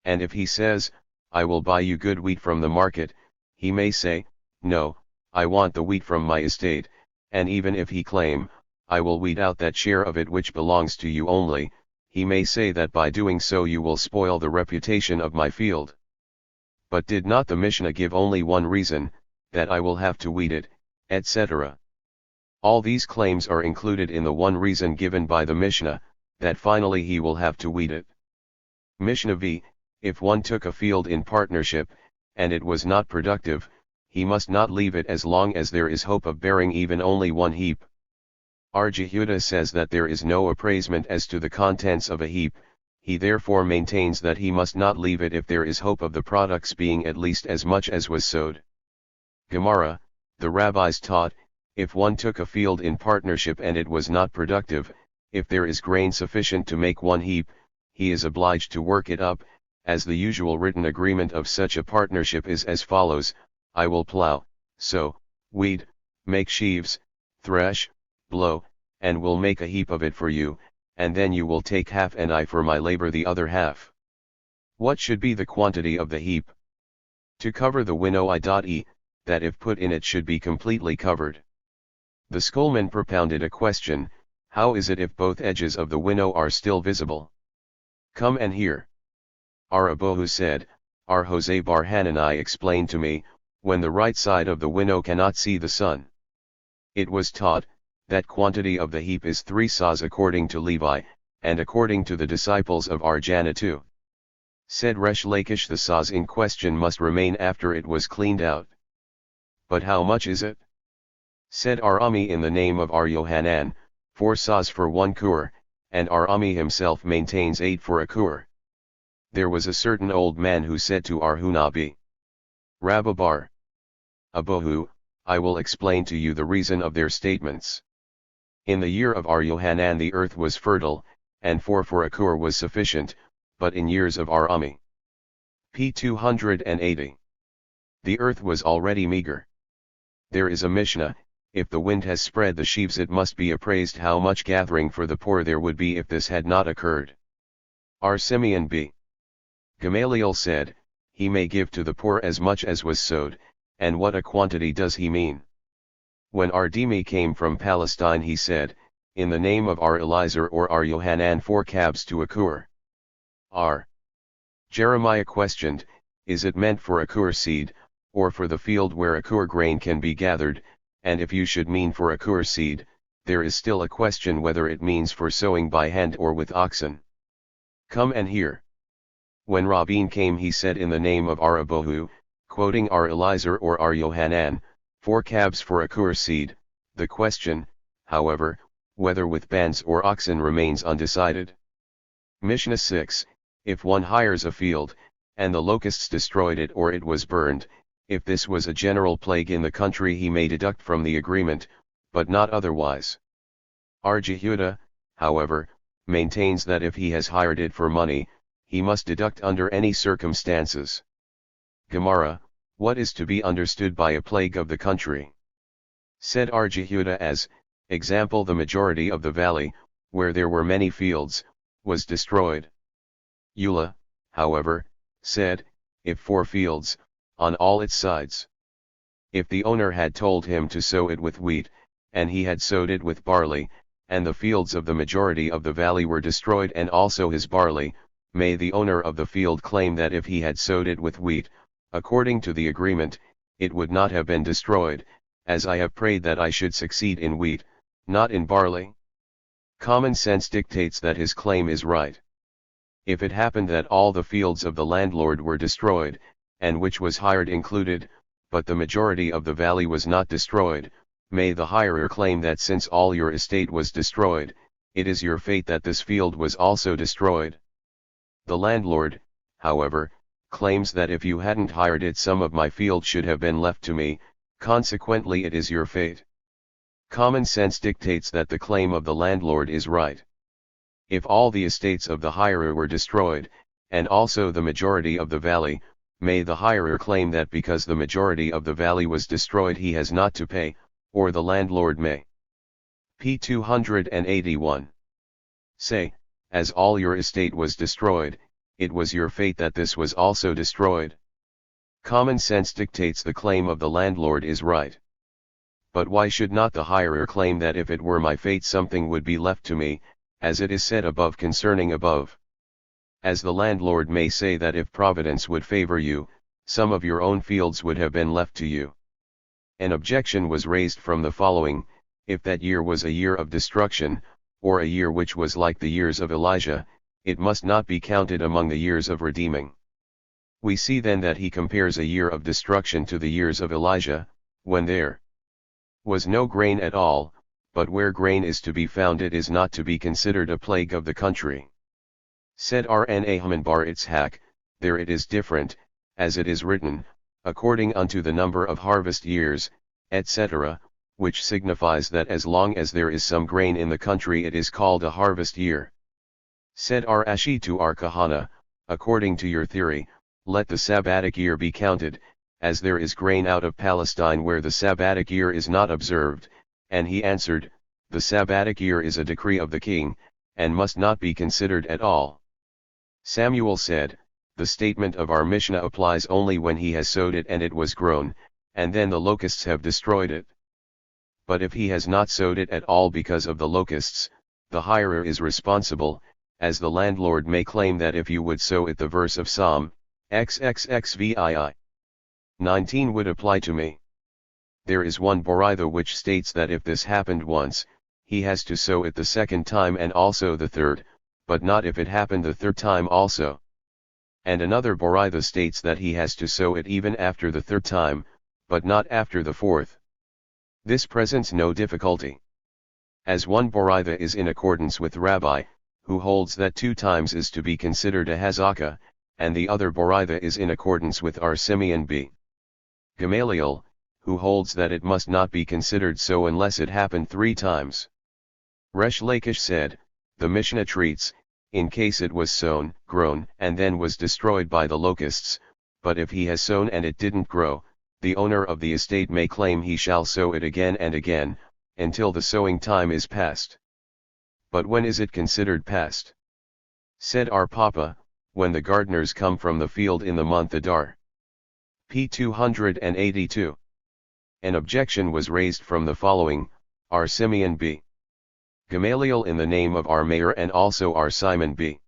And if he says, I will buy you good wheat from the market, he may say, no, I want the wheat from my estate, and even if he claim, I will weed out that share of it which belongs to you only, he may say that by doing so you will spoil the reputation of my field. But did not the Mishnah give only one reason, that I will have to weed it, etc.? All these claims are included in the one reason given by the Mishnah, that finally he will have to weed it. Mishnah v. If one took a field in partnership, and it was not productive, he must not leave it as long as there is hope of bearing even only one heap. R. Yehuda says that there is no appraisement as to the contents of a heap, he therefore maintains that he must not leave it if there is hope of the products being at least as much as was sowed. Gemara, the rabbis taught, if one took a field in partnership and it was not productive, if there is grain sufficient to make one heap, he is obliged to work it up, as the usual written agreement of such a partnership is as follows: I will plow, sow, weed, make sheaves, thresh, blow, and will make a heap of it for you, and then you will take half and I for my labor the other half. What should be the quantity of the heap? To cover the winnow I.e., that if put in it should be completely covered. The schoolman propounded a question: how is it if both edges of the winnow are still visible? Come and hear. Our Abohu said, Our Jose bar Hanani explained to me, when the right side of the winnow cannot see the sun. It was taught, that quantity of the heap is 3 sahs according to Levi, and according to the disciples of Arjana too. Said Resh Lakish, the sahs in question must remain after it was cleaned out. But how much is it? Said Arami in the name of Ar Yohanan, 4 sahs for 1 kur, and Arami himself maintains 8 for a kur. There was a certain old man who said to Arhunabi, Rabba bar Abohu, I will explain to you the reason of their statements. In the year of Ar Yohanan the earth was fertile, and 4 for a kur was sufficient, but in years of Arami, p. 280, the earth was already meager. There is a Mishnah, if the wind has spread the sheaves it must be appraised how much gathering for the poor there would be if this had not occurred. R. Simeon b. Gamaliel said, he may give to the poor as much as was sowed, and what a quantity does he mean? When Ardimi came from Palestine he said, in the name of Ar Eliezer or Ar Yohanan 4 cabs to a kur. R. Jeremiah questioned, is it meant for a kur seed, or for the field where a kur grain can be gathered, and if you should mean for a kur seed, there is still a question whether it means for sowing by hand or with oxen. Come and hear. When Rabin came he said in the name of Ar Abohu, quoting Ar Eliezer or Ar Yohanan, 4 cabs for a kur seed, the question, however, whether with bands or oxen remains undecided. Mishnah 6, if one hires a field, and the locusts destroyed it or it was burned, if this was a general plague in the country he may deduct from the agreement, but not otherwise. R. Yehuda, however, maintains that if he has hired it for money, he must deduct under any circumstances. Gemara, what is to be understood by a plague of the country? Said R. Yehuda as, example the majority of the valley, where there were many fields, was destroyed. Eula, however, said, if 4 fields, on all its sides. If the owner had told him to sow it with wheat, and he had sowed it with barley, and the fields of the majority of the valley were destroyed and also his barley, may the owner of the field claim that if he had sowed it with wheat, according to the agreement, it would not have been destroyed, as I have prayed that I should succeed in wheat, not in barley? Common sense dictates that his claim is right. If it happened that all the fields of the landlord were destroyed, and which was hired included, but the majority of the valley was not destroyed, may the hirer claim that since all your estate was destroyed, it is your fate that this field was also destroyed. The landlord, however, claims that if you hadn't hired it some of my field should have been left to me, consequently it is your fate. Common sense dictates that the claim of the landlord is right. If all the estates of the hirer were destroyed, and also the majority of the valley, may the hirer claim that because the majority of the valley was destroyed he has not to pay, or the landlord may. p. 281. Say, as all your estate was destroyed, it was your fate that this was also destroyed. Common sense dictates the claim of the landlord is right. But why should not the hirer claim that if it were my fate something would be left to me, as it is said above concerning above? As the landlord may say that if Providence would favor you, some of your own fields would have been left to you. An objection was raised from the following, If that year was a year of destruction, or a year which was like the years of Elijah, it must not be counted among the years of redeeming. We see then that he compares a year of destruction to the years of Elijah, when there was no grain at all, but where grain is to be found it is not to be considered a plague of the country. Said Rna bar Itzhak, there it is different, as it is written, according unto the number of harvest years, etc., which signifies that as long as there is some grain in the country it is called a harvest year. Said Ashi to Kahana, according to your theory, let the Sabbatic year be counted, as there is grain out of Palestine where the Sabbatic year is not observed, and he answered, the Sabbatic year is a decree of the king, and must not be considered at all. Samuel said, the statement of our Mishnah applies only when he has sowed it and it was grown, and then the locusts have destroyed it. But if he has not sowed it at all because of the locusts, the hirer is responsible, as the landlord may claim that if you would sow it, the verse of Psalm XXXVII 19 would apply to me. There is one Boraitha which states that if this happened once, he has to sow it the second time and also the third, but not if it happened the third time also. And another Boraitha states that he has to sow it even after the third time, but not after the fourth. This presents no difficulty. As one Boraitha is in accordance with Rabbi, who holds that 2 times is to be considered a hazakah, and the other Boraitha is in accordance with our Simeon b. Gamaliel, who holds that it must not be considered so unless it happened 3 times. Resh Lakish said, the Mishnah treats, in case it was sown, grown, and then was destroyed by the locusts, but if he has sown and it didn't grow, the owner of the estate may claim he shall sow it again and again, until the sowing time is past. But when is it considered past? Said our Papa, when the gardeners come from the field in the month Adar. p. 282. An objection was raised from the following, our Simeon b. Gamaliel in the name of our mayor and also our Simon b.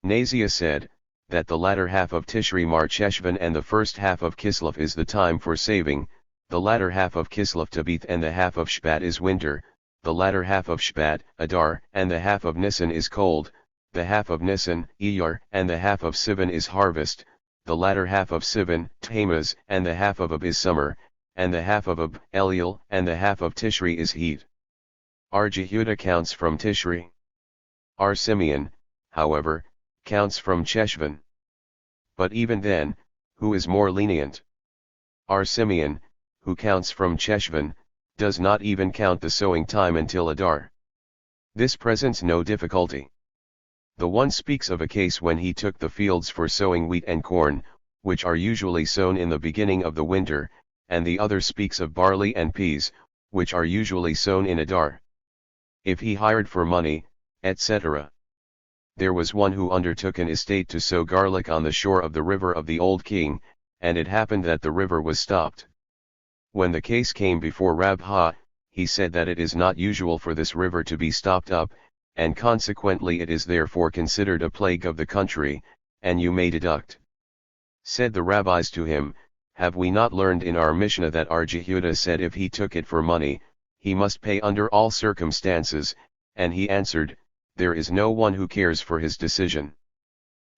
Nazia said, that the latter half of Tishri Mar Cheshvan and the first half of Kislev is the time for saving, the latter half of Kislev Tabith and the half of Shvat is winter, the latter half of Shvat, Adar, and the half of Nisan is cold, the half of Nisan, Iyar, and the half of Sivan is harvest, the latter half of Sivan, Tammuz, and the half of Ab is summer, and the half of Ab, Eliel, and the half of Tishri is heat. Our Jehuda counts from Tishri. Our Simeon, however, counts from Cheshvan. But even then, who is more lenient? Our Simeon, who counts from Cheshvan, does not even count the sowing time until Adar. This presents no difficulty. The one speaks of a case when he took the fields for sowing wheat and corn, which are usually sown in the beginning of the winter, and the other speaks of barley and peas, which are usually sown in Adar. If he hired for money, etc. There was one who undertook an estate to sow garlic on the shore of the river of the old king, and it happened that the river was stopped. When the case came before Rabha, he said that it is not usual for this river to be stopped up, and consequently it is therefore considered a plague of the country, and you may deduct. Said the rabbis to him, have we not learned in our Mishnah that our Jehuda said if he took it for money, he must pay under all circumstances, and he answered, there is no one who cares for his decision.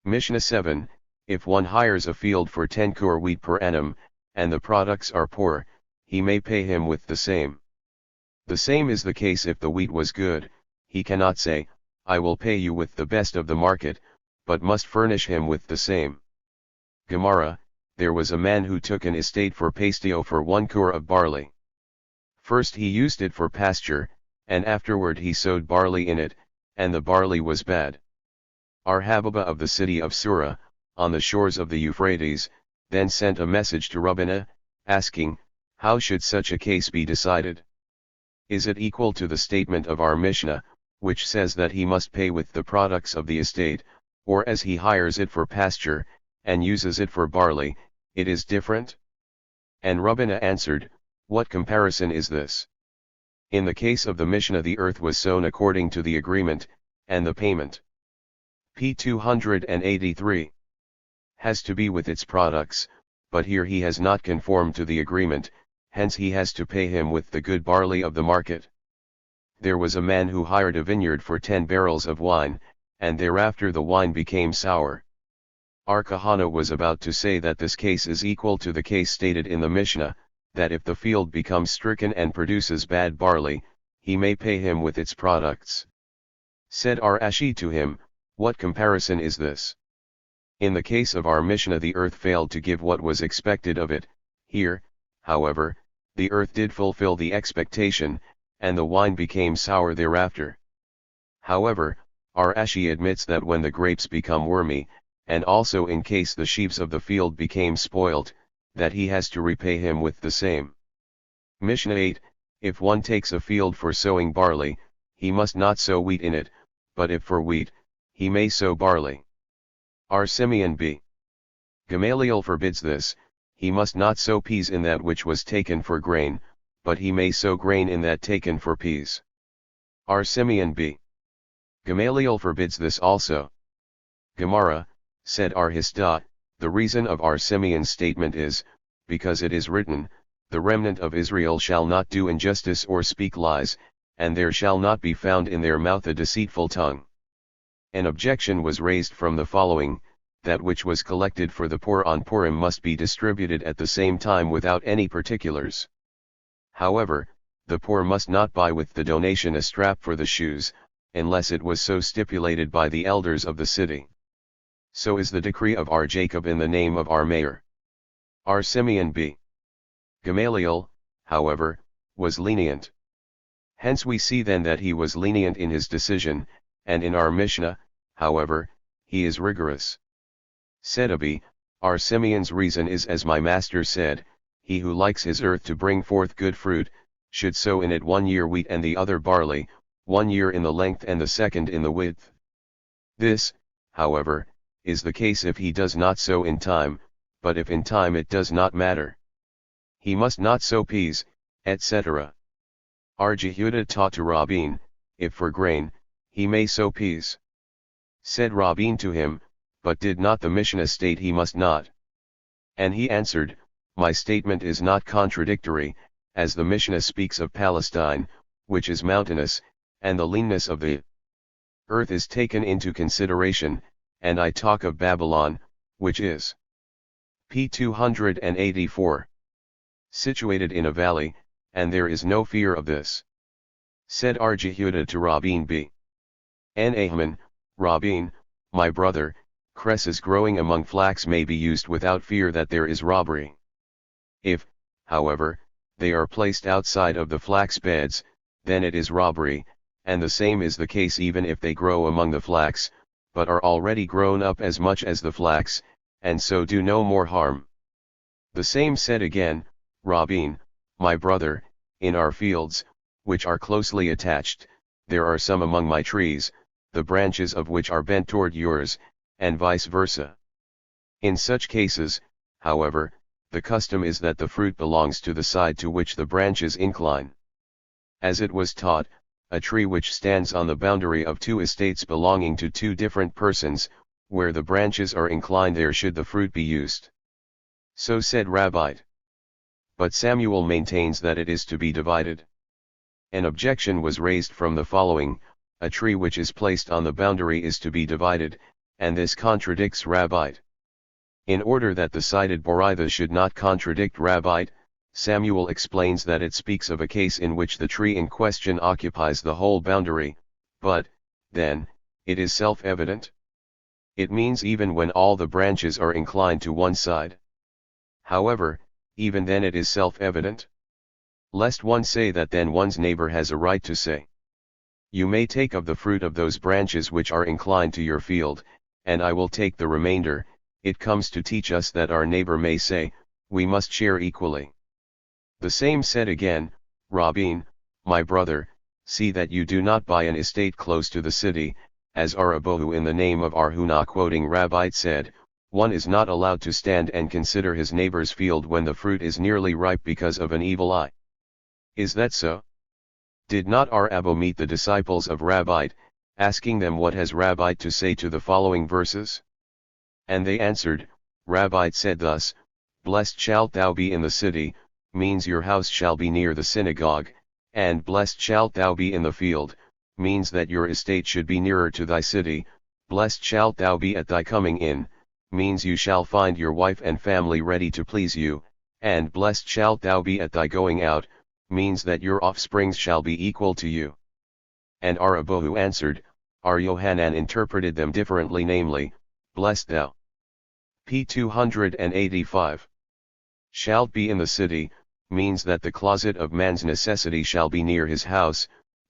Mishnah 7, if one hires a field for 10 kur wheat per annum, and the products are poor, he may pay him with the same. The same is the case if the wheat was good, he cannot say, I will pay you with the best of the market, but must furnish him with the same. Gemara, there was a man who took an estate for pastio for 1 kur of barley. First he used it for pasture, and afterward he sowed barley in it, and the barley was bad. Our Hababa of the city of Surah, on the shores of the Euphrates, then sent a message to Rabbina, asking, how should such a case be decided? Is it equal to the statement of our Mishnah, which says that he must pay with the products of the estate, or as he hires it for pasture, and uses it for barley, it is different? And Rabbina answered, what comparison is this? In the case of the Mishnah the earth was sown according to the agreement, and the payment, p. 283, has to be with its products, but here he has not conformed to the agreement, hence he has to pay him with the good barley of the market. There was a man who hired a vineyard for 10 barrels of wine, and thereafter the wine became sour. Our Kahana was about to say that this case is equal to the case stated in the Mishnah, that if the field becomes stricken and produces bad barley, he may pay him with its products. Said our Ashi to him, "What comparison is this? In the case of our Mishnah the earth failed to give what was expected of it. Here, however, the earth did fulfill the expectation, and the wine became sour thereafter." However, our Ashi admits that when the grapes become wormy, and also in case the sheaves of the field became spoilt, that he has to repay him with the same. Mishnah 8, if one takes a field for sowing barley, he must not sow wheat in it, but if for wheat, he may sow barley. R. Simeon b. Gamaliel forbids this, he must not sow peas in that which was taken for grain, but he may sow grain in that taken for peas. R. Simeon b. Gamaliel forbids this also. Gemara, said R. Hista, the reason of R. Simeon's statement is, because it is written, the remnant of Israel shall not do injustice or speak lies, and there shall not be found in their mouth a deceitful tongue. An objection was raised from the following, that which was collected for the poor on Purim must be distributed at the same time without any particulars. However, the poor must not buy with the donation a strap for the shoes, unless it was so stipulated by the elders of the city. So is the decree of R. Jacob in the name of R. Mayor. R. Simeon b. Gamaliel, however, was lenient. Hence we see then that he was lenient in his decision, and in our Mishnah, however, he is rigorous. Said Abi, R. Simeon's reason is as my master said, he who likes his earth to bring forth good fruit, should sow in it 1 year wheat and the other barley, 1 year in the length and the second in the width. This, however, is the case if he does not sow in time, but if in time it does not matter. He must not sow peas, etc. R. Jehuda taught to Rabin, if for grain, he may sow peas. Said Rabin to him, but did not the Mishnah state he must not? And he answered, my statement is not contradictory, as the Mishnah speaks of Palestine, which is mountainous, and the leanness of the earth is taken into consideration, and I talk of Babylon, which is p. 284. Situated in a valley, and there is no fear of this. Said R. Jehuda to Rabin b. Ahman, Rabin, my brother, cresses growing among flax may be used without fear that there is robbery. If, however, they are placed outside of the flax beds, then it is robbery, and the same is the case even if they grow among the flax, but are already grown up as much as the flax, and so do no more harm. The same said again, Rabin, my brother, in our fields, which are closely attached, there are some among my trees, the branches of which are bent toward yours, and vice versa. In such cases, however, the custom is that the fruit belongs to the side to which the branches incline. As it was taught, a tree which stands on the boundary of 2 estates belonging to 2 different persons, where the branches are inclined there should the fruit be used. So said Rabbi. But Samuel maintains that it is to be divided. An objection was raised from the following, a tree which is placed on the boundary is to be divided, and this contradicts Rabbi. In order that the cited Boritha should not contradict Rabbi, Samuel explains that it speaks of a case in which the tree in question occupies the whole boundary, but, then, it is self-evident. It means even when all the branches are inclined to one side. However, even then it is self-evident. Lest one say that then one's neighbor has a right to say, you may take of the fruit of those branches which are inclined to your field, and I will take the remainder. It comes to teach us that our neighbor may say, we must share equally. The same said again, Rabin, my brother, see that you do not buy an estate close to the city, as Arabohu in the name of Arhuna quoting Rabbi said, one is not allowed to stand and consider his neighbor's field when the fruit is nearly ripe because of an evil eye. Is that so? Did not our Abbo meet the disciples of Rabbi, asking them what has Rabbi to say to the following verses? And they answered, Rabbi said thus, blessed shalt thou be in the city, means your house shall be near the synagogue, and blessed shalt thou be in the field, means that your estate should be nearer to thy city. Blessed shalt thou be at thy coming in, means you shall find your wife and family ready to please you, and blessed shalt thou be at thy going out, means that your offsprings shall be equal to you. And Arabohu answered, Ar Yohanan interpreted them differently, namely, blessed thou. p. 285. Shalt be in the city, means that the closet of man's necessity shall be near his house.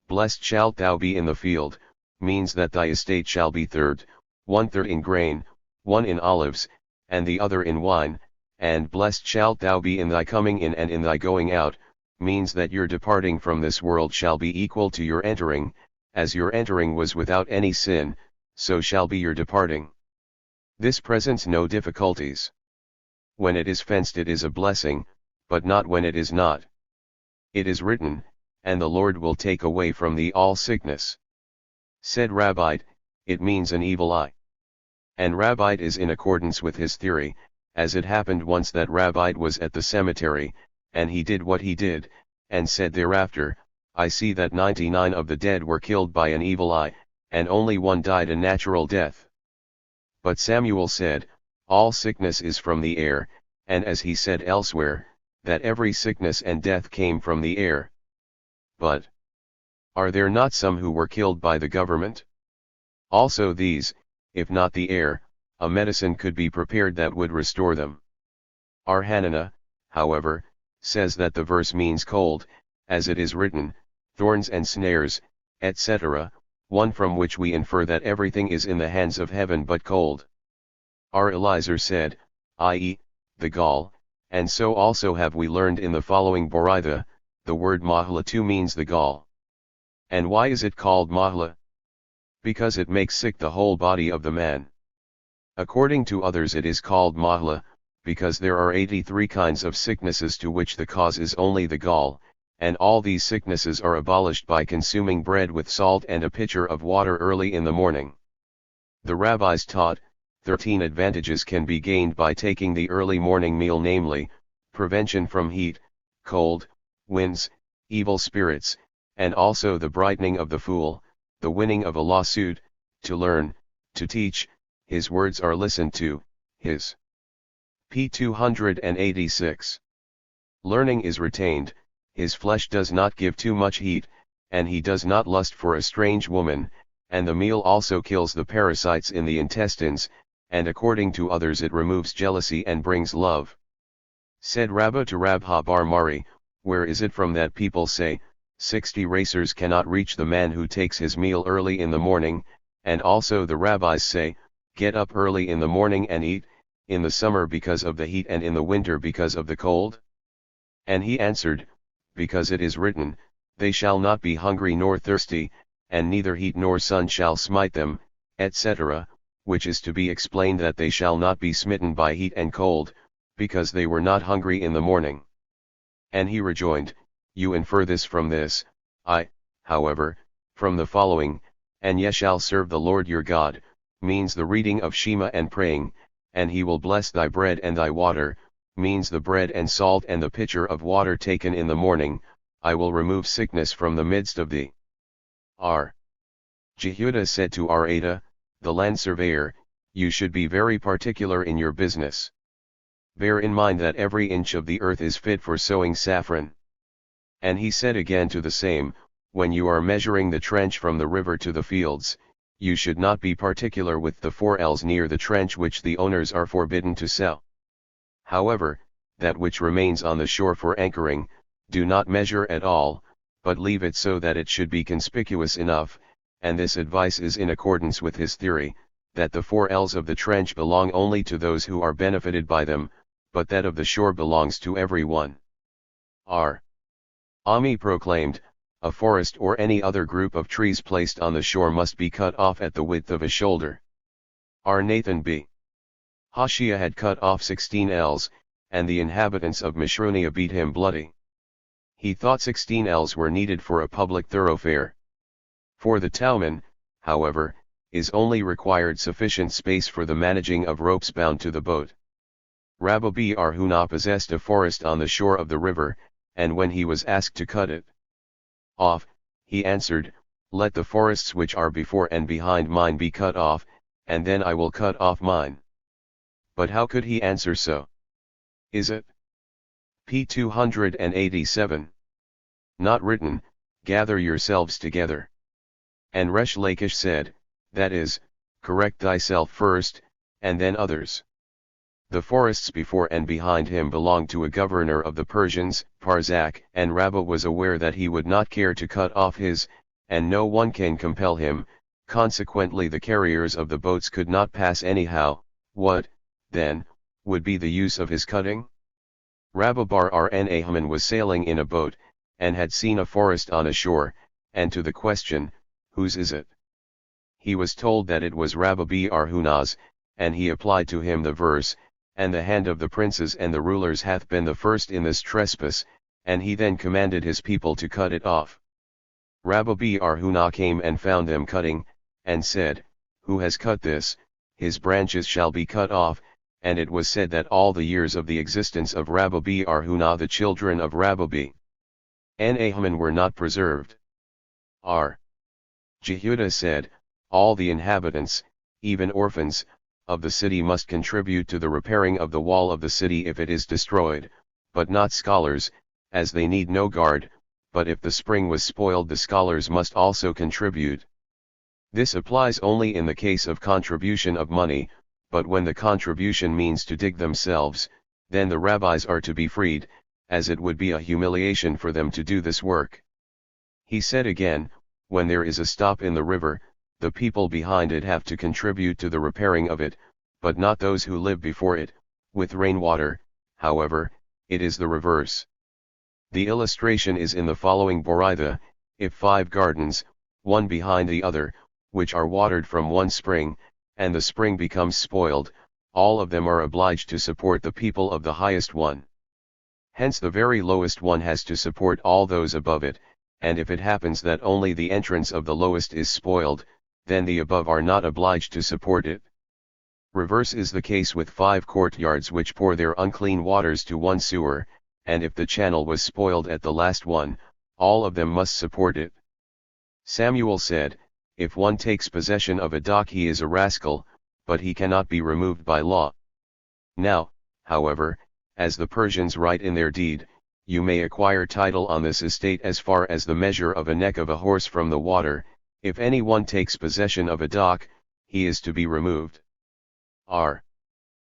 Blessed shalt thou be in the field, means that thy estate shall be one-third in grain, one in olives, and the other in wine. And blessed shalt thou be in thy coming in and in thy going out, means that your departing from this world shall be equal to your entering. As your entering was without any sin, so shall be your departing. This presents no difficulties. When it is fenced it is a blessing, but not when it is not. It is written, and the Lord will take away from thee all sickness. Said Rabbite, it means an evil eye. And Rabbite is in accordance with his theory, as it happened once that Rabbite was at the cemetery, and he did what he did, and said thereafter, I see that 99 of the dead were killed by an evil eye, and only one died a natural death. But Samuel said, all sickness is from the air, and as he said elsewhere, that every sickness and death came from the air. But are there not some who were killed by the government? Also these, if not the air, a medicine could be prepared that would restore them. Our Hanana, however, says that the verse means cold, as it is written, thorns and snares, etc., one from which we infer that everything is in the hands of heaven but cold. Our Eliezer said, i.e., the gall, and so also have we learned in the following Boraitha, the word mahla too means the gall. And why is it called mahla? Because it makes sick the whole body of the man. According to others it is called mahla, because there are 83 kinds of sicknesses to which the cause is only the gall, and all these sicknesses are abolished by consuming bread with salt and a pitcher of water early in the morning. The rabbis taught, 13 advantages can be gained by taking the early morning meal, namely, prevention from heat, cold, winds, evil spirits, and also the brightening of the fool, the winning of a lawsuit, to learn, to teach, his words are listened to, his. p. 286. Learning is retained, his flesh does not give too much heat, and he does not lust for a strange woman, and the meal also kills the parasites in the intestines, and according to others it removes jealousy and brings love. Said Rabbah to Rabha bar Mari, where is it from that people say, 60 racers cannot reach the man who takes his meal early in the morning, and also the rabbis say, get up early in the morning and eat, in the summer because of the heat and in the winter because of the cold? And he answered, because it is written, they shall not be hungry nor thirsty, and neither heat nor sun shall smite them, etc., which is to be explained that they shall not be smitten by heat and cold, because they were not hungry in the morning. And he rejoined, you infer this from this, I, however, from the following, and ye shall serve the Lord your God, means the reading of Shema and praying, and he will bless thy bread and thy water, means the bread and salt and the pitcher of water taken in the morning, I will remove sickness from the midst of thee. R. Jehudah said to Arada, the land surveyor, you should be very particular in your business. Bear in mind that every inch of the earth is fit for sowing saffron. And he said again to the same, when you are measuring the trench from the river to the fields, you should not be particular with the 4 ells near the trench which the owners are forbidden to sow. However, that which remains on the shore for anchoring, do not measure at all, but leave it so that it should be conspicuous enough, and this advice is in accordance with his theory, that the 4 ells of the trench belong only to those who are benefited by them, but that of the shore belongs to everyone. R. Ami proclaimed, a forest or any other group of trees placed on the shore must be cut off at the width of a shoulder. R. Nathan B. Hoshea had cut off 16 ells, and the inhabitants of Mishronia beat him bloody. He thought 16 ells were needed for a public thoroughfare. For the towman, however, is only required sufficient space for the managing of ropes bound to the boat. Rabbi B. Arhuna possessed a forest on the shore of the river, and when he was asked to cut it, Off, he answered, let the forests which are before and behind mine be cut off, and then I will cut off mine. But how could he answer so? Is it? p. 287. Not written, gather yourselves together. And Resh Lakish said, that is, correct thyself first, and then others. The forests before and behind him belonged to a governor of the Persians, Parzak, and Rabbah was aware that he would not care to cut off his, and no one can compel him, consequently the carriers of the boats could not pass anyhow. What, then, would be the use of his cutting? Rabbah bar Arnahman was sailing in a boat, and had seen a forest on a shore, and to the question, whose is it? He was told that it was Rabbah br Hunaz, and he applied to him the verse, and the hand of the princes and the rulers hath been the first in this trespass, and he then commanded his people to cut it off. Rabbah br Hunaz came and found them cutting, and said, who has cut this? His branches shall be cut off. And it was said that all the years of the existence of Rabbah br Hunaz the children of Rabbah br Nahman were not preserved. R. Jehudah said, all the inhabitants, even orphans, of the city must contribute to the repairing of the wall of the city if it is destroyed, but not scholars, as they need no guard, but if the spring was spoiled the scholars must also contribute. This applies only in the case of contribution of money, but when the contribution means to dig themselves, then the rabbis are to be freed, as it would be a humiliation for them to do this work. He said again, when there is a stop in the river, the people behind it have to contribute to the repairing of it, but not those who live before it. With rainwater, however, it is the reverse. The illustration is in the following Boraitha: if 5 gardens, one behind the other, which are watered from one spring, and the spring becomes spoiled, all of them are obliged to support the people of the highest one. Hence the very lowest one has to support all those above it, and if it happens that only the entrance of the lowest is spoiled, then the above are not obliged to support it. Reverse is the case with 5 courtyards which pour their unclean waters to one sewer, and if the channel was spoiled at the last one, all of them must support it. Samuel said, if one takes possession of a dock he is a rascal, but he cannot be removed by law. Now, however, as the Persians write in their deed, you may acquire title on this estate as far as the measure of a neck of a horse from the water. If any one takes possession of a dock, he is to be removed. R.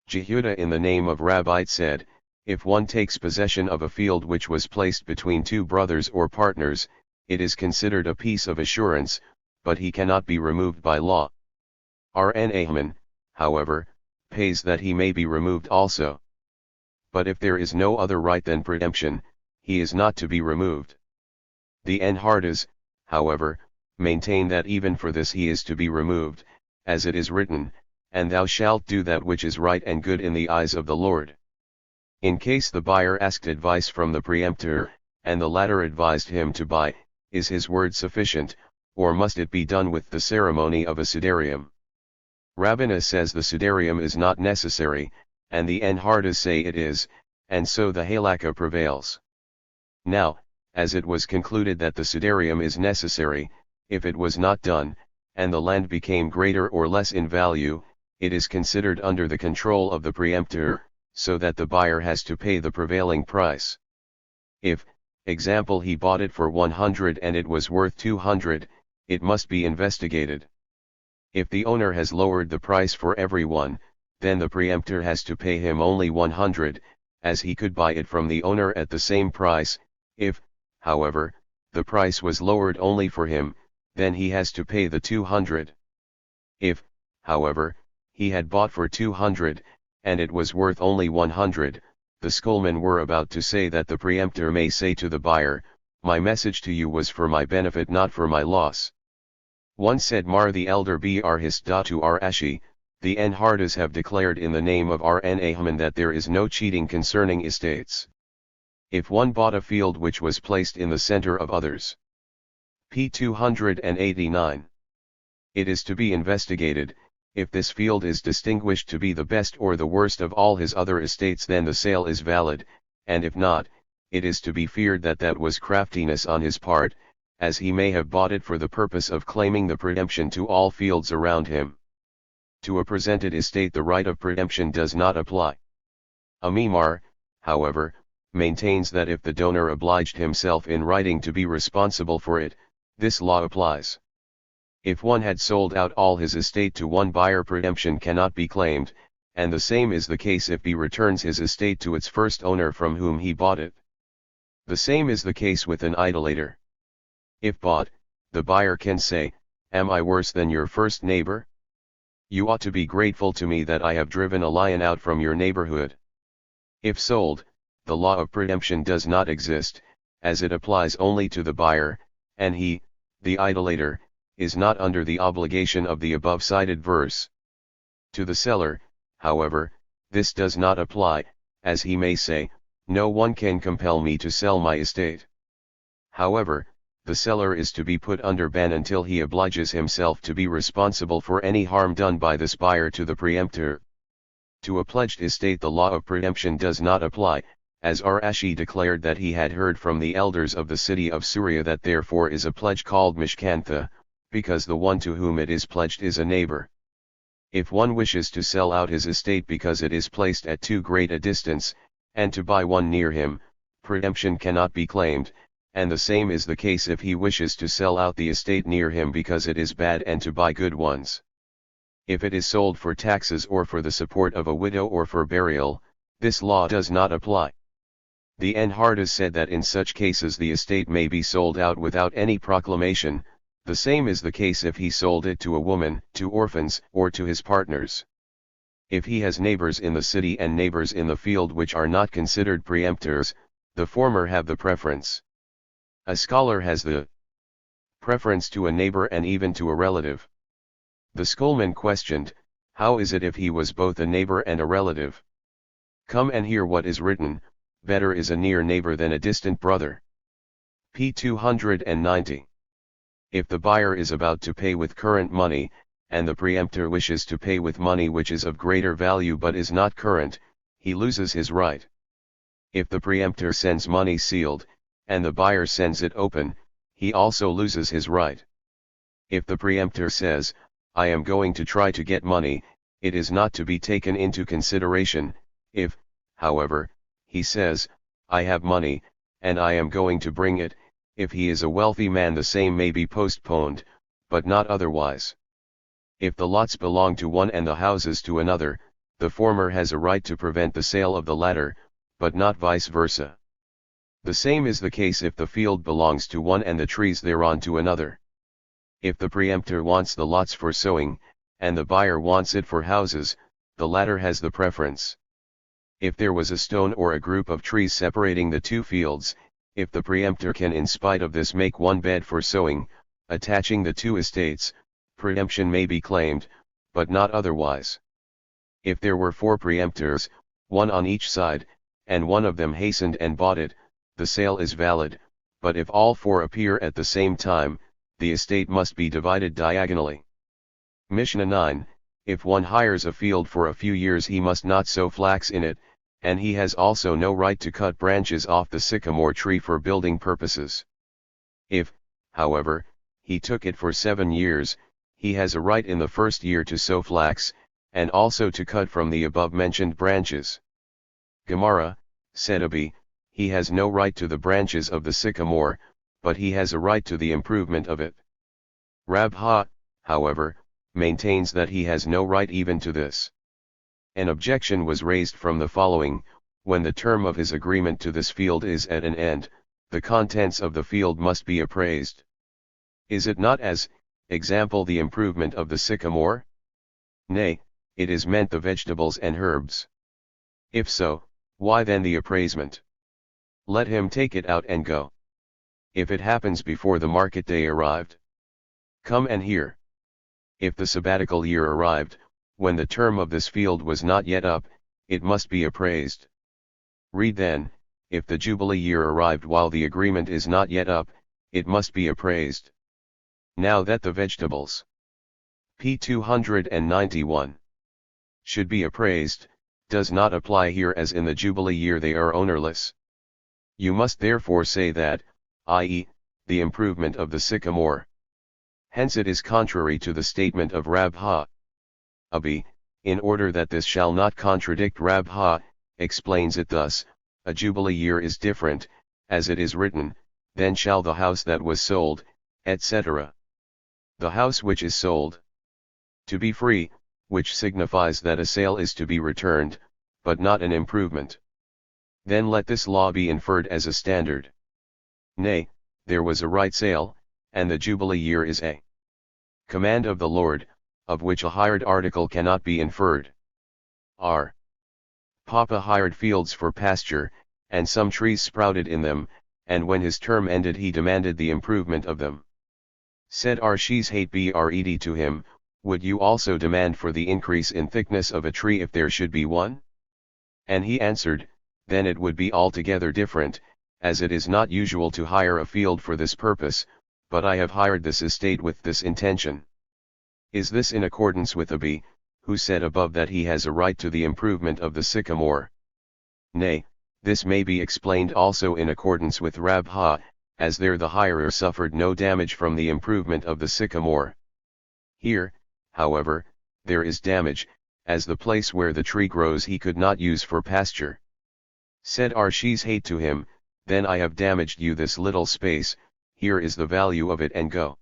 Jehudah in the name of Rabbite said, if one takes possession of a field which was placed between 2 brothers or partners, it is considered a piece of assurance, but he cannot be removed by law. Nahman, however, pays that he may be removed also. But if there is no other right than preemption, he is not to be removed. The Enhardas, however, maintain that even for this he is to be removed, as it is written, and thou shalt do that which is right and good in the eyes of the Lord. In case the buyer asked advice from the preemptor, and the latter advised him to buy, is his word sufficient, or must it be done with the ceremony of a sudarium? Rabbinah says the sudarium is not necessary, and the Enhardas say it is, and so the halakha prevails. Now, as it was concluded that the sudarium is necessary, if it was not done, and the land became greater or less in value, it is considered under the control of the preemptor, so that the buyer has to pay the prevailing price. If, example, he bought it for 100 and it was worth 200, it must be investigated. If the owner has lowered the price for everyone, then the preemptor has to pay him only 100, as he could buy it from the owner at the same price. If, however, the price was lowered only for him, then he has to pay the 200. If, however, he had bought for 200, and it was worth only 100, the schoolmen were about to say that the preemptor may say to the buyer, my message to you was for my benefit, not for my loss. One said Mar the elder br his to R Ashi, the Enhardas have declared in the name of R Nahman that there is no cheating concerning estates. If one bought a field which was placed in the center of others. p. 289. It is to be investigated, if this field is distinguished to be the best or the worst of all his other estates, then the sale is valid, and if not, it is to be feared that that was craftiness on his part, as he may have bought it for the purpose of claiming the preemption to all fields around him. To a presented estate the right of preemption does not apply. Amimar, however, maintains that if the donor obliged himself in writing to be responsible for it, this law applies. If one had sold out all his estate to one buyer, preemption cannot be claimed, and the same is the case if he returns his estate to its first owner from whom he bought it. The same is the case with an idolater. If bought, the buyer can say, "Am I worse than your first neighbor? You ought to be grateful to me that I have driven a lion out from your neighborhood." If sold, the law of preemption does not exist, as it applies only to the buyer, and he, the idolater, is not under the obligation of the above-cited verse. To the seller, however, this does not apply, as he may say, "No one can compel me to sell my estate." However, the seller is to be put under ban until he obliges himself to be responsible for any harm done by this buyer to the preemptor. To a pledged estate the law of preemption does not apply, as Rashi declared that he had heard from the elders of the city of Syria that therefore is a pledge called mishkantha, because the one to whom it is pledged is a neighbor. If one wishes to sell out his estate because it is placed at too great a distance, and to buy one near him, preemption cannot be claimed, and the same is the case if he wishes to sell out the estate near him because it is bad and to buy good ones. If it is sold for taxes or for the support of a widow or for burial, this law does not apply. The Enhardas said that in such cases the estate may be sold out without any proclamation. The same is the case if he sold it to a woman, to orphans, or to his partners. If he has neighbors in the city and neighbors in the field which are not considered preemptors, the former have the preference. A scholar has the preference to a neighbor and even to a relative. The schoolman questioned, "How is it if he was both a neighbor and a relative?" Come and hear what is written, "Better is a near neighbor than a distant brother." p. 290. If the buyer is about to pay with current money, and the preemptor wishes to pay with money which is of greater value but is not current, he loses his right. If the preemptor sends money sealed, and the buyer sends it open, he also loses his right. If the preemptor says, "I am going to try to get money," it is not to be taken into consideration. If, however, he says, "I have money, and I am going to bring it," if he is a wealthy man the same may be postponed, but not otherwise. If the lots belong to one and the houses to another, the former has a right to prevent the sale of the latter, but not vice versa. The same is the case if the field belongs to one and the trees thereon to another. If the preemptor wants the lots for sowing, and the buyer wants it for houses, the latter has the preference. If there was a stone or a group of trees separating the two fields, if the preemptor can in spite of this make one bed for sowing, attaching the two estates, preemption may be claimed, but not otherwise. If there were 4 preemptors, one on each side, and one of them hastened and bought it, the sale is valid, but if all 4 appear at the same time, the estate must be divided diagonally. Mishnah 9, if one hires a field for a few years he must not sow flax in it, and he has also no right to cut branches off the sycamore tree for building purposes. If, however, he took it for 7 years, he has a right in the first year to sow flax, and also to cut from the above-mentioned branches. Gemara, Sedabi, he has no right to the branches of the sycamore, but he has a right to the improvement of it. Rabha, however, maintains that he has no right even to this. An objection was raised from the following: when the term of his agreement to this field is at an end, the contents of the field must be appraised. Is it not as, example, the improvement of the sycamore? Nay, it is meant the vegetables and herbs. If so, why then the appraisement? Let him take it out and go. If it happens before the market day arrived, come and hear. If the sabbatical year arrived, when the term of this field was not yet up, it must be appraised. Read then, if the jubilee year arrived while the agreement is not yet up, it must be appraised. Now that the vegetables, p. 291, should be appraised, does not apply here, as in the jubilee year they are ownerless. You must therefore say that, i.e., the improvement of the sycamore. Hence it is contrary to the statement of Rabha. Abi, in order that this shall not contradict Rabha, explains it thus: a jubilee year is different, as it is written, then shall the house that was sold, etc. The house which is sold to be free, which signifies that a sale is to be returned, but not an improvement. Then let this law be inferred as a standard. Nay, there was a right sale, and the jubilee year is a command of the Lord, of which a hired article cannot be inferred. R. Papa hired fields for pasture, and some trees sprouted in them, and when his term ended he demanded the improvement of them. Said Arshi's hate Bred to him, would you also demand for the increase in thickness of a tree if there should be one? And he answered, then it would be altogether different, as it is not usual to hire a field for this purpose, but I have hired this estate with this intention. Is this in accordance with Abi, who said above that he has a right to the improvement of the sycamore? Nay, this may be explained also in accordance with Rabha, as there the hirer suffered no damage from the improvement of the sycamore. Here, however, there is damage, as the place where the tree grows he could not use for pasture. Said Arshi's hate to him, then I have damaged you this little space, here is the value of it and go.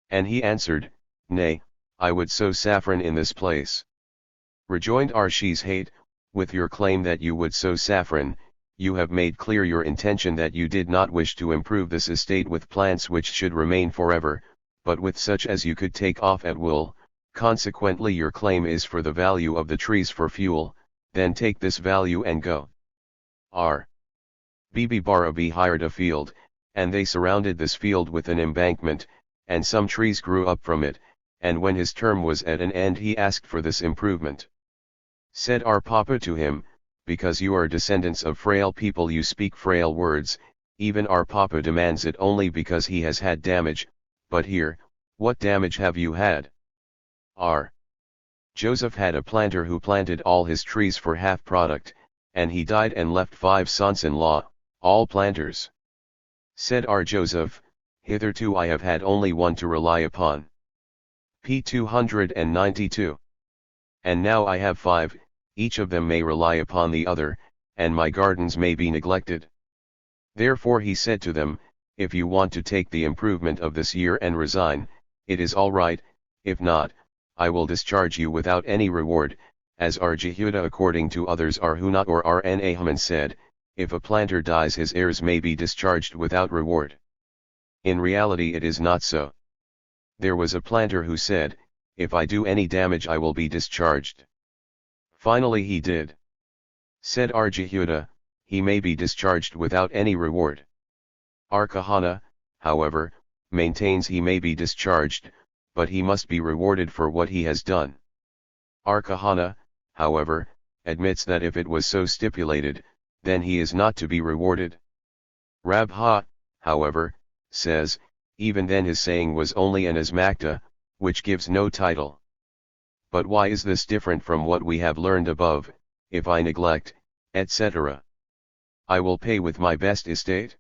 And he answered, nay, I would sow saffron in this place. Rejoined Arshi's hate, with your claim that you would sow saffron, you have made clear your intention that you did not wish to improve this estate with plants which should remain forever, but with such as you could take off at will, consequently your claim is for the value of the trees for fuel, then take this value and go. R. Bibi Barabi hired a field, and they surrounded this field with an embankment, and some trees grew up from it, and when his term was at an end he asked for this improvement. Said our Papa to him, because you are descendants of frail people you speak frail words, even our Papa demands it only because he has had damage, but here, what damage have you had? R. Joseph had a planter who planted all his trees for half product, and he died and left 5 sons-in-law, all planters. Said our Joseph, hitherto I have had only one to rely upon. P. 292. And now I have 5, each of them may rely upon the other, and my gardens may be neglected. Therefore he said to them, if you want to take the improvement of this year and resign, it is all right, if not, I will discharge you without any reward, as our Jehuda according to others Arhunat or Rn Haman said, if a planter dies his heirs may be discharged without reward. In reality it is not so. There was a planter who said, if I do any damage I will be discharged. Finally he did. Said our Jehuda, he may be discharged without any reward. Our Kahana, however, maintains he may be discharged, but he must be rewarded for what he has done. Our Kahana, however, admits that if it was so stipulated, then he is not to be rewarded. Rabha, however, says, even then his saying was only an asmakta, which gives no title. But why is this different from what we have learned above, if I neglect, etc.? I will pay with my best estate?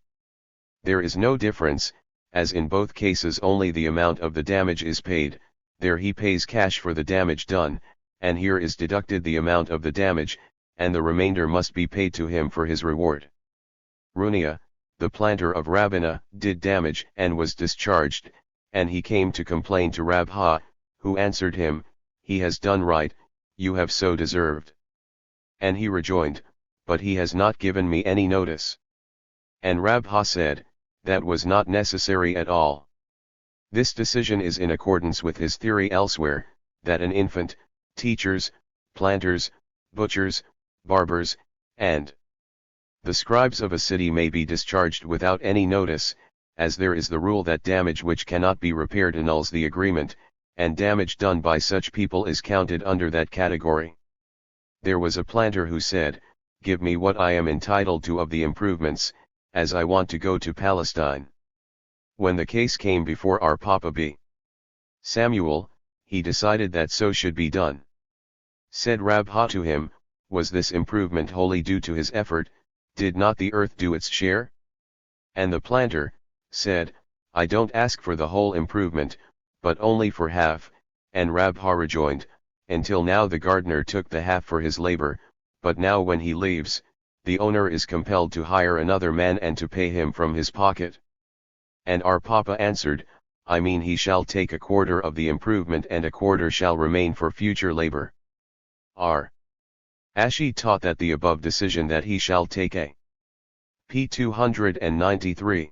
There is no difference, as in both cases only the amount of the damage is paid, there he pays cash for the damage done, and here is deducted the amount of the damage, and the remainder must be paid to him for his reward. Runia, the planter of Rabbana, did damage and was discharged, and he came to complain to Rabha, who answered him, he has done right, you have so deserved. And he rejoined, but he has not given me any notice. And Rabha said, that was not necessary at all. This decision is in accordance with his theory elsewhere, that an infant, teachers, planters, butchers, barbers, and the scribes of a city may be discharged without any notice, as there is the rule that damage which cannot be repaired annuls the agreement, and damage done by such people is counted under that category. There was a planter who said, give me what I am entitled to of the improvements, as I want to go to Palestine. When the case came before our Papa B. Samuel, he decided that so should be done. Said Rabha to him, was this improvement wholly due to his effort, did not the earth do its share? And the planter said, I don't ask for the whole improvement, but only for half, and Rabha rejoined, until now the gardener took the half for his labor, but now when he leaves, the owner is compelled to hire another man and to pay him from his pocket. And our Papa answered, I mean he shall take a quarter of the improvement and a quarter shall remain for future labor. R. Ashi taught that the above decision that he shall take a p. 293.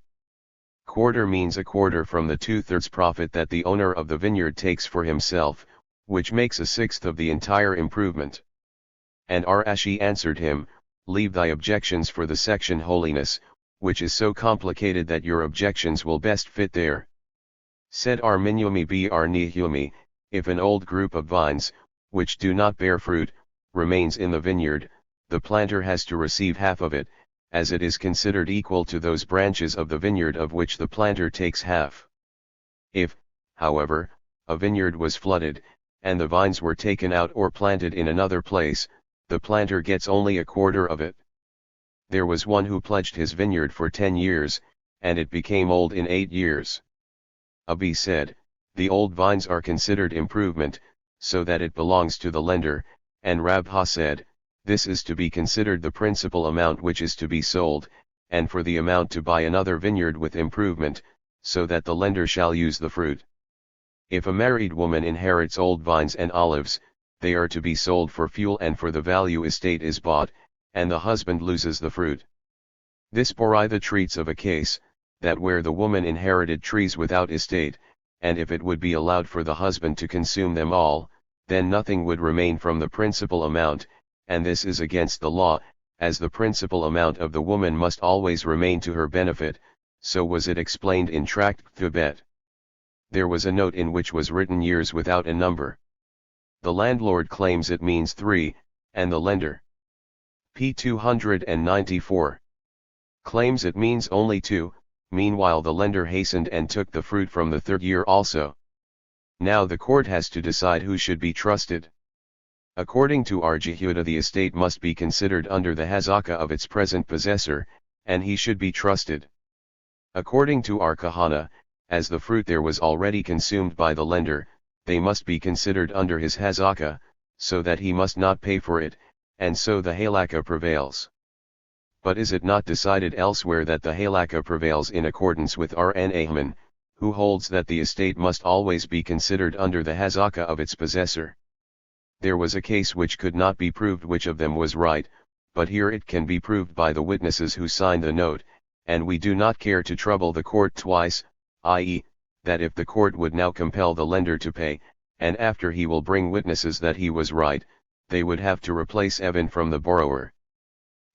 Quarter means a quarter from the 2/3 profit that the owner of the vineyard takes for himself, which makes a sixth of the entire improvement. And R. Ashi answered him, leave thy objections for the section holiness, which is so complicated that your objections will best fit there. Said R. Minyumi Br. Nihumi, if an old group of vines, which do not bear fruit, remains in the vineyard, the planter has to receive half of it, as it is considered equal to those branches of the vineyard of which the planter takes half. If, however, a vineyard was flooded, and the vines were taken out or planted in another place, the planter gets only a quarter of it. There was one who pledged his vineyard for 10 years, and it became old in 8 years. Abi said, the old vines are considered improvement, so that it belongs to the lender, and Rabha said, this is to be considered the principal amount which is to be sold, and for the amount to buy another vineyard with improvement, so that the lender shall use the fruit. If a married woman inherits old vines and olives, they are to be sold for fuel and for the value estate is bought, and the husband loses the fruit. This Boraitha treats of a case, that where the woman inherited trees without estate, and if it would be allowed for the husband to consume them all, then nothing would remain from the principal amount, and this is against the law, as the principal amount of the woman must always remain to her benefit, so was it explained in Tract Thibet. There was a note in which was written years without a number. The landlord claims it means 3, and the lender, p. 294, claims it means only 2, meanwhile the lender hastened and took the fruit from the 3rd year also. Now the court has to decide who should be trusted. According to our Jehuda, the estate must be considered under the hazaka of its present possessor, and he should be trusted. According to our Kahana, as the fruit there was already consumed by the lender, they must be considered under his hazaka, so that he must not pay for it, and so the halakha prevails. But is it not decided elsewhere that the halakha prevails in accordance with R.N. Ahman, who holds that the estate must always be considered under the hazaka of its possessor? There was a case which could not be proved which of them was right, but here it can be proved by the witnesses who signed the note, and we do not care to trouble the court twice, i.e., that if the court would now compel the lender to pay, and after he will bring witnesses that he was right, they would have to replace Evan from the borrower.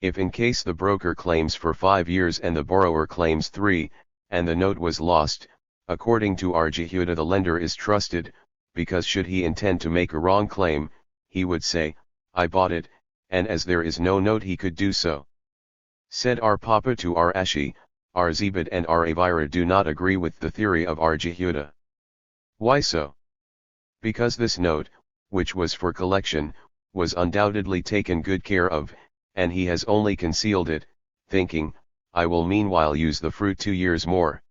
If in case the broker claims for 5 years and the borrower claims 3, and the note was lost, according to our Jehuda the lender is trusted, because should he intend to make a wrong claim, he would say, I bought it, and as there is no note he could do so. Said our Papa to our Ashi, our Zebed and our Avira do not agree with the theory of our Jehuda. Why so? Because this note, which was for collection, was undoubtedly taken good care of, and he has only concealed it, thinking, I will meanwhile use the fruit 2 years more.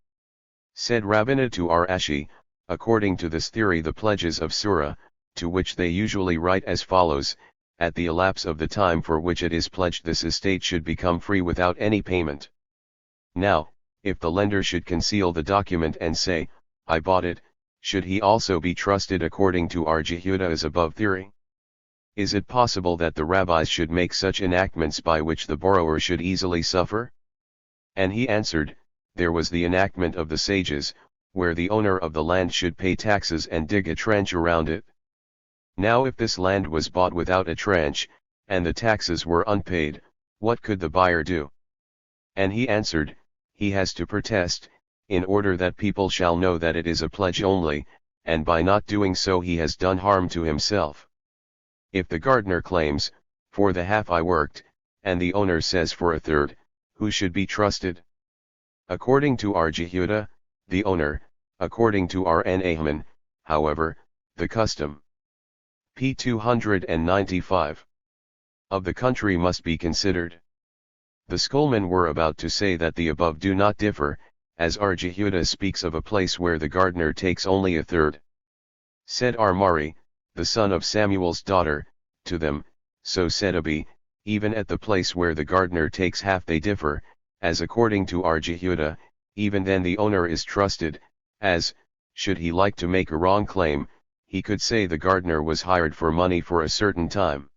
Said Rabbina to our Ashi, according to this theory the pledges of Surah, to which they usually write as follows, at the elapse of the time for which it is pledged this estate should become free without any payment. Now, if the lender should conceal the document and say, I bought it, should he also be trusted according to our Jehuda as above theory? Is it possible that the rabbis should make such enactments by which the borrower should easily suffer? And he answered, there was the enactment of the sages, where the owner of the land should pay taxes and dig a trench around it. Now if this land was bought without a trench, and the taxes were unpaid, what could the buyer do? And he answered, he has to protest, in order that people shall know that it is a pledge only, and by not doing so he has done harm to himself. If the gardener claims, for the half I worked, and the owner says for a third, who should be trusted? According to our Jehuda, the owner, according to our Ahman, however, the custom, p. 295, of the country must be considered. The schoolmen were about to say that the above do not differ, as R. Jehuda speaks of a place where the gardener takes only a third. Said R. Mari, the son of Samuel's daughter, to them, so said Abi, even at the place where the gardener takes half they differ, as according to R. Jehuda, even then the owner is trusted, as, should he like to make a wrong claim, he could say the gardener was hired for money for a certain time.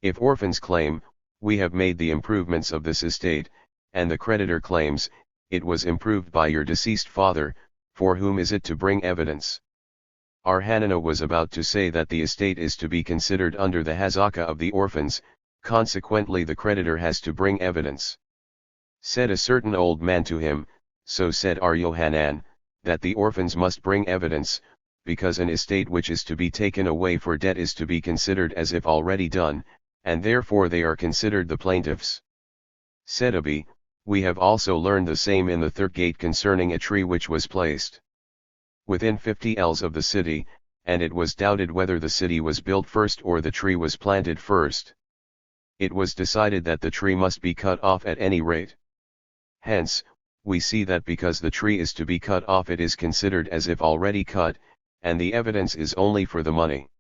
If orphans claim, we have made the improvements of this estate, and the creditor claims, it was improved by your deceased father, for whom is it to bring evidence? R. Hananiah was about to say that the estate is to be considered under the hazaka of the orphans, consequently the creditor has to bring evidence. Said a certain old man to him, so said R. Yohanan, that the orphans must bring evidence, because an estate which is to be taken away for debt is to be considered as if already done, and therefore they are considered the plaintiffs. Said Abi, we have also learned the same in the third gate concerning a tree which was placed within 50 ells of the city, and it was doubted whether the city was built first or the tree was planted first. It was decided that the tree must be cut off at any rate. Hence, we see that because the tree is to be cut off it is considered as if already cut, and the evidence is only for the money.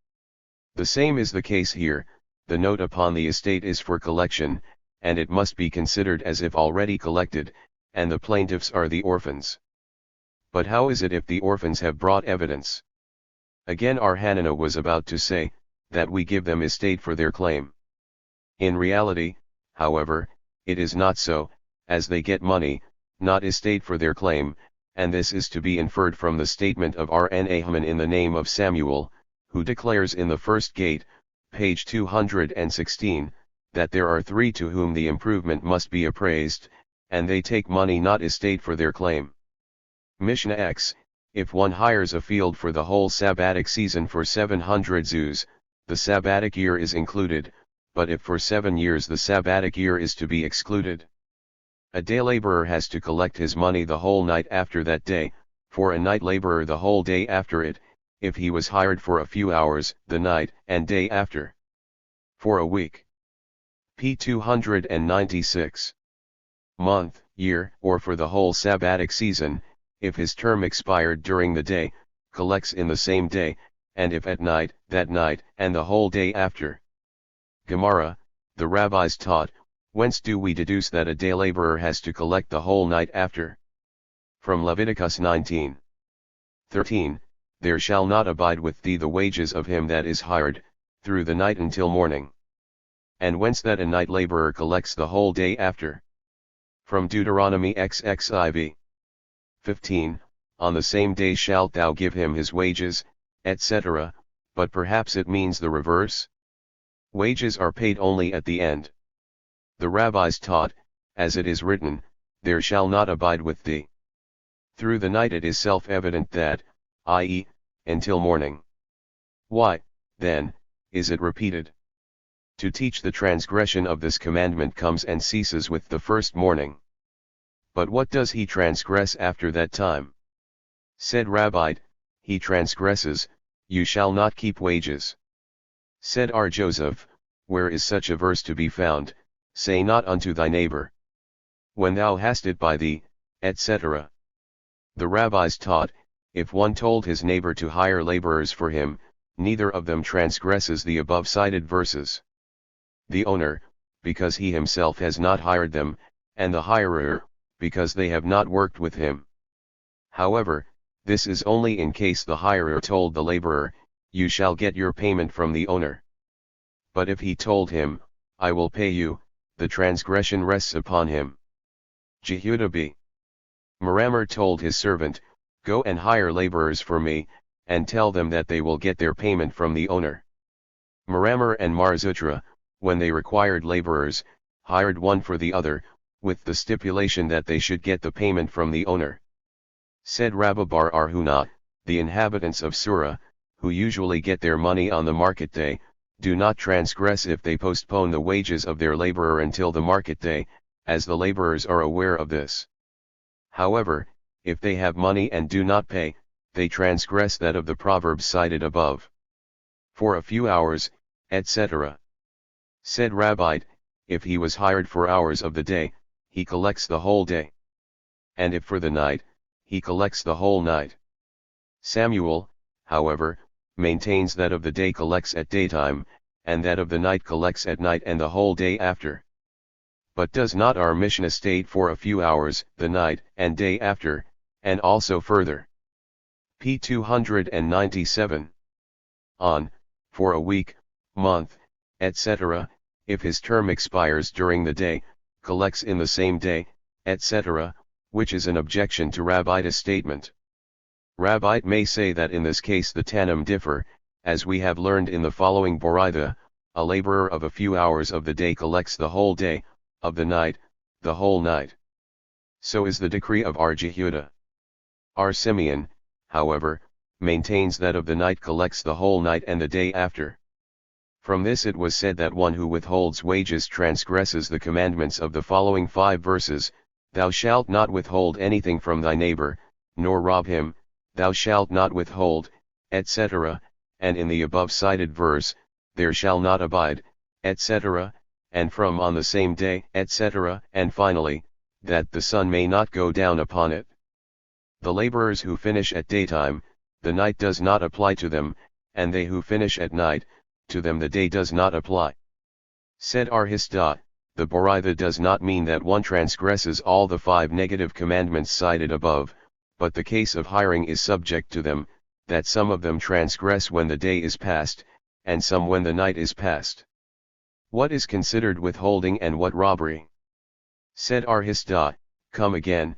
The same is the case here, the note upon the estate is for collection, and it must be considered as if already collected, and the plaintiffs are the orphans. But how is it if the orphans have brought evidence? Again R. Hananiah was about to say, that we give them estate for their claim. In reality, however, it is not so, as they get money, not estate for their claim, and this is to be inferred from the statement of R. Nahman in the name of Samuel, who declares in the first gate, page 216, that there are three to whom the improvement must be appraised, and they take money not estate for their claim. Mishnah X, if one hires a field for the whole Sabbatic season for 700 zuz, the Sabbatic year is included, but if for 7 years the Sabbatic year is to be excluded. A day laborer has to collect his money the whole night after that day, for a night laborer the whole day after it, if he was hired for a few hours, the night and day after. For a week. P. 296. Month, year, or for the whole Sabbatic season, if his term expired during the day, collects in the same day, and if at night, that night, and the whole day after. Gemara, the rabbis taught, whence do we deduce that a day laborer has to collect the whole night after? From Leviticus 19:13, there shall not abide with thee the wages of him that is hired, through the night until morning. And whence that a night laborer collects the whole day after? From Deuteronomy XXIV. 15, on the same day shalt thou give him his wages, etc., but perhaps it means the reverse? Wages are paid only at the end. The rabbis taught, as it is written, there shall not abide with thee. Through the night it is self-evident that, i.e., until morning. Why, then, is it repeated? To teach the transgression of this commandment comes and ceases with the first morning. But what does he transgress after that time? Said Rabbi, he transgresses, you shall not keep wages. Said R. Joseph, where is such a verse to be found, say not unto thy neighbor, when thou hast it by thee, etc. The rabbis taught, if one told his neighbor to hire laborers for him, neither of them transgresses the above cited verses. The owner, because he himself has not hired them, and the hirer, because they have not worked with him. However, this is only in case the hirer told the laborer, you shall get your payment from the owner. But if he told him, I will pay you, the transgression rests upon him. Jehuda b. Merammer told his servant, go and hire laborers for me, and tell them that they will get their payment from the owner. Merammer and Marzutra, when they required laborers, hired one for the other, with the stipulation that they should get the payment from the owner. Said Rabbi Bar Arhuna, the inhabitants of Surah, who usually get their money on the market day, do not transgress if they postpone the wages of their laborer until the market day, as the laborers are aware of this. However, if they have money and do not pay, they transgress that of the proverbs cited above. For a few hours, etc. Said Rabbi, if he was hired for hours of the day, he collects the whole day. and if for the night, he collects the whole night. Samuel, however, maintains that of the day collects at daytime, and that of the night collects at night and the whole day after. But does not our Mishnah state for a few hours, the night and day after, and also further? P 297. On, for a week, month, etc., if his term expires during the day, collects in the same day, etc., which is an objection to Rabbi's statement. Rabbi may say that in this case the Tannim differ, as we have learned in the following Boraitha, a laborer of a few hours of the day collects the whole day, of the night, the whole night. So is the decree of our Jehuda. Our Simeon, however, maintains that of the night collects the whole night and the day after. From this it was said that one who withholds wages transgresses the commandments of the following 5 verses, Thou shalt not withhold anything from thy neighbor, nor rob him, thou shalt not withhold, etc., and in the above cited verse, there shall not abide, etc., and from on the same day, etc., and finally, that the sun may not go down upon it. The laborers who finish at daytime, the night does not apply to them, and they who finish at night, to them the day does not apply. Said Arhisda, the Boraitha does not mean that one transgresses all the 5 negative commandments cited above, but the case of hiring is subject to them, that some of them transgress when the day is past, and some when the night is past. What is considered withholding and what robbery? Said Arhisda, come again,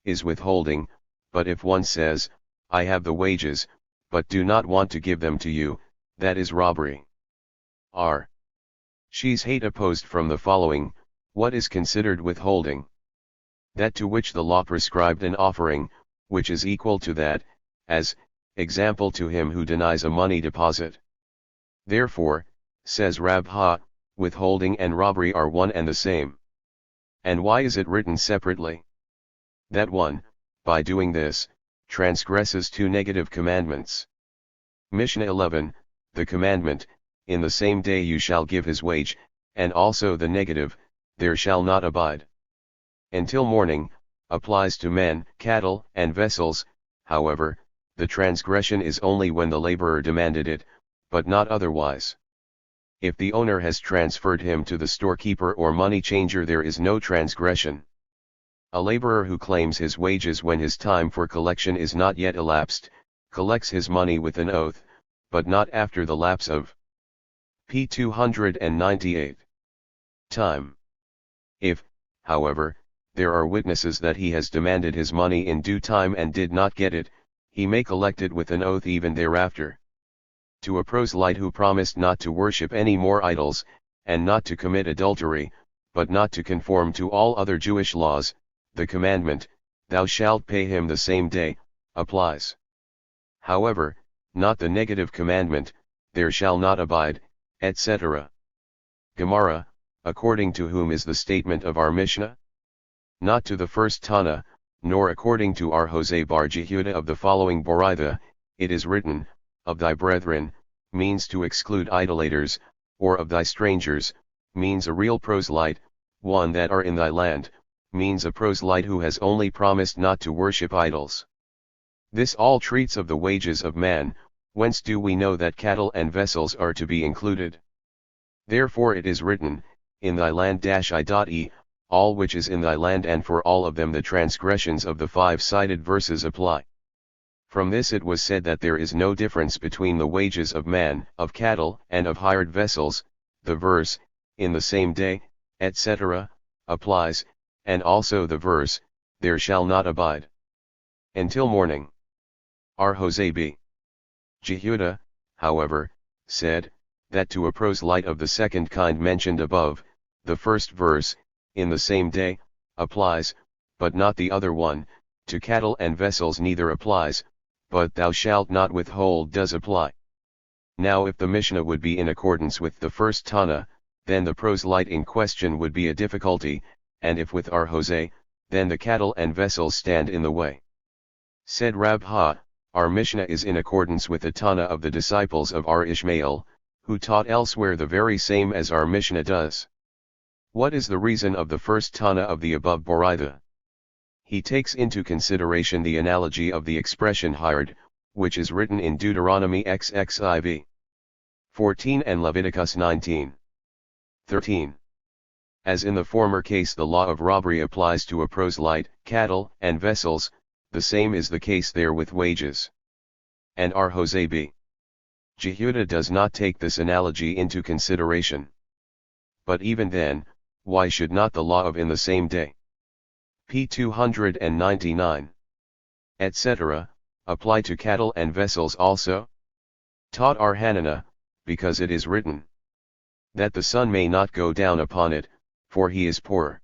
is withholding, but if one says, I have the wages, but do not want to give them to you, that is robbery. R. She's hate opposed from the following, what is considered withholding? That to which the law prescribed an offering, which is equal to that, as, example to him who denies a money deposit. Therefore, says Rabha, withholding and robbery are one and the same. And why is it written separately? That one, by doing this, transgresses 2 negative commandments. Mishnah 11, the commandment, in the same day you shall give his wage, and also the negative, there shall not abide. Until morning, applies to men, cattle, and vessels, however, the transgression is only when the laborer demanded it, but not otherwise. If the owner has transferred him to the storekeeper or money changer there is no transgression. A laborer who claims his wages when his time for collection is not yet elapsed, collects his money with an oath, but not after the lapse of P 298. Time. If, however, there are witnesses that he has demanded his money in due time and did not get it, he may collect it with an oath even thereafter. To a proselyte who promised not to worship any more idols, and not to commit adultery, but not to conform to all other Jewish laws, the commandment, thou shalt pay him the same day, applies. However, not the negative commandment, there shall not abide, etc. Gemara, according to whom is the statement of our Mishnah? Not to the first Tana, nor according to our Jose bar Jehuda of the following Boraitha, it is written, of thy brethren, means to exclude idolaters, or of thy strangers, means a real proselyte, one that are in thy land, means a proselyte who has only promised not to worship idols. This all treats of the wages of man, whence do we know that cattle and vessels are to be included? Therefore it is written, in thy land-i.e, all which is in thy land, and for all of them the transgressions of the 5 cited verses apply. From this it was said that there is no difference between the wages of man, of cattle, and of hired vessels. The verse, in the same day, etc., applies, and also the verse, there shall not abide until morning. Our Jose b. Jehuda, however, said, that to a proselyte of the second kind mentioned above, the first verse, in the same day, applies, but not the other one, to cattle and vessels neither applies, but thou shalt not withhold does apply. Now if the Mishnah would be in accordance with the first Tana, then the proselyte in question would be a difficulty, and if with our Jose, then the cattle and vessels stand in the way. Said Rabha, our Mishnah is in accordance with the Tana of the disciples of our Ishmael, who taught elsewhere the very same as our Mishnah does. What is the reason of the first Tana of the above Boraitha? He takes into consideration the analogy of the expression hired, which is written in Deuteronomy XXIV 14 and Leviticus 19:13. As in the former case the law of robbery applies to a proselyte, cattle, and vessels, the same is the case there with wages. And R. Jose B. Jehuda does not take this analogy into consideration. But even then, why should not the law of in the same day, p. 299, etc., apply to cattle and vessels also? Taught R. Hanana, because it is written, that the sun may not go down upon it, for he is poor.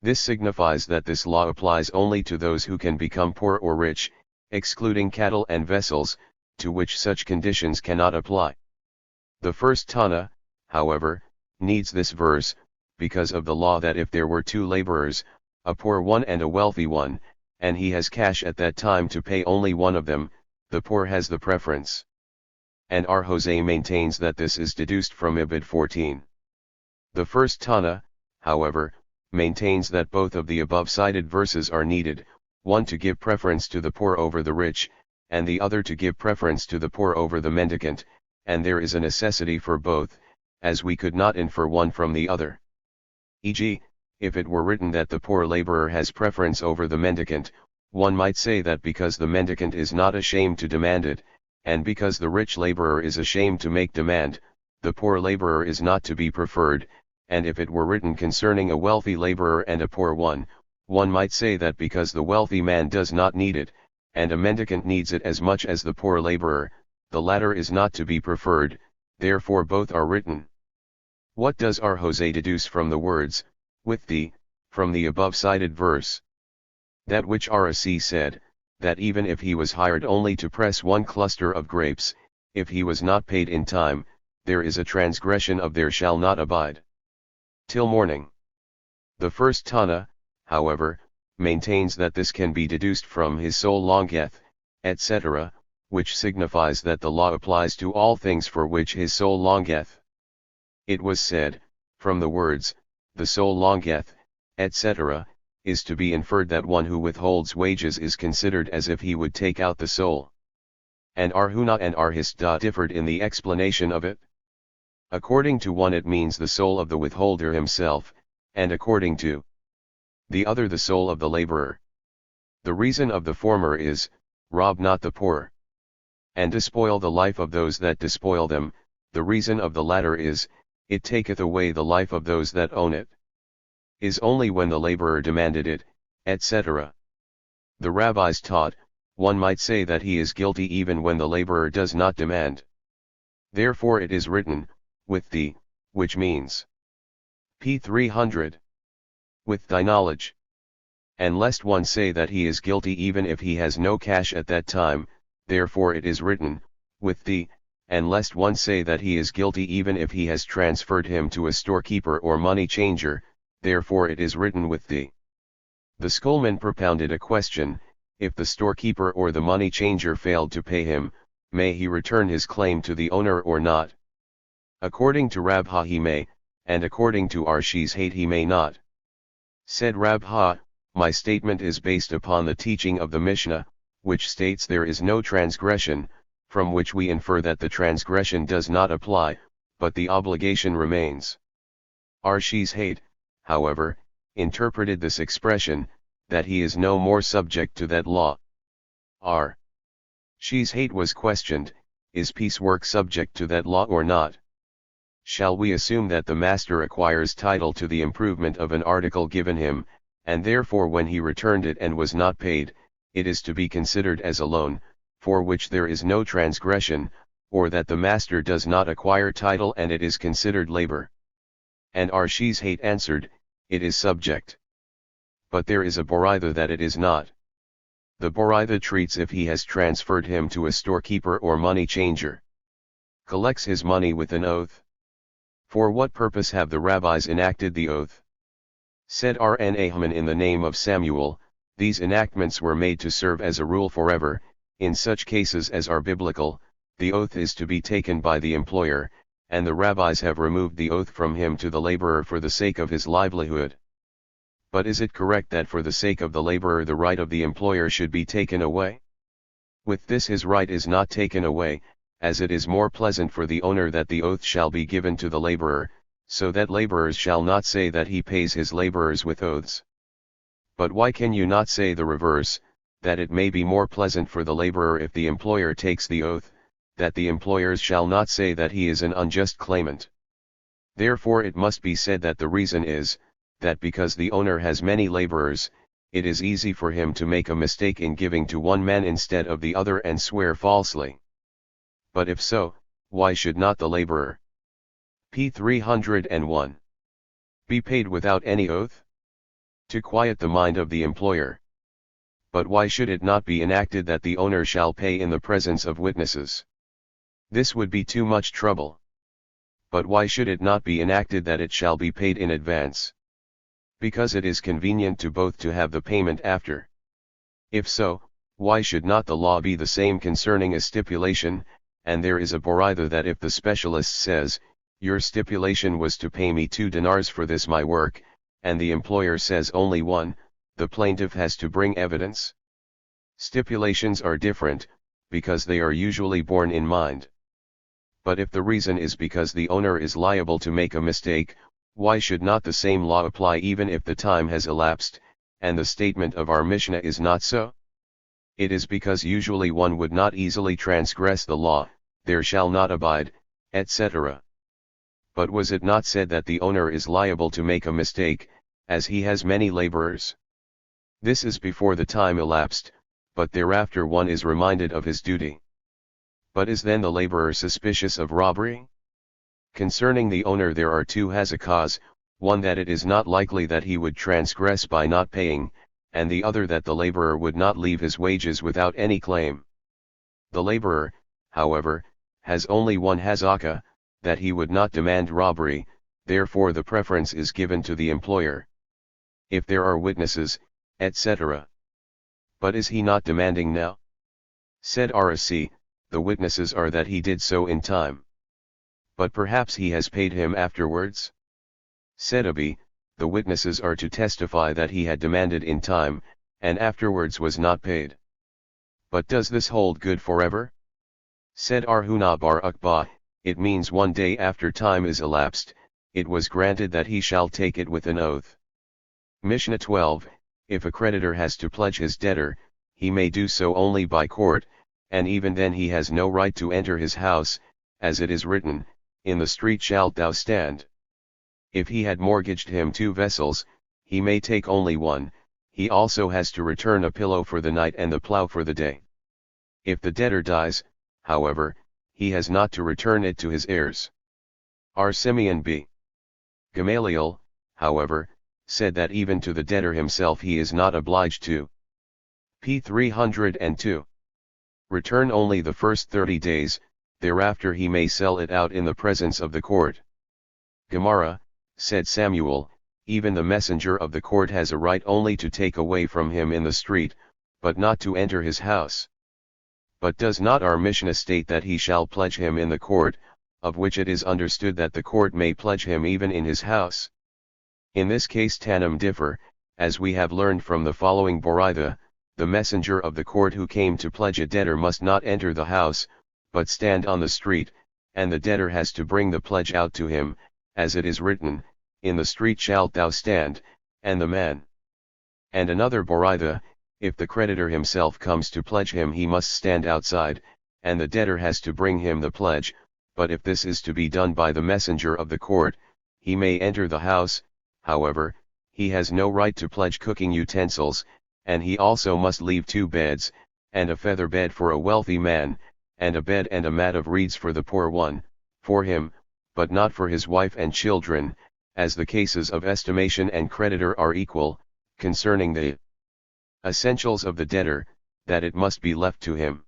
This signifies that this law applies only to those who can become poor or rich, excluding cattle and vessels, to which such conditions cannot apply. The first Tana, however, needs this verse, because of the law that if there were two laborers, a poor one and a wealthy one, and he has cash at that time to pay only one of them, the poor has the preference. And R. Jose maintains that this is deduced from Ibid 14. The first Tana, however, maintains that both of the above cited verses are needed, one to give preference to the poor over the rich, and the other to give preference to the poor over the mendicant, and there is a necessity for both, as we could not infer one from the other. E.g., if it were written that the poor laborer has preference over the mendicant, one might say that because the mendicant is not ashamed to demand it, and because the rich laborer is ashamed to make demand, the poor laborer is not to be preferred, and if it were written concerning a wealthy laborer and a poor one might say that because the wealthy man does not need it, and a mendicant needs it as much as the poor laborer, the latter is not to be preferred, therefore both are written. What does R. Jose deduce from the words, with thee, from the above cited verse? That which R.C. said, that even if he was hired only to press one cluster of grapes, if he was not paid in time, there is a transgression of there shall not abide till morning. The first Tana, however, maintains that this can be deduced from his soul longeth, etc., which signifies that the law applies to all things for which his soul longeth. It was said, from the words, the soul longeth, etc., is to be inferred that one who withholds wages is considered as if he would take out the soul. And Arhuna and Arhista differed in the explanation of it. According to one it means the soul of the withholder himself, and according to the other the soul of the laborer. The reason of the former is, rob not the poor, and despoil the life of those that despoil them, the reason of the latter is, it taketh away the life of those that own it. Is only when the laborer demanded it, etc. The rabbis taught, one might say that he is guilty even when the laborer does not demand. Therefore it is written, with thee, which means p. 300. With thy knowledge. And lest one say that he is guilty even if he has no cash at that time, therefore it is written, with thee, and lest one say that he is guilty even if he has transferred him to a storekeeper or money changer, therefore it is written with thee. The schoolman propounded a question, if the storekeeper or the money changer failed to pay him, may he return his claim to the owner or not? According to Rabha he may, and according to Arshi's hate he may not. Said Rabha, my statement is based upon the teaching of the Mishnah, which states there is no transgression, from which we infer that the transgression does not apply, but the obligation remains. Arshi's hate, however, interpreted this expression, that he is no more subject to that law. She's hate was questioned, is piecework subject to that law or not? Shall we assume that the master acquires title to the improvement of an article given him, and therefore when he returned it and was not paid, it is to be considered as a loan, for which there is no transgression, or that the master does not acquire title and it is considered labor? And Arshi's hate answered, it is subject. But there is a Boraitha that it is not. The Boraitha treats if he has transferred him to a storekeeper or money changer. Collects his money with an oath. For what purpose have the rabbis enacted the oath? Said Rna Haman in the name of Samuel, these enactments were made to serve as a rule forever, in such cases as are biblical, the oath is to be taken by the employer, and the rabbis have removed the oath from him to the laborer for the sake of his livelihood. But is it correct that for the sake of the laborer the right of the employer should be taken away? With this his right is not taken away, as it is more pleasant for the owner that the oath shall be given to the laborer, so that laborers shall not say that he pays his laborers with oaths. But why can you not say the reverse, that it may be more pleasant for the laborer if the employer takes the oath, that the employers shall not say that he is an unjust claimant? Therefore it must be said that the reason is, that because the owner has many laborers, it is easy for him to make a mistake in giving to one man instead of the other and swear falsely. But if so, why should not the laborer, p. 301, be paid without any oath? To quiet the mind of the employer. But why should it not be enacted that the owner shall pay in the presence of witnesses? This would be too much trouble. But why should it not be enacted that it shall be paid in advance? Because it is convenient to both to have the payment after. If so, why should not the law be the same concerning a stipulation? And there is a boritha that if the specialist says, your stipulation was to pay me 2 dinars for this my work, and the employer says only 1, the plaintiff has to bring evidence. Stipulations are different, because they are usually borne in mind. But if the reason is because the owner is liable to make a mistake, why should not the same law apply even if the time has elapsed, and the statement of our Mishnah is not so? It is because usually one would not easily transgress the law, there shall not abide, etc. But was it not said that the owner is liable to make a mistake, as he has many laborers? This is before the time elapsed, but thereafter one is reminded of his duty. But is then the laborer suspicious of robbery? Concerning the owner there are 2 hazakahs, one that it is not likely that he would transgress by not paying, and the other that the laborer would not leave his wages without any claim. The laborer, however, has only one hazakah, that he would not demand robbery, therefore the preference is given to the employer. If there are witnesses, etc. But is he not demanding now? Said Arasi, the witnesses are that he did so in time. But perhaps he has paid him afterwards? Said Abi, the witnesses are to testify that he had demanded in time, and afterwards was not paid. But does this hold good forever? Said Arhuna bar Ukba, it means 1 day after time is elapsed, it was granted that he shall take it with an oath. Mishnah 12, if a creditor has to pledge his debtor, he may do so only by court, and even then he has no right to enter his house, as it is written, in the street shalt thou stand. If he had mortgaged him 2 vessels, he may take only one, he also has to return a pillow for the night and the plough for the day. If the debtor dies, however, he has not to return it to his heirs. R. Simeon b. Gamaliel, however, said that even to the debtor himself he is not obliged to. p. 302. Return only the first 30 days, thereafter he may sell it out in the presence of the court. Gemara, said Samuel, even the messenger of the court has a right only to take away from him in the street, but not to enter his house. But does not our Mishnah state that he shall pledge him in the court, of which it is understood that the court may pledge him even in his house? In this case Tannim differ, as we have learned from the following boritha, the messenger of the court who came to pledge a debtor must not enter the house, but stand on the street, and the debtor has to bring the pledge out to him, as it is written, in the street shalt thou stand, and the man. And another boritha, if the creditor himself comes to pledge him he must stand outside, and the debtor has to bring him the pledge, but if this is to be done by the messenger of the court, he may enter the house, however, he has no right to pledge cooking utensils, and he also must leave 2 beds, and a feather bed for a wealthy man, and a bed and a mat of reeds for the poor one, for him, but not for his wife and children, as the cases of estimation and creditor are equal, concerning the essentials of the debtor, that it must be left to him.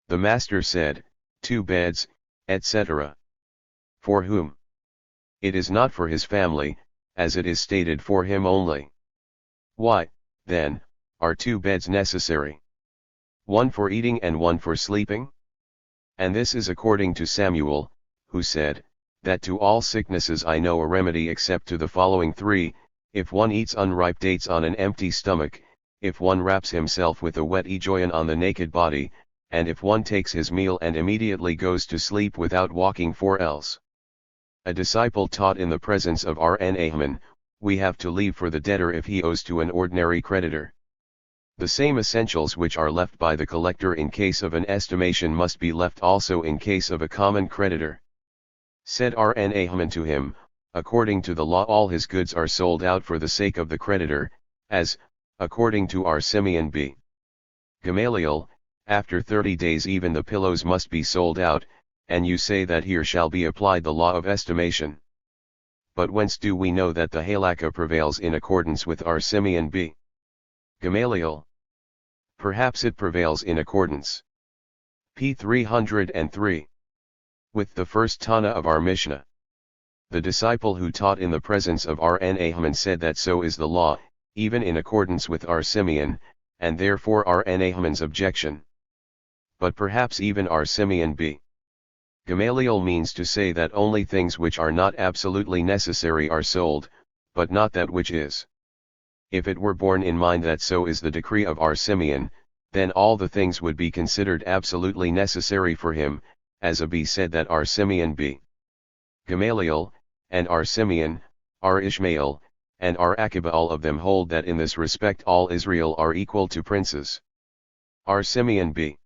The master said, 2 beds, etc. For whom? It is not for his family, as it is stated for him only. Why, then, are 2 beds necessary? 1 for eating and 1 for sleeping? And this is according to Samuel, who said, that to all sicknesses I know a remedy except to the following 3, if one eats unripe dates on an empty stomach, if one wraps himself with a wet ejoyan on the naked body, and if one takes his meal and immediately goes to sleep without walking 4 else. A disciple taught in the presence of Rn. We have to leave for the debtor if he owes to an ordinary creditor. The same essentials which are left by the collector in case of an estimation must be left also in case of a common creditor. Said Rn. to him, according to the law all his goods are sold out for the sake of the creditor, as, according to our Simeon b. Gamaliel, after 30 days even the pillows must be sold out, and you say that here shall be applied the law of estimation. But whence do we know that the halakha prevails in accordance with our Simeon b. Gamaliel? Perhaps it prevails in accordance. p. 303. With the first Tana of our Mishnah. The disciple who taught in the presence of Rn. said that so is the law, even in accordance with our Simeon, and therefore Rn.'s objection. But perhaps even our Simeon b. Gamaliel means to say that only things which are not absolutely necessary are sold, but not that which is. If it were borne in mind that so is the decree of our Simeon, then all the things would be considered absolutely necessary for him, as Abi said that our Simeon b. Gamaliel, and our Simeon, our Ishmael, and our Akiba all of them hold that in this respect all Israel are equal to princes. Our Simeon b.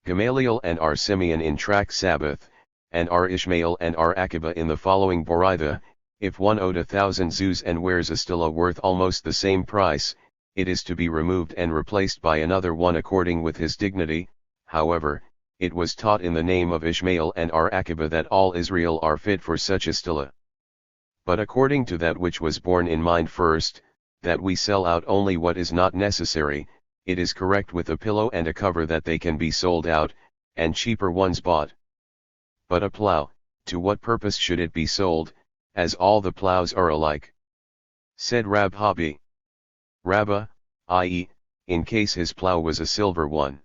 Gamaliel and our Simeon in track Sabbath, and our Ishmael and our Akiba in the following Boraitha, if one owed 1,000 zuz and wears a stilla worth almost the same price, it is to be removed and replaced by another one according with his dignity. However, it was taught in the name of Ishmael and our Akiba that all Israel are fit for such a stilla. But according to that which was borne in mind first, that we sell out only what is not necessary, it is correct with a pillow and a cover that they can be sold out, and cheaper ones bought. But a plough, to what purpose should it be sold, as all the ploughs are alike? Said Rab Habi. Rabba, i.e., in case his plough was a silver one.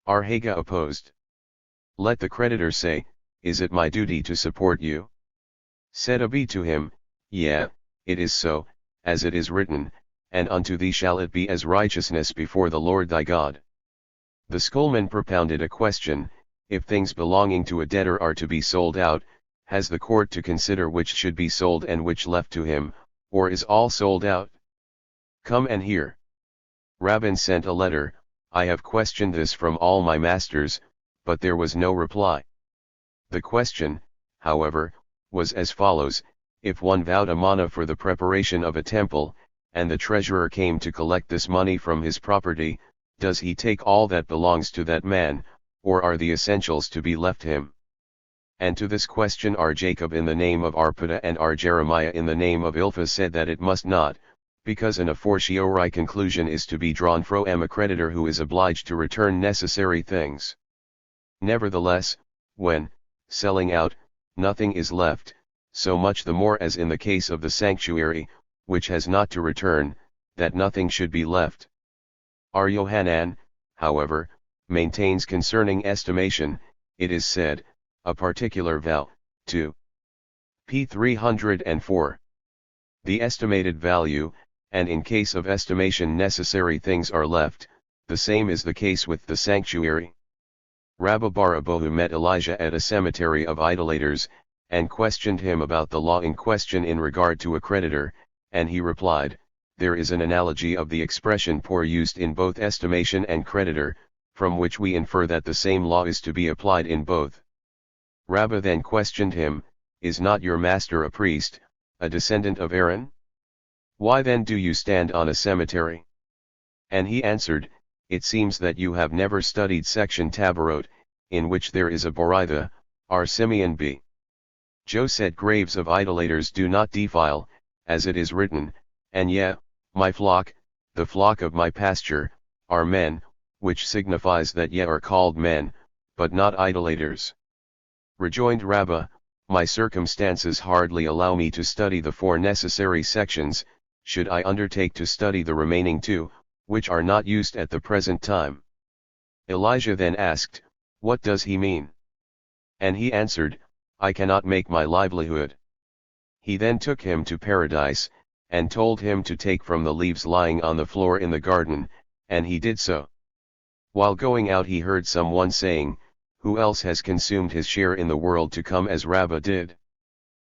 Arhaga opposed. Let the creditor say, is it my duty to support you? Said Abi to him, yeah, it is so, as it is written, and unto thee shall it be as righteousness before the Lord thy God. The schoolman propounded a question, if things belonging to a debtor are to be sold out, has the court to consider which should be sold and which left to him, or is all sold out? Come and hear. Rabban sent a letter, I have questioned this from all my masters, but there was no reply. The question, however, was as follows, if one vowed a mana for the preparation of a temple, and the treasurer came to collect this money from his property, does he take all that belongs to that man, or are the essentials to be left him? And to this question our Jacob in the name of Arpada and our Jeremiah in the name of Ilpha said that it must not, because an a fortiori conclusion is to be drawn from a creditor who is obliged to return necessary things. Nevertheless, when, selling out, nothing is left, so much the more as in the case of the sanctuary, which has not to return, that nothing should be left. Our Yohanan, however, maintains concerning estimation, it is said, a particular vow, to p. 304. The estimated value, and in case of estimation necessary things are left, the same is the case with the sanctuary. Rabba bar Abohu met Elijah at a cemetery of idolaters, and questioned him about the law in question in regard to a creditor, and he replied, there is an analogy of the expression poor used in both estimation and creditor, from which we infer that the same law is to be applied in both. Rabba then questioned him, is not your master a priest, a descendant of Aaron? Why then do you stand on a cemetery? And he answered, it seems that you have never studied section Tabarot, in which there is a Boraitha, our Simeon b. Jo said graves of idolaters do not defile, as it is written, and yea, my flock, the flock of my pasture, are men, which signifies that ye are called men, but not idolaters. Rejoined Rabbah, my circumstances hardly allow me to study the 4 necessary sections, should I undertake to study the remaining 2, which are not used at the present time. Elijah then asked, what does he mean? And he answered, I cannot make my livelihood. He then took him to paradise, and told him to take from the leaves lying on the floor in the garden, and he did so. While going out he heard someone saying, "Who else has consumed his share in the world to come as Rabbah did?"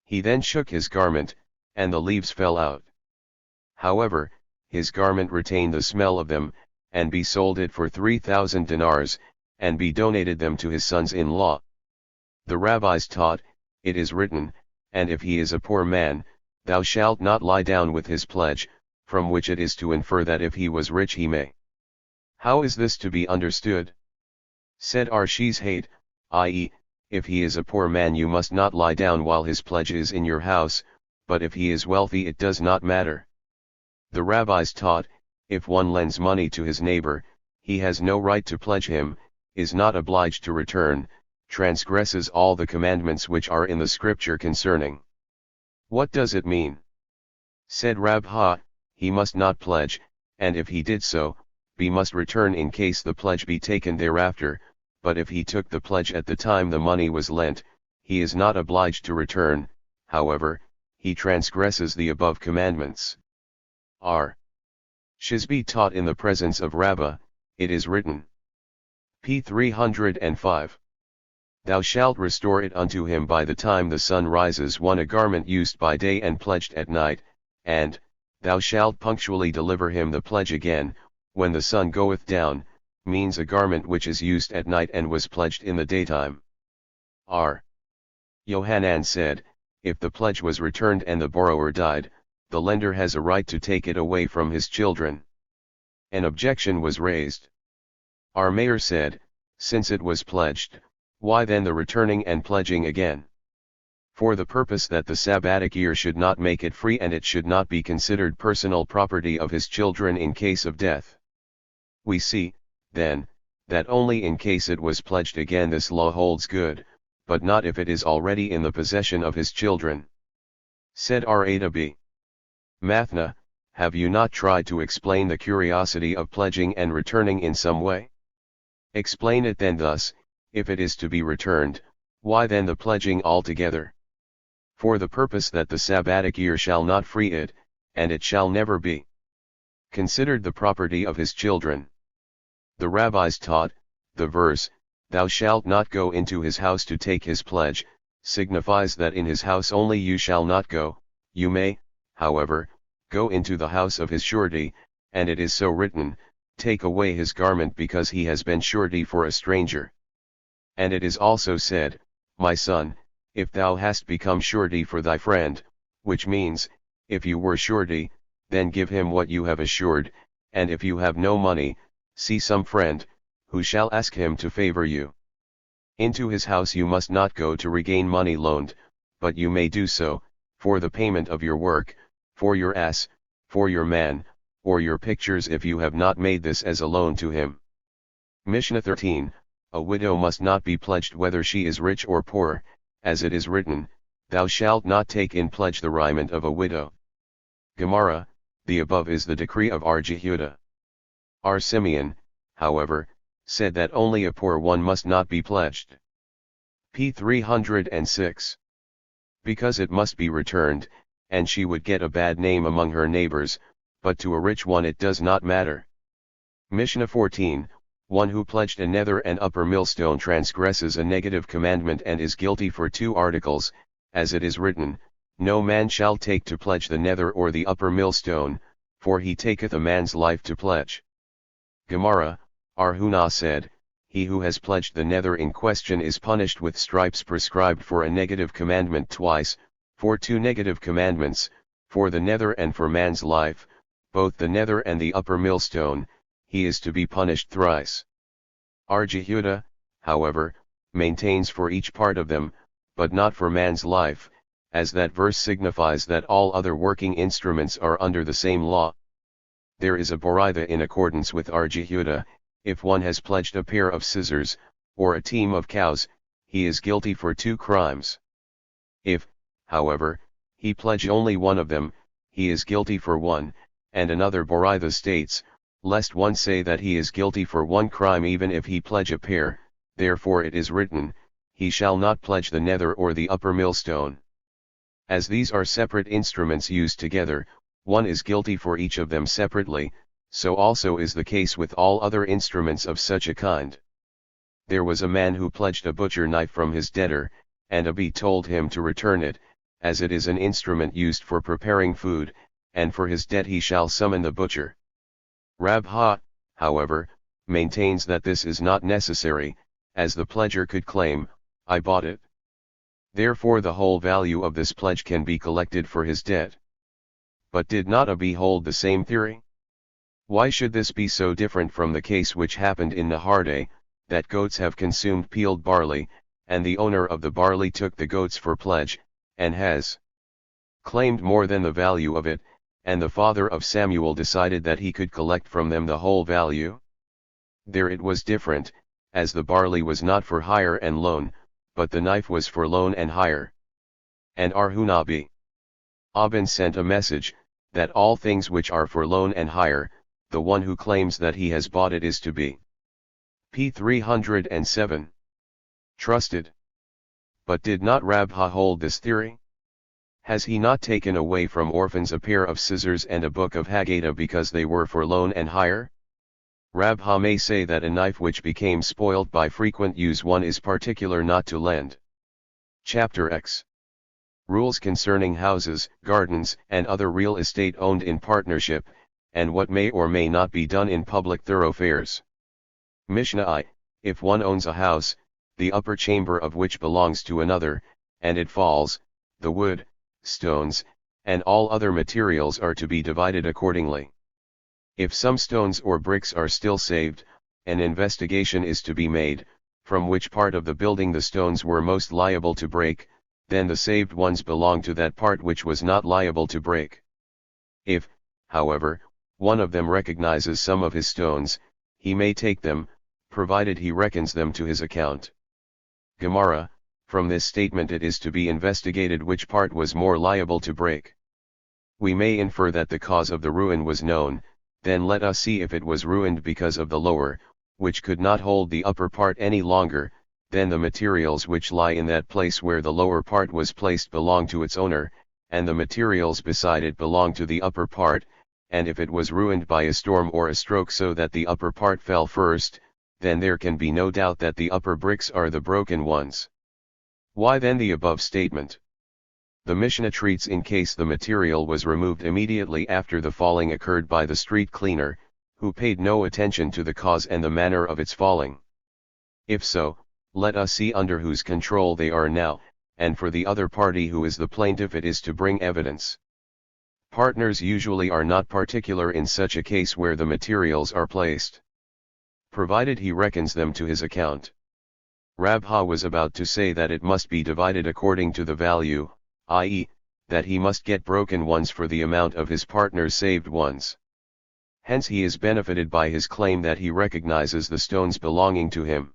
He then shook his garment, and the leaves fell out. However, his garment retained the smell of them, and be sold it for 3,000 dinars, and be donated them to his sons-in-law. The rabbis taught, it is written, and if he is a poor man, thou shalt not lie down with his pledge, from which it is to infer that if he was rich he may. How is this to be understood? Said Arshishhate, i.e., if he is a poor man you must not lie down while his pledge is in your house, but if he is wealthy it does not matter. The rabbis taught, if one lends money to his neighbor, he has no right to pledge him, is not obliged to return, transgresses all the commandments which are in the scripture concerning. What does it mean? Said Rabha, he must not pledge, and if he did so, he must return in case the pledge be taken thereafter, but if he took the pledge at the time the money was lent, he is not obliged to return, however, he transgresses the above commandments. R. Shizbi taught in the presence of Rabbah, it is written. P. 305. Thou shalt restore it unto him by the time the sun rises, one a garment used by day and pledged at night, and, thou shalt punctually deliver him the pledge again, when the sun goeth down, means a garment which is used at night and was pledged in the daytime. R. Yohanan said, if the pledge was returned and the borrower died, the lender has a right to take it away from his children. An objection was raised. Our mayor said, since it was pledged, why then the returning and pledging again? For the purpose that the Sabbatic year should not make it free and it should not be considered personal property of his children in case of death. We see, then, that only in case it was pledged again this law holds good, but not if it is already in the possession of his children. Said Rabi. Mathna, have you not tried to explain the curiosity of pledging and returning in some way? Explain it then thus, if it is to be returned, why then the pledging altogether? For the purpose that the Sabbatic year shall not free it, and it shall never be considered the property of his children. The rabbis taught, the verse, thou shalt not go into his house to take his pledge, signifies that in his house only you shall not go, you may, however, go into the house of his surety, and it is so written, take away his garment because he has been surety for a stranger. And it is also said, my son, if thou hast become surety for thy friend, which means, if you were surety, then give him what you have assured, and if you have no money, see some friend, who shall ask him to favor you. Into his house you must not go to regain money loaned, but you may do so, for the payment of your work, for your ass, for your man, or your pictures if you have not made this as a loan to him. Mishnah 13, a widow must not be pledged whether she is rich or poor, as it is written, thou shalt not take in pledge the raiment of a widow. Gemara, the above is the decree of R. Jehuda. R. Simeon, however, said that only a poor one must not be pledged. P. 306. Because it must be returned, and she would get a bad name among her neighbors, but to a rich one it does not matter. Mishnah 14, one who pledged a nether and upper millstone transgresses a negative commandment and is guilty for two articles, as it is written, no man shall take to pledge the nether or the upper millstone, for he taketh a man's life to pledge. Gemara, Arhuna said, he who has pledged the nether in question is punished with stripes prescribed for a negative commandment twice, for two negative commandments, for the nether and for man's life, both the nether and the upper millstone, he is to be punished thrice. R. Jehuda, however, maintains for each part of them, but not for man's life, as that verse signifies that all other working instruments are under the same law. There is a boraitha in accordance with R. Jehuda, if one has pledged a pair of scissors, or a team of cows, he is guilty for two crimes. If, however, he pledge only one of them, he is guilty for one, and another boraitha states, lest one say that he is guilty for one crime even if he pledge a pair, therefore it is written, he shall not pledge the nether or the upper millstone. As these are separate instruments used together, one is guilty for each of them separately, so also is the case with all other instruments of such a kind. There was a man who pledged a butcher knife from his debtor, and Abi told him to return it, as it is an instrument used for preparing food, and for his debt he shall summon the butcher. Rabha, however, maintains that this is not necessary, as the pledger could claim, I bought it. Therefore the whole value of this pledge can be collected for his debt. But did not Abi hold the same theory? Why should this be so different from the case which happened in Naharde, that goats have consumed peeled barley, and the owner of the barley took the goats for pledge, and has claimed more than the value of it, and the father of Samuel decided that he could collect from them the whole value? There it was different, as the barley was not for hire and loan, but the knife was for loan and hire. And Arhunabi Abin sent a message, that all things which are for loan and hire, the one who claims that he has bought it is to be p. 307. Trusted. But did not Rabha hold this theory? Has he not taken away from orphans a pair of scissors and a book of Haggadah because they were for loan and hire? Rabha may say that a knife which became spoilt by frequent use one is particular not to lend. Chapter X. Rules concerning houses, gardens, and other real estate owned in partnership, and what may or may not be done in public thoroughfares. Mishnah I. If one owns a house, the upper chamber of which belongs to another, and it falls, the wood, stones, and all other materials are to be divided accordingly. If some stones or bricks are still saved, an investigation is to be made, from which part of the building the stones were most liable to break, then the saved ones belong to that part which was not liable to break. If, however, one of them recognizes some of his stones, he may take them, provided he reckons them to his account. Gemara, from this statement it is to be investigated which part was more liable to break. We may infer that the cause of the ruin was known, then let us see if it was ruined because of the lower, which could not hold the upper part any longer, then the materials which lie in that place where the lower part was placed belong to its owner, and the materials beside it belong to the upper part, and if it was ruined by a storm or a stroke so that the upper part fell first, then there can be no doubt that the upper bricks are the broken ones. Why then the above statement? The Mishnah treats in case the material was removed immediately after the falling occurred by the street cleaner, who paid no attention to the cause and the manner of its falling. If so, let us see under whose control they are now, and for the other party who is the plaintiff it is to bring evidence. Partners usually are not particular in such a case where the materials are placed, provided he reckons them to his account. Rabha was about to say that it must be divided according to the value, i.e., that he must get broken ones for the amount of his partner's saved ones. Hence he is benefited by his claim that he recognizes the stones belonging to him.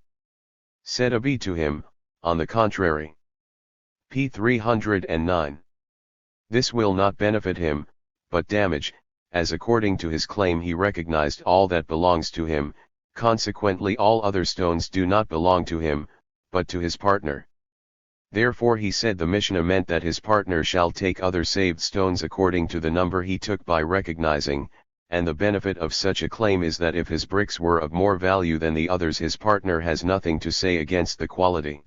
Said Abi to him, on the contrary. p. 309. This will not benefit him, but damage, as according to his claim he recognized all that belongs to him, consequently all other stones do not belong to him, but to his partner. Therefore he said the Mishnah meant that his partner shall take other saved stones according to the number he took by recognizing, and the benefit of such a claim is that if his bricks were of more value than the others his partner has nothing to say against the quality.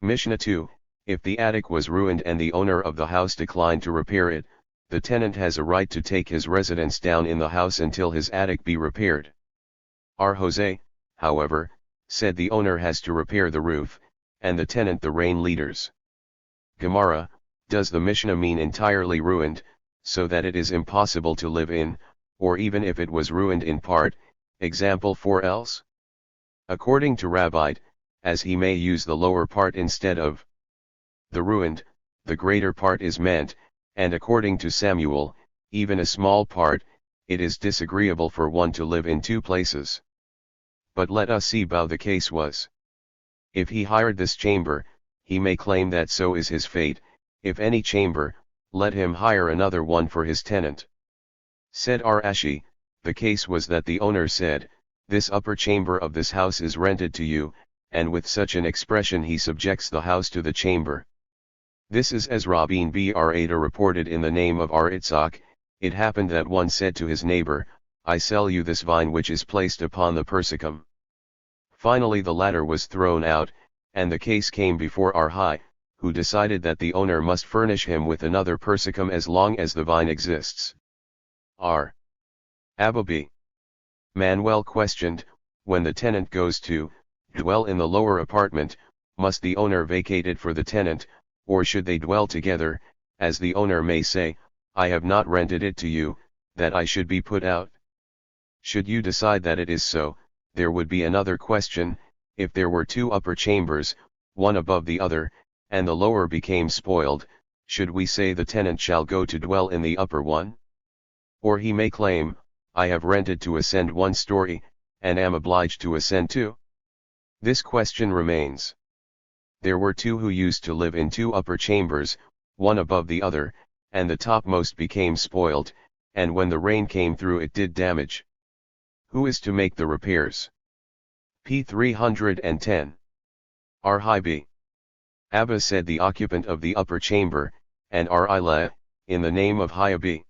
Mishnah 2, if the attic was ruined and the owner of the house declined to repair it, the tenant has a right to take his residence down in the house until his attic be repaired. R. Jose, however, said the owner has to repair the roof, and the tenant the rain leaders. Gemara, does the Mishnah mean entirely ruined, so that it is impossible to live in, or even if it was ruined in part, example 4 else? According to Rabbi, as he may use the lower part instead of the ruined, the greater part is meant, and according to Samuel, even a small part, it is disagreeable for one to live in two places. But let us see how the case was. If he hired this chamber, he may claim that so is his fate, if any chamber, let him hire another one for his tenant. Said Arashi, the case was that the owner said, this upper chamber of this house is rented to you, and with such an expression he subjects the house to the chamber. This is as Rabin Br Ada reported in the name of Ar Itzhak, it happened that one said to his neighbor, I sell you this vine which is placed upon the persicum. Finally the latter was thrown out, and the case came before Arhi, who decided that the owner must furnish him with another persicum as long as the vine exists. R. Ababi. Manuel questioned, when the tenant goes to dwell in the lower apartment, must the owner vacate it for the tenant, or should they dwell together, as the owner may say, I have not rented it to you, that I should be put out? Should you decide that it is so, there would be another question, if there were two upper chambers, one above the other, and the lower became spoiled, should we say the tenant shall go to dwell in the upper one? Or he may claim, I have rented to ascend 1 story, and am obliged to ascend 2? This question remains. There were two who used to live in 2 upper chambers, one above the other, and the topmost became spoiled, and when the rain came through it did damage. Who is to make the repairs? P. 310. Arhibi. Abba said the occupant of the upper chamber, and Arila, in the name of Hiabi.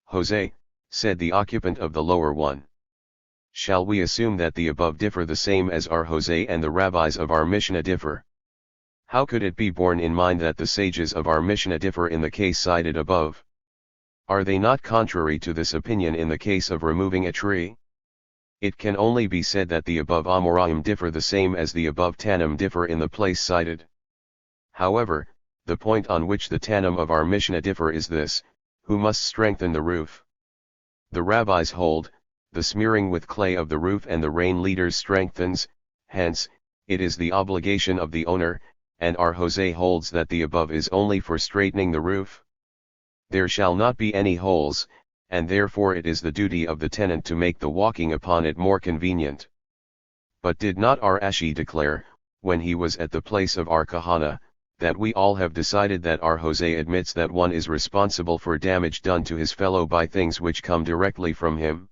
Jose, said the occupant of the lower one. Shall we assume that the above differ the same as our Jose and the rabbis of our Mishnah differ? How could it be borne in mind that the sages of our Mishnah differ in the case cited above? Are they not contrary to this opinion in the case of removing a tree? It can only be said that the above Amoraim differ the same as the above Tannim differ in the place cited. However, the point on which the Tannim of our Mishnah differ is this: who must strengthen the roof? The rabbis hold, the smearing with clay of the roof and the rain leaders strengthens, hence, it is the obligation of the owner, and our Jose holds that the above is only for straightening the roof. There shall not be any holes, and therefore it is the duty of the tenant to make the walking upon it more convenient. But did not our Ashi declare, when he was at the place of our Kahana, that we all have decided that our Jose admits that one is responsible for damage done to his fellow by things which come directly from him?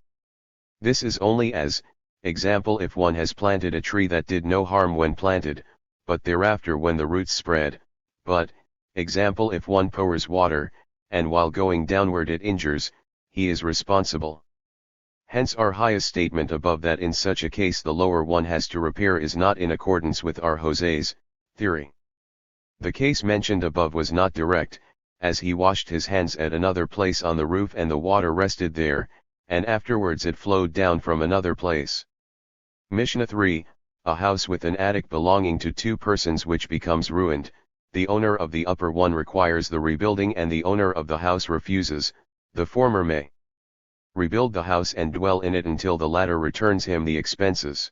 This is only as, example, if one has planted a tree that did no harm when planted, but thereafter when the roots spread, but, example, if one pours water, and while going downward it injures, he is responsible. Hence our highest statement above that in such a case the lower one has to repair is not in accordance with our Jose's theory. The case mentioned above was not direct, as he washed his hands at another place on the roof and the water rested there, and afterwards it flowed down from another place. Mishnah 3, a house with an attic belonging to 2 persons which becomes ruined, the owner of the upper one requires the rebuilding and the owner of the house refuses, the former may rebuild the house and dwell in it until the latter returns him the expenses.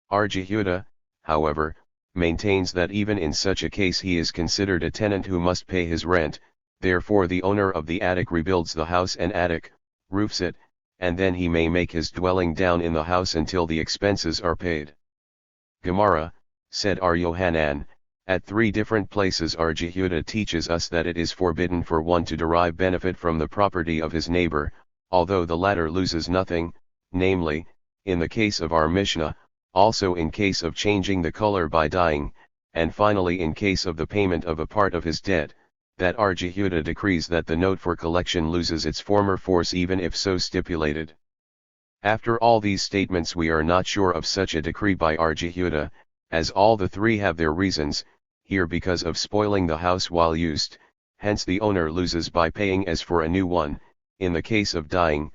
R. Jehuda, however, maintains that even in such a case he is considered a tenant who must pay his rent, therefore the owner of the attic rebuilds the house and attic, roofs it, and then he may make his dwelling down in the house until the expenses are paid. Gemara, said R. Yohanan, at 3 different places R. Jehuda teaches us that it is forbidden for one to derive benefit from the property of his neighbor, although the latter loses nothing, namely, in the case of our Mishnah, also in case of changing the color by dyeing, and finally in case of the payment of a part of his debt, that R. Jehuda decrees that the note for collection loses its former force even if so stipulated. After all these statements we are not sure of such a decree by R. Jehuda, as all the 3 have their reasons, here because of spoiling the house while used, hence the owner loses by paying as for a new one, in the case of dyeing,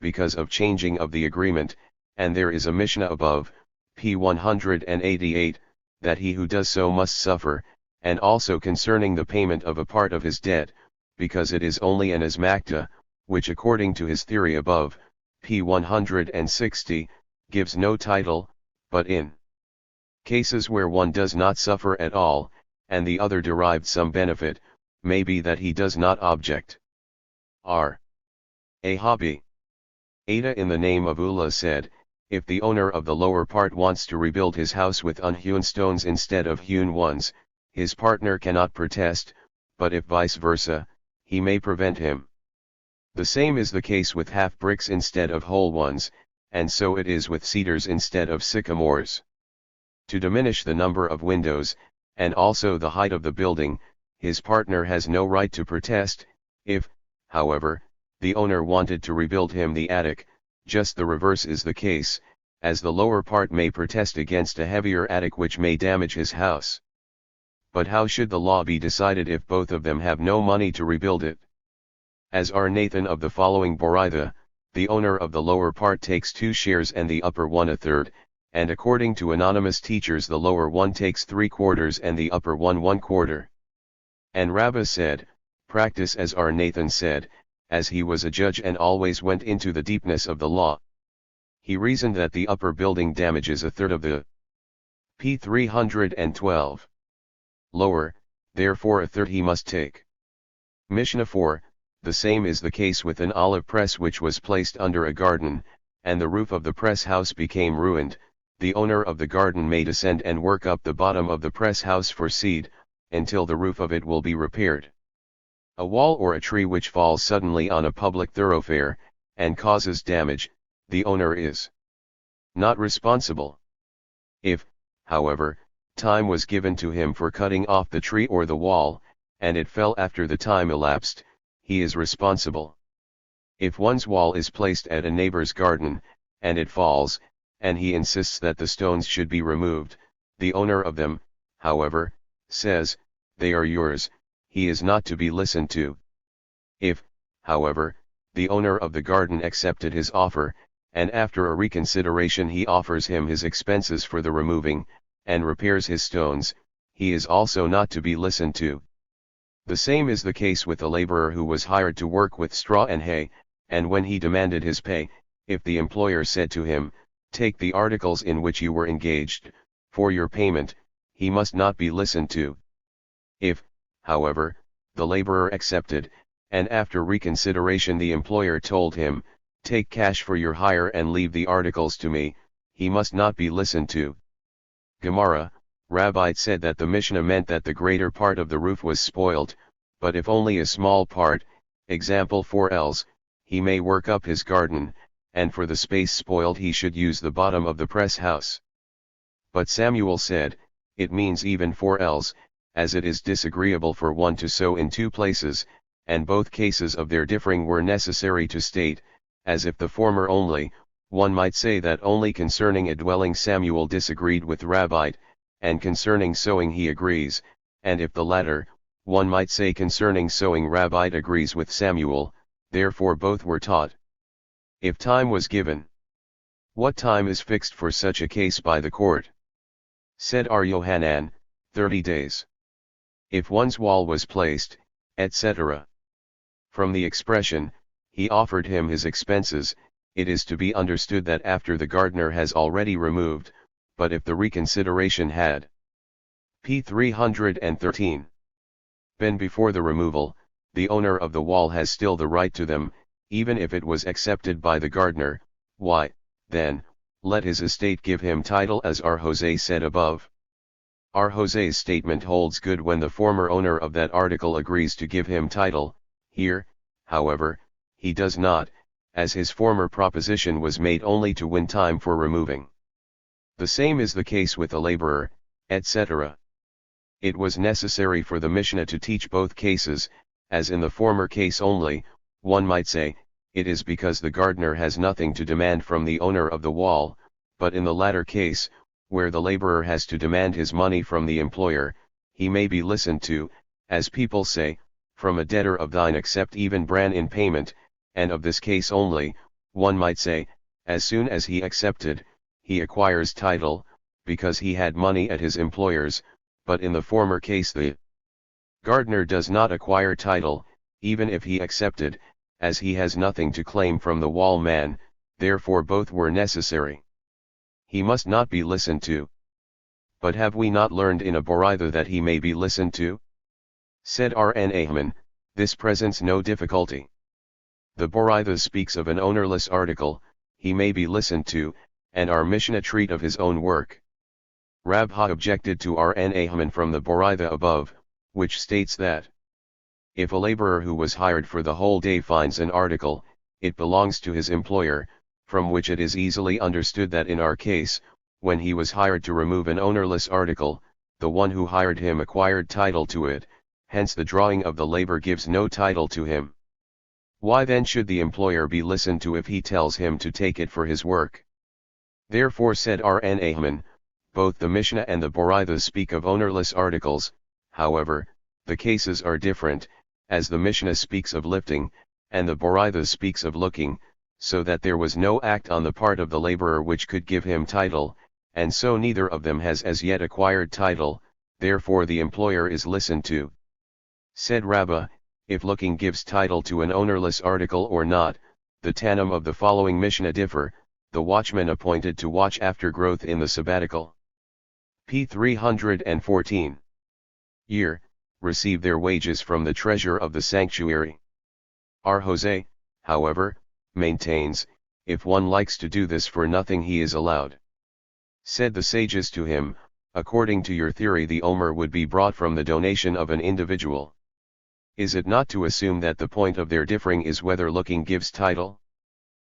because of changing of the agreement, and there is a Mishnah above, p. 188, that he who does so must suffer, and also concerning the payment of a part of his debt, because it is only an asmakta, which according to his theory above, p. 160, gives no title, but in cases where one does not suffer at all, and the other derived some benefit, may be that he does not object. R. A hobby. Ada in the name of Ula said, if the owner of the lower part wants to rebuild his house with unhewn stones instead of hewn ones, his partner cannot protest, but if vice versa, he may prevent him. The same is the case with half bricks instead of whole ones, and so it is with cedars instead of sycamores. To diminish the number of windows, and also the height of the building, his partner has no right to protest. If, however, the owner wanted to rebuild him the attic. Just the reverse is the case, as the lower part may protest against a heavier attic which may damage his house. But how should the law be decided if both of them have no money to rebuild it? As R. Nathan of the following Boraitha, the owner of the lower part takes 2 shares and the upper one 1/3, and according to anonymous teachers the lower one takes 3/4 and the upper one 1/4. And Rabbah said, practice as R. Nathan said, as he was a judge and always went into the deepness of the law. He reasoned that the upper building damages 1/3 of the p. 312. Lower, therefore 1/3 he must take. Mishnah 4, the same is the case with an olive press which was placed under a garden, and the roof of the press house became ruined. The owner of the garden may descend and work up the bottom of the press house for seed, until the roof of it will be repaired. A wall or a tree which falls suddenly on a public thoroughfare, and causes damage, the owner is not responsible. If, however, time was given to him for cutting off the tree or the wall, and it fell after the time elapsed, he is responsible. If one's wall is placed at a neighbor's garden, and it falls, and he insists that the stones should be removed, the owner of them, however, says, they are yours, he is not to be listened to. If, however, the owner of the garden accepted his offer, and after a reconsideration he offers him his expenses for the removing, and repairs his stones, he is also not to be listened to. The same is the case with a laborer who was hired to work with straw and hay, and when he demanded his pay, if the employer said to him, take the articles in which you were engaged, for your payment, he must not be listened to. If, however, the laborer accepted, and after reconsideration the employer told him, take cash for your hire and leave the articles to me, he must not be listened to. Gemara, Rabbi said that the Mishnah meant that the greater part of the roof was spoiled, but if only a small part, example 4 ells, he may work up his garden, and for the space spoiled he should use the bottom of the press house. But Samuel said, it means even 4 ells, as it is disagreeable for one to sow in 2 places, and both cases of their differing were necessary to state, as if the former only, one might say that only concerning a dwelling Samuel disagreed with Rabbi, and concerning sowing he agrees, and if the latter, one might say concerning sowing Rabbi agrees with Samuel, therefore both were taught. If time was given, what time is fixed for such a case by the court? Said R. Yohanan, 30 days. If one's wall was placed, etc. From the expression, he offered him his expenses, it is to be understood that after the gardener has already removed, but if the reconsideration had p. 313 been before the removal, the owner of the wall has still the right to them, even if it was accepted by the gardener. Why, then, let his estate give him title as R. Jose said above. R. Jose's statement holds good when the former owner of that article agrees to give him title. Here, however, he does not, as his former proposition was made only to win time for removing. The same is the case with a laborer, etc. It was necessary for the Mishnah to teach both cases, as in the former case only, one might say, it is because the gardener has nothing to demand from the owner of the wall, but in the latter case, where the laborer has to demand his money from the employer, he may be listened to, as people say, from a debtor of thine accept even bran in payment, and of this case only, one might say, as soon as he accepted, he acquires title, because he had money at his employer's, but in the former case the gardener does not acquire title, even if he accepted, as he has nothing to claim from the wall man, therefore both were necessary. He must not be listened to. But have we not learned in a Boraitha that he may be listened to? Said R.N. Ahman, this presents no difficulty. The Boraitha speaks of an ownerless article, he may be listened to, and our Mishnah treat of his own work. Rabha objected to R.N. Ahman from the Boraitha above, which states that if a laborer who was hired for the whole day finds an article, it belongs to his employer, from which it is easily understood that in our case, when he was hired to remove an ownerless article, the one who hired him acquired title to it, hence the drawing of the labor gives no title to him. Why then should the employer be listened to if he tells him to take it for his work? Therefore said Rn. Both the Mishnah and the Baraita speak of ownerless articles. However, the cases are different, as the Mishnah speaks of lifting, and the Baraita speaks of looking, so that there was no act on the part of the laborer which could give him title, and so neither of them has as yet acquired title, therefore the employer is listened to. Said Rabbah, if looking gives title to an ownerless article or not, the Tannim of the following Mishnah differ: the watchmen appointed to watch after growth in the sabbatical p. 314 year, receive their wages from the treasure of the sanctuary. R. Jose, however, maintains, if one likes to do this for nothing he is allowed. Said the sages to him, according to your theory the omer would be brought from the donation of an individual. Is it not to assume that the point of their differing is whether looking gives title?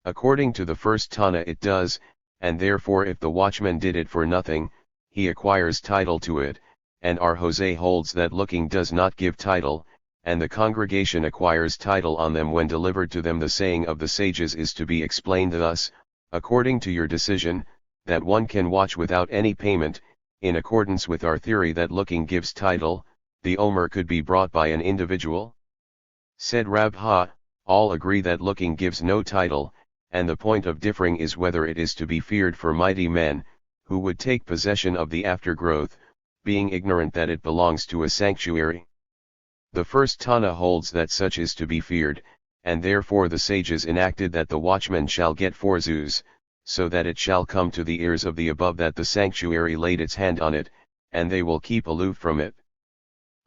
According to the first Tana it does, and therefore if the watchman did it for nothing, he acquires title to it, and R. Jose holds that looking does not give title, and the congregation acquires title on them when delivered to them. The saying of the sages is to be explained thus: according to your decision, that one can watch without any payment, in accordance with our theory that looking gives title, the omer could be brought by an individual. Said Rabha, all agree that looking gives no title, and the point of differing is whether it is to be feared for mighty men, who would take possession of the aftergrowth, being ignorant that it belongs to a sanctuary. The first Tana holds that such is to be feared, and therefore the sages enacted that the watchman shall get 4 zuz, so that it shall come to the ears of the above that the sanctuary laid its hand on it, and they will keep aloof from it.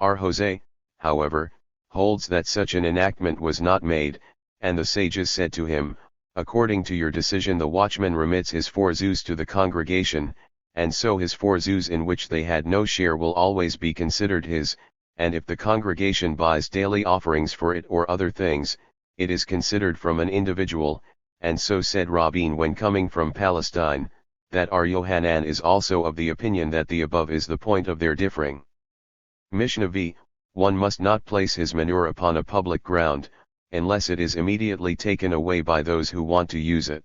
R. Jose, however, holds that such an enactment was not made, and the sages said to him, according to your decision the watchman remits his 4 zuz to the congregation, and so his 4 zuz in which they had no share will always be considered his, and if the congregation buys daily offerings for it or other things, it is considered from an individual. And so said Rabin when coming from Palestine, that R. Yohanan is also of the opinion that the above is the point of their differing. Mishnah v. One must not place his manure upon a public ground, unless it is immediately taken away by those who want to use it.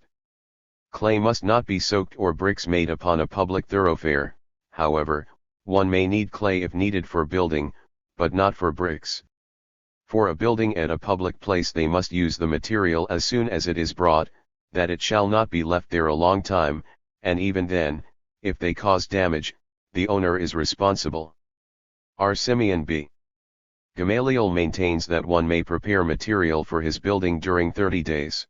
Clay must not be soaked or bricks made upon a public thoroughfare. However, one may need clay if needed for building, but not for bricks. For a building at a public place they must use the material as soon as it is brought, that it shall not be left there a long time, and even then, if they cause damage, the owner is responsible. R. Simeon b. Gamaliel maintains that one may prepare material for his building during 30 days.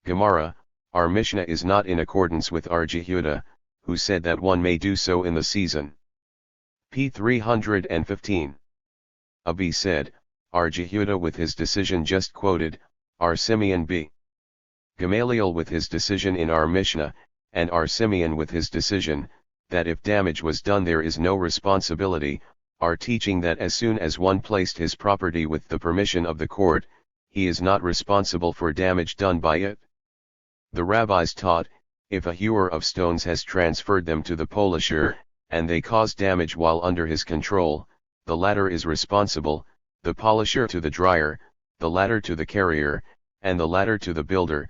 Gemara, our Mishnah is not in accordance with R. Jehuda, who said that one may do so in the season. p. 315. Abi said, R. Jehuda with his decision just quoted, R. Simeon b. Gamaliel with his decision in our Mishnah, and R. Simeon with his decision, that if damage was done there is no responsibility, are teaching that as soon as one placed his property with the permission of the court, he is not responsible for damage done by it. The rabbis taught, if a hewer of stones has transferred them to the polisher, and they cause damage while under his control, the latter is responsible, the polisher to the dryer, the latter to the carrier, and the latter to the builder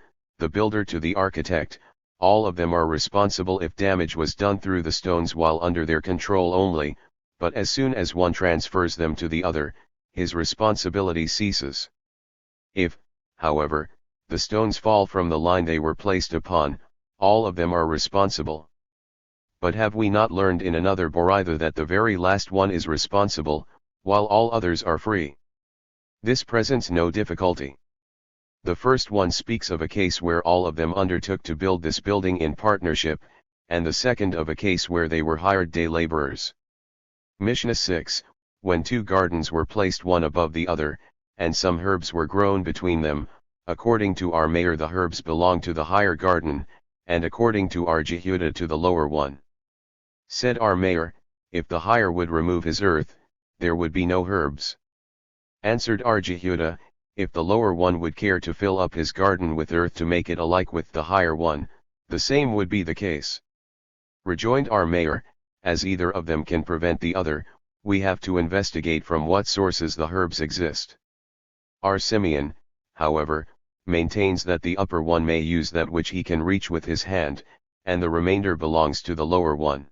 to the architect. All of them are responsible if damage was done through the stones while under their control only, but as soon as one transfers them to the other, his responsibility ceases. If, however, the stones fall from the line they were placed upon, all of them are responsible. But have we not learned in another Baraita that the very last one is responsible, while all others are free? This presents no difficulty. The first one speaks of a case where all of them undertook to build this building in partnership, and the second of a case where they were hired day laborers. Mishnah 6, when 2 gardens were placed one above the other, and some herbs were grown between them, according to our Meir the herbs belong to the higher garden, and according to our Jehuda to the lower one. Said our Meir, if the higher would remove his earth, there would be no herbs. Answered our Jehuda, if the lower one would care to fill up his garden with earth to make it alike with the higher one, the same would be the case. Rejoined our Meir, as either of them can prevent the other, we have to investigate from what sources the herbs exist. R. Simeon, however, maintains that the upper one may use that which he can reach with his hand, and the remainder belongs to the lower one.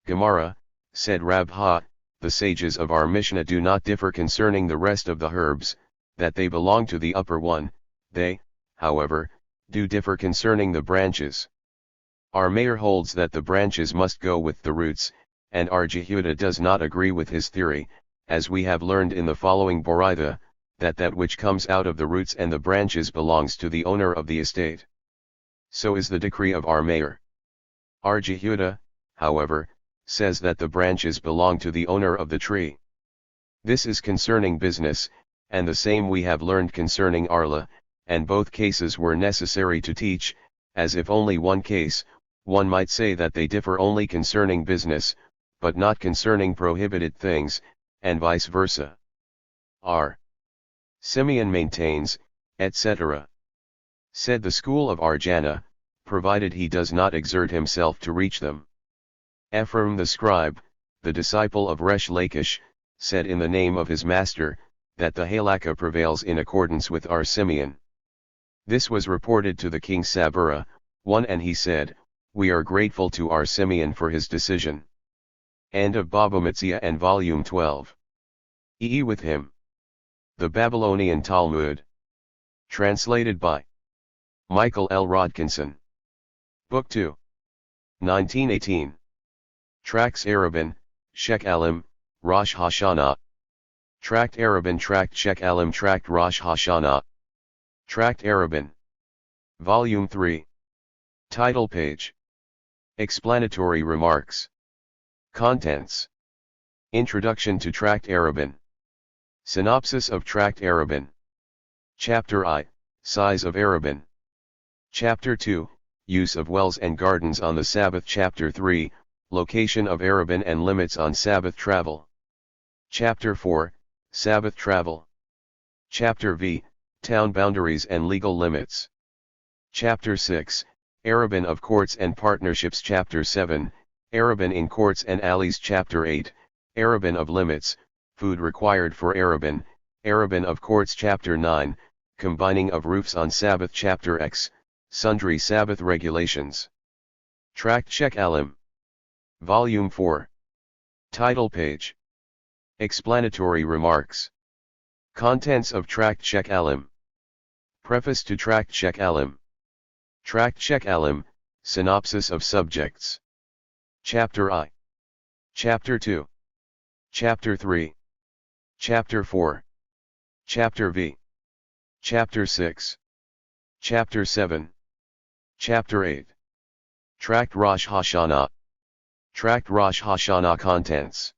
Gemara, said Rabha, the sages of our Mishnah do not differ concerning the rest of the herbs, that they belong to the upper one, they, however, do differ concerning the branches. Our Mayor holds that the branches must go with the roots, and our Jehuda does not agree with his theory, as we have learned in the following Boraitha, that which comes out of the roots and the branches belongs to the owner of the estate. So is the decree of our Mayor. Our Jehuda, however, says that the branches belong to the owner of the tree. This is concerning business, and the same we have learned concerning Arla, and both cases were necessary to teach, as if only one case, one might say that they differ only concerning business, but not concerning prohibited things, and vice versa. R. Simeon maintains, etc. Said the school of Arjana, provided he does not exert himself to reach them. Ephraim the scribe, the disciple of Resh Lakish, said in the name of his master, that the halakha prevails in accordance with our Simeon. This was reported to the king Sabura, and he said, "We are grateful to our Simeon for his decision." End of Baba Metzia and Volume 12. E. with him. The Babylonian Talmud. Translated by Michael L. Rodkinson. Book 2. 1918. Tracts Arabin, Shek Alim, Rosh Hashanah. Tract Arabin, Tract Shek Alim, Tract Rosh Hashanah. Tract Arabin. Volume 3. Title page. Explanatory remarks. Contents. Introduction to Tract Arabin. Synopsis of Tract Arabin. Chapter I, Size of Arabin. Chapter 2, Use of wells and gardens on the Sabbath. Chapter 3, Location of Arabin and limits on Sabbath travel. Chapter 4, Sabbath travel. Chapter V, Town boundaries and legal limits. Chapter 6, Arabin of courts and partnerships. Chapter 7, Arabin in courts and alleys. Chapter 8, Arabin of limits, food required for Arabin, Arabin of courts. Chapter 9, Combining of roofs on Sabbath. Chapter X, Sundry Sabbath regulations. Tract Shek Alim. Volume 4. Title page. Explanatory remarks. Contents of Tract Shek Alim. Preface to Tract Shek Alim. Tract Shek Alim, Synopsis of subjects. Chapter I. Chapter 2. Chapter 3. Chapter 4. Chapter V. Chapter 6. Chapter 7. Chapter 8. Tract Rosh Hashanah. Tract Rosh Hashanah contents.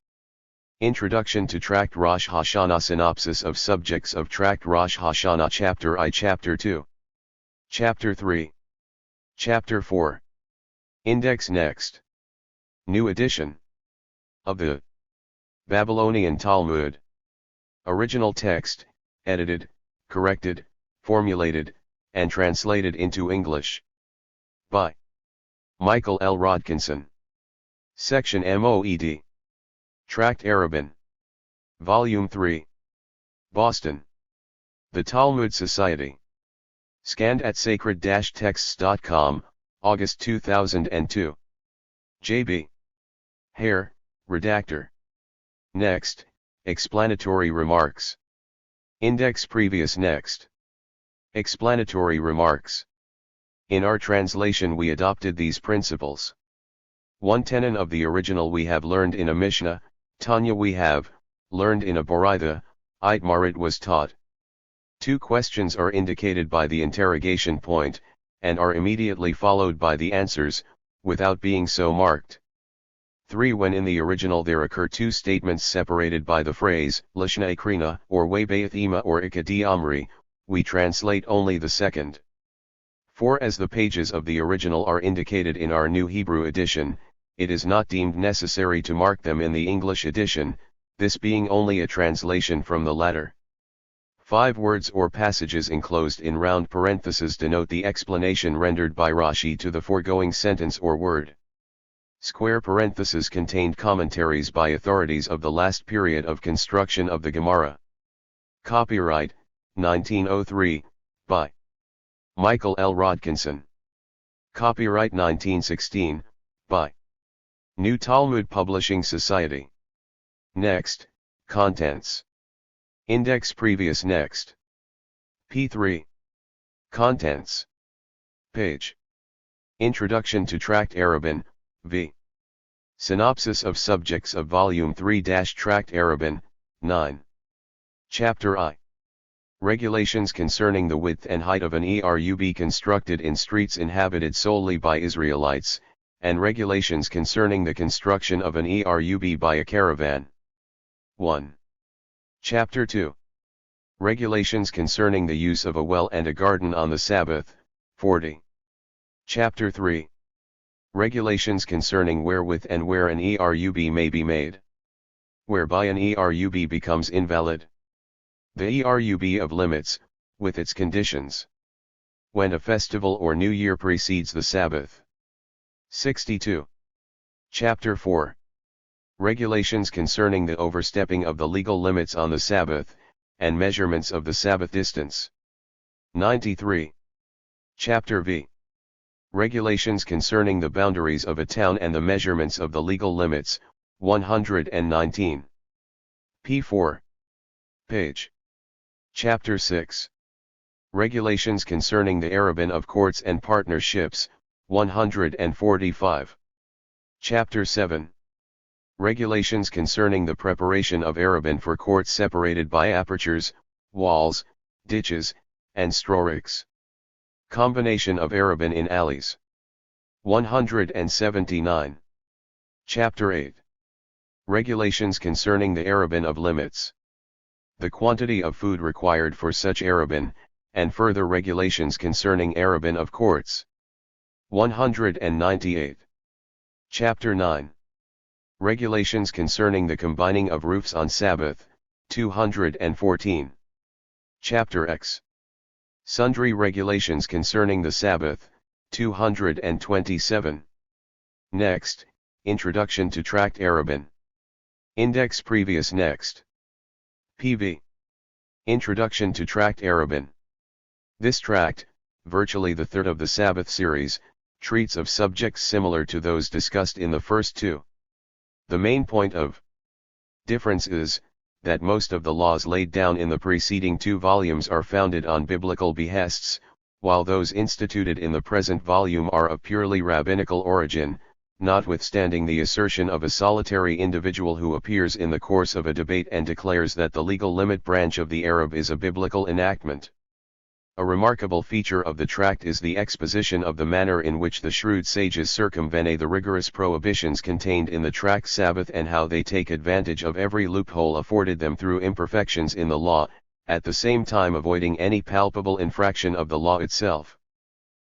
Introduction to Tract Rosh Hashanah. Synopsis of subjects of Tract Rosh Hashanah. Chapter I. Chapter 2. Chapter 3. Chapter 4. Index. Next. New edition. Of the Babylonian Talmud. Original text, edited, corrected, formulated, and translated into English. By Michael L. Rodkinson. Section MOED. Tract Arabin. Volume 3. Boston. The Talmud Society. Scanned at sacred-texts.com, August 2002. J.B. Hare, Redactor. Next, explanatory remarks. Index. Previous. Next. Explanatory remarks. In our translation we adopted these principles. One tenon of the original we have learned in a Mishnah, Tanya we have learned in a Boraitha, Itmarit was taught. Two questions are indicated by the interrogation point, and are immediately followed by the answers, without being so marked. 3. When in the original there occur two statements separated by the phrase, Lashna Krina, or Webayathema or Ikadi Amri, we translate only the second. 4. As the pages of the original are indicated in our New Hebrew edition, it is not deemed necessary to mark them in the English edition, this being only a translation from the latter. 5 words or passages enclosed in round parentheses denote the explanation rendered by Rashi to the foregoing sentence or word. Square parentheses contained commentaries by authorities of the last period of construction of the Gemara. Copyright, 1903, by Michael L. Rodkinson. Copyright 1916, by New Talmud Publishing Society. Next, Contents. Index Previous Next. P3. Contents. Page. Introduction to Tract Arabin, v. Synopsis of Subjects of Volume 3 Tract Arabin, 9. Chapter I. Regulations concerning the width and height of an ERUB constructed in streets inhabited solely by Israelites, and regulations concerning the construction of an ERUB by a caravan. 1. Chapter 2. Regulations concerning the use of a well and a garden on the Sabbath, 40. Chapter 3. Regulations concerning wherewith and where an ERUB may be made. Whereby an ERUB becomes invalid. The ERUB of limits, with its conditions. When a festival or new year precedes the Sabbath. 62. Chapter 4. Regulations concerning the overstepping of the legal limits on the Sabbath, and measurements of the Sabbath distance. 93. Chapter V. Regulations concerning the boundaries of a town and the measurements of the legal limits, 119. P4. Page. Chapter 6. Regulations concerning the Arabin of courts and partnerships, 145. Chapter 7. Regulations concerning the preparation of Arabin for courts separated by apertures, walls, ditches, and strawricks. Combination of Arabin in alleys. 179. Chapter 8. Regulations concerning the Arabin of limits. The quantity of food required for such Arabin, and further regulations concerning Arabin of courts. 198. Chapter 9. Regulations concerning the combining of roofs on Sabbath, 214. Chapter X. Sundry regulations concerning the Sabbath, 227. Next, Introduction to Tract Arabin. Index Previous Next. PV. Introduction to Tract Arabin. This tract, virtually the third of the Sabbath series, treats of subjects similar to those discussed in the first two. The main point of difference is, that most of the laws laid down in the preceding two volumes are founded on biblical behests, while those instituted in the present volume are of purely rabbinical origin, notwithstanding the assertion of a solitary individual who appears in the course of a debate and declares that the legal limit branch of the Arab is a biblical enactment. A remarkable feature of the tract is the exposition of the manner in which the shrewd sages circumvent the rigorous prohibitions contained in the tract Sabbath and how they take advantage of every loophole afforded them through imperfections in the law, at the same time avoiding any palpable infraction of the law itself.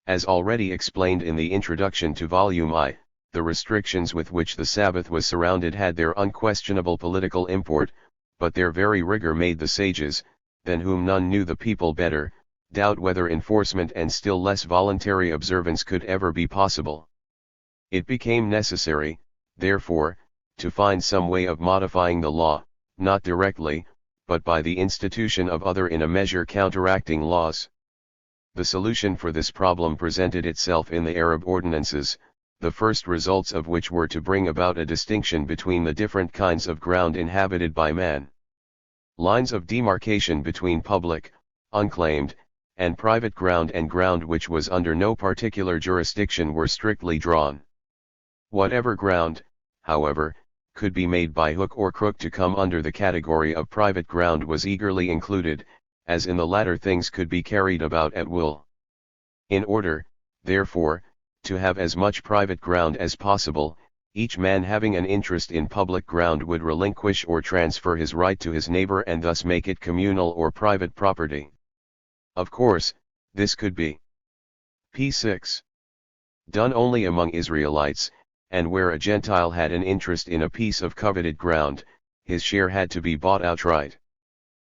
As already explained in the introduction to Volume I, the restrictions with which the Sabbath was surrounded had their unquestionable political import, but their very rigor made the sages, than whom none knew the people better, doubt whether enforcement and still less voluntary observance could ever be possible. It became necessary, therefore, to find some way of modifying the law, not directly, but by the institution of other in a measure counteracting laws. The solution for this problem presented itself in the Arab ordinances, the first results of which were to bring about a distinction between the different kinds of ground inhabited by man. Lines of demarcation between public, unclaimed, and private ground and ground which was under no particular jurisdiction were strictly drawn. Whatever ground, however, could be made by hook or crook to come under the category of private ground was eagerly included, as in the latter things could be carried about at will. In order, therefore, to have as much private ground as possible, each man having an interest in public ground would relinquish or transfer his right to his neighbor and thus make it communal or private property. Of course, this could be p6. Done only among Israelites, and where a Gentile had an interest in a piece of coveted ground, his share had to be bought outright.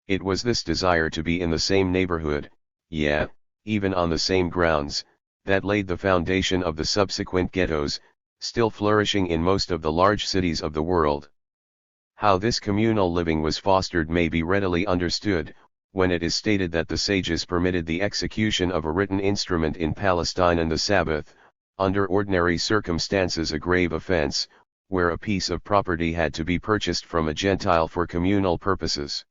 It was this desire to be in the same neighborhood, even on the same grounds, that laid the foundation of the subsequent ghettos, still flourishing in most of the large cities of the world. How this communal living was fostered may be readily understood, when it is stated that the sages permitted the execution of a written instrument in Palestine on the Sabbath, under ordinary circumstances a grave offense, where a piece of property had to be purchased from a Gentile for communal purposes.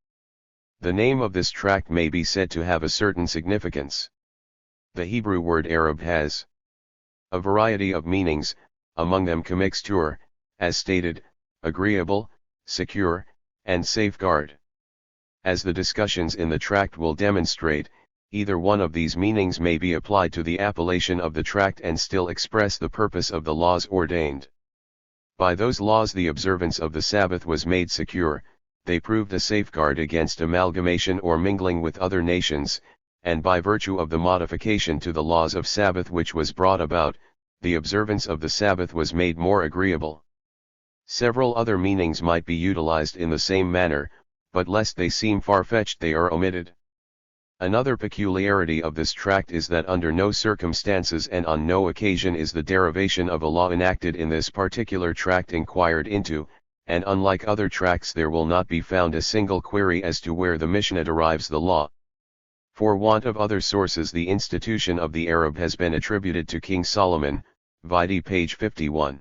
The name of this tract may be said to have a certain significance. The Hebrew word Arab has a variety of meanings, among them commixture, as stated, agreeable, secure, and safeguard. As the discussions in the tract will demonstrate, either one of these meanings may be applied to the appellation of the tract and still express the purpose of the laws ordained. By those laws the observance of the Sabbath was made secure, they proved a safeguard against amalgamation or mingling with other nations, and by virtue of the modification to the laws of Sabbath which was brought about, the observance of the Sabbath was made more agreeable. Several other meanings might be utilized in the same manner, but lest they seem far-fetched they are omitted. Another peculiarity of this tract is that under no circumstances and on no occasion is the derivation of a law enacted in this particular tract inquired into, and unlike other tracts there will not be found a single query as to where the Mishnah derives the law. For want of other sources the institution of the Arab has been attributed to King Solomon, vide page 51.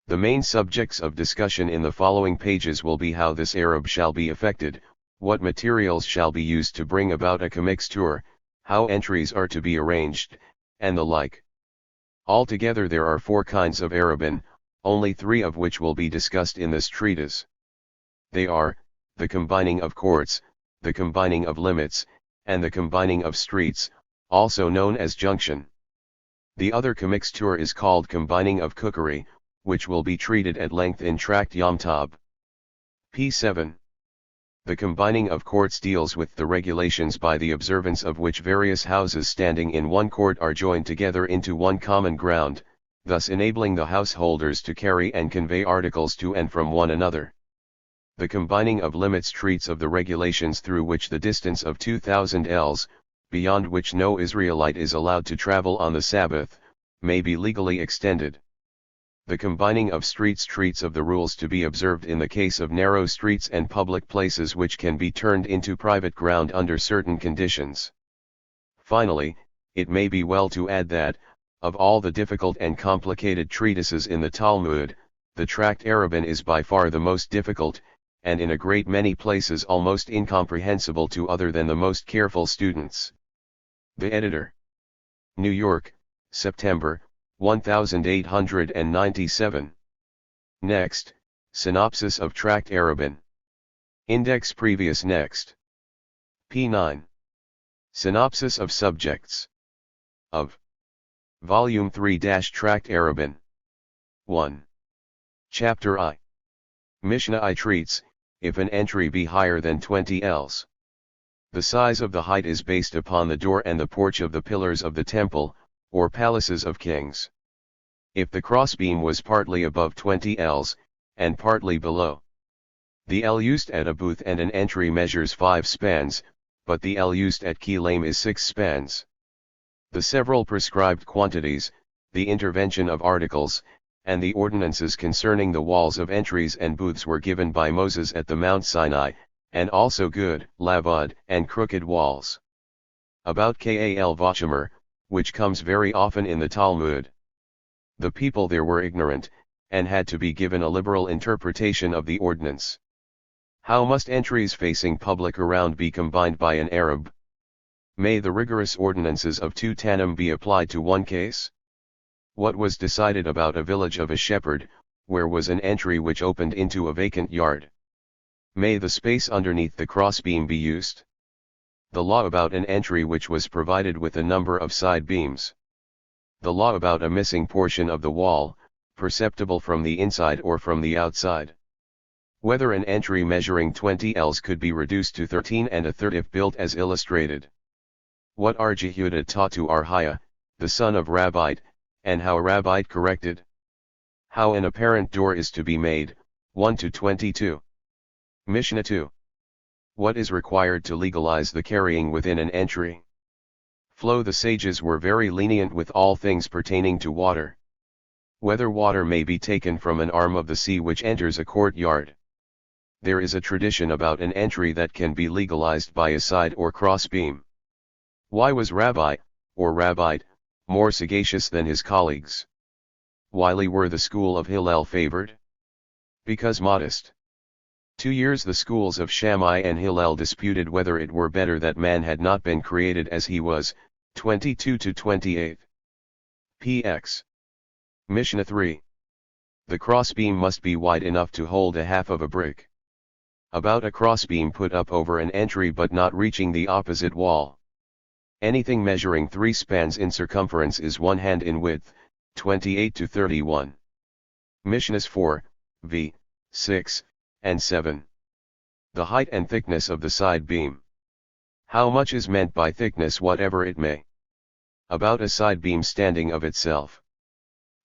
The main subjects of discussion in the following pages will be how this Arab shall be effected, what materials shall be used to bring about a commixture, how entries are to be arranged, and the like. Altogether there are 4 kinds of Arabin, only 3 of which will be discussed in this treatise. They are, the combining of courts, the combining of limits, and the combining of streets, also known as junction. The other commixture is called combining of cookery, which will be treated at length in Tract Yom Tov. p. 7. The combining of courts deals with the regulations by the observance of which various houses standing in one court are joined together into one common ground, thus enabling the householders to carry and convey articles to and from one another. The combining of limits treats of the regulations through which the distance of 2,000 ells, beyond which no Israelite is allowed to travel on the Sabbath, may be legally extended. The combining of streets treats of the rules to be observed in the case of narrow streets and public places which can be turned into private ground under certain conditions. Finally, it may be well to add that, of all the difficult and complicated treatises in the Talmud, the tract Arabin is by far the most difficult, and in a great many places almost incomprehensible to other than the most careful students. The Editor. New York, September, 1897. Next, Synopsis of Tract Arabin. Index previous next. p. 9. Synopsis of subjects. Of. Volume 3 Tract Arabin. 1. Chapter I. Mishnah I treats, if an entry be higher than 20 ells. The size of the height is based upon the door and the porch of the pillars of the temple, or palaces of kings. If the crossbeam was partly above 20 ells, and partly below. The ell used at a booth and an entry measures 5 spans, but the ell used at Kilaim is 6 spans. The several prescribed quantities, the intervention of articles, and the ordinances concerning the walls of entries and booths were given by Moses at the Mount Sinai, and also good, lavud, and crooked walls. About Kal Vachomer, which comes very often in the Talmud. The people there were ignorant, and had to be given a liberal interpretation of the ordinance. How must entries facing public around be combined by an Arab? May the rigorous ordinances of 2 Tannim be applied to one case? What was decided about a village of a shepherd, where was an entry which opened into a vacant yard? May the space underneath the crossbeam be used? The law about an entry which was provided with a number of side beams. The law about a missing portion of the wall, perceptible from the inside or from the outside. Whether an entry measuring 20 ells could be reduced to 13 1/3 if built as illustrated. What Jehudah taught to Arhiah, the son of Rabbite, and how Rabbite corrected. How an apparent door is to be made, 1-22. Mishnah 2. What is required to legalize the carrying within an entry? Flow. The sages were very lenient with all things pertaining to water. Whether water may be taken from an arm of the sea which enters a courtyard. There is a tradition about an entry that can be legalized by a side or crossbeam. Why was Rabbi, or Rabbite, more sagacious than his colleagues? Whyly were the school of Hillel favored? Because modest. 2 years the schools of Shammai and Hillel disputed whether it were better that man had not been created as he was, 22-28. Px. Mishnah 3. The crossbeam must be wide enough to hold a half of a brick. About a crossbeam put up over an entry but not reaching the opposite wall. Anything measuring 3 spans in circumference is 1 hand in width, 28-31. Mishnahs 4, v. 6, and 7. The height and thickness of the side beam. How much is meant by thickness whatever it may? About a side beam standing of itself.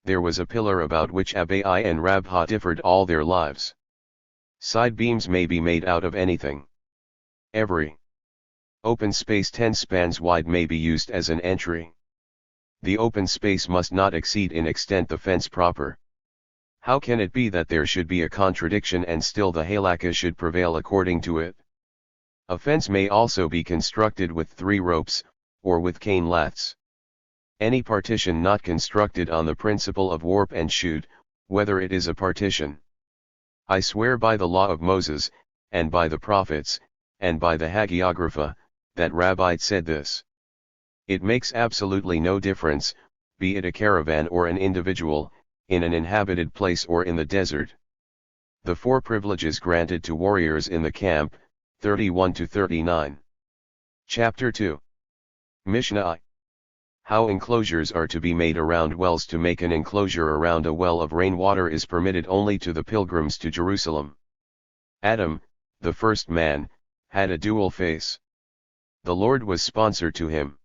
There was a pillar about which Abai and Rabha differed all their lives. Side beams may be made out of anything. Every open space 10 spans wide may be used as an entry. The open space must not exceed in extent the fence proper. How can it be that there should be a contradiction and still the halakha should prevail according to it? A fence may also be constructed with 3 ropes, or with cane laths. Any partition not constructed on the principle of warp and shoot, whether it is a partition. I swear by the law of Moses, and by the prophets, and by the hagiographa, that Rabbi said this. It makes absolutely no difference, be it a caravan or an individual, in an inhabited place or in the desert. The 4 privileges granted to warriors in the camp, 31-39. Chapter 2. Mishnah I. How enclosures are to be made around wells. To make an enclosure around a well of rainwater is permitted only to the pilgrims to Jerusalem. Adam, the first man, had a dual face. The Lord was sponsor to him.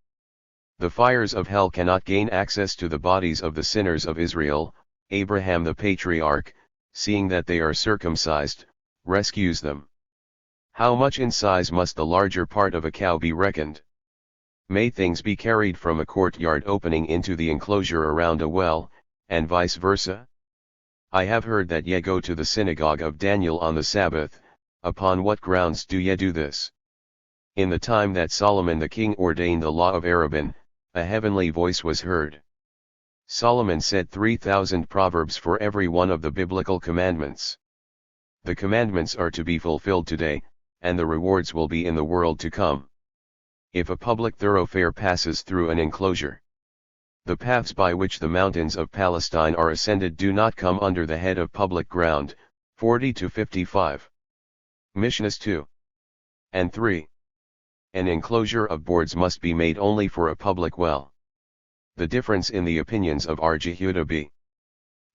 The fires of hell cannot gain access to the bodies of the sinners of Israel. Abraham the patriarch, seeing that they are circumcised, rescues them. How much in size must the larger part of a cow be reckoned? May things be carried from a courtyard opening into the enclosure around a well, and vice versa? I have heard that ye go to the synagogue of Daniel on the Sabbath. Upon what grounds do ye do this? In the time that Solomon the king ordained the law of Arabin, a heavenly voice was heard. Solomon said 3,000 proverbs for every one of the biblical commandments. The commandments are to be fulfilled today, and the rewards will be in the world to come. If a public thoroughfare passes through an enclosure, the paths by which the mountains of Palestine are ascended do not come under the head of public ground, 40-55. Mishnahs 2 and 3. An enclosure of boards must be made only for a public well. The difference in the opinions of R. Jehuda b.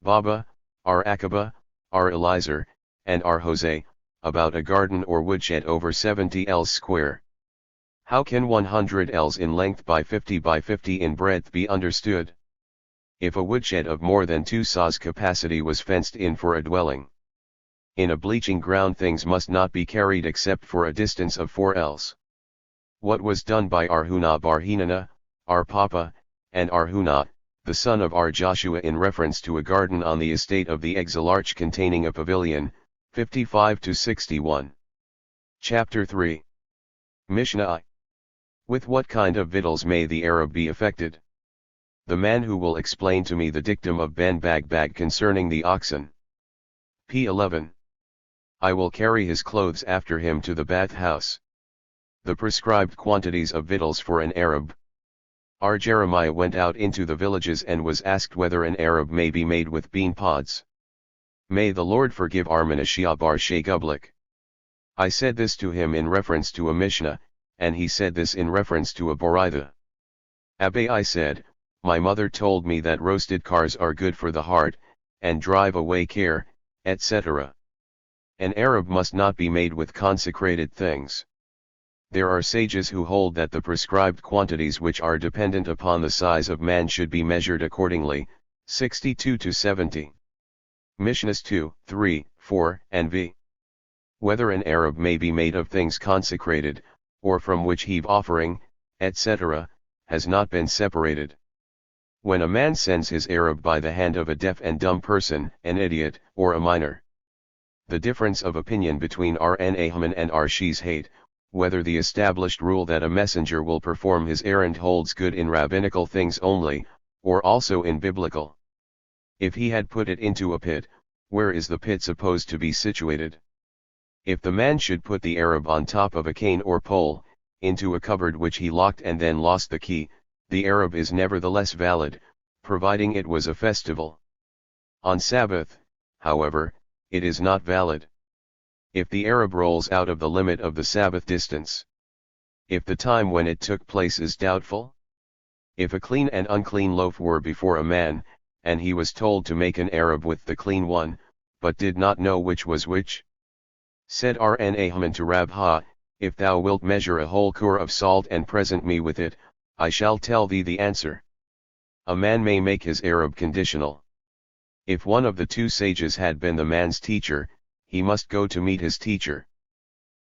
Baba, R. Akaba, R. Eliezer, and R. Jose, about a garden or woodshed over 70 ells square. How can 100 ells in length by 50 by 50 in breadth be understood? If a woodshed of more than 2 saws capacity was fenced in for a dwelling. In a bleaching ground things must not be carried except for a distance of 4 ells. What was done by Arhuna bar Hinana, our Papa, and Arhuna, the son of Ar Joshua in reference to a garden on the estate of the exilarch containing a pavilion, 55-61. Chapter 3. Mishnah I. With what kind of victuals may the Arab be affected? The man who will explain to me the dictum of Ben Bagbag concerning the oxen. P11. I will carry his clothes after him to the bath house. The prescribed quantities of victuals for an Arab. R. Jeremiah went out into the villages and was asked whether an Arab may be made with bean pods. May the Lord forgive Armanashia bar Shegublik. I said this to him in reference to a Mishnah, and he said this in reference to a Boraitha. Abai said, my mother told me that roasted cars are good for the heart, and drive away care, etc. An Arab must not be made with consecrated things. There are sages who hold that the prescribed quantities which are dependent upon the size of man should be measured accordingly, 62-70. Mishnahs 2, 3, 4, and v. Whether an Arab may be made of things consecrated, or from which heave offering, etc., has not been separated. When a man sends his Arab by the hand of a deaf and dumb person, an idiot, or a minor, The difference of opinion between R. Nahman and R. Shishate, whether the established rule that a messenger will perform his errand holds good in rabbinical things only, or also in biblical. If he had put it into a pit, where is the pit supposed to be situated? If the man should put the Arab on top of a cane or pole, into a cupboard which he locked and then lost the key, the Arab is nevertheless valid, providing it was a festival. On Sabbath, however, it is not valid. If the Arab rolls out of the limit of the Sabbath distance. If the time when it took place is doubtful. If a clean and unclean loaf were before a man, and he was told to make an Arab with the clean one, but did not know which was which. Said R. Nahman to Rabha, if thou wilt measure a whole cor of salt and present me with it, I shall tell thee the answer. A man may make his Arab conditional. If one of the two sages had been the man's teacher, he must go to meet his teacher.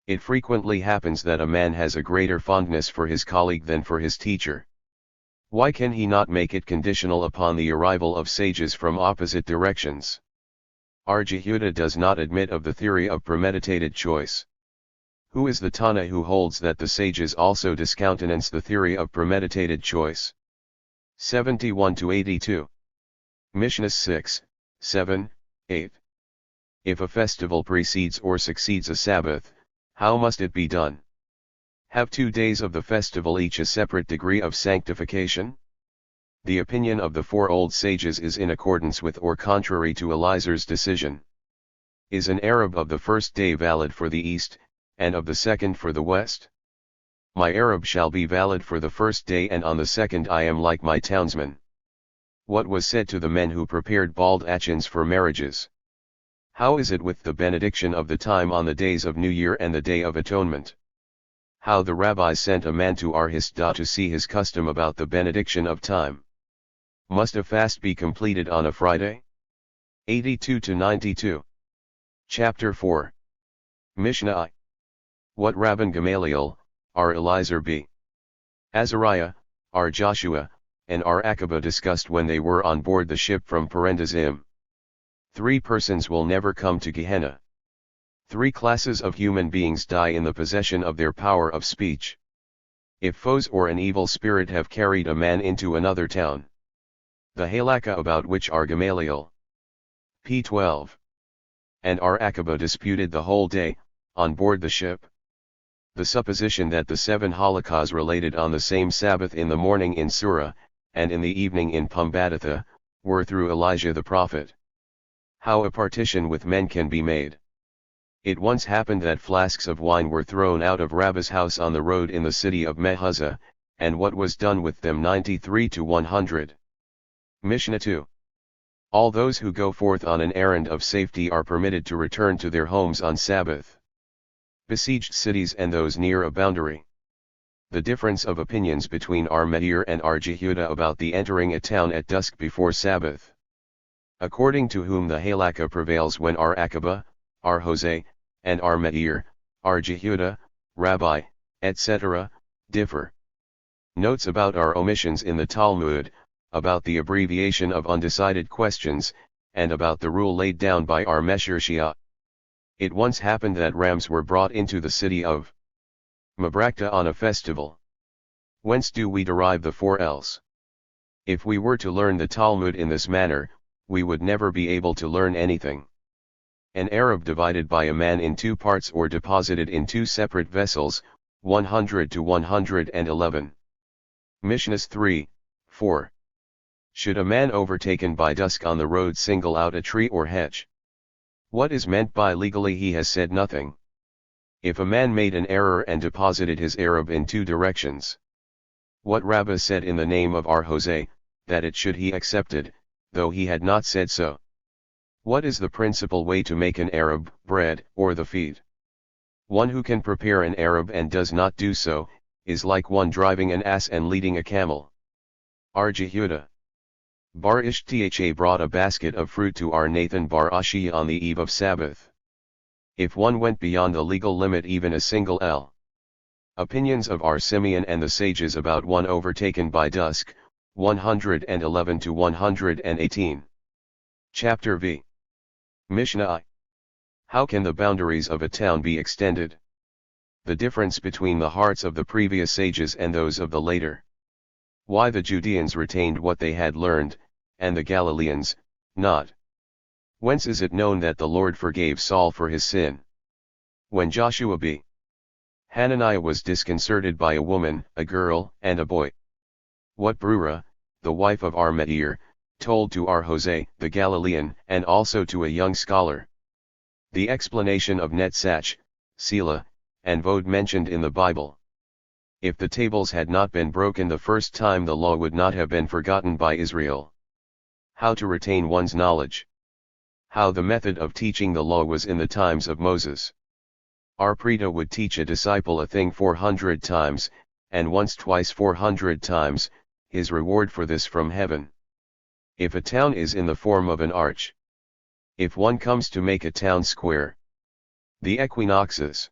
It frequently happens that a man has a greater fondness for his colleague than for his teacher. Why can he not make it conditional upon the arrival of sages from opposite directions? R. Jehuda does not admit of the theory of premeditated choice. Who is the Tana who holds that the sages also discountenance the theory of premeditated choice? 71-82. Mishnah 6, 7, 8. If a festival precedes or succeeds a Sabbath, how must it be done? Have 2 days of the festival each a separate degree of sanctification? The opinion of the 4 old sages is in accordance with or contrary to Eliezer's decision. Is an Arab of the first day valid for the east, and of the second for the west? My Arab shall be valid for the first day, and on the second I am like my townsman. What was said to the men who prepared bald achins for marriages? How is it with the benediction of the time on the days of New Year and the Day of Atonement? How the rabbis sent a man to Arhisda to see his custom about the benediction of time. Must a fast be completed on a Friday? 82-92. Chapter 4. Mishnah I. What Rabban Gamaliel, R. Eliezer b. Azariah, R. Joshua, and R. Akiba discussed when they were on board the ship from Parendazim. 3 persons will never come to Gehenna. 3 classes of human beings die in the possession of their power of speech. If foes or an evil spirit have carried a man into another town. The halakha about which R. Gamaliel, p. 12, and R. Akiba disputed the whole day, on board the ship. The supposition that the 7 halakhas related on the same Sabbath in the morning in Surah, and in the evening in Pumbeditha, were through Elijah the prophet. How a partition with men can be made. It once happened that flasks of wine were thrown out of Rabbah's house on the road in the city of Mehuzah, and what was done with them 93-100. Mishnah 2. All those who go forth on an errand of safety are permitted to return to their homes on Sabbath. Besieged cities and those near a boundary. The difference of opinions between R. Meir and R. Jehuda about the entering a town at dusk before Sabbath. According to whom the halakha prevails when R. Akiba, R. Jose, and R. Meir, R. Jehuda, Rabbi, etc., differ. Notes about our omissions in the Talmud, about the abbreviation of undecided questions, and about the rule laid down by our Mesher Shia. It once happened that rams were brought into the city of Mabrakta on a festival. Whence do we derive the 4 L's? If we were to learn the Talmud in this manner, we would never be able to learn anything. An Arab divided by a man in 2 parts or deposited in 2 separate vessels, 100-111. Mishnahs 3, 4. Should a man overtaken by dusk on the road single out a tree or hedge? What is meant by legally he has said nothing. If a man made an error and deposited his Arab in 2 directions. What Rabbah said in the name of R. Jose, that it should he accepted, though he had not said so. What is the principal way to make an Arab, bread, or the feed? One who can prepare an Arab and does not do so, is like one driving an ass and leading a camel. R. Jehuda. Bar Ishtha brought a basket of fruit to R. Nathan Bar Ashi on the eve of Sabbath. If one went beyond the legal limit even a single L. Opinions of R. Simeon and the sages about one overtaken by dusk, 111-118. Chapter V. Mishnah I. How can the boundaries of a town be extended? The difference between the hearts of the previous sages and those of the later. Why the Judeans retained what they had learned, and the Galileans, not. Whence is it known that the Lord forgave Saul for his sin? When Joshua b. Hananiah was disconcerted by a woman, a girl, and a boy. What Brura, the wife of Armetir, told to Arhose, the Galilean, and also to a young scholar. The explanation of Netzach, Selah, and Vod mentioned in the Bible. If the tables had not been broken the first time, the law would not have been forgotten by Israel. How to retain one's knowledge. How the method of teaching the law was in the times of Moses. Our Preta would teach a disciple a thing 400 times, and once twice 400 times, his reward for this from heaven. If a town is in the form of an arch. If one comes to make a town square. The equinoxes.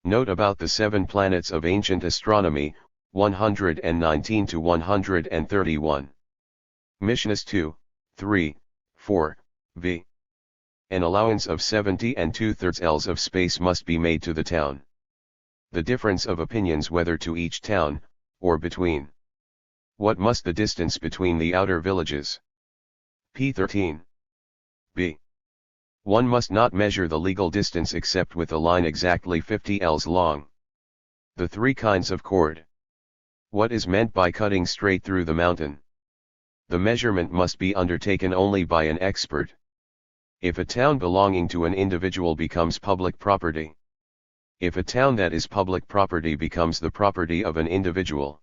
Note about the 7 planets of ancient astronomy, 119 to 131. Mishnahs 2, 3, 4, v. An allowance of 70 and 2/3 ells of space must be made to the town. The difference of opinions whether to each town, or between. What must the distance between the outer villages? P 13. B. One must not measure the legal distance except with a line exactly 50 ells long. The 3 kinds of cord. What is meant by cutting straight through the mountain? The measurement must be undertaken only by an expert. If a town belonging to an individual becomes public property. If a town that is public property becomes the property of an individual.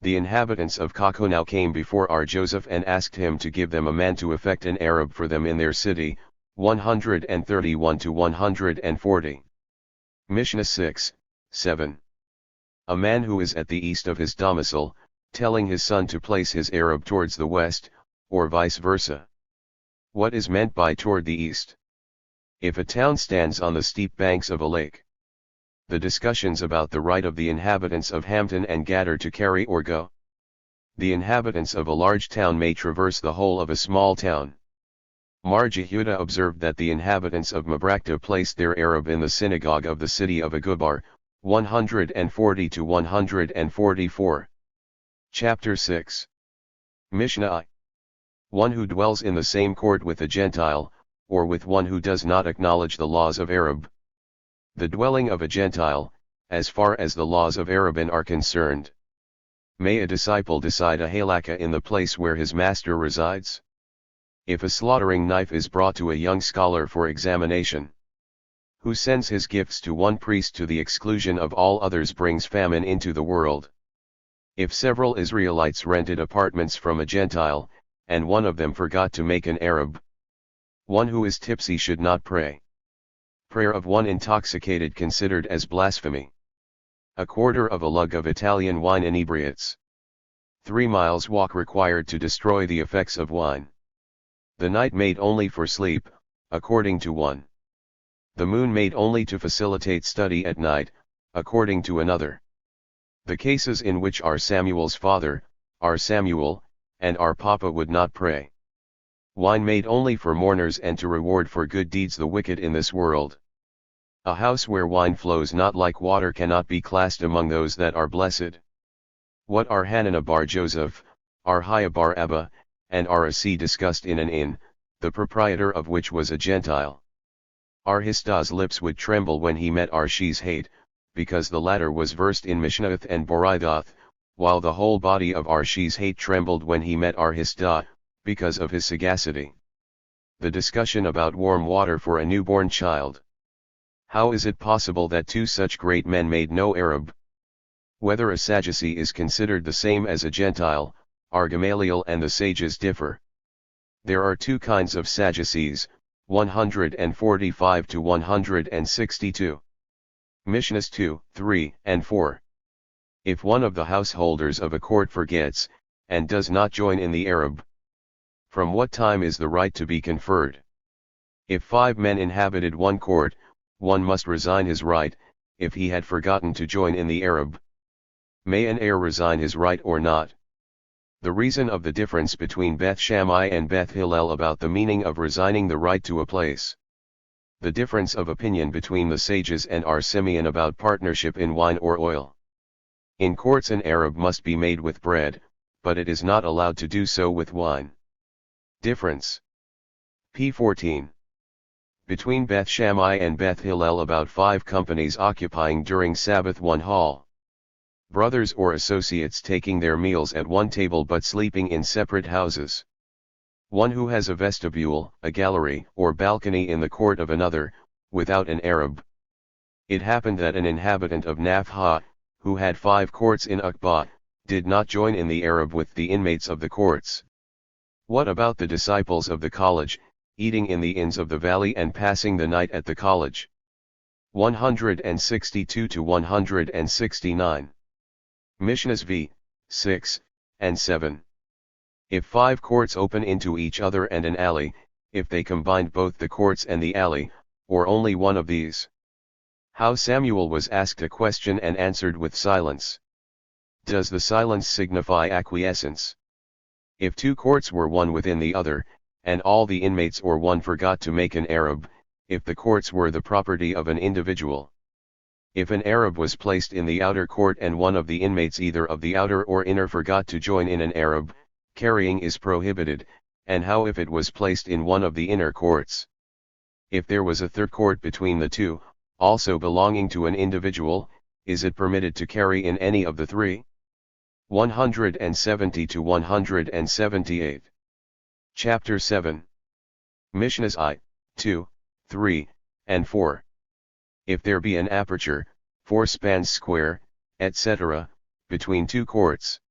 The inhabitants of Kakonau came before our Joseph and asked him to give them a man to effect an Arab for them in their city, 131 to 140. Mishnah 6, 7. A man who is at the east of his domicile, telling his son to place his Arab towards the west, or vice versa. What is meant by toward the east? If a town stands on the steep banks of a lake. The discussions about the right of the inhabitants of Hampton and Gatter to carry or go. The inhabitants of a large town may traverse the whole of a small town. Mar Jehuda observed that the inhabitants of Mabrakta placed their Arab in the synagogue of the city of Agubar, 140 to 144. Chapter 6. Mishnah I. One who dwells in the same court with a Gentile, or with one who does not acknowledge the laws of Arab. The dwelling of a Gentile, as far as the laws of Arabin are concerned. May a disciple decide a halakha in the place where his master resides? If a slaughtering knife is brought to a young scholar for examination, who sends his gifts to one priest to the exclusion of all others brings famine into the world. If several Israelites rented apartments from a Gentile, and one of them forgot to make an Arab, one who is tipsy should not pray. Prayer of one intoxicated considered as blasphemy. A quarter of a lug of Italian wine inebriates. 3 miles walk required to destroy the effects of wine. The night made only for sleep, according to one. The moon made only to facilitate study at night, according to another. The cases in which our Samuel's father, our Samuel, and our papa would not pray. Wine made only for mourners and to reward for good deeds the wicked in this world. A house where wine flows not like water cannot be classed among those that are blessed. What are Hananah bar Joseph, Arhiah bar Abba, and Arasi discussed in an inn, the proprietor of which was a Gentile. Arhistah's lips would tremble when he met Arshi's hate, because the latter was versed in Mishnah and Boridhath, while the whole body of Arshi's hate trembled when he met Arhistah, because of his sagacity. The discussion about warm water for a newborn child. How is it possible that 2 such great men made no Arab? Whether a Sadducee is considered the same as a Gentile, our Gamaliel and the sages differ. There are 2 kinds of Sadducees, 145 to 162. Mishnahs 2, 3, and 4. If one of the householders of a court forgets, and does not join in the Arab, from what time is the right to be conferred? If 5 men inhabited one court, one must resign his right, if he had forgotten to join in the Arab. May an heir resign his right or not? The reason of the difference between Beth Shammai and Beth Hillel about the meaning of resigning the right to a place. The difference of opinion between the sages and our Simeon about partnership in wine or oil. In courts an Arab must be made with bread, but it is not allowed to do so with wine. Difference. P14. Between Beth Shammai and Beth Hillel about 5 companies occupying during Sabbath one hall. Brothers or associates taking their meals at one table but sleeping in separate houses. One who has a vestibule, a gallery, or balcony in the court of another, without an Arab. It happened that an inhabitant of Nafha, who had 5 courts in Uqba, did not join in the Arab with the inmates of the courts. What about the disciples of the college, eating in the inns of the valley and passing the night at the college? 162 to 169. Mishnahs v. 6 and 7. If 5 courts open into each other and an alley, if they combined both the courts and the alley, or only one of these. How Samuel was asked a question and answered with silence. Does the silence signify acquiescence? If 2 courts were one within the other, and all the inmates or one forgot to make an Arab, if the courts were the property of an individual. If an Arab was placed in the outer court and one of the inmates either of the outer or inner forgot to join in an Arab, carrying is prohibited, and how if it was placed in one of the inner courts? If there was a third court between the two, also belonging to an individual, is it permitted to carry in any of the 3? 170 to 178. Chapter 7. Mishnahs I, 2, 3, and 4. If there be an aperture, 4 spans square, etc., between 2 courts.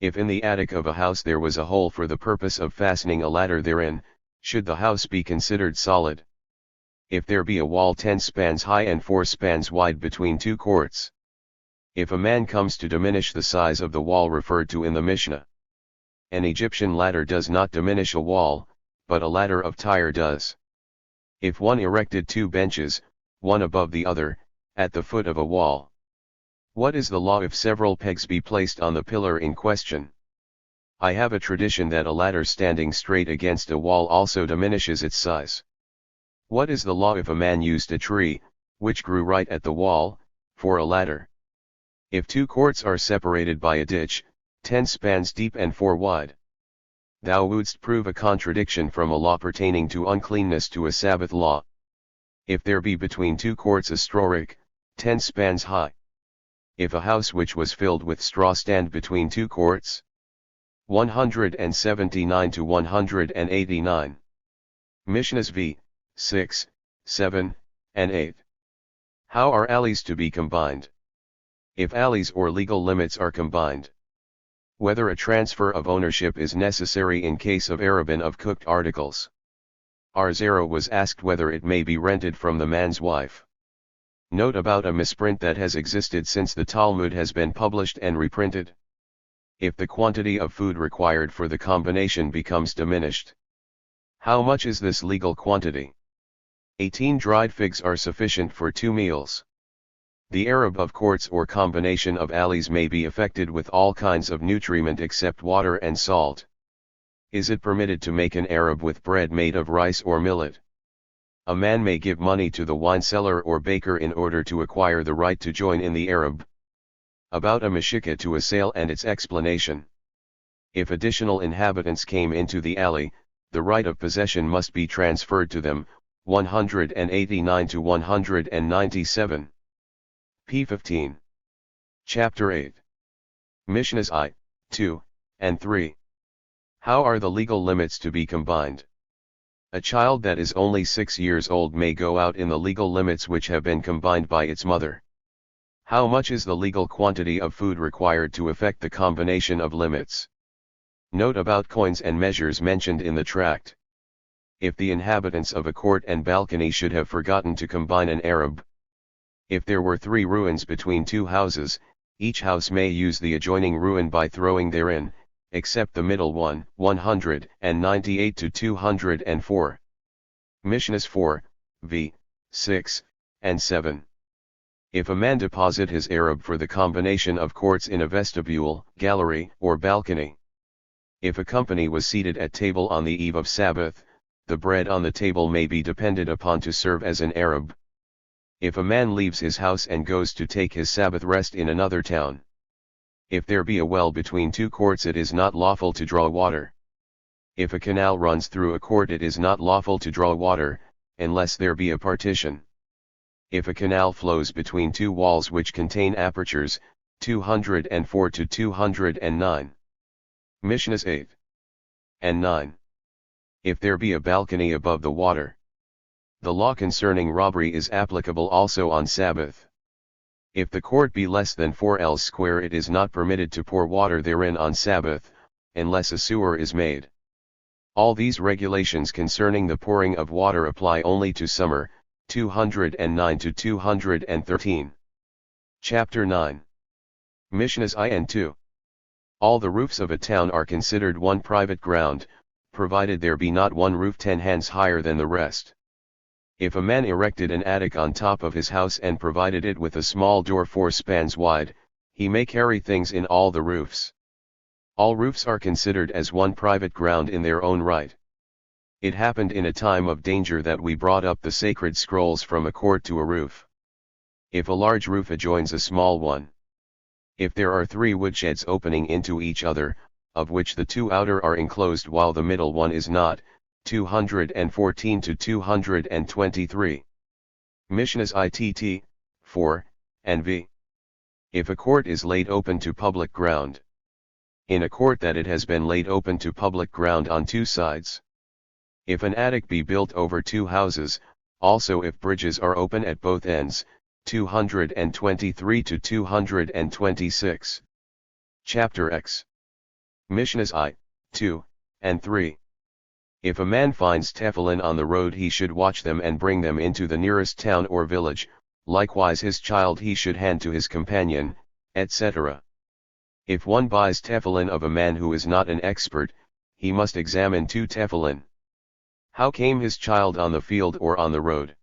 If in the attic of a house there was a hole for the purpose of fastening a ladder therein, should the house be considered solid? If there be a wall 10 spans high and 4 spans wide between 2 courts. If a man comes to diminish the size of the wall referred to in the Mishnah. An Egyptian ladder does not diminish a wall, but a ladder of Tyre does. If one erected 2 benches, one above the other, at the foot of a wall. What is the law if several pegs be placed on the pillar in question? I have a tradition that a ladder standing straight against a wall also diminishes its size. What is the law if a man used a tree, which grew right at the wall, for a ladder? If 2 courts are separated by a ditch, 10 spans deep and 4 wide. Thou wouldst prove a contradiction from a law pertaining to uncleanness to a Sabbath law. If there be between 2 courts a strawrick, 10 spans high. If a house which was filled with straw stand between 2 courts. 179 to 189. Mishnahs v. 6, 7, and 8. How are alleys to be combined? If alleys or legal limits are combined. Whether a transfer of ownership is necessary in case of arabin of cooked articles. R0 was asked whether it may be rented from the man's wife. Note about a misprint that has existed since the Talmud has been published and reprinted. If the quantity of food required for the combination becomes diminished. How much is this legal quantity? 18 dried figs are sufficient for 2 meals. The Arab of courts or combination of alleys may be effected with all kinds of nutriment except water and salt. Is it permitted to make an Arab with bread made of rice or millet? A man may give money to the wine seller or baker in order to acquire the right to join in the Arab. About a mashika to a sale and its explanation. If additional inhabitants came into the alley, the right of possession must be transferred to them. 189 to 197. P15. Chapter 8. Mishnahs I, 2, and 3. How are the legal limits to be combined? A child that is only 6 years old may go out in the legal limits which have been combined by its mother. How much is the legal quantity of food required to effect the combination of limits? Note about coins and measures mentioned in the tract. If the inhabitants of a court and balcony should have forgotten to combine an Arab. If there were 3 ruins between 2 houses, each house may use the adjoining ruin by throwing therein, except the middle one. 198 to 204. Mishnahs 4, v. 6, and 7. If a man deposit his Arab for the combination of courts in a vestibule, gallery, or balcony. If a company was seated at table on the eve of Sabbath, the bread on the table may be depended upon to serve as an Arab. If a man leaves his house and goes to take his Sabbath rest in another town. If there be a well between two courts, it is not lawful to draw water. If a canal runs through a court, it is not lawful to draw water, unless there be a partition. If a canal flows between two walls which contain apertures, 204 to 209. Mishnahs 8 and 9. If there be a balcony above the water. The law concerning robbery is applicable also on Sabbath. If the court be less than 4 ells square, it is not permitted to pour water therein on Sabbath, unless a sewer is made. All these regulations concerning the pouring of water apply only to summer, 209 to 213. Chapter 9. Mishnahs I and 2. All the roofs of a town are considered one private ground, provided there be not one roof 10 hands higher than the rest. If a man erected an attic on top of his house and provided it with a small door 4 spans wide, he may carry things in all the roofs. All roofs are considered as one private ground in their own right. It happened in a time of danger that we brought up the sacred scrolls from a court to a roof. If a large roof adjoins a small one. If there are 3 woodsheds opening into each other, of which the 2 outer are enclosed while the middle one is not, 214 to 223. Mishnahs ITT, 4, and V. If a court is laid open to public ground. In a court that it has been laid open to public ground on 2 sides. If an attic be built over 2 houses, also if bridges are open at both ends, 223 to 226. Chapter X. Mishnahs I, 2, and 3. If a man finds tefillin on the road, he should watch them and bring them into the nearest town or village, likewise his child he should hand to his companion, etc. If one buys tefillin of a man who is not an expert, he must examine 2 tefillin. How came his child on the field or on the road?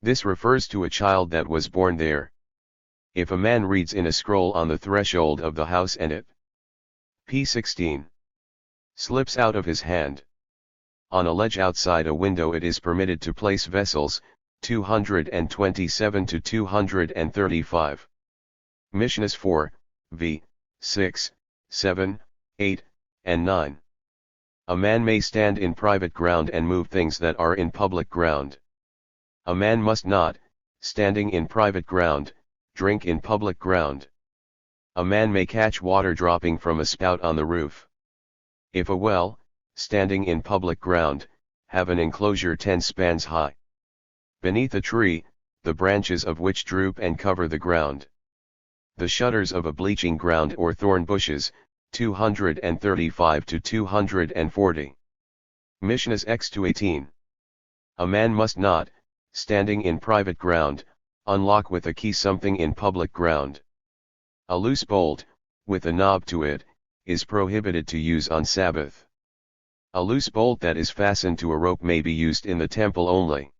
This refers to a child that was born there. If a man reads in a scroll on the threshold of the house and it p16 slips out of his hand. On a ledge outside a window it is permitted to place vessels, 227 to 235. Mishnahs 4, v. 6, 7, 8, and 9. A man may stand in private ground and move things that are in public ground. A man must not, standing in private ground, drink in public ground. A man may catch water dropping from a spout on the roof. If a well, standing in public ground, have an enclosure 10 spans high. Beneath a tree, the branches of which droop and cover the ground. The shutters of a bleaching ground or thorn bushes, 235 to 240. Mishnahs X to 18. A man must not, standing in private ground, unlock with a key something in public ground. A loose bolt, with a knob to it, is prohibited to use on Sabbath. A loose bolt that is fastened to a rope may be used in the temple only.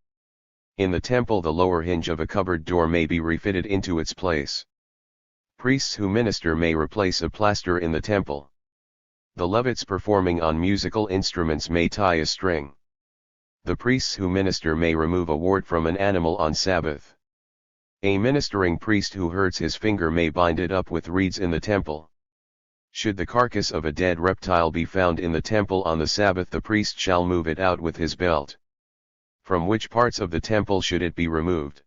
In the temple the lower hinge of a cupboard door may be refitted into its place. Priests who minister may replace a plaster in the temple. The Levites performing on musical instruments may tie a string. The priests who minister may remove a wart from an animal on Sabbath. A ministering priest who hurts his finger may bind it up with reeds in the temple. Should the carcass of a dead reptile be found in the temple on the Sabbath, the priest shall move it out with his belt. From which parts of the temple should it be removed?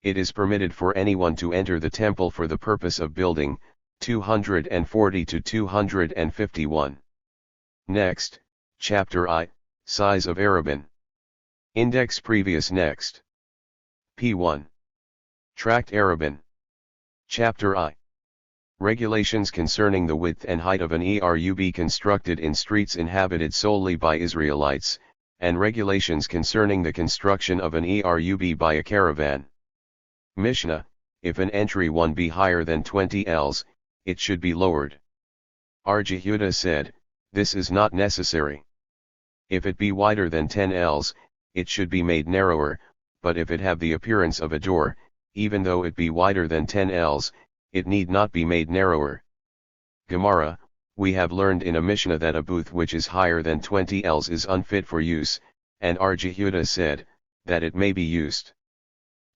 It is permitted for anyone to enter the temple for the purpose of building, 240 to 251. Next, Chapter I, Size of Arabin. Index previous next. P1. Tract Arabin. Chapter I. Regulations concerning the width and height of an ERUB constructed in streets inhabited solely by Israelites, and regulations concerning the construction of an ERUB by a caravan. Mishnah, if an entry 1 be higher than 20 ells, it should be lowered. R. Jehuda said, this is not necessary. If it be wider than 10 ells, it should be made narrower, but if it have the appearance of a door, even though it be wider than 10 ells, it need not be made narrower. Gemara, we have learned in a Mishnah that a booth which is higher than 20 ells is unfit for use, and R. Jehuda said, that it may be used.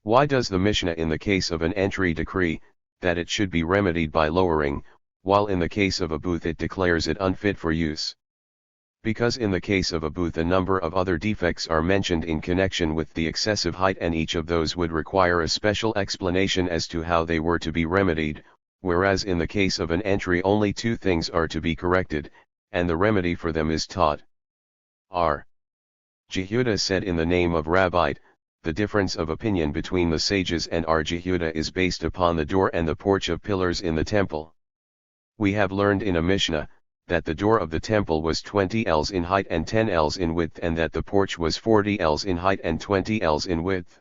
Why does the Mishnah in the case of an entry decree, that it should be remedied by lowering, while in the case of a booth it declares it unfit for use? Because in the case of a booth a number of other defects are mentioned in connection with the excessive height, and each of those would require a special explanation as to how they were to be remedied, whereas in the case of an entry only two things are to be corrected, and the remedy for them is taught. R. Jehuda said in the name of Rabbi, the difference of opinion between the sages and R. Jehuda is based upon the door and the porch of pillars in the temple. We have learned in a Mishnah, that the door of the temple was 20 ells in height and 10 ells in width, and that the porch was 40 ells in height and 20 ells in width.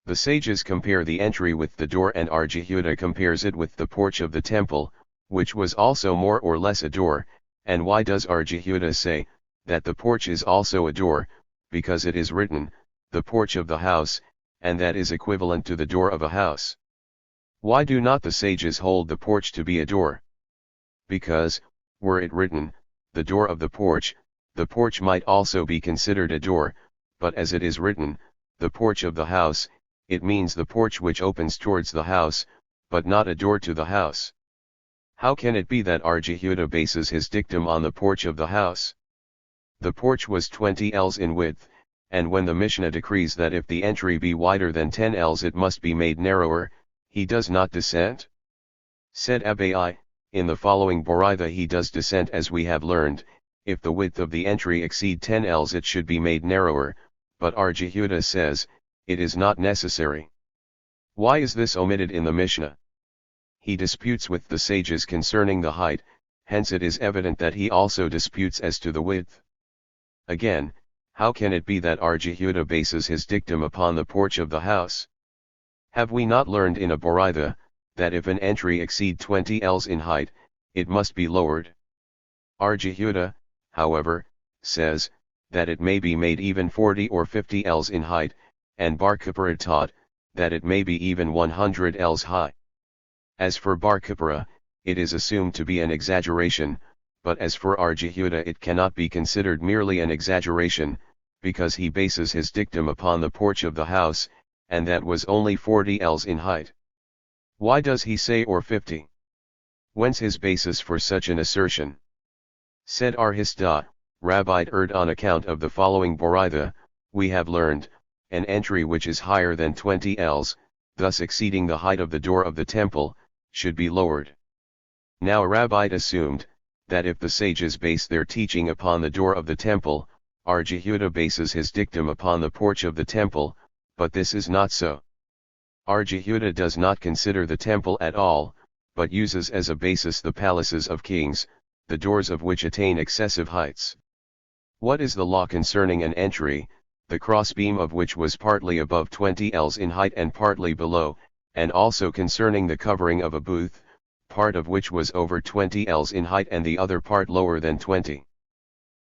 The sages compare the entry with the door, and R. Jehuda compares it with the porch of the temple, which was also more or less a door. And why does R. Jehuda say, that the porch is also a door? Because it is written, the porch of the house, and that is equivalent to the door of a house. Why do not the sages hold the porch to be a door? Because, were it written, the door of the porch might also be considered a door, but as it is written, the porch of the house, it means the porch which opens towards the house, but not a door to the house. How can it be that R. Jehuda bases his dictum on the porch of the house? The porch was 20 ells in width, and when the Mishnah decrees that if the entry be wider than 10 ells it must be made narrower, he does not dissent? Said Abai, in the following Boraitha he does dissent, as we have learned, if the width of the entry exceed 10 ells it should be made narrower, but R. Jehuda says, it is not necessary. Why is this omitted in the Mishnah? He disputes with the sages concerning the height, hence it is evident that he also disputes as to the width. Again, how can it be that R. Jehuda bases his dictum upon the porch of the house? Have we not learned in a Boraitha, that if an entry exceed 20 ells in height, it must be lowered? R. Jehuda, however, says, that it may be made even 40 or 50 ells in height, and Bar Kappara taught, that it may be even 100 ells high. As for Bar Kappara, it is assumed to be an exaggeration, but as for R. Jehuda it cannot be considered merely an exaggeration, because he bases his dictum upon the porch of the house, and that was only 40 ells in height. Why does he say or 50? Whence his basis for such an assertion? Said R. Hista, Rabbi on account of the following Boraitha, we have learned, an entry which is higher than 20 ells, thus exceeding the height of the door of the temple, should be lowered. Now Rabbi assumed, that if the sages base their teaching upon the door of the temple, R. Jehuda bases his dictum upon the porch of the temple, but this is not so. R. Jehuda does not consider the temple at all, but uses as a basis the palaces of kings, the doors of which attain excessive heights. What is the law concerning an entry, the crossbeam of which was partly above 20 ells in height and partly below, and also concerning the covering of a booth, part of which was over 20 ells in height and the other part lower than 20?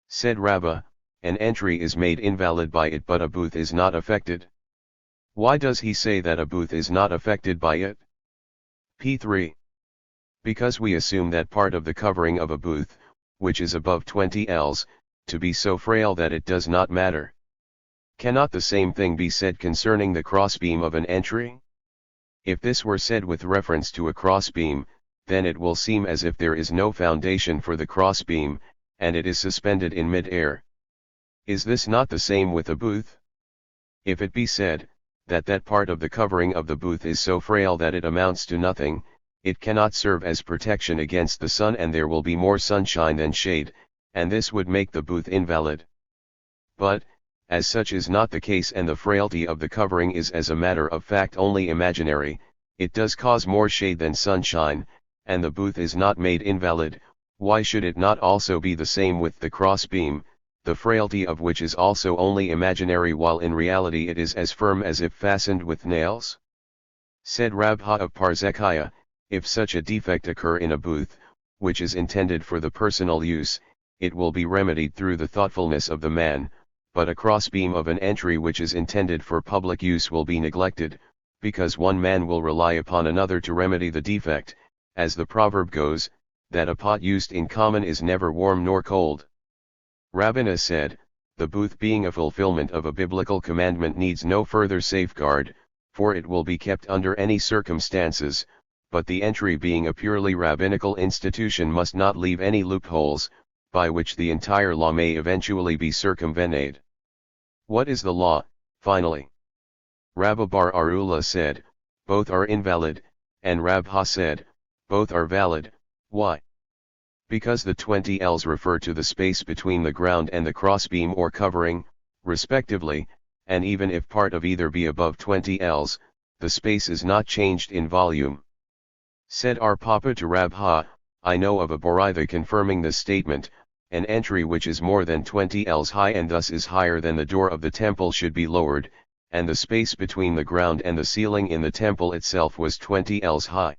Said Rabbah, an entry is made invalid by it but a booth is not affected. Why does he say that a booth is not affected by it? P3. Because we assume that part of the covering of a booth, which is above 20 ells, to be so frail that it does not matter. Cannot the same thing be said concerning the crossbeam of an entry? If this were said with reference to a crossbeam, then it will seem as if there is no foundation for the crossbeam, and it is suspended in mid-air. Is this not the same with a booth? If it be said, that that part of the covering of the booth is so frail that it amounts to nothing, it cannot serve as protection against the sun and there will be more sunshine than shade, and this would make the booth invalid. But, as such is not the case and the frailty of the covering is as a matter of fact only imaginary, it does cause more shade than sunshine, and the booth is not made invalid, why should it not also be the same with the crossbeam, the frailty of which is also only imaginary while in reality it is as firm as if fastened with nails? Said Rabha of Parzekiah, if such a defect occur in a booth, which is intended for the personal use, it will be remedied through the thoughtfulness of the man, but a crossbeam of an entry which is intended for public use will be neglected, because one man will rely upon another to remedy the defect, as the proverb goes, that a pot used in common is never warm nor cold. Rabbinah said, the booth being a fulfillment of a biblical commandment needs no further safeguard, for it will be kept under any circumstances, but the entry being a purely rabbinical institution must not leave any loopholes, by which the entire law may eventually be circumvented. What is the law, finally? Rabba bar Arula said, both are invalid, and Rabha said, both are valid. Why? Because the 20 ells refer to the space between the ground and the crossbeam or covering, respectively, and even if part of either be above 20 ells, the space is not changed in volume. Said our Papa to Rabha, I know of a Boraitha confirming this statement, an entry which is more than 20 ells high and thus is higher than the door of the temple should be lowered, and the space between the ground and the ceiling in the temple itself was 20 ells high.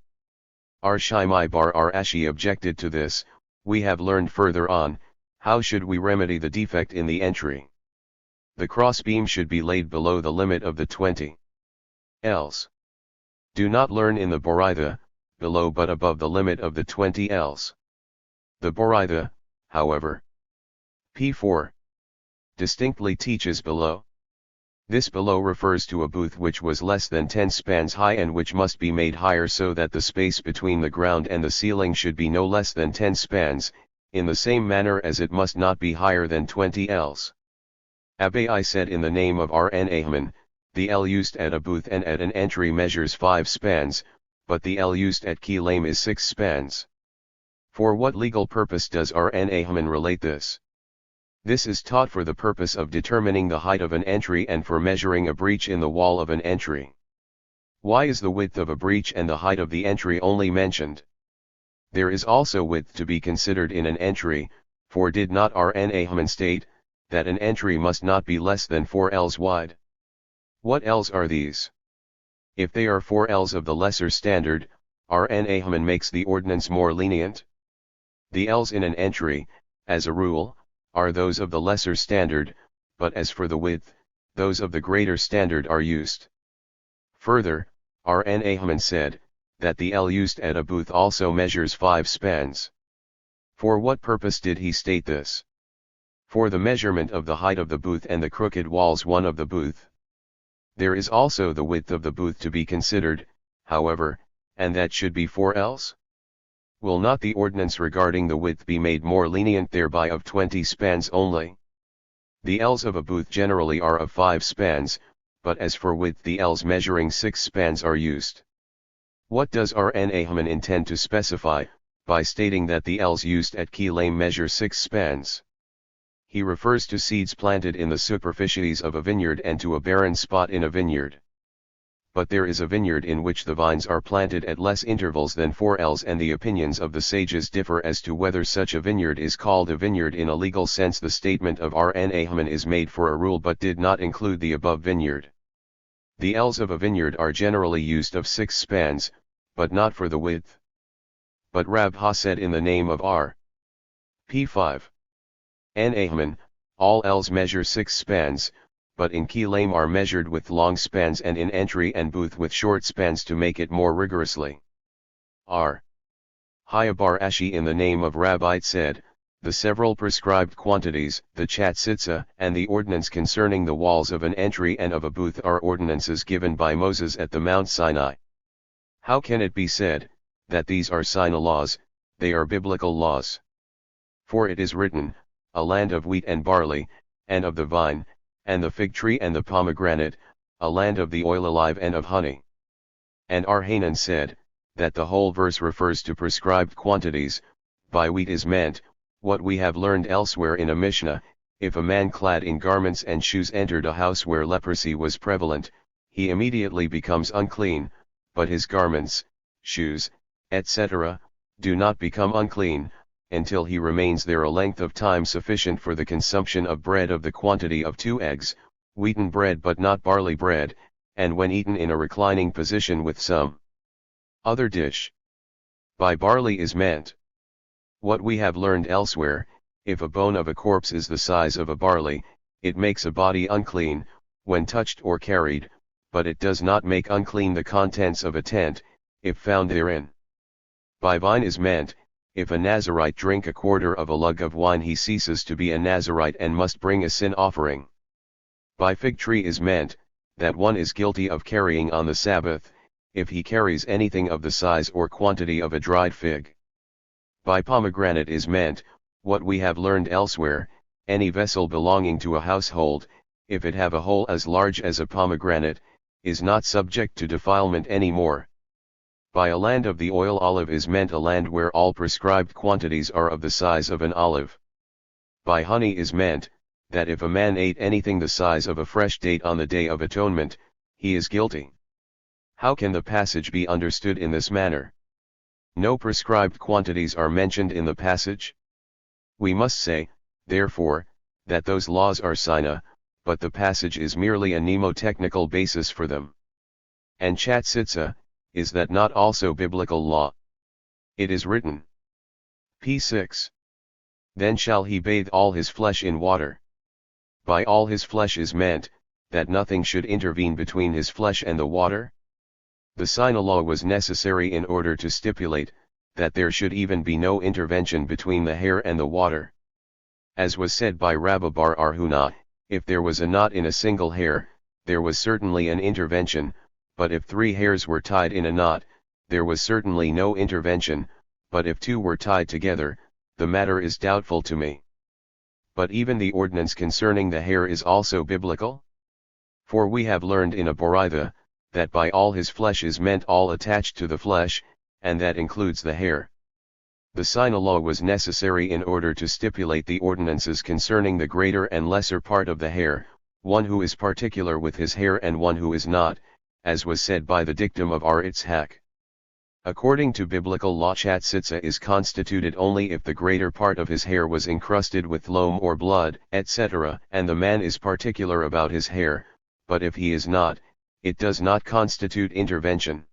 Our Shaimai bar Ashi objected to this. We have learned further on, how should we remedy the defect in the entry? The crossbeam should be laid below the limit of the 20 ells. Do not learn in the Boraitha, below but above the limit of the 20 ells. The Boraitha, however, p4, distinctly teaches below. This below refers to a booth which was less than 10 spans high and which must be made higher so that the space between the ground and the ceiling should be no less than 10 spans, in the same manner as it must not be higher than 20 ells. Abai said in the name of Rn Ahman, the L used at a booth and at an entry measures 5 spans, but the L used at Kilam is 6 spans. For what legal purpose does Rn Ahman relate this? This is taught for the purpose of determining the height of an entry and for measuring a breach in the wall of an entry. Why is the width of a breach and the height of the entry only mentioned? There is also width to be considered in an entry, for did not Rn Ahman state, that an entry must not be less than 4 ells wide? What ells are these? If they are 4 ells of the lesser standard, Rn Ahman makes the ordinance more lenient. The ells in an entry, as a rule, are those of the lesser standard, but as for the width, those of the greater standard are used. Further, Rn Ahman said, that the L used at a booth also measures 5 spans. For what purpose did he state this? For the measurement of the height of the booth and the crooked walls one of the booth. There is also the width of the booth to be considered, however, and that should be 4 ells. Will not the ordinance regarding the width be made more lenient thereby of 20 spans only? The ells of a booth generally are of 5 spans, but as for width the ells measuring 6 spans are used. What does Rn Ahman intend to specify, by stating that the ells used at Kilam measure 6 spans? He refers to seeds planted in the superficies of a vineyard and to a barren spot in a vineyard. But there is a vineyard in which the vines are planted at less intervals than 4 ells and the opinions of the sages differ as to whether such a vineyard is called a vineyard in a legal sense. The statement of Rn Ahman is made for a rule but did not include the above vineyard. The ells of a vineyard are generally used of 6 spans, but not for the width. But Rabha said in the name of R. p5. N Ahman, all ells measure 6 spans, but in Kilam are measured with long spans and in entry and booth with short spans to make it more rigorously. R. Hayabar Ashi in the name of Rabbi said, the several prescribed quantities, the Chatsitsa and the ordinance concerning the walls of an entry and of a booth are ordinances given by Moses at the Mount Sinai. How can it be said, that these are Sinai laws? They are biblical laws. For it is written, a land of wheat and barley, and of the vine, and the fig tree and the pomegranate, a land of the oil alive and of honey. And Arhanan said, that the whole verse refers to prescribed quantities. By wheat is meant, what we have learned elsewhere in a Mishnah, if a man clad in garments and shoes entered a house where leprosy was prevalent, he immediately becomes unclean, but his garments, shoes, etc., do not become unclean, until he remains there a length of time sufficient for the consumption of bread of the quantity of 2 eggs, wheaten bread but not barley bread, and when eaten in a reclining position with some other dish. By barley is meant what we have learned elsewhere, if a bone of a corpse is the size of a barley, it makes a body unclean, when touched or carried, but it does not make unclean the contents of a tent, if found therein. By vine is meant, if a Nazirite drink a quarter of a lug of wine, he ceases to be a Nazirite and must bring a sin offering. By fig tree is meant, that one is guilty of carrying on the Sabbath, if he carries anything of the size or quantity of a dried fig. By pomegranate is meant, what we have learned elsewhere, any vessel belonging to a household, if it have a hole as large as a pomegranate, is not subject to defilement any more. By a land of the oil olive is meant a land where all prescribed quantities are of the size of an olive. By honey is meant, that if a man ate anything the size of a fresh date on the Day of Atonement, he is guilty. How can the passage be understood in this manner? No prescribed quantities are mentioned in the passage. We must say, therefore, that those laws are sina, but the passage is merely a mnemotechnical basis for them. And chatsitsa, is that not also biblical law? It is written. p6. Then shall he bathe all his flesh in water. By all his flesh is meant, that nothing should intervene between his flesh and the water. The sina law was necessary in order to stipulate, that there should even be no intervention between the hair and the water. As was said by Rabbi Bar Arhuna, if there was a knot in a single hair, there was certainly an intervention, but if 3 hairs were tied in a knot, there was certainly no intervention, but if 2 were tied together, the matter is doubtful to me. But even the ordinance concerning the hair is also biblical? For we have learned in a Boraitha, that by all his flesh is meant all attached to the flesh, and that includes the hair. The sina law was necessary in order to stipulate the ordinances concerning the greater and lesser part of the hair, one who is particular with his hair and one who is not, as was said by the dictum of R. Itzhak. According to biblical law, chatsitsa is constituted only if the greater part of his hair was encrusted with loam or blood, etc., and the man is particular about his hair, but if he is not, it does not constitute intervention.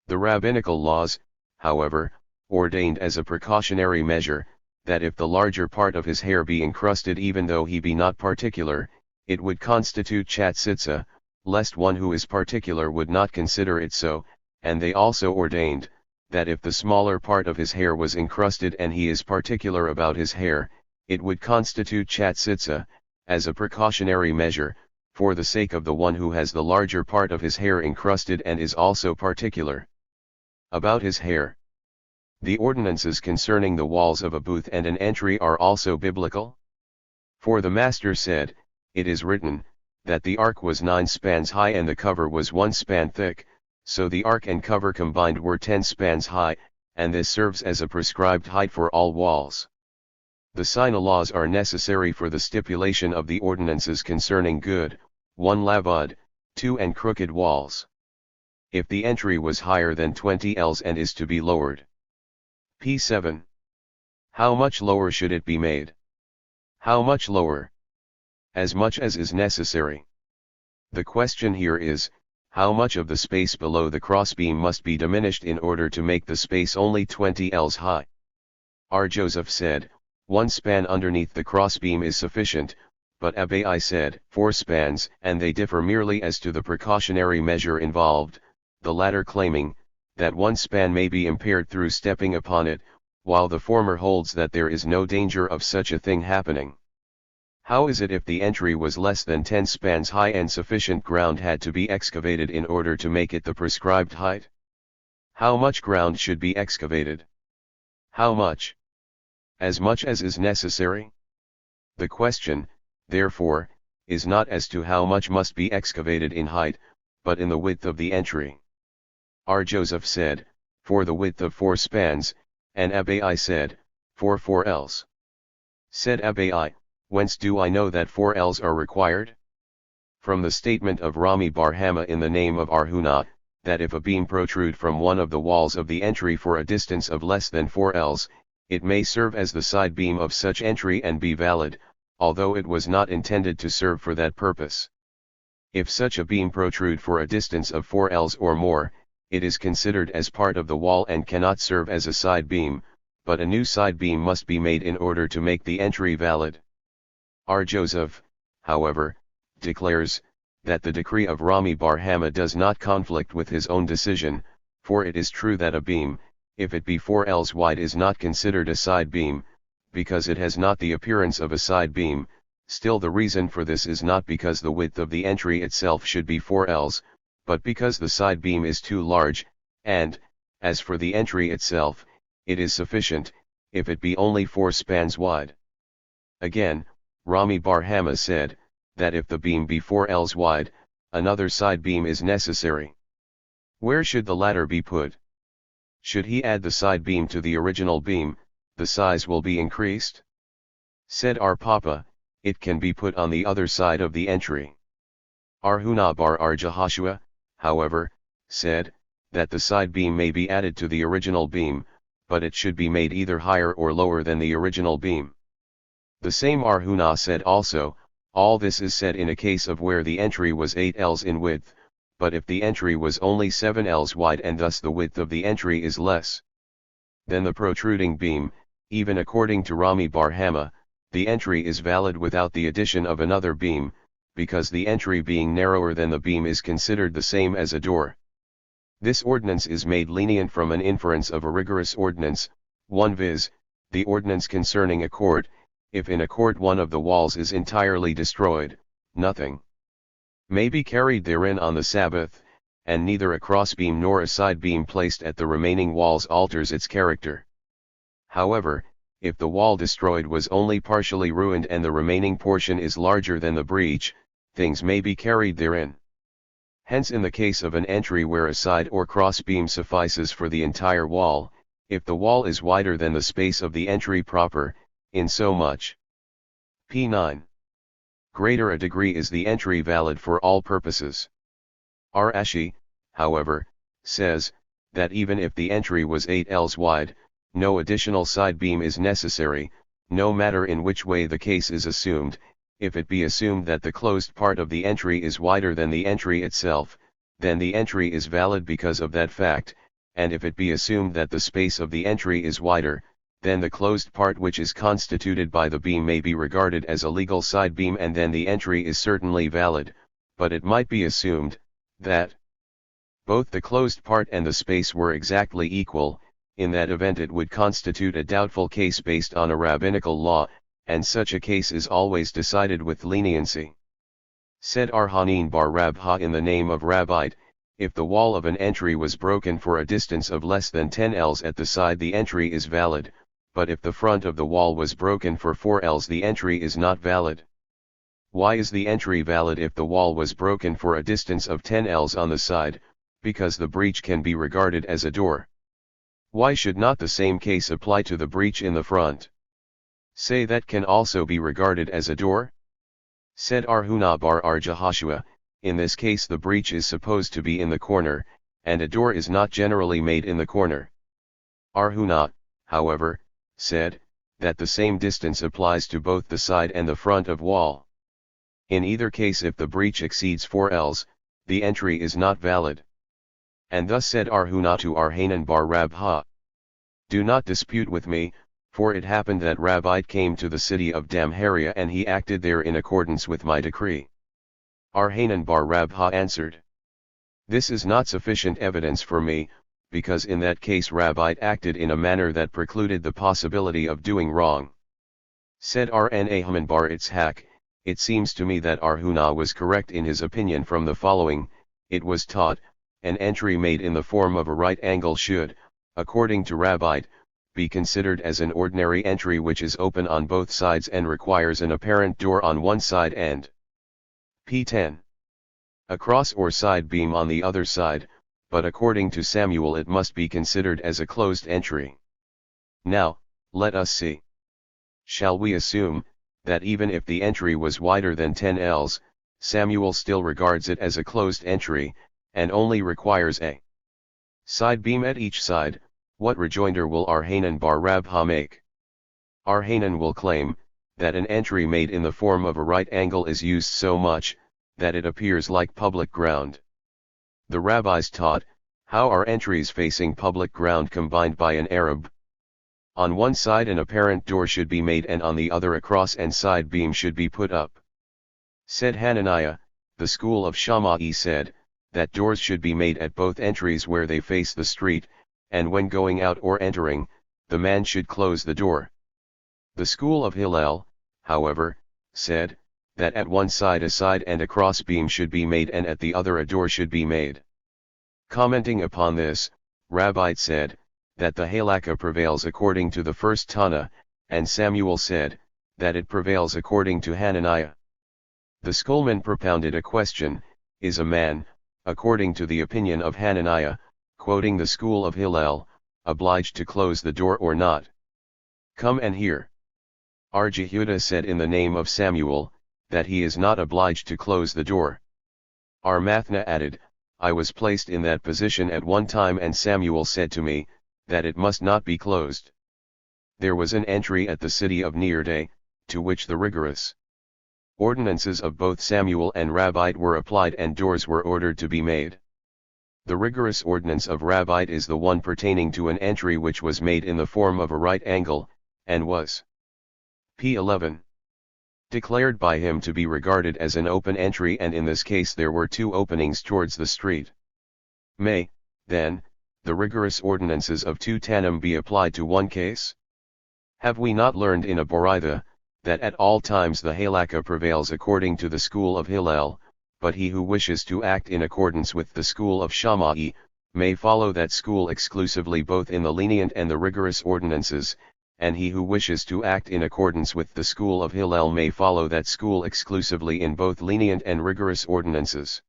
The rabbinical laws, however, ordained as a precautionary measure, that if the larger part of his hair be encrusted even though he be not particular, it would constitute chatsitsa, lest one who is particular would not consider it so, and they also ordained, that if the smaller part of his hair was encrusted and he is particular about his hair, it would constitute chatsitsa, as a precautionary measure, for the sake of the one who has the larger part of his hair encrusted and is also particular about his hair. The ordinances concerning the walls of a booth and an entry are also biblical. For the Master said, it is written, that the ark was 9 spans high and the cover was 1 span thick, so the ark and cover combined were 10 spans high, and this serves as a prescribed height for all walls. The sina laws are necessary for the stipulation of the ordinances concerning good, 1 lavud, 2 and crooked walls. If the entry was higher than 20 ells and is to be lowered. p7. How much lower should it be made? How much lower? As much as is necessary. The question here is, how much of the space below the crossbeam must be diminished in order to make the space only 20 ells high? R. Joseph said, 1 span underneath the crossbeam is sufficient, but Abai said, 4 spans, and they differ merely as to the precautionary measure involved, the latter claiming, that 1 span may be impaired through stepping upon it, while the former holds that there is no danger of such a thing happening. How is it if the entry was less than 10 spans high and sufficient ground had to be excavated in order to make it the prescribed height? How much ground should be excavated? How much? As much as is necessary? The question, therefore, is not as to how much must be excavated in height, but in the width of the entry. R. Joseph said, for the width of 4 spans, and Abai said, for 4 ells. Said Abai, whence do I know that 4 ells are required? From the statement of Rami Bar Hama in the name of Arhuna, that if a beam protrude from one of the walls of the entry for a distance of less than 4 ells, it may serve as the side beam of such entry and be valid, although it was not intended to serve for that purpose. If such a beam protrude for a distance of 4 ells or more, it is considered as part of the wall and cannot serve as a side beam, but a new side beam must be made in order to make the entry valid. R. Joseph, however, declares, that the decree of Rami Bar Hama does not conflict with his own decision, for it is true that a beam, if it be 4 ells wide is not considered a side beam, because it has not the appearance of a side beam. Still the reason for this is not because the width of the entry itself should be 4 ells, but because the side beam is too large, and, as for the entry itself, it is sufficient, if it be only 4 spans wide. Again, Rami Bar Hama said, that if the beam be 4 ells wide, another side beam is necessary. Where should the latter be put? Should he add the side beam to the original beam, the size will be increased? Said our Papa, it can be put on the other side of the entry. Arhuna Bar Jehoshua, however, said, that the side beam may be added to the original beam, but it should be made either higher or lower than the original beam. The same Arhuna said also, all this is said in a case of where the entry was 8 ells in width, but if the entry was only 7 ells wide and thus the width of the entry is less than the protruding beam, even according to Rami Bar Hama, the entry is valid without the addition of another beam, because the entry being narrower than the beam is considered the same as a door. This ordinance is made lenient from an inference of a rigorous ordinance, one viz., the ordinance concerning a court. If in a court one of the walls is entirely destroyed, nothing may be carried therein on the Sabbath, and neither a crossbeam nor a side beam placed at the remaining walls alters its character. However, if the wall destroyed was only partially ruined and the remaining portion is larger than the breach, things may be carried therein. Hence in the case of an entry where a side or cross beam suffices for the entire wall, if the wall is wider than the space of the entry proper, in so much p9 greater a degree is the entry valid for all purposes. R. Ashi, however, says, that even if the entry was 8 ells wide, no additional side beam is necessary, no matter in which way the case is assumed. If it be assumed that the closed part of the entry is wider than the entry itself, then the entry is valid because of that fact, and if it be assumed that the space of the entry is wider, then the closed part which is constituted by the beam may be regarded as a legal side beam and then the entry is certainly valid, but it might be assumed that both the closed part and the space were exactly equal. In that event it would constitute a doubtful case based on a rabbinical law, and such a case is always decided with leniency. Said Arhanin Bar Rabha in the name of Rabbite, if the wall of an entry was broken for a distance of less than 10 ells at the side the entry is valid, but if the front of the wall was broken for 4 ells the entry is not valid. Why is the entry valid if the wall was broken for a distance of 10 ells on the side? Because the breach can be regarded as a door. Why should not the same case apply to the breach in the front? Say that can also be regarded as a door? Said Arhuna Bar Jehoshua, in this case the breach is supposed to be in the corner, and a door is not generally made in the corner. Arhuna, however, said, that the same distance applies to both the side and the front of wall. In either case if the breach exceeds 4 ells, the entry is not valid. And thus said Arhuna to Arhanan Bar Rabha, do not dispute with me, for it happened that Rabbite came to the city of Damharia and he acted there in accordance with my decree. Arhanan Bar Rabha answered, this is not sufficient evidence for me, because in that case Rabbite acted in a manner that precluded the possibility of doing wrong. Said Rna Haman Bar Itzhak, it seems to me that Arhuna was correct in his opinion from the following. It was taught, an entry made in the form of a right angle should, according to Rabbite, be considered as an ordinary entry which is open on both sides and requires an apparent door on one side and p10 a cross or side beam on the other side, but according to Samuel it must be considered as a closed entry. Now, let us see. Shall we assume, that even if the entry was wider than 10 ells, Samuel still regards it as a closed entry, and only requires a side beam at each side? What rejoinder will Arhanan Bar Rabha make? Arhanan will claim, that an entry made in the form of a right angle is used so much, that it appears like public ground. The rabbis taught, how are entries facing public ground combined by an Arab? On one side an apparent door should be made and on the other a cross and side beam should be put up. Said Hananiah, the school of Shammai said, that doors should be made at both entries where they face the street, and when going out or entering, the man should close the door. The school of Hillel, however, said, that at one side a side and a crossbeam should be made and at the other a door should be made. Commenting upon this, Rabbi said, that the halakha prevails according to the first Tana, and Samuel said, that it prevails according to Hananiah. The schoolman propounded a question, is a man, according to the opinion of Hananiah, quoting the school of Hillel, obliged to close the door or not? Come and hear. Jehudah said in the name of Samuel, that he is not obliged to close the door. Mathna added, I was placed in that position at one time and Samuel said to me, that it must not be closed. There was an entry at the city of Nearday, to which the rigorous ordinances of both Samuel and Rabbi were applied and doors were ordered to be made. The rigorous ordinance of Rabbi is the one pertaining to an entry which was made in the form of a right angle, and was p11. Declared by him to be regarded as an open entry, and in this case there were two openings towards the street. May, then, the rigorous ordinances of two Tannim be applied to one case? Have we not learned in a Boraitha, that at all times the halakha prevails according to the school of Hillel, but he who wishes to act in accordance with the school of Shammai, may follow that school exclusively both in the lenient and the rigorous ordinances, and he who wishes to act in accordance with the school of Hillel may follow that school exclusively in both lenient and rigorous ordinances.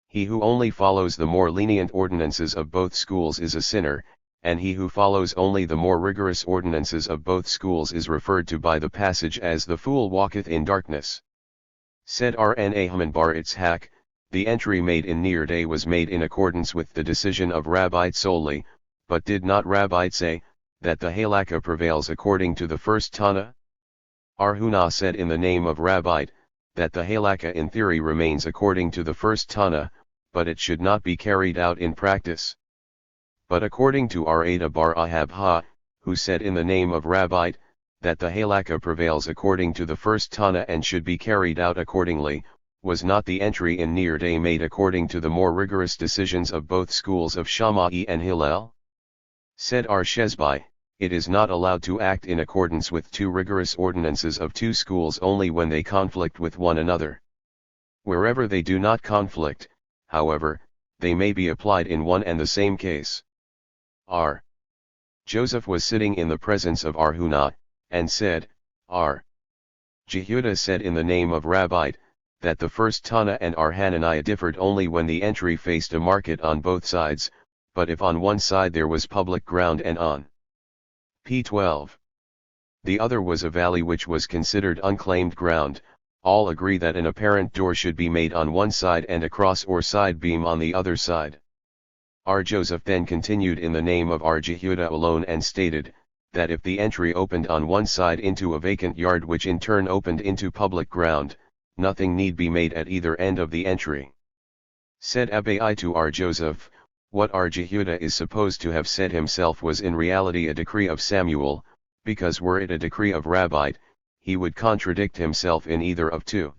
He who only follows the more lenient ordinances of both schools is a sinner, and he who follows only the more rigorous ordinances of both schools is referred to by the passage as the fool walketh in darkness. Said Rna Haman bar Itzhak, the entry made in Nearday was made in accordance with the decision of Rabbi solely, but did not Rabbi say, that the halakha prevails according to the first Tana? Arhuna said in the name of Rabbi, that the halakha in theory remains according to the first Tana, but it should not be carried out in practice. But according to Rada bar Ahabha, who said in the name of Rabbi, that the halakha prevails according to the first Tana and should be carried out accordingly, was not the entry in Nearday made according to the more rigorous decisions of both schools of Shammai and Hillel? Said Shezbai, it is not allowed to act in accordance with two rigorous ordinances of two schools only when they conflict with one another. Wherever they do not conflict, however, they may be applied in one and the same case. Joseph was sitting in the presence of Arhuna, and said, Jehudah said in the name of Rabbi, that the first Tana and Hananiah differed only when the entry faced a market on both sides, but if on one side there was public ground and on p12 the other was a valley which was considered unclaimed ground, all agree that an apparent door should be made on one side and a cross or side beam on the other side. Joseph then continued in the name of Jehudah alone and stated, that if the entry opened on one side into a vacant yard which in turn opened into public ground, nothing need be made at either end of the entry. Said Abai to Joseph, what Jehudah is supposed to have said himself was in reality a decree of Samuel, because were it a decree of Rabbi, he would contradict himself in either of two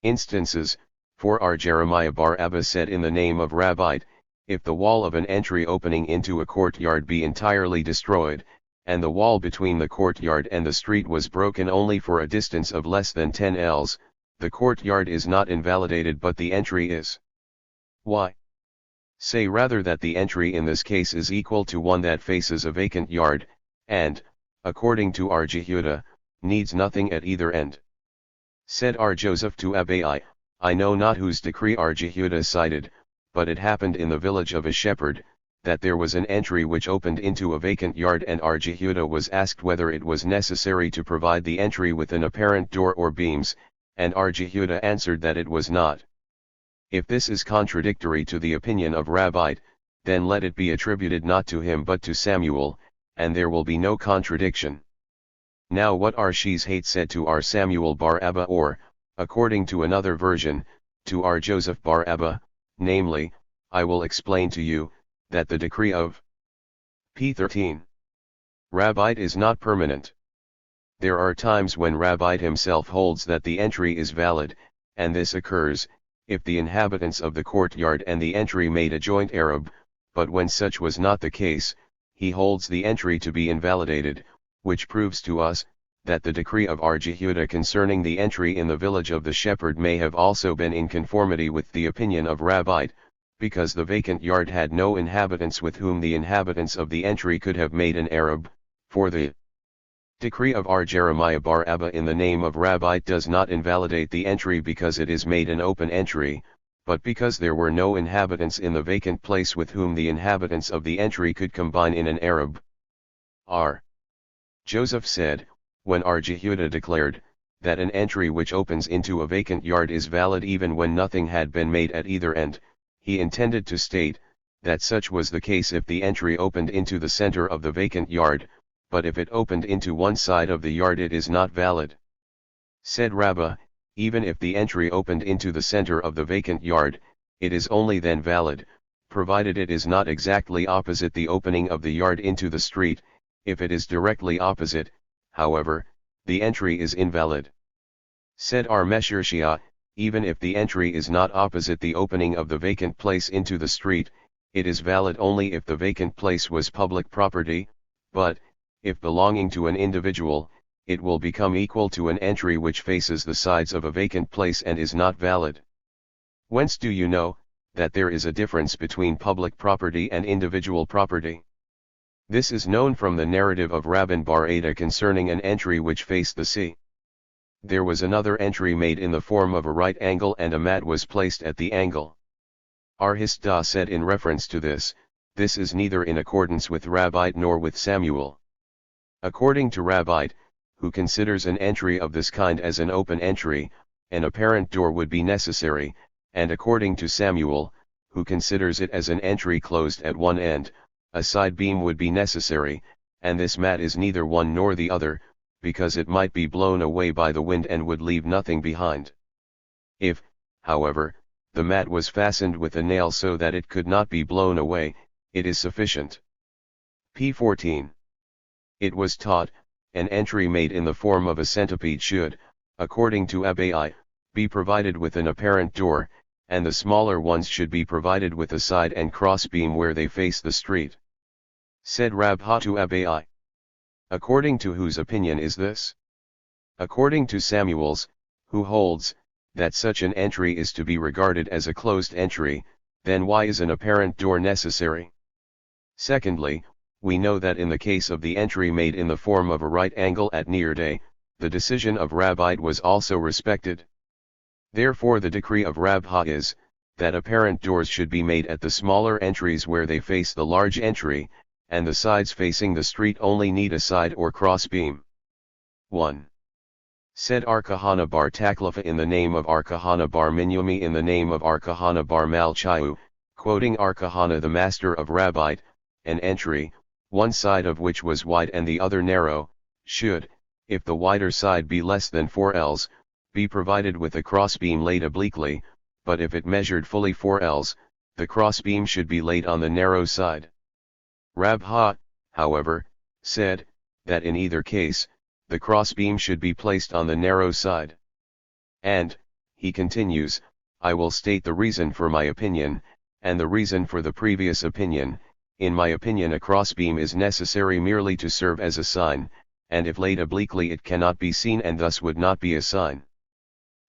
instances, for Jeremiah bar Abba said in the name of Rabbi, if the wall of an entry opening into a courtyard be entirely destroyed, and the wall between the courtyard and the street was broken only for a distance of less than 10 ells, the courtyard is not invalidated but the entry is. Why? Say rather that the entry in this case is equal to one that faces a vacant yard, and, according to Jehudah, needs nothing at either end. Said Joseph to Abai, I know not whose decree Jehudah cited, but it happened in the village of a shepherd, that there was an entry which opened into a vacant yard and Jehudah was asked whether it was necessary to provide the entry with an apparent door or beams, and Jehudah answered that it was not. If this is contradictory to the opinion of Rabbi, then let it be attributed not to him but to Samuel, and there will be no contradiction. Now what Shezhat said to Samuel bar Abba or, according to another version, to Joseph bar Abba, namely, I will explain to you, that the decree of p13 Rabbi is not permanent. There are times when Rabbi himself holds that the entry is valid, and this occurs, if the inhabitants of the courtyard and the entry made a joint Arab, but when such was not the case, he holds the entry to be invalidated, which proves to us, that the decree of Ar Jehuda concerning the entry in the village of the shepherd may have also been in conformity with the opinion of Rabbi, because the vacant yard had no inhabitants with whom the inhabitants of the entry could have made an Arab, for the decree of Ar Jeremiah bar Abba in the name of Rabbi does not invalidate the entry because it is made an open entry, but because there were no inhabitants in the vacant place with whom the inhabitants of the entry could combine in an Arab. R. Joseph said, when Ar Jehuda declared, that an entry which opens into a vacant yard is valid even when nothing had been made at either end, he intended to state, that such was the case if the entry opened into the center of the vacant yard, but if it opened into one side of the yard it is not valid. Said Rabbah, even if the entry opened into the center of the vacant yard, it is only then valid, provided it is not exactly opposite the opening of the yard into the street. If it is directly opposite, however, the entry is invalid. Said Ar Meshershia, even if the entry is not opposite the opening of the vacant place into the street, it is valid only if the vacant place was public property, but, if belonging to an individual, it will become equal to an entry which faces the sides of a vacant place and is not valid. Whence do you know, that there is a difference between public property and individual property? This is known from the narrative of Rabban bar Ada concerning an entry which faced the sea. There was another entry made in the form of a right angle and a mat was placed at the angle. Ar Hisda said in reference to this, this is neither in accordance with Rabbi nor with Samuel. According to Rabbi, who considers an entry of this kind as an open entry, an apparent door would be necessary, and according to Samuel, who considers it as an entry closed at one end, a side beam would be necessary, and this mat is neither one nor the other, because it might be blown away by the wind and would leave nothing behind. If, however, the mat was fastened with a nail so that it could not be blown away, it is sufficient. p. 14. It was taught, an entry made in the form of a centipede should, according to Abai, be provided with an apparent door, and the smaller ones should be provided with a side and crossbeam where they face the street. Said Rabha to Abai. According to whose opinion is this? According to Samuel's, who holds, that such an entry is to be regarded as a closed entry, then why is an apparent door necessary? Secondly, we know that in the case of the entry made in the form of a right angle at near day, the decision of Rabbi was also respected. Therefore the decree of Rabha is, that apparent doors should be made at the smaller entries where they face the large entry, and the sides facing the street only need a side or cross beam. 1. Said Ar Kahana bar Taklafa in the name of Ar Kahana bar Minyumi in the name of Ar Kahana bar Malchayu, quoting Ar Kahana the master of Rabbi, an entry, one side of which was wide and the other narrow, should, if the wider side be less than 4 ells, be provided with a crossbeam laid obliquely, but if it measured fully 4 ells, the crossbeam should be laid on the narrow side. Rabha, however, said, that in either case, the crossbeam should be placed on the narrow side. And, he continues, I will state the reason for my opinion, and the reason for the previous opinion. In my opinion a crossbeam is necessary merely to serve as a sign, and if laid obliquely it cannot be seen and thus would not be a sign.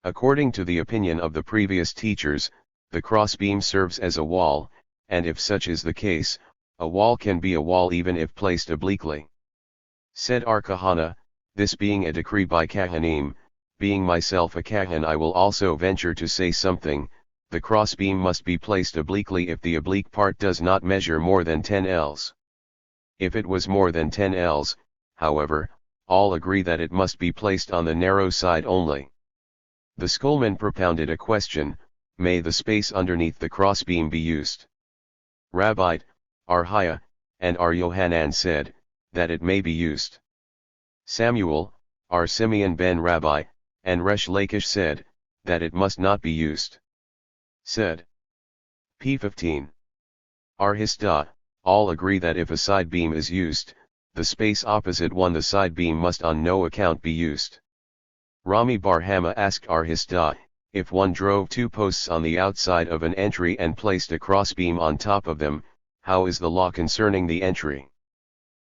According to the opinion of the previous teachers, the crossbeam serves as a wall, and if such is the case, a wall can be a wall even if placed obliquely. Said Ar Kahana, this being a decree by Kahanim, being myself a Kahan I will also venture to say something. The crossbeam must be placed obliquely if the oblique part does not measure more than 10 ells. If it was more than 10 ells, however, all agree that it must be placed on the narrow side only. The schoolman propounded a question, may the space underneath the crossbeam be used? Rabbi, Arhaya, and Ar Yohanan said, that it may be used. Samuel, Ar Simeon ben Rabbi, and Resh Lakish said, that it must not be used. Said. p. 15. Ar Hisda, all agree that if a side beam is used, the space opposite the side beam must on no account be used. Rami bar Hama asked Ar Hisda, if one drove 2 posts on the outside of an entry and placed a crossbeam on top of them, how is the law concerning the entry?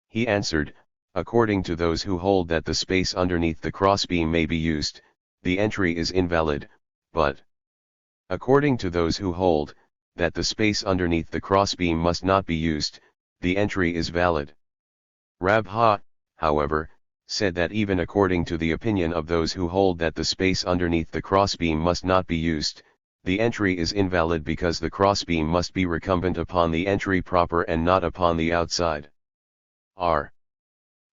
He answered, according to those who hold that the space underneath the crossbeam may be used, the entry is invalid, but according to those who hold that the space underneath the crossbeam must not be used, the entry is valid. Rabha, however, said that even according to the opinion of those who hold that the space underneath the crossbeam must not be used, the entry is invalid because the crossbeam must be recumbent upon the entry proper and not upon the outside. R.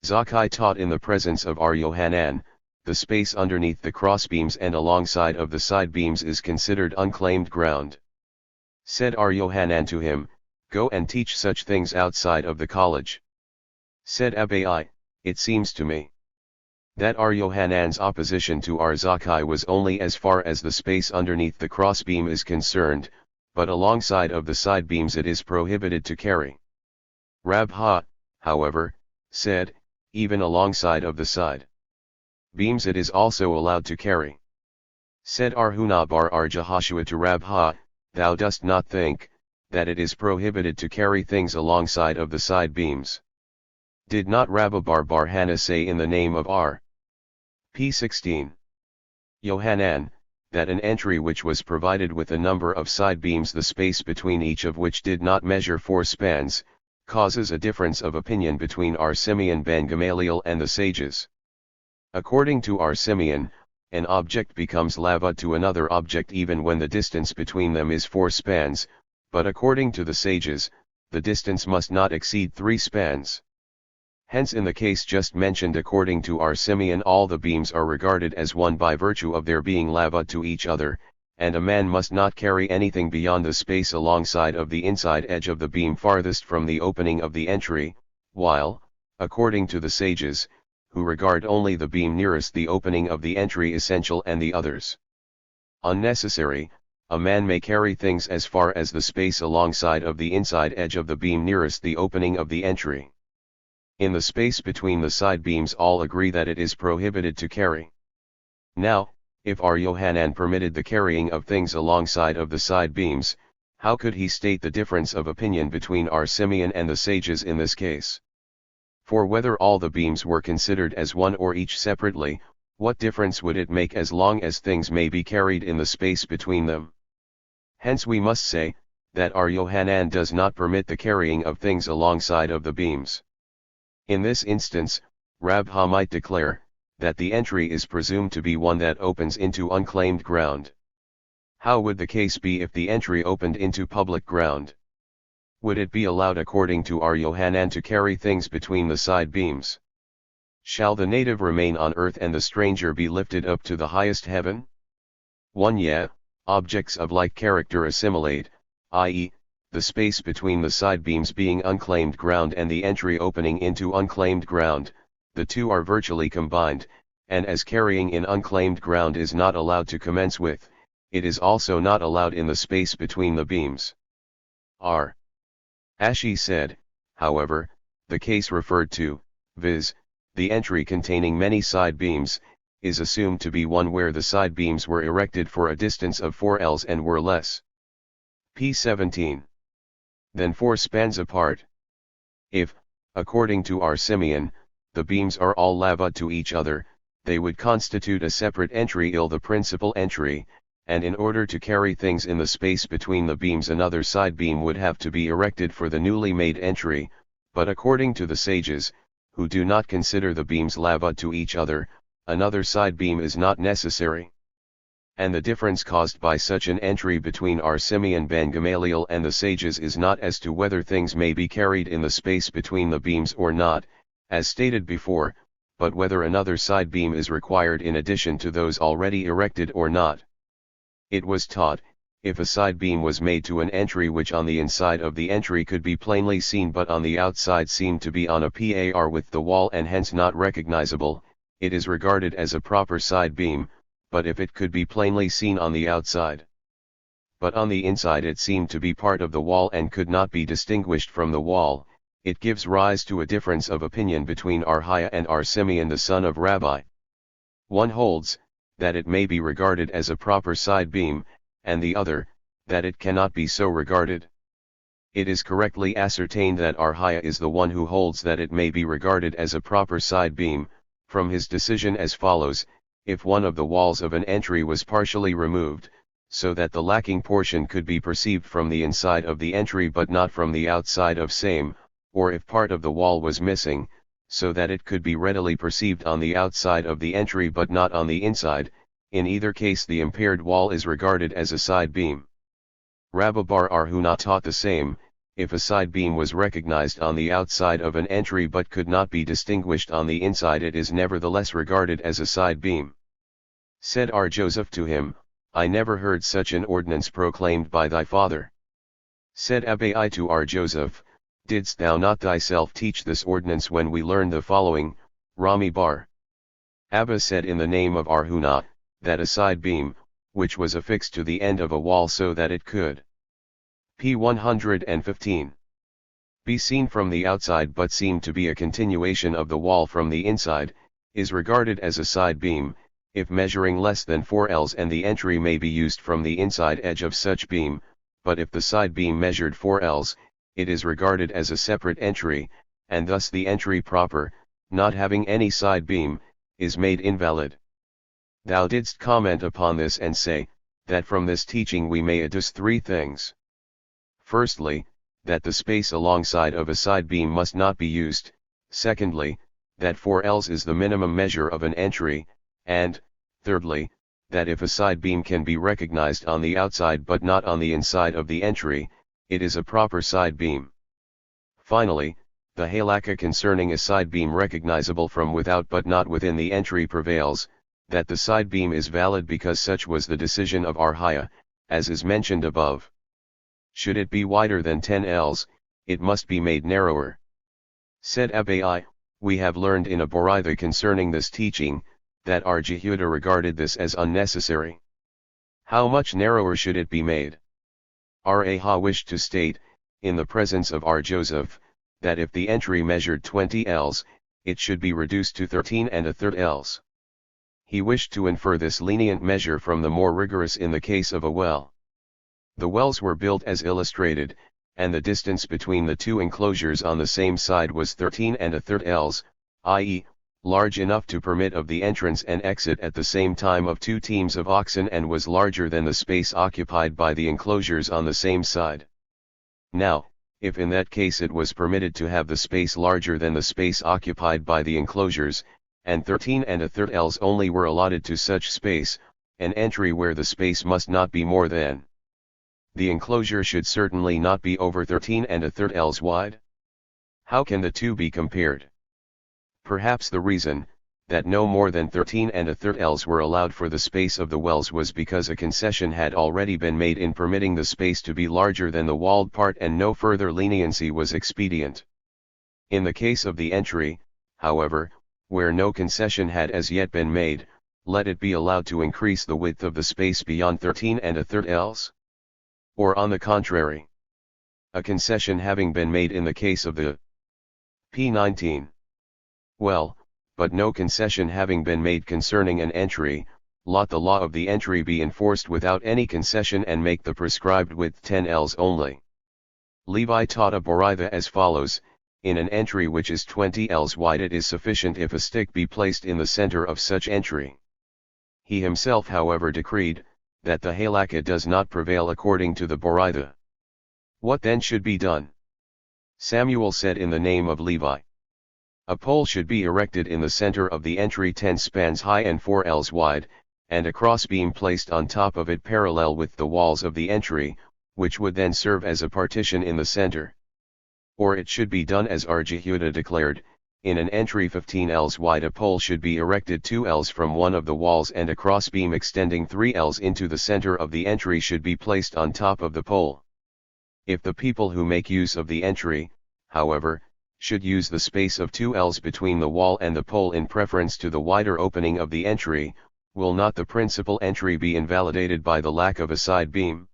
Zakkai taught in the presence of R. Yohanan, the space underneath the crossbeams and alongside of the side beams is considered unclaimed ground. Said R. Yohanan to him, go and teach such things outside of the college. Said Abai, it seems to me that R. Yohanan's opposition to R. Zakkai was only as far as the space underneath the crossbeam is concerned, but alongside of the side beams it is prohibited to carry. Rabha, however, said, even alongside of the side beams it is also allowed to carry. Said Arhuna bar R. Jehoshua to Rabha, thou dost not think that it is prohibited to carry things alongside of the side beams. Did not Rabba bar Hannah say in the name of R. P16 Yohanan, that an entry which was provided with a number of side beams, the space between each of which did not measure 4 spans, causes a difference of opinion between R. Simeon ben Gamaliel and the sages. According to R. Simeon, an object becomes lavud to another object even when the distance between them is 4 spans, but according to the sages, the distance must not exceed 3 spans. Hence in the case just mentioned according to R. Simeon all the beams are regarded as one by virtue of their being lavud to each other, and a man must not carry anything beyond the space alongside of the inside edge of the beam farthest from the opening of the entry, while, according to the sages, who regard only the beam nearest the opening of the entry essential and the others unnecessary, a man may carry things as far as the space alongside of the inside edge of the beam nearest the opening of the entry. In the space between the side beams all agree that it is prohibited to carry. Now, if R. Yohanan permitted the carrying of things alongside of the side beams, how could he state the difference of opinion between R. Simeon and the sages in this case? For whether all the beams were considered as one or each separately, what difference would it make as long as things may be carried in the space between them? Hence we must say, that R. Yohanan does not permit the carrying of things alongside of the beams. In this instance, Rabha might declare, that the entry is presumed to be one that opens into unclaimed ground. How would the case be if the entry opened into public ground? Would it be allowed according to R. Yohanan to carry things between the side beams? Shall the native remain on earth and the stranger be lifted up to the highest heaven? 1. Yeah, objects of like character assimilate, i.e., the space between the side beams being unclaimed ground and the entry opening into unclaimed ground, the two are virtually combined, and as carrying in unclaimed ground is not allowed to commence with, it is also not allowed in the space between the beams. R. Ashi said, however, the case referred to, viz., the entry containing many side beams, is assumed to be one where the side beams were erected for a distance of 4 ells and were less. P17. Then 4 spans apart. If, according to R. Simeon, the beams are all lavud to each other, they would constitute a separate entry the principal entry, and in order to carry things in the space between the beams another side beam would have to be erected for the newly made entry, but according to the sages, who do not consider the beams lavud to each other, another side beam is not necessary. And the difference caused by such an entry between R. Simeon ben Gamaliel and the sages is not as to whether things may be carried in the space between the beams or not, as stated before, but whether another side beam is required in addition to those already erected or not. It was taught, if a side beam was made to an entry which on the inside of the entry could be plainly seen but on the outside seemed to be on a par with the wall and hence not recognizable, it is regarded as a proper side beam, but if it could be plainly seen on the outside, but on the inside it seemed to be part of the wall and could not be distinguished from the wall, it gives rise to a difference of opinion between R. Haya and R. Simeon the son of Rabbi. One holds, that it may be regarded as a proper side beam, and the other, that it cannot be so regarded. it is correctly ascertained that Arhaya is the one who holds that it may be regarded as a proper side beam, from his decision as follows: if one of the walls of an entry was partially removed, so that the lacking portion could be perceived from the inside of the entry but not from the outside of same, or if part of the wall was missing, so that it could be readily perceived on the outside of the entry but not on the inside, in either case the impaired wall is regarded as a side beam. Rabbi Bar Arhuna taught the same: if a side beam was recognized on the outside of an entry but could not be distinguished on the inside, it is nevertheless regarded as a side beam. Said R. Joseph to him, I never heard such an ordinance proclaimed by thy father. Said Abai to R. Joseph, didst thou not thyself teach this ordinance when we learned the following, Rami Bar? Abba said in the name of Arhuna, that a side beam, which was affixed to the end of a wall so that it could p. 115 be seen from the outside but seemed to be a continuation of the wall from the inside, is regarded as a side beam, if measuring less than 4 ells, and the entry may be used from the inside edge of such beam, but if the side beam measured 4 ells, it is regarded as a separate entry, and thus the entry proper, not having any side beam, is made invalid. Thou didst comment upon this and say, that from this teaching we may adduce 3 things. Firstly, that the space alongside of a side beam must not be used; secondly, that 4 ells is the minimum measure of an entry; and, thirdly, that if a side beam can be recognized on the outside but not on the inside of the entry, it is a proper side beam. Finally, the halakha concerning a side beam recognizable from without but not within the entry prevails, that the side beam is valid because such was the decision of Arhaya, as is mentioned above. Should it be wider than 10 ells, it must be made narrower. Said Abai, we have learned in a Boraitha concerning this teaching, that R. Jehuda regarded this as unnecessary. How much narrower should it be made? R. Aha wished to state, in the presence of R. Joseph, that if the entry measured 20 ells, it should be reduced to 13 1/3 ells. He wished to infer this lenient measure from the more rigorous in the case of a well. The wells were built as illustrated, and the distance between the 2 enclosures on the same side was 13 1/3 ells, i.e., large enough to permit of the entrance and exit at the same time of 2 teams of oxen, and was larger than the space occupied by the enclosures on the same side. Now, if in that case it was permitted to have the space larger than the space occupied by the enclosures, and 13 1/3 ells only were allotted to such space, an entry where the space must not be more than the enclosure should certainly not be over 13 1/3 ells wide. How can the two be compared? Perhaps the reason, that no more than 13 1/3 ells were allowed for the space of the wells, was because a concession had already been made in permitting the space to be larger than the walled part, and no further leniency was expedient. In the case of the entry, however, where no concession had as yet been made, let it be allowed to increase the width of the space beyond 13 1/3 ells? Or on the contrary, a concession having been made in the case of the p. 19. Well, but no concession having been made concerning an entry, let the law of the entry be enforced without any concession, and make the prescribed width 10 ells only. Levi taught a Boraitha as follows: in an entry which is 20 ells wide, it is sufficient if a stick be placed in the center of such entry. He himself, however, decreed, that the halakha does not prevail according to the Boraitha. What then should be done? Samuel said in the name of Levi, a pole should be erected in the center of the entry 10 spans high and 4 ells wide, and a crossbeam placed on top of it parallel with the walls of the entry, which would then serve as a partition in the center. Or it should be done as R. Jehuda declared: in an entry 15 ells wide, a pole should be erected 2 ells from one of the walls, and a crossbeam extending 3 ells into the center of the entry should be placed on top of the pole. If the people who make use of the entry, however, should use the space of 2 ells between the wall and the pole in preference to the wider opening of the entry, will not the principal entry be invalidated by the lack of a side beam?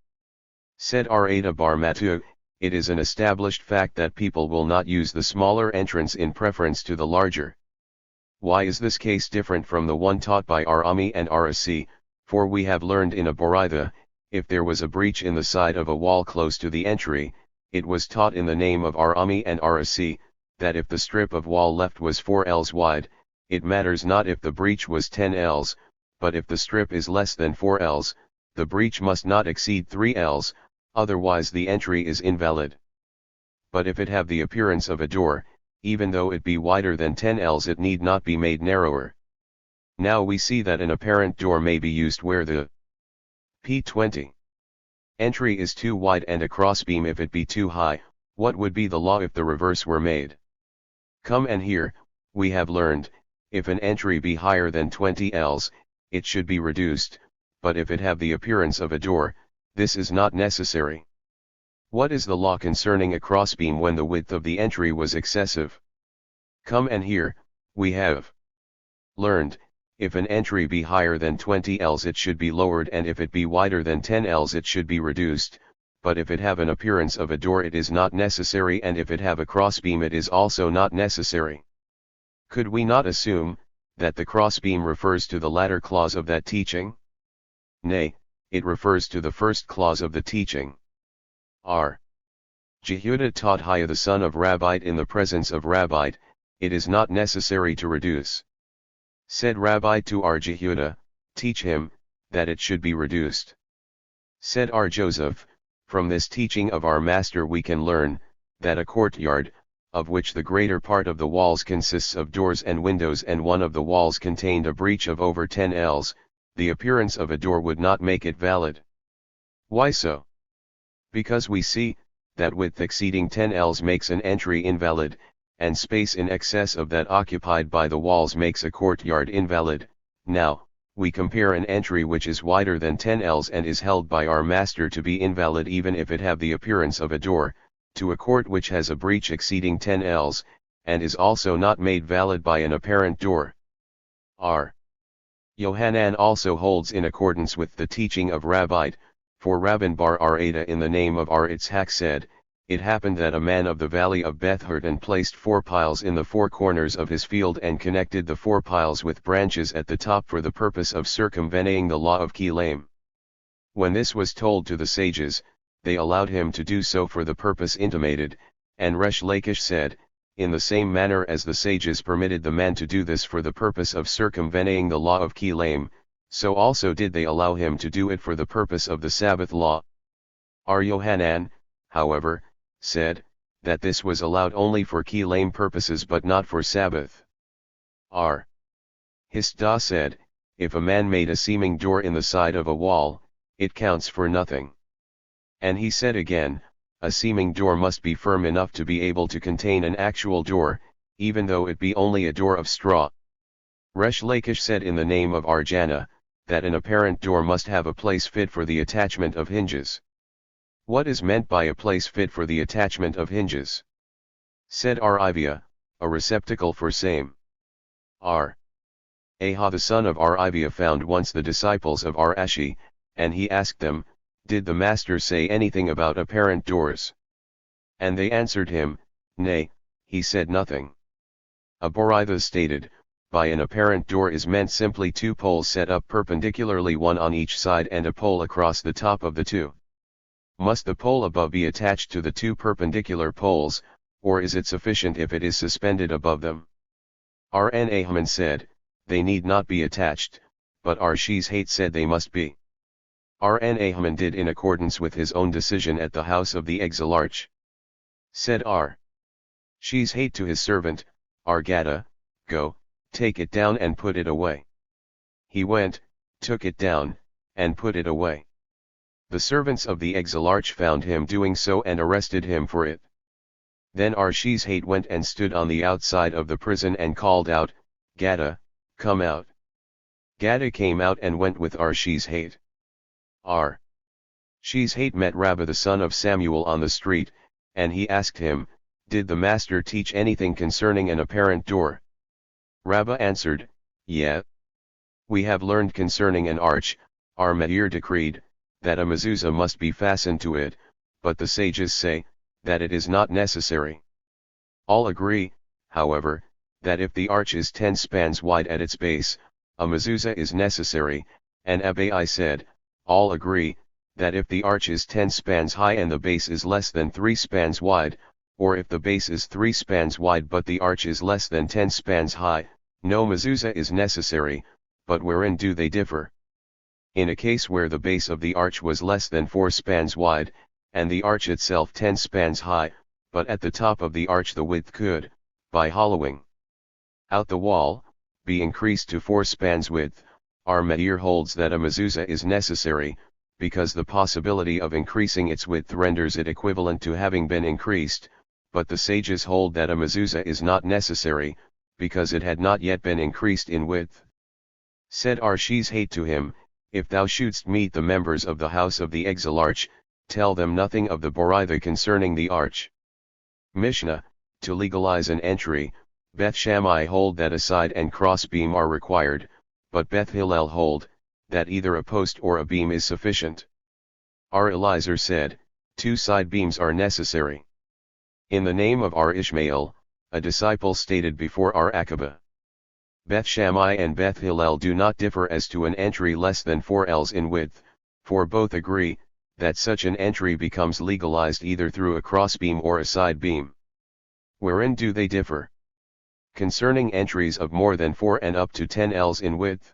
Said R. Ada Bar Matu, it is an established fact that people will not use the smaller entrance in preference to the larger. Why is this case different from the one taught by R. Ami and R. Asi? For we have learned in a Boraitha, if there was a breach in the side of a wall close to the entry, it was taught in the name of Ar-Ami and Ar-Asi, that if the strip of wall left was 4 ells wide, it matters not if the breach was 10 ells, but if the strip is less than 4 ells, the breach must not exceed 3 ells, otherwise the entry is invalid. But if it have the appearance of a door, even though it be wider than 10 ells, it need not be made narrower. Now we see that an apparent door may be used where the p20 entry is too wide and a crossbeam if it be too high. What would be the law if the reverse were made? Come and here, we have learned, if an entry be higher than 20 ells, it should be reduced, but if it have the appearance of a door, this is not necessary. What is the law concerning a crossbeam when the width of the entry was excessive? Come and here, we have learned, if an entry be higher than 20 ells it should be lowered, and if it be wider than 10 ells it should be reduced, but if it have an appearance of a door it is not necessary, and if it have a crossbeam it is also not necessary. Could we not assume, that the crossbeam refers to the latter clause of that teaching? Nay, it refers to the first clause of the teaching. R. Jehuda taught Hiah the son of Rabbite in the presence of Rabbite, it is not necessary to reduce. Said Rabbi to R. Jehuda, teach him, that it should be reduced. Said R. Joseph, from this teaching of our master we can learn, that a courtyard, of which the greater part of the walls consists of doors and windows, and one of the walls contained a breach of over 10 ells, the appearance of a door would not make it valid. Why so? Because we see, that width exceeding 10 ells makes an entry invalid, and space in excess of that occupied by the walls makes a courtyard invalid. Now, we compare an entry which is wider than 10 ells and is held by our master to be invalid even if it have the appearance of a door, to a court which has a breach exceeding 10 ells, and is also not made valid by an apparent door. R. Yohanan also holds in accordance with the teaching of Rabbite, for Rabban bar Arada in the name of R. Itzhak said, it happened that a man of the valley of Beth-Hurtan placed 4 piles in the 4 corners of his field and connected the 4 piles with branches at the top for the purpose of circumventing the law of Kilaim. When this was told to the sages, they allowed him to do so for the purpose intimated, and Resh Lakish said, in the same manner as the sages permitted the man to do this for the purpose of circumventing the law of Kilaim, so also did they allow him to do it for the purpose of the Sabbath law. R. Yohanan, however, said, that this was allowed only for Kilaim purposes but not for Sabbath. R. Hisda said, if a man made a seeming door in the side of a wall, it counts for nothing. And he said again, a seeming door must be firm enough to be able to contain an actual door, even though it be only a door of straw. Resh Lakish said in the name of Arjana, that an apparent door must have a place fit for the attachment of hinges. What is meant by a place fit for the attachment of hinges? Said Arivia, a receptacle for same. R. Aha the son of Arivia found once the disciples of Ashi, and he asked them, did the master say anything about apparent doors? And they answered him, nay, he said nothing. Aborithas stated, by an apparent door is meant simply 2 poles set up perpendicularly, one on each side and a pole across the top of the 2. Must the pole above be attached to the 2 perpendicular poles, or is it sufficient if it is suspended above them? R.N. Ahman said, they need not be attached, but R.Shi's hate said they must be. R.N. Ahman did in accordance with his own decision at the house of the exilarch. Said R. Shi's hate to his servant, Argada, go, take it down and put it away. He went, took it down, and put it away. The servants of the exilarch found him doing so and arrested him for it. Then Arshi's hate went and stood on the outside of the prison and called out, Gada, come out. Gada came out and went with Arshi's hate. R. Shi's hate met Rabbah the son of Samuel on the street, and he asked him, did the master teach anything concerning an apparent door? Rabbah answered, yeah. We have learned concerning an arch, our Meir decreed, that a mezuzah must be fastened to it, but the sages say, that it is not necessary. All agree, however, that if the arch is 10 spans wide at its base, a mezuzah is necessary, and Abai said, all agree, that if the arch is 10 spans high and the base is less than 3 spans wide, or if the base is 3 spans wide but the arch is less than 10 spans high, no mezuzah is necessary, but wherein do they differ? In a case where the base of the arch was less than 4 spans wide, and the arch itself 10 spans high, but at the top of the arch the width could, by hollowing out the wall, be increased to 4 spans width, our Meir holds that a mezuzah is necessary, because the possibility of increasing its width renders it equivalent to having been increased, but the sages hold that a mezuzah is not necessary, because it had not yet been increased in width. Said Arshi's hate to him, if thou shouldst meet the members of the house of the exilarch, tell them nothing of the Boritha concerning the arch. Mishnah, to legalize an entry, Beth Shammai hold that a side and cross beam are required, but Beth Hillel hold, that either a post or a beam is sufficient. Our Eliezer said, 2 side beams are necessary. In the name of our Ishmael, a disciple stated before our Akiba. Beth Shammai and Beth Hillel do not differ as to an entry less than 4 ells in width, for both agree, that such an entry becomes legalized either through a crossbeam or a side beam. Wherein do they differ? Concerning entries of more than 4 and up to 10 ells in width.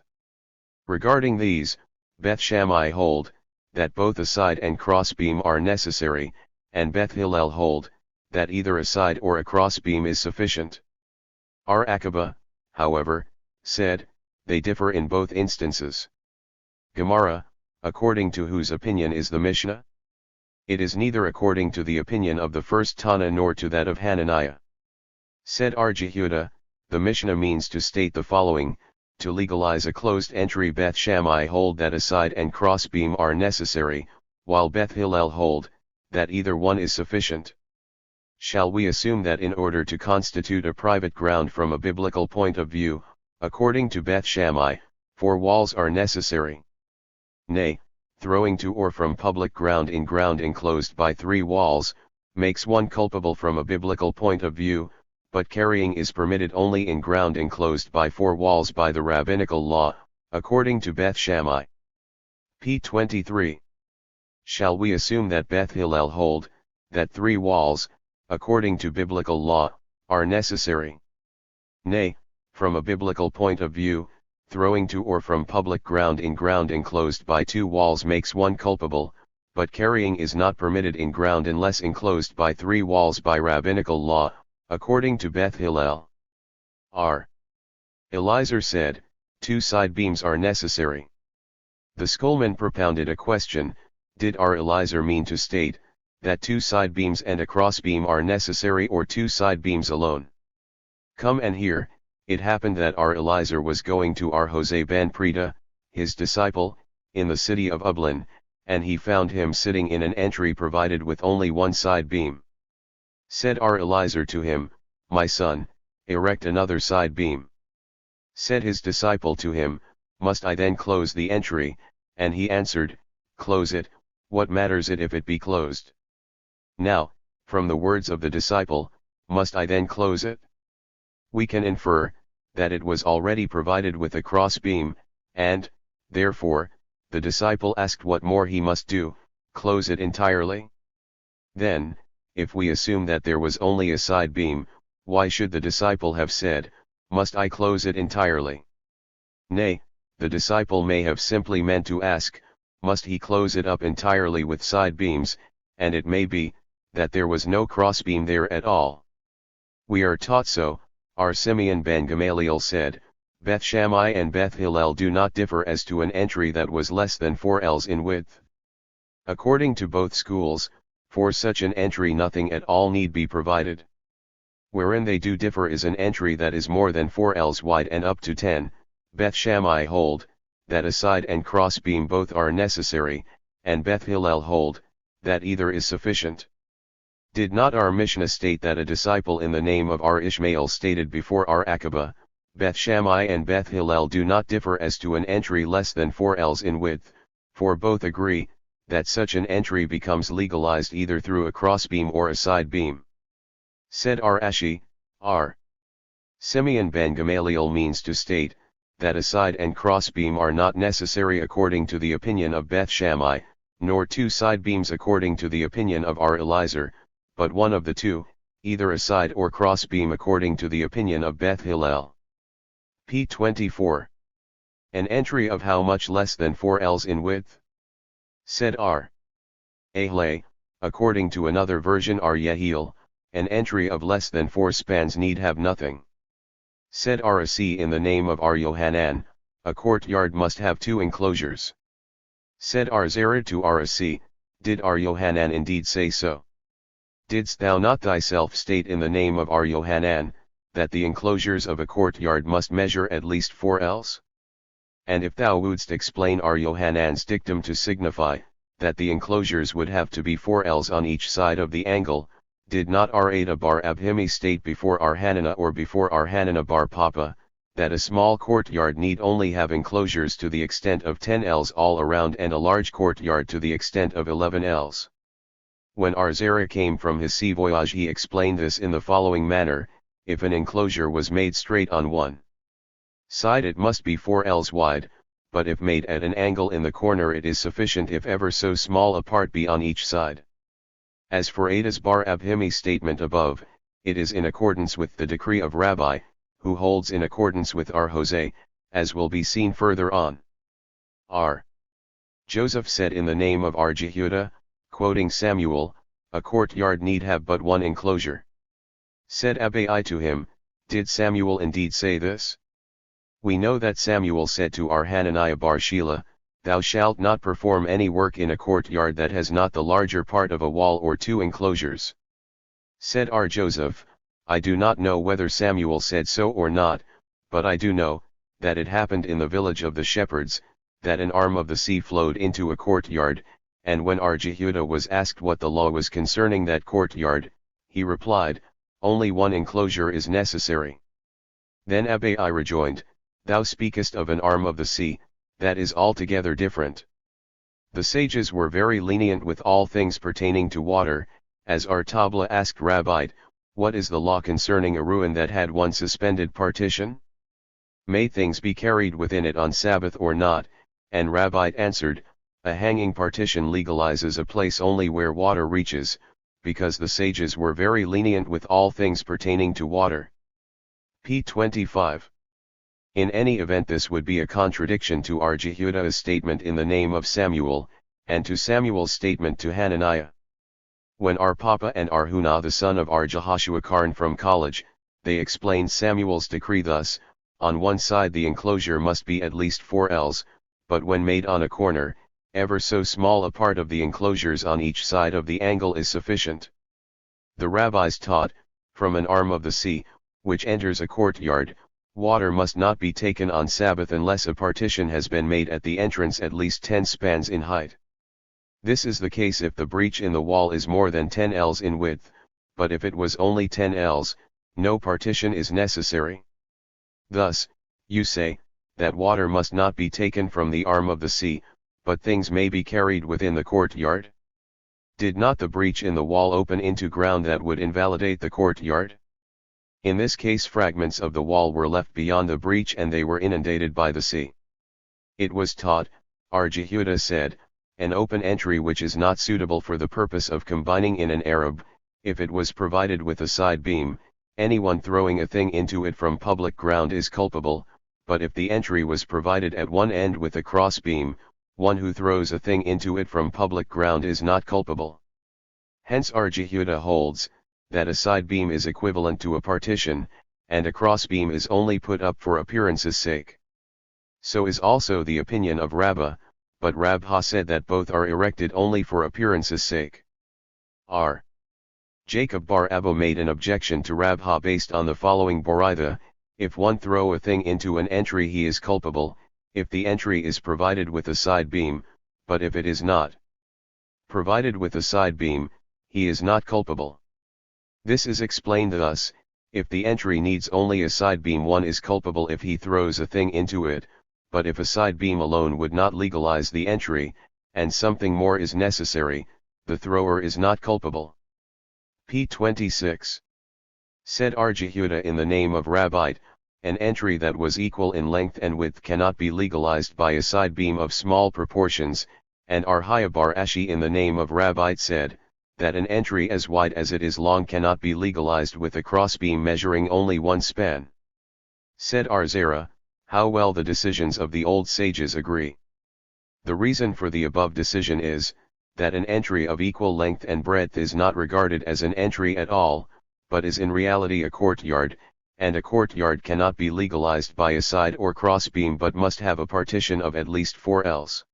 Regarding these, Beth Shammai hold, that both a side and crossbeam are necessary, and Beth Hillel hold, that either a side or a crossbeam is sufficient. Our Akiba, however, said, they differ in both instances. Gemara, according to whose opinion is the Mishnah? It is neither according to the opinion of the first Tana nor to that of Hananiah. Said Ar Jehuda, the Mishnah means to state the following: to legalize a closed entry Beth Shammai hold that a side and crossbeam are necessary, while Beth Hillel hold, that either one is sufficient. Shall we assume that in order to constitute a private ground from a biblical point of view, according to Beth Shammai, 4 walls are necessary? Nay, throwing to or from public ground in ground enclosed by 3 walls, makes one culpable from a biblical point of view, but carrying is permitted only in ground enclosed by 4 walls by the rabbinical law, according to Beth Shammai. P. 23. Shall we assume that Beth Hillel hold, that 3 walls, according to biblical law, are necessary? Nay, from a biblical point of view, throwing to or from public ground in ground enclosed by 2 walls makes one culpable, but carrying is not permitted in ground unless enclosed by 3 walls by rabbinical law, according to Beth Hillel. R. Eliezer said, 2 side beams are necessary. The schoolman propounded a question: did our Eliezer mean to state, that 2 side beams and a crossbeam are necessary, or 2 side beams alone? Come and hear. It happened that our Eliezer was going to our Jose ben Preda, his disciple, in the city of Ublin, and he found him sitting in an entry provided with only 1 side beam. Said our Eliezer to him, my son, erect another side beam. Said his disciple to him, must I then close the entry? And he answered, close it, what matters it if it be closed? Now, from the words of the disciple, must I then close it? We can infer, that it was already provided with a cross beam, and, therefore, the disciple asked what more he must do, close it entirely? Then, if we assume that there was only a side beam, why should the disciple have said, must I close it entirely? Nay, the disciple may have simply meant to ask, must he close it up entirely with side beams, and it may be, that there was no crossbeam there at all. We are taught so. Our Simeon ben Gamaliel said, Beth Shammai and Beth Hillel do not differ as to an entry that was less than 4 ells in width. According to both schools, for such an entry nothing at all need be provided. Wherein they do differ is an entry that is more than 4 ells wide and up to 10, Beth Shammai hold, that a side and cross beam both are necessary, and Beth Hillel hold, that either is sufficient. Did not our Mishnah state that a disciple in the name of our Ishmael stated before our Akiba, Beth Shammai and Beth Hillel do not differ as to an entry less than 4 ells in width, for both agree, that such an entry becomes legalized either through a crossbeam or a side beam. Said our Ashi, R. Simeon ben Gamaliel means to state, that a side and crossbeam are not necessary according to the opinion of Beth Shammai, nor two side beams according to the opinion of our Eliezer, but one of the two, either a side or cross beam according to the opinion of Beth Hillel. p. 24. An entry of how much less than 4 ells in width? Said R. Ahle, according to another version R. Yehiel, an entry of less than 4 spans need have nothing. Said R.C. in the name of R. Yohanan, a courtyard must have 2 enclosures. Said R. Zered to R.C., did R. Yohanan indeed say so? Didst thou not thyself state in the name of R. Yohanan, that the enclosures of a courtyard must measure at least 4 ells? And if thou wouldst explain R. Yohanan's dictum to signify, that the enclosures would have to be 4 ells on each side of the angle, did not R. Ada bar Abhimi state before R. Hanana or before R. Hanana bar Papa, that a small courtyard need only have enclosures to the extent of 10 ells all around and a large courtyard to the extent of 11 ells? When R. Zera came from his sea voyage he explained this in the following manner: if an enclosure was made straight on one side it must be 4 ells wide, but if made at an angle in the corner it is sufficient if ever so small a part be on each side. As for Ada's bar Abhimi statement above, it is in accordance with the decree of Rabbi, who holds in accordance with R. Jose, as will be seen further on. R. Joseph said in the name of R. Jehuda, quoting Samuel, a courtyard need have but 1 enclosure. Said Abai to him, did Samuel indeed say this? We know that Samuel said to R. Hananiah bar Sheila, thou shalt not perform any work in a courtyard that has not the larger part of a wall or 2 enclosures. Said R. Joseph, I do not know whether Samuel said so or not, but I do know, that it happened in the village of the shepherds, that an arm of the sea flowed into a courtyard, and when R. Jehuda was asked what the law was concerning that courtyard, he replied, only 1 enclosure is necessary. Then Abai rejoined, thou speakest of an arm of the sea, that is altogether different. The sages were very lenient with all things pertaining to water, as R. Tabla asked Rabbi, what is the law concerning a ruin that had 1 suspended partition? May things be carried within it on Sabbath or not? And Rabbi answered, a hanging partition legalizes a place only where water reaches, because the sages were very lenient with all things pertaining to water. p. 25. In any event this would be a contradiction to R. Jehuda's statement in the name of Samuel, and to Samuel's statement to Hananiah. When R. Papa and R. Huna the son of R. Jehoshua Karn from college, they explained Samuel's decree thus: on one side the enclosure must be at least 4 ells, but when made on a corner, ever so small a part of the enclosures on each side of the angle is sufficient. The rabbis taught, from an arm of the sea, which enters a courtyard, water must not be taken on Sabbath unless a partition has been made at the entrance at least 10 spans in height. This is the case if the breach in the wall is more than 10 ells in width, but if it was only 10 ells, no partition is necessary. Thus, you say, that water must not be taken from the arm of the sea, but things may be carried within the courtyard? Did not the breach in the wall open into ground that would invalidate the courtyard? In this case fragments of the wall were left beyond the breach and they were inundated by the sea. It was taught, R. Jehuda said, an open entry which is not suitable for the purpose of combining in an Arab, if it was provided with a side beam, anyone throwing a thing into it from public ground is culpable, but if the entry was provided at one end with a cross beam, one who throws a thing into it from public ground is not culpable. Hence R. Jehuda holds, that a side beam is equivalent to a partition, and a cross beam is only put up for appearance's sake. So is also the opinion of Rabbah, but Rabha said that both are erected only for appearance's sake. R. Jacob bar Abba made an objection to Rabha based on the following Boraitha: if one throw a thing into an entry he is culpable, if the entry is provided with a side beam, but if it is not provided with a side beam, he is not culpable. This is explained thus: if the entry needs only a side beam one is culpable if he throws a thing into it, but if a side beam alone would not legalize the entry, and something more is necessary, the thrower is not culpable. p. 26. Said R. Jehuda in the name of Rabbi, an entry that was equal in length and width cannot be legalized by a side beam of small proportions, and Arhaya bar Ashi in the name of Rabbite said, that an entry as wide as it is long cannot be legalized with a crossbeam measuring only one span. Said Arzera, how well the decisions of the old sages agree. The reason for the above decision is, that an entry of equal length and breadth is not regarded as an entry at all, but is in reality a courtyard, and a courtyard cannot be legalized by a side or crossbeam but must have a partition of at least 4 ells.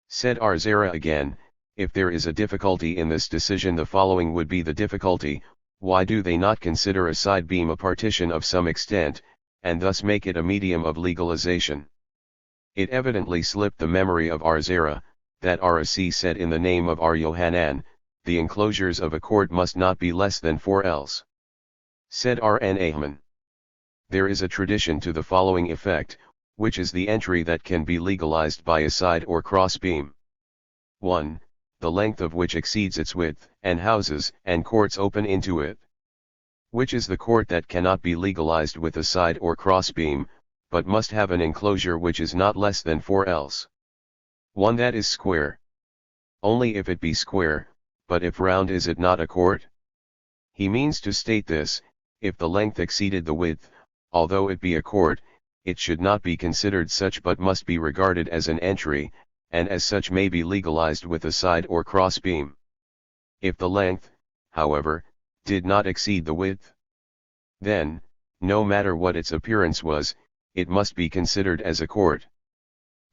Said Arzera again, if there is a difficulty in this decision, the following would be the difficulty: why do they not consider a side beam a partition of some extent, and thus make it a medium of legalization? It evidently slipped the memory of Arzera, that Arasi said in the name of Ar Yohanan, the enclosures of a court must not be less than 4 ells. Said Rn Ahman, there is a tradition to the following effect, which is the entry that can be legalized by a side or crossbeam. 1. The length of which exceeds its width, and houses and courts open into it. Which is the court that cannot be legalized with a side or crossbeam, but must have an enclosure which is not less than 4 ells. 1 that is square. Only if it be square, but if round is it not a court? He means to state this: if the length exceeded the width, although it be a court, it should not be considered such but must be regarded as an entry, and as such may be legalized with a side or crossbeam. If the length, however, did not exceed the width, then, no matter what its appearance was, it must be considered as a court.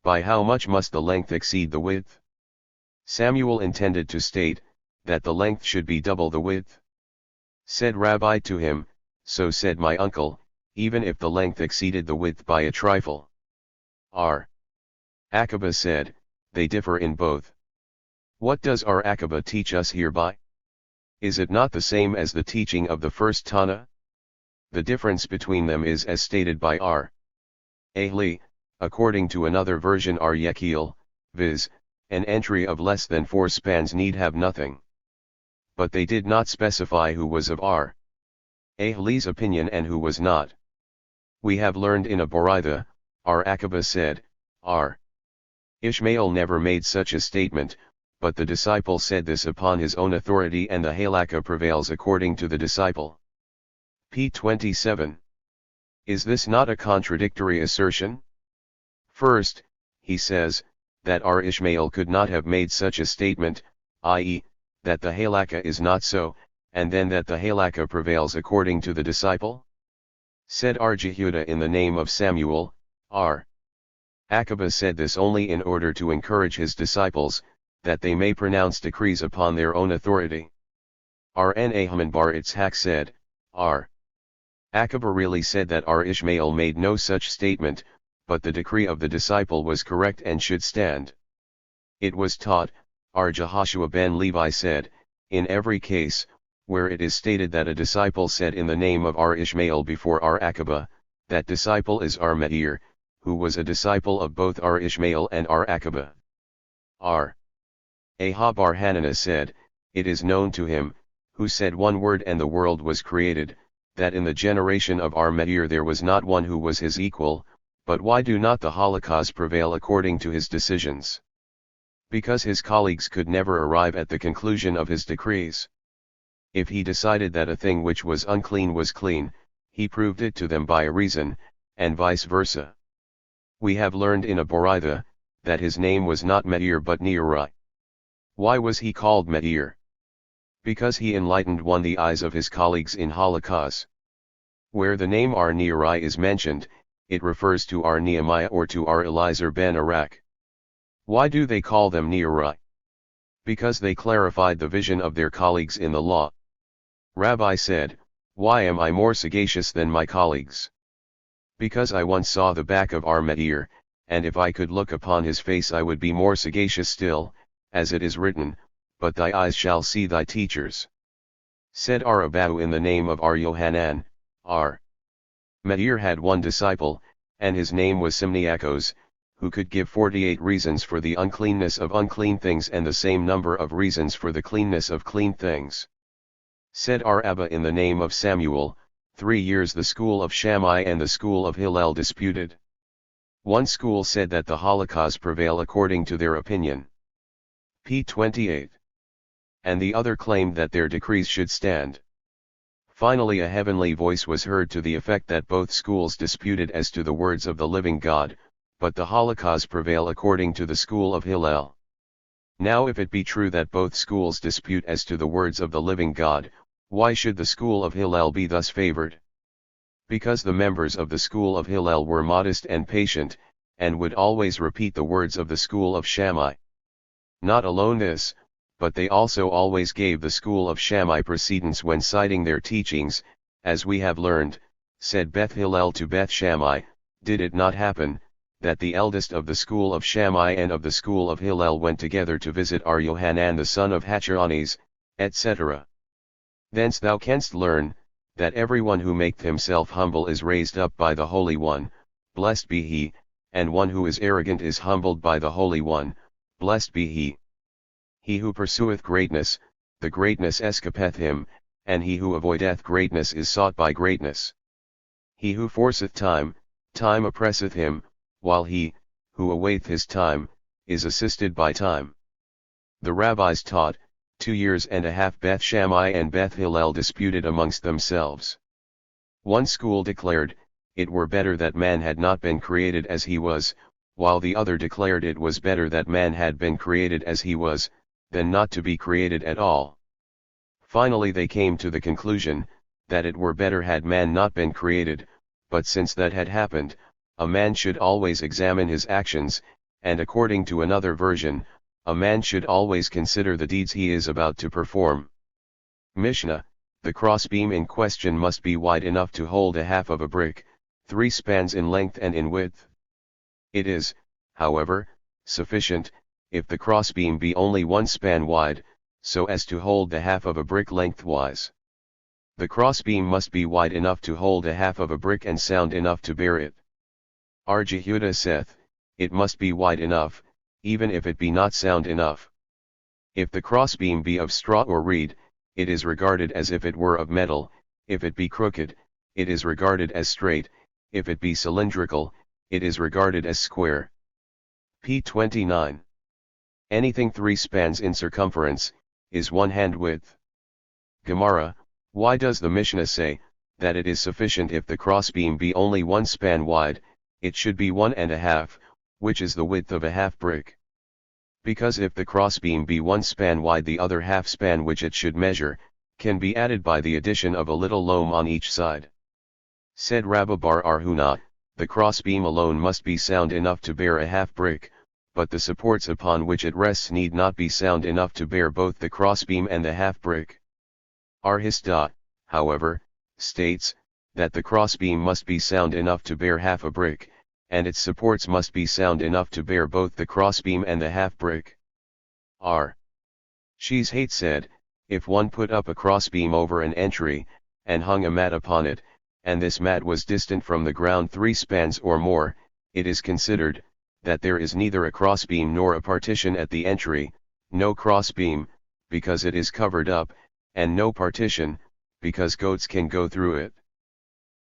By how much must the length exceed the width? Samuel intended to state, that the length should be double the width. Said Rabbi to him, so said my uncle, even if the length exceeded the width by a trifle. R. Akiba said, they differ in both. What does R. Akiba teach us hereby? Is it not the same as the teaching of the first Tana? The difference between them is as stated by R. Ahli, according to another version R. Yekiel, viz., an entry of less than 4 spans need have nothing. But they did not specify who was of R. Ahli's opinion and who was not. We have learned in a Boraitha, R. Akiba said, R. Ishmael never made such a statement, but the disciple said this upon his own authority and the halakha prevails according to the disciple. P. 27. Is this not a contradictory assertion? First, he says, that R. Ishmael could not have made such a statement, i.e., that the halakha is not so, and then that the halakha prevails according to the disciple? Said R. Jehuda in the name of Samuel, R. Akiba said this only in order to encourage his disciples, that they may pronounce decrees upon their own authority. R.N. Ahman bar Itzhak said, R. Akiba really said that R. Ishmael made no such statement, but the decree of the disciple was correct and should stand. It was taught, R. Jehoshua ben Levi said, in every case, where it is stated that a disciple said in the name of R. Ishmael before R. Akiba, that disciple is R. Meir, who was a disciple of both R. Ishmael and R. Akiba. R. Aha bar Hananah said, it is known to him, who said one word and the world was created, that in the generation of R. Meir there was not one who was his equal, but why do not the halakhas prevail according to his decisions? Because his colleagues could never arrive at the conclusion of his decrees. If he decided that a thing which was unclean was clean, he proved it to them by a reason, and vice versa. We have learned in a Boraitha, that his name was not Meir but Neri. Why was he called Meir? Because he enlightened the eyes of his colleagues in halakhas. Where the name R. Neri is mentioned, it refers to R. Nehemiah or to R. Eliezer ben Arak. Why do they call them Neri? Because they clarified the vision of their colleagues in the law. Rabbi said, why am I more sagacious than my colleagues? Because I once saw the back of R. Meir, and if I could look upon his face I would be more sagacious still, as it is written, but thy eyes shall see thy teachers. Said R. Abahu in the name of R. Yohanan, R. Meir had one disciple, and his name was Simniakos, who could give 48 reasons for the uncleanness of unclean things and the same number of reasons for the cleanness of clean things. Said R. Abba in the name of Samuel, 3 years the school of Shammai and the school of Hillel disputed. One school said that the halakhas prevail according to their opinion. p. 28. And the other claimed that their decrees should stand. Finally a heavenly voice was heard to the effect that both schools disputed as to the words of the living God, but the halakhas prevail according to the school of Hillel. Now if it be true that both schools dispute as to the words of the living God, why should the school of Hillel be thus favored? Because the members of the school of Hillel were modest and patient, and would always repeat the words of the school of Shammai. Not alone this, but they also always gave the school of Shammai precedence when citing their teachings, as we have learned, said Beth Hillel to Beth Shammai, did it not happen, that the eldest of the school of Shammai and of the school of Hillel went together to visit our Yohanan the son of Hacharanes, etc. Thence thou canst learn, that everyone who maketh himself humble is raised up by the Holy One, blessed be he, and one who is arrogant is humbled by the Holy One, blessed be he. He who pursueth greatness, the greatness escapeth him, and he who avoideth greatness is sought by greatness. He who forceth time, time oppresseth him, while he, who awaiteth his time, is assisted by time. The rabbis taught, 2 years and a half Beth Shammai and Beth Hillel disputed amongst themselves. One school declared, it were better that man had not been created as he was, while the other declared it was better that man had been created as he was, than not to be created at all. Finally they came to the conclusion, that it were better had man not been created, but since that had happened, a man should always examine his actions, and according to another version, a man should always consider the deeds he is about to perform. Mishnah, the crossbeam in question must be wide enough to hold a half of a brick, 3 spans in length and in width. It is, however, sufficient, if the crossbeam be only 1 span wide, so as to hold the half of a brick lengthwise. The crossbeam must be wide enough to hold a half of a brick and sound enough to bear it. R. Jehuda saith, it must be wide enough, even if it be not sound enough. If the crossbeam be of straw or reed, it is regarded as if it were of metal, if it be crooked, it is regarded as straight, if it be cylindrical, it is regarded as square. p. 29. Anything 3 spans in circumference, is 1 hand width. Gemara, why does the Mishnah say, that it is sufficient if the crossbeam be only 1 span wide, it should be 1½ which is the width of a half brick? Because if the crossbeam be 1 span wide, the other half span which it should measure, can be added by the addition of a little loam on each side. Said Rabba bar Arhuna, the crossbeam alone must be sound enough to bear a half brick, but the supports upon which it rests need not be sound enough to bear both the crossbeam and the half brick. Arhista, however, states, that the crossbeam must be sound enough to bear half a brick, and its supports must be sound enough to bear both the crossbeam and the half brick. R. Sheshait said, if one put up a crossbeam over an entry, and hung a mat upon it, and this mat was distant from the ground 3 spans or more, it is considered, that there is neither a crossbeam nor a partition at the entry, no crossbeam, because it is covered up, and no partition, because goats can go through it.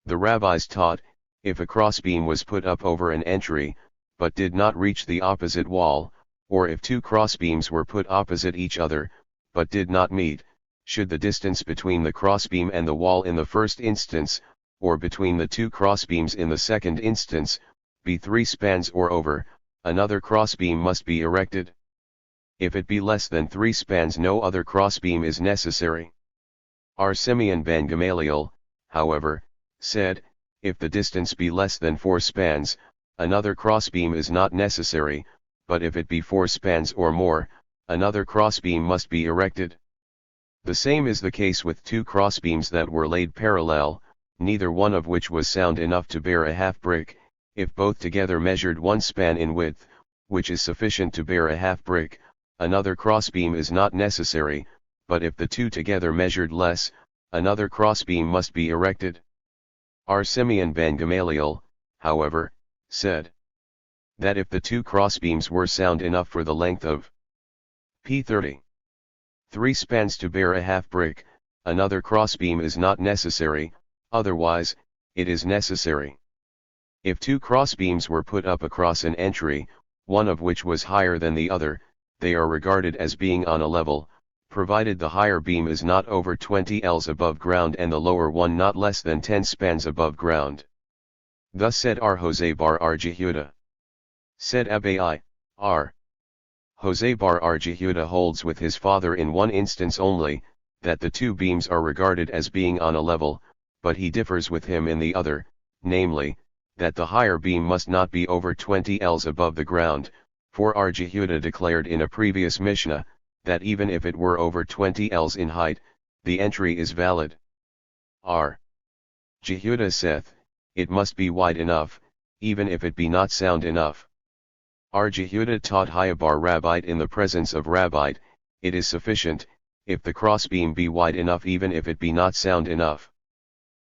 The rabbis taught, if a crossbeam was put up over an entry, but did not reach the opposite wall, or if 2 crossbeams were put opposite each other, but did not meet, should the distance between the crossbeam and the wall in the first instance, or between the 2 crossbeams in the second instance, be 3 spans or over, another crossbeam must be erected. If it be less than 3 spans, no other crossbeam is necessary. R. Simeon ben Gamaliel, however, said, if the distance be less than 4 spans, another crossbeam is not necessary, but if it be 4 spans or more, another crossbeam must be erected. The same is the case with 2 crossbeams that were laid parallel, neither one of which was sound enough to bear a half brick, if both together measured 1 span in width, which is sufficient to bear a half brick, another crossbeam is not necessary, but if the 2 together measured less, another crossbeam must be erected. R. Simeon ben Gamaliel, however, said, that if the 2 crossbeams were sound enough for the length of p. 30. 3 spans to bear a half brick, another crossbeam is not necessary, otherwise, it is necessary. If 2 crossbeams were put up across an entry, one of which was higher than the other, they are regarded as being on a level, provided the higher beam is not over 20 ells above ground and the lower one not less than 10 spans above ground. Thus said R. Jose bar R. Jehuda. Said Abai, R. Jose bar R. Jehuda holds with his father in one instance only, that the two beams are regarded as being on a level, but he differs with him in the other, namely, that the higher beam must not be over 20 ells above the ground, for R. Jehuda declared in a previous Mishnah, that even if it were over 20 ells in height, the entry is valid. R. Jehuda saith, it must be wide enough, even if it be not sound enough. R. Jehuda taught Hayabar Rabbite in the presence of Rabbite, it is sufficient, if the crossbeam be wide enough even if it be not sound enough.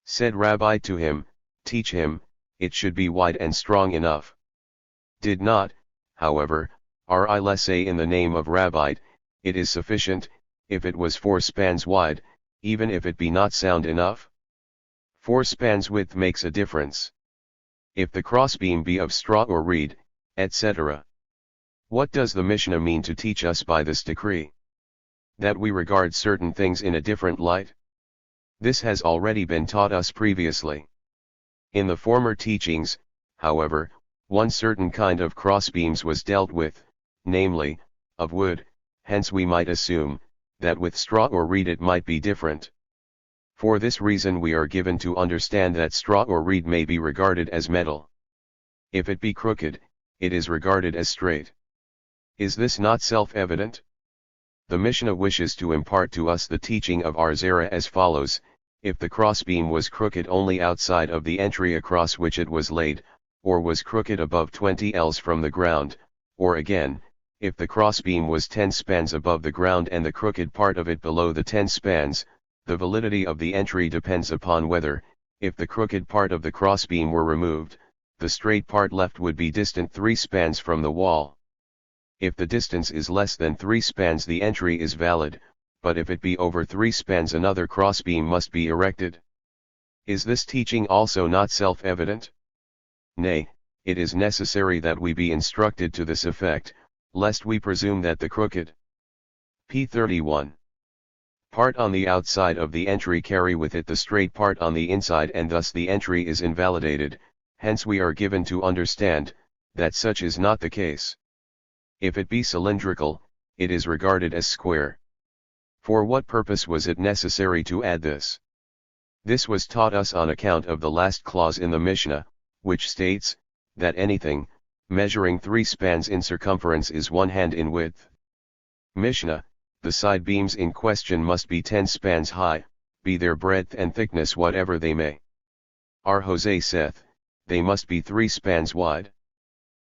Said Rabbi to him, teach him, it should be wide and strong enough. Did not, however, R. say in the name of Rabbite, it is sufficient, if it was 4 spans wide, even if it be not sound enough? 4 spans width makes a difference. If the crossbeam be of straw or reed, etc. What does the Mishnah mean to teach us by this decree? That we regard certain things in a different light? This has already been taught us previously. In the former teachings, however, one certain kind of crossbeams was dealt with, namely, of wood, hence we might assume, that with straw or reed it might be different. For this reason we are given to understand that straw or reed may be regarded as metal. If it be crooked, it is regarded as straight. Is this not self-evident? The Mishnah wishes to impart to us the teaching of our Zera as follows: if the crossbeam was crooked only outside of the entry across which it was laid, or was crooked above 20 ells from the ground, or again, if the crossbeam was 10 spans above the ground and the crooked part of it below the 10 spans, the validity of the entry depends upon whether, if the crooked part of the crossbeam were removed, the straight part left would be distant 3 spans from the wall. If the distance is less than 3 spans the entry is valid, but if it be over 3 spans another crossbeam must be erected. Is this teaching also not self-evident? Nay, it is necessary that we be instructed to this effect, lest we presume that the crooked p. 31 part on the outside of the entry carry with it the straight part on the inside and thus the entry is invalidated. Hence we are given to understand, that such is not the case. If it be cylindrical, it is regarded as square. For what purpose was it necessary to add this? This was taught us on account of the last clause in the Mishnah, which states, that anything, measuring 3 spans in circumference is 1 hand in width. Mishnah, the side beams in question must be 10 spans high, be their breadth and thickness whatever they may. R. Jose saith, they must be 3 spans wide.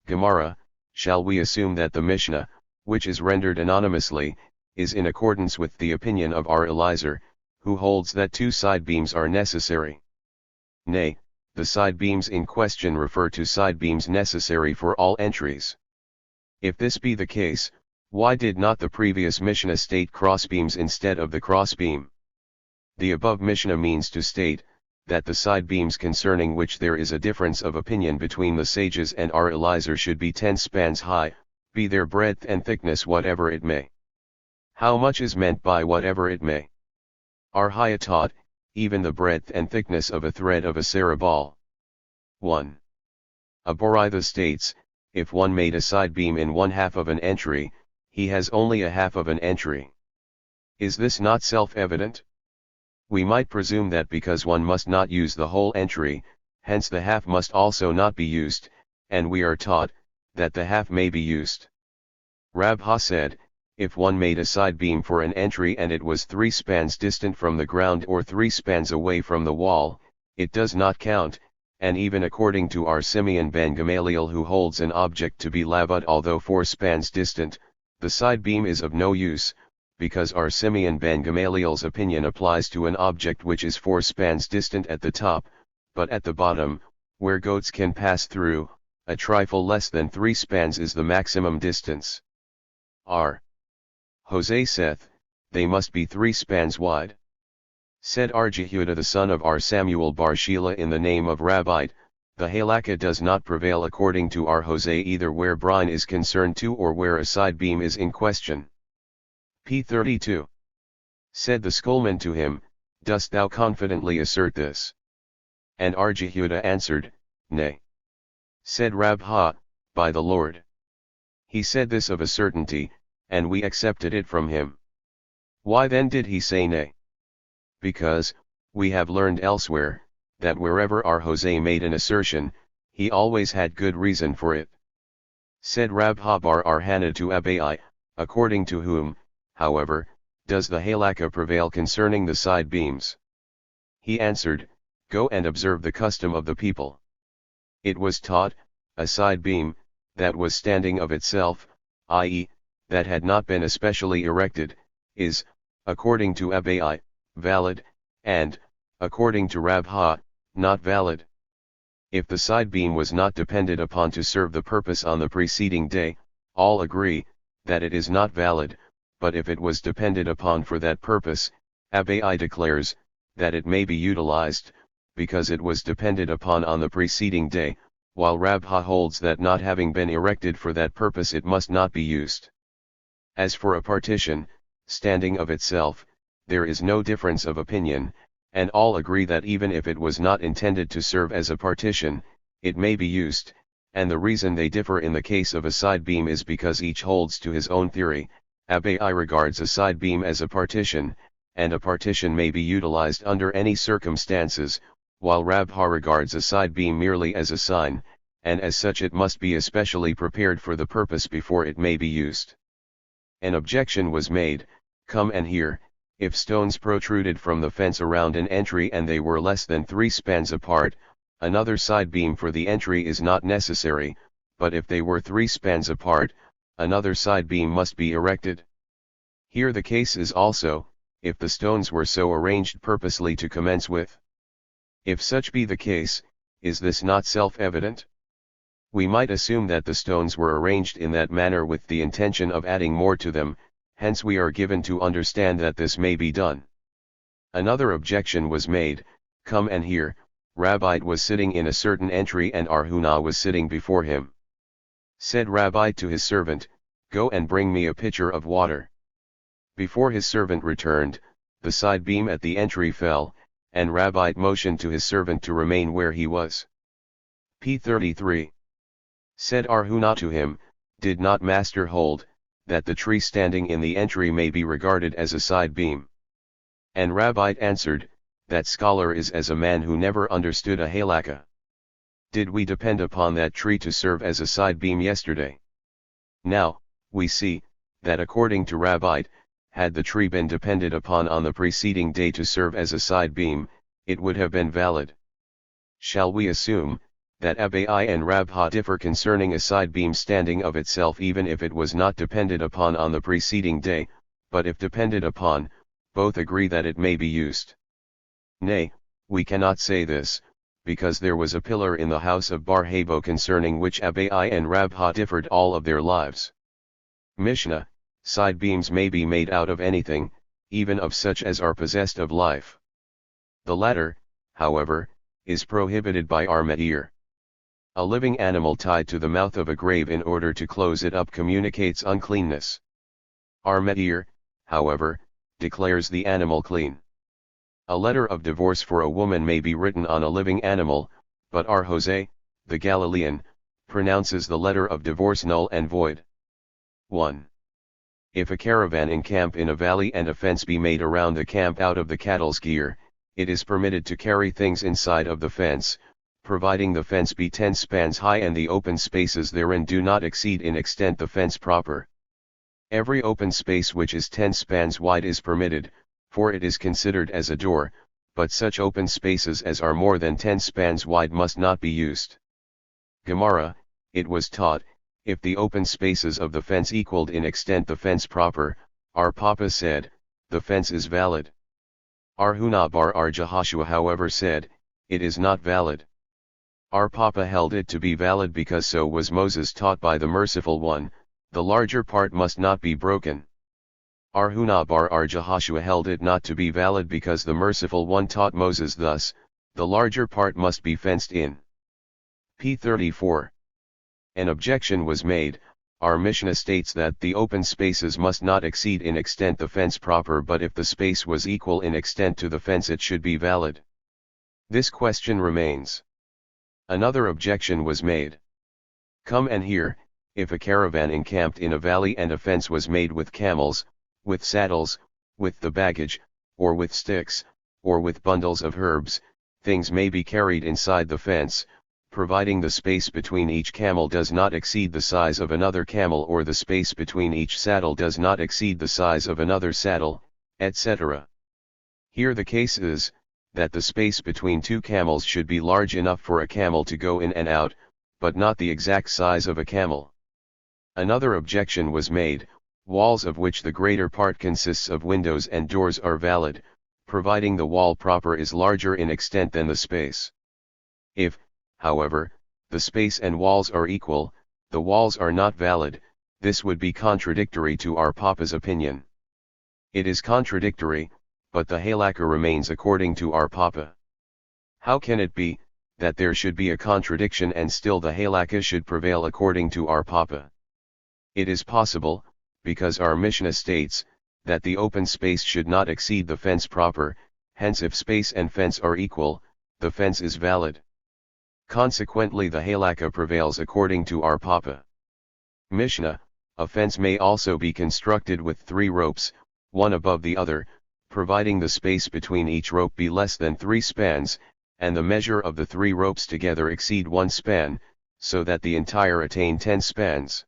Gemara, shall we assume that the Mishnah, which is rendered anonymously, is in accordance with the opinion of R. Eliezer, who holds that 2 side beams are necessary? Nay, the side beams in question refer to side beams necessary for all entries. If this be the case, why did not the previous Mishnah state crossbeams instead of the crossbeam? The above Mishnah means to state, that the side beams concerning which there is a difference of opinion between the sages and R. Eliezer should be 10 spans high, be their breadth and thickness whatever it may. How much is meant by whatever it may? R. Haya taught, even the breadth and thickness of a thread of a sarabal. 1. Aboritha states, if one made a side beam in 1/2 of an entry, he has only a half of an entry. Is this not self-evident? We might presume that because one must not use the whole entry, hence the half must also not be used, and we are taught, that the half may be used. Rabha said, if one made a side beam for an entry and it was 3 spans distant from the ground or 3 spans away from the wall, it does not count, and even according to our Simeon ben Gamaliel who holds an object to be lavud although 4 spans distant, the side beam is of no use, because our Simeon ben Gamaliel's opinion applies to an object which is 4 spans distant at the top, but at the bottom, where goats can pass through, a trifle less than 3 spans is the maximum distance. R. Jose saith, they must be 3 spans wide. Said R. Jehuda the son of R. Samuel bar Sheila in the name of Rabbite, the halakha does not prevail according to our Jose either where brine is concerned to or where a side beam is in question. P. 32. Said the schoolman to him, dost thou confidently assert this? And Arjehuda answered, Nay. Said Rabha, by the Lord. He said this of a certainty, and we accepted it from him. Why then did he say nay? Because, we have learned elsewhere, that wherever our Jose made an assertion, he always had good reason for it. Said Rabha bar Arhana to Abai, according to whom, however, does the halakha prevail concerning the side beams? He answered, Go and observe the custom of the people. It was taught, a side beam, that was standing of itself, i.e., that had not been especially erected, is, according to Abai, valid, and, according to Rabha, not valid. If the side beam was not depended upon to serve the purpose on the preceding day, all agree, that it is not valid, but if it was depended upon for that purpose, Abai declares, that it may be utilized, because it was depended upon on the preceding day, while Rabha holds that not having been erected for that purpose it must not be used. As for a partition, standing of itself, there is no difference of opinion, and all agree that even if it was not intended to serve as a partition, it may be used, and the reason they differ in the case of a side beam is because each holds to his own theory. Abai regards a side beam as a partition, and a partition may be utilized under any circumstances, while Rabha regards a side beam merely as a sign, and as such it must be especially prepared for the purpose before it may be used. An objection was made, come and hear, if stones protruded from the fence around an entry and they were less than 3 spans apart, another side beam for the entry is not necessary, but if they were 3 spans apart, another side beam must be erected. Here the case is also, if the stones were so arranged purposely to commence with. If such be the case, is this not self-evident? We might assume that the stones were arranged in that manner with the intention of adding more to them, hence we are given to understand that this may be done. Another objection was made, come and hear, Rabbi was sitting in a certain entry and Arhuna was sitting before him. Said Rabbi to his servant, Go and bring me a pitcher of water. Before his servant returned, the side beam at the entry fell, and Rabbi motioned to his servant to remain where he was. P. 33. Said Arhuna to him, Did not master hold, that the tree standing in the entry may be regarded as a side beam? And Rabbi answered, That scholar is as a man who never understood a halakha. Did we depend upon that tree to serve as a side beam yesterday? Now, we see, that according to Rabbi, had the tree been depended upon on the preceding day to serve as a side beam, it would have been valid. Shall we assume, that Abai and Rabha differ concerning a side beam standing of itself even if it was not depended upon on the preceding day, but if depended upon, both agree that it may be used? Nay, we cannot say this, because there was a pillar in the house of Bar-Habo concerning which Abai and Rabha differed all of their lives. Mishnah, side beams may be made out of anything, even of such as are possessed of life. The latter, however, is prohibited by our Meir. A living animal tied to the mouth of a grave in order to close it up communicates uncleanness. Our Meir, however, declares the animal clean. A letter of divorce for a woman may be written on a living animal, but our Jose, the Galilean, pronounces the letter of divorce null and void. 1. If a caravan encamp in a valley and a fence be made around the camp out of the cattle's gear, it is permitted to carry things inside of the fence, providing the fence be 10 spans high and the open spaces therein do not exceed in extent the fence proper. Every open space which is 10 spans wide is permitted, for it is considered as a door, but such open spaces as are more than 10 spans wide must not be used. Gemara, it was taught, if the open spaces of the fence equaled in extent the fence proper, our Papa said, the fence is valid. Arhuna bar Jehoshua however said, it is not valid. Our Papa held it to be valid because so was Moses taught by the Merciful One, the larger part must not be broken. Arhuna bar Jehoshua held it not to be valid because the Merciful One taught Moses thus, the larger part must be fenced in. p. 34. An objection was made. Our Mishnah states that the open spaces must not exceed in extent the fence proper, but if the space was equal in extent to the fence it should be valid. This question remains. Another objection was made. Come and hear, if a caravan encamped in a valley and a fence was made with camels, with saddles, with the baggage, or with sticks, or with bundles of herbs, things may be carried inside the fence, providing the space between each camel does not exceed the size of another camel, or the space between each saddle does not exceed the size of another saddle, etc. Here the case is, that the space between two camels should be large enough for a camel to go in and out, but not the exact size of a camel. Another objection was made. Walls of which the greater part consists of windows and doors are valid, providing the wall proper is larger in extent than the space. If, however, the space and walls are equal, the walls are not valid. This would be contradictory to our Papa's opinion. It is contradictory, but the halakha remains according to our Papa. How can it be, that there should be a contradiction and still the halakha should prevail according to our Papa? It is possible, because our Mishnah states, that the open space should not exceed the fence proper, hence if space and fence are equal, the fence is valid. Consequently the halakha prevails according to our Papa. Mishnah, a fence may also be constructed with 3 ropes, one above the other, providing the space between each rope be less than 3 spans, and the measure of the 3 ropes together exceed 1 span, so that the entire attain 10 spans.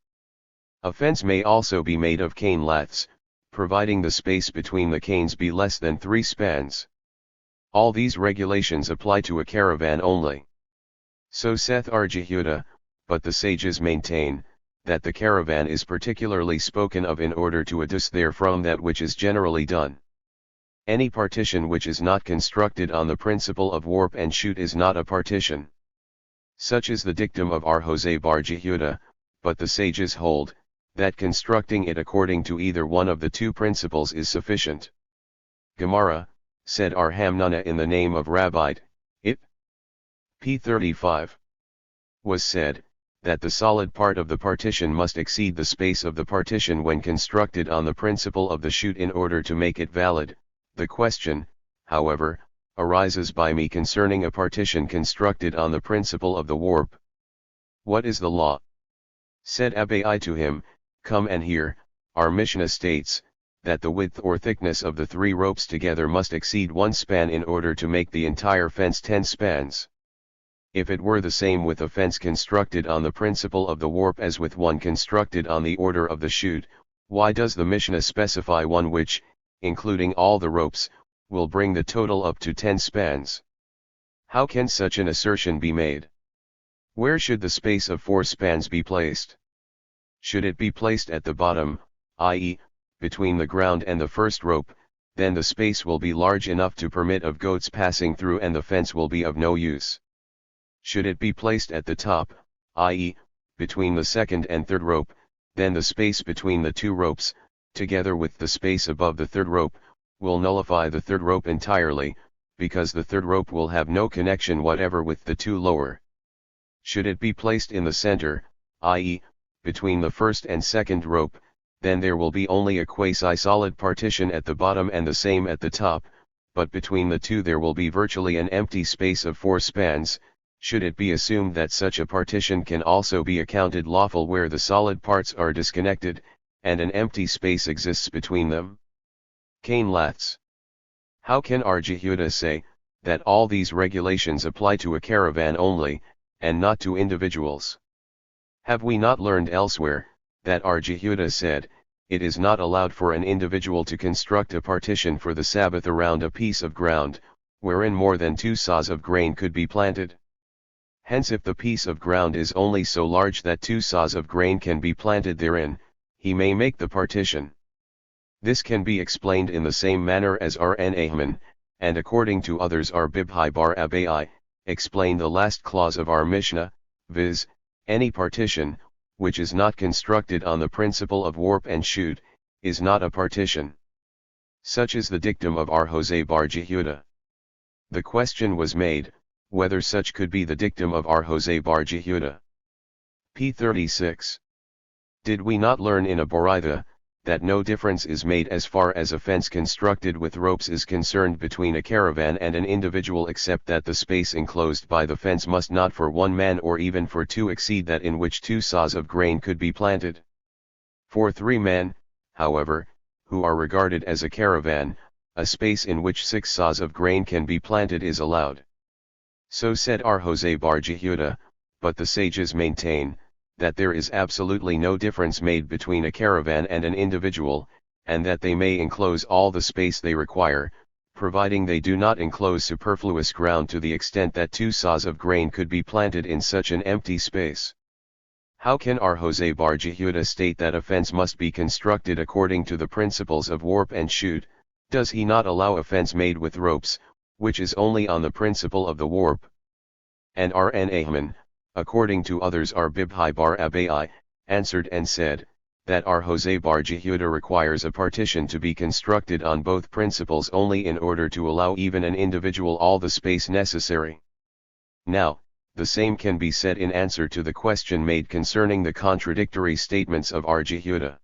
A fence may also be made of cane laths, providing the space between the canes be less than 3 spans. All these regulations apply to a caravan only. So saith our Yehuda, but the sages maintain, that the caravan is particularly spoken of in order to adduce therefrom that which is generally done. Any partition which is not constructed on the principle of warp and shoot is not a partition. Such is the dictum of our Jose bar Yehuda, but the sages hold, that constructing it according to either one of the 2 principles is sufficient. Gemara, said our Hamnana in the name of Rabbi, it. p. 35. Was said, that the solid part of the partition must exceed the space of the partition when constructed on the principle of the shoot in order to make it valid. The question, however, arises by me concerning a partition constructed on the principle of the warp. What is the law? Said Abai to him, come and hear, our Mishnah states, that the width or thickness of the 3 ropes together must exceed 1 span in order to make the entire fence 10 spans. If it were the same with a fence constructed on the principle of the warp as with one constructed on the order of the shoot, why does the Mishnah specify one which, including all the ropes, will bring the total up to 10 spans? How can such an assertion be made? Where should the space of 4 spans be placed? Should it be placed at the bottom, i.e., between the ground and the first rope, then the space will be large enough to permit of goats passing through and the fence will be of no use. Should it be placed at the top, i.e., between the second and third rope, then the space between the 2 ropes, together with the space above the third rope, will nullify the third rope entirely, because the third rope will have no connection whatever with the 2 lower. Should it be placed in the center, i.e., between the first and second rope, then there will be only a quasi-solid partition at the bottom and the same at the top, but between the 2 there will be virtually an empty space of 4 spans. Should it be assumed that such a partition can also be accounted lawful where the solid parts are disconnected, and an empty space exists between them? Cane laths. How can our Yehuda say, that all these regulations apply to a caravan only, and not to individuals? Have we not learned elsewhere, that our Yehuda said, it is not allowed for an individual to construct a partition for the Sabbath around a piece of ground, wherein more than 2 saws of grain could be planted? Hence if the piece of ground is only so large that 2 saws of grain can be planted therein, he may make the partition. This can be explained in the same manner as R.N. Ahman, and according to others R. Bibhai bar Abai, explain the last clause of our Mishnah, viz., any partition, which is not constructed on the principle of warp and shoot, is not a partition. Such is the dictum of our Jose bar Yehuda. The question was made, whether such could be the dictum of R. Jose Bar Jehuda. P. 36. Did we not learn in a Boraitha, that no difference is made as far as a fence constructed with ropes is concerned between a caravan and an individual, except that the space enclosed by the fence must not for one man or even for two exceed that in which 2 saws of grain could be planted? For 3 men, however, who are regarded as a caravan, a space in which 6 saws of grain can be planted is allowed. So said R. Jose Bar Jehuda, but the sages maintain, that there is absolutely no difference made between a caravan and an individual, and that they may enclose all the space they require, providing they do not enclose superfluous ground to the extent that 2 saws of grain could be planted in such an empty space. How can R. Jose Bar Jehuda state that a fence must be constructed according to the principles of warp and shoot? Does he not allow a fence made with ropes, which is only on the principle of the warp? And R. N. Ahman, according to others R. Bibhai Bar Abai, answered and said, that R. Jose Bar Jehuda requires a partition to be constructed on both principles only in order to allow even an individual all the space necessary. Now, the same can be said in answer to the question made concerning the contradictory statements of R. Jehuda.